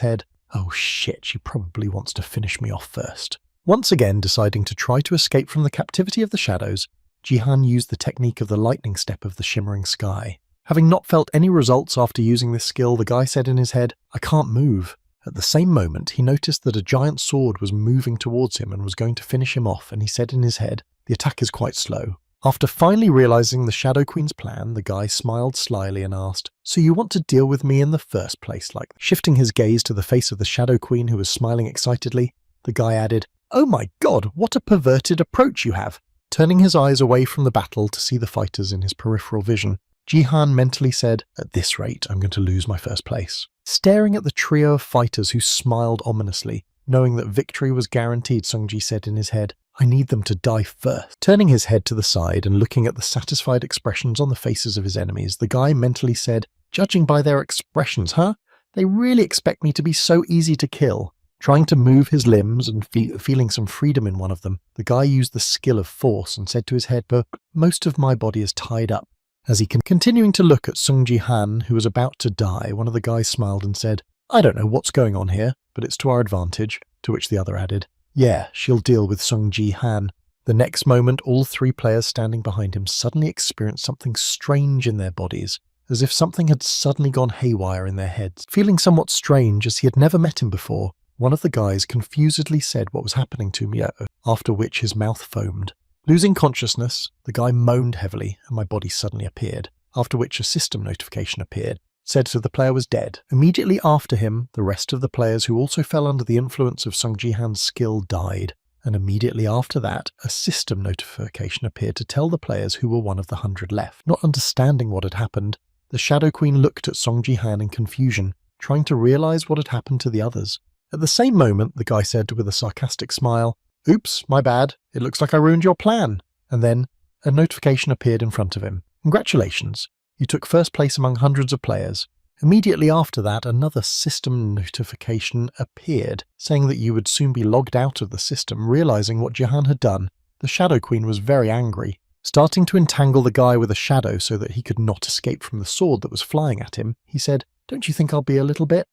head, "Oh shit, she probably wants to finish me off first." Once again deciding to try to escape from the captivity of the shadows, Jihan used the technique of the lightning step of the shimmering sky. Having not felt any results after using this skill, the guy said in his head, "I can't move." At the same moment, he noticed that a giant sword was moving towards him and was going to finish him off, and he said in his head, "The attack is quite slow." After finally realizing the Shadow Queen's plan, the guy smiled slyly and asked, "So you want to deal with me in the first place like that?" Shifting his gaze to the face of the Shadow Queen, who was smiling excitedly, the guy added, "Oh my god, what a perverted approach you have!" Turning his eyes away from the battle to see the fighters in his peripheral vision, Jihan mentally said, "At this rate, I'm going to lose my first place." Staring at the trio of fighters who smiled ominously, knowing that victory was guaranteed, Song-ji said in his head, "I need them to die first." Turning his head to the side and looking at the satisfied expressions on the faces of his enemies, the guy mentally said, "Judging by their expressions, huh? They really expect me to be so easy to kill." Trying to move his limbs and feeling some freedom in one of them, the guy used the skill of force and said to his head, "But most of my body is tied up." As he continuing to look at Sung-ji Han, who was about to die, one of the guys smiled and said, "I don't know what's going on here, but it's to our advantage," to which the other added, "Yeah, she'll deal with Sung-ji Han." The next moment, all three players standing behind him suddenly experienced something strange in their bodies, as if something had suddenly gone haywire in their heads. Feeling somewhat strange as he had never met him before, one of the guys confusedly said what was happening to me, after which his mouth foamed. Losing consciousness, the guy moaned heavily and my body suddenly appeared, after which a system notification appeared. Said so the player was dead. Immediately after him, the rest of the players who also fell under the influence of Sung-ji Han's skill died, and immediately after that, a system notification appeared to tell the players who were one of the 100 left. Not understanding what had happened, the Shadow Queen looked at Song-ji Han in confusion, trying to realize what had happened to the others. At the same moment, the guy said with a sarcastic smile, "Oops, my bad, it looks like I ruined your plan." And then, a notification appeared in front of him. "Congratulations, you took first place among hundreds of players." Immediately after that, another system notification appeared, saying that you would soon be logged out of the system. Realizing what Jihan had done, the Shadow Queen was very angry. Starting to entangle the guy with a shadow so that he could not escape from the sword that was flying at him, he said, "Don't you think I'll be a little bit?"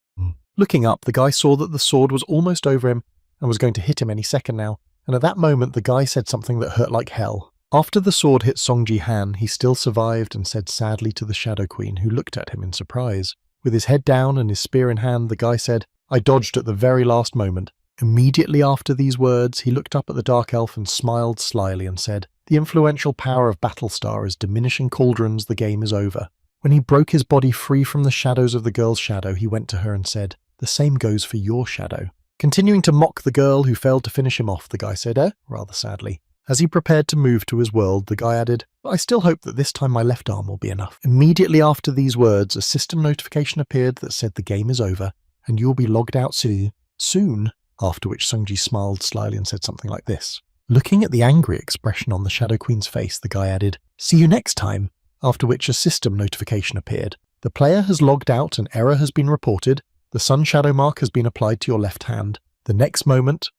Looking up, the guy saw that the sword was almost over him and was going to hit him any second now, and at that moment the guy said something that hurt like hell. After the sword hit Song-ji Han, he still survived and said sadly to the Shadow Queen, who looked at him in surprise. With his head down and his spear in hand, the guy said, "I dodged at the very last moment." Immediately after these words, he looked up at the Dark Elf and smiled slyly and said, "The influential power of Battlestar is diminishing cauldrons, the game is over." When he broke his body free from the shadows of the girl's shadow, he went to her and said, "The same goes for your shadow." Continuing to mock the girl who failed to finish him off, the guy said, rather sadly. As he prepared to move to his world, the guy added, "I still hope that this time my left arm will be enough." Immediately after these words, a system notification appeared that said the game is over, and you will be logged out soon, after which Sung-ji smiled slyly and said something like this. Looking at the angry expression on the Shadow Queen's face, the guy added, "See you next time," after which a system notification appeared. The player has logged out, an error has been reported. The sun shadow mark has been applied to your left hand. The next moment,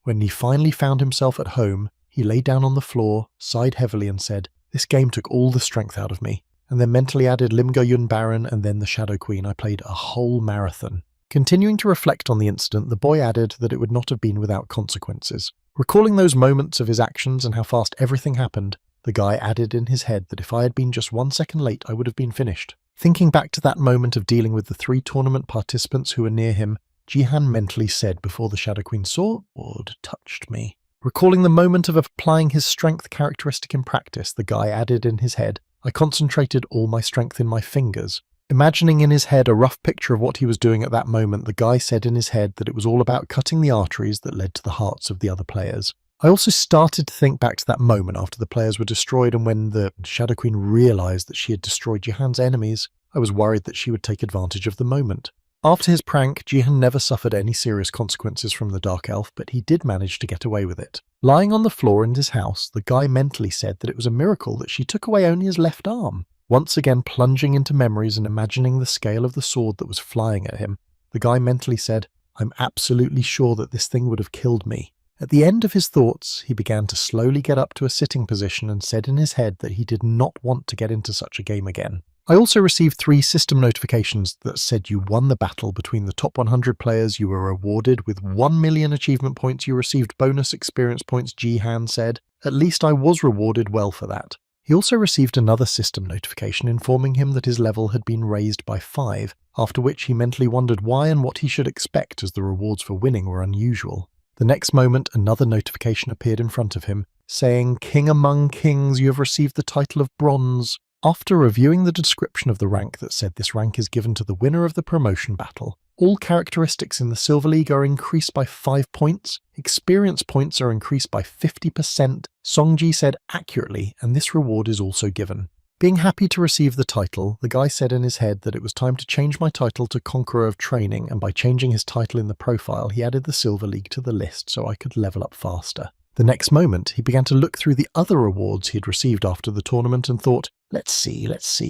when he finally found himself at home, he lay down on the floor, sighed heavily and said, "This game took all the strength out of me," and then mentally added Limga Yun Baron and then the Shadow Queen. I played a whole marathon. Continuing to reflect on the incident, the boy added that it would not have been without consequences. Recalling those moments of his actions and how fast everything happened, the guy added in his head that if I had been just 1 second late, I would have been finished. Thinking back to that moment of dealing with the 3 tournament participants who were near him, Jihan mentally said before the Shadow Queen sword touched me. Recalling the moment of applying his strength characteristic in practice, the guy added in his head, "I concentrated all my strength in my fingers." Imagining in his head a rough picture of what he was doing at that moment, the guy said in his head that it was all about cutting the arteries that led to the hearts of the other players. I also started to think back to that moment after the players were destroyed, and when the Shadow Queen realized that she had destroyed Jihan's enemies, I was worried that she would take advantage of the moment. After his prank, Jihan never suffered any serious consequences from the Dark Elf, but he did manage to get away with it. Lying on the floor in his house, the guy mentally said that it was a miracle that she took away only his left arm. Once again plunging into memories and imagining the scale of the sword that was flying at him, the guy mentally said, "I'm absolutely sure that this thing would have killed me." At the end of his thoughts, he began to slowly get up to a sitting position and said in his head that he did not want to get into such a game again. I also received 3 system notifications that said you won the battle between the top 100 players, you were rewarded with 1 million achievement points, you received bonus experience points. Jihan said, "At least I was rewarded well for that." He also received another system notification informing him that his level had been raised by 5, after which he mentally wondered why and what he should expect as the rewards for winning were unusual. The next moment, another notification appeared in front of him, saying, "King among kings, you have received the title of Bronze." After reviewing the description of the rank that said this rank is given to the winner of the promotion battle, all characteristics in the Silver League are increased by 5 points, experience points are increased by 50%, Songji said accurately, and this reward is also given. Being happy to receive the title, the guy said in his head that it was time to change my title to Conqueror of Training, and by changing his title in the profile, he added the Silver League to the list so I could level up faster. The next moment, he began to look through the other awards he had received after the tournament and thought, let's see,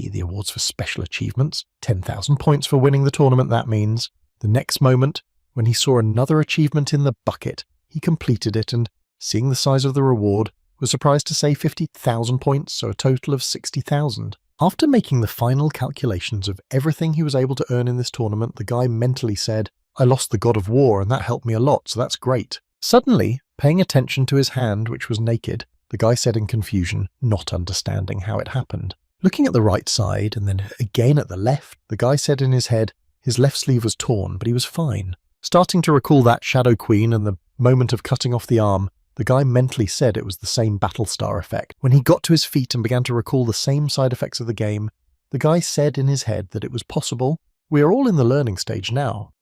the awards for special achievements, 10,000 points for winning the tournament that means. The next moment, when he saw another achievement in the bucket, he completed it and, seeing the size of the reward, was surprised to say 50,000 points, so a total of 60,000. After making the final calculations of everything he was able to earn in this tournament, the guy mentally said, "I lost the God of War and that helped me a lot, so that's great." Suddenly, paying attention to his hand, which was naked, the guy said in confusion, not understanding how it happened. Looking at the right side and then again at the left, the guy said in his head his left sleeve was torn, but he was fine. Starting to recall that Shadow Queen and the moment of cutting off the arm, the guy mentally said it was the same Battlestar effect. When he got to his feet and began to recall the same side effects of the game, the guy said in his head that it was possible. We are all in the learning stage now.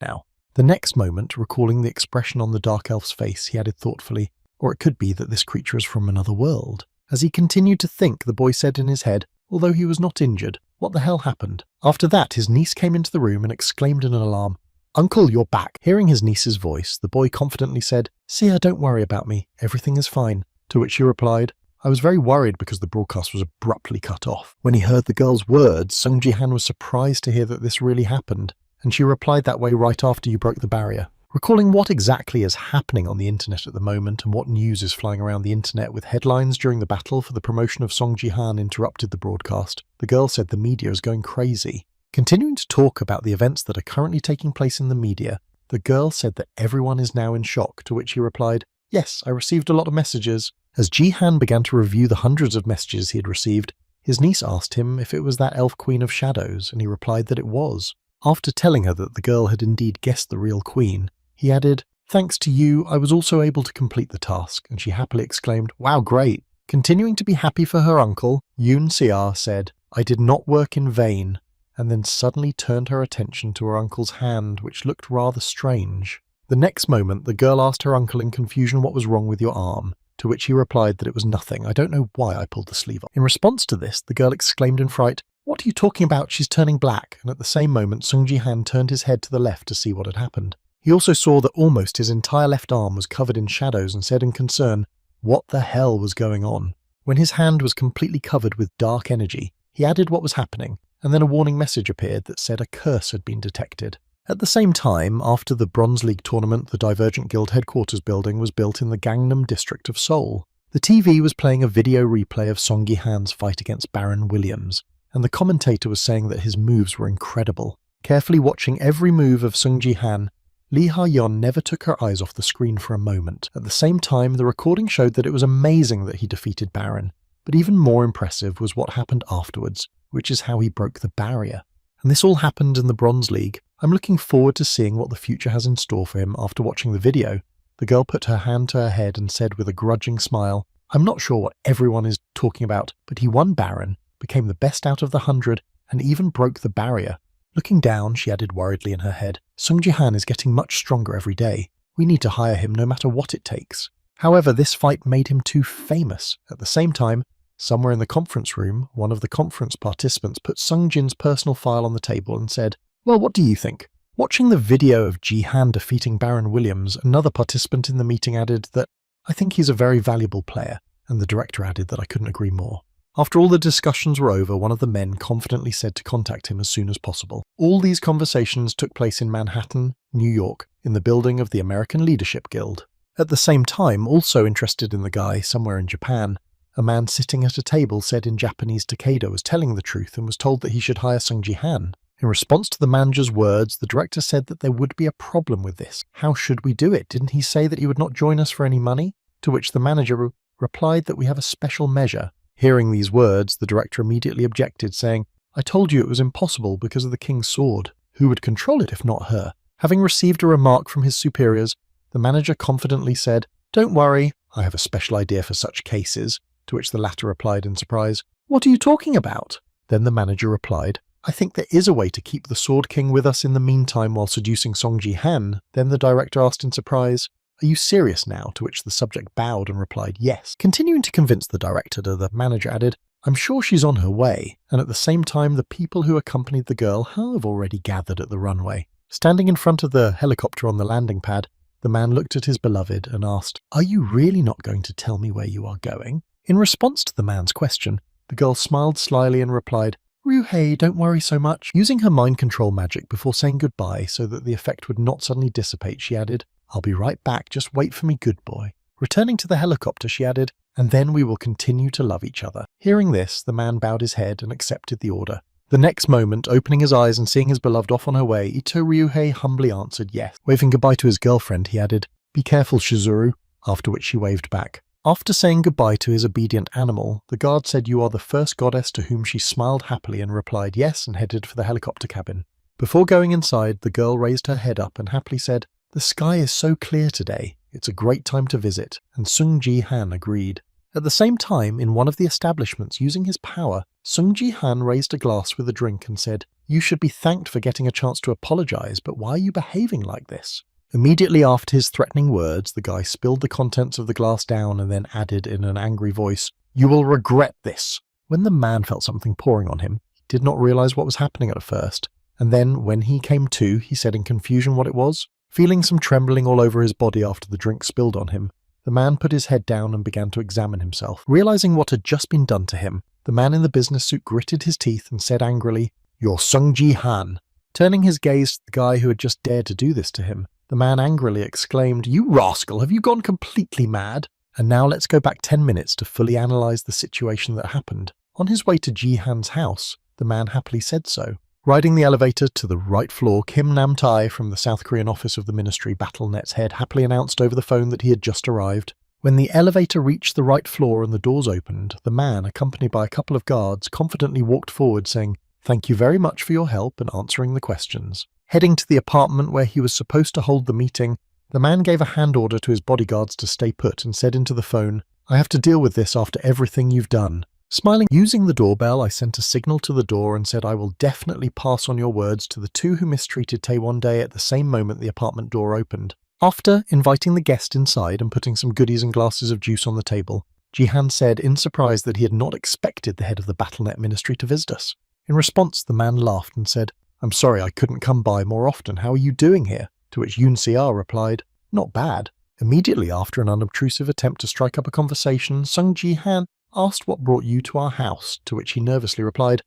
The next moment, recalling the expression on the Dark Elf's face, he added thoughtfully, or it could be that this creature is from another world. As he continued to think, the boy said in his head, although he was not injured, what the hell happened? After that, his niece came into the room and exclaimed in an alarm, "Uncle, you're back." Hearing his niece's voice, the boy confidently said, "Sia, don't worry about me. Everything is fine." To which she replied, "I was very worried because the broadcast was abruptly cut off." When he heard the girl's words, Sung Ji-han was surprised to hear that this really happened, and she replied that way right after you broke the barrier. Recalling what exactly is happening on the internet at the moment and what news is flying around the internet with headlines during the battle for the promotion of Song Ji-han interrupted the broadcast, the girl said the media is going crazy. Continuing to talk about the events that are currently taking place in the media, the girl said that everyone is now in shock, to which he replied, "Yes, I received a lot of messages." As Ji-han began to review the hundreds of messages he had received, his niece asked him if it was that elf queen of shadows, and he replied that it was. After telling her that the girl had indeed guessed the real queen, he added, "Thanks to you, I was also able to complete the task," and she happily exclaimed, "Wow, great." Continuing to be happy for her uncle, Yoon Sia said, "I did not work in vain," and then suddenly turned her attention to her uncle's hand, which looked rather strange. The next moment, the girl asked her uncle in confusion what was wrong with your arm, to which he replied that it was nothing. "I don't know why I pulled the sleeve off." In response to this, the girl exclaimed in fright, "What are you talking about? She's turning black," and at the same moment, Sung Ji-han turned his head to the left to see what had happened. He also saw that almost his entire left arm was covered in shadows and said in concern, what the hell was going on? When his hand was completely covered with dark energy, he added what was happening, and then a warning message appeared that said a curse had been detected. At the same time, after the Bronze League tournament, the Divergent Guild headquarters building was built in the Gangnam district of Seoul. The TV was playing a video replay of Song Gi-han's fight against Baron Williams, and the commentator was saying that his moves were incredible. Carefully watching every move of Sung Ji-han, Lee Ha-yeon never took her eyes off the screen for a moment. At the same time, the recording showed that it was amazing that he defeated Baron, but even more impressive was what happened afterwards, which is how he broke the barrier. And this all happened in the Bronze League. I'm looking forward to seeing what the future has in store for him after watching the video. The girl put her hand to her head and said with a grudging smile, "I'm not sure what everyone is talking about, but he won Baron, became the best out of the 100, and even broke the barrier." Looking down, she added worriedly in her head, "Sung Ji-han is getting much stronger every day. We need to hire him no matter what it takes." However, this fight made him too famous. At the same time, somewhere in the conference room, one of the conference participants put Sung Jin's personal file on the table and said, "Well, what do you think? Watching the video of Ji-han defeating Baron Williams, another participant in the meeting added that, "I think he's a very valuable player," and the director added that I couldn't agree more. After all the discussions were over, one of the men confidently said to contact him as soon as possible. All these conversations took place in Manhattan, New York, in the building of the American Leadership Guild. At the same time, also interested in the guy somewhere in Japan, a man sitting at a table said in Japanese Takeda was telling the truth and was told that he should hire Sung Ji-han. In response to the manager's words, the director said that there would be a problem with this. How should we do it? Didn't he say that he would not join us for any money? To which the manager replied that we have a special measure. Hearing these words, the director immediately objected, saying, "I told you it was impossible because of the king's sword. Who would control it if not her?" Having received a remark from his superiors, the manager confidently said, "Don't worry, I have a special idea for such cases," to which the latter replied in surprise, "What are you talking about?" Then the manager replied, "I think there is a way to keep the Sword King with us in the meantime while seducing Song Ji-han." Then the director asked in surprise, "Are you serious now?" To which the subject bowed and replied yes. Continuing to convince the director, the manager added, "I'm sure she's on her way," and at the same time the people who accompanied the girl have already gathered at the runway. Standing in front of the helicopter on the landing pad, the man looked at his beloved and asked, "Are you really not going to tell me where you are going?" In response to the man's question, the girl smiled slyly and replied, "Ryuhei, don't worry so much." Using her mind control magic before saying goodbye so that the effect would not suddenly dissipate, she added, "I'll be right back, just wait for me, good boy." Returning to the helicopter, she added, "And then we will continue to love each other." Hearing this, the man bowed his head and accepted the order. The next moment, opening his eyes and seeing his beloved off on her way, Ito Ryuhei humbly answered yes. Waving goodbye to his girlfriend, he added, "Be careful, Shizuru," after which she waved back. After saying goodbye to his obedient animal, the guard said, "You are the first goddess," to whom she smiled happily and replied yes and headed for the helicopter cabin. Before going inside, the girl raised her head up and happily said, "The sky is so clear today. It's a great time to visit," and Sung Ji-han agreed. At the same time, in one of the establishments, using his power, Sung Ji-han raised a glass with a drink and said, "You should be thanked for getting a chance to apologize, but why are you behaving like this?" Immediately after his threatening words, the guy spilled the contents of the glass down and then added in an angry voice, "You will regret this." When the man felt something pouring on him, he did not realize what was happening at first, and then when he came to, he said in confusion what it was. Feeling some trembling all over his body after the drink spilled on him, the man put his head down and began to examine himself. Realizing what had just been done to him, the man in the business suit gritted his teeth and said angrily, "You're Sung Ji-han." Turning his gaze to the guy who had just dared to do this to him, the man angrily exclaimed, "You rascal, have you gone completely mad?" And now let's go back 10 minutes to fully analyze the situation that happened. On his way to Ji-han's house, the man happily said so. Riding the elevator to the right floor, Kim Nam-tae from the South Korean office of the ministry, BattleNet's head, happily announced over the phone that he had just arrived. When the elevator reached the right floor and the doors opened, the man, accompanied by a couple of guards, confidently walked forward saying, "Thank you very much for your help and answering the questions." Heading to the apartment where he was supposed to hold the meeting, the man gave a hand order to his bodyguards to stay put and said into the phone, "I have to deal with this after everything you've done." Smiling, using the doorbell, I sent a signal to the door and said I will definitely pass on your words to the two who mistreated Taewon-dae at the same moment the apartment door opened. After inviting the guest inside and putting some goodies and glasses of juice on the table, Ji-han said in surprise that he had not expected the head of the BattleNet ministry to visit us. In response, the man laughed and said, "I'm sorry I couldn't come by more often. How are you doing here?" To which Yoon Se-ah replied, "Not bad." Immediately after an unobtrusive attempt to strike up a conversation, Sung Ji-han asked what brought you to our house, to which he nervously replied,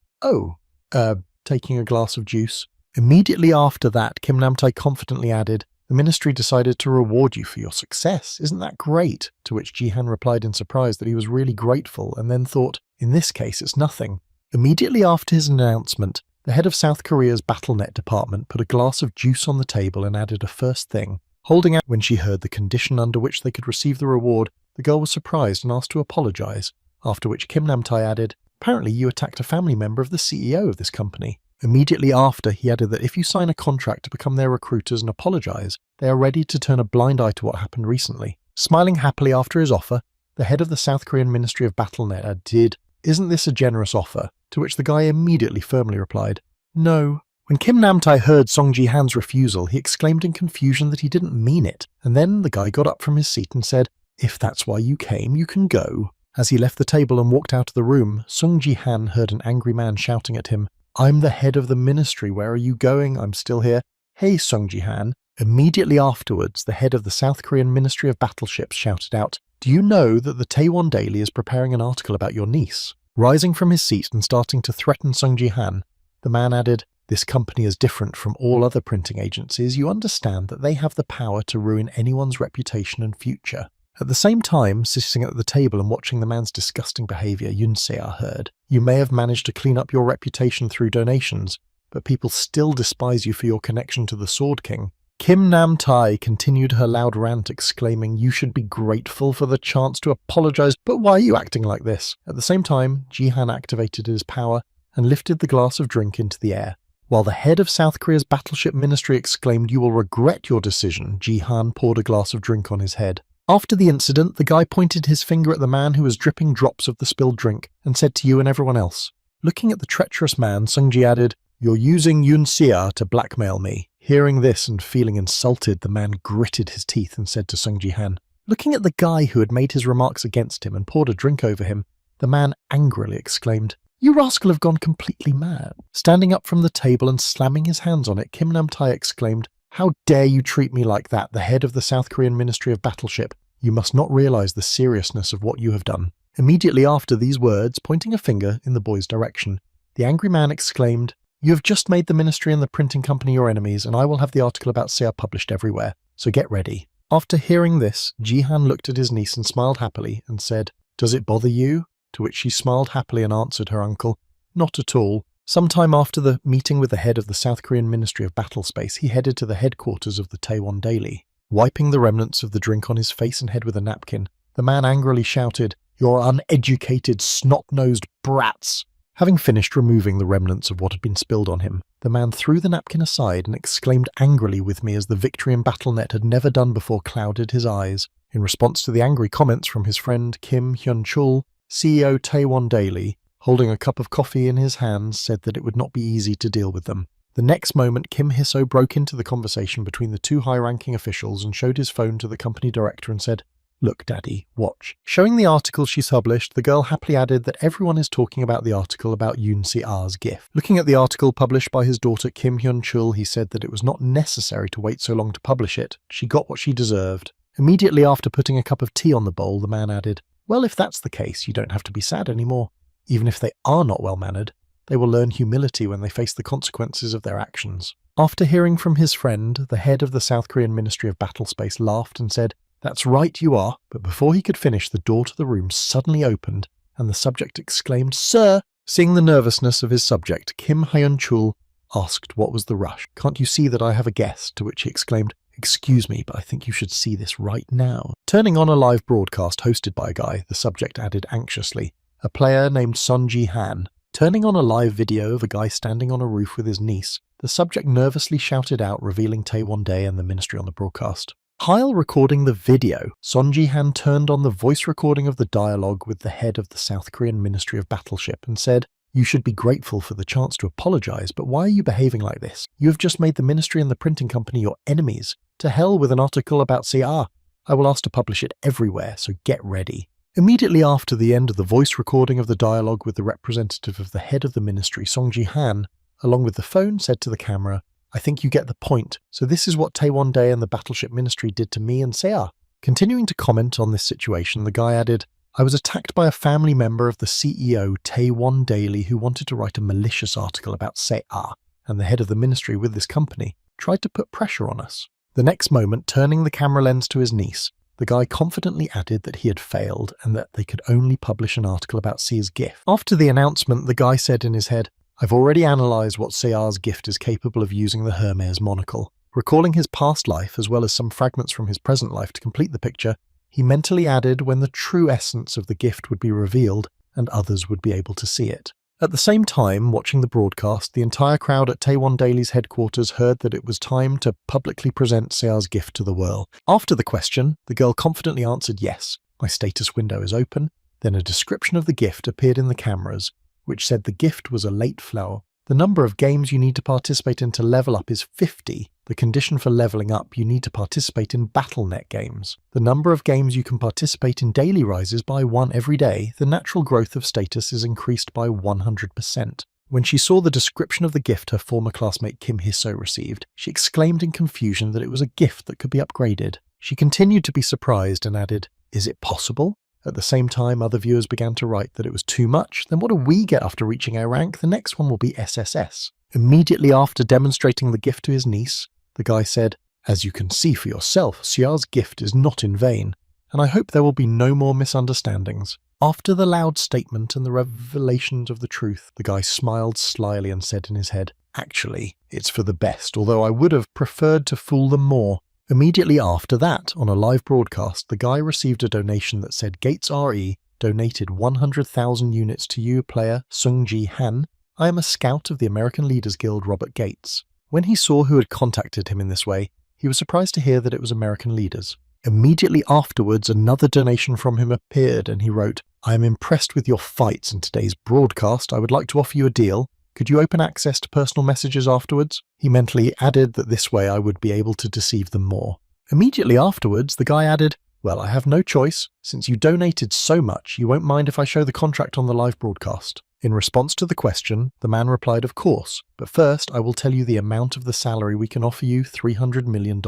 taking a glass of juice. Immediately after that, Kim Nam-tae confidently added, "The ministry decided to reward you for your success. Isn't that great?" To which Ji-han replied in surprise that he was really grateful and then thought, "In this case, it's nothing." Immediately after his announcement, the head of South Korea's BattleNet department put a glass of juice on the table and added a first thing. Holding out when she heard the condition under which they could receive the reward, the girl was surprised and asked to apologize. After which Kim Nam-tae added, "Apparently you attacked a family member of the CEO of this company." Immediately after, he added that if you sign a contract to become their recruiters and apologize, they are ready to turn a blind eye to what happened recently. Smiling happily after his offer, the head of the South Korean Ministry of BattleNet added, "Isn't this a generous offer?" To which the guy immediately firmly replied, "No." When Kim Nam-tae heard Song Ji-han's refusal, he exclaimed in confusion that he didn't mean it, and then the guy got up from his seat and said, "If that's why you came, you can go." As he left the table and walked out of the room, Sung Ji-han heard an angry man shouting at him, "I'm the head of the ministry, where are you going? I'm still here." "Hey, Sung Ji-han." Immediately afterwards, the head of the South Korean Ministry of Battleships shouted out, "Do you know that the Taewon Daily is preparing an article about your niece?" Rising from his seat and starting to threaten Sung Ji-han, the man added, "This company is different from all other printing agencies. You understand that they have the power to ruin anyone's reputation and future." At the same time, sitting at the table and watching the man's disgusting behaviour, Yoon Se-ah heard, "You may have managed to clean up your reputation through donations, but people still despise you for your connection to the Sword King." Kim Nam-tae continued her loud rant, exclaiming, "You should be grateful for the chance to apologise, but why are you acting like this?" At the same time, Ji-han activated his power and lifted the glass of drink into the air. While the head of South Korea's battleship ministry exclaimed, "You will regret your decision," Ji-han poured a glass of drink on his head. After the incident, the guy pointed his finger at the man who was dripping drops of the spilled drink and said to you and everyone else. Looking at the treacherous man, Sung-ji added, "You're using Yoon Se-ah to blackmail me." Hearing this and feeling insulted, the man gritted his teeth and said to Sung Ji-han. Looking at the guy who had made his remarks against him and poured a drink over him, the man angrily exclaimed, "You rascal have gone completely mad." Standing up from the table and slamming his hands on it, Kim Nam-tae exclaimed, "How dare you treat me like that, the head of the South Korean Ministry of Battleship? You must not realise the seriousness of what you have done." Immediately after these words, pointing a finger in the boy's direction, the angry man exclaimed, "You have just made the ministry and the printing company your enemies, and I will have the article about Se-ah published everywhere, so get ready." After hearing this, Ji-han looked at his niece and smiled happily and said, "Does it bother you?" To which she smiled happily and answered her uncle, "Not at all." Sometime after the meeting with the head of the South Korean Ministry of Battlespace, he headed to the headquarters of the Taewon Daily. Wiping the remnants of the drink on his face and head with a napkin, the man angrily shouted, "You're uneducated, snot-nosed brats!" Having finished removing the remnants of what had been spilled on him, the man threw the napkin aside and exclaimed angrily with me as the victory in BattleNet had never done before clouded his eyes. In response to the angry comments from his friend Kim Hyun-chul, CEO Taewon Daily, holding a cup of coffee in his hands, said that it would not be easy to deal with them. The next moment, Kim Hisso broke into the conversation between the two high-ranking officials and showed his phone to the company director and said, "Look, Daddy, watch." Showing the article she's published, the girl happily added that everyone is talking about the article about Yoon Se-ah's gift. Looking at the article published by his daughter Kim Hyun-chul, he said that it was not necessary to wait so long to publish it. She got what she deserved. Immediately after putting a cup of tea on the bowl, the man added, "Well, if that's the case, you don't have to be sad anymore. Even if they are not well-mannered, they will learn humility when they face the consequences of their actions." After hearing from his friend, the head of the South Korean Ministry of Battlespace laughed and said, "That's right, you are." But before he could finish, the door to the room suddenly opened, and the subject exclaimed, "Sir!" Seeing the nervousness of his subject, Kim Hyun-chul asked what was the rush. "Can't you see that I have a guest?" To which he exclaimed, "Excuse me, but I think you should see this right now." Turning on a live broadcast hosted by a guy, the subject added anxiously, "A player named Son Ji-han." Turning on a live video of a guy standing on a roof with his niece, the subject nervously shouted out, revealing Taewon Day and the ministry on the broadcast. While recording the video, Son Ji-han turned on the voice recording of the dialogue with the head of the South Korean Ministry of Battleship and said, "You should be grateful for the chance to apologise, but why are you behaving like this? You have just made the ministry and the printing company your enemies. To hell with an article about Se-ah. I will ask to publish it everywhere, so get ready." Immediately after the end of the voice recording of the dialogue with the representative of the head of the ministry, Song Ji-han, along with the phone, said to the camera, "I think you get the point. So this is what Taewon Day and the Battleship Ministry did to me and Se-ah." Continuing to comment on this situation, the guy added, "I was attacked by a family member of the CEO Taewon Daily who wanted to write a malicious article about Se-ah, and the head of the ministry with this company tried to put pressure on us." The next moment, turning the camera lens to his niece, the guy confidently added that he had failed and that they could only publish an article about Sea's gift. After the announcement, the guy said in his head, "I've already analysed what Se-ah's gift is capable of using the Hermes monocle." Recalling his past life as well as some fragments from his present life to complete the picture, he mentally added when the true essence of the gift would be revealed and others would be able to see it. At the same time, watching the broadcast, the entire crowd at Taewon Daily's headquarters heard that it was time to publicly present Se-ah's gift to the world. After the question, the girl confidently answered yes. "My status window is open." Then a description of the gift appeared in the cameras, which said the gift was a late flower. The number of games you need to participate in to level up is 50. The condition for leveling up, you need to participate in BattleNet games. The number of games you can participate in daily rises by 1 every day. The natural growth of status is increased by 100%. When she saw the description of the gift her former classmate Kim Hiso received, she exclaimed in confusion that it was a gift that could be upgraded. She continued to be surprised and added, "Is it possible?" At the same time, other viewers began to write that it was too much. Then what do we get after reaching our rank? The next one will be SSS. Immediately after demonstrating the gift to his niece, the guy said, "As you can see for yourself, Xia's gift is not in vain, and I hope there will be no more misunderstandings." After the loud statement and the revelations of the truth, the guy smiled slyly and said in his head, "Actually, it's for the best, although I would have preferred to fool them more." Immediately after that, on a live broadcast, the guy received a donation that said, "Gates RE donated 100,000 units to you, player Sung-ji Han. I am a scout of the American Leaders Guild, Robert Gates." When he saw who had contacted him in this way, he was surprised to hear that it was American Leaders. Immediately afterwards, another donation from him appeared, and he wrote, "I am impressed with your fights in today's broadcast. I would like to offer you a deal. Could you open access to personal messages afterwards?" He mentally added that this way I would be able to deceive them more. Immediately afterwards, the guy added, "Well, I have no choice. Since you donated so much, you won't mind if I show the contract on the live broadcast." In response to the question, the man replied, "Of course, but first I will tell you the amount of the salary we can offer you, $300 million.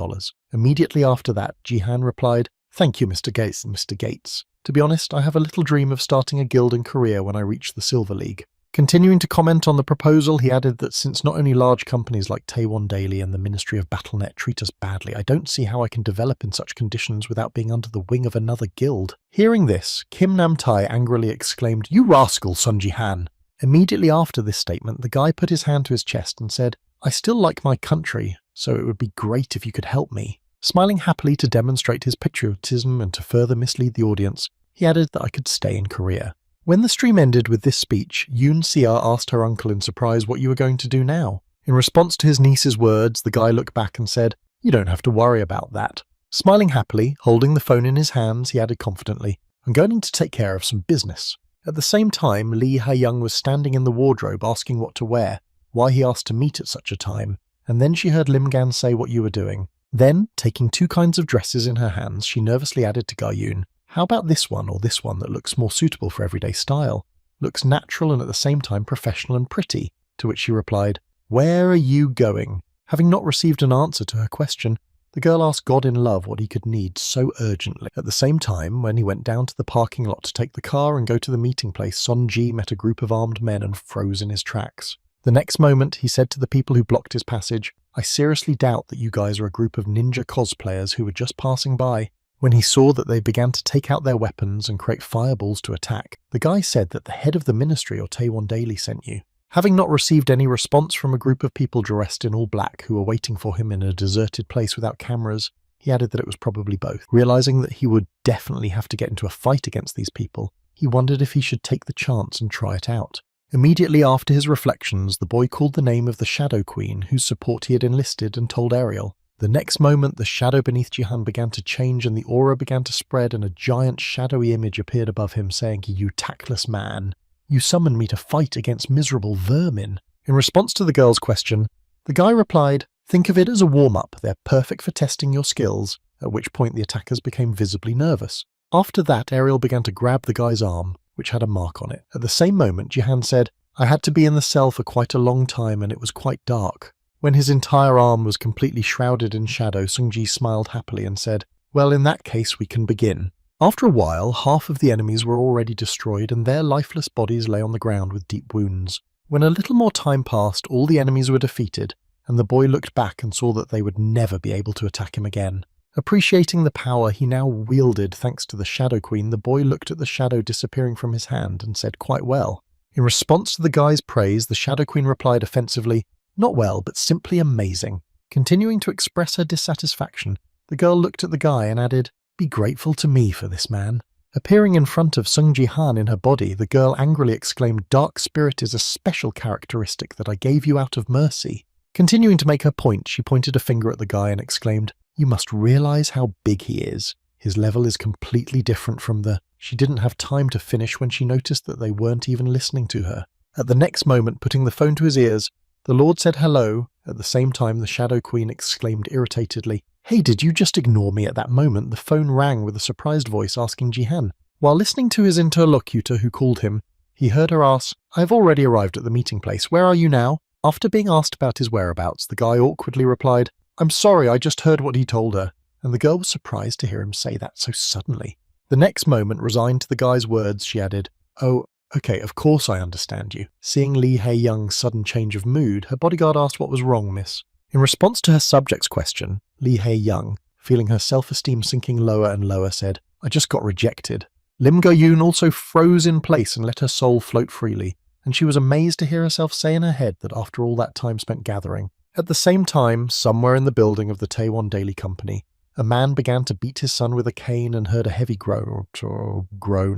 Immediately after that, Jihan replied, "Thank you, Mr. Gates and Mr. Gates. To be honest, I have a little dream of starting a guild in Korea when I reach the Silver League." Continuing to comment on the proposal, he added that since not only large companies like Taiwan Daily and the Ministry of Battle.net treat us badly, I don't see how I can develop in such conditions without being under the wing of another guild. Hearing this, Kim Nam-tae angrily exclaimed, "You rascal, Sun Ji-han!" Immediately after this statement, the guy put his hand to his chest and said, "I still like my country, so it would be great if you could help me." Smiling happily to demonstrate his patriotism and to further mislead the audience, he added that I could stay in Korea. When the stream ended with this speech, Yoon Sia asked her uncle in surprise what you were going to do now. In response to his niece's words, the guy looked back and said, "You don't have to worry about that." Smiling happily, holding the phone in his hands, he added confidently, "I'm going to take care of some business." At the same time, Lee Ha-young was standing in the wardrobe asking what to wear, why he asked to meet at such a time, and then she heard Lim Gan say what you were doing. Then, taking two kinds of dresses in her hands, she nervously added to Ga-yoon, "How about this one or this one that looks more suitable for everyday style? Looks natural and at the same time professional and pretty." To which she replied, "Where are you going?" Having not received an answer to her question, the girl asked God in love what he could need so urgently. At the same time, when he went down to the parking lot to take the car and go to the meeting place, Son-ji met a group of armed men and froze in his tracks. The next moment, he said to the people who blocked his passage, "I seriously doubt that you guys are a group of ninja cosplayers who were just passing by." When he saw that they began to take out their weapons and create fireballs to attack, the guy said that the head of the ministry or Taiwan Daily sent you. Having not received any response from a group of people dressed in all black who were waiting for him in a deserted place without cameras, he added that it was probably both. Realizing that he would definitely have to get into a fight against these people, he wondered if he should take the chance and try it out. Immediately after his reflections, the boy called the name of the Shadow Queen, whose support he had enlisted, and told Ariel. The next moment, the shadow beneath Jihan began to change and the aura began to spread, and a giant shadowy image appeared above him saying, "You tactless man, you summoned me to fight against miserable vermin." In response to the girl's question, the guy replied, "Think of it as a warm-up. They're perfect for testing your skills," at which point the attackers became visibly nervous. After that, Ariel began to grab the guy's arm, which had a mark on it. At the same moment, Jihan said, "I had to be in the cell for quite a long time and it was quite dark." When his entire arm was completely shrouded in shadow, Sung-ji smiled happily and said, "Well, in that case, we can begin." After a while, half of the enemies were already destroyed and their lifeless bodies lay on the ground with deep wounds. When a little more time passed, all the enemies were defeated, and the boy looked back and saw that they would never be able to attack him again. Appreciating the power he now wielded thanks to the Shadow Queen, the boy looked at the shadow disappearing from his hand and said, "Quite well." In response to the guy's praise, the Shadow Queen replied offensively, "Not well, but simply amazing." Continuing to express her dissatisfaction, the girl looked at the guy and added, "Be grateful to me for this, man." Appearing in front of Sung Ji-han in her body, the girl angrily exclaimed, "Dark spirit is a special characteristic that I gave you out of mercy." Continuing to make her point, she pointed a finger at the guy and exclaimed, "You must realize how big he is. His level is completely different from the..." She didn't have time to finish when she noticed that they weren't even listening to her. At the next moment, putting the phone to his ears, the Lord said hello. At the same time, the Shadow Queen exclaimed irritatedly, "Hey, did you just ignore me?" At that moment, the phone rang with a surprised voice asking Jihan. While listening to his interlocutor who called him, He heard her ask, "I have already arrived at the meeting place. Where are you now?" After being asked about his whereabouts, the guy awkwardly replied, "I'm sorry, I just heard what he told her." And the girl was surprised to hear him say that so suddenly. The next moment, resigned to the guy's words, she added, "Oh, okay, of course I understand you." Seeing Lee Hae-young's sudden change of mood, her bodyguard asked what was wrong, miss. In response to her subject's question, Lee Hae-young, feeling her self-esteem sinking lower and lower, said, "I just got rejected." Lim Go-yoon also froze in place and let her soul float freely, and she was amazed to hear herself say in her head that after all that time spent gathering. At the same time, somewhere in the building of the Taewon Daily Company, a man began to beat his son with a cane and heard a heavy groan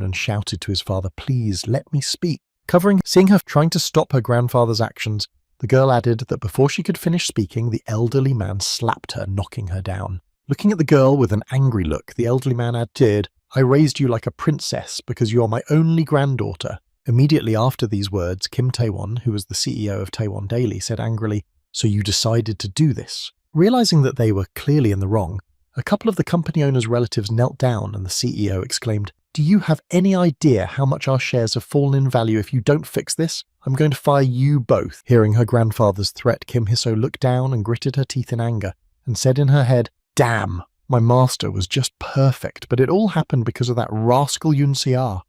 and shouted to his father, "Please, let me speak." Seeing her trying to stop her grandfather's actions, the girl added that before she could finish speaking, the elderly man slapped her, knocking her down. Looking at the girl with an angry look, the elderly man added, "I raised you like a princess because you are my only granddaughter." Immediately after these words, Kim Taewon, who was the CEO of Taewon Daily, said angrily, "So you decided to do this?" Realizing that they were clearly in the wrong, a couple of the company owner's relatives knelt down and the CEO exclaimed, "Do you have any idea how much our shares have fallen in value if you don't fix this? I'm going to fire you both." Hearing her grandfather's threat, Kim Hiso looked down and gritted her teeth in anger and said in her head, "Damn, my master was just perfect, but it all happened because of that rascal Yoon Se-ah."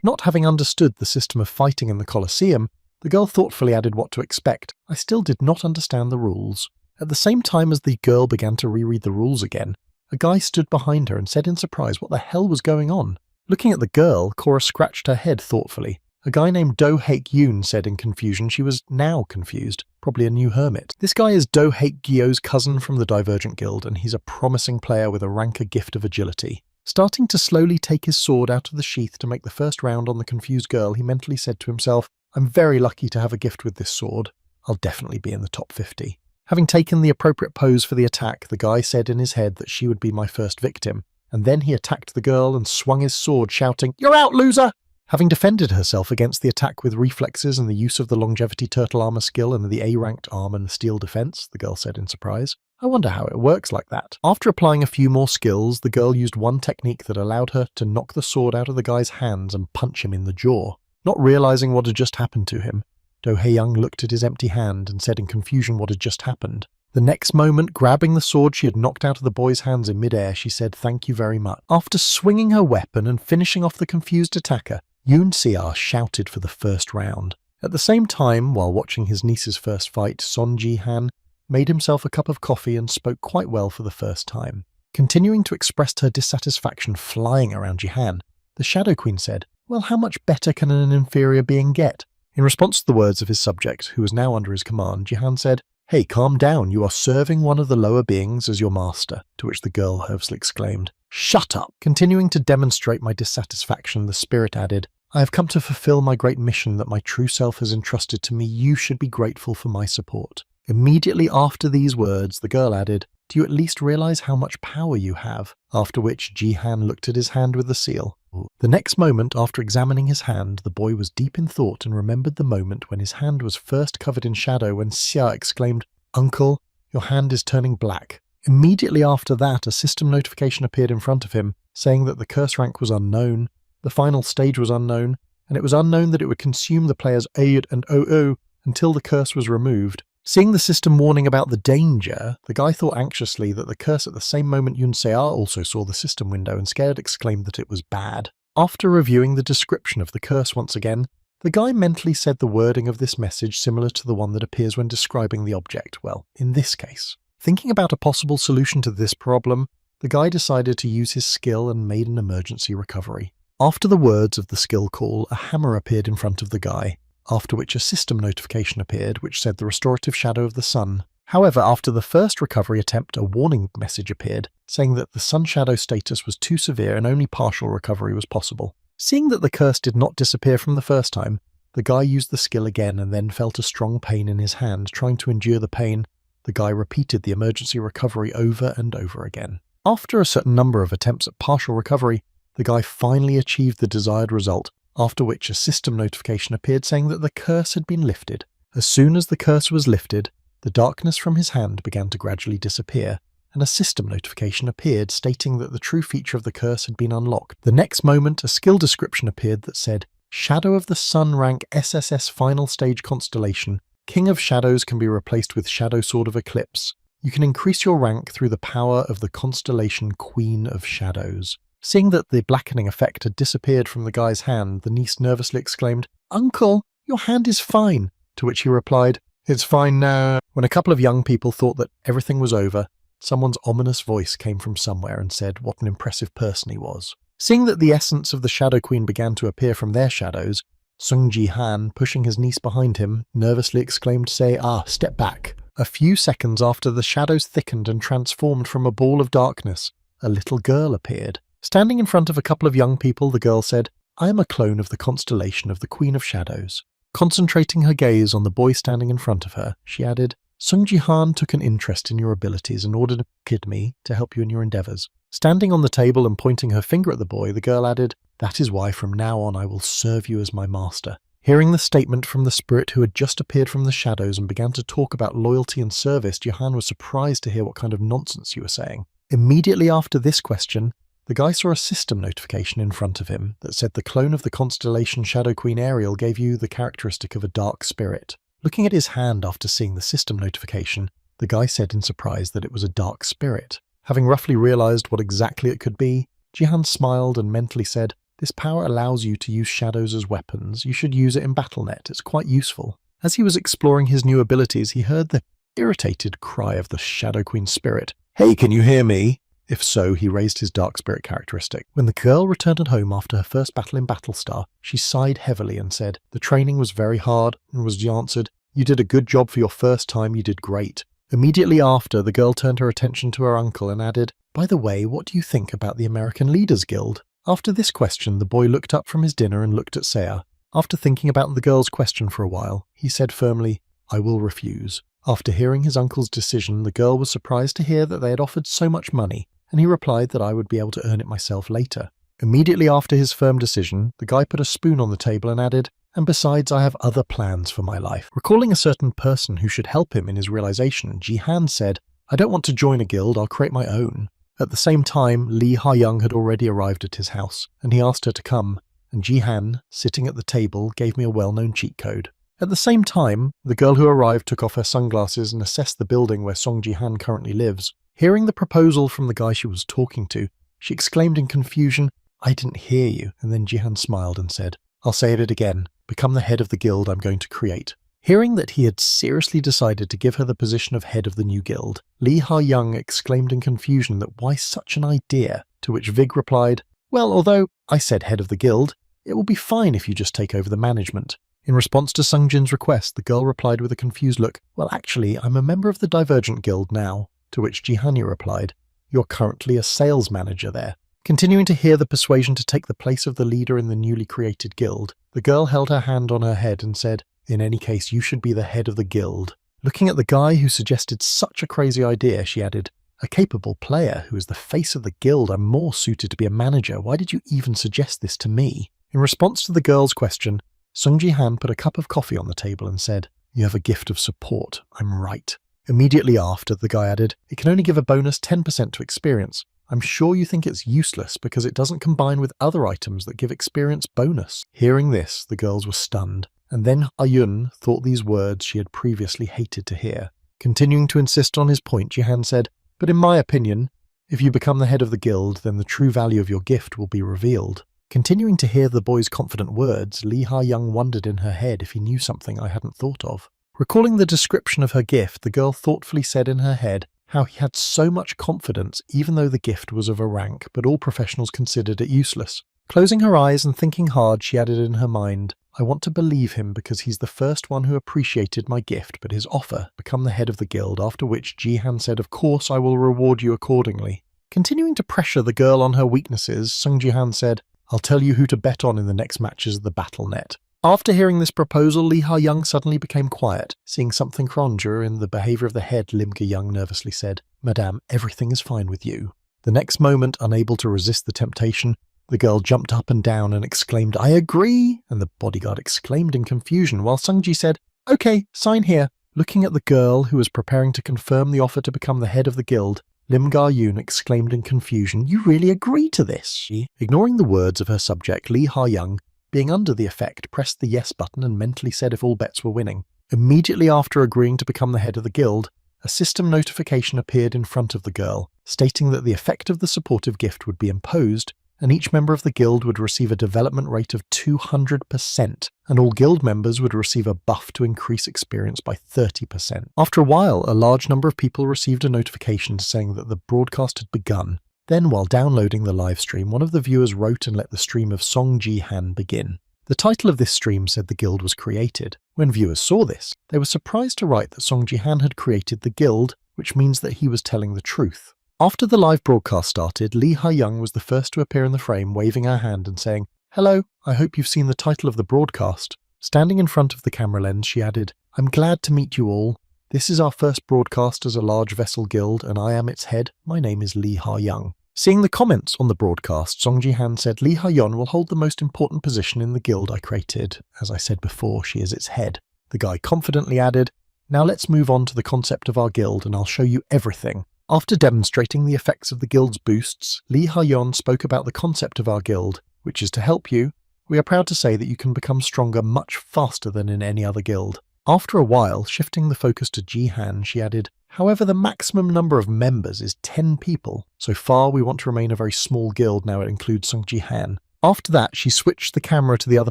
Not having understood the system of fighting in the Colosseum, the girl thoughtfully added what to expect. "I still did not understand the rules." At the same time as the girl began to reread the rules again, a guy stood behind her and said in surprise what the hell was going on. Looking at the girl, Cora scratched her head thoughtfully. A guy named Do Haek-yoon said in confusion she was now confused, probably a new hermit. This guy is Do Haek-gyo's cousin from the Divergent Guild, and he's a promising player with a ranker gift of agility. Starting to slowly take his sword out of the sheath to make the first round on the confused girl, he mentally said to himself, "I'm very lucky to have a gift with this sword. I'll definitely be in the top 50. Having taken the appropriate pose for the attack, the guy said in his head that she would be my first victim, and then he attacked the girl and swung his sword, shouting, "You're out, loser!" Having defended herself against the attack with reflexes and the use of the longevity turtle armor skill and the A-ranked arm and the steel defense, the girl said in surprise, "I wonder how it works like that." After applying a few more skills, the girl used one technique that allowed her to knock the sword out of the guy's hands and punch him in the jaw. Not realizing what had just happened to him, Do Hae-young looked at his empty hand and said in confusion what had just happened. The next moment, grabbing the sword she had knocked out of the boy's hands in midair, she said, "Thank you very much." After swinging her weapon and finishing off the confused attacker, Yoon Se-ah shouted for the first round. At the same time, while watching his niece's first fight, Son Ji-han made himself a cup of coffee and spoke quite well for the first time. Continuing to express her dissatisfaction flying around Ji-han, the Shadow Queen said, "Well, how much better can an inferior being get?" In response to the words of his subject, who was now under his command, Ji-han said, "Hey, calm down, you are serving one of the lower beings as your master," to which the girl nervously exclaimed, "Shut up!" Continuing to demonstrate my dissatisfaction, the spirit added, "I have come to fulfill my great mission that my true self has entrusted to me. You should be grateful for my support." Immediately after these words, the girl added, "Do you at least realize how much power you have?" After which Ji-han looked at his hand with the seal. The next moment, after examining his hand, the boy was deep in thought and remembered the moment when his hand was first covered in shadow when Xia exclaimed, "Uncle, your hand is turning black." Immediately after that, a system notification appeared in front of him, saying that the curse rank was unknown, the final stage was unknown, and it was unknown that it would consume the player's Aid and OO until the curse was removed. Seeing the system warning about the danger, the guy thought anxiously that the curse at the same moment Yoon Se-ah also saw the system window and scared exclaimed that it was bad. After reviewing the description of the curse once again, the guy mentally said the wording of this message similar to the one that appears when describing the object, well, in this case. Thinking about a possible solution to this problem, the guy decided to use his skill and made an emergency recovery. After the words of the skill call, a hammer appeared in front of the guy, after which a system notification appeared which said the restorative shadow of the sun. However, after the first recovery attempt, a warning message appeared, saying that the sun shadow status was too severe and only partial recovery was possible. Seeing that the curse did not disappear from the first time, the guy used the skill again and then felt a strong pain in his hand. Trying to endure the pain, the guy repeated the emergency recovery over and over again. After a certain number of attempts at partial recovery, the guy finally achieved the desired result, after which a system notification appeared saying that the curse had been lifted. As soon as the curse was lifted, the darkness from his hand began to gradually disappear, and a system notification appeared stating that the true feature of the curse had been unlocked. The next moment, a skill description appeared that said, Shadow of the Sun rank SSS final stage constellation. King of Shadows can be replaced with Shadow Sword of Eclipse. You can increase your rank through the power of the constellation Queen of Shadows. Seeing that the blackening effect had disappeared from the guy's hand, the niece nervously exclaimed, "Uncle, your hand is fine," to which he replied, "It's fine now." When a couple of young people thought that everything was over, someone's ominous voice came from somewhere and said what an impressive person he was. Seeing that the essence of the Shadow Queen began to appear from their shadows, Sung Ji-han, pushing his niece behind him, nervously exclaimed, step back." A few seconds after the shadows thickened and transformed from a ball of darkness, a little girl appeared. Standing in front of a couple of young people, the girl said, "I am a clone of the constellation of the Queen of Shadows." Concentrating her gaze on the boy standing in front of her, she added, "Sung Ji-han took an interest in your abilities and ordered me to help you in your endeavours." Standing on the table and pointing her finger at the boy, the girl added, "That is why from now on I will serve you as my master." Hearing the statement from the spirit who had just appeared from the shadows and began to talk about loyalty and service, Ji-han was surprised to hear what kind of nonsense you were saying. Immediately after this question, the guy saw a system notification in front of him that said the clone of the constellation Shadow Queen Ariel gave you the characteristic of a dark spirit. Looking at his hand after seeing the system notification, the guy said in surprise that it was a dark spirit. Having roughly realized what exactly it could be, Ji-han smiled and mentally said, "This power allows you to use shadows as weapons. You should use it in BattleNet. It's quite useful." As he was exploring his new abilities, he heard the irritated cry of the Shadow Queen spirit. "Hey, can you hear me?" If so, he raised his dark spirit characteristic. When the girl returned home after her first battle in Battlestar, she sighed heavily and said, "The training was very hard," and was answered, "You did a good job for your first time, you did great." Immediately after, the girl turned her attention to her uncle and added, "By the way, what do you think about the American Leaders Guild?" After this question, the boy looked up from his dinner and looked at Seiya. After thinking about the girl's question for a while, he said firmly, "I will refuse." After hearing his uncle's decision, the girl was surprised to hear that they had offered so much money, and he replied that I would be able to earn it myself later. Immediately after his firm decision, the guy put a spoon on the table and added, "And besides, I have other plans for my life." Recalling a certain person who should help him in his realization, Ji-han said, "I don't want to join a guild, I'll create my own." At the same time, Lee Ha-young had already arrived at his house, and he asked her to come, and Ji-han, sitting at the table, gave me a well-known cheat code. At the same time, the girl who arrived took off her sunglasses and assessed the building where Song Ji-han currently lives. Hearing the proposal from the guy she was talking to, she exclaimed in confusion, "I didn't hear you," and then Ji-han smiled and said, "I'll say it again, become the head of the guild I'm going to create." Hearing that he had seriously decided to give her the position of head of the new guild, Lee Ha-young exclaimed in confusion that why such an idea, to which Vig replied, "Well, although I said head of the guild, it will be fine if you just take over the management." In response to Sung Jin's request, the girl replied with a confused look, "Well, actually, I'm a member of the Divergent Guild now," to which Ji-han replied, "You're currently a sales manager there." Continuing to hear the persuasion to take the place of the leader in the newly created guild, the girl held her hand on her head and said, "In any case, you should be the head of the guild." Looking at the guy who suggested such a crazy idea, she added, "A capable player who is the face of the guild. I'm more suited to be a manager. Why did you even suggest this to me?" In response to the girl's question, Sung Ji-han put a cup of coffee on the table and said, "You have a gift of support. I'm right." Immediately after, the guy added, "It can only give a bonus 10% to experience. I'm sure you think it's useless because it doesn't combine with other items that give experience bonus." Hearing this, the girls were stunned, and then Ayun thought these words she had previously hated to hear. Continuing to insist on his point, Ji-han said, "But in my opinion, if you become the head of the guild, then the true value of your gift will be revealed." Continuing to hear the boy's confident words, Lee Ha-young wondered in her head if he knew something I hadn't thought of. Recalling the description of her gift, the girl thoughtfully said in her head how he had so much confidence even though the gift was of a rank, but all professionals considered it useless. Closing her eyes and thinking hard, she added in her mind, "I want to believe him because he's the first one who appreciated my gift, but his offer, become the head of the guild," after which Ji-han said, "Of course I will reward you accordingly." Continuing to pressure the girl on her weaknesses, Sung Ji-han said, "I'll tell you who to bet on in the next matches of the BattleNet." After hearing this proposal, Lee Ha-young suddenly became quiet. Seeing something conjure in the behaviour of the head, Lim Ge-young nervously said, "Madame, everything is fine with you." The next moment, unable to resist the temptation, the girl jumped up and down and exclaimed, "I agree!" And the bodyguard exclaimed in confusion, while Sung-ji said, "Okay, sign here." Looking at the girl who was preparing to confirm the offer to become the head of the guild, Lim Ga-yoon exclaimed in confusion, "You really agree to this?" Ignoring the words of her subject, Lee Ha-young being under the effect, pressed the yes button and mentally said if all bets were winning. Immediately after agreeing to become the head of the guild, a system notification appeared in front of the girl, stating that the effect of the supportive gift would be imposed, and each member of the guild would receive a development rate of 200%, and all guild members would receive a buff to increase experience by 30%. After a while, a large number of people received a notification saying that the broadcast had begun. Then, while downloading the live stream, one of the viewers wrote and let the stream of Song Ji-han begin. The title of this stream said the guild was created. When viewers saw this, they were surprised to write that Song Ji-han had created the guild, which means that he was telling the truth. After the live broadcast started, Lee Ha-young was the first to appear in the frame, waving her hand and saying, "Hello, I hope you've seen the title of the broadcast." Standing in front of the camera lens, she added, "I'm glad to meet you all. This is our first broadcast as a large vessel guild, and I am its head. My name is Lee Ha-young." Seeing the comments on the broadcast, Song Ji-han said, "Lee Ha-yeon will hold the most important position in the guild I created. As I said before, she is its head." The guy confidently added, "Now let's move on to the concept of our guild and I'll show you everything." After demonstrating the effects of the guild's boosts, Lee Ha-yeon spoke about the concept of our guild, which is to help you. We are proud to say that you can become stronger much faster than in any other guild. After a while, shifting the focus to Ji-han, she added, "However, the maximum number of members is 10 people. So far, we want to remain a very small guild now it includes Song Ji-han." After that, she switched the camera to the other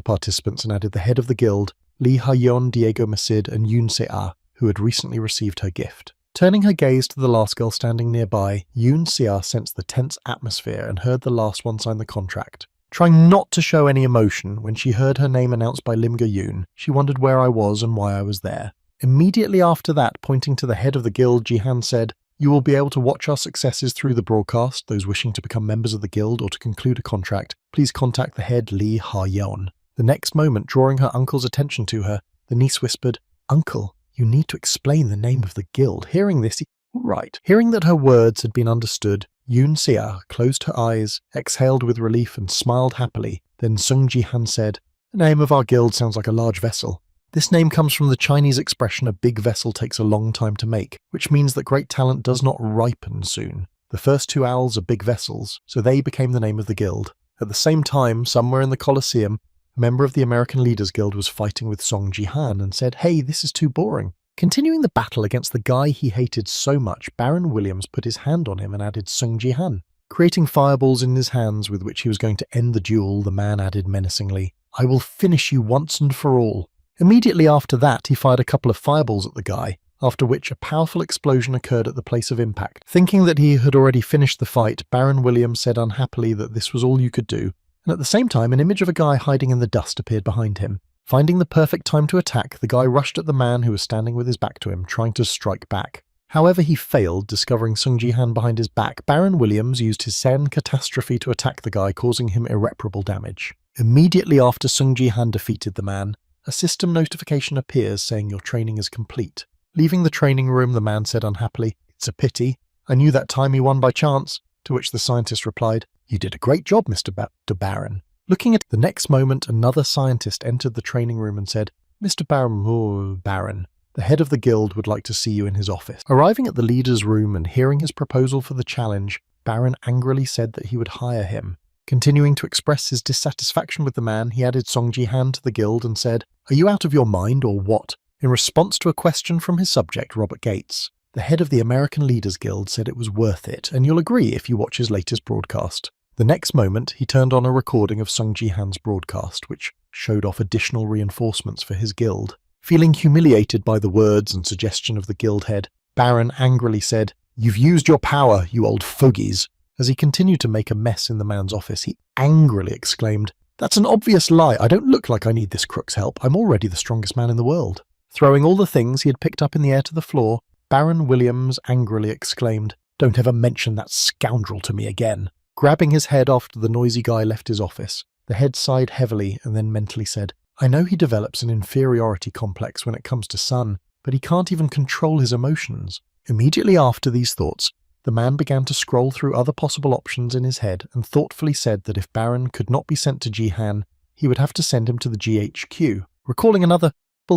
participants and added the head of the guild, Lee Ha-yeon, Diego Masid, and Yoon Se-ah, who had recently received her gift. Turning her gaze to the last girl standing nearby, Yoon Se-ah sensed the tense atmosphere and heard the last one sign the contract. Trying not to show any emotion, when she heard her name announced by Lim Ga-yoon, she wondered where I was and why I was there. Immediately after that, pointing to the head of the guild, Ji-han said, "You will be able to watch our successes through the broadcast. Those wishing to become members of the guild or to conclude a contract, please contact the head Lee Ha-yeon." The next moment, drawing her uncle's attention to her, the niece whispered, "Uncle, you need to explain the name of the guild." Hearing this, right. Hearing that her words had been understood, Yoon Se-ah closed her eyes, exhaled with relief and smiled happily. Then Song Ji-han said, "The name of our guild sounds like a large vessel." This name comes from the Chinese expression "a big vessel takes a long time to make," which means that great talent does not ripen soon. The first two owls are big vessels, so they became the name of the guild. At the same time, somewhere in the Colosseum, a member of the American Leaders Guild was fighting with Song Ji-han and said, "Hey, this is too boring." Continuing the battle against the guy he hated so much, Baron Williams put his hand on him and added Song Ji-han. Creating fireballs in his hands with which he was going to end the duel, the man added menacingly, "I will finish you once and for all." Immediately after that, he fired a couple of fireballs at the guy, after which a powerful explosion occurred at the place of impact. Thinking that he had already finished the fight, Baron Williams said unhappily that this was all you could do, and at the same time an image of a guy hiding in the dust appeared behind him. Finding the perfect time to attack, the guy rushed at the man who was standing with his back to him, trying to strike back. However, he failed, discovering Song Ji-han behind his back. Baron Williams used his Sen catastrophe to attack the guy, causing him irreparable damage. Immediately after Song Ji-han defeated the man, a system notification appears saying your training is complete. Leaving the training room, the man said unhappily, "It's a pity. I knew that time he won by chance," to which the scientist replied, "You did a great job, Mr. Baron." Looking at the next moment, another scientist entered the training room and said, "Mr. Baron, the head of the guild would like to see you in his office." Arriving at the leader's room and hearing his proposal for the challenge, Baron angrily said that he would hire him. Continuing to express his dissatisfaction with the man, he added Song Ji-han to the guild and said, "Are you out of your mind or what?" In response to a question from his subject, Robert Gates, the head of the American Leaders Guild said it was worth it, and you'll agree if you watch his latest broadcast. The next moment, he turned on a recording of Song Ji-han's broadcast, which showed off additional reinforcements for his guild. Feeling humiliated by the words and suggestion of the guild head, Baron angrily said, "You've used your power, you old fogies." As he continued to make a mess in the man's office, he angrily exclaimed, "That's an obvious lie. I don't look like I need this crook's help. I'm already the strongest man in the world." Throwing all the things he had picked up in the air to the floor, Baron Williams angrily exclaimed, "Don't ever mention that scoundrel to me again." Grabbing his head after the noisy guy left his office, the head sighed heavily and then mentally said, "I know he develops an inferiority complex when it comes to Sun, but he can't even control his emotions." Immediately after these thoughts, the man began to scroll through other possible options in his head and thoughtfully said that if Baron could not be sent to Ji-han, he would have to send him to the GHQ. Recalling another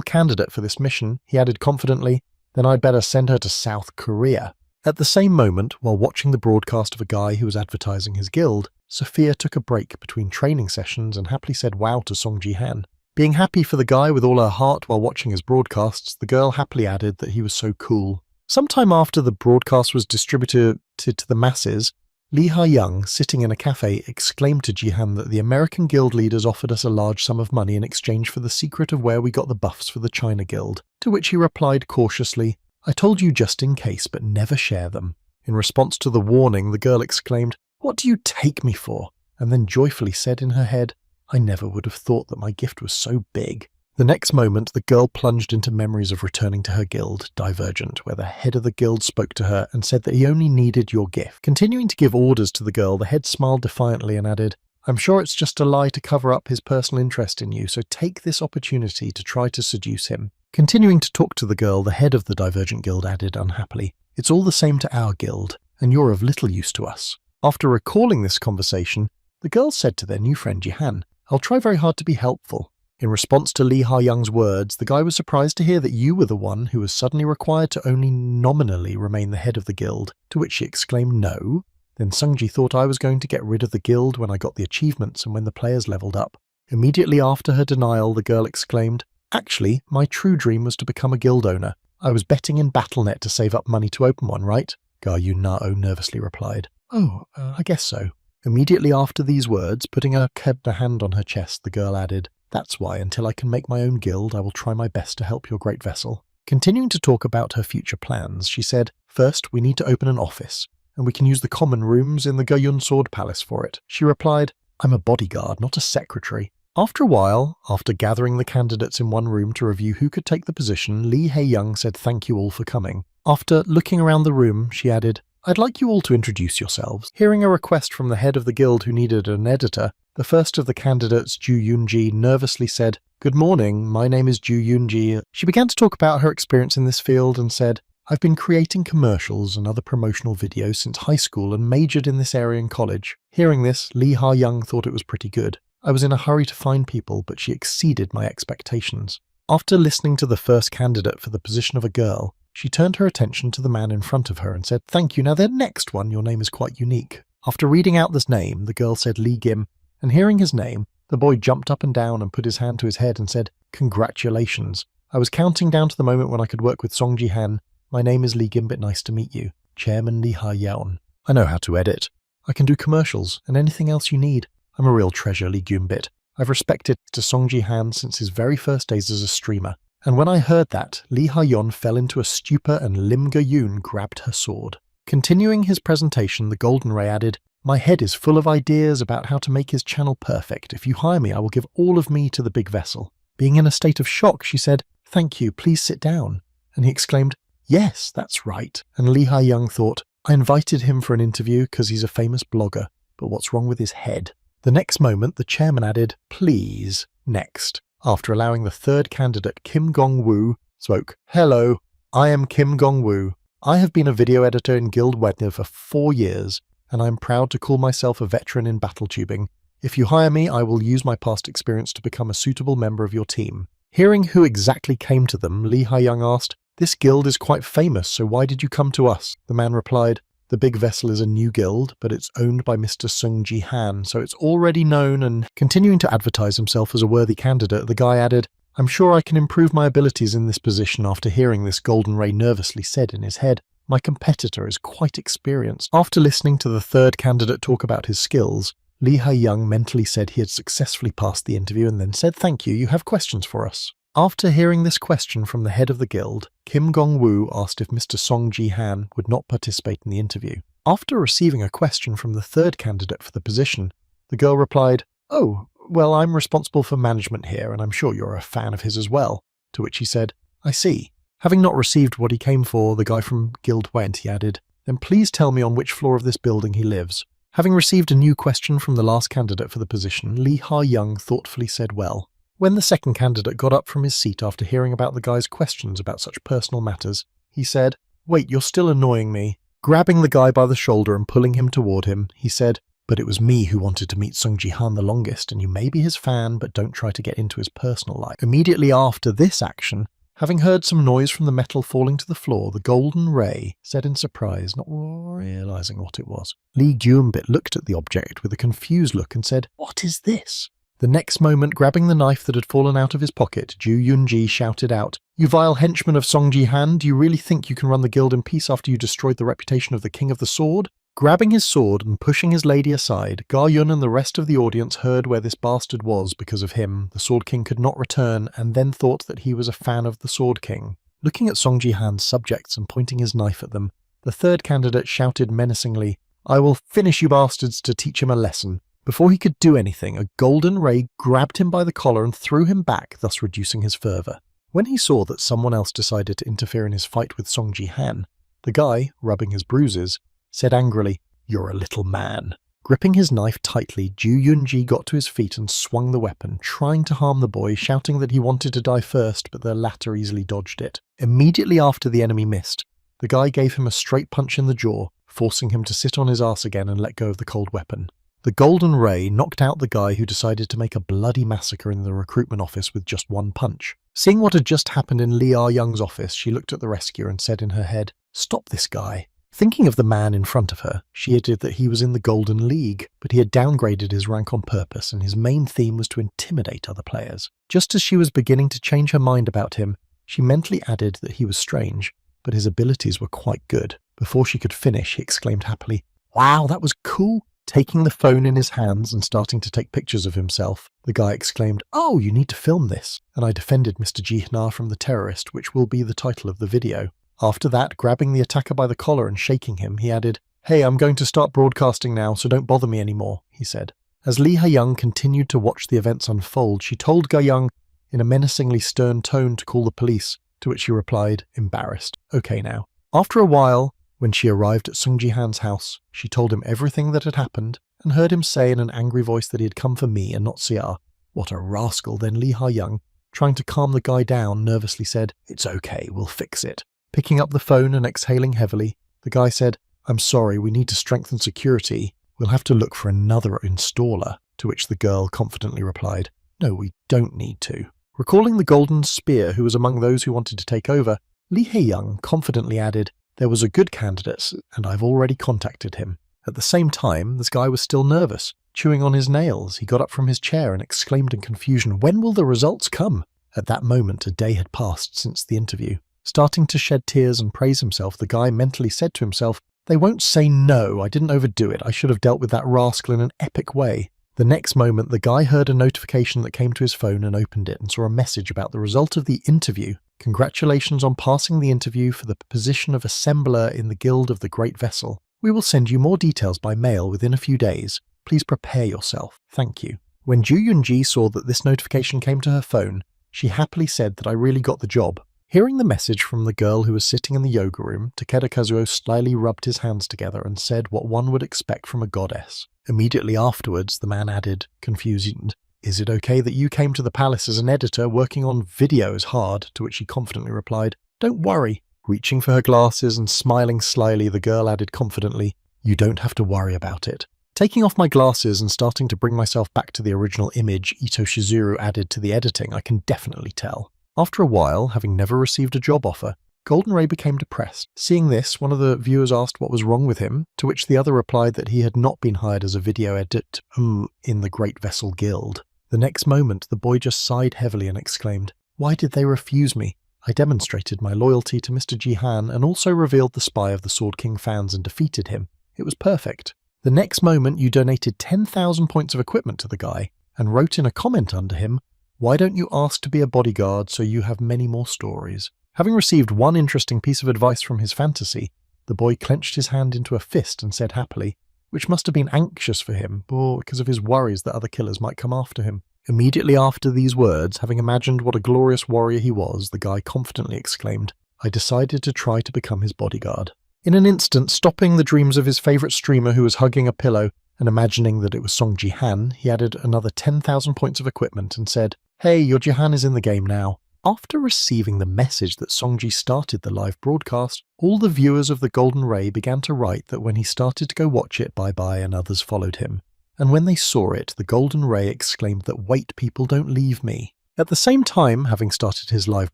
candidate for this mission, he added confidently, "Then I'd better send her to South Korea." At the same moment, while watching the broadcast of a guy who was advertising his guild, Sophia took a break between training sessions and happily said wow to Song Ji-han. Being happy for the guy with all her heart while watching his broadcasts, the girl happily added that he was so cool. Sometime after the broadcast was distributed to the masses, Lee Ha-young, sitting in a cafe, exclaimed to Ji-han that the American Guild leaders offered us a large sum of money in exchange for the secret of where we got the buffs for the China Guild, to which he replied cautiously, "I told you just in case, but never share them." In response to the warning, the girl exclaimed, "What do you take me for?" and then joyfully said in her head, "I never would have thought that my gift was so big." The next moment, the girl plunged into memories of returning to her guild, Divergent, where the head of the guild spoke to her and said that he only needed your gift. Continuing to give orders to the girl, the head smiled defiantly and added, "I'm sure it's just a lie to cover up his personal interest in you, so take this opportunity to try to seduce him." Continuing to talk to the girl, the head of the Divergent Guild added unhappily, "It's all the same to our guild, and you're of little use to us." After recalling this conversation, the girls said to their new friend Ji-han, "I'll try very hard to be helpful." In response to Lee Ha-young's words, the guy was surprised to hear that you were the one who was suddenly required to only nominally remain the head of the guild, to which she exclaimed, "No? Then Sungji thought I was going to get rid of the guild when I got the achievements and when the players leveled up." Immediately after her denial, the girl exclaimed, "Actually, my true dream was to become a guild owner. I was betting in Battle.net to save up money to open one, right?" Ga Yun-nao nervously replied, I guess so." Immediately after these words, putting a hand on her chest, the girl added, "That's why, until I can make my own guild, I will try my best to help your great vessel." Continuing to talk about her future plans, she said, "First, we need to open an office, and we can use the common rooms in the Guyun Sword Palace for it." She replied, "I'm a bodyguard, not a secretary." After a while, after gathering the candidates in one room to review who could take the position, Lee Ha-young said thank you all for coming. After looking around the room, she added, "I'd like you all to introduce yourselves." Hearing a request from the head of the guild who needed an editor, the first of the candidates, Ju Yoon-ji, nervously said, "Good morning, my name is Ju Yoon-ji." She began to talk about her experience in this field and said, "I've been creating commercials and other promotional videos since high school and majored in this area in college." Hearing this, Lee Ha-young thought it was pretty good. "I was in a hurry to find people, but she exceeded my expectations." After listening to the first candidate for the position of a girl, she turned her attention to the man in front of her and said, "Thank you. Now the next one, your name is quite unique." After reading out this name, the girl said Lee Gim, and hearing his name, the boy jumped up and down and put his hand to his head and said, "Congratulations. I was counting down to the moment when I could work with Song Ji-han. My name is Lee Gim, but nice to meet you. Chairman Lee Ha-yeon. I know how to edit. I can do commercials and anything else you need. I'm a real treasure, Lee Gyumbit. I've respected to Song Ji-han since his very first days as a streamer." And when I heard that, Lee Ha-yeon fell into a stupor and Lim Ga-yoon grabbed her sword. Continuing his presentation, the Golden Ray added, "My head is full of ideas about how to make his channel perfect. If you hire me, I will give all of me to the big vessel." Being in a state of shock, she said, "Thank you, please sit down." And he exclaimed, "Yes, that's right." And Lee Ha-young thought, "I invited him for an interview because he's a famous blogger, but what's wrong with his head?" The next moment, the chairman added, "Please, next." After allowing the third candidate, Kim Gong-woo, spoke, "Hello, I am Kim Gong-woo. I have been a video editor in Guild Wedner for 4 years, and I am proud to call myself a veteran in battle tubing. If you hire me, I will use my past experience to become a suitable member of your team." Hearing who exactly came to them, Lee Ha-young asked, "This guild is quite famous, so why did you come to us?" The man replied, "The big vessel is a new guild, but it's owned by Mr. Sung Ji-han, so it's already known," and continuing to advertise himself as a worthy candidate, the guy added, "I'm sure I can improve my abilities in this position." After hearing this, Golden Ray nervously said in his head, "My competitor is quite experienced." After listening to the third candidate talk about his skills, Lee Ha-young mentally said he had successfully passed the interview and then said, "Thank you, you have questions for us." After hearing this question from the head of the guild, Kim Gong-woo asked if Mr. Song Ji-han would not participate in the interview. After receiving a question from the third candidate for the position, the girl replied, "Oh, well, I'm responsible for management here, and I'm sure you're a fan of his as well." To which he said, "I see." Having not received what he came for, the guy from Guild went, he added, "Then please tell me on which floor of this building he lives." Having received a new question from the last candidate for the position, Lee Ha-young thoughtfully said, "Well." When the second candidate got up from his seat after hearing about the guy's questions about such personal matters, he said, "Wait, you're still annoying me." Grabbing the guy by the shoulder and pulling him toward him, he said, "But it was me who wanted to meet Sung Ji-han the longest, and you may be his fan, but don't try to get into his personal life." Immediately after this action, Having heard some noise from the metal falling to the floor, the golden ray said in surprise, not realizing what it was. Lee Gyumbit looked at the object with a confused look and said, "What is this?" The next moment, grabbing the knife that had fallen out of his pocket, Ju Yunji shouted out, "You vile henchman of Song Ji-han, do you really think you can run the guild in peace after you destroyed the reputation of the King of the Sword?" Grabbing his sword and pushing his lady aside, Ga Yun and the rest of the audience heard where this bastard was because of him. The Sword King could not return and then thought that he was a fan of the Sword King. Looking at Song Ji-han's subjects and pointing his knife at them, the third candidate shouted menacingly, "I will finish you bastards to teach him a lesson." Before he could do anything, a golden ray grabbed him by the collar and threw him back, thus reducing his fervour. When he saw that someone else decided to interfere in his fight with Song Ji-han, the guy, rubbing his bruises, said angrily, "You're a little man." Gripping his knife tightly, Ju Yunji got to his feet and swung the weapon, trying to harm the boy, shouting that he wanted to die first, but the latter easily dodged it. Immediately after the enemy missed, the guy gave him a straight punch in the jaw, forcing him to sit on his ass again and let go of the cold weapon. The golden ray knocked out the guy who decided to make a bloody massacre in the recruitment office with just one punch. Seeing what had just happened in Lee Ah-young's office, she looked at the rescuer and said in her head, "Stop this guy." Thinking of the man in front of her, she added that he was in the Golden League, but he had downgraded his rank on purpose and his main theme was to intimidate other players. Just as she was beginning to change her mind about him, she mentally added that he was strange, but his abilities were quite good. Before she could finish, he exclaimed happily, "Wow, that was cool." Taking the phone in his hands and starting to take pictures of himself, the guy exclaimed, "Oh, you need to film this." And I defended Mr. Ji-na from the terrorist, which will be the title of the video. After that, grabbing the attacker by the collar and shaking him, he added, "Hey, I'm going to start broadcasting now, so don't bother me anymore," he said. As Lee Ha-young continued to watch the events unfold, she told Ga-young in a menacingly stern tone to call the police, to which he replied, embarrassed, "Okay now." After a while, when she arrived at Sung Ji-han's house, she told him everything that had happened and heard him say in an angry voice that he had come for me and not Sia. What a rascal. Then Lee Ha-young, trying to calm the guy down, nervously said, "It's okay, we'll fix it." Picking up the phone and exhaling heavily, the guy said, "I'm sorry, we need to strengthen security. We'll have to look for another installer," to which the girl confidently replied, "No, we don't need to." Recalling the Golden Spear who was among those who wanted to take over, Lee Ha-young confidently added, "There was a good candidate, and I've already contacted him." At the same time, this guy was still nervous. Chewing on his nails, he got up from his chair and exclaimed in confusion, "When will the results come?" At that moment, a day had passed since the interview. Starting to shed tears and praise himself, the guy mentally said to himself, "They won't say no, I didn't overdo it, I should have dealt with that rascal in an epic way." The next moment, the guy heard a notification that came to his phone and opened it and saw a message about the result of the interview. "Congratulations on passing the interview for the position of assembler in the Guild of the Great Vessel. We will send you more details by mail within a few days. Please prepare yourself. Thank you." When Ju Yunji saw that this notification came to her phone, she happily said that I really got the job. Hearing the message from the girl who was sitting in the yoga room, Takeda Kazuo slyly rubbed his hands together and said what one would expect from a goddess. Immediately afterwards, the man added, confused, "Is it okay that you came to the palace as an editor working on video is hard?" To which she confidently replied, "Don't worry." Reaching for her glasses and smiling slyly, the girl added confidently, "You don't have to worry about it." Taking off my glasses and starting to bring myself back to the original image Ito Shizuru added to the editing, I can definitely tell. After a while, having never received a job offer, Golden Ray became depressed. Seeing this, one of the viewers asked what was wrong with him, to which the other replied that he had not been hired as a video edit in the Great Vessel Guild. The next moment, the boy just sighed heavily and exclaimed, "Why did they refuse me? I demonstrated my loyalty to Mr. Ji-han and also revealed the spy of the Sword King fans and defeated him. It was perfect." The next moment, you donated 10,000 points of equipment to the guy and wrote in a comment under him, "Why don't you ask to be a bodyguard so you have many more stories?" Having received one interesting piece of advice from his fantasy, the boy clenched his hand into a fist and said happily, which must have been anxious for him, because of his worries that other killers might come after him. Immediately after these words, having imagined what a glorious warrior he was, the guy confidently exclaimed, "I decided to try to become his bodyguard." In an instant, stopping the dreams of his favourite streamer who was hugging a pillow and imagining that it was Song Ji-han, he added another 10,000 points of equipment and said, "Hey, your Ji-han is in the game now." After receiving the message that Songji started the live broadcast, all the viewers of the Golden Ray began to write that when he started to go watch it, bye-bye, and others followed him. And when they saw it, the Golden Ray exclaimed that, "Wait, people, don't leave me." At the same time, having started his live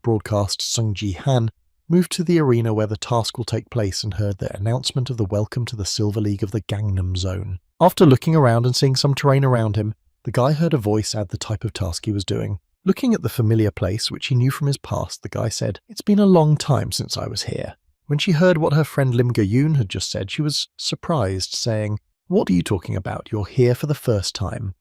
broadcast, Sung Ji-han moved to the arena where the task will take place and heard the announcement of the welcome to the Silver League of the Gangnam Zone. After looking around and seeing some terrain around him, the guy heard a voice add the type of task he was doing. Looking at the familiar place, which he knew from his past, the guy said, "It's been a long time since I was here." When she heard what her friend Lim Ga-yoon had just said, she was surprised, saying, "What are you talking about? You're here for the first time."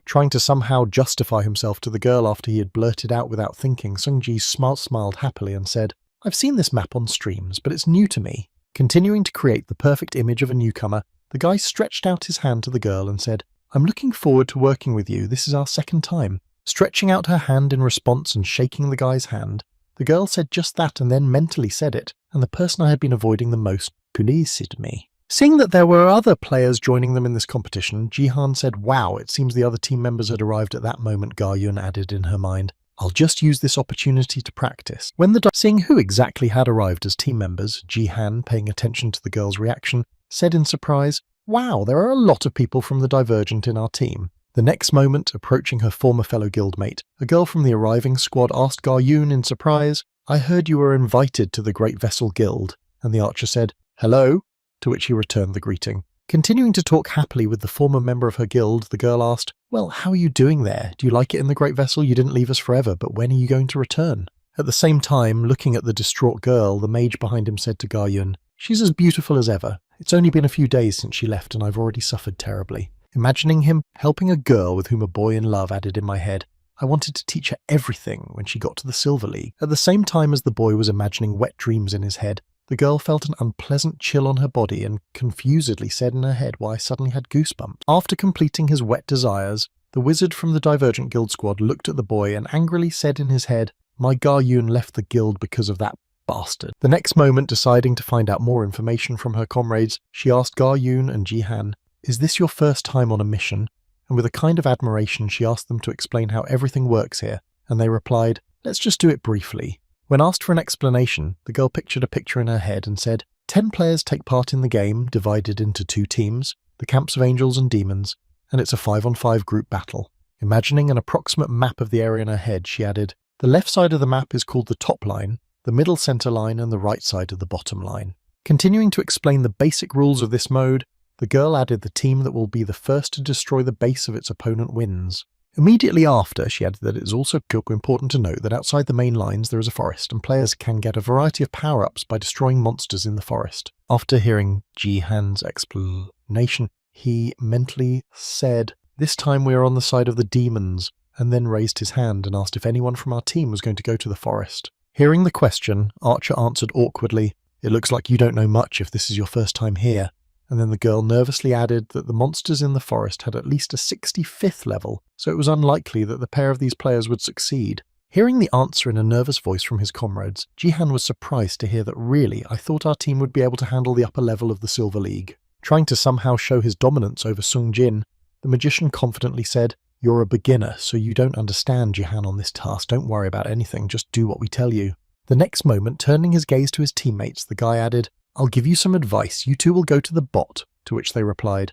Trying to somehow justify himself to the girl after he had blurted out without thinking, Sung-ji smiled happily and said, "I've seen this map on streams, but it's new to me." Continuing to create the perfect image of a newcomer, the guy stretched out his hand to the girl and said, "I'm looking forward to working with you. This is our second time." Stretching out her hand in response and shaking the guy's hand, the girl said just that and then mentally said it, and the person I had been avoiding the most pleased me. Seeing that there were other players joining them in this competition, Ji-han said, "Wow, it seems the other team members had arrived at that moment." Ga-yoon added in her mind, "I'll just use this opportunity to practice." Seeing who exactly had arrived as team members, Ji-han, paying attention to the girl's reaction, said in surprise, "Wow, there are a lot of people from the Divergent in our team." The next moment, approaching her former fellow guildmate, a girl from the arriving squad asked Ga-yoon in surprise, "I heard you were invited to the Great Vessel Guild," and the archer said, "Hello?" to which he returned the greeting. Continuing to talk happily with the former member of her guild, the girl asked, "Well, how are you doing there? Do you like it in the Great Vessel? You didn't leave us forever, but when are you going to return?" At the same time, looking at the distraught girl, the mage behind him said to Ga-yoon, "She's as beautiful as ever. It's only been a few days since she left and I've already suffered terribly." Imagining him helping a girl with whom a boy in love added in my head, I wanted to teach her everything when she got to the Silver League. At the same time as the boy was imagining wet dreams in his head, the girl felt an unpleasant chill on her body and confusedly said in her head why I suddenly had goosebumps. After completing his wet desires, the wizard from the Divergent Guild squad looked at the boy and angrily said in his head, "My Ga-yoon left the guild because of that bastard." The next moment, deciding to find out more information from her comrades, she asked Ga-yoon and Ji-han, "Is this your first time on a mission?" And with a kind of admiration, she asked them to explain how everything works here, and they replied, "Let's just do it briefly." When asked for an explanation, the girl pictured a picture in her head and said, 10 players take part in the game, divided into 2 teams, the camps of angels and demons, and it's a 5-on-5 group battle. Imagining an approximate map of the area in her head, she added, "The left side of the map is called the top line, the middle center line, and the right side of the bottom line." Continuing to explain the basic rules of this mode, the girl added the team that will be the first to destroy the base of its opponent wins. Immediately after, she added that it is also important to note that outside the main lines there is a forest, and players can get a variety of power-ups by destroying monsters in the forest. After hearing Ji-han's explanation, he mentally said, "This time we are on the side of the demons," and then raised his hand and asked if anyone from our team was going to go to the forest. Hearing the question, Archer answered awkwardly, "It looks like you don't know much if this is your first time here." And then the girl nervously added that the monsters in the forest had at least a 65th level, so it was unlikely that the pair of these players would succeed. Hearing the answer in a nervous voice from his comrades, Ji-han was surprised to hear that really, I thought our team would be able to handle the upper level of the Silver League. Trying to somehow show his dominance over Sung-jin, the magician confidently said, "You're a beginner, so you don't understand, Ji-han, on this task. Don't worry about anything, just do what we tell you." The next moment, turning his gaze to his teammates, the guy added, "I'll give you some advice. You two will go to the bot," to which they replied,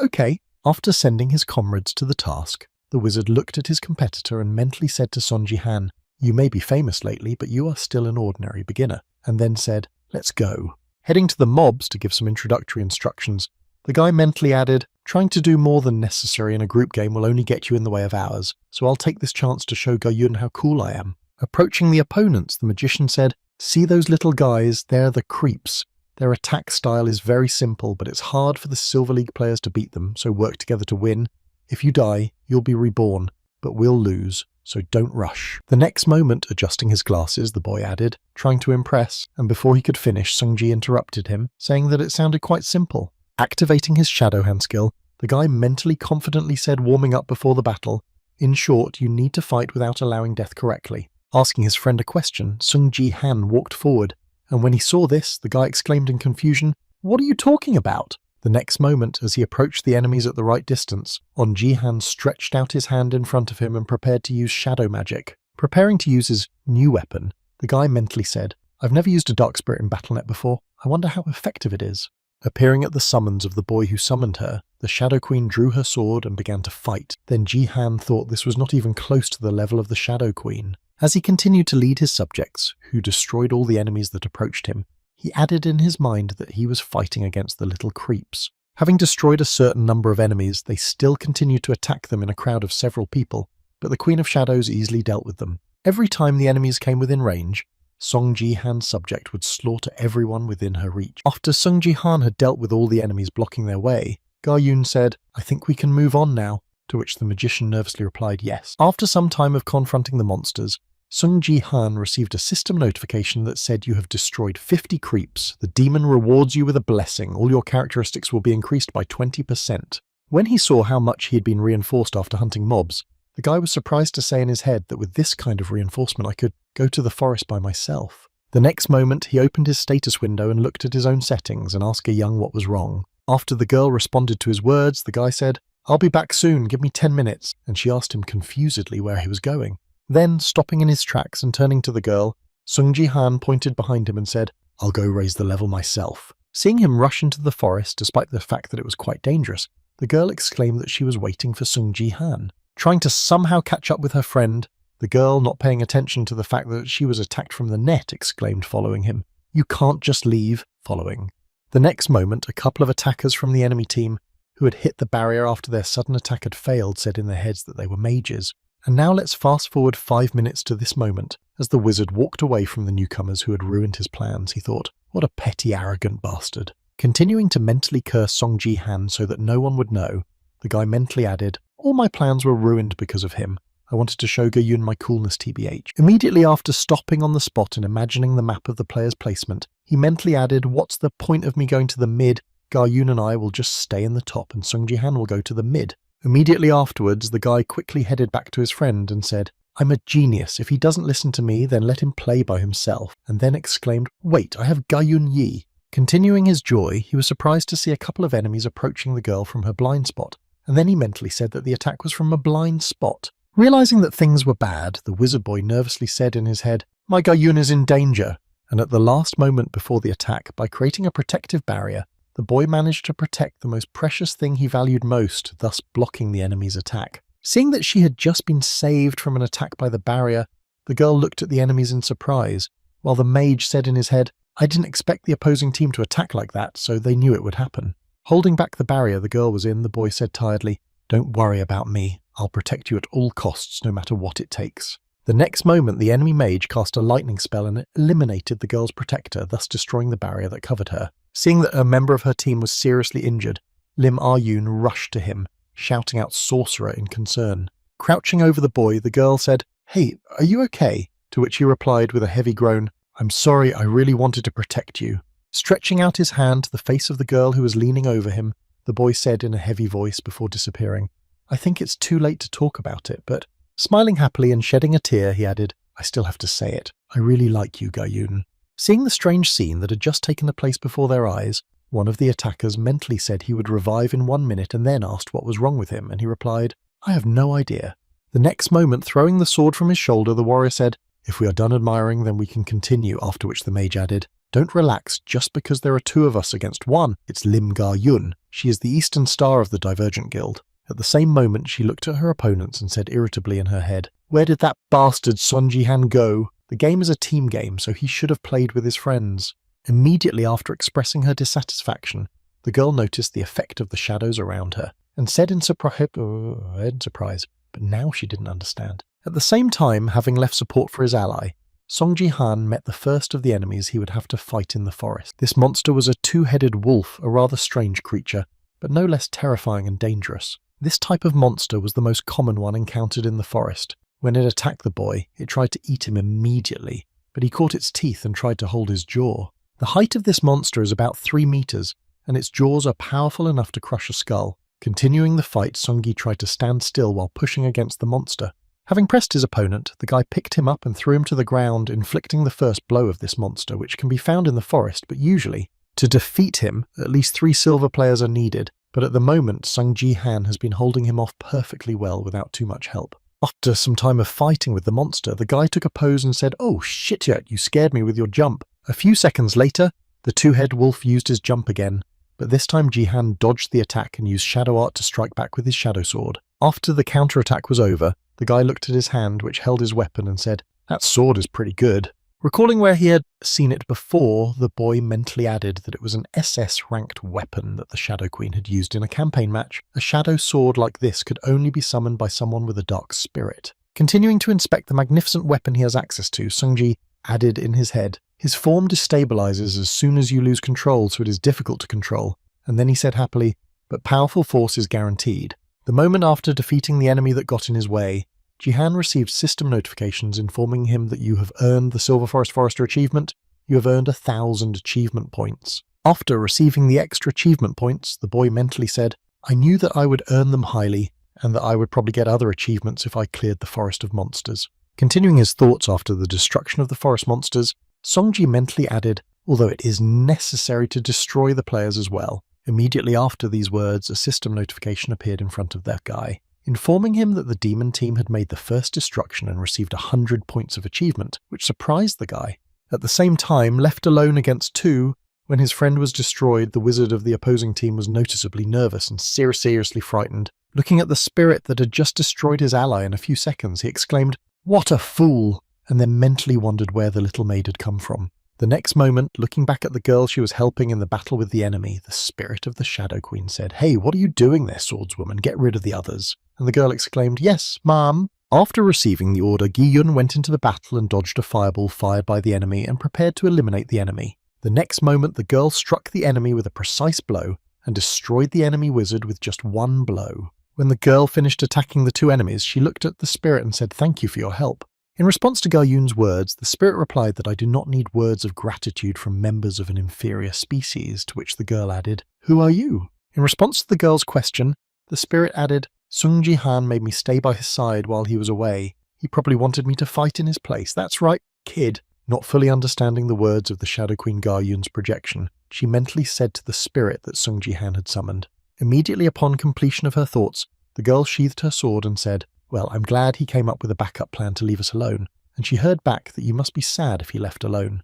okay." After sending his comrades to the task, the wizard looked at his competitor and mentally said to Son Ji-han, "You may be famous lately, but you are still an ordinary beginner," and then said, "Let's go." Heading to the mobs to give some introductory instructions, the guy mentally added, "Trying to do more than necessary in a group game will only get you in the way of ours, so I'll take this chance to show Ga-yoon how cool I am." Approaching the opponents, the magician said, "See those little guys? They're the creeps. Their attack style is very simple, but it's hard for the Silver League players to beat them, so work together to win. If you die, you'll be reborn, but we'll lose, so don't rush." The next moment, adjusting his glasses, the boy added, trying to impress, and before he could finish, Sung-ji interrupted him, saying that it sounded quite simple. Activating his shadow hand skill, the guy mentally confidently said, warming up before the battle, "In short, you need to fight without allowing death correctly." Asking his friend a question, Sung Ji-han walked forward, and when he saw this, the guy exclaimed in confusion, "What are you talking about?" The next moment, as he approached the enemies at the right distance, Ji-han stretched out his hand in front of him and prepared to use shadow magic. Preparing to use his new weapon, the guy mentally said, "I've never used a dark spirit in Battle.net before. I wonder how effective it is." Appearing at the summons of the boy who summoned her, The Shadow Queen drew her sword and began to fight. Then Ji-han thought this was not even close to the level of the Shadow Queen. As he continued to lead his subjects, who destroyed all the enemies that approached him, he added in his mind that he was fighting against the little creeps. Having destroyed a certain number of enemies, they still continued to attack them in a crowd of several people, but the Queen of Shadows easily dealt with them. Every time the enemies came within range, Song Ji-han's subject would slaughter everyone within her reach. After Song Ji-han had dealt with all the enemies blocking their way, Ga-yun said, "I think we can move on now," to which the magician nervously replied yes. After some time of confronting the monsters, Sung Ji-han received a system notification that said you have destroyed 50 creeps. The demon rewards you with a blessing. All your characteristics will be increased by 20%. When he saw how much he had been reinforced after hunting mobs, the guy was surprised to say in his head that with this kind of reinforcement I could go to the forest by myself. The next moment he opened his status window and looked at his own settings and asked Ga-young what was wrong. After the girl responded to his words, the guy said, "I'll be back soon, give me 10 minutes, and she asked him confusedly where he was going. Then, stopping in his tracks and turning to the girl, Sung Ji-han pointed behind him and said, "I'll go raise the level myself." Seeing him rush into the forest, despite the fact that it was quite dangerous, the girl exclaimed that she was waiting for Sung Ji-han. Trying to somehow catch up with her friend, the girl, not paying attention to the fact that she was attacked from the net, exclaimed following him, "You can't just leave," following. The next moment, a couple of attackers from the enemy team, who had hit the barrier after their sudden attack had failed, said in their heads that they were mages. And now let's fast forward 5 minutes to this moment. As the wizard walked away from the newcomers who had ruined his plans, he thought, what a petty, arrogant bastard. Continuing to mentally curse Song Ji-han so that no one would know, the guy mentally added, "All my plans were ruined because of him. I wanted to show Ga-yun my coolness TBH." Immediately after stopping on the spot and imagining the map of the player's placement, he mentally added, "What's the point of me going to the mid? Ga-yun and I will just stay in the top and Sung Ji-han will go to the mid." Immediately afterwards, the guy quickly headed back to his friend and said, "I'm a genius. If he doesn't listen to me, then let him play by himself," and then exclaimed, "Wait, I have Ga-yun Yi." Continuing his joy, he was surprised to see a couple of enemies approaching the girl from her blind spot, and then he mentally said that the attack was from a blind spot. Realizing that things were bad, the wizard boy nervously said in his head, "My Ga-yun is in danger," and at the last moment before the attack, by creating a protective barrier, the boy managed to protect the most precious thing he valued most, thus blocking the enemy's attack. Seeing that she had just been saved from an attack by the barrier, the girl looked at the enemies in surprise, while the mage said in his head, "I didn't expect the opposing team to attack like that, so they knew it would happen." Holding back the barrier the girl was in, the boy said tiredly, "Don't worry about me. I'll protect you at all costs, no matter what it takes." The next moment, the enemy mage cast a lightning spell and it eliminated the girl's protector, thus destroying the barrier that covered her. Seeing that a member of her team was seriously injured, Lim Ah-yoon rushed to him, shouting out "sorcerer" in concern. Crouching over the boy, the girl said, "Hey, are you okay?" To which he replied with a heavy groan, "I'm sorry, I really wanted to protect you." Stretching out his hand to the face of the girl who was leaning over him, the boy said in a heavy voice before disappearing, "I think it's too late to talk about it, but..." Smiling happily and shedding a tear, he added, "I still have to say it. I really like you, Ga-yun." Seeing the strange scene that had just taken place before their eyes, one of the attackers mentally said he would revive in 1 minute and then asked what was wrong with him, and he replied, "I have no idea." The next moment, throwing the sword from his shoulder, the warrior said, "If we are done admiring, then we can continue," after which the mage added, "Don't relax just because there are 2 of us against 1. It's Lim Ga-yun. She is the Eastern Star of the Divergent Guild." At the same moment, she looked at her opponents and said irritably in her head, "Where did that bastard Sung Ji-han go? The game is a team game, so he should have played with his friends." Immediately after expressing her dissatisfaction, the girl noticed the effect of the shadows around her, and said in surprise, but now she didn't understand. At the same time, having left support for his ally, Song Ji-han met the first of the enemies he would have to fight in the forest. This monster was a 2-headed wolf, a rather strange creature, but no less terrifying and dangerous. This type of monster was the most common one encountered in the forest. When it attacked the boy, it tried to eat him immediately, but he caught its teeth and tried to hold his jaw. The height of this monster is about 3 meters, and its jaws are powerful enough to crush a skull. Continuing the fight, Songi tried to stand still while pushing against the monster. Having pressed his opponent, the guy picked him up and threw him to the ground, inflicting the first blow of this monster, which can be found in the forest, but usually, to defeat him, at least 3 silver players are needed, but at the moment, Sung Ji-han has been holding him off perfectly well without too much help. After some time of fighting with the monster, the guy took a pose and said, "Oh shit, you scared me with your jump." A few seconds later, the 2-head wolf used his jump again, but this time Jihan dodged the attack and used shadow art to strike back with his shadow sword. After the counterattack was over, the guy looked at his hand which held his weapon and said, "That sword is pretty good." Recalling where he had seen it before, the boy mentally added that it was an SS-ranked weapon that the Shadow Queen had used in a campaign match. A shadow sword like this could only be summoned by someone with a dark spirit. Continuing to inspect the magnificent weapon he has access to, Sungji added in his head, "His form destabilizes as soon as you lose control, so it is difficult to control." And then he said happily, "But powerful force is guaranteed." The moment after defeating the enemy that got in his way, Jihan received system notifications informing him that you have earned the Silver Forest Forester achievement. You have earned 1,000 achievement points. After receiving the extra achievement points, the boy mentally said, "I knew that I would earn them highly, and that I would probably get other achievements if I cleared the Forest of Monsters." Continuing his thoughts after the destruction of the Forest Monsters, Songji mentally added, "Although it is necessary to destroy the players as well." Immediately after these words, a system notification appeared in front of their guy, informing him that the demon team had made the first destruction and received 100 points of achievement, which surprised the guy. At the same time, left alone against two, when his friend was destroyed, the wizard of the opposing team was noticeably nervous and seriously frightened. Looking at the spirit that had just destroyed his ally in a few seconds, he exclaimed, "What a fool!" and then mentally wondered where the little maid had come from. The next moment, looking back at the girl she was helping in the battle with the enemy, the spirit of the Shadow Queen said, "Hey, what are you doing there, swordswoman? Get rid of the others." And the girl exclaimed, "Yes, ma'am." After receiving the order, Gi-yun went into the battle and dodged a fireball fired by the enemy and prepared to eliminate the enemy. The next moment, the girl struck the enemy with a precise blow and destroyed the enemy wizard with just one blow. When the girl finished attacking the two enemies, she looked at the spirit and said, "Thank you for your help." In response to Ga-yun's words, the spirit replied that I do not need words of gratitude from members of an inferior species, to which the girl added, "Who are you?" In response to the girl's question, the spirit added, "Sung Ji-han made me stay by his side while he was away. He probably wanted me to fight in his place. That's right, kid." Not fully understanding the words of the Shadow Queen Ga-yun's projection, she mentally said to the spirit that Sung Ji-han had summoned. Immediately upon completion of her thoughts, the girl sheathed her sword and said, "Well, I'm glad he came up with a backup plan to leave us alone." And she heard back that you must be sad if he left alone.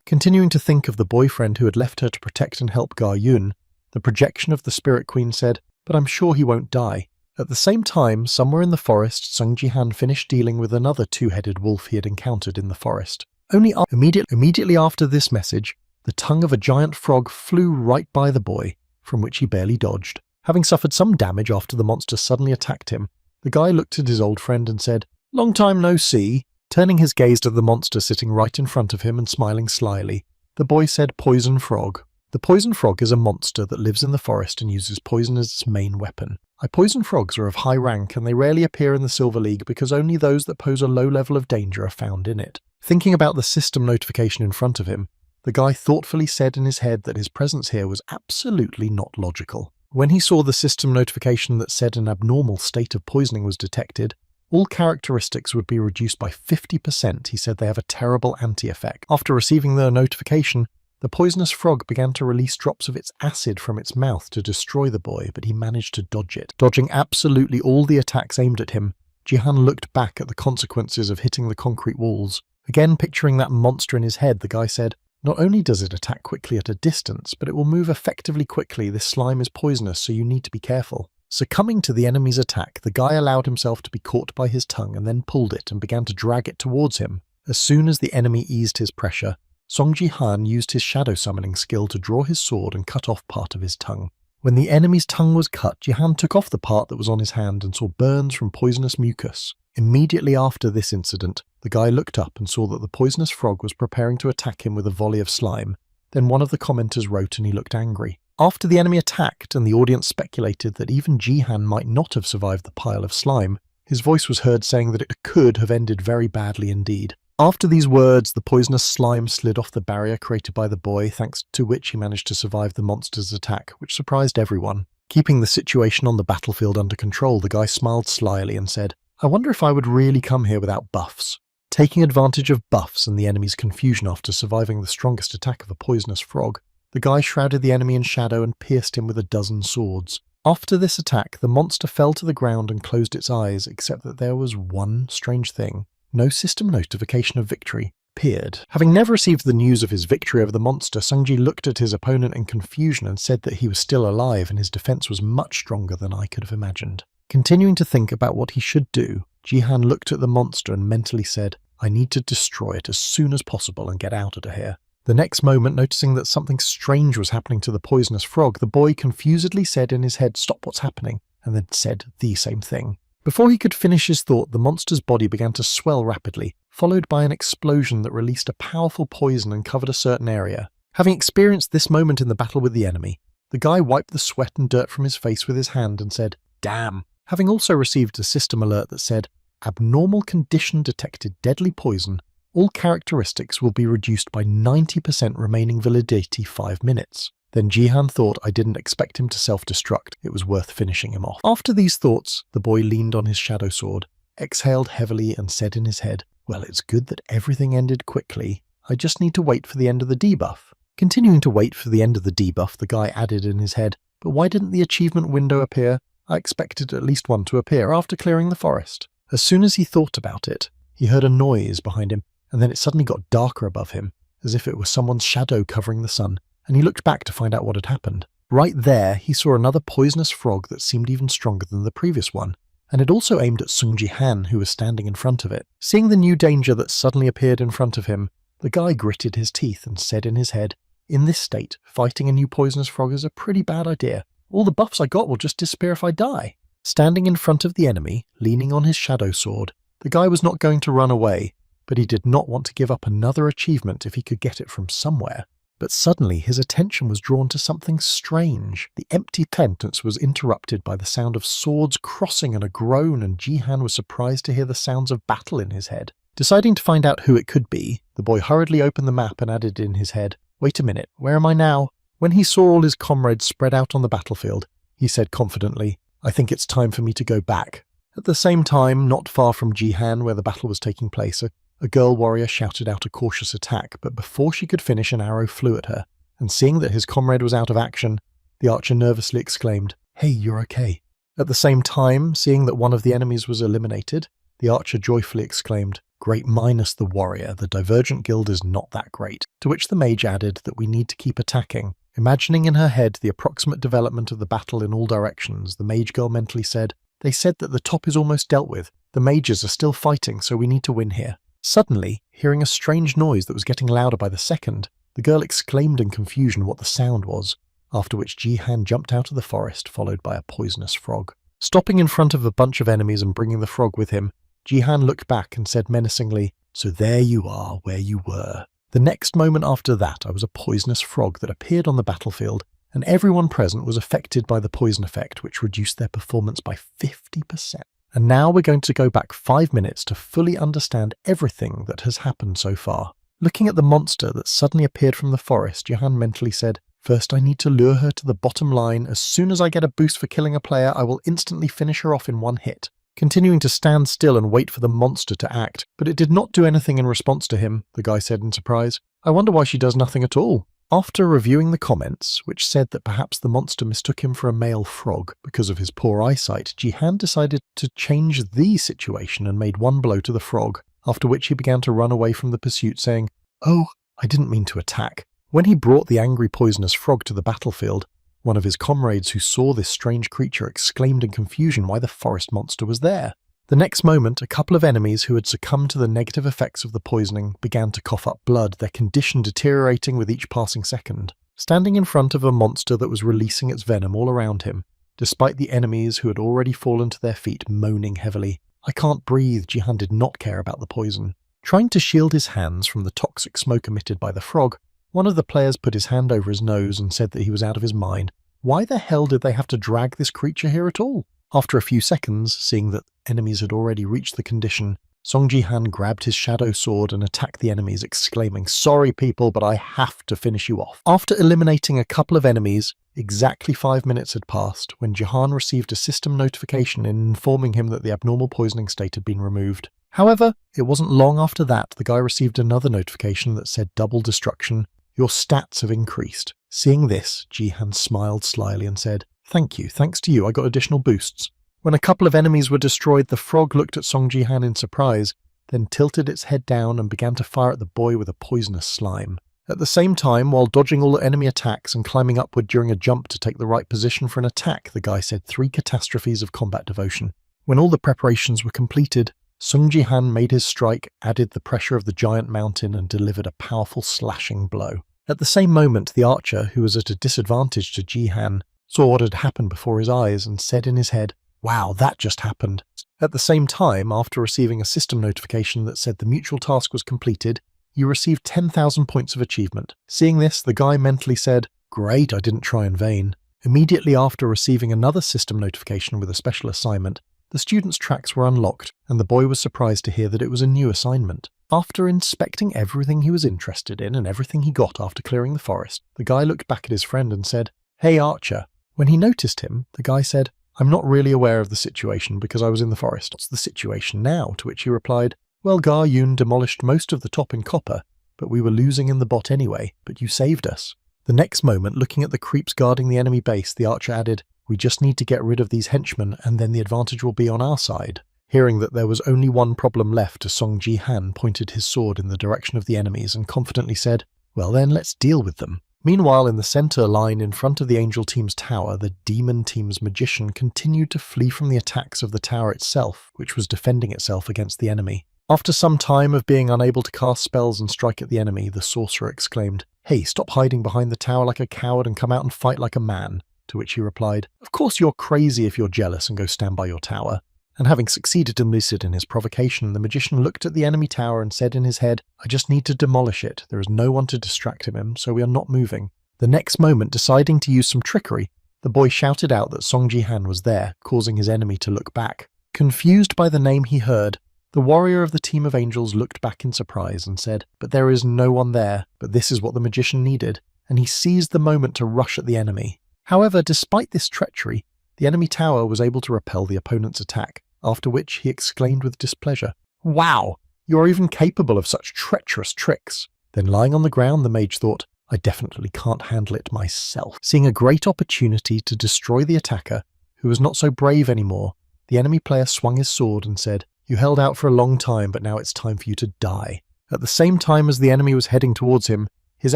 Continuing to think of the boyfriend who had left her to protect and help Ga-yun, the projection of the Spirit Queen said, "But I'm sure he won't die." At the same time, somewhere in the forest, Sung Ji-han finished dealing with another two-headed wolf he had encountered in the forest. Immediately after this message, the tongue of a giant frog flew right by the boy, from which he barely dodged. Having suffered some damage after the monster suddenly attacked him, the guy looked at his old friend and said, "Long time no see." Turning his gaze to the monster sitting right in front of him and smiling slyly, the boy said, "Poison frog." The poison frog is a monster that lives in the forest and uses poison as its main weapon. Poison frogs are of high rank and they rarely appear in the Silver League because only those that pose a low level of danger are found in it. Thinking about the system notification in front of him, the guy thoughtfully said in his head that his presence here was absolutely not logical. When he saw the system notification that said an abnormal state of poisoning was detected, all characteristics would be reduced by 50%. He said they have a terrible anti-effect. After receiving the notification, the poisonous frog began to release drops of its acid from its mouth to destroy the boy, but he managed to dodge it. Dodging absolutely all the attacks aimed at him, Jihan looked back at the consequences of hitting the concrete walls. Again picturing that monster in his head, the guy said, "Not only does it attack quickly at a distance, but it will move effectively quickly. This slime is poisonous, so you need to be careful." Succumbing to the enemy's attack, the guy allowed himself to be caught by his tongue and then pulled it and began to drag it towards him. As soon as the enemy eased his pressure, Song Ji-han used his shadow summoning skill to draw his sword and cut off part of his tongue. When the enemy's tongue was cut, Ji-han took off the part that was on his hand and saw burns from poisonous mucus. Immediately after this incident, the guy looked up and saw that the poisonous frog was preparing to attack him with a volley of slime. Then one of the commenters wrote and he looked angry. After the enemy attacked and the audience speculated that even Ji-han might not have survived the pile of slime, his voice was heard saying that it could have ended very badly indeed. After these words, the poisonous slime slid off the barrier created by the boy, thanks to which he managed to survive the monster's attack, which surprised everyone. Keeping the situation on the battlefield under control, the guy smiled slyly and said, "I wonder if I would really come here without buffs." Taking advantage of buffs and the enemy's confusion after surviving the strongest attack of a poisonous frog, the guy shrouded the enemy in shadow and pierced him with a dozen swords. After this attack, the monster fell to the ground and closed its eyes, except that there was one strange thing. No system notification of victory. appeared. Having never received the news of his victory over the monster, Sungji looked at his opponent in confusion and said that he was still alive and his defense was much stronger than I could have imagined. Continuing to think about what he should do, Jihan looked at the monster and mentally said, I need to destroy it as soon as possible and get out of here. The next moment, noticing that something strange was happening to the poisonous frog, the boy confusedly said in his head, stop, what's happening? And then said the same thing. Before he could finish his thought, the monster's body began to swell rapidly, followed by an explosion that released a powerful poison and covered a certain area. Having experienced this moment in the battle with the enemy, the guy wiped the sweat and dirt from his face with his hand and said, damn. Having also received a system alert that said, abnormal condition detected deadly poison, all characteristics will be reduced by 90% remaining validity 5 minutes. Then Jihan thought I didn't expect him to self-destruct, it was worth finishing him off. After these thoughts, the boy leaned on his shadow sword, exhaled heavily and said in his head, well, it's good that everything ended quickly, I just need to wait for the end of the debuff. Continuing to wait for the end of the debuff, the guy added in his head, but why didn't the achievement window appear? I expected at least one to appear after clearing the forest. As soon as he thought about it, he heard a noise behind him, and then it suddenly got darker above him, as if it was someone's shadow covering the sun, and he looked back to find out what had happened. Right there, he saw another poisonous frog that seemed even stronger than the previous one, and it also aimed at Sung Ji-han, who was standing in front of it. Seeing the new danger that suddenly appeared in front of him, the guy gritted his teeth and said in his head, in this state, fighting a new poisonous frog is a pretty bad idea. All the buffs I got will just disappear if I die. Standing in front of the enemy, leaning on his shadow sword, the guy was not going to run away, but he did not want to give up another achievement if he could get it from somewhere. But suddenly his attention was drawn to something strange. The empty sentence was interrupted by the sound of swords crossing and a groan, and Jihan was surprised to hear the sounds of battle in his head. Deciding to find out who it could be, the boy hurriedly opened the map and added in his head, wait a minute, where am I now? When he saw all his comrades spread out on the battlefield, he said confidently, I think it's time for me to go back. At the same time, not far from Jihan, where the battle was taking place, a girl warrior shouted out a cautious attack, but before she could finish, an arrow flew at her, and seeing that his comrade was out of action, the archer nervously exclaimed, hey, you're okay. At the same time, seeing that one of the enemies was eliminated, the archer joyfully exclaimed, great minus the warrior, the divergent guild is not that great, to which the mage added that we need to keep attacking. Imagining in her head the approximate development of the battle in all directions, the mage girl mentally said, they said that the top is almost dealt with, the mages are still fighting, so we need to win here. Suddenly, hearing a strange noise that was getting louder by the second, the girl exclaimed in confusion what the sound was, after which Jihan jumped out of the forest, followed by a poisonous frog. Stopping in front of a bunch of enemies and bringing the frog with him, Jihan looked back and said menacingly, so there you are, where you were. The next moment after that, I was a poisonous frog that appeared on the battlefield, and everyone present was affected by the poison effect, which reduced their performance by 50%. And now we're going to go back 5 minutes to fully understand everything that has happened so far. Looking at the monster that suddenly appeared from the forest, Johan mentally said, first I need to lure her to the bottom line. As soon as I get a boost for killing a player, I will instantly finish her off in one hit. Continuing to stand still and wait for the monster to act, but it did not do anything in response to him, the guy said in surprise. I wonder why she does nothing at all. After reviewing the comments, which said that perhaps the monster mistook him for a male frog because of his poor eyesight, Jihan decided to change the situation and made one blow to the frog, after which he began to run away from the pursuit saying, oh, I didn't mean to attack. When he brought the angry poisonous frog to the battlefield, one of his comrades who saw this strange creature exclaimed in confusion why the forest monster was there. The next moment, a couple of enemies who had succumbed to the negative effects of the poisoning began to cough up blood, their condition deteriorating with each passing second. Standing in front of a monster that was releasing its venom all around him, despite the enemies who had already fallen to their feet moaning heavily. I can't breathe, Jihan did not care about the poison. Trying to shield his hands from the toxic smoke emitted by the frog, one of the players put his hand over his nose and said that he was out of his mind. Why the hell did they have to drag this creature here at all? After a few seconds, seeing that enemies had already reached the condition, Song Ji-han grabbed his shadow sword and attacked the enemies, exclaiming, sorry people, but I have to finish you off. After eliminating a couple of enemies, exactly 5 minutes had passed when Jihan received a system notification informing him that the abnormal poisoning state had been removed. However, it wasn't long after that the guy received another notification that said double destruction. Your stats have increased. Seeing this, Jihan smiled slyly and said, thank you, thanks to you I got additional boosts. When a couple of enemies were destroyed, the frog looked at Song Ji-han in surprise, then tilted its head down and began to fire at the boy with a poisonous slime. At the same time, while dodging all enemy attacks and climbing upward during a jump to take the right position for an attack, the guy said 3 catastrophes of combat devotion. When all the preparations were completed, Sung Ji-han made his strike, added the pressure of the giant mountain, and delivered a powerful slashing blow. At the same moment, the archer, who was at a disadvantage to Ji-han, saw what had happened before his eyes and said in his head, "Wow, that just happened." At the same time, after receiving a system notification that said the mutual task was completed, you received 10,000 points of achievement. Seeing this, the guy mentally said, "Great, I didn't try in vain." Immediately after receiving another system notification with a special assignment, the student's tracks were unlocked, and the boy was surprised to hear that it was a new assignment. After inspecting everything he was interested in and everything he got after clearing the forest, the guy looked back at his friend and said, "Hey Archer." When he noticed him, the guy said, "I'm not really aware of the situation because I was in the forest. What's the situation now?" To which he replied, "Well, Gar Yun demolished most of the top in copper, but we were losing in the bot anyway, but you saved us." The next moment, looking at the creeps guarding the enemy base, the archer added, "We just need to get rid of these henchmen and then the advantage will be on our side." Hearing that there was only one problem left, Song Ji-han pointed his sword in the direction of the enemies and confidently said, "Well then, let's deal with them." Meanwhile, in the center line in front of the Angel Team's tower, the Demon Team's magician continued to flee from the attacks of the tower itself, which was defending itself against the enemy. After some time of being unable to cast spells and strike at the enemy, the sorcerer exclaimed, "Hey, stop hiding behind the tower like a coward and come out and fight like a man." To which he replied, "Of course you're crazy if you're jealous and go stand by your tower." And having succeeded to elicit in his provocation, the magician looked at the enemy tower and said in his head, "I just need to demolish it. There is no one to distract him, so we are not moving." The next moment, deciding to use some trickery, the boy shouted out that Song Ji-han was there, causing his enemy to look back. Confused by the name he heard, the warrior of the team of angels looked back in surprise and said, "But there is no one there, but this is what the magician needed," and he seized the moment to rush at the enemy. However, despite this treachery, the enemy tower was able to repel the opponent's attack, after which he exclaimed with displeasure, "Wow, you are even capable of such treacherous tricks." Then lying on the ground, the mage thought, "I definitely can't handle it myself." Seeing a great opportunity to destroy the attacker, who was not so brave anymore, the enemy player swung his sword and said, "You held out for a long time, but now it's time for you to die." At the same time as the enemy was heading towards him, his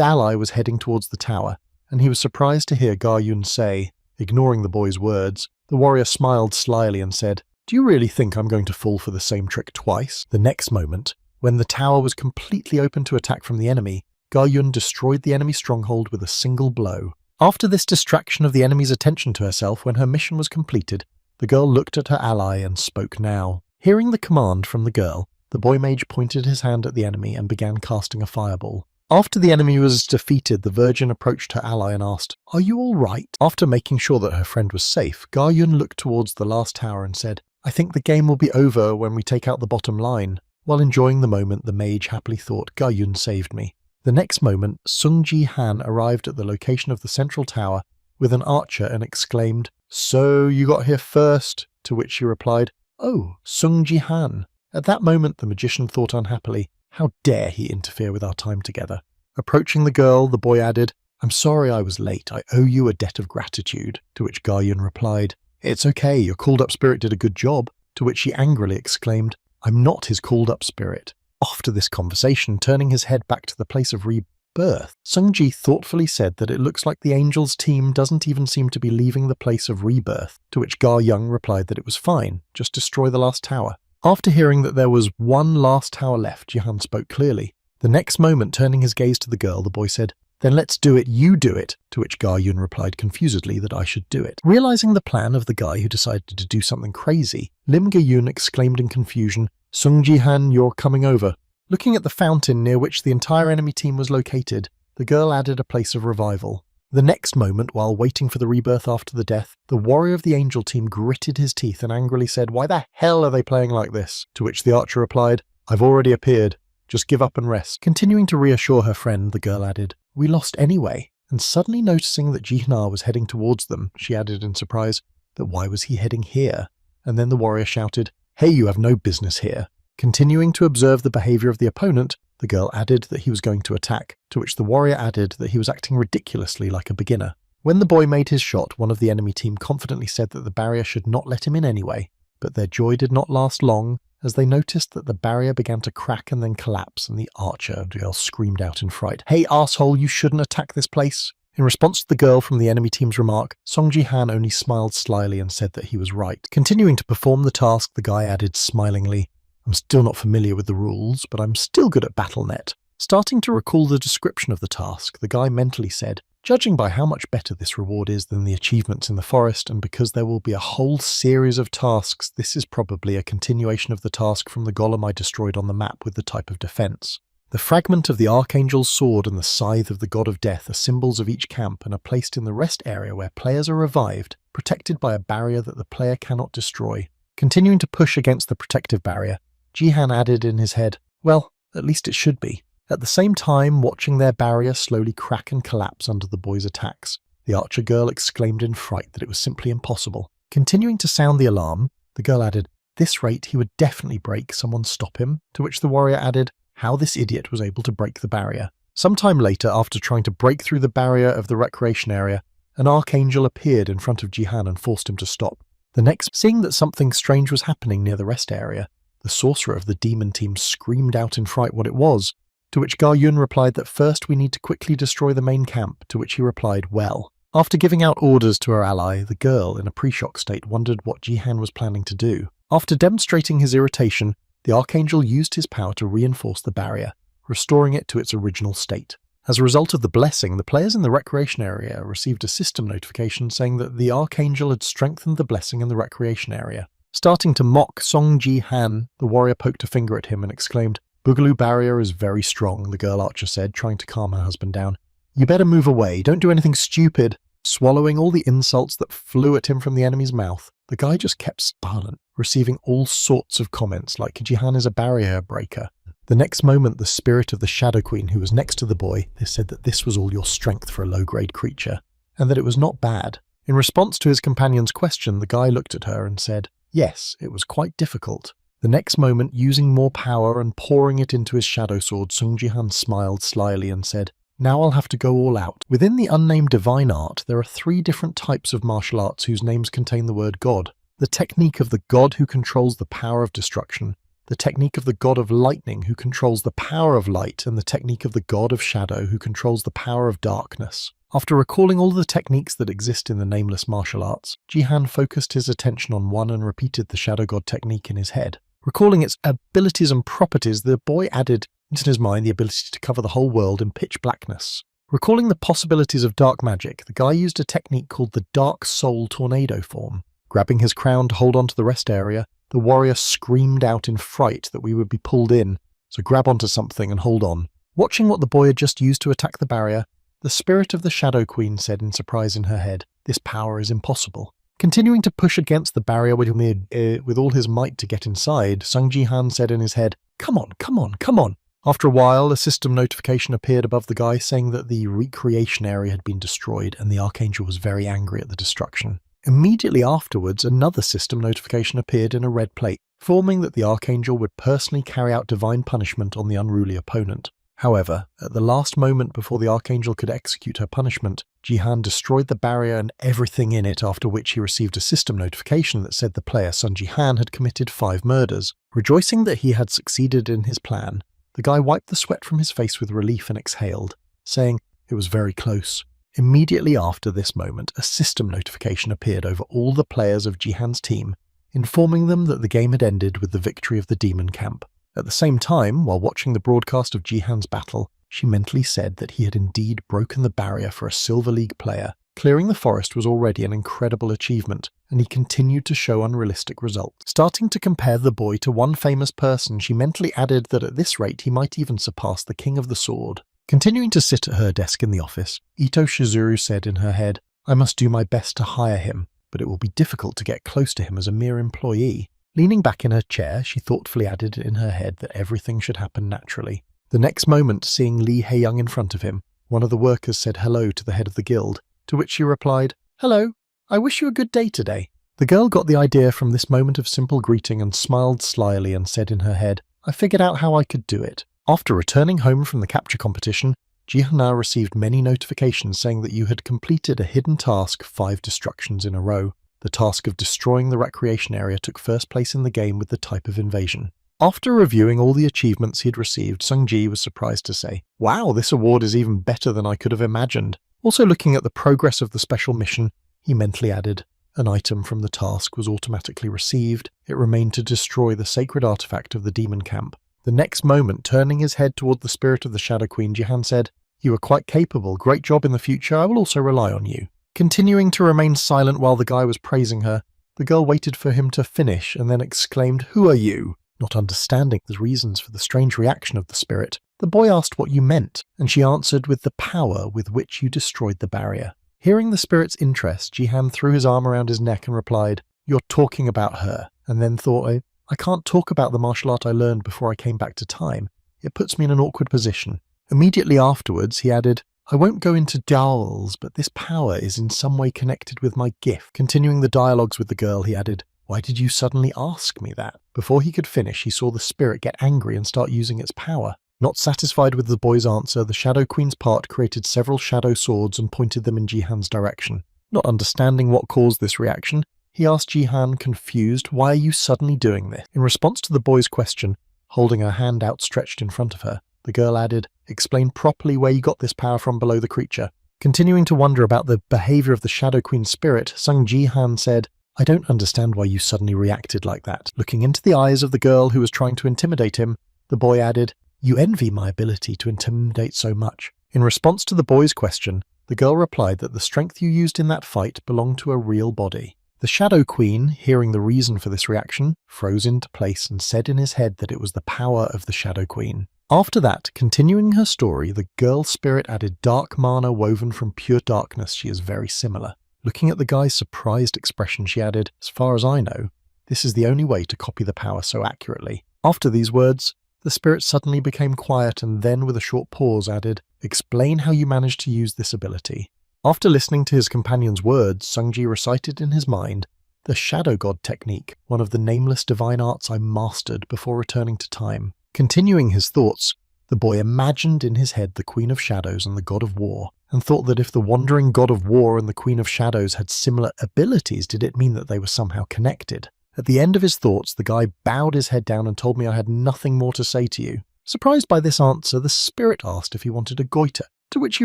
ally was heading towards the tower, and he was surprised to hear Gar Yun say, ignoring the boy's words, the warrior smiled slyly and said, "Do you really think I'm going to fall for the same trick twice?" The next moment, when the tower was completely open to attack from the enemy, Gar Yun destroyed the enemy stronghold with a single blow. After this distraction of the enemy's attention to herself when her mission was completed, the girl looked at her ally and spoke now. Hearing the command from the girl, the boy mage pointed his hand at the enemy and began casting a fireball. After the enemy was defeated, the virgin approached her ally and asked, "Are you all right?" After making sure that her friend was safe, Gar Yun looked towards the last tower and said, "I think the game will be over when we take out the bottom line." While enjoying the moment, the mage happily thought, "Gar Yun saved me." The next moment, Sung Ji-han arrived at the location of the central tower with an archer and exclaimed, "So you got here first?" To which she replied, "Oh, Sung Ji-han." At that moment, the magician thought unhappily, "How dare he interfere with our time together?" Approaching the girl, the boy added, "I'm sorry I was late. I owe you a debt of gratitude." To which Gar Yun replied, "It's okay. Your called-up spirit did a good job." To which she angrily exclaimed, "I'm not his called-up spirit." After this conversation, turning his head back to the place of rebirth, Sung Ji thoughtfully said that it looks like the Angels team doesn't even seem to be leaving the place of rebirth. To which Gar Young replied that it was fine, just destroy the last tower. After hearing that there was one last tower left, Jihan spoke clearly. The next moment, turning his gaze to the girl, the boy said, "Then let's do it, you do it," to which Gar Yun replied confusedly that I should do it. Realizing the plan of the guy who decided to do something crazy, Lim Ge-yun exclaimed in confusion, "Sung Ji-han, you're coming over." Looking at the fountain near which the entire enemy team was located, the girl added a place of revival. The next moment, while waiting for the rebirth after the death, the warrior of the angel team gritted his teeth and angrily said, "Why the hell are they playing like this?" To which the archer replied, "I've already appeared. Just give up and rest." Continuing to reassure her friend, the girl added, "We lost anyway." And suddenly noticing that Ji-na was heading towards them, she added in surprise, that why was he heading here? And then the warrior shouted, "Hey, you have no business here." Continuing to observe the behavior of the opponent, the girl added that he was going to attack, to which the warrior added that he was acting ridiculously like a beginner. When the boy made his shot, one of the enemy team confidently said that the barrier should not let him in anyway, but their joy did not last long, as they noticed that the barrier began to crack and then collapse, and the archer girl screamed out in fright, "Hey arsehole, you shouldn't attack this place!" In response to the girl from the enemy team's remark, Song Ji-han only smiled slyly and said that he was right. Continuing to perform the task, the guy added smilingly, "I'm still not familiar with the rules, but I'm still good at BattleNet." Starting to recall the description of the task, the guy mentally said, "Judging by how much better this reward is than the achievements in the forest, and because there will be a whole series of tasks, this is probably a continuation of the task from the golem I destroyed on the map with the type of defense." The fragment of the Archangel's sword and the scythe of the God of Death are symbols of each camp and are placed in the rest area where players are revived, protected by a barrier that the player cannot destroy. Continuing to push against the protective barrier, Ji-han added in his head, "Well, at least it should be." At the same time, watching their barrier slowly crack and collapse under the boy's attacks, the archer girl exclaimed in fright that it was simply impossible. Continuing to sound the alarm, the girl added, "At this rate he would definitely break, someone stop him," to which the warrior added, "How this idiot was able to break the barrier." Sometime later, after trying to break through the barrier of the recreation area, an archangel appeared in front of Ji-han and forced him to stop. The next, seeing that something strange was happening near the rest area, the sorcerer of the demon team screamed out in fright what it was, to which Ga-yun replied that first we need to quickly destroy the main camp, to which he replied, "Well." After giving out orders to her ally, the girl, in a pre-shock state, wondered what Ji-han was planning to do. After demonstrating his irritation, the Archangel used his power to reinforce the barrier, restoring it to its original state. As a result of the blessing, the players in the recreation area received a system notification saying that the Archangel had strengthened the blessing in the recreation area. Starting to mock Song Ji-han, the warrior poked a finger at him and exclaimed, "Boogaloo barrier is very strong," the girl archer said, trying to calm her husband down. "You better move away, don't do anything stupid." Swallowing all the insults that flew at him from the enemy's mouth, the guy just kept silent, receiving all sorts of comments like Ji-han is a barrier breaker. The next moment, the spirit of the Shadow Queen, who was next to the boy, they said that this was all your strength for a low-grade creature, and that it was not bad. In response to his companion's question, the guy looked at her and said, "Yes, it was quite difficult." The next moment, using more power and pouring it into his shadow sword, Song Ji-han smiled slyly and said, "Now I'll have to go all out." Within the unnamed divine art, there are 3 different types of martial arts whose names contain the word God. The technique of the god who controls the power of destruction, the technique of the god of lightning who controls the power of light, and the technique of the god of shadow who controls the power of darkness. After recalling all the techniques that exist in the nameless martial arts, Ji-han focused his attention on one and repeated the shadow god technique in his head. Recalling its abilities and properties, the boy added into his mind the ability to cover the whole world in pitch blackness. Recalling the possibilities of dark magic, the guy used a technique called the Dark Soul Tornado form. Grabbing his crown to hold onto the rest area, the warrior screamed out in fright that we would be pulled in, so grab onto something and hold on. Watching what the boy had just used to attack the barrier, the spirit of the Shadow Queen said in surprise in her head, "This power is impossible." Continuing to push against the barrier with all his might to get inside, Sung Ji-han said in his head, "Come on, come on, come on." After a while, a system notification appeared above the guy saying that the recreation area had been destroyed and the Archangel was very angry at the destruction. Immediately afterwards, another system notification appeared in a red plate, informing that the Archangel would personally carry out divine punishment on the unruly opponent. However, at the last moment before the Archangel could execute her punishment, Ji-han destroyed the barrier and everything in it, after which he received a system notification that said the player Sun Ji-han had committed 5 murders. Rejoicing that he had succeeded in his plan, the guy wiped the sweat from his face with relief and exhaled, saying, "It was very close." Immediately after this moment, a system notification appeared over all the players of Ji-han's team, informing them that the game had ended with the victory of the demon camp. At the same time, while watching the broadcast of Ji-han's battle, she mentally said that he had indeed broken the barrier for a Silver League player. Clearing the forest was already an incredible achievement, and he continued to show unrealistic results. Starting to compare the boy to one famous person, she mentally added that at this rate he might even surpass the King of the Sword. Continuing to sit at her desk in the office, Ito Shizuru said in her head, "I must do my best to hire him, but it will be difficult to get close to him as a mere employee." Leaning back in her chair, she thoughtfully added in her head that everything should happen naturally. The next moment, seeing Lee Hae-young in front of him, one of the workers said hello to the head of the guild, to which she replied, "Hello, I wish you a good day today." The girl got the idea from this moment of simple greeting and smiled slyly and said in her head, "I figured out how I could do it." After returning home from the capture competition, Ji-han received many notifications saying that you had completed a hidden task 5 destructions in a row. The task of destroying the recreation area took first place in the game with the type of invasion. After reviewing all the achievements he'd received, Sung-ji was surprised to say, "Wow, this award is even better than I could have imagined." Also looking at the progress of the special mission, he mentally added, "An item from the task was automatically received. It remained to destroy the sacred artifact of the demon camp." The next moment, turning his head toward the spirit of the Shadow Queen, Jihan said, "You are quite capable. Great job in the future. I will also rely on you." Continuing to remain silent while the guy was praising her, the girl waited for him to finish and then exclaimed, "Who are you?" Not understanding the reasons for the strange reaction of the spirit, the boy asked what you meant, and she answered with the power with which you destroyed the barrier. Hearing the spirit's interest, Jihan threw his arm around his neck and replied, "You're talking about her," and then thought, I can't talk about the martial art I learned before I came back to time. It puts me in an awkward position." Immediately afterwards, he added, "I won't go into details, but this power is in some way connected with my gift." Continuing the dialogues with the girl, he added, "Why did you suddenly ask me that?" Before he could finish, he saw the spirit get angry and start using its power. Not satisfied with the boy's answer, the Shadow Queen's part created several shadow swords and pointed them in Jihan's direction. Not understanding what caused this reaction, he asked Jihan, confused, "Why are you suddenly doing this?" In response to the boy's question, holding her hand outstretched in front of her, the girl added, "Explain properly where you got this power from below the creature." Continuing to wonder about the behavior of the Shadow Queen's spirit, Sung Jihan said, "I don't understand why you suddenly reacted like that." Looking into the eyes of the girl who was trying to intimidate him, the boy added, "You envy my ability to intimidate so much." In response to the boy's question, the girl replied that the strength you used in that fight belonged to a real body. The Shadow Queen, hearing the reason for this reaction, froze into place and said in his head that it was the power of the Shadow Queen. After that, continuing her story, the girl spirit added dark mana woven from pure darkness. She is very similar. Looking at the guy's surprised expression, she added, "As far as I know, this is the only way to copy the power so accurately." After these words, the spirit suddenly became quiet and then, with a short pause, added, "Explain how you managed to use this ability." After listening to his companion's words, Sung-ji recited in his mind, "The Shadow God technique, one of the nameless divine arts I mastered before returning to time." Continuing his thoughts, the boy imagined in his head the Queen of Shadows and the God of War, and thought that if the wandering God of War and the Queen of Shadows had similar abilities, did it mean that they were somehow connected? At the end of his thoughts, the guy bowed his head down and told me I had nothing more to say to you. Surprised by this answer, the spirit asked if he wanted a goiter, to which he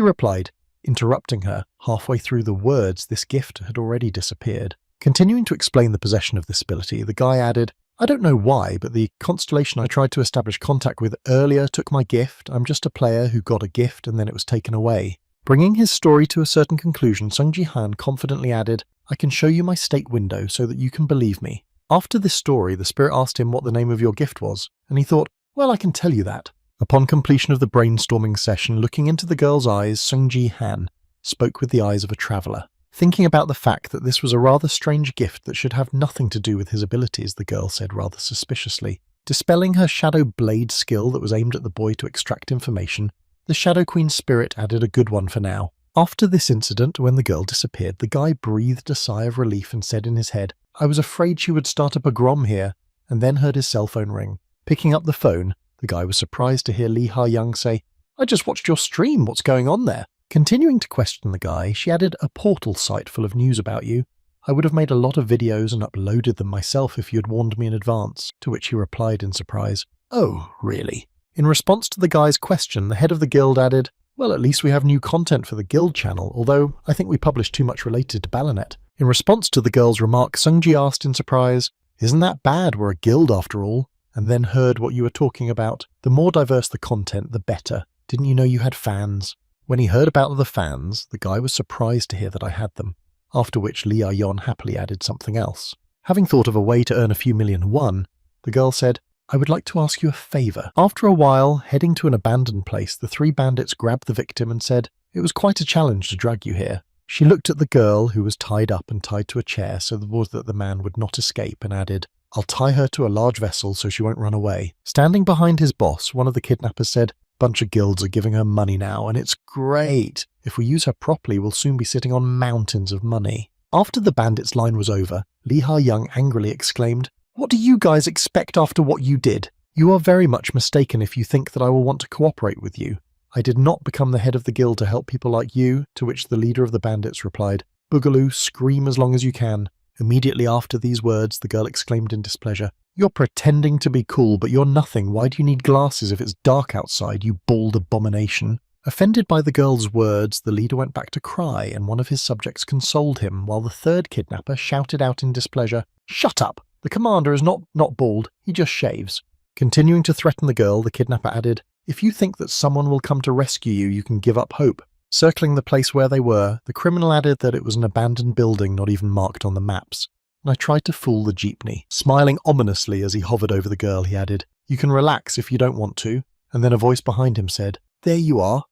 replied, interrupting her. Halfway through the words, this gift had already disappeared. Continuing to explain the possession of this ability, the guy added, "I don't know why, but the constellation I tried to establish contact with earlier took my gift. I'm just a player who got a gift and then it was taken away." Bringing his story to a certain conclusion, Sung Ji-han confidently added, "I can show you my state window so that you can believe me." After this story, the spirit asked him what the name of your gift was, and he thought, "Well, I can tell you that." Upon completion of the brainstorming session, looking into the girl's eyes, Sung Ji-han spoke with the eyes of a traveller. Thinking about the fact that this was a rather strange gift that should have nothing to do with his abilities, the girl said rather suspiciously. Dispelling her shadow blade skill that was aimed at the boy to extract information, the Shadow Queen's spirit added a good one for now. After this incident, when the girl disappeared, the guy breathed a sigh of relief and said in his head, "I was afraid she would start a pogrom here," and then heard his cell phone ring. Picking up the phone, the guy was surprised to hear Lee Ha-young say, "I just watched your stream, what's going on there?" Continuing to question the guy, she added, "A portal site full of news about you. I would have made a lot of videos and uploaded them myself if you had warned me in advance," to which he replied in surprise, "Oh, really?" In response to the guy's question, the head of the guild added, "Well, at least we have new content for the guild channel, although I think we publish too much related to Ballanet." In response to the girl's remark, Sung-ji asked in surprise, "Isn't that bad? We're a guild after all," and then heard what you were talking about. "The more diverse the content, the better. Didn't you know you had fans?" When he heard about the fans, the guy was surprised to hear that I had them, after which Lee Ah-yon happily added something else. Having thought of a way to earn a few million won, the girl said, "I would like to ask you a favour." After a while, heading to an abandoned place, the three bandits grabbed the victim and said, "It was quite a challenge to drag you here." She looked at the girl, who was tied up and tied to a chair so that the man would not escape, and added, "I'll tie her to a large vessel so she won't run away." Standing behind his boss, one of the kidnappers said, "Bunch of guilds are giving her money now, and it's great. If we use her properly, we'll soon be sitting on mountains of money." After the bandits' line was over, Lee Ha-young angrily exclaimed, "What do you guys expect after what you did? You are very much mistaken if you think that I will want to cooperate with you. I did not become the head of the guild to help people like you," to which the leader of the bandits replied, "Boogaloo, scream as long as you can. Immediately after these words, the girl exclaimed in displeasure, "You're pretending to be cool, but you're nothing. Why do you need glasses if it's dark outside, you bald abomination?" Offended by the girl's words, the leader went back to cry, and one of his subjects consoled him, while the third kidnapper shouted out in displeasure, "Shut up! The commander is not bald, he just shaves." Continuing to threaten the girl, the kidnapper added, "If you think that someone will come to rescue you, you can give up hope." Circling the place where they were, the criminal added that it was an abandoned building not even marked on the maps. "And I tried to fool the jeepney." Smiling ominously as he hovered over the girl, he added, "You can relax if you don't want to." And then a voice behind him said, "There you are."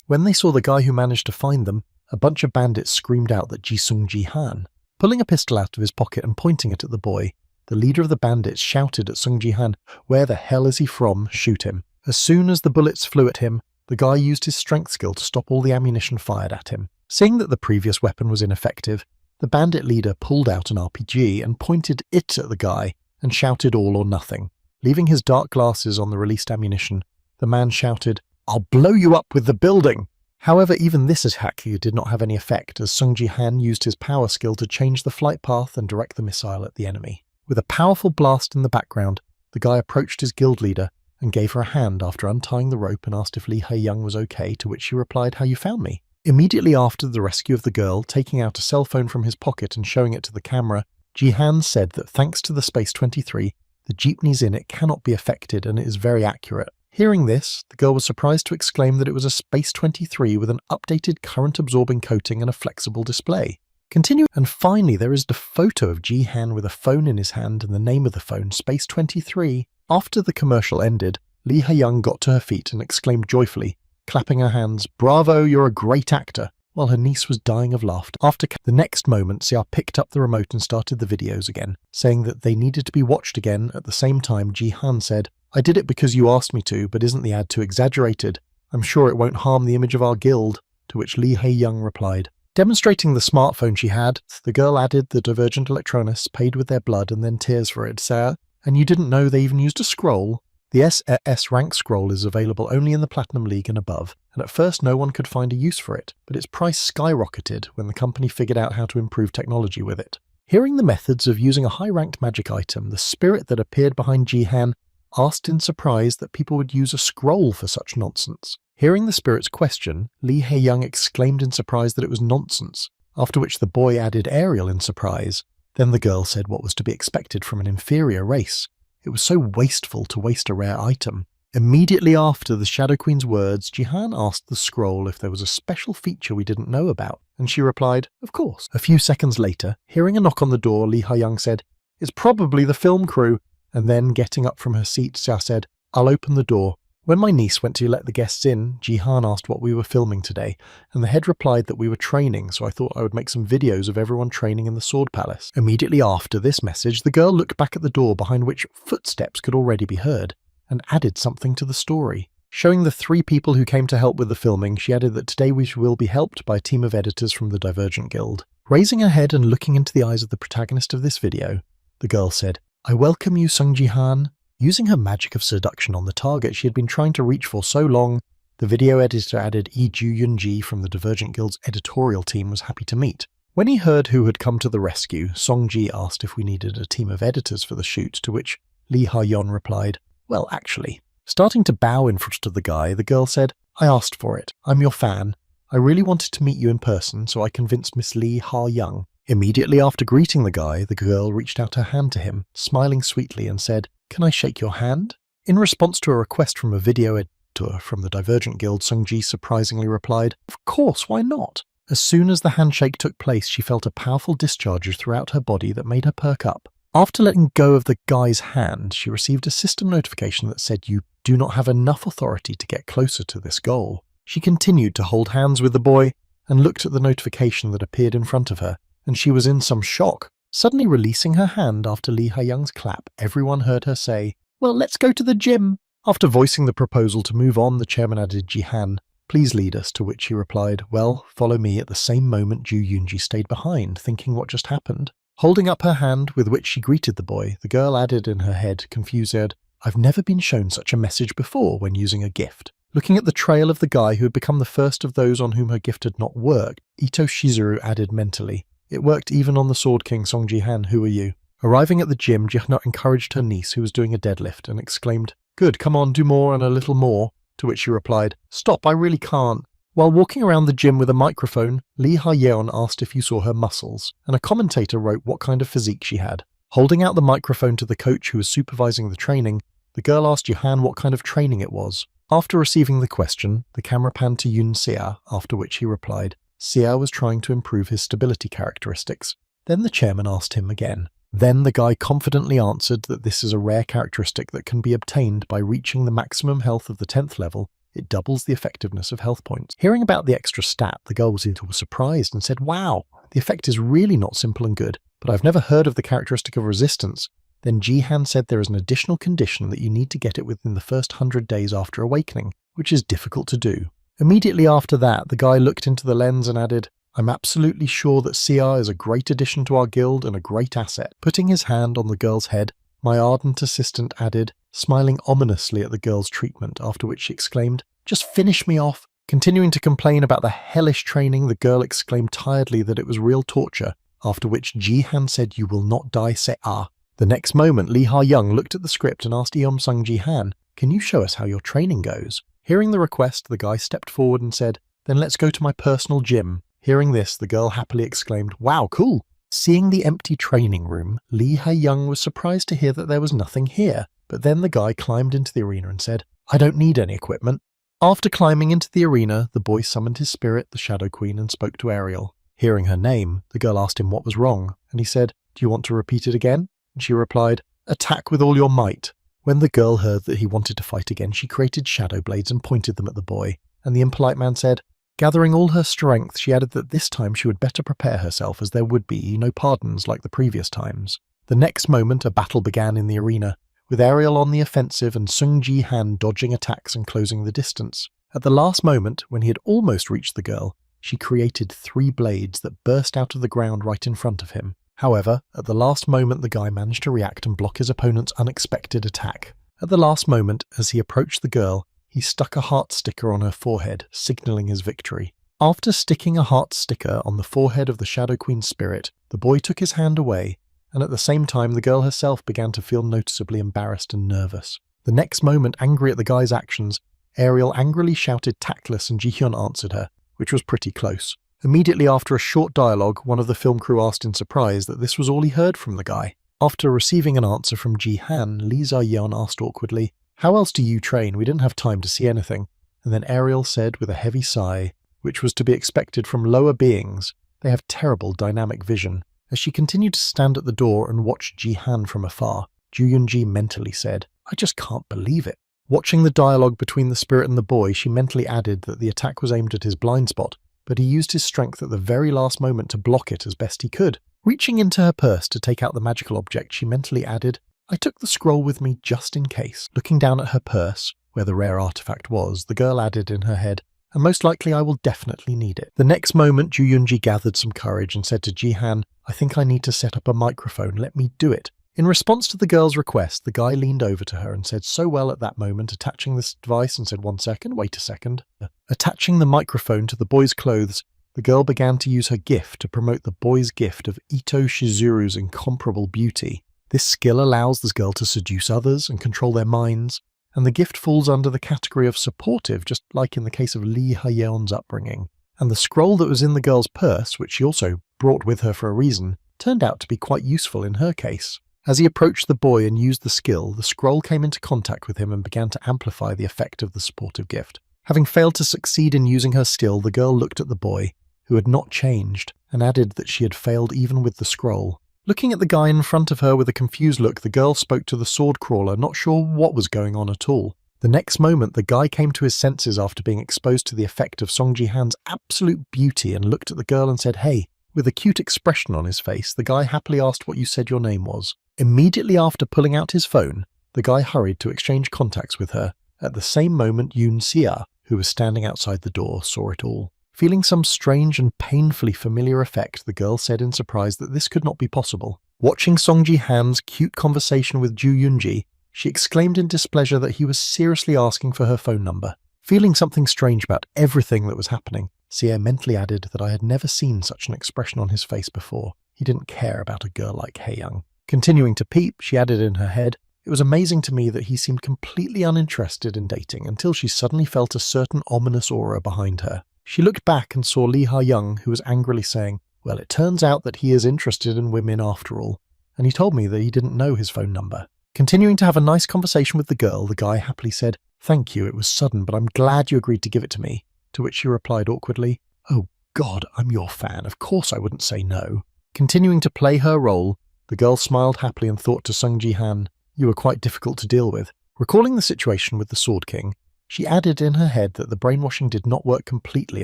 When they saw the guy who managed to find them, a bunch of bandits screamed out that Jisung Ji-han. Pulling a pistol out of his pocket and pointing it at the boy, the leader of the bandits shouted at Sung Ji-han, "Where the hell is he from? Shoot him." As soon as the bullets flew at him, the guy used his strength skill to stop all the ammunition fired at him. Seeing that the previous weapon was ineffective, the bandit leader pulled out an RPG and pointed it at the guy and shouted all or nothing. Leaving his dark glasses on the released ammunition, the man shouted, "I'll blow you up with the building!" However, even this attack did not have any effect, as Sung Ji-han used his power skill to change the flight path and direct the missile at the enemy. With a powerful blast in the background, the guy approached his guild leader and gave her a hand after untying the rope and asked if Lee Hae-young was okay, to which she replied, "How you found me?" Immediately after the rescue of the girl, taking out a cell phone from his pocket and showing it to the camera, Ji-han said that thanks to the Space 23, the jeepneys in it cannot be affected and it is very accurate. Hearing this, the girl was surprised to exclaim that it was a Space 23 with an updated current-absorbing coating and a flexible display. And finally, there is the photo of Ji-han with a phone in his hand and the name of the phone, Space 23. After the commercial ended, Lee Hae-young got to her feet and exclaimed joyfully, clapping her hands, "Bravo, you're a great actor," while her niece was dying of laughter. The next moment, Sia picked up the remote and started the videos again, saying that they needed to be watched again. At the same time, Ji-han said, "I did it because you asked me to, but isn't the ad too exaggerated? I'm sure it won't harm the image of our guild," to which Lee Hae-young replied. Demonstrating the smartphone she had, the girl added the Divergent Electronics paid with their blood and then tears for it, "Sir, and you didn't know they even used a scroll?" The SSS rank scroll is available only in the Platinum League and above, and at first no one could find a use for it, but its price skyrocketed when the company figured out how to improve technology with it. Hearing the methods of using a high-ranked magic item, the spirit that appeared behind Ji-han asked in surprise that people would use a scroll for such nonsense. Hearing the spirit's question, Lee Hae-young exclaimed in surprise that it was nonsense, after which the boy added Ariel in surprise. Then the girl said what was to be expected from an inferior race. It was so wasteful to waste a rare item. Immediately after the Shadow Queen's words, Ji-han asked the scroll if there was a special feature we didn't know about, and she replied, "Of course." A few seconds later, hearing a knock on the door, Lee Hae-young said, "It's probably the film crew," and then getting up from her seat, Sia said, "I'll open the door." When my niece went to let the guests in, Ji-han asked what we were filming today, and the head replied that we were training, so I thought I would make some videos of everyone training in the Sword Palace. Immediately after this message, the girl looked back at the door behind which footsteps could already be heard, and added something to the story. Showing the 3 people who came to help with the filming, she added that today we will be helped by a team of editors from the Divergent Guild. Raising her head and looking into the eyes of the protagonist of this video, the girl said, "I welcome you, Sung Ji-han." Using her magic of seduction on the target she had been trying to reach for so long, the video editor added Ju Yun-ji from the Divergent Guild's editorial team was happy to meet. When he heard who had come to the rescue, Song-ji asked if we needed a team of editors for the shoot, to which Lee Ha-yeon replied, "Well, actually." Starting to bow in front of the guy, the girl said, "I asked for it. I'm your fan. I really wanted to meet you in person, so I convinced Miss Lee Ha-young." Immediately after greeting the guy, the girl reached out her hand to him, smiling sweetly, and said, "Can I shake your hand?" In response to a request from a video editor from the Divergent Guild, Sung-ji surprisingly replied, "Of course, why not?" As soon as the handshake took place, she felt a powerful discharge throughout her body that made her perk up. After letting go of the guy's hand, she received a system notification that said you do not have enough authority to get closer to this goal. She continued to hold hands with the boy and looked at the notification that appeared in front of her, and she was in some shock. Suddenly releasing her hand after Lee Ha-young's clap, everyone heard her say, "Well, let's go to the gym." After voicing the proposal to move on, the chairman added, "Ji-han, please lead us," to which he replied, "Well, follow me." At the same moment, Ju Yun-ji stayed behind, thinking what just happened. Holding up her hand with which she greeted the boy, the girl added in her head, confused, "I've never been shown such a message before when using a gift." Looking at the trail of the guy who had become the first of those on whom her gift had not worked, Ito Shizuru added mentally, It worked even on the Sword King Song Ji-han, who are you? Arriving at the gym, Ji-hyun encouraged her niece, who was doing a deadlift, and exclaimed, "Good, come on, do more and a little more," to which she replied, "Stop, I really can't." While walking around the gym with a microphone, Lee Ha-yeon asked if you saw her muscles, and a commentator wrote what kind of physique she had. Holding out the microphone to the coach who was supervising the training, the girl asked Ji-han what kind of training it was. After receiving the question, the camera panned to Yoon Sia, after which he replied, Sia was trying to improve his stability characteristics. Then the chairman asked him again. Then the guy confidently answered that this is a rare characteristic that can be obtained by reaching the maximum health of the 10th level. It doubles the effectiveness of health points. Hearing about the extra stat, the girl was a little surprised and said, "Wow, the effect is really not simple and good, but I've never heard of the characteristic of resistance." Then Ji-han said there is an additional condition that you need to get it within the first 100 days after awakening, which is difficult to do. Immediately after that, the guy looked into the lens and added, "I'm absolutely sure that Sia is a great addition to our guild and a great asset." Putting his hand on the girl's head, my ardent assistant added, smiling ominously at the girl's treatment, after which she exclaimed, "Just finish me off." Continuing to complain about the hellish training, the girl exclaimed tiredly that it was real torture, after which Ji-han said, "You will not die, say ah." The next moment, Lee Ha-young looked at the script and asked Eom Sung Ji-han, "Can you show us how your training goes?" Hearing the request, the guy stepped forward and said, "Then let's go to my personal gym." Hearing this, the girl happily exclaimed, "Wow, cool." Seeing the empty training room, Lee Ha-young was surprised to hear that there was nothing here, but then the guy climbed into the arena and said, "I don't need any equipment." After climbing into the arena, the boy summoned his spirit, the Shadow Queen, and spoke to Ariel. Hearing her name, the girl asked him what was wrong, and he said, "Do you want to repeat it again?" And she replied, "Attack with all your might." When the girl heard that he wanted to fight again, she created shadow blades and pointed them at the boy, and the impolite man said, gathering all her strength, she added that this time she would better prepare herself as there would be no pardons like the previous times. The next moment, a battle began in the arena, with Ariel on the offensive and Sung Ji-han dodging attacks and closing the distance. At the last moment, when he had almost reached the girl, she created 3 blades that burst out of the ground right in front of him. However, at the last moment the guy managed to react and block his opponent's unexpected attack. At the last moment, as he approached the girl, he stuck a heart sticker on her forehead, signalling his victory. After sticking a heart sticker on the forehead of the Shadow Queen's spirit, the boy took his hand away, and at the same time the girl herself began to feel noticeably embarrassed and nervous. The next moment, angry at the guy's actions, Ariel angrily shouted "tactless" and Ji-hyun answered her, which was pretty close. Immediately after a short dialogue, one of the film crew asked in surprise that this was all he heard from the guy. After receiving an answer from Ji-han, Lee Za-yeon asked awkwardly, "How else do you train? We didn't have time to see anything." And then Ariel said with a heavy sigh, which was to be expected from lower beings, "They have terrible dynamic vision." As she continued to stand at the door and watch Ji-han from afar, Ju Yoon-ji mentally said, "I just can't believe it." Watching the dialogue between the spirit and the boy, she mentally added that the attack was aimed at his blind spot, but he used his strength at the very last moment to block it as best he could. Reaching into her purse to take out the magical object, she mentally added, "I took the scroll with me just in case." Looking down at her purse, where the rare artifact was, the girl added in her head, "And most likely I will definitely need it." The next moment, Ju Yoon-ji gathered some courage and said to Ji-han, "I think I need to set up a microphone, let me do it." In response to the girl's request, the guy leaned over to her and said so well at that moment, attaching this device and said, "1 second, wait a second." Attaching the microphone to the boy's clothes, the girl began to use her gift to promote the boy's gift of Ito Shizuru's incomparable beauty. This skill allows this girl to seduce others and control their minds, and the gift falls under the category of supportive, just like in the case of Lee Ha-yeon's upbringing. And the scroll that was in the girl's purse, which she also brought with her for a reason, turned out to be quite useful in her case. As he approached the boy and used the skill, the scroll came into contact with him and began to amplify the effect of the supportive gift. Having failed to succeed in using her skill, the girl looked at the boy, who had not changed, and added that she had failed even with the scroll. Looking at the guy in front of her with a confused look, the girl spoke to the sword crawler, not sure what was going on at all. The next moment, the guy came to his senses after being exposed to the effect of Song Ji-han's absolute beauty and looked at the girl and said, "Hey." With a cute expression on his face, the guy happily asked what you said your name was. Immediately after pulling out his phone, the guy hurried to exchange contacts with her. At the same moment, Yoon Sia, who was standing outside the door, saw it all. Feeling some strange and painfully familiar effect, the girl said in surprise that this could not be possible. Watching Song Ji-han's cute conversation with Ju Yoon-ji, she exclaimed in displeasure that he was seriously asking for her phone number. Feeling something strange about everything that was happening, Sia mentally added that I had never seen such an expression on his face before. He didn't care about a girl like Haeyoung. Continuing to peep, she added in her head, "It was amazing to me that he seemed completely uninterested in dating until she suddenly felt a certain ominous aura behind her." She looked back and saw Lee Ha-young, who was angrily saying, "Well, it turns out that he is interested in women after all, and he told me that he didn't know his phone number." Continuing to have a nice conversation with the girl, the guy happily said, "Thank you, it was sudden, but I'm glad you agreed to give it to me." To which she replied awkwardly, "Oh God, I'm your fan, of course I wouldn't say no." Continuing to play her role, the girl smiled happily and thought to Sung Ji-han, "You were quite difficult to deal with." Recalling the situation with the Sword King, she added in her head that the brainwashing did not work completely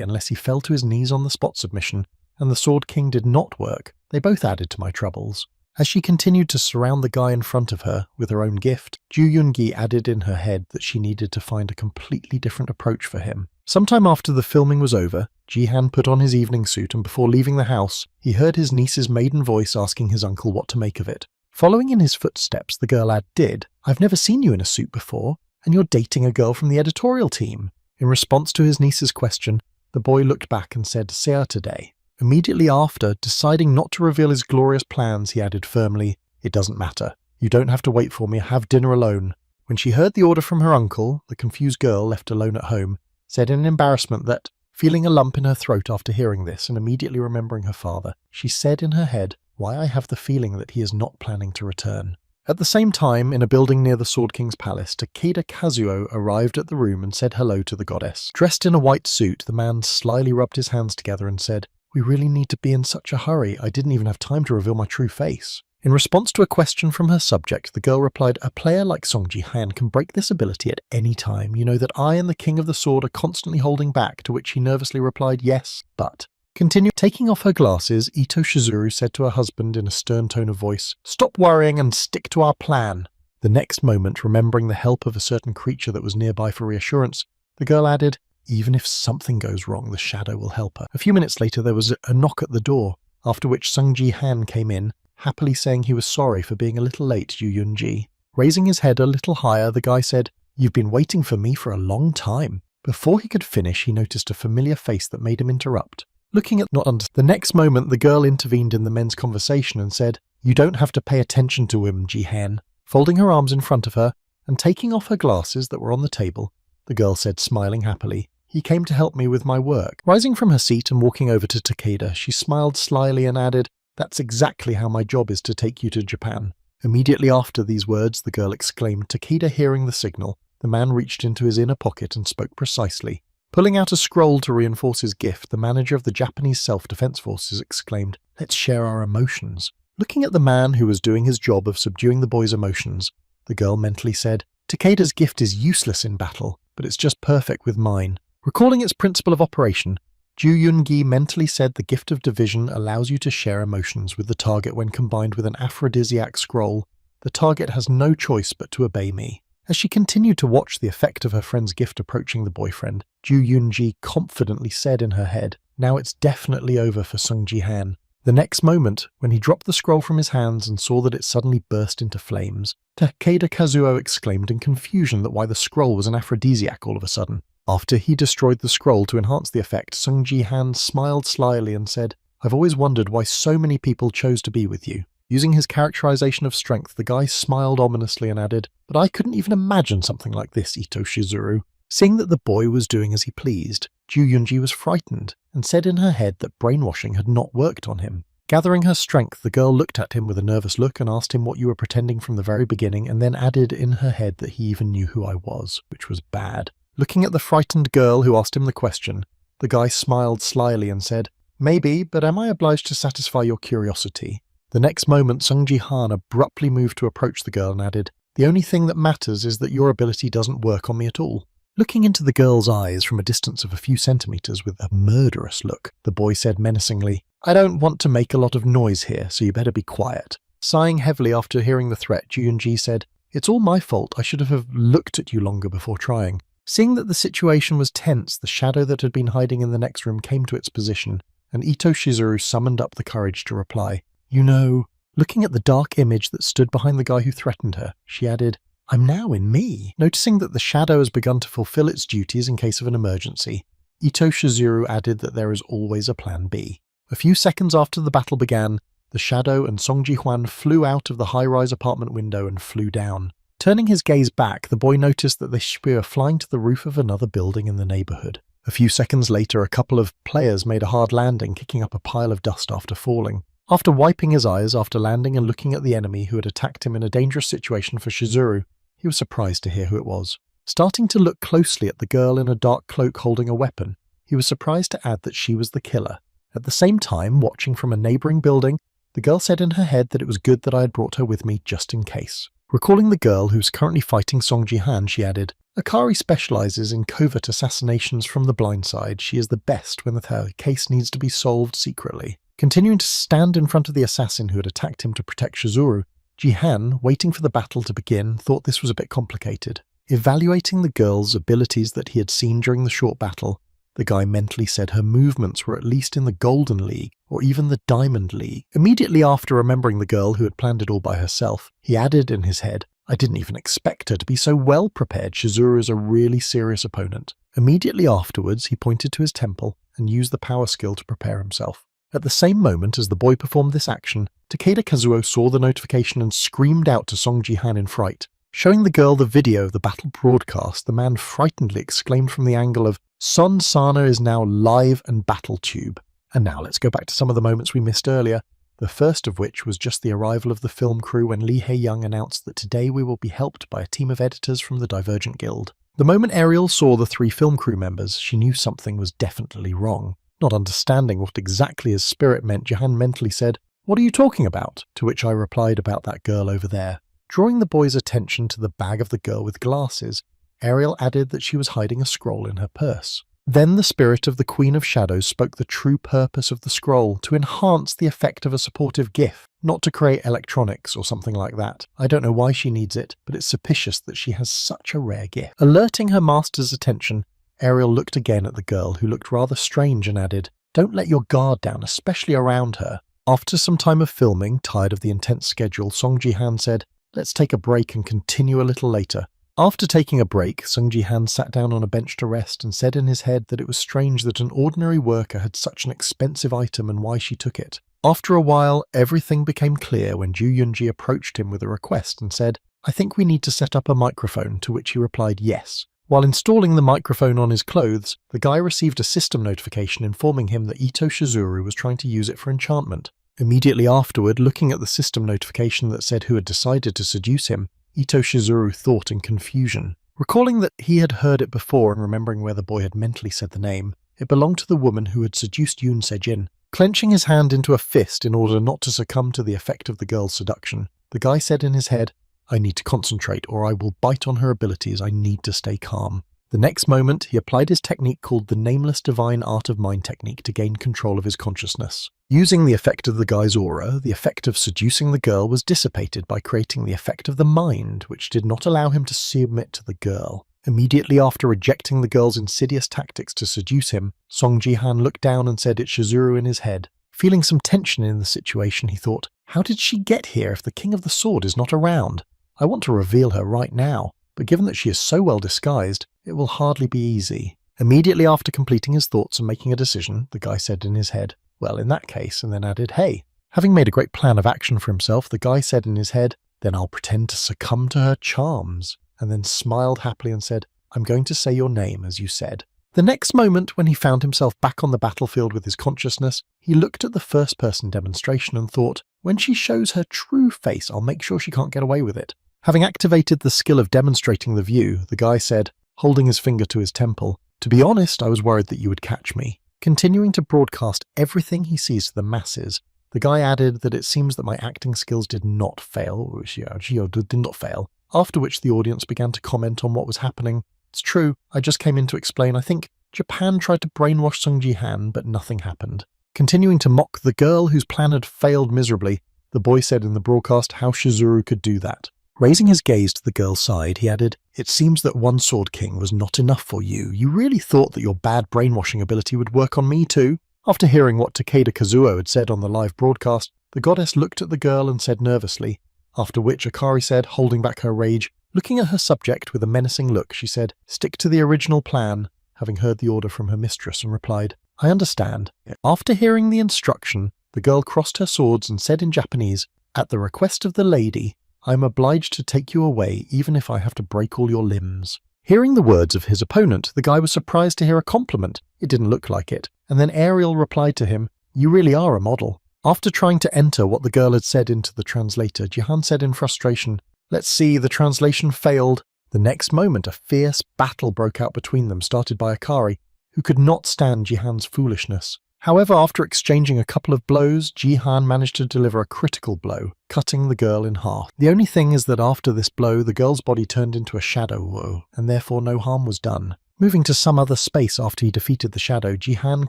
unless he fell to his knees on the spot submission, and the Sword King did not work. They both added to my troubles. As she continued to surround the guy in front of her with her own gift, Ju Yoon-gi added in her head that she needed to find a completely different approach for him. Sometime after the filming was over, Ji-han put on his evening suit, and before leaving the house, he heard his niece's maiden voice asking his uncle what to make of it. Following in his footsteps, the girl added, "I've never seen you in a suit before, and you're dating a girl from the editorial team." In response to his niece's question, the boy looked back and said, "Seo today." Immediately after, deciding not to reveal his glorious plans, he added firmly, "It doesn't matter. You don't have to wait for me. Have dinner alone." When she heard the order from her uncle, the confused girl, left alone at home, said in embarrassment that, feeling a lump in her throat after hearing this and immediately remembering her father, she said in her head, "Why, I have the feeling that he is not planning to return." At the same time, in a building near the Sword King's palace, Takeda Kazuo arrived at the room and said hello to the goddess. Dressed in a white suit, the man slyly rubbed his hands together and said, "We really need to be in such a hurry. I didn't even have time to reveal my true face." In response to a question from her subject, the girl replied, "A player like Song Ji-han can break this ability at any time. You know that I and the King of the Sword are constantly holding back," to which he nervously replied, "Yes, but..." Taking off her glasses, Ito Shizuru said to her husband in a stern tone of voice, "Stop worrying and stick to our plan." The next moment, remembering the help of a certain creature that was nearby for reassurance, the girl added, "Even if something goes wrong, the shadow will help her." A few minutes later, there was a knock at the door, after which Sung Ji-han came in, happily saying he was sorry for being a little late, Ju Yoon-gi. Raising his head a little higher, the guy said, "You've been waiting for me for a long time." Before he could finish, he noticed a familiar face that made him interrupt. The next moment, the girl intervened in the men's conversation and said, "You don't have to pay attention to him, Ji-han." Folding her arms in front of her and taking off her glasses that were on the table, the girl said, smiling happily, "He came to help me with my work." Rising from her seat and walking over to Takeda, she smiled slyly and added, "That's exactly how my job is to take you to Japan." Immediately after these words, the girl exclaimed, Takeda hearing the signal, the man reached into his inner pocket and spoke precisely. Pulling out a scroll to reinforce his gift, the manager of the Japanese Self-Defense Forces exclaimed, "Let's share our emotions." Looking at the man who was doing his job of subduing the boy's emotions, the girl mentally said, "Takeda's gift is useless in battle, but it's just perfect with mine." Recalling its principle of operation, Ju Yoon-gi mentally said the gift of division allows you to share emotions with the target when combined with an aphrodisiac scroll. The target has no choice but to obey me. As she continued to watch the effect of her friend's gift approaching the boyfriend, Ju Yoon-gi confidently said in her head, "Now it's definitely over for Sung Ji-han." The next moment, when he dropped the scroll from his hands and saw that it suddenly burst into flames, Takeda Kazuo exclaimed in confusion that why the scroll was an aphrodisiac all of a sudden. After he destroyed the scroll to enhance the effect, Sung Ji-han smiled slyly and said, "I've always wondered why so many people chose to be with you." Using his characterization of strength, the guy smiled ominously and added, "But I couldn't even imagine something like this, Ito Shizuru." Seeing that the boy was doing as he pleased, Ju Yoon-gi was frightened and said in her head that brainwashing had not worked on him. Gathering her strength, the girl looked at him with a nervous look and asked him what you were pretending from the very beginning, and then added in her head that he even knew who I was, which was bad. Looking at the frightened girl who asked him the question, the guy smiled slyly and said, "Maybe, but am I obliged to satisfy your curiosity?" The next moment, Sung Ji-han abruptly moved to approach the girl and added, "The only thing that matters is that your ability doesn't work on me at all." Looking into the girl's eyes from a distance of a few centimeters with a murderous look, the boy said menacingly, "I don't want to make a lot of noise here, so you better be quiet." Sighing heavily after hearing the threat, Ju Yoon-gi said, "It's all my fault. I should have looked at you longer before trying." Seeing that the situation was tense, the shadow that had been hiding in the next room came to its position, and Ito Shizuru summoned up the courage to reply, "You know..." Looking at the dark image that stood behind the guy who threatened her, she added, "I'm now in me." Noticing that the shadow has begun to fulfill its duties in case of an emergency, Ito Shizuru added that there is always a plan B. A few seconds after the battle began, the Shadow and Song Ji-hwan flew out of the high-rise apartment window and flew down. Turning his gaze back, the boy noticed that they were flying to the roof of another building in the neighborhood. A few seconds later, a couple of players made a hard landing, kicking up a pile of dust after falling. After wiping his eyes after landing and looking at the enemy who had attacked him in a dangerous situation for Shizuru, he was surprised to hear who it was. Starting to look closely at the girl in a dark cloak holding a weapon, he was surprised to add that she was the killer. At the same time, watching from a neighboring building, the girl said in her head that it was good that I had brought her with me just in case. Recalling the girl who was currently fighting Song Ji-han, she added, Akari specializes in covert assassinations from the blind side. She is the best when her case needs to be solved secretly. Continuing to stand in front of the assassin who had attacked him to protect Shizuru, Ji-han, waiting for the battle to begin, thought this was a bit complicated. Evaluating the girl's abilities that he had seen during the short battle, the guy mentally said her movements were at least in the Golden League, or even the Diamond League. Immediately after remembering the girl who had planned it all by herself, he added in his head, I didn't even expect her to be so well prepared. Shizuru is a really serious opponent. Immediately afterwards, he pointed to his temple and used the power skill to prepare himself. At the same moment as the boy performed this action, Takeda Kazuo saw the notification and screamed out to Song Ji-han in fright. Showing the girl the video of the battle broadcast, the man frightenedly exclaimed from the angle of, Son Sana is now live and battle tube. And now let's go back to some of the moments we missed earlier, the first of which was just the arrival of the film crew when Lee Hae-young announced that today we will be helped by a team of editors from the Divergent Guild. The moment Ariel saw the 3 film crew members, she knew something was definitely wrong. Not understanding what exactly his spirit meant, Jahan mentally said, What are you talking about? To which I replied about that girl over there. Drawing the boy's attention to the bag of the girl with glasses, Ariel added that she was hiding a scroll in her purse. Then the spirit of the Queen of Shadows spoke the true purpose of the scroll, to enhance the effect of a supportive GIF, not to create electronics or something like that. I don't know why she needs it, but it's suspicious that she has such a rare gift. Alerting her master's attention, Ariel looked again at the girl, who looked rather strange, and added, Don't let your guard down, especially around her. After some time of filming, tired of the intense schedule, Song Ji-han said, Let's take a break and continue a little later. After taking a break, Sung Ji-han sat down on a bench to rest and said in his head that it was strange that an ordinary worker had such an expensive item and why she took it. After a while, everything became clear when Ju Yunji approached him with a request and said, I think we need to set up a microphone, to which he replied yes. While installing the microphone on his clothes, the guy received a system notification informing him that Ito Shizuru was trying to use it for enchantment. Immediately afterward, looking at the system notification that said who had decided to seduce him, Ito Shizuru thought in confusion. Recalling that he had heard it before and remembering where the boy had mentally said the name, it belonged to the woman who had seduced Yoon Se-jin. Clenching his hand into a fist in order not to succumb to the effect of the girl's seduction, the guy said in his head, I need to concentrate or I will bite on her abilities. I need to stay calm. The next moment, he applied his technique called the Nameless Divine Art of Mind technique to gain control of his consciousness. Using the effect of the guy's aura, the effect of seducing the girl was dissipated by creating the effect of the mind, which did not allow him to submit to the girl. Immediately after rejecting the girl's insidious tactics to seduce him, Song Ji-han looked down and said it's Shizuru in his head. Feeling some tension in the situation, he thought, how did she get here if the King of the Sword is not around? I want to reveal her right now, but given that she is so well disguised, it will hardly be easy. Immediately after completing his thoughts and making a decision, the guy said in his head, well, in that case, and then added, hey. Having made a great plan of action for himself, the guy said in his head, then I'll pretend to succumb to her charms, and then smiled happily and said, I'm going to say your name as you said. The next moment, when he found himself back on the battlefield with his consciousness, he looked at the first-person demonstration and thought, when she shows her true face, I'll make sure she can't get away with it. Having activated the skill of demonstrating the view, the guy said, holding his finger to his temple, to be honest, I was worried that you would catch me. Continuing to broadcast everything he sees to the masses, the guy added that it seems that my acting skills did not fail, did not fail, after which the audience began to comment on what was happening. It's true, I just came in to explain, I think Japan tried to brainwash Sung Ji-han, but nothing happened. Continuing to mock the girl whose plan had failed miserably, the boy said in the broadcast how Shizuru could do that. Raising his gaze to the girl's side, he added, it seems that one Sword King was not enough for you. You really thought that your bad brainwashing ability would work on me too? After hearing what Takeda Kazuo had said on the live broadcast, the goddess looked at the girl and said nervously, after which Akari said, holding back her rage, looking at her subject with a menacing look, she said, stick to the original plan. having heard the order from her mistress, and replied, "I understand." After hearing the instruction, the girl crossed her swords and said in Japanese, "At the request of the lady, I am obliged to take you away even if I have to break all your limbs." Hearing the words of his opponent, the guy was surprised to hear a compliment. It didn't look like it. And then Ariel replied to him, "You really are a model." After trying to enter what the girl had said into the translator, Jihan said in frustration, "Let's see, the translation failed." The next moment, a fierce battle broke out between them, started by Akari, who could not stand Jihan's foolishness. However, after exchanging a couple of blows, Jihan managed to deliver a critical blow, cutting the girl in half. The only thing is that after this blow, the girl's body turned into a shadow, and therefore no harm was done. Moving to some other space after he defeated the shadow, Jihan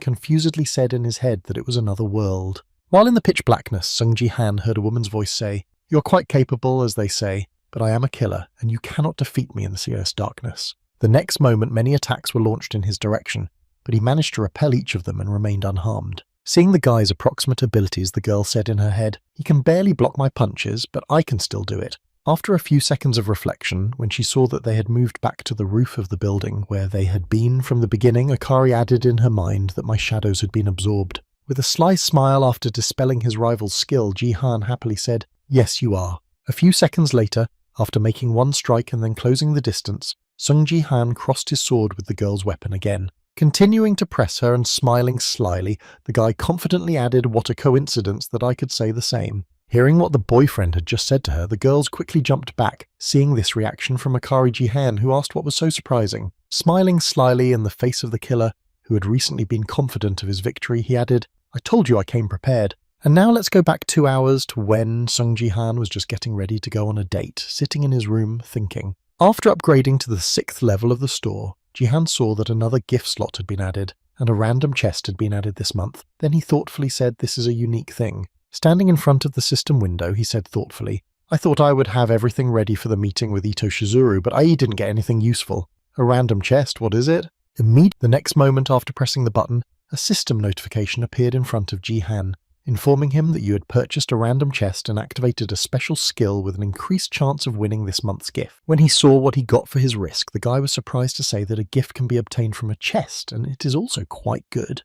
confusedly said in his head that it was another world. While in the pitch blackness, Sung Jihan heard a woman's voice say, "You're quite capable, as they say, but I am a killer, and you cannot defeat me in the fierce darkness." The next moment, many attacks were launched in his direction, but he managed to repel each of them and remained unharmed. Seeing the guy's approximate abilities, the girl said in her head, "He can barely block my punches, but I can still do it." After a few seconds of reflection, when she saw that they had moved back to the roof of the building where they had been from the beginning, Akari added in her mind that my shadows had been absorbed. With a sly smile after dispelling his rival's skill, Jihan happily said, "Yes, you are." A few seconds later, after making one strike and then closing the distance, Sung Jihan crossed his sword with the girl's weapon again. Continuing to press her and smiling slyly, the guy confidently added, "What a coincidence that I could say the same." Hearing what the boyfriend had just said to her, the girls quickly jumped back, seeing this reaction from Akari Jihan, who asked what was so surprising. Smiling slyly in the face of the killer, who had recently been confident of his victory, he added, "I told you I came prepared." And now let's go back 2 hours to when Sung Jihan was just getting ready to go on a date, sitting in his room thinking. After upgrading to the 6th level of the store, Jihan saw that another gift slot had been added, and a random chest had been added this month. Then he thoughtfully said, "This is a unique thing." Standing in front of the system window, he said thoughtfully, "I thought I would have everything ready for the meeting with Ito Shizuru, but I didn't get anything useful." "A random chest, what is it?" The next moment after pressing the button, a system notification appeared in front of Jihan, informing him that you had purchased a random chest and activated a special skill with an increased chance of winning this month's gift. When he saw what he got for his risk, the guy was surprised to say that a gift can be obtained from a chest, and it is also quite good.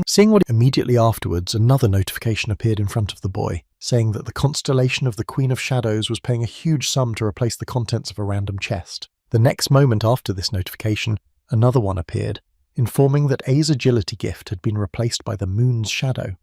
Seeing what immediately afterwards, another notification appeared in front of the boy, saying that the constellation of the Queen of Shadows was paying a huge sum to replace the contents of a random chest. The next moment after this notification, another one appeared, informing that A's agility gift had been replaced by the moon's shadow.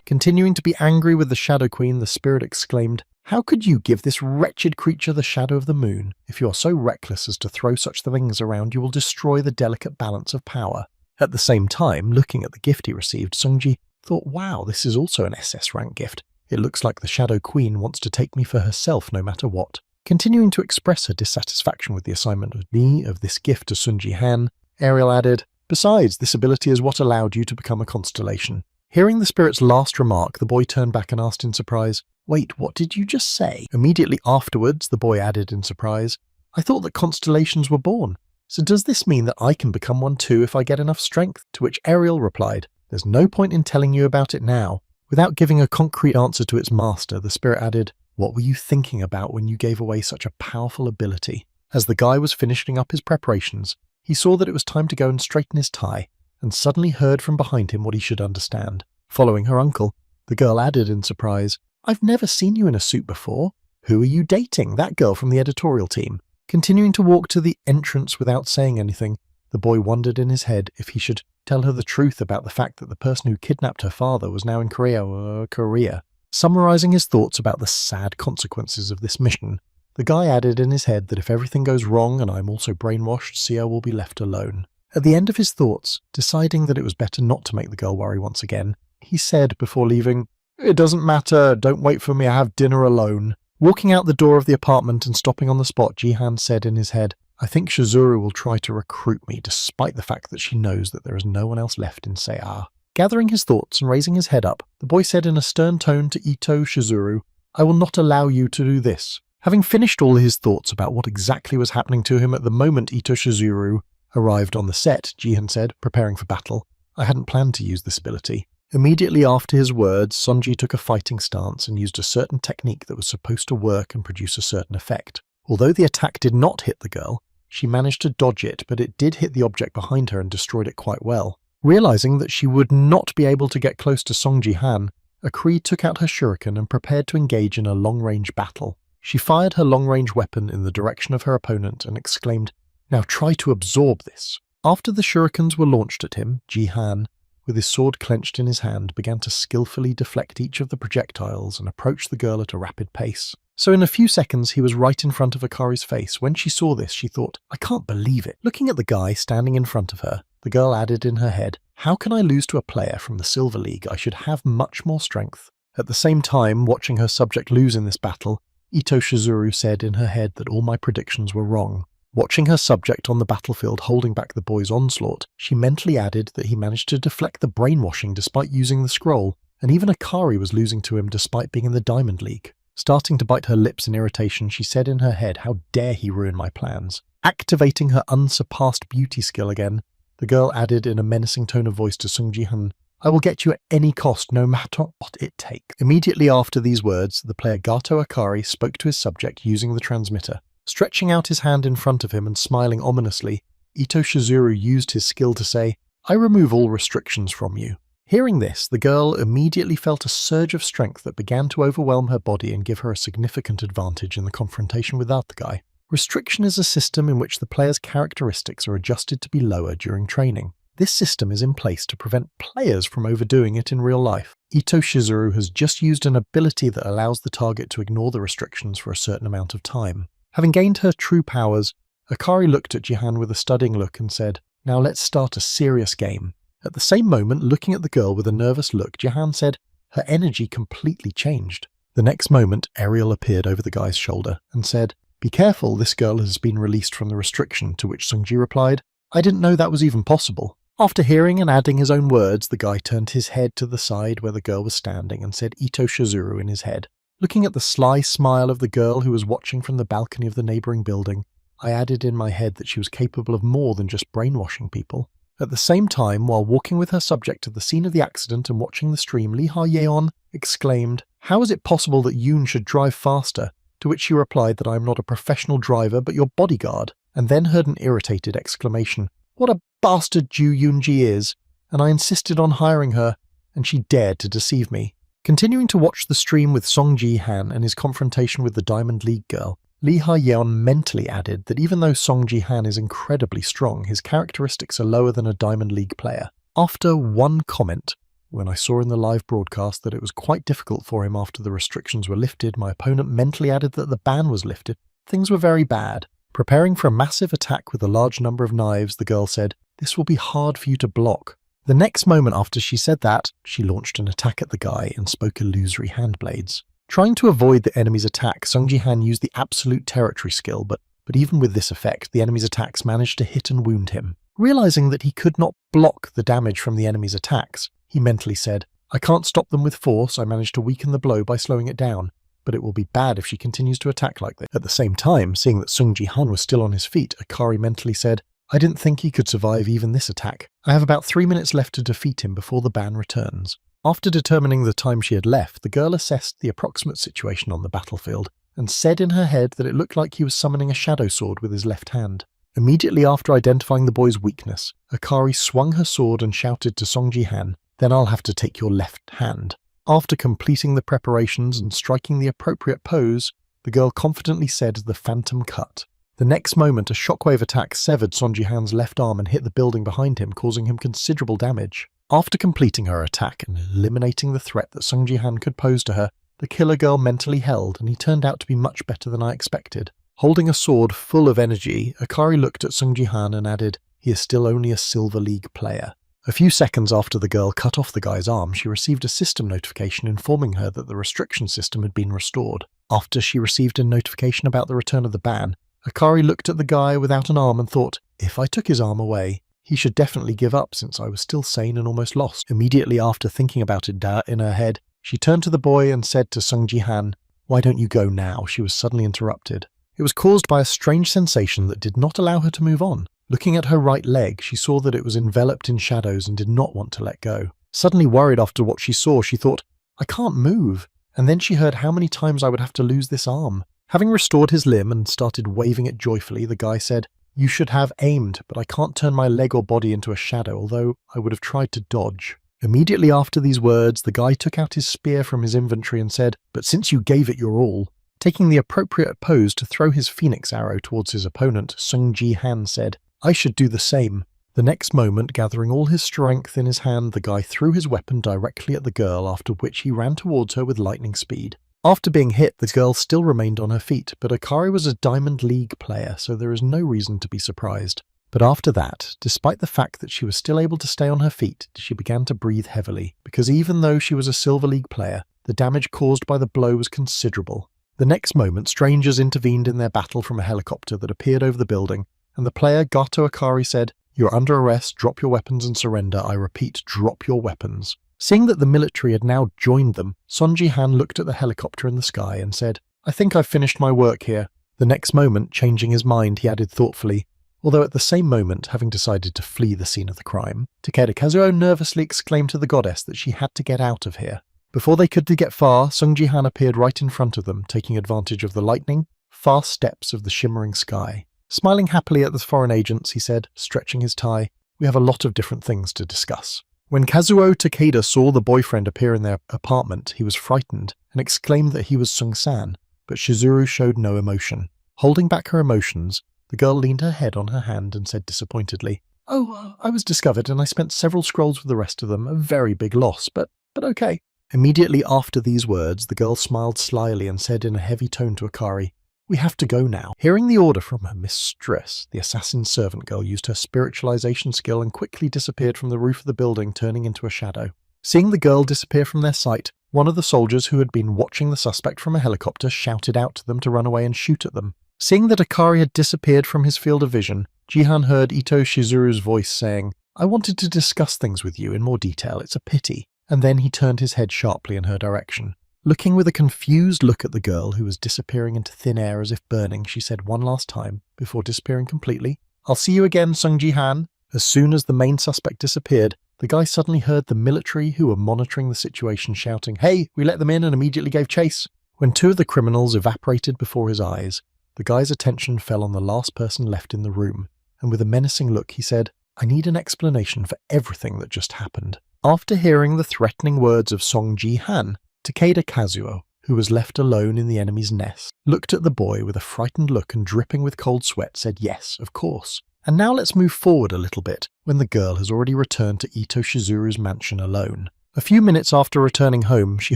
Continuing to be angry with the Shadow Queen, the spirit exclaimed, "How could you give this wretched creature the shadow of the moon? If you are so reckless as to throw such things around, you will destroy the delicate balance of power." At the same time, looking at the gift he received, Sungji thought, "Wow, this is also an SS rank gift. It looks like the Shadow Queen wants to take me for herself no matter what." Continuing to express her dissatisfaction with the assignment of this gift to Sun Jihan, Ariel added, "Besides, this ability is what allowed you to become a constellation." Hearing the spirit's last remark, the boy turned back and asked in surprise, "Wait, what did you just say?" Immediately afterwards, the boy added in surprise, "I thought that constellations were born. So does this mean that I can become one too if I get enough strength?" To which Ariel replied, "There's no point in telling you about it now." Without giving a concrete answer to its master, the spirit added, "What were you thinking about when you gave away such a powerful ability?" As the guy was finishing up his preparations, he saw that it was time to go and straighten his tie, and suddenly heard from behind him what he should understand. Following her uncle, the girl added in surprise, "I've never seen you in a suit before. Who are you dating? That girl from the editorial team." Continuing to walk to the entrance without saying anything, the boy wondered in his head if he should tell her the truth about the fact that the person who kidnapped her father was now in Korea. Summarizing his thoughts about the sad consequences of this mission, the guy added in his head that if everything goes wrong and I'm also brainwashed, Sia will be left alone. At the end of his thoughts, deciding that it was better not to make the girl worry once again, he said before leaving, "It doesn't matter, don't wait for me, I have dinner alone." Walking out the door of the apartment and stopping on the spot, Jihan said in his head, "I think Shizuru will try to recruit me despite the fact that she knows that there is no one else left in Seia." Gathering his thoughts and raising his head up, the boy said in a stern tone to Ito Shizuru, "I will not allow you to do this." Having finished all his thoughts about what exactly was happening to him at the moment Ito Shizuru arrived on the set, Jihan said, preparing for battle, "I hadn't planned to use this ability." Immediately after his words, Sonji took a fighting stance and used a certain technique that was supposed to work and produce a certain effect. Although the attack did not hit the girl, She managed to dodge it, but it did hit the object behind her and destroyed it quite well. Realizing that she would not be able to get close to Song Ji-han, Akari took out her shuriken and prepared to engage in a long-range battle. She fired her long-range weapon in the direction of her opponent and exclaimed, "Now try to absorb this." After the shurikens were launched at him, Ji-han, with his sword clenched in his hand, began to skillfully deflect each of the projectiles and approach the girl at a rapid pace. So in a few seconds he was right in front of Akari's face. When she saw this, she thought, "I can't believe it." Looking at the guy standing in front of her, the girl added in her head, "How can I lose to a player from the Silver League? I should have much more strength." At the same time, watching her subject lose in this battle, Ito Shizuru said in her head that all my predictions were wrong. Watching her subject on the battlefield holding back the boy's onslaught, she mentally added that he managed to deflect the brainwashing despite using the scroll, and even Akari was losing to him despite being in the Diamond League. Starting to bite her lips in irritation, she said in her head, "How dare he ruin my plans?" Activating her unsurpassed beauty skill again, the girl added in a menacing tone of voice to Sung Ji-han, "I will get you at any cost, no matter what it takes." Immediately after these words, the player Gato Akari spoke to his subject using the transmitter. Stretching out his hand in front of him and smiling ominously, Ito Shizuru used his skill to say, "I remove all restrictions from you." Hearing this, the girl immediately felt a surge of strength that began to overwhelm her body and give her a significant advantage in the confrontation with the guy. Restriction is a system in which the player's characteristics are adjusted to be lower during training. This system is in place to prevent players from overdoing it in real life. Ito Shizuru has just used an ability that allows the target to ignore the restrictions for a certain amount of time. Having gained her true powers, Akari looked at Ji-han with a studying look and said, "Now let's start a serious game." At the same moment, looking at the girl with a nervous look, Ji-han said her energy completely changed. The next moment, Ariel appeared over the guy's shoulder and said, "Be careful, this girl has been released from the restriction," to which Sungji replied, "I didn't know that was even possible." After hearing and adding his own words, the guy turned his head to the side where the girl was standing and said Ito Shizuru in his head. Looking at the sly smile of the girl who was watching from the balcony of the neighbouring building, I added in my head that she was capable of more than just brainwashing people. At the same time, while walking with her subject to the scene of the accident and watching the stream, Lee Ha-yeon exclaimed, "How is it possible that Yoon should drive faster?" To which she replied that I am not a professional driver but your bodyguard, and then heard an irritated exclamation, "What a bastard Ju Yoon-ji is!" And I insisted on hiring her, and she dared to deceive me. Continuing to watch the stream with Song Ji-han and his confrontation with the Diamond League girl, Lee Ha-yeon mentally added that even though Song Ji-han is incredibly strong, his characteristics are lower than a Diamond League player. After one comment, when I saw in the live broadcast that it was quite difficult for him after the restrictions were lifted, my opponent mentally added that the ban was lifted. Things were very bad. Preparing for a massive attack with a large number of knives, the girl said, "This will be hard for you to block." The next moment after she said that, she launched an attack at the guy and spoke illusory hand blades. Trying to avoid the enemy's attack, Sung Ji-han used the absolute territory skill, but even with this effect, the enemy's attacks managed to hit and wound him. Realizing that he could not block the damage from the enemy's attacks, he mentally said, "I can't stop them with force, I managed to weaken the blow by slowing it down, but it will be bad if she continues to attack like this." At the same time, seeing that Sung Ji-han was still on his feet, Akari mentally said, "I didn't think he could survive even this attack. I have about 3 minutes left to defeat him before the ban returns." After determining the time she had left, the girl assessed the approximate situation on the battlefield and said in her head that it looked like he was summoning a shadow sword with his left hand. Immediately after identifying the boy's weakness, Akari swung her sword and shouted to Song Ji-han, "Then I'll have to take your left hand." After completing the preparations and striking the appropriate pose, the girl confidently said the phantom cut. The next moment, a shockwave attack severed Song Ji-han's left arm and hit the building behind him, causing him considerable damage. After completing her attack and eliminating the threat that Sung Ji-han could pose to her, the killer girl mentally held, and he turned out to be much better than I expected. Holding a sword full of energy, Akari looked at Sung Ji-han and added, "He is still only a Silver League player." A few seconds after the girl cut off the guy's arm, she received a system notification informing her that the restriction system had been restored. After she received a notification about the return of the ban, Akari looked at the guy without an arm and thought, "If I took his arm away, he should definitely give up since I was still sane and almost lost." Immediately after thinking about it in her head, she turned to the boy and said to Sung Ji-han, "Why don't you go now?" She was suddenly interrupted. It was caused by a strange sensation that did not allow her to move on. Looking at her right leg, she saw that it was enveloped in shadows and did not want to let go. Suddenly worried after what she saw, she thought, "I can't move." And then she heard how many times I would have to lose this arm. Having restored his limb and started waving it joyfully, the guy said, "You should have aimed, but I can't turn my leg or body into a shadow, although I would have tried to dodge." Immediately after these words, the guy took out his spear from his inventory and said, "But since you gave it your all," taking the appropriate pose to throw his phoenix arrow towards his opponent, Sung Ji Han said, "I should do the same." The next moment, gathering all his strength in his hand, the guy threw his weapon directly at the girl, after which he ran towards her with lightning speed. After being hit, the girl still remained on her feet, but Akari was a Diamond League player, so there is no reason to be surprised. But after that, despite the fact that she was still able to stay on her feet, she began to breathe heavily, because even though she was a Silver League player, the damage caused by the blow was considerable. The next moment, strangers intervened in their battle from a helicopter that appeared over the building, and the player Gato Akari said, "You're under arrest, drop your weapons and surrender. I repeat, drop your weapons." Seeing that the military had now joined them, Son Ji-han looked at the helicopter in the sky and said, "I think I've finished my work here." The next moment, changing his mind, he added thoughtfully, although at the same moment having decided to flee the scene of the crime, Takeda Kazuo nervously exclaimed to the goddess that she had to get out of here. Before they could get far, Sung Ji-han appeared right in front of them, taking advantage of the lightning, fast steps of the shimmering sky. Smiling happily at the foreign agents, he said, stretching his tie, "We have a lot of different things to discuss." When Kazuo Takeda saw the boyfriend appear in their apartment, he was frightened and exclaimed that he was Sung-san, but Shizuru showed no emotion. Holding back her emotions, the girl leaned her head on her hand and said disappointedly, "Oh, I was discovered and I spent several scrolls with the rest of them, a very big loss, but okay." Immediately after these words, the girl smiled slyly and said in a heavy tone to Akari, "We have to go now." Hearing the order from her mistress, the assassin servant girl used her spiritualization skill and quickly disappeared from the roof of the building, turning into a shadow. Seeing the girl disappear from their sight, one of the soldiers who had been watching the suspect from a helicopter shouted out to them to run away and shoot at them. Seeing that Akari had disappeared from his field of vision, Jihan heard Ito Shizuru's voice saying, "I wanted to discuss things with you in more detail, it's a pity." And then he turned his head sharply in her direction. Looking with a confused look at the girl who was disappearing into thin air as if burning, she said one last time, before disappearing completely, "I'll see you again, Sung Ji-han." As soon as the main suspect disappeared, the guy suddenly heard the military who were monitoring the situation shouting, "Hey, we let them in," and immediately gave chase. When two of the criminals evaporated before his eyes, the guy's attention fell on the last person left in the room, and with a menacing look he said, "I need an explanation for everything that just happened." After hearing the threatening words of Song Ji-han, Takeda Kazuo, who was left alone in the enemy's nest, looked at the boy with a frightened look and dripping with cold sweat said, "Yes, of course. And now let's move forward a little bit, when the girl has already returned to Ito Shizuru's mansion alone." A few minutes after returning home, she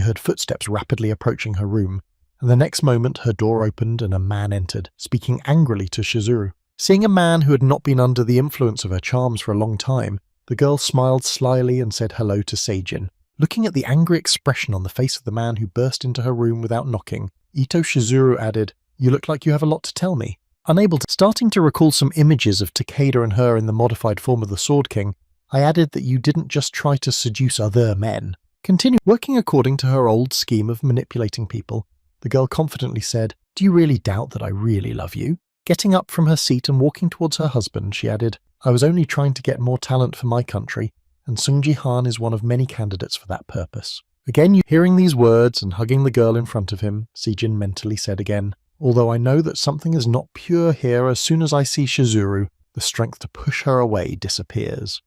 heard footsteps rapidly approaching her room, and the next moment her door opened and a man entered, speaking angrily to Shizuru. Seeing a man who had not been under the influence of her charms for a long time, the girl smiled slyly and said hello to Seijin. Looking at the angry expression on the face of the man who burst into her room without knocking, Ito Shizuru added, "You look like you have a lot to tell me." Starting to recall some images of Takeda and her in the modified form of the Sword King, I added that you didn't just try to seduce other men. Working according to her old scheme of manipulating people, the girl confidently said, "Do you really doubt that I really love you?" Getting up from her seat and walking towards her husband, she added, "I was only trying to get more talent for my country, and Sung Ji-han is one of many candidates for that purpose." Again, hearing these words and hugging the girl in front of him, Seijin mentally said again, "Although I know that something is not pure here, as soon as I see Shizuru, the strength to push her away disappears."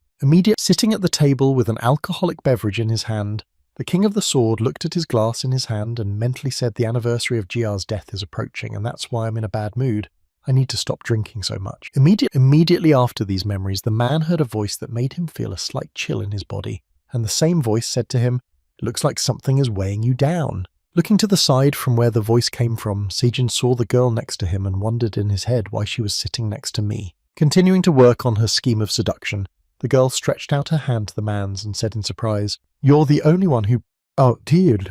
Sitting at the table with an alcoholic beverage in his hand, the King of the Sword looked at his glass in his hand and mentally said, "The anniversary of Jia's death is approaching, and that's why I'm in a bad mood. I need to stop drinking so much." Immediately after these memories, the man heard a voice that made him feel a slight chill in his body, and the same voice said to him, "It looks like something is weighing you down." Looking to the side from where the voice came from, Seijin saw the girl next to him and wondered in his head why she was sitting next to me. Continuing to work on her scheme of seduction, the girl stretched out her hand to the man's and said in surprise, "You're the only one who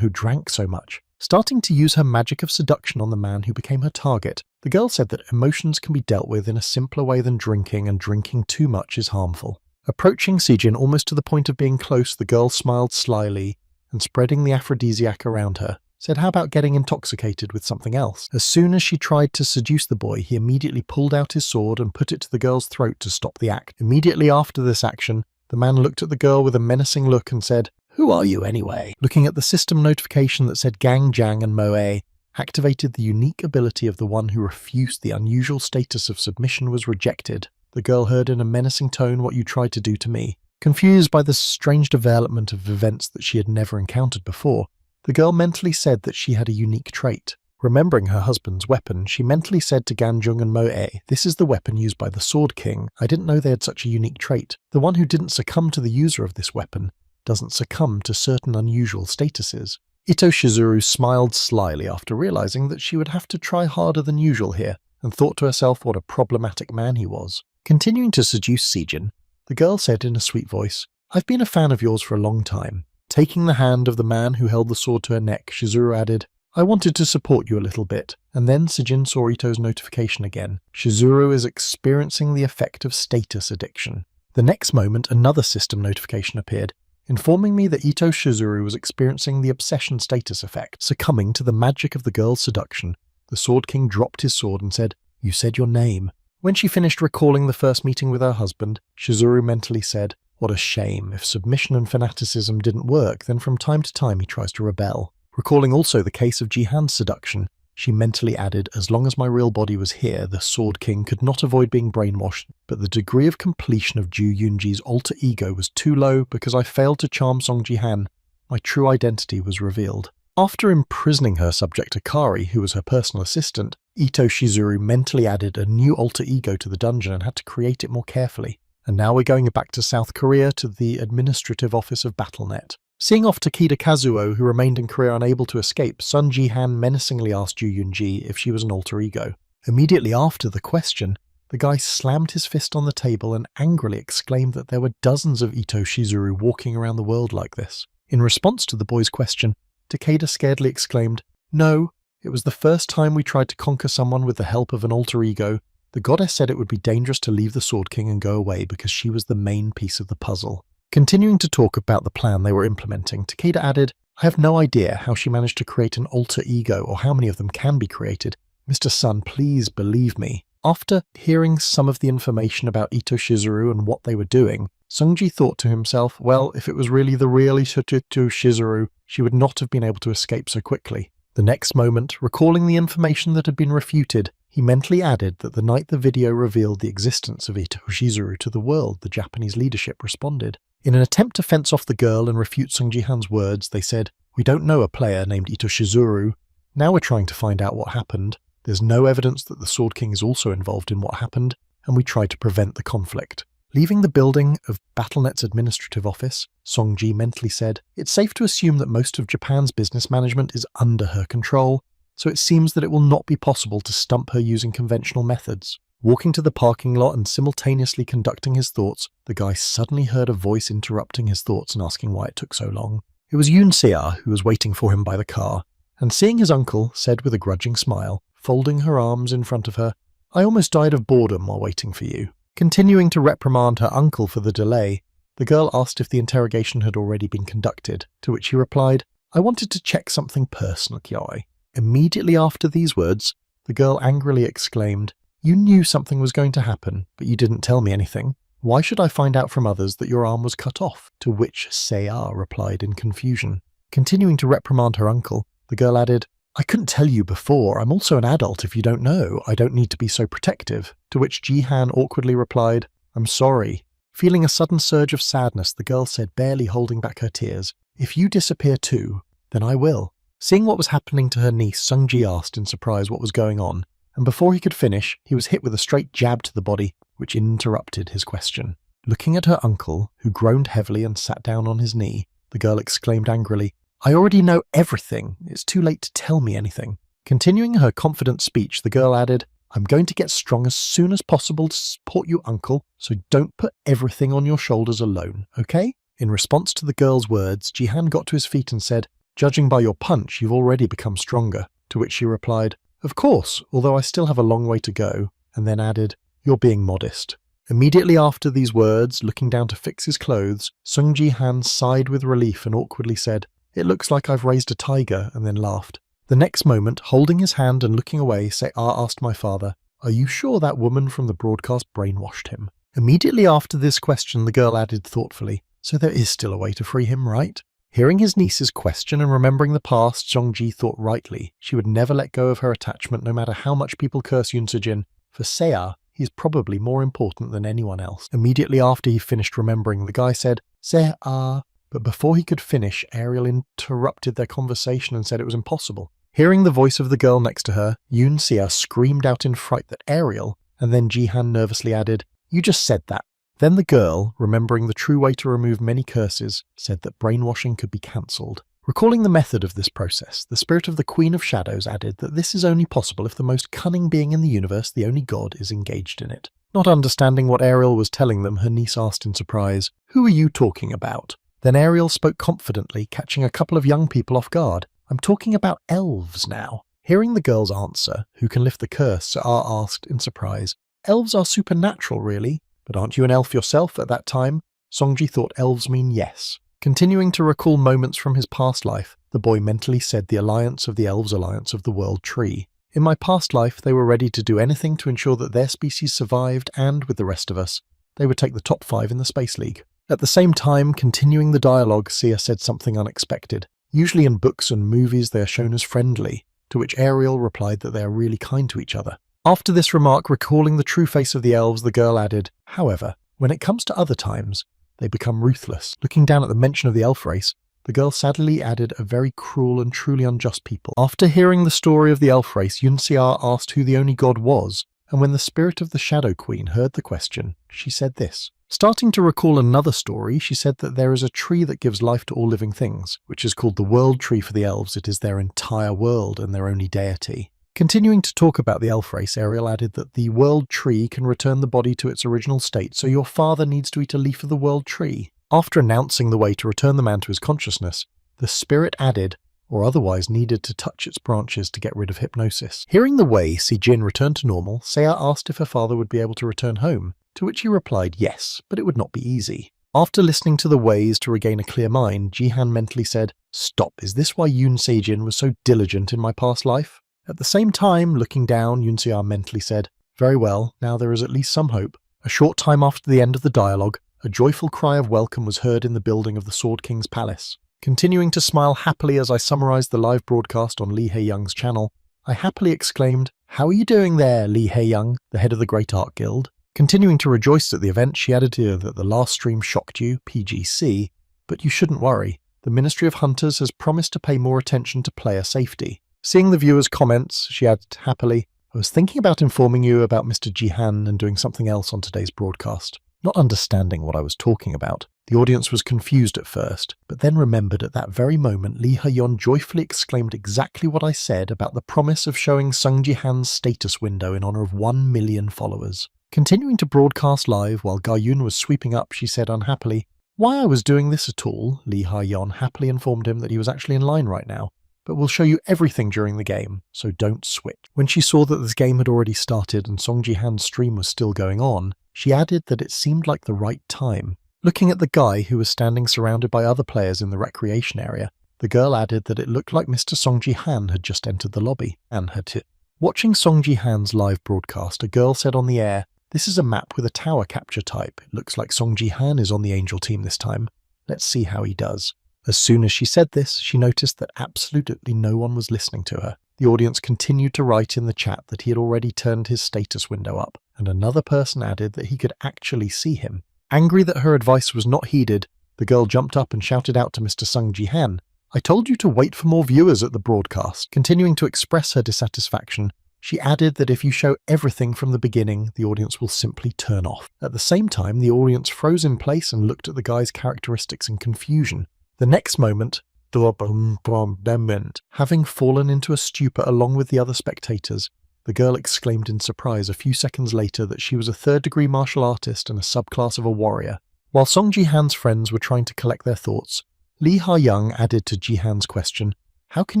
drank so much." Starting to use her magic of seduction on the man who became her target, the girl said that emotions can be dealt with in a simpler way than drinking, and drinking too much is harmful. Approaching Seijin almost to the point of being close, the girl smiled slyly and, spreading the aphrodisiac around her, said, "How about getting intoxicated with something else?" As soon as she tried to seduce the boy, he immediately pulled out his sword and put it to the girl's throat to stop the act. Immediately after this action, the man looked at the girl with a menacing look and said, "Who are you anyway?" Looking at the system notification that said Gang Jang and Moe, activated the unique ability of the one who refused the unusual status of submission was rejected. The girl heard in a menacing tone what you tried to do to me. Confused by the strange development of events that she had never encountered before, the girl mentally said that she had a unique trait. Remembering her husband's weapon, she mentally said to Ganjung and Moe, "This is the weapon used by the Sword King. I didn't know they had such a unique trait. The one who didn't succumb to the user of this weapon doesn't succumb to certain unusual statuses." Ito Shizuru smiled slyly after realizing that she would have to try harder than usual here, and thought to herself what a problematic man he was. Continuing to seduce Sejin, the girl said in a sweet voice, "I've been a fan of yours for a long time." Taking the hand of the man who held the sword to her neck, Shizuru added, "I wanted to support you a little bit." And then Sejin saw Ito's notification again. Shizuru is experiencing the effect of status addiction. The next moment, another system notification appeared, informing me that Ito Shizuru was experiencing the obsession status effect, succumbing to the magic of the girl's seduction. The Sword King dropped his sword and said, "You said your name." When she finished recalling the first meeting with her husband, Shizuru mentally said, "What a shame. If submission and fanaticism didn't work, then from time to time he tries to rebel." Recalling also the case of Jihan's seduction, she mentally added, "As long as my real body was here, the Sword King could not avoid being brainwashed, but the degree of completion of Ju Yunji's alter ego was too low because I failed to charm Song Jihan. My true identity was revealed." After imprisoning her subject Akari, who was her personal assistant, Ito Shizuru mentally added a new alter ego to the dungeon and had to create it more carefully. And now we're going back to South Korea to the administrative office of BattleNet. Seeing off Takeda Kazuo, who remained in Korea unable to escape, Sun Jihan menacingly asked Ju Yunji if she was an alter ego. Immediately after the question, the guy slammed his fist on the table and angrily exclaimed that there were dozens of Ito Shizuru walking around the world like this. In response to the boy's question, Takeda scaredly exclaimed, "No, it was the first time we tried to conquer someone with the help of an alter ego. The goddess said it would be dangerous to leave the Sword King and go away because she was the main piece of the puzzle." Continuing to talk about the plan they were implementing, Takeda added, "I have no idea how she managed to create an alter ego or how many of them can be created. Mr. Sun, please believe me." After hearing some of the information about Ito Shizuru and what they were doing, Sungji thought to himself, well, if it was really the real Ito Shizuru, she would not have been able to escape so quickly. The next moment, recalling the information that had been refuted, he mentally added that the night the video revealed the existence of Ito Shizuru to the world, the Japanese leadership responded. In an attempt to fence off the girl and refute Sung Ji-han's words, they said, "We don't know a player named Ito Shizuru. Now we're trying to find out what happened. There's no evidence that the Sword King is also involved in what happened, and we tried to prevent the conflict." Leaving the building of BattleNet's administrative office, Song-ji mentally said, "It's safe to assume that most of Japan's business management is under her control, so it seems that it will not be possible to stump her using conventional methods." Walking to the parking lot and simultaneously conducting his thoughts, the guy suddenly heard a voice interrupting his thoughts and asking why it took so long. It was Yoon Se-ah, who was waiting for him by the car, and seeing his uncle, said with a grudging smile, folding her arms in front of her, "I almost died of boredom while waiting for you." Continuing to reprimand her uncle for the delay, the girl asked if the interrogation had already been conducted, to which he replied, "I wanted to check something personal, Kyoi." Immediately after these words, the girl angrily exclaimed, "You knew something was going to happen, but you didn't tell me anything. Why should I find out from others that your arm was cut off?" To which Se-ah replied in confusion. Continuing to reprimand her uncle, the girl added, "I couldn't tell you before. I'm also an adult if you don't know. I don't need to be so protective." To which Ji-han awkwardly replied, "I'm sorry." Feeling a sudden surge of sadness, the girl said, barely holding back her tears, "If you disappear too, then I will." Seeing what was happening to her niece, Sung-ji asked in surprise what was going on, and before he could finish, he was hit with a straight jab to the body, which interrupted his question. Looking at her uncle, who groaned heavily and sat down on his knee, the girl exclaimed angrily, "I already know everything. It's too late to tell me anything." Continuing her confident speech, the girl added, "I'm going to get strong as soon as possible to support you, uncle, so don't put everything on your shoulders alone, okay?" In response to the girl's words, Ji-han got to his feet and said, "Judging by your punch, you've already become stronger." To which she replied, "Of course, although I still have a long way to go," and then added, "You're being modest." Immediately after these words, looking down to fix his clothes, Sung Ji-han sighed with relief and awkwardly said, "It looks like I've raised a tiger," and then laughed. The next moment, holding his hand and looking away, Se-ah asked my father, "Are you sure that woman from the broadcast brainwashed him?" Immediately after this question, the girl added thoughtfully, "So there is still a way to free him, right?" Hearing his niece's question and remembering the past, Songji thought rightly. She would never let go of her attachment no matter how much people curse Yoon Soo-jin. For Seo, he's probably more important than anyone else. Immediately after he finished remembering, the guy said, Seo. But before he could finish, Ariel interrupted their conversation and said it was impossible. Hearing the voice of the girl next to her, Yoon Seo screamed out in fright that Ariel, and then Ji-han nervously added, "You just said that." Then the girl, remembering the true way to remove many curses, said that brainwashing could be cancelled. Recalling the method of this process, the spirit of the Queen of Shadows added that this is only possible if the most cunning being in the universe, the only god, is engaged in it. Not understanding what Ariel was telling them, her niece asked in surprise, "Who are you talking about?" Then Ariel spoke confidently, catching a couple of young people off guard. "I'm talking about elves now." Hearing the girl's answer, "Who can lift the curse?" Sa'ar asked in surprise, "Elves are supernatural, really? But aren't you an elf yourself at that time?" Songji thought elves mean yes. Continuing to recall moments from his past life, the boy mentally said the alliance of the elves' alliance of the world tree. "In my past life, they were ready to do anything to ensure that their species survived, and with the rest of us, they would take the top 5 in the Space League." At the same time, continuing the dialogue, Sia said something unexpected. Usually in books and movies they are shown as friendly, to which Ariel replied that they are really kind to each other. After this remark, recalling the true face of the elves, the girl added, "However, when it comes to other times, they become ruthless." Looking down at the mention of the elf race, the girl sadly added, "a very cruel and truly unjust people." After hearing the story of the elf race, Yoon Seo asked who the only god was, and when the spirit of the Shadow Queen heard the question, she said this. Starting to recall another story, she said that there is a tree that gives life to all living things, which is called the World Tree for the elves. It is their entire world and their only deity. Continuing to talk about the elf race, Ariel added that the World Tree can return the body to its original state, so your father needs to eat a leaf of the World Tree. After announcing the way to return the man to his consciousness, the spirit added, or otherwise needed to touch its branches to get rid of hypnosis. Hearing the way Si-jin returned to normal, Seo asked if her father would be able to return home, to which he replied yes, but it would not be easy. After listening to the ways to regain a clear mind, Ji-han mentally said, "Stop, is this why Yoon Se-jin was so diligent in my past life?" At the same time, looking down, Yoon Se-ah mentally said, "Very well, now there is at least some hope." A short time after the end of the dialogue, a joyful cry of welcome was heard in the building of the Sword King's palace. Continuing to smile happily as I summarized the live broadcast on Lee Hae-young's channel, I happily exclaimed, "How are you doing there, Lee Hae-young, the head of the Great Art Guild?" Continuing to rejoice at the event, she added here that the last stream shocked you, PGC, but you shouldn't worry. The Ministry of Hunters has promised to pay more attention to player safety. Seeing the viewers' comments, she added happily, "I was thinking about informing you about Mr. Ji-han and doing something else on today's broadcast." Not understanding what I was talking about, the audience was confused at first, but then remembered at that very moment Lee Ha-yeon joyfully exclaimed exactly what I said about the promise of showing Sung Ji-han's status window in honor of 1 million followers. Continuing to broadcast live while Ga-yoon was sweeping up, she said unhappily, "Why I was doing this at all?" Lee Ha-yeon happily informed him that he was actually in line right now, "but we'll show you everything during the game, so don't switch." When she saw that this game had already started and Song Ji-han's stream was still going on, she added that it seemed like the right time. Looking at the guy who was standing surrounded by other players in the recreation area, the girl added that it looked like Mr. Song Ji-han had just entered the lobby and had hit. Watching Song Ji-han's live broadcast, a girl said on the air, "This is a map with a tower capture type. It looks like Song Ji-han is on the angel team this time. Let's see how he does." As soon as she said this, she noticed that absolutely no one was listening to her. The audience continued to write in the chat that he had already turned his status window up, and another person added that he could actually see him. Angry that her advice was not heeded, the girl jumped up and shouted out to Mr. Sung Ji-han, "I told you to wait for more viewers at the broadcast." Continuing to express her dissatisfaction, she added that if you show everything from the beginning, the audience will simply turn off. At the same time, the audience froze in place and looked at the guy's characteristics in confusion. The next moment, having fallen into a stupor along with the other spectators, the girl exclaimed in surprise a few seconds later that she was a third-degree martial artist and a subclass of a warrior. While Song Ji-han's friends were trying to collect their thoughts, Lee Ha-young added to Ji-han's question, "How can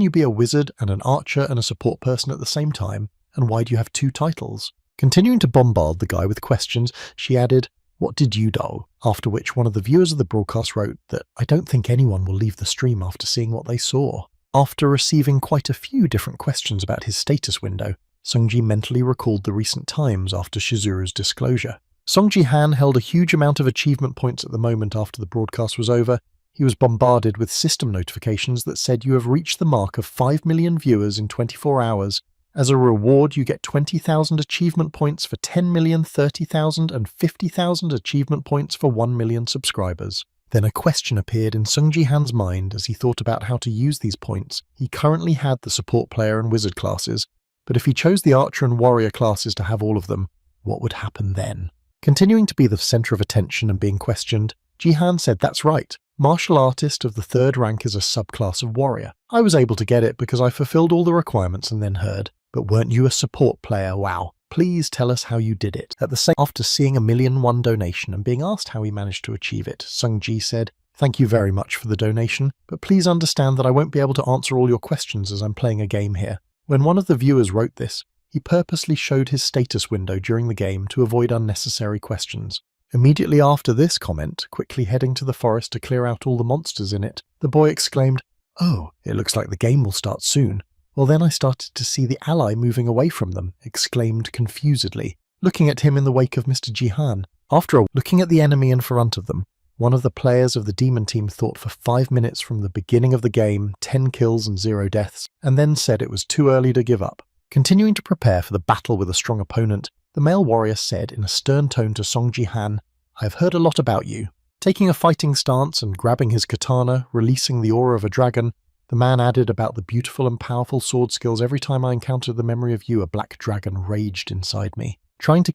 you be a wizard and an archer and a support person at the same time, and why do you have 2 titles?" Continuing to bombard the guy with questions, she added, "What did you do?" After which one of the viewers of the broadcast wrote that, "I don't think anyone will leave the stream after seeing what they saw." After receiving quite a few different questions about his status window, Sungji mentally recalled the recent times after Shizuru's disclosure. Song Ji-han held a huge amount of achievement points at the moment after the broadcast was over, he was bombarded with system notifications that said you have reached the mark of 5 million viewers in 24 hours. As a reward, you get 20,000 achievement points for 10 million, 30,000, and 50,000 achievement points for 1 million subscribers. Then a question appeared in Sung Ji-han's mind as he thought about how to use these points. He currently had the support player and wizard classes, but if he chose the archer and warrior classes to have all of them, what would happen then? Continuing to be the center of attention and being questioned, Ji-han said that's right. Martial artist of the 3rd rank is a subclass of warrior. I was able to get it because I fulfilled all the requirements and then heard. But weren't you a support player? Wow. Please tell us how you did it. After seeing a 1,000,001 donation and being asked how he managed to achieve it, Sung Ji said, "Thank you very much for the donation, but please understand that I won't be able to answer all your questions as I'm playing a game here." When one of the viewers wrote this, he purposely showed his status window during the game to avoid unnecessary questions. Immediately after this comment, quickly heading to the forest to clear out all the monsters in it, the boy exclaimed, "Oh, it looks like the game will start soon." Well, then I started to see the ally moving away from them, exclaimed confusedly, looking at him in the wake of Mr. Ji-han. Looking at the enemy in front of them, one of the players of the demon team thought for 5 minutes from the beginning of the game, 10 kills and 0 deaths, and then said it was too early to give up. Continuing to prepare for the battle with a strong opponent, the male warrior said in a stern tone to Sung Ji-han, "I have heard a lot about you." Taking a fighting stance and grabbing his katana, releasing the aura of a dragon, the man added about the beautiful and powerful sword skills. "Every time I encountered the memory of you, a black dragon raged inside me."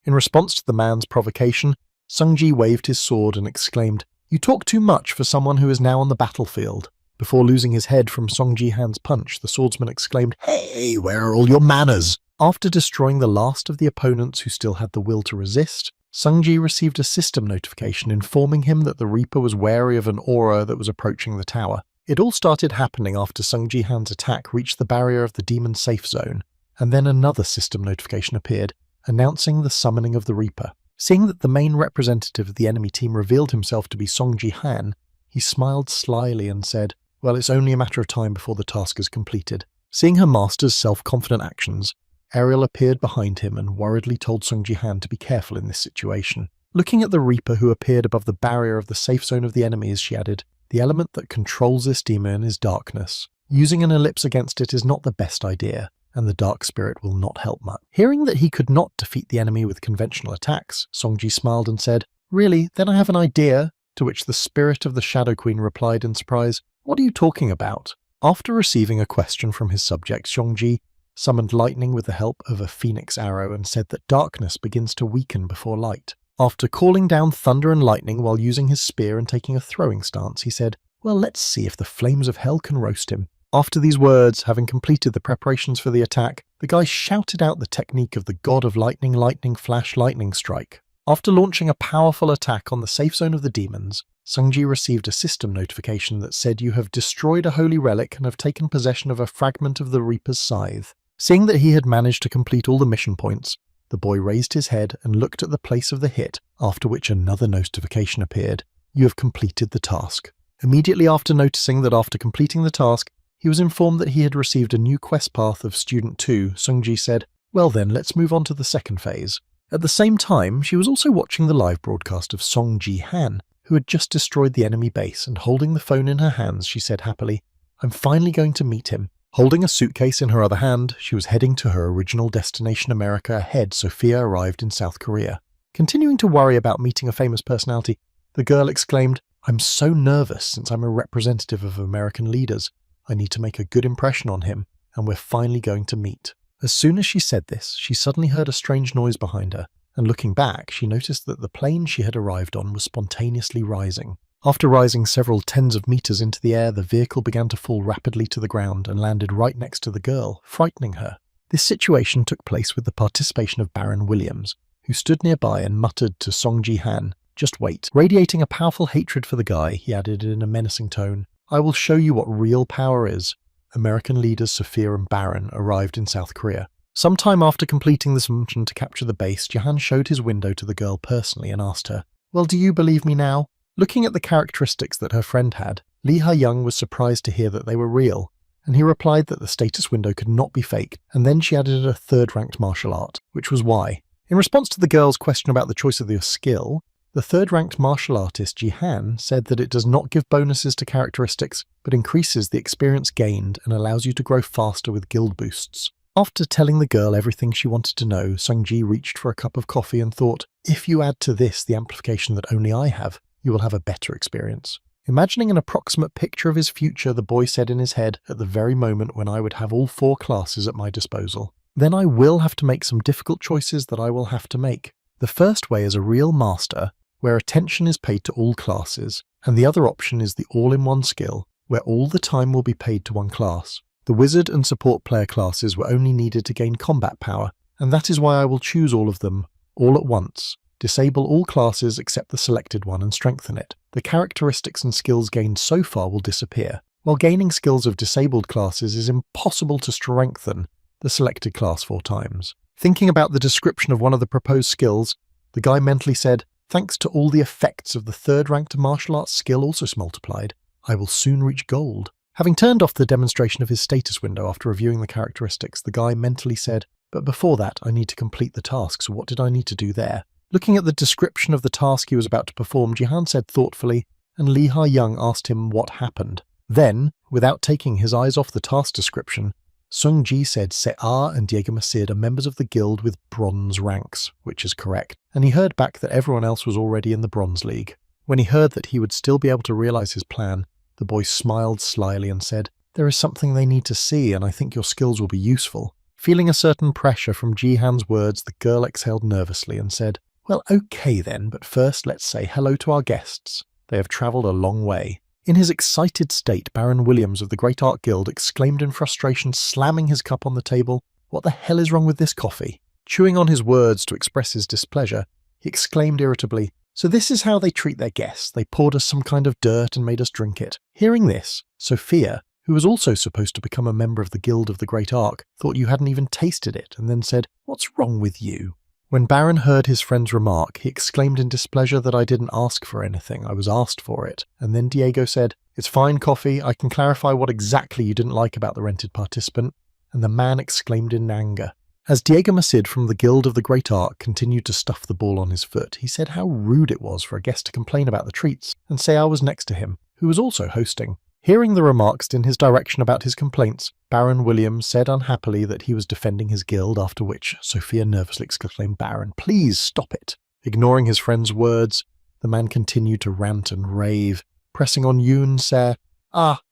In response to the man's provocation, Sung Ji waved his sword and exclaimed, "You talk too much for someone who is now on the battlefield." Before losing his head from Sung Ji-han's punch, the swordsman exclaimed, "Hey, where are all your manners?" After destroying the last of the opponents who still had the will to resist, Sung Ji received a system notification informing him that the Reaper was wary of an aura that was approaching the tower. It all started happening after Sung Ji-han's attack reached the barrier of the demon safe zone, and then another system notification appeared, announcing the summoning of the Reaper. Seeing that the main representative of the enemy team revealed himself to be Sung Ji-han, he smiled slyly and said, "Well, it's only a matter of time before the task is completed." Seeing her master's self-confident actions, Ariel appeared behind him and worriedly told Sung Ji-han to be careful in this situation. Looking at the Reaper who appeared above the barrier of the safe zone of the enemies, she added, "The element that controls this demon is darkness. Using an ellipse against it is not the best idea, and the dark spirit will not help much." Hearing that he could not defeat the enemy with conventional attacks, Song Ji smiled and said, "Really? Then I have an idea." To which the spirit of the Shadow Queen replied in surprise, "What are you talking about?" After receiving a question from his subject, Song Ji summoned lightning with the help of a phoenix arrow and said that darkness begins to weaken before light. After calling down thunder and lightning while using his spear and taking a throwing stance, he said, "Well, let's see if the flames of hell can roast him." After these words, having completed the preparations for the attack, the guy shouted out the technique of the god of lightning, lightning flash, lightning strike. After launching a powerful attack on the safe zone of the demons, Sungji received a system notification that said you have destroyed a holy relic and have taken possession of a fragment of the Reaper's scythe. Seeing that he had managed to complete all the mission points, the boy raised his head and looked at the place of the hit, after which another notification appeared. You have completed the task. Immediately after noticing that after completing the task, he was informed that he had received a new quest path of Student 2, Sungji said, "Well then, let's move on to the second phase." At the same time, she was also watching the live broadcast of Song Ji-han, who had just destroyed the enemy base, and holding the phone in her hands, she said happily, "I'm finally going to meet him." Holding a suitcase in her other hand, she was heading to her original destination America. Ahead, Sophia arrived in South Korea. Continuing to worry about meeting a famous personality, the girl exclaimed, "I'm so nervous since I'm a representative of American leaders. I need to make a good impression on him, and we're finally going to meet." As soon as she said this, she suddenly heard a strange noise behind her, and looking back, she noticed that the plane she had arrived on was spontaneously rising. After rising several tens of meters into the air, the vehicle began to fall rapidly to the ground and landed right next to the girl, frightening her. This situation took place with the participation of Baron Williams, who stood nearby and muttered to Song Ji-han, "Just wait." Radiating a powerful hatred for the guy, he added in a menacing tone, "I will show you what real power is." American leaders Sophia and Baron arrived in South Korea. Sometime after completing this mission to capture the base, Jahan showed his window to the girl personally and asked her, "Well, do you believe me now?" Looking at the characteristics that her friend had, Lee Ha-young was surprised to hear that they were real, and he replied that the status window could not be faked, and then she added a third-ranked martial art, which was why. In response to the girl's question about the choice of the skill, The third-ranked martial artist Jihan said that it does not give bonuses to characteristics, but increases the experience gained and allows you to grow faster with guild boosts. After telling the girl everything she wanted to know, Sungji reached for a cup of coffee and thought, if you add to this the amplification that only I have, you will have a better experience. Imagining an approximate picture of his future, the boy said in his head, at the very moment when I would have all 4 classes at my disposal. Then I will have to make some difficult choices that I will have to make. The first way is a real master, where attention is paid to all classes, and the other option is the all-in-one skill, where all the time will be paid to one class. The wizard and support player classes were only needed to gain combat power, and that is why I will choose all of them, all at once. Disable all classes except the selected one and strengthen it. The characteristics and skills gained so far will disappear. While gaining skills of disabled classes is impossible to strengthen the selected class 4 times. Thinking about the description of one of the proposed skills, the guy mentally said, thanks to all the effects of the third-ranked martial arts skill also multiplied, I will soon reach gold. Having turned off the demonstration of his status window after reviewing the characteristics, the guy mentally said, but before that I need to complete the task, so what did I need to do there? Looking at the description of the task he was about to perform, Jihan said thoughtfully, and Lee Ha-young asked him what happened. Then, without taking his eyes off the task description, Sung-ji said Se-ah and Diego Macid are members of the guild with bronze ranks, which is correct, and he heard back that everyone else was already in the bronze league. When he heard that he would still be able to realize his plan, the boy smiled slyly and said, there is something they need to see, and I think your skills will be useful. Feeling a certain pressure from Jihan's words, the girl exhaled nervously and said, well, okay then, but first let's say hello to our guests. They have travelled a long way. In his excited state, Baron Williams of the Great Art Guild exclaimed in frustration, slamming his cup on the table, what the hell is wrong with this coffee? Chewing on his words to express his displeasure, he exclaimed irritably, so this is how they treat their guests. They poured us some kind of dirt and made us drink it. Hearing this, Sophia, who was also supposed to become a member of the Guild of the Great Ark, thought you hadn't even tasted it, and then said, what's wrong with you? When Baron heard his friend's remark, he exclaimed in displeasure that I didn't ask for anything, I was asked for it. And then Diego said, it's fine, Coffee, I can clarify what exactly you didn't like about the rented participant. And the man exclaimed in anger. As Diego Macid from the Guild of the Great Ark continued to stuff the ball on his foot, he said how rude it was for a guest to complain about the treats, and Se-ah was next to him, who was also hosting. Hearing the remarks in his direction about his complaints, Baron Williams said unhappily that he was defending his guild, after which Sophia nervously exclaimed, Baron, please stop it. Ignoring his friend's words, the man continued to rant and rave, pressing on Yoon said,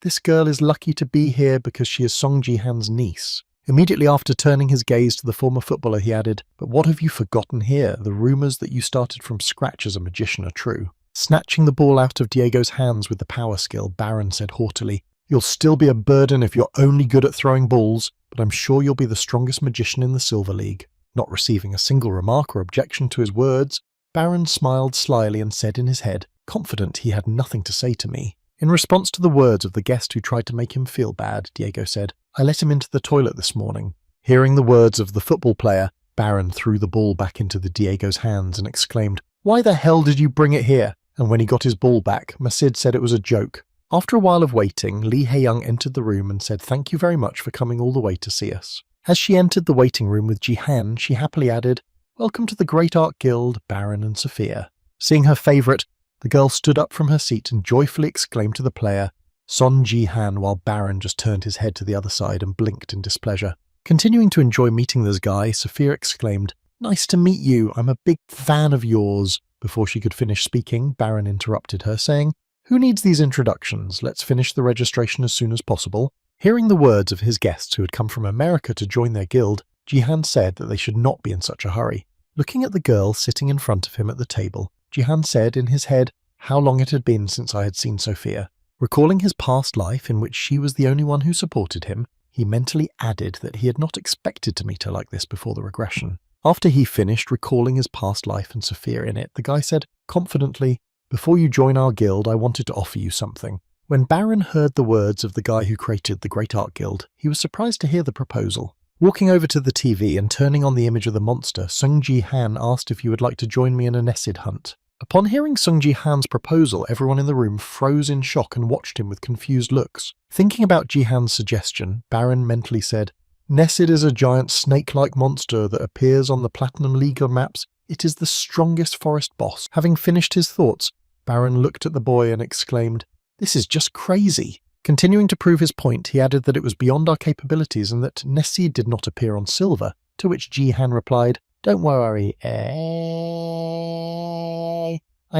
this girl is lucky to be here because she is Song Ji-han's niece. Immediately after turning his gaze to the former footballer, he added, but what have you forgotten here? The rumours that you started from scratch as a magician are true. Snatching the ball out of Diego's hands with the power skill, Baron said haughtily, you'll still be a burden if you're only good at throwing balls, but I'm sure you'll be the strongest magician in the Silver League. Not receiving a single remark or objection to his words, Baron smiled slyly and said in his head, confident he had nothing to say to me. In response to the words of the guest who tried to make him feel bad, Diego said, I let him into the toilet this morning. Hearing the words of the football player, Baron threw the ball back into Diego's hands and exclaimed, why the hell did you bring it here? And when he got his ball back, Macid said it was a joke. After a while of waiting, Lee Ha-young entered the room and said thank you very much for coming all the way to see us. As she entered the waiting room with Jihan, she happily added, welcome to the Great Art Guild, Baron and Sophia. Seeing her favourite, the girl stood up from her seat and joyfully exclaimed to the player, Son Ji-han, while Baron just turned his head to the other side and blinked in displeasure. Continuing to enjoy meeting this guy, Sophia exclaimed, nice to meet you, I'm a big fan of yours. Before she could finish speaking, Baron interrupted her, saying, who needs these introductions? Let's finish the registration as soon as possible. Hearing the words of his guests who had come from America to join their guild, Jihan said that they should not be in such a hurry. Looking at the girl sitting in front of him at the table, Jihan said in his head how long it had been since I had seen Sophia. Recalling his past life in which she was the only one who supported him, he mentally added that he had not expected to meet her like this before the regression. After he finished recalling his past life and Sophia in it, the guy said confidently, before you join our guild, I wanted to offer you something. When Baron heard the words of the guy who created the Great Art Guild, he was surprised to hear the proposal. Walking over to the TV and turning on the image of the monster, Sung Ji-han asked if you would like to join me in a Nessid hunt. Upon hearing Sung Ji-han's proposal, everyone in the room froze in shock and watched him with confused looks. Thinking about Ji-han's suggestion, Baron mentally said, Nessid is a giant snake-like monster that appears on the Platinum League maps It is the strongest forest boss. Having finished his thoughts, Baron looked at the boy and exclaimed, "This is just crazy." Continuing to prove his point, he added that it was beyond our capabilities and that Nessie did not appear on silver, to which Jihan replied, "Don't worry, I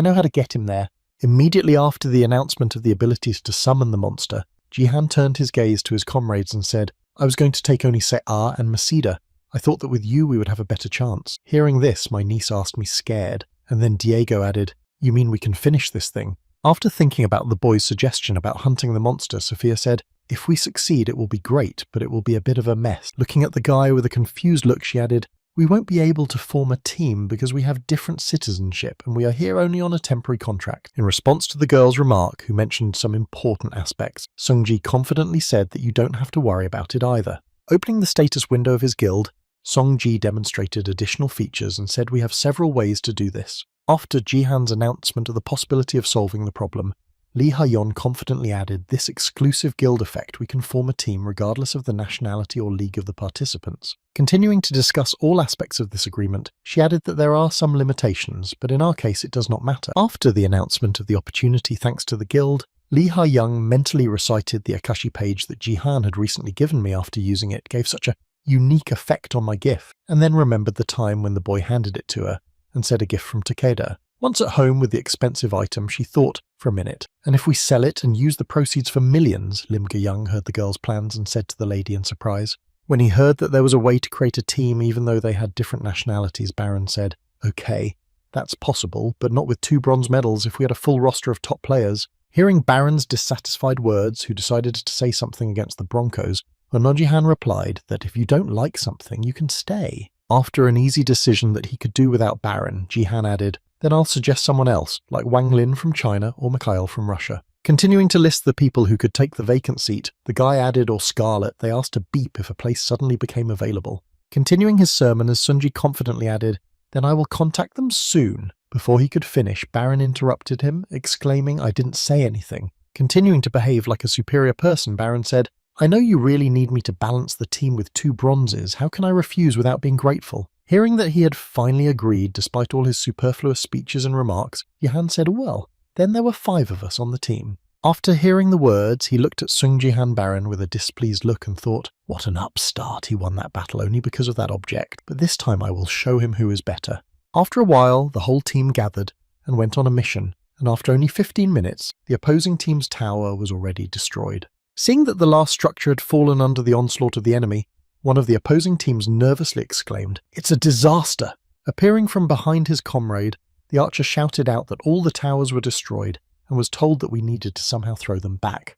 know how to get him there." Immediately after the announcement of the abilities to summon the monster, Jihan turned his gaze to his comrades and said, "I was going to take only Se'ar and Masida. I thought that with you we would have a better chance." Hearing this, my niece asked me scared, and then Diego added, "You mean we can finish this thing?" After thinking about the boy's suggestion about hunting the monster, Sophia said, "If we succeed it will be great, but it will be a bit of a mess." Looking at the guy with a confused look, she added, "We won't be able to form a team because we have different citizenship and we are here only on a temporary contract." In response to the girl's remark, who mentioned some important aspects, Sungji confidently said that you don't have to worry about it either. Opening the status window of his guild, Songji demonstrated additional features and said we have several ways to do this. After Jihan's announcement of the possibility of solving the problem, Lee Ha-yeon confidently added, "This exclusive guild effect, we can form a team regardless of the nationality or league of the participants." Continuing to discuss all aspects of this agreement, she added that there are some limitations, but in our case it does not matter. After the announcement of the opportunity thanks to the guild, Lee Ha-young mentally recited the Akashi page that Jihan had recently given me after using it gave such a unique effect on my gift, and then remembered the time when the boy handed it to her and said a gift from Takeda. Once at home with the expensive item, she thought for a minute, "And if we sell it and use the proceeds for millions?" Lim Ga-young heard the girl's plans and said to the lady in surprise. When he heard that there was a way to create a team even though they had different nationalities, Baron said, "Okay, that's possible, but not with 2 bronze medals if we had a full roster of top players." Hearing Baron's dissatisfied words, who decided to say something against the Broncos, Onojihan replied that if you don't like something, you can stay. After an easy decision that he could do without Baron, Jihan added, "Then I'll suggest someone else, like Wang Lin from China or Mikhail from Russia." Continuing to list the people who could take the vacant seat, the guy added, or Scarlet, they asked to beep if a place suddenly became available. Continuing his sermon as Sunji confidently added, "Then I will contact them soon." Before he could finish, Baron interrupted him, exclaiming, "I didn't say anything." Continuing to behave like a superior person, Baron said, "I know you really need me to balance the team with 2 bronzes. How can I refuse without being grateful?" Hearing that he had finally agreed despite all his superfluous speeches and remarks, Jihan said, "Well, then there were 5 of us on the team." After hearing the words, he looked at Sungji-han Baron with a displeased look and thought, "What an upstart, he won that battle only because of that object, but this time I will show him who is better." After a while, the whole team gathered and went on a mission, and after only 15 minutes, the opposing team's tower was already destroyed. Seeing that the last structure had fallen under the onslaught of the enemy, one of the opposing teams nervously exclaimed, "It's a disaster!" Appearing from behind his comrade, the archer shouted out that all the towers were destroyed and was told that we needed to somehow throw them back.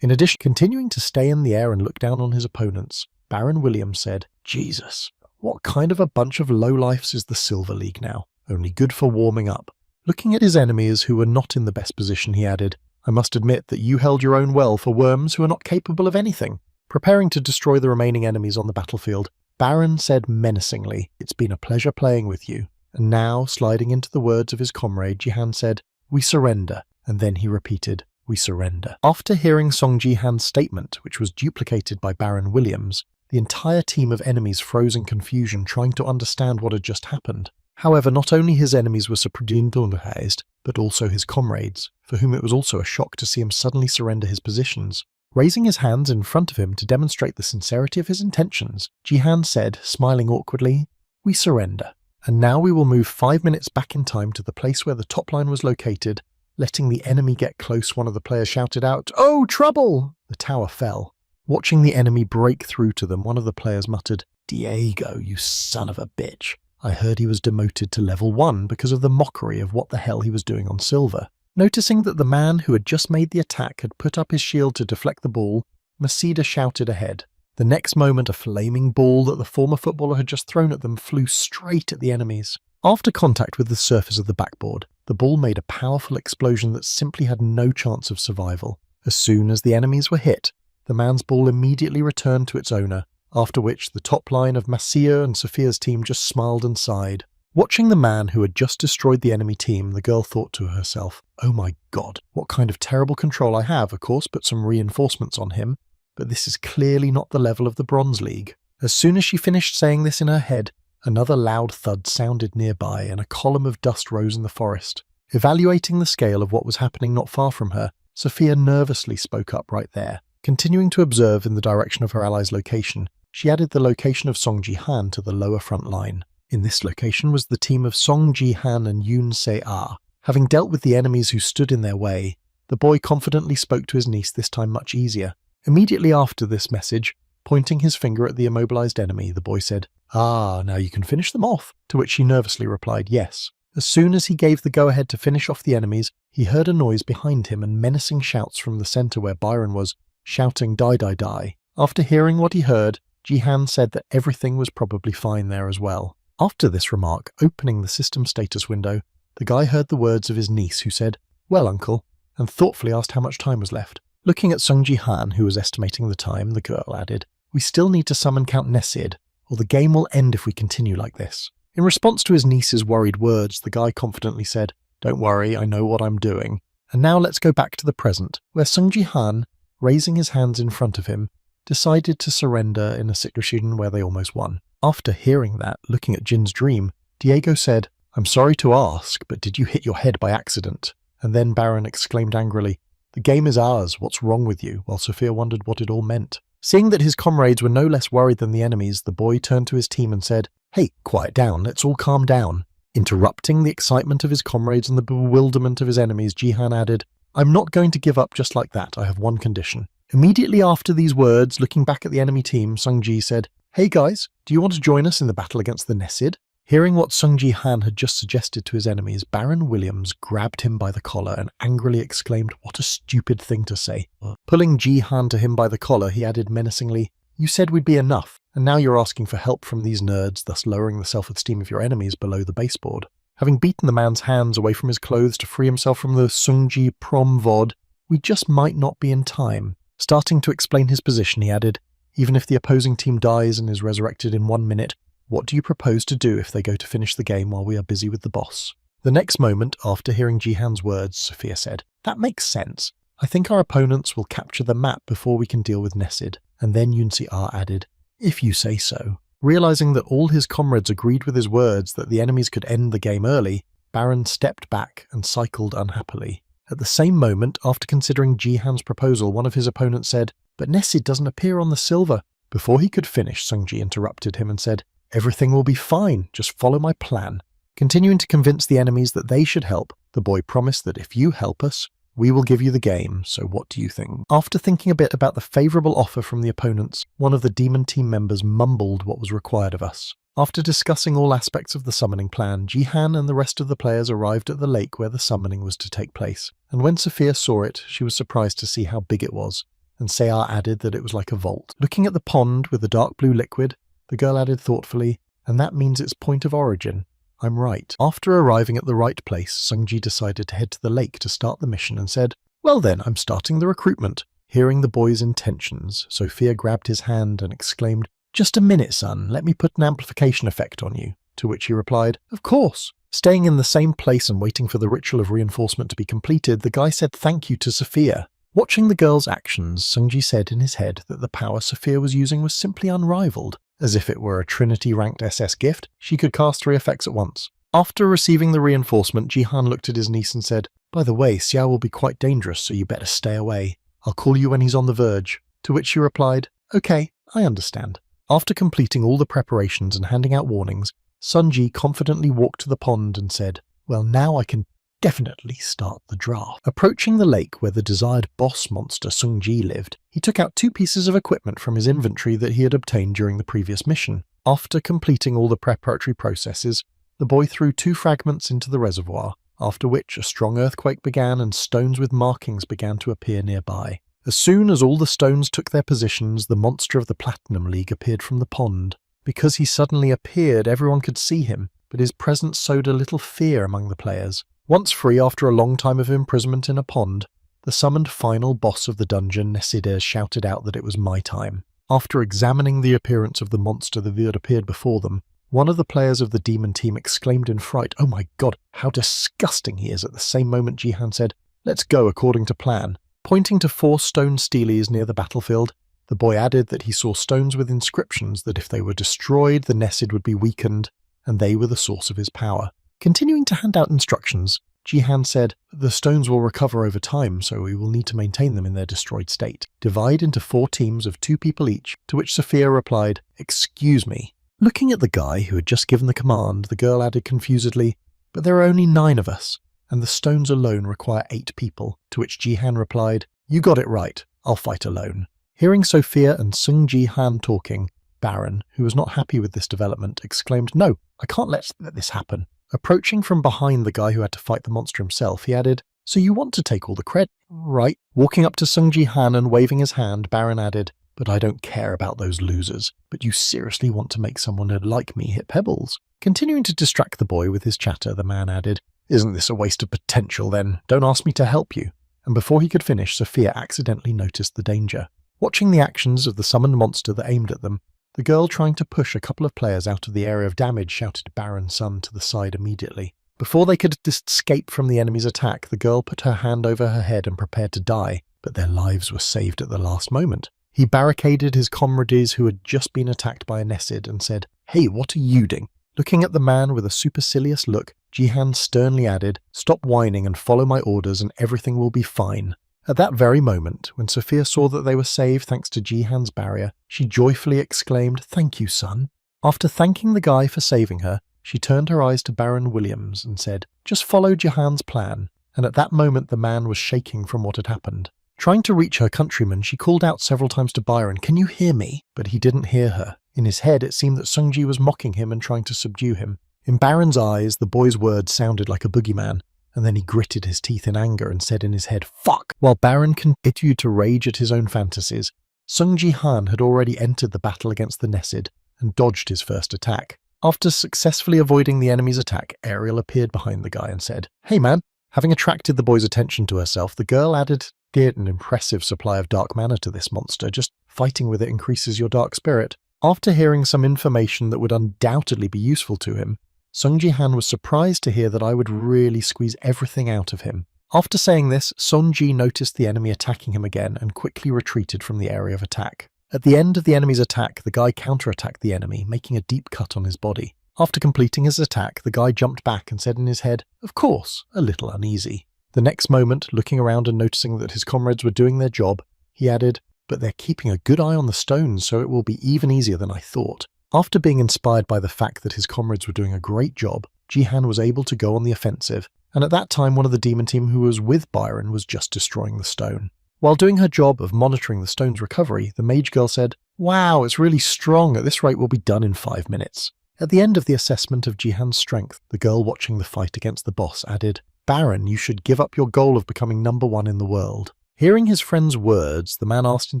In addition, continuing to stay in the air and look down on his opponents, Baron Williams said, "Jesus, what kind of a bunch of lowlifes is the Silver League now? Only good for warming up." Looking at his enemies who were not in the best position, he added, "I must admit that you held your own well for worms who are not capable of anything." Preparing to destroy the remaining enemies on the battlefield, Baron said menacingly, "It's been a pleasure playing with you." And now, sliding into the words of his comrade, Jihan said, "We surrender," and then he repeated, "We surrender." After hearing Song Jihan's statement, which was duplicated by Baron Williams, the entire team of enemies froze in confusion trying to understand what had just happened. However, not only his enemies were surprised, but also his comrades, for whom it was also a shock to see him suddenly surrender his positions. Raising his hands in front of him to demonstrate the sincerity of his intentions, Jihan said, smiling awkwardly, "We surrender. And now we will move 5 minutes back in time to the place where the top line was located. Letting the enemy get close, one of the players shouted out, 'Oh, trouble!' The tower fell. Watching the enemy break through to them, one of the players muttered, 'Diego, you son of a bitch. I heard he was demoted to level 1 because of the mockery of what the hell he was doing on silver.' Noticing that the man who had just made the attack had put up his shield to deflect the ball, Masida shouted ahead. The next moment, a flaming ball that the former footballer had just thrown at them flew straight at the enemies. After contact with the surface of the backboard, the ball made a powerful explosion that simply had no chance of survival. As soon as the enemies were hit, the man's ball immediately returned to its owner, after which the top line of Masia and Sophia's team just smiled and sighed. Watching the man who had just destroyed the enemy team, the girl thought to herself, "Oh my god, what kind of terrible control I have, of course, put some reinforcements on him, but this is clearly not the level of the Bronze League." As soon as she finished saying this in her head, Another loud thud sounded nearby, and a column of dust rose in the forest. Evaluating the scale of what was happening not far from her, Sophia nervously spoke up right there. Continuing to observe in the direction of her ally's location, she added the location of Song Ji-han to the lower front line. In this location was the team of Song Ji-han and Yoon Se-ah. Having dealt with the enemies who stood in their way, the boy confidently spoke to his niece, this time much easier. Immediately after this message, pointing his finger at the immobilized enemy, the boy said, "Ah, now you can finish them off," to which she nervously replied yes. As soon as he gave the go-ahead to finish off the enemies, he heard a noise behind him and menacing shouts from the center where Byron was, shouting "Die, die, die." After hearing what he heard, Ji-han said that everything was probably fine there as well. After this remark, opening the system status window, the guy heard the words of his niece, who said, "Well, uncle," and thoughtfully asked how much time was left. Looking at Sung Ji-han, who was estimating the time, the girl added, "We still need to summon Count Nesid, or the game will end if we continue like this." In response to his niece's worried words, the guy confidently said, "Don't worry, I know what I'm doing." And now let's go back to the present, where Sung Ji-han, raising his hands in front of him, decided to surrender in a situation where they almost won. After hearing that, looking at Jin's dream, Diego said, "I'm sorry to ask, but did you hit your head by accident?" And then Baron exclaimed angrily, "The game is ours, what's wrong with you?" while Sophia wondered what it all meant. Seeing that his comrades were no less worried than the enemies, the boy turned to his team and said, "Hey, quiet down, let's all calm down." Interrupting the excitement of his comrades and the bewilderment of his enemies, Ji-han added, "I'm not going to give up just like that, I have one condition." Immediately after these words, looking back at the enemy team, Sung Ji said, "Hey guys, do you want to join us in the battle against the Nesid?" Hearing what Sung Ji-han had just suggested to his enemies, Baron Williams grabbed him by the collar and angrily exclaimed, "What a stupid thing to say." Pulling Ji-han to him by the collar, he added menacingly, "You said we'd be enough, and now you're asking for help from these nerds, thus lowering the self-esteem of your enemies below the baseboard." Having beaten the man's hands away from his clothes to free himself from the Sung Ji prom vod, "We just might not be in time." Starting to explain his position, he added, "Even if the opposing team dies and is resurrected in 1 minute, what do you propose to do if they go to finish the game while we are busy with the boss?" The next moment, after hearing Ji-han's words, Sophia said, "That makes sense. I think our opponents will capture the map before we can deal with Nesid." And then Yoon Se-ah added, "If you say so." Realizing that all his comrades agreed with his words that the enemies could end the game early, Baron stepped back and cycled unhappily. At the same moment, after considering Ji-han's proposal, one of his opponents said, "But Nesid doesn't appear on the silver." Before he could finish, Sung Ji interrupted him and said, "Everything will be fine, just follow my plan." Continuing to convince the enemies that they should help, the boy promised that if you help us, we will give you the game, so what do you think? After thinking a bit about the favourable offer from the opponents, one of the demon team members mumbled what was required of us. After discussing all aspects of the summoning plan, Ji-han and the rest of the players arrived at the lake where the summoning was to take place, and when Sophia saw it, she was surprised to see how big it was, and Se-ah added that it was like a vault. Looking at the pond with the dark blue liquid, the girl added thoughtfully, "And that means its point of origin. I'm right." After arriving at the right place, Sung Ji decided to head to the lake to start the mission and said, "Well then, I'm starting the recruitment." Hearing the boy's intentions, Sophia grabbed his hand and exclaimed, "Just a minute, son, let me put an amplification effect on you." To which he replied, "Of course." Staying in the same place and waiting for the ritual of reinforcement to be completed, the guy said thank you to Sophia. Watching the girl's actions, Sung Ji said in his head that the power Sophia was using was simply unrivaled. As if it were a Trinity-ranked SS gift, she could cast 3 effects at once. After receiving the reinforcement, Ji-han looked at his niece and said, "By the way, Xiao will be quite dangerous, so you better stay away. I'll call you when he's on the verge." To which she replied, "Okay, I understand." After completing all the preparations and handing out warnings, Sun Ji confidently walked to the pond and said, "Well, now I can definitely start the draft." Approaching the lake where the desired boss monster Sung Ji lived, he took out 2 pieces of equipment from his inventory that he had obtained during the previous mission. After completing all the preparatory processes, the boy threw 2 fragments into the reservoir, after which a strong earthquake began and stones with markings began to appear nearby. As soon as all the stones took their positions, the monster of the Platinum League appeared from the pond. Because he suddenly appeared, everyone could see him, but his presence sowed a little fear among the players. Once free after a long time of imprisonment in a pond, the summoned final boss of the dungeon, Nesid, shouted out that it was my time. After examining the appearance of the monster that had appeared before them, one of the players of the demon team exclaimed in fright, "Oh my god, how disgusting he is!" At the same moment, Ji-han said, "Let's go according to plan." Pointing to 4 stone steles near the battlefield, the boy added that he saw stones with inscriptions that if they were destroyed, the Nesid would be weakened, and they were the source of his power. Continuing to hand out instructions, Jihan said, "The stones will recover over time, so we will need to maintain them in their destroyed state. Divide into 4 teams of 2 people each," to which Sophia replied, "Excuse me." Looking at the guy who had just given the command, the girl added confusedly, "But there are only 9 of us, and the stones alone require 8 people," to which Jihan replied, "You got it right, I'll fight alone." Hearing Sophia and Sung Ji-han talking, Baron, who was not happy with this development, exclaimed, "No, I can't let this happen." Approaching from behind the guy who had to fight the monster himself, he added, "So you want to take all the credit, right?" Walking up to Sung Ji-han and waving his hand, Baron added, "But I don't care about those losers. But you seriously want to make someone like me hit pebbles?" Continuing to distract the boy with his chatter, the man added, "Isn't this a waste of potential then? Don't ask me to help you." And before he could finish, Sophia accidentally noticed the danger. Watching the actions of the summoned monster that aimed at them, the girl trying to push a couple of players out of the area of damage shouted Baron's son to the side immediately. Before they could escape from the enemy's attack, the girl put her hand over her head and prepared to die, but their lives were saved at the last moment. He barricaded his comrades who had just been attacked by a Nesid and said, "Hey, what are you doing?" Looking at the man with a supercilious look, Jihan sternly added, "Stop whining and follow my orders and everything will be fine." At that very moment, when Sophia saw that they were saved thanks to Jihan's barrier, she joyfully exclaimed, "Thank you, son." After thanking the guy for saving her, she turned her eyes to Baron Williams and said, "Just follow Jihan's plan." And at that moment the man was shaking from what had happened. Trying to reach her countryman, she called out several times to Byron, "Can you hear me?" But he didn't hear her. In his head, it seemed that Sungji was mocking him and trying to subdue him. In Baron's eyes, the boy's words sounded like a boogeyman, and then he gritted his teeth in anger and said in his head, "Fuck!" While Baron continued to rage at his own fantasies, Sung Ji-han had already entered the battle against the Nesid and dodged his first attack. After successfully avoiding the enemy's attack, Ariel appeared behind the guy and said, "Hey man." Having attracted the boy's attention to herself, the girl added an impressive supply of dark mana to this monster. Just fighting with it increases your dark spirit. After hearing some information that would undoubtedly be useful to him, Sung Ji-han was surprised to hear that I would really squeeze everything out of him. After saying this, Sun Ji noticed the enemy attacking him again and quickly retreated from the area of attack. At the end of the enemy's attack, the guy counterattacked the enemy, making a deep cut on his body. After completing his attack, the guy jumped back and said in his head, "Of course," a little uneasy. The next moment, looking around and noticing that his comrades were doing their job, he added, "But they're keeping a good eye on the stones, so it will be even easier than I thought." After being inspired by the fact that his comrades were doing a great job, Jihan was able to go on the offensive, and at that time one of the demon team who was with Byron was just destroying the stone. While doing her job of monitoring the stone's recovery, the mage girl said, "Wow, it's really strong. At this rate we'll be done in 5 minutes." At the end of the assessment of Jihan's strength, the girl watching the fight against the boss added, "Baron, you should give up your goal of becoming #1 in the world." Hearing his friend's words, the man asked in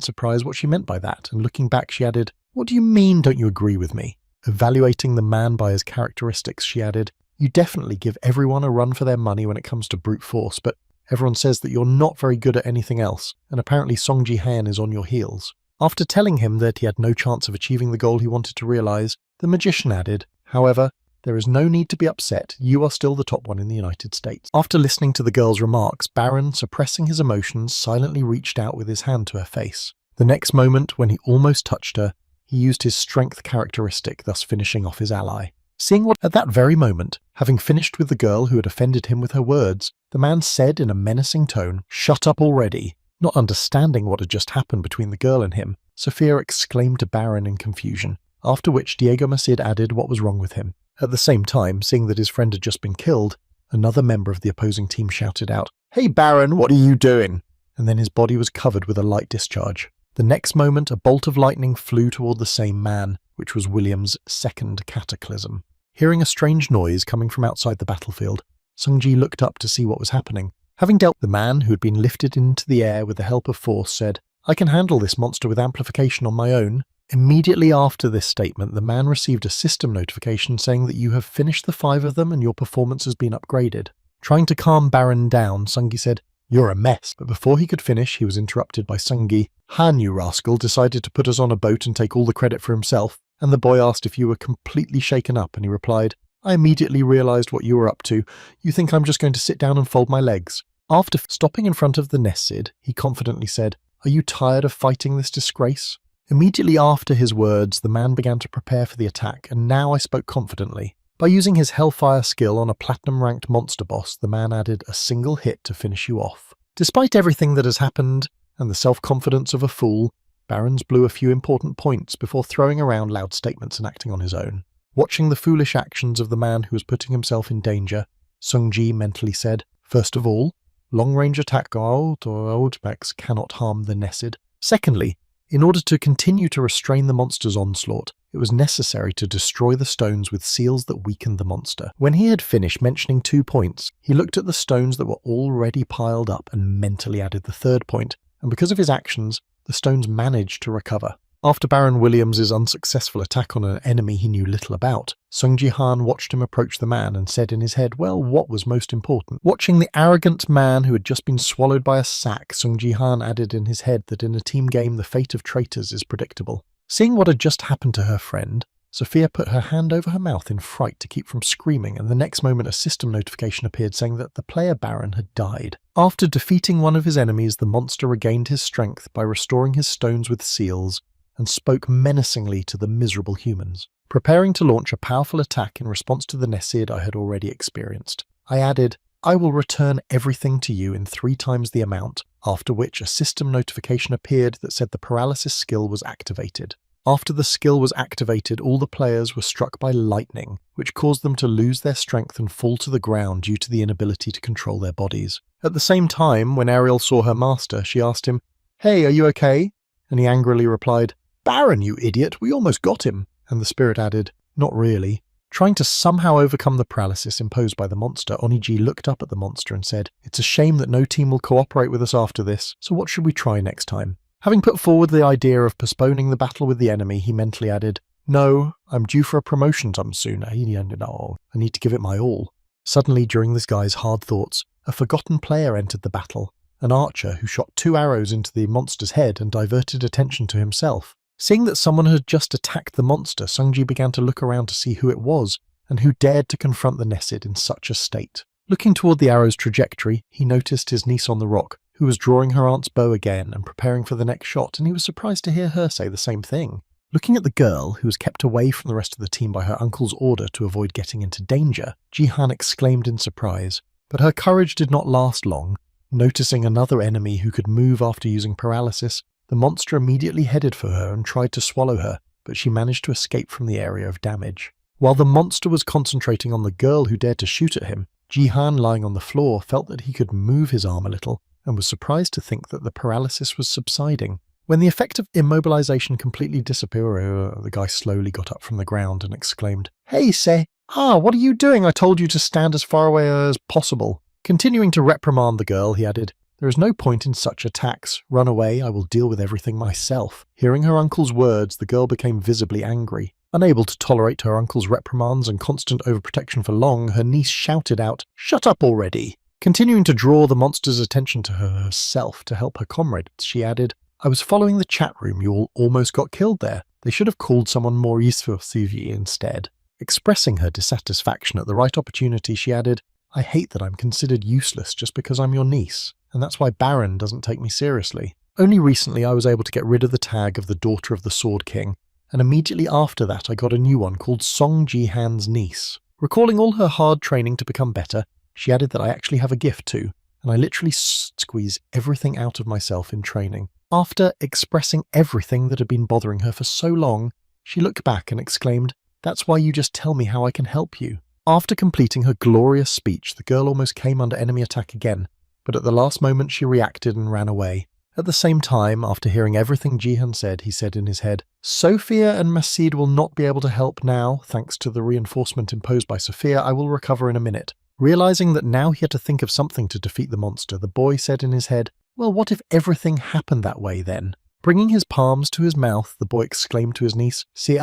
surprise what she meant by that, and looking back she added, "What do you mean, don't you agree with me?" Evaluating the man by his characteristics, she added, "You definitely give everyone a run for their money when it comes to brute force, but everyone says that you're not very good at anything else, and apparently Song Ji-han is on your heels." After telling him that he had no chance of achieving the goal he wanted to realize, the magician added, "However, there is no need to be upset, you are still the top one in the United States." After listening to the girl's remarks, Baron, suppressing his emotions, silently reached out with his hand to her face. The next moment, when he almost touched her, he used his strength characteristic, thus finishing off his ally. Seeing what at that very moment, having finished with the girl who had offended him with her words, the man said in a menacing tone, "Shut up already." Not understanding what had just happened between the girl and him, Sophia exclaimed to Baron in confusion, after which Diego Macid added what was wrong with him. At the same time, seeing that his friend had just been killed, another member of the opposing team shouted out, "Hey Baron, what are you doing?" And then his body was covered with a light discharge. The next moment, a bolt of lightning flew toward the same man, which was William's second cataclysm. Hearing a strange noise coming from outside the battlefield, Sungji looked up to see what was happening. Having dealt with the man who had been lifted into the air with the help of force, said, "I can handle this monster with amplification on my own." Immediately after this statement, the man received a system notification saying that you have finished the 5 of them and your performance has been upgraded. Trying to calm Baron down, Sungi said, "You're a mess." But before he could finish, he was interrupted by Sungi. "Han, you rascal, decided to put us on a boat and take all the credit for himself." And the boy asked if you were completely shaken up, and he replied, "I immediately realized what you were up to. You think I'm just going to sit down and fold my legs?" After stopping in front of the Nesid, he confidently said, "Are you tired of fighting this disgrace?" Immediately after his words, the man began to prepare for the attack, and now I spoke confidently. By using his Hellfire skill on a platinum-ranked monster boss, the man added a single hit to finish you off. Despite everything that has happened, and the self-confidence of a fool, Barons blew a few important points before throwing around loud statements and acting on his own. Watching the foolish actions of the man who was putting himself in danger, Sung-ji mentally said, "First of all, long-range attack out or old mechs cannot harm the Nessid. Secondly, in order to continue to restrain the monster's onslaught, it was necessary to destroy the stones with seals that weakened the monster." When he had finished mentioning 2 points, he looked at the stones that were already piled up and mentally added the 3rd point, and because of his actions, the stones managed to recover. After Baron Williams's unsuccessful attack on an enemy he knew little about, Sung Ji-han watched him approach the man and said in his head, well, what was most important? Watching the arrogant man who had just been swallowed by a sack, Sung Ji-han added in his head that in a team game the fate of traitors is predictable. Seeing what had just happened to her friend, Sophia put her hand over her mouth in fright to keep from screaming, and the next moment a system notification appeared saying that the player Baron had died. After defeating one of his enemies, the monster regained his strength by restoring his stones with seals, and spoke menacingly to the miserable humans, preparing to launch a powerful attack in response to the Nessid I had already experienced. I added, "I will return everything to you in 3 times the amount," after which a system notification appeared that said the paralysis skill was activated. After the skill was activated, all the players were struck by lightning, which caused them to lose their strength and fall to the ground due to the inability to control their bodies. At the same time, when Ariel saw her master, she asked him, "Hey, are you okay?" And he angrily replied, "Baron, you idiot, we almost got him." And the spirit added, "Not really." Trying to somehow overcome the paralysis imposed by the monster, Oniji looked up at the monster and said, "It's a shame that no team will cooperate with us after this, so what should we try next time?" Having put forward the idea of postponing the battle with the enemy, he mentally added, "No, I'm due for a promotion some soon. I need to give it my all." Suddenly, during this guy's hard thoughts, a forgotten player entered the battle, an archer who shot 2 arrows into the monster's head and diverted attention to himself. Seeing that someone had just attacked the monster, Sung-ji began to look around to see who it was, and who dared to confront the Nessid in such a state. Looking toward the arrow's trajectory, he noticed his niece on the rock, who was drawing her aunt's bow again and preparing for the next shot, and he was surprised to hear her say the same thing. Looking at the girl, who was kept away from the rest of the team by her uncle's order to avoid getting into danger, Ji-han exclaimed in surprise. But her courage did not last long. Noticing another enemy who could move after using paralysis, the monster immediately headed for her and tried to swallow her, but she managed to escape from the area of damage. While the monster was concentrating on the girl who dared to shoot at him, Ji-han, lying on the floor, felt that he could move his arm a little, and was surprised to think that the paralysis was subsiding. When the effect of immobilization completely disappeared, the guy slowly got up from the ground and exclaimed, "Hey, say! What are you doing? I told you to stand as far away as possible." Continuing to reprimand the girl, he added, "There is no point in such attacks. Run away, I will deal with everything myself." Hearing her uncle's words, the girl became visibly angry. Unable to tolerate her uncle's reprimands and constant overprotection for long, her niece shouted out, "Shut up already!" Continuing to draw the monster's attention to herself to help her comrades, she added, "I was following the chat room. You all almost got killed there. They should have called someone more useful instead." Expressing her dissatisfaction at the right opportunity, she added, "I hate that I'm considered useless just because I'm your niece, and that's why Baron doesn't take me seriously. Only recently I was able to get rid of the tag of the daughter of the Sword King, and immediately after that I got a new one called Song Ji-han's niece." Recalling all her hard training to become better, she added that I actually have a gift too, and I literally squeeze everything out of myself in training. After expressing everything that had been bothering her for so long, she looked back and exclaimed, "That's why you just tell me how I can help you." After completing her glorious speech, the girl almost came under enemy attack again, but at the last moment she reacted and ran away. At the same time, after hearing everything Ji-han said, he said in his head, "Sophia and Masid will not be able to help now. Thanks to the reinforcement imposed by Sophia, I will recover in a minute." Realizing that now he had to think of something to defeat the monster, the boy said in his head, "Well, what if everything happened that way then?" Bringing his palms to his mouth, the boy exclaimed to his niece, "See,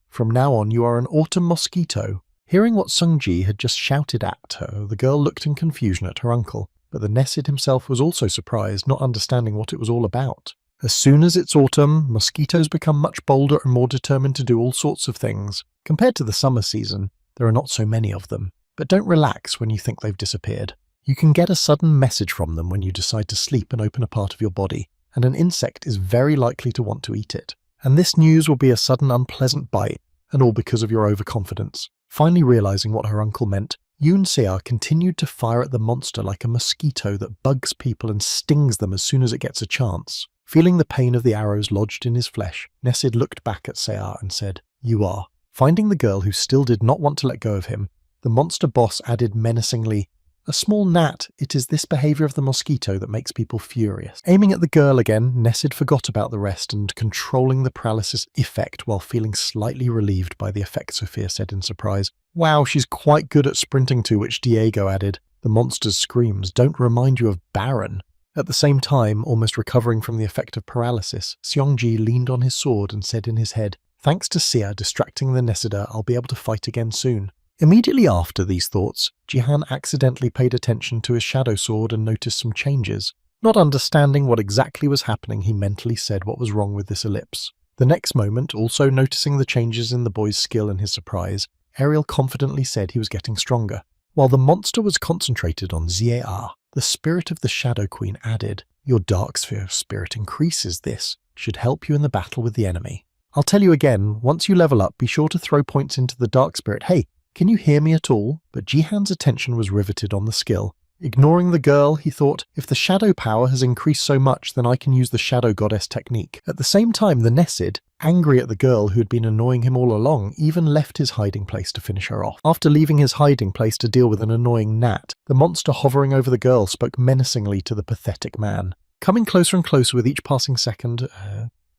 from now on you are an autumn mosquito." Hearing what Sung-ji had just shouted at her, the girl looked in confusion at her uncle, but the Nessid himself was also surprised, not understanding what it was all about. As soon as it's autumn, mosquitoes become much bolder and more determined to do all sorts of things. Compared to the summer season, there are not so many of them. But don't relax when you think they've disappeared. You can get a sudden message from them when you decide to sleep and open a part of your body, and an insect is very likely to want to eat it. And this news will be a sudden unpleasant bite, and all because of your overconfidence. Finally realizing what her uncle meant, Yoon Se continued to fire at the monster like a mosquito that bugs people and stings them as soon as it gets a chance. Feeling the pain of the arrows lodged in his flesh, Nesid looked back at Se and said, "You are." Finding the girl who still did not want to let go of him, the monster boss added menacingly, "A small gnat, it is this behavior of the mosquito that makes people furious." Aiming at the girl again, Nesid forgot about the rest and controlling the paralysis effect while feeling slightly relieved by the effect, Sophia said in surprise. "Wow, she's quite good at sprinting," to which Diego added, "The monster's screams don't remind you of Baron." At the same time, almost recovering from the effect of paralysis, Seongji leaned on his sword and said in his head, "Thanks to Sia distracting the Nesida, I'll be able to fight again soon." Immediately after these thoughts, Jihan accidentally paid attention to his shadow sword and noticed some changes. Not understanding what exactly was happening, he mentally said what was wrong with this ellipse. The next moment, also noticing the changes in the boy's skill and his surprise, Ariel confidently said he was getting stronger. While the monster was concentrated on Zier, the spirit of the Shadow Queen added, "Your Dark Sphere spirit increases. This should help you in the battle with the enemy. I'll tell you again, once you level up, be sure to throw points into the Dark Spirit. Hey, can you hear me at all?" But Jihan's attention was riveted on the skill. Ignoring the girl, he thought, if the shadow power has increased so much, then I can use the Shadow Goddess technique. At the same time, the Nesid, angry at the girl who had been annoying him all along, even left his hiding place to finish her off. After leaving his hiding place to deal with an annoying gnat, the monster hovering over the girl spoke menacingly to the pathetic man. Coming closer and closer with each passing second,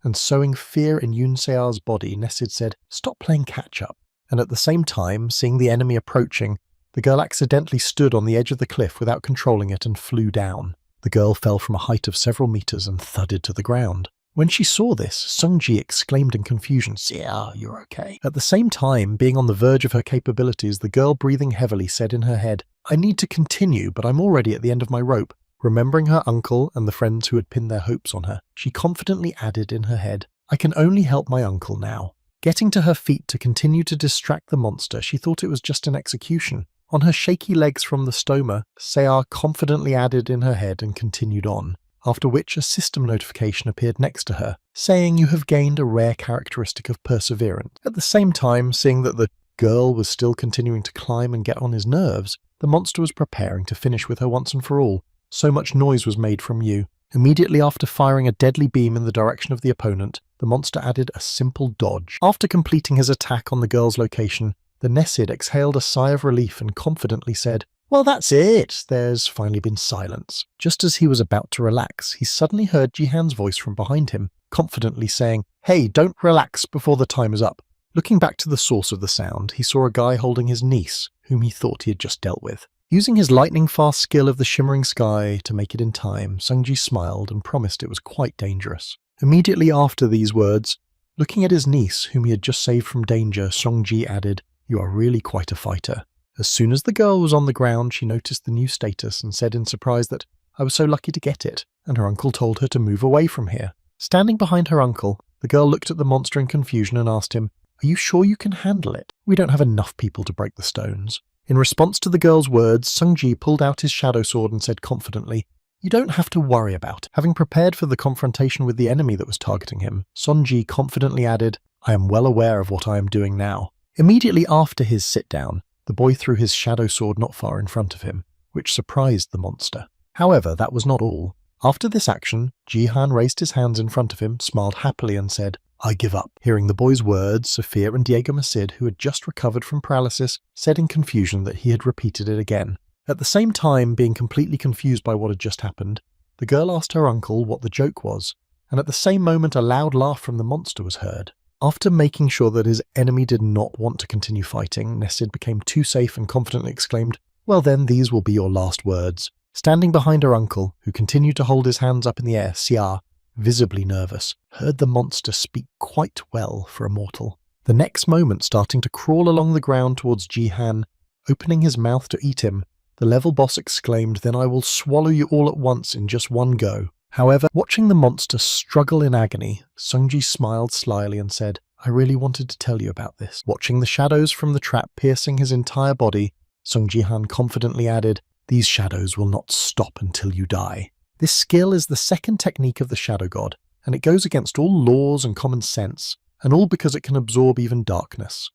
and sowing fear in Yoon Se-a's body, Nesid said, "Stop playing catch-up." And at the same time, seeing the enemy approaching, the girl accidentally stood on the edge of the cliff without controlling it and flew down. The girl fell from a height of several meters and thudded to the ground. When she saw this, Seongji exclaimed in confusion, "Yeah, you're okay." At the same time, being on the verge of her capabilities, the girl breathing heavily said in her head, "I need to continue, but I'm already at the end of my rope." Remembering her uncle and the friends who had pinned their hopes on her, she confidently added in her head, "I can only help my uncle now." Getting to her feet to continue to distract the monster, she thought it was just an execution. On her shaky legs from the stoma, Sear confidently added in her head and continued on, after which a system notification appeared next to her, saying you have gained a rare characteristic of perseverance. At the same time, seeing that the girl was still continuing to climb and get on his nerves, the monster was preparing to finish with her once and for all. So much noise was made from Yu. Immediately after firing a deadly beam in the direction of the opponent, the monster added a simple dodge. After completing his attack on the girl's location, the Nesid exhaled a sigh of relief and confidently said, "Well, that's it." There's finally been silence. Just as he was about to relax, he suddenly heard Jihan's voice from behind him, confidently saying, "Hey, don't relax before the time is up." Looking back to the source of the sound, he saw a guy holding his niece, whom he thought he had just dealt with. Using his lightning-fast skill of the shimmering sky to make it in time, Seongji smiled and promised it was quite dangerous. Immediately after these words, looking at his niece, whom he had just saved from danger, Seongji added, "You are really quite a fighter." As soon as the girl was on the ground, she noticed the new status and said in surprise that, "I was so lucky to get it," and her uncle told her to move away from here. Standing behind her uncle, the girl looked at the monster in confusion and asked him, "Are you sure you can handle it? We don't have enough people to break the stones." In response to the girl's words, Seongji pulled out his shadow sword and said confidently, "You don't have to worry about it." Having prepared for the confrontation with the enemy that was targeting him, Seongji confidently added, "I am well aware of what I am doing now." Immediately after his sit-down, the boy threw his shadow sword not far in front of him, which surprised the monster. However, that was not all. After this action, Jihan raised his hands in front of him, smiled happily and said, "I give up." Hearing the boy's words, Sophia and Diego Masid, who had just recovered from paralysis, said in confusion that he had repeated it again. At the same time, being completely confused by what had just happened, the girl asked her uncle what the joke was, and at the same moment a loud laugh from the monster was heard. After making sure that his enemy did not want to continue fighting, Nesid became too safe and confidently exclaimed, "Well then, these will be your last words." Standing behind her uncle, who continued to hold his hands up in the air, Sia, visibly nervous, heard the monster speak quite well for a mortal. The next moment, starting to crawl along the ground towards Jihan, opening his mouth to eat him, the level boss exclaimed, "Then I will swallow you all at once in just one go." However, watching the monster struggle in agony, Seongji smiled slyly and said, "I really wanted to tell you about this." Watching the shadows from the trap piercing his entire body, Seongji-han confidently added, "These shadows will not stop until you die." This skill is the second technique of the Shadow God, and it goes against all laws and common sense, and all because it can absorb even darkness.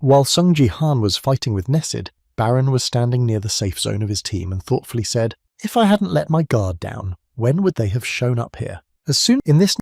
While Sung Ji-han was fighting with Nesid, Baron was standing near the safe zone of his team and thoughtfully said, "If I hadn't let my guard down, when would they have shown up here?"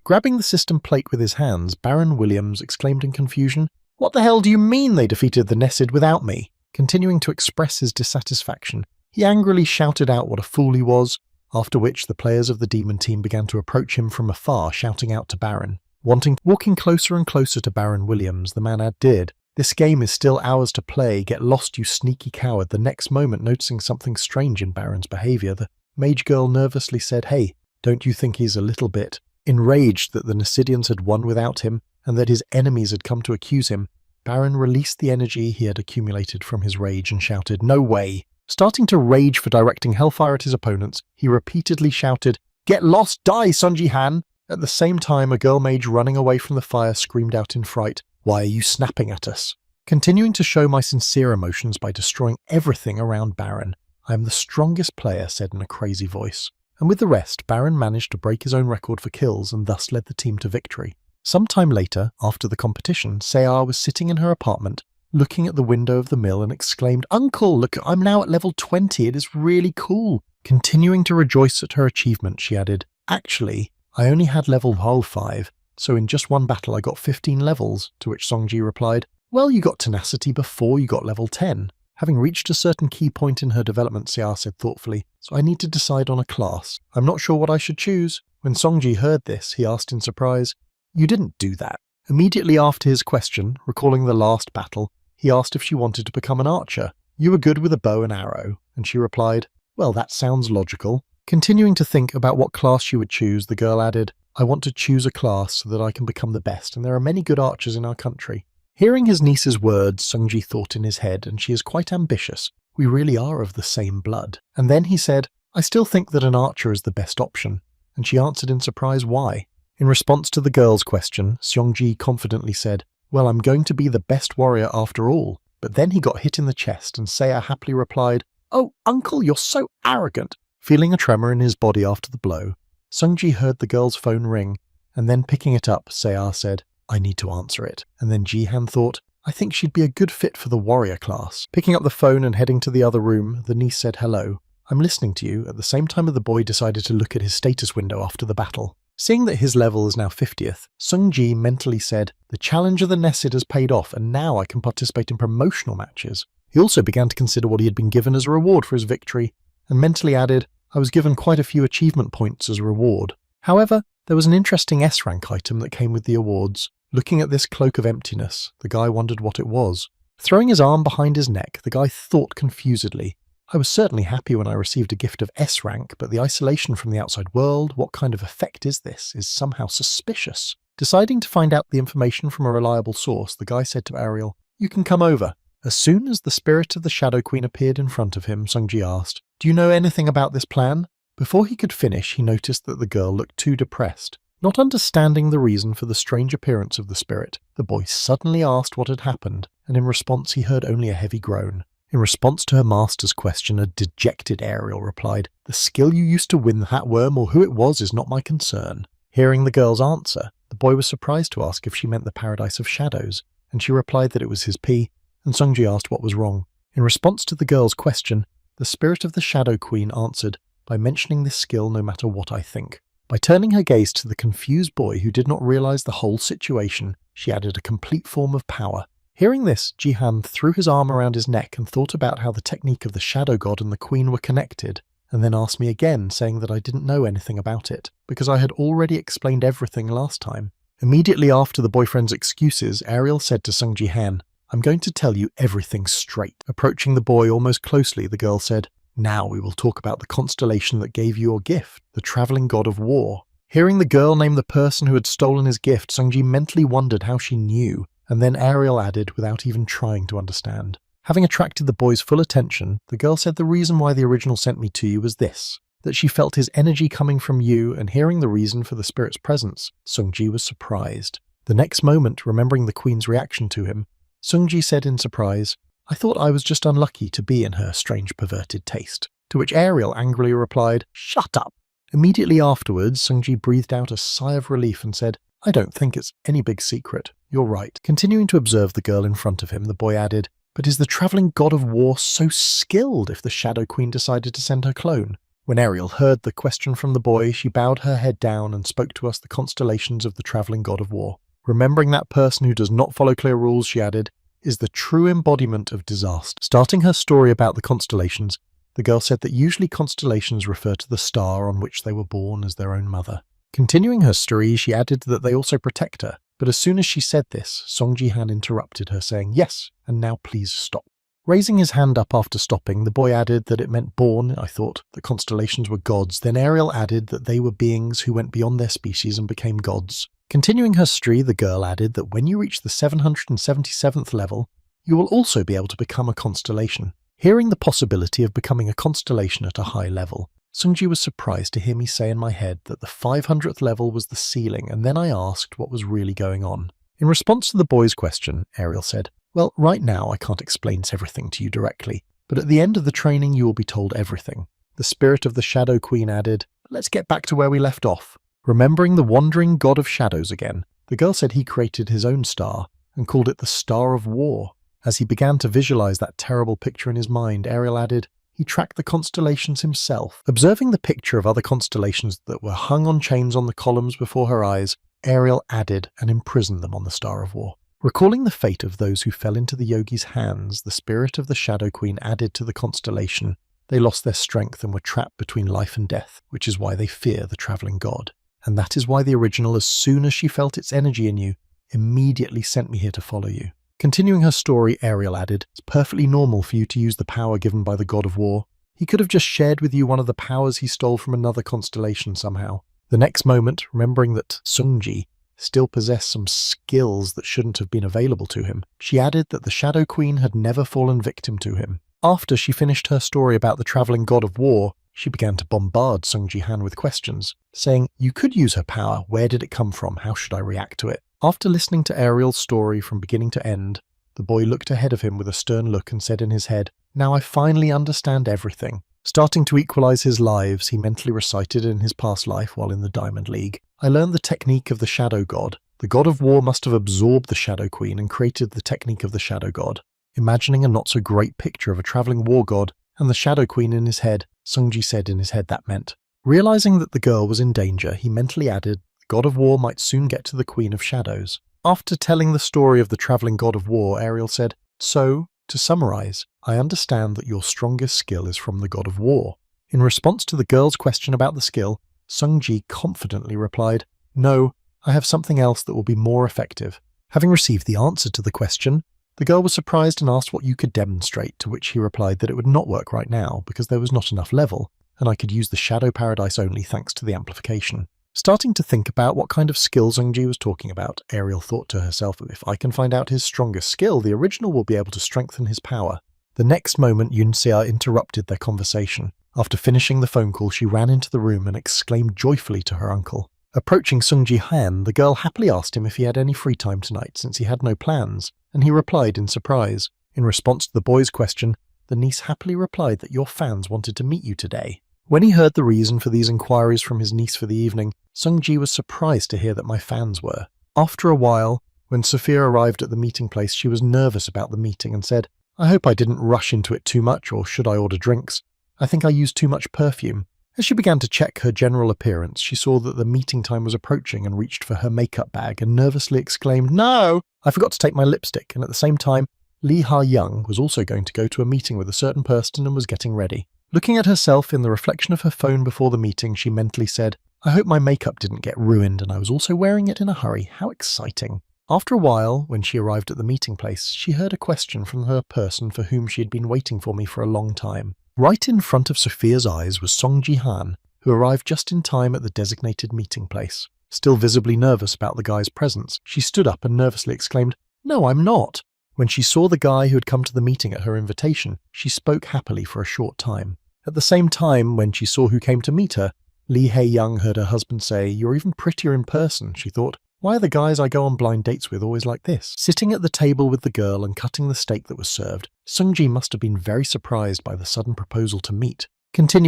Grabbing the system plate with his hands, Baron Williams exclaimed in confusion, "What the hell do you mean they defeated the Nesid without me?" Continuing to express his dissatisfaction, he angrily shouted out what a fool he was, after which the players of the demon team began to approach him from afar, shouting out to Baron. Walking closer and closer to Baron Williams, the man did. "This game is still ours to play. Get lost, you sneaky coward." The next moment, noticing something strange in Baron's behaviour, the mage girl nervously said, "Hey, don't you think he's a little bit?" Enraged that the Nasidians had won without him, and that his enemies had come to accuse him, Baron released the energy he had accumulated from his rage and shouted, "No way!" Starting to rage for directing hellfire at his opponents, he repeatedly shouted, "Get lost, die, Sun Ji-han!" At the same time, a girl mage running away from the fire screamed out in fright, "Why are you snapping at us?" Continuing to show my sincere emotions by destroying everything around Baron, "I am the strongest player," said in a crazy voice. And with the rest, Baron managed to break his own record for kills and thus led the team to victory. Sometime later, after the competition, Sayar was sitting in her apartment, looking at the window of the mill and exclaimed, "Uncle, look, I'm now at level 20, it is really cool." Continuing to rejoice at her achievement, she added, "Actually, I only had level 5, so in just one battle I got 15 levels," to which Songji replied, "Well, you got tenacity before you got level 10. Having reached a certain key point in her development, Sayar said thoughtfully, "So I need to decide on a class. I'm not sure what I should choose." When Songji heard this, he asked in surprise, "You didn't do that." Immediately after his question, recalling the last battle, he asked if she wanted to become an archer. "You were good with a bow and arrow," and she replied, "Well, that sounds logical." Continuing to think about what class she would choose, the girl added, "I want to choose a class so that I can become the best, and there are many good archers in our country." Hearing his niece's words, Sungji thought in his head, "And she is quite ambitious. We really are of the same blood." And then he said, "I still think that an archer is the best option." And she answered in surprise, "Why?" In response to the girl's question, Seongji confidently said, "Well, I'm going to be the best warrior after all." But then he got hit in the chest, and Seiya happily replied, "Oh, uncle, you're so arrogant." Feeling a tremor in his body after the blow, Sungji heard the girl's phone ring, and then picking it up, Seiya said, "I need to answer it." And then Jihan thought, "I think she'd be a good fit for the warrior class." Picking up the phone and heading to the other room, the niece said, "Hello, I'm listening to you." At the same time, the boy decided to look at his status window after the battle. Seeing that his level is now 50th, Sungji mentally said, "The challenge of the Nesid has paid off, and now I can participate in promotional matches." He also began to consider what he had been given as a reward for his victory, and mentally added, "I was given quite a few achievement points as a reward." However, there was an interesting S-rank item that came with the awards. Looking at this cloak of emptiness, the guy wondered what it was. Throwing his arm behind his neck, the guy thought confusedly, "I was certainly happy when I received a gift of S-rank, but the isolation from the outside world, what kind of effect is this, is somehow suspicious." Deciding to find out the information from a reliable source, the guy said to Ariel, "You can come over." As soon as the spirit of the Shadow Queen appeared in front of him, Sungji asked, "Do you know anything about this plan?" Before he could finish, he noticed that the girl looked too depressed. Not understanding the reason for the strange appearance of the spirit, the boy suddenly asked what had happened, and in response he heard only a heavy groan. In response to her master's question, a dejected Ariel replied, "The skill you used to win that worm or who it was is not my concern." Hearing the girl's answer, the boy was surprised to ask if she meant the Paradise of Shadows, and she replied that it was his P, and Sungji asked what was wrong. In response to the girl's question, the spirit of the Shadow Queen answered, "By mentioning this skill no matter what I think." By turning her gaze to the confused boy who did not realize the whole situation, she added a complete form of power. Hearing this, Jihan threw his arm around his neck and thought about how the technique of the Shadow God and the Queen were connected, and then asked me again, saying that I didn't know anything about it, because I had already explained everything last time. Immediately after the boyfriend's excuses, Ariel said to Sung Ji-han, "I'm going to tell you everything straight." Approaching the boy almost closely, the girl said, "Now we will talk about the constellation that gave you your gift, the traveling god of war." Hearing the girl name the person who had stolen his gift, Sungji mentally wondered how she knew, and then Ariel added without even trying to understand. Having attracted the boy's full attention, the girl said the reason why the original sent me to you was this, that she felt his energy coming from you, and hearing the reason for the spirit's presence, Sungji was surprised. The next moment, remembering the queen's reaction to him, Sungji said in surprise, "I thought I was just unlucky to be in her strange perverted taste." To which Ariel angrily replied, "Shut up!" Immediately afterwards, Sungji breathed out a sigh of relief and said, "I don't think it's any big secret. you're right. Continuing to observe the girl in front of him, the boy added, but is the travelling god of war so skilled if the Shadow Queen decided to send her clone? When Ariel heard the question from the boy, she bowed her head down and spoke to us the constellations of the travelling god of war. Remembering that person who does not follow clear rules, she added, is the true embodiment of disaster. Starting her story about the constellations, the girl said that usually constellations refer to the star on which they were born as their own mother. Continuing her story, she added that they also protect her, but as soon as she said this, Song Ji-han interrupted her, saying, yes, and now please stop. Raising his hand up after stopping, the boy added that it meant born, I thought, that constellations were gods. Then Ariel added that they were beings who went beyond their species and became gods. Continuing her story, the girl added that when you reach the 777th level, you will also be able to become a constellation. Hearing the possibility of becoming a constellation at a high level, Sungji was surprised to hear me say in my head that the 500th level was the ceiling, and then I asked what was really going on. In response to the boy's question, Ariel said, well, right now I can't explain everything to you directly, but at the end of the training you will be told everything. The spirit of the Shadow Queen added, let's get back to where we left off. Remembering the wandering god of shadows again, the girl said he created his own star and called it the Star of War. As he began to visualize that terrible picture in his mind, Ariel added, he tracked the constellations himself. Observing the picture of other constellations that were hung on chains on the columns before her eyes, Ariel added and imprisoned them on the Star of War. Recalling the fate of those who fell into the yogi's hands, the spirit of the Shadow Queen added to the constellation. They lost their strength and were trapped between life and death, which is why they fear the travelling god. And that is why the original, as soon as she felt its energy in you, immediately sent me here to follow you. Continuing her story, Ariel added, it's perfectly normal for you to use the power given by the god of war. He could have just shared with you one of the powers he stole from another constellation somehow. The next moment, remembering that Sungji still possessed some skills that shouldn't have been available to him, she added that the Shadow Queen had never fallen victim to him. After she finished her story about the travelling god of war, she began to bombard Sung Ji-han with questions, saying, you could use her power, where did it come from, how should I react to it? After listening to Ariel's story from beginning to end, the boy looked ahead of him with a stern look and said in his head, now I finally understand everything. Starting to equalize his lives, he mentally recited in his past life while in the Diamond League, I learned the technique of the Shadow God. The god of war must have absorbed the Shadow Queen and created the technique of the Shadow God. Imagining a not-so-great picture of a travelling war god and the Shadow Queen in his head, Sungji said in his head that meant. Realizing that the girl was in danger, he mentally added, the god of war might soon get to the Queen of Shadows. After telling the story of the travelling god of war, Ariel said, so, to summarize, I understand that your strongest skill is from the god of war. In response to the girl's question about the skill, Sungji confidently replied, no, I have something else that will be more effective. Having received the answer to the question, the girl was surprised and asked what you could demonstrate, to which he replied that it would not work right now because there was not enough level, and I could use the Shadow Paradise only thanks to the amplification. Starting to think about what kind of skill Sungji was talking about, Ariel thought to herself, if I can find out his strongest skill, the original will be able to strengthen his power. The next moment, Yoon-se interrupted their conversation. After finishing the phone call, she ran into the room and exclaimed joyfully to her uncle. Approaching Sung Ji-han, the girl happily asked him if he had any free time tonight since he had no plans, and he replied in surprise. In response to the boy's question, the niece happily replied that your fans wanted to meet you today. When he heard the reason for these inquiries from his niece for the evening, Sung-ji was surprised to hear that my fans were. After a while, when Sophia arrived at the meeting place, she was nervous about the meeting and said, I hope I didn't rush into it too much, or should I order drinks? I think I used too much perfume. As she began to check her general appearance, she saw that the meeting time was approaching and reached for her makeup bag and nervously exclaimed, no! I forgot to take my lipstick, and at the same time, Lee Ha-young was also going to go to a meeting with a certain person and was getting ready. Looking at herself in the reflection of her phone before the meeting, she mentally said, I hope my makeup didn't get ruined and I was also wearing it in a hurry. How exciting. After a while, when she arrived at the meeting place, she heard a question from her person for whom she had been waiting for me for a long time. Right in front of Sophia's eyes was Song Ji-han, who arrived just in time at the designated meeting place. Still visibly nervous about the guy's presence, she stood up and nervously exclaimed, No, I'm not. When she saw the guy who had come to the meeting at her invitation, she spoke happily for a short time. At the same time, when she saw who came to meet her, Lee Hae-young heard her husband say, You're even prettier in person, she thought. Why are the guys I go on blind dates with always like this? Sitting at the table with the girl and cutting the steak that was served, Sung-ji must have been very surprised by the sudden proposal to meet.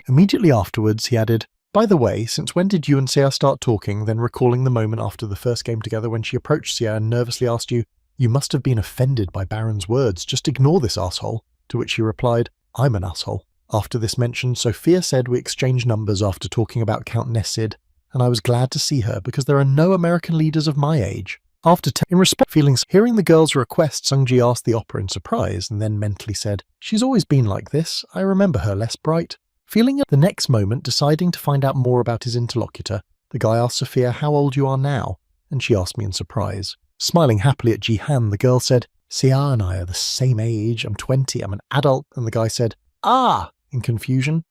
Immediately afterwards, he added, By the way, since when did you and Sia start talking?" Then recalling the moment after the first game together when she approached Sia and nervously asked you, "You must have been offended by Baron's words, just ignore this asshole." To which she replied, "I'm an asshole." After this mention, Sophia said we exchanged numbers after talking about Count Nesid, and I was glad to see her because there are no American leaders of my age. In response to feelings, hearing the girl's request, Sungji asked the opera in surprise and then mentally said, "She's always been like this. I remember her less bright." Feeling at the next moment, deciding to find out more about his interlocutor, the guy asked Sophia how old you are now, and she asked me in surprise. Smiling happily at Jihan, the girl said, "Sia and I are the same age. I'm 20, I'm an adult," and the guy said, "Ah!" in confusion.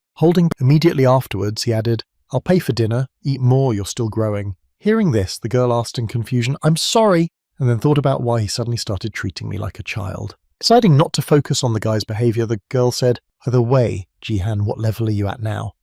Immediately afterwards, he added, "I'll pay for dinner. Eat more, you're still growing." Hearing this, the girl asked in confusion, "I'm sorry," and then thought about why he suddenly started treating me like a child. Deciding not to focus on the guy's behavior, the girl said, "By the way, Jihan, what level are you at now?"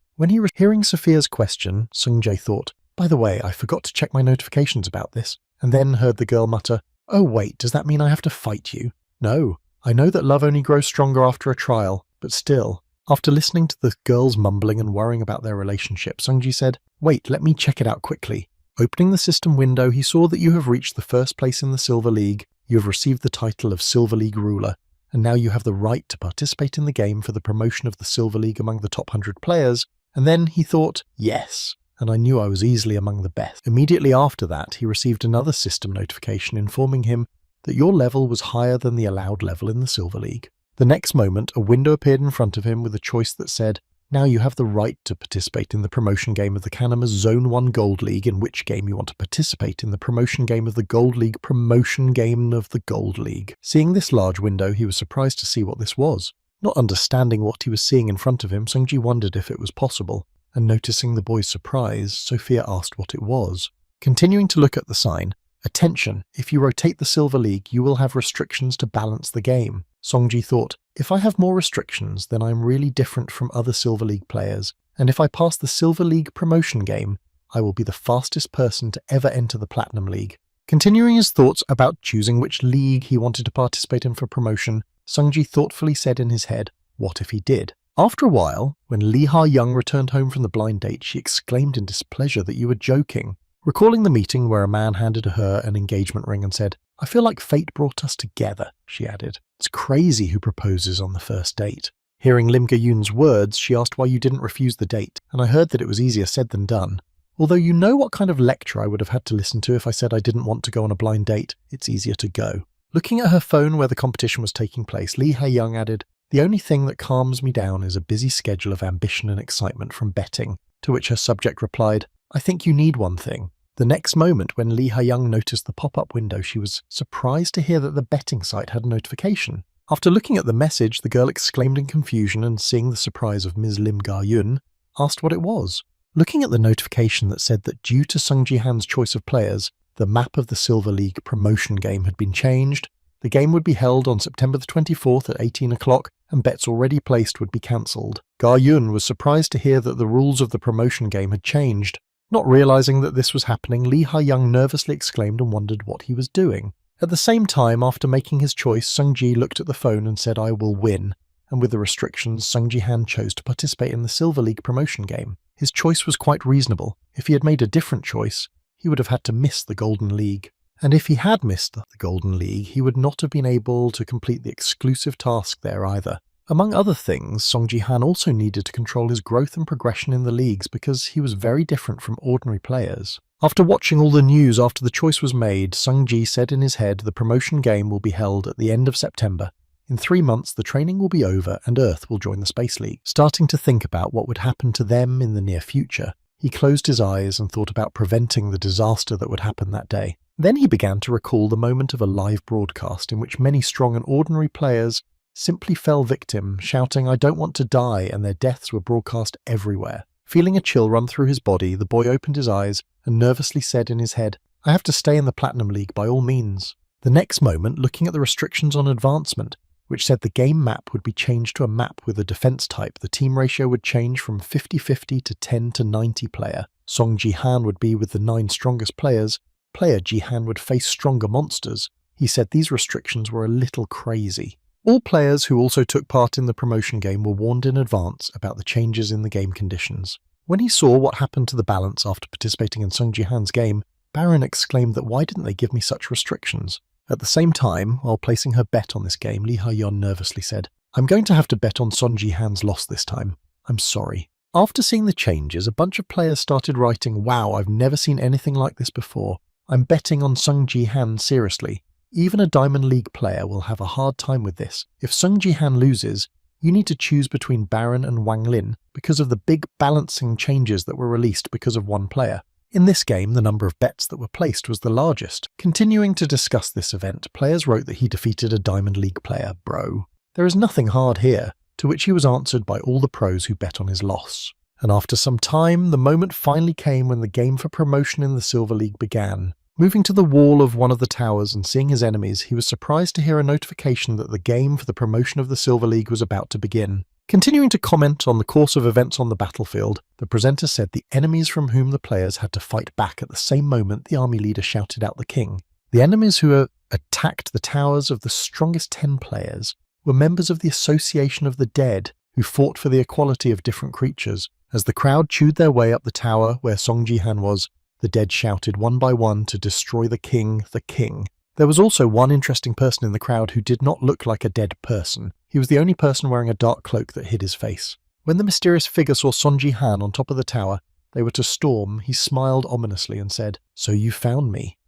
Hearing Sophia's question, Sungjae thought, "By the way, I forgot to check my notifications about this," and then heard the girl mutter, "Oh wait, does that mean I have to fight you?" "No, I know that love only grows stronger after a trial, but still." After listening to the girls mumbling and worrying about their relationship, Sungji said, "Wait, let me check it out quickly." Opening the system window, he saw that you have reached the first place in the Silver League, you have received the title of Silver League Ruler, and now you have the right to participate in the game for the promotion of the Silver League among the top 100 players. And then he thought, yes, and I knew I was easily among the best. Immediately after that, he received another system notification informing him that your level was higher than the allowed level in the Silver League. The next moment, a window appeared in front of him with a choice that said, "Now you have the right to participate in the promotion game of the Kanama's Zone 1 Gold League, in which game you want to participate in the promotion game of the Gold League promotion game of the Gold League." Seeing this large window, he was surprised to see what this was. Not understanding what he was seeing in front of him, Sungji wondered if it was possible, and noticing the boy's surprise, Sophia asked what it was. Continuing to look at the sign, "Attention, if you rotate the Silver League, you will have restrictions to balance the game." Songji thought, if I have more restrictions, then I'm really different from other Silver League players, and if I pass the Silver League promotion game, I will be the fastest person to ever enter the Platinum League. Continuing his thoughts about choosing which league he wanted to participate in for promotion, Sungji thoughtfully said in his head, what if he did? After a while, when Lee Ha-young returned home from the blind date, she exclaimed in displeasure that you were joking. Recalling the meeting where a man handed her an engagement ring and said, "I feel like fate brought us together," she added. "It's crazy who proposes on the first date." Hearing Lim Ga-yoon's words, she asked why you didn't refuse the date, and I heard that it was easier said than done. Although you know what kind of lecture I would have had to listen to if I said I didn't want to go on a blind date, it's easier to go. Looking at her phone where the competition was taking place, Lee Ha-young added, "The only thing that calms me down is a busy schedule of ambition and excitement from betting," to which her subject replied, "I think you need one thing." The next moment, when Lee Ha-young noticed the pop-up window, she was surprised to hear that the betting site had a notification. After looking at the message, the girl exclaimed in confusion and, seeing the surprise of Ms. Lim Ga-yoon, asked what it was. Looking at the notification that said that due to Sung Ji-han's choice of players, the map of the Silver League promotion game had been changed, the game would be held on September the 24th at 18 o'clock, and bets already placed would be cancelled. Ga-yoon was surprised to hear that the rules of the promotion game had changed. Not realizing that this was happening, Lee Ha-young nervously exclaimed and wondered what he was doing. At the same time, after making his choice, Sung-ji looked at the phone and said, "I will win," and with the restrictions, Sung Ji-han chose to participate in the Silver League promotion game. His choice was quite reasonable. If he had made a different choice, he would have had to miss the Golden League. And if he had missed the Golden League, he would not have been able to complete the exclusive task there either. Among other things, Song Ji-han also needed to control his growth and progression in the leagues because he was very different from ordinary players. After watching all the news after the choice was made, Sung Ji said in his head the promotion game will be held at the end of September. In 3 months, the training will be over and Earth will join the Space League. Starting to think about what would happen to them in the near future, he closed his eyes and thought about preventing the disaster that would happen that day. Then he began to recall the moment of a live broadcast in which many strong and ordinary players simply fell victim, shouting, "I don't want to die," and their deaths were broadcast everywhere. Feeling a chill run through his body, the boy opened his eyes and nervously said in his head, "I have to stay in the Platinum League by all means." The next moment, looking at the restrictions on advancement, which said the game map would be changed to a map with a defense type, the team ratio would change from 50-50 to 10-90 player. Song Ji-han would be with the 9 strongest players. Player Ji-han would face stronger monsters. He said these restrictions were a little crazy. All players who also took part in the promotion game were warned in advance about the changes in the game conditions. When he saw what happened to the balance after participating in Sung Ji-han's game, Baron exclaimed that why didn't they give me such restrictions? At the same time, while placing her bet on this game, Lee Ha-yeon nervously said, "I'm going to have to bet on Sung Ji-han's loss this time. I'm sorry." After seeing the changes, a bunch of players started writing, "Wow, I've never seen anything like this before. I'm betting on Sung Ji-han seriously. Even a Diamond League player will have a hard time with this. If Sung Ji-han loses, you need to choose between Baron and Wang Lin because of the big balancing changes that were released because of one player." In this game, the number of bets that were placed was the largest. Continuing to discuss this event, players wrote that he defeated a Diamond League player, bro. There is nothing hard here, to which he was answered by all the pros who bet on his loss. And after some time, the moment finally came when the game for promotion in the Silver League began. Moving to the wall of one of the towers and seeing his enemies, he was surprised to hear a notification that the game for the promotion of the Silver League was about to begin. Continuing to comment on the course of events on the battlefield, the presenter said the enemies from whom the players had to fight back at the same moment the army leader shouted out the king. The enemies who attacked the towers of the strongest 10 players were members of the Association of the Dead, who fought for the equality of different creatures. As the crowd chewed their way up the tower where Song Ji-han was, the dead shouted one by one to destroy the king, the king. There was also one interesting person in the crowd who did not look like a dead person. He was the only person wearing a dark cloak that hid his face. When the mysterious figure saw Song Ji-han on top of the tower, they were to storm, he smiled ominously and said, "So you found me."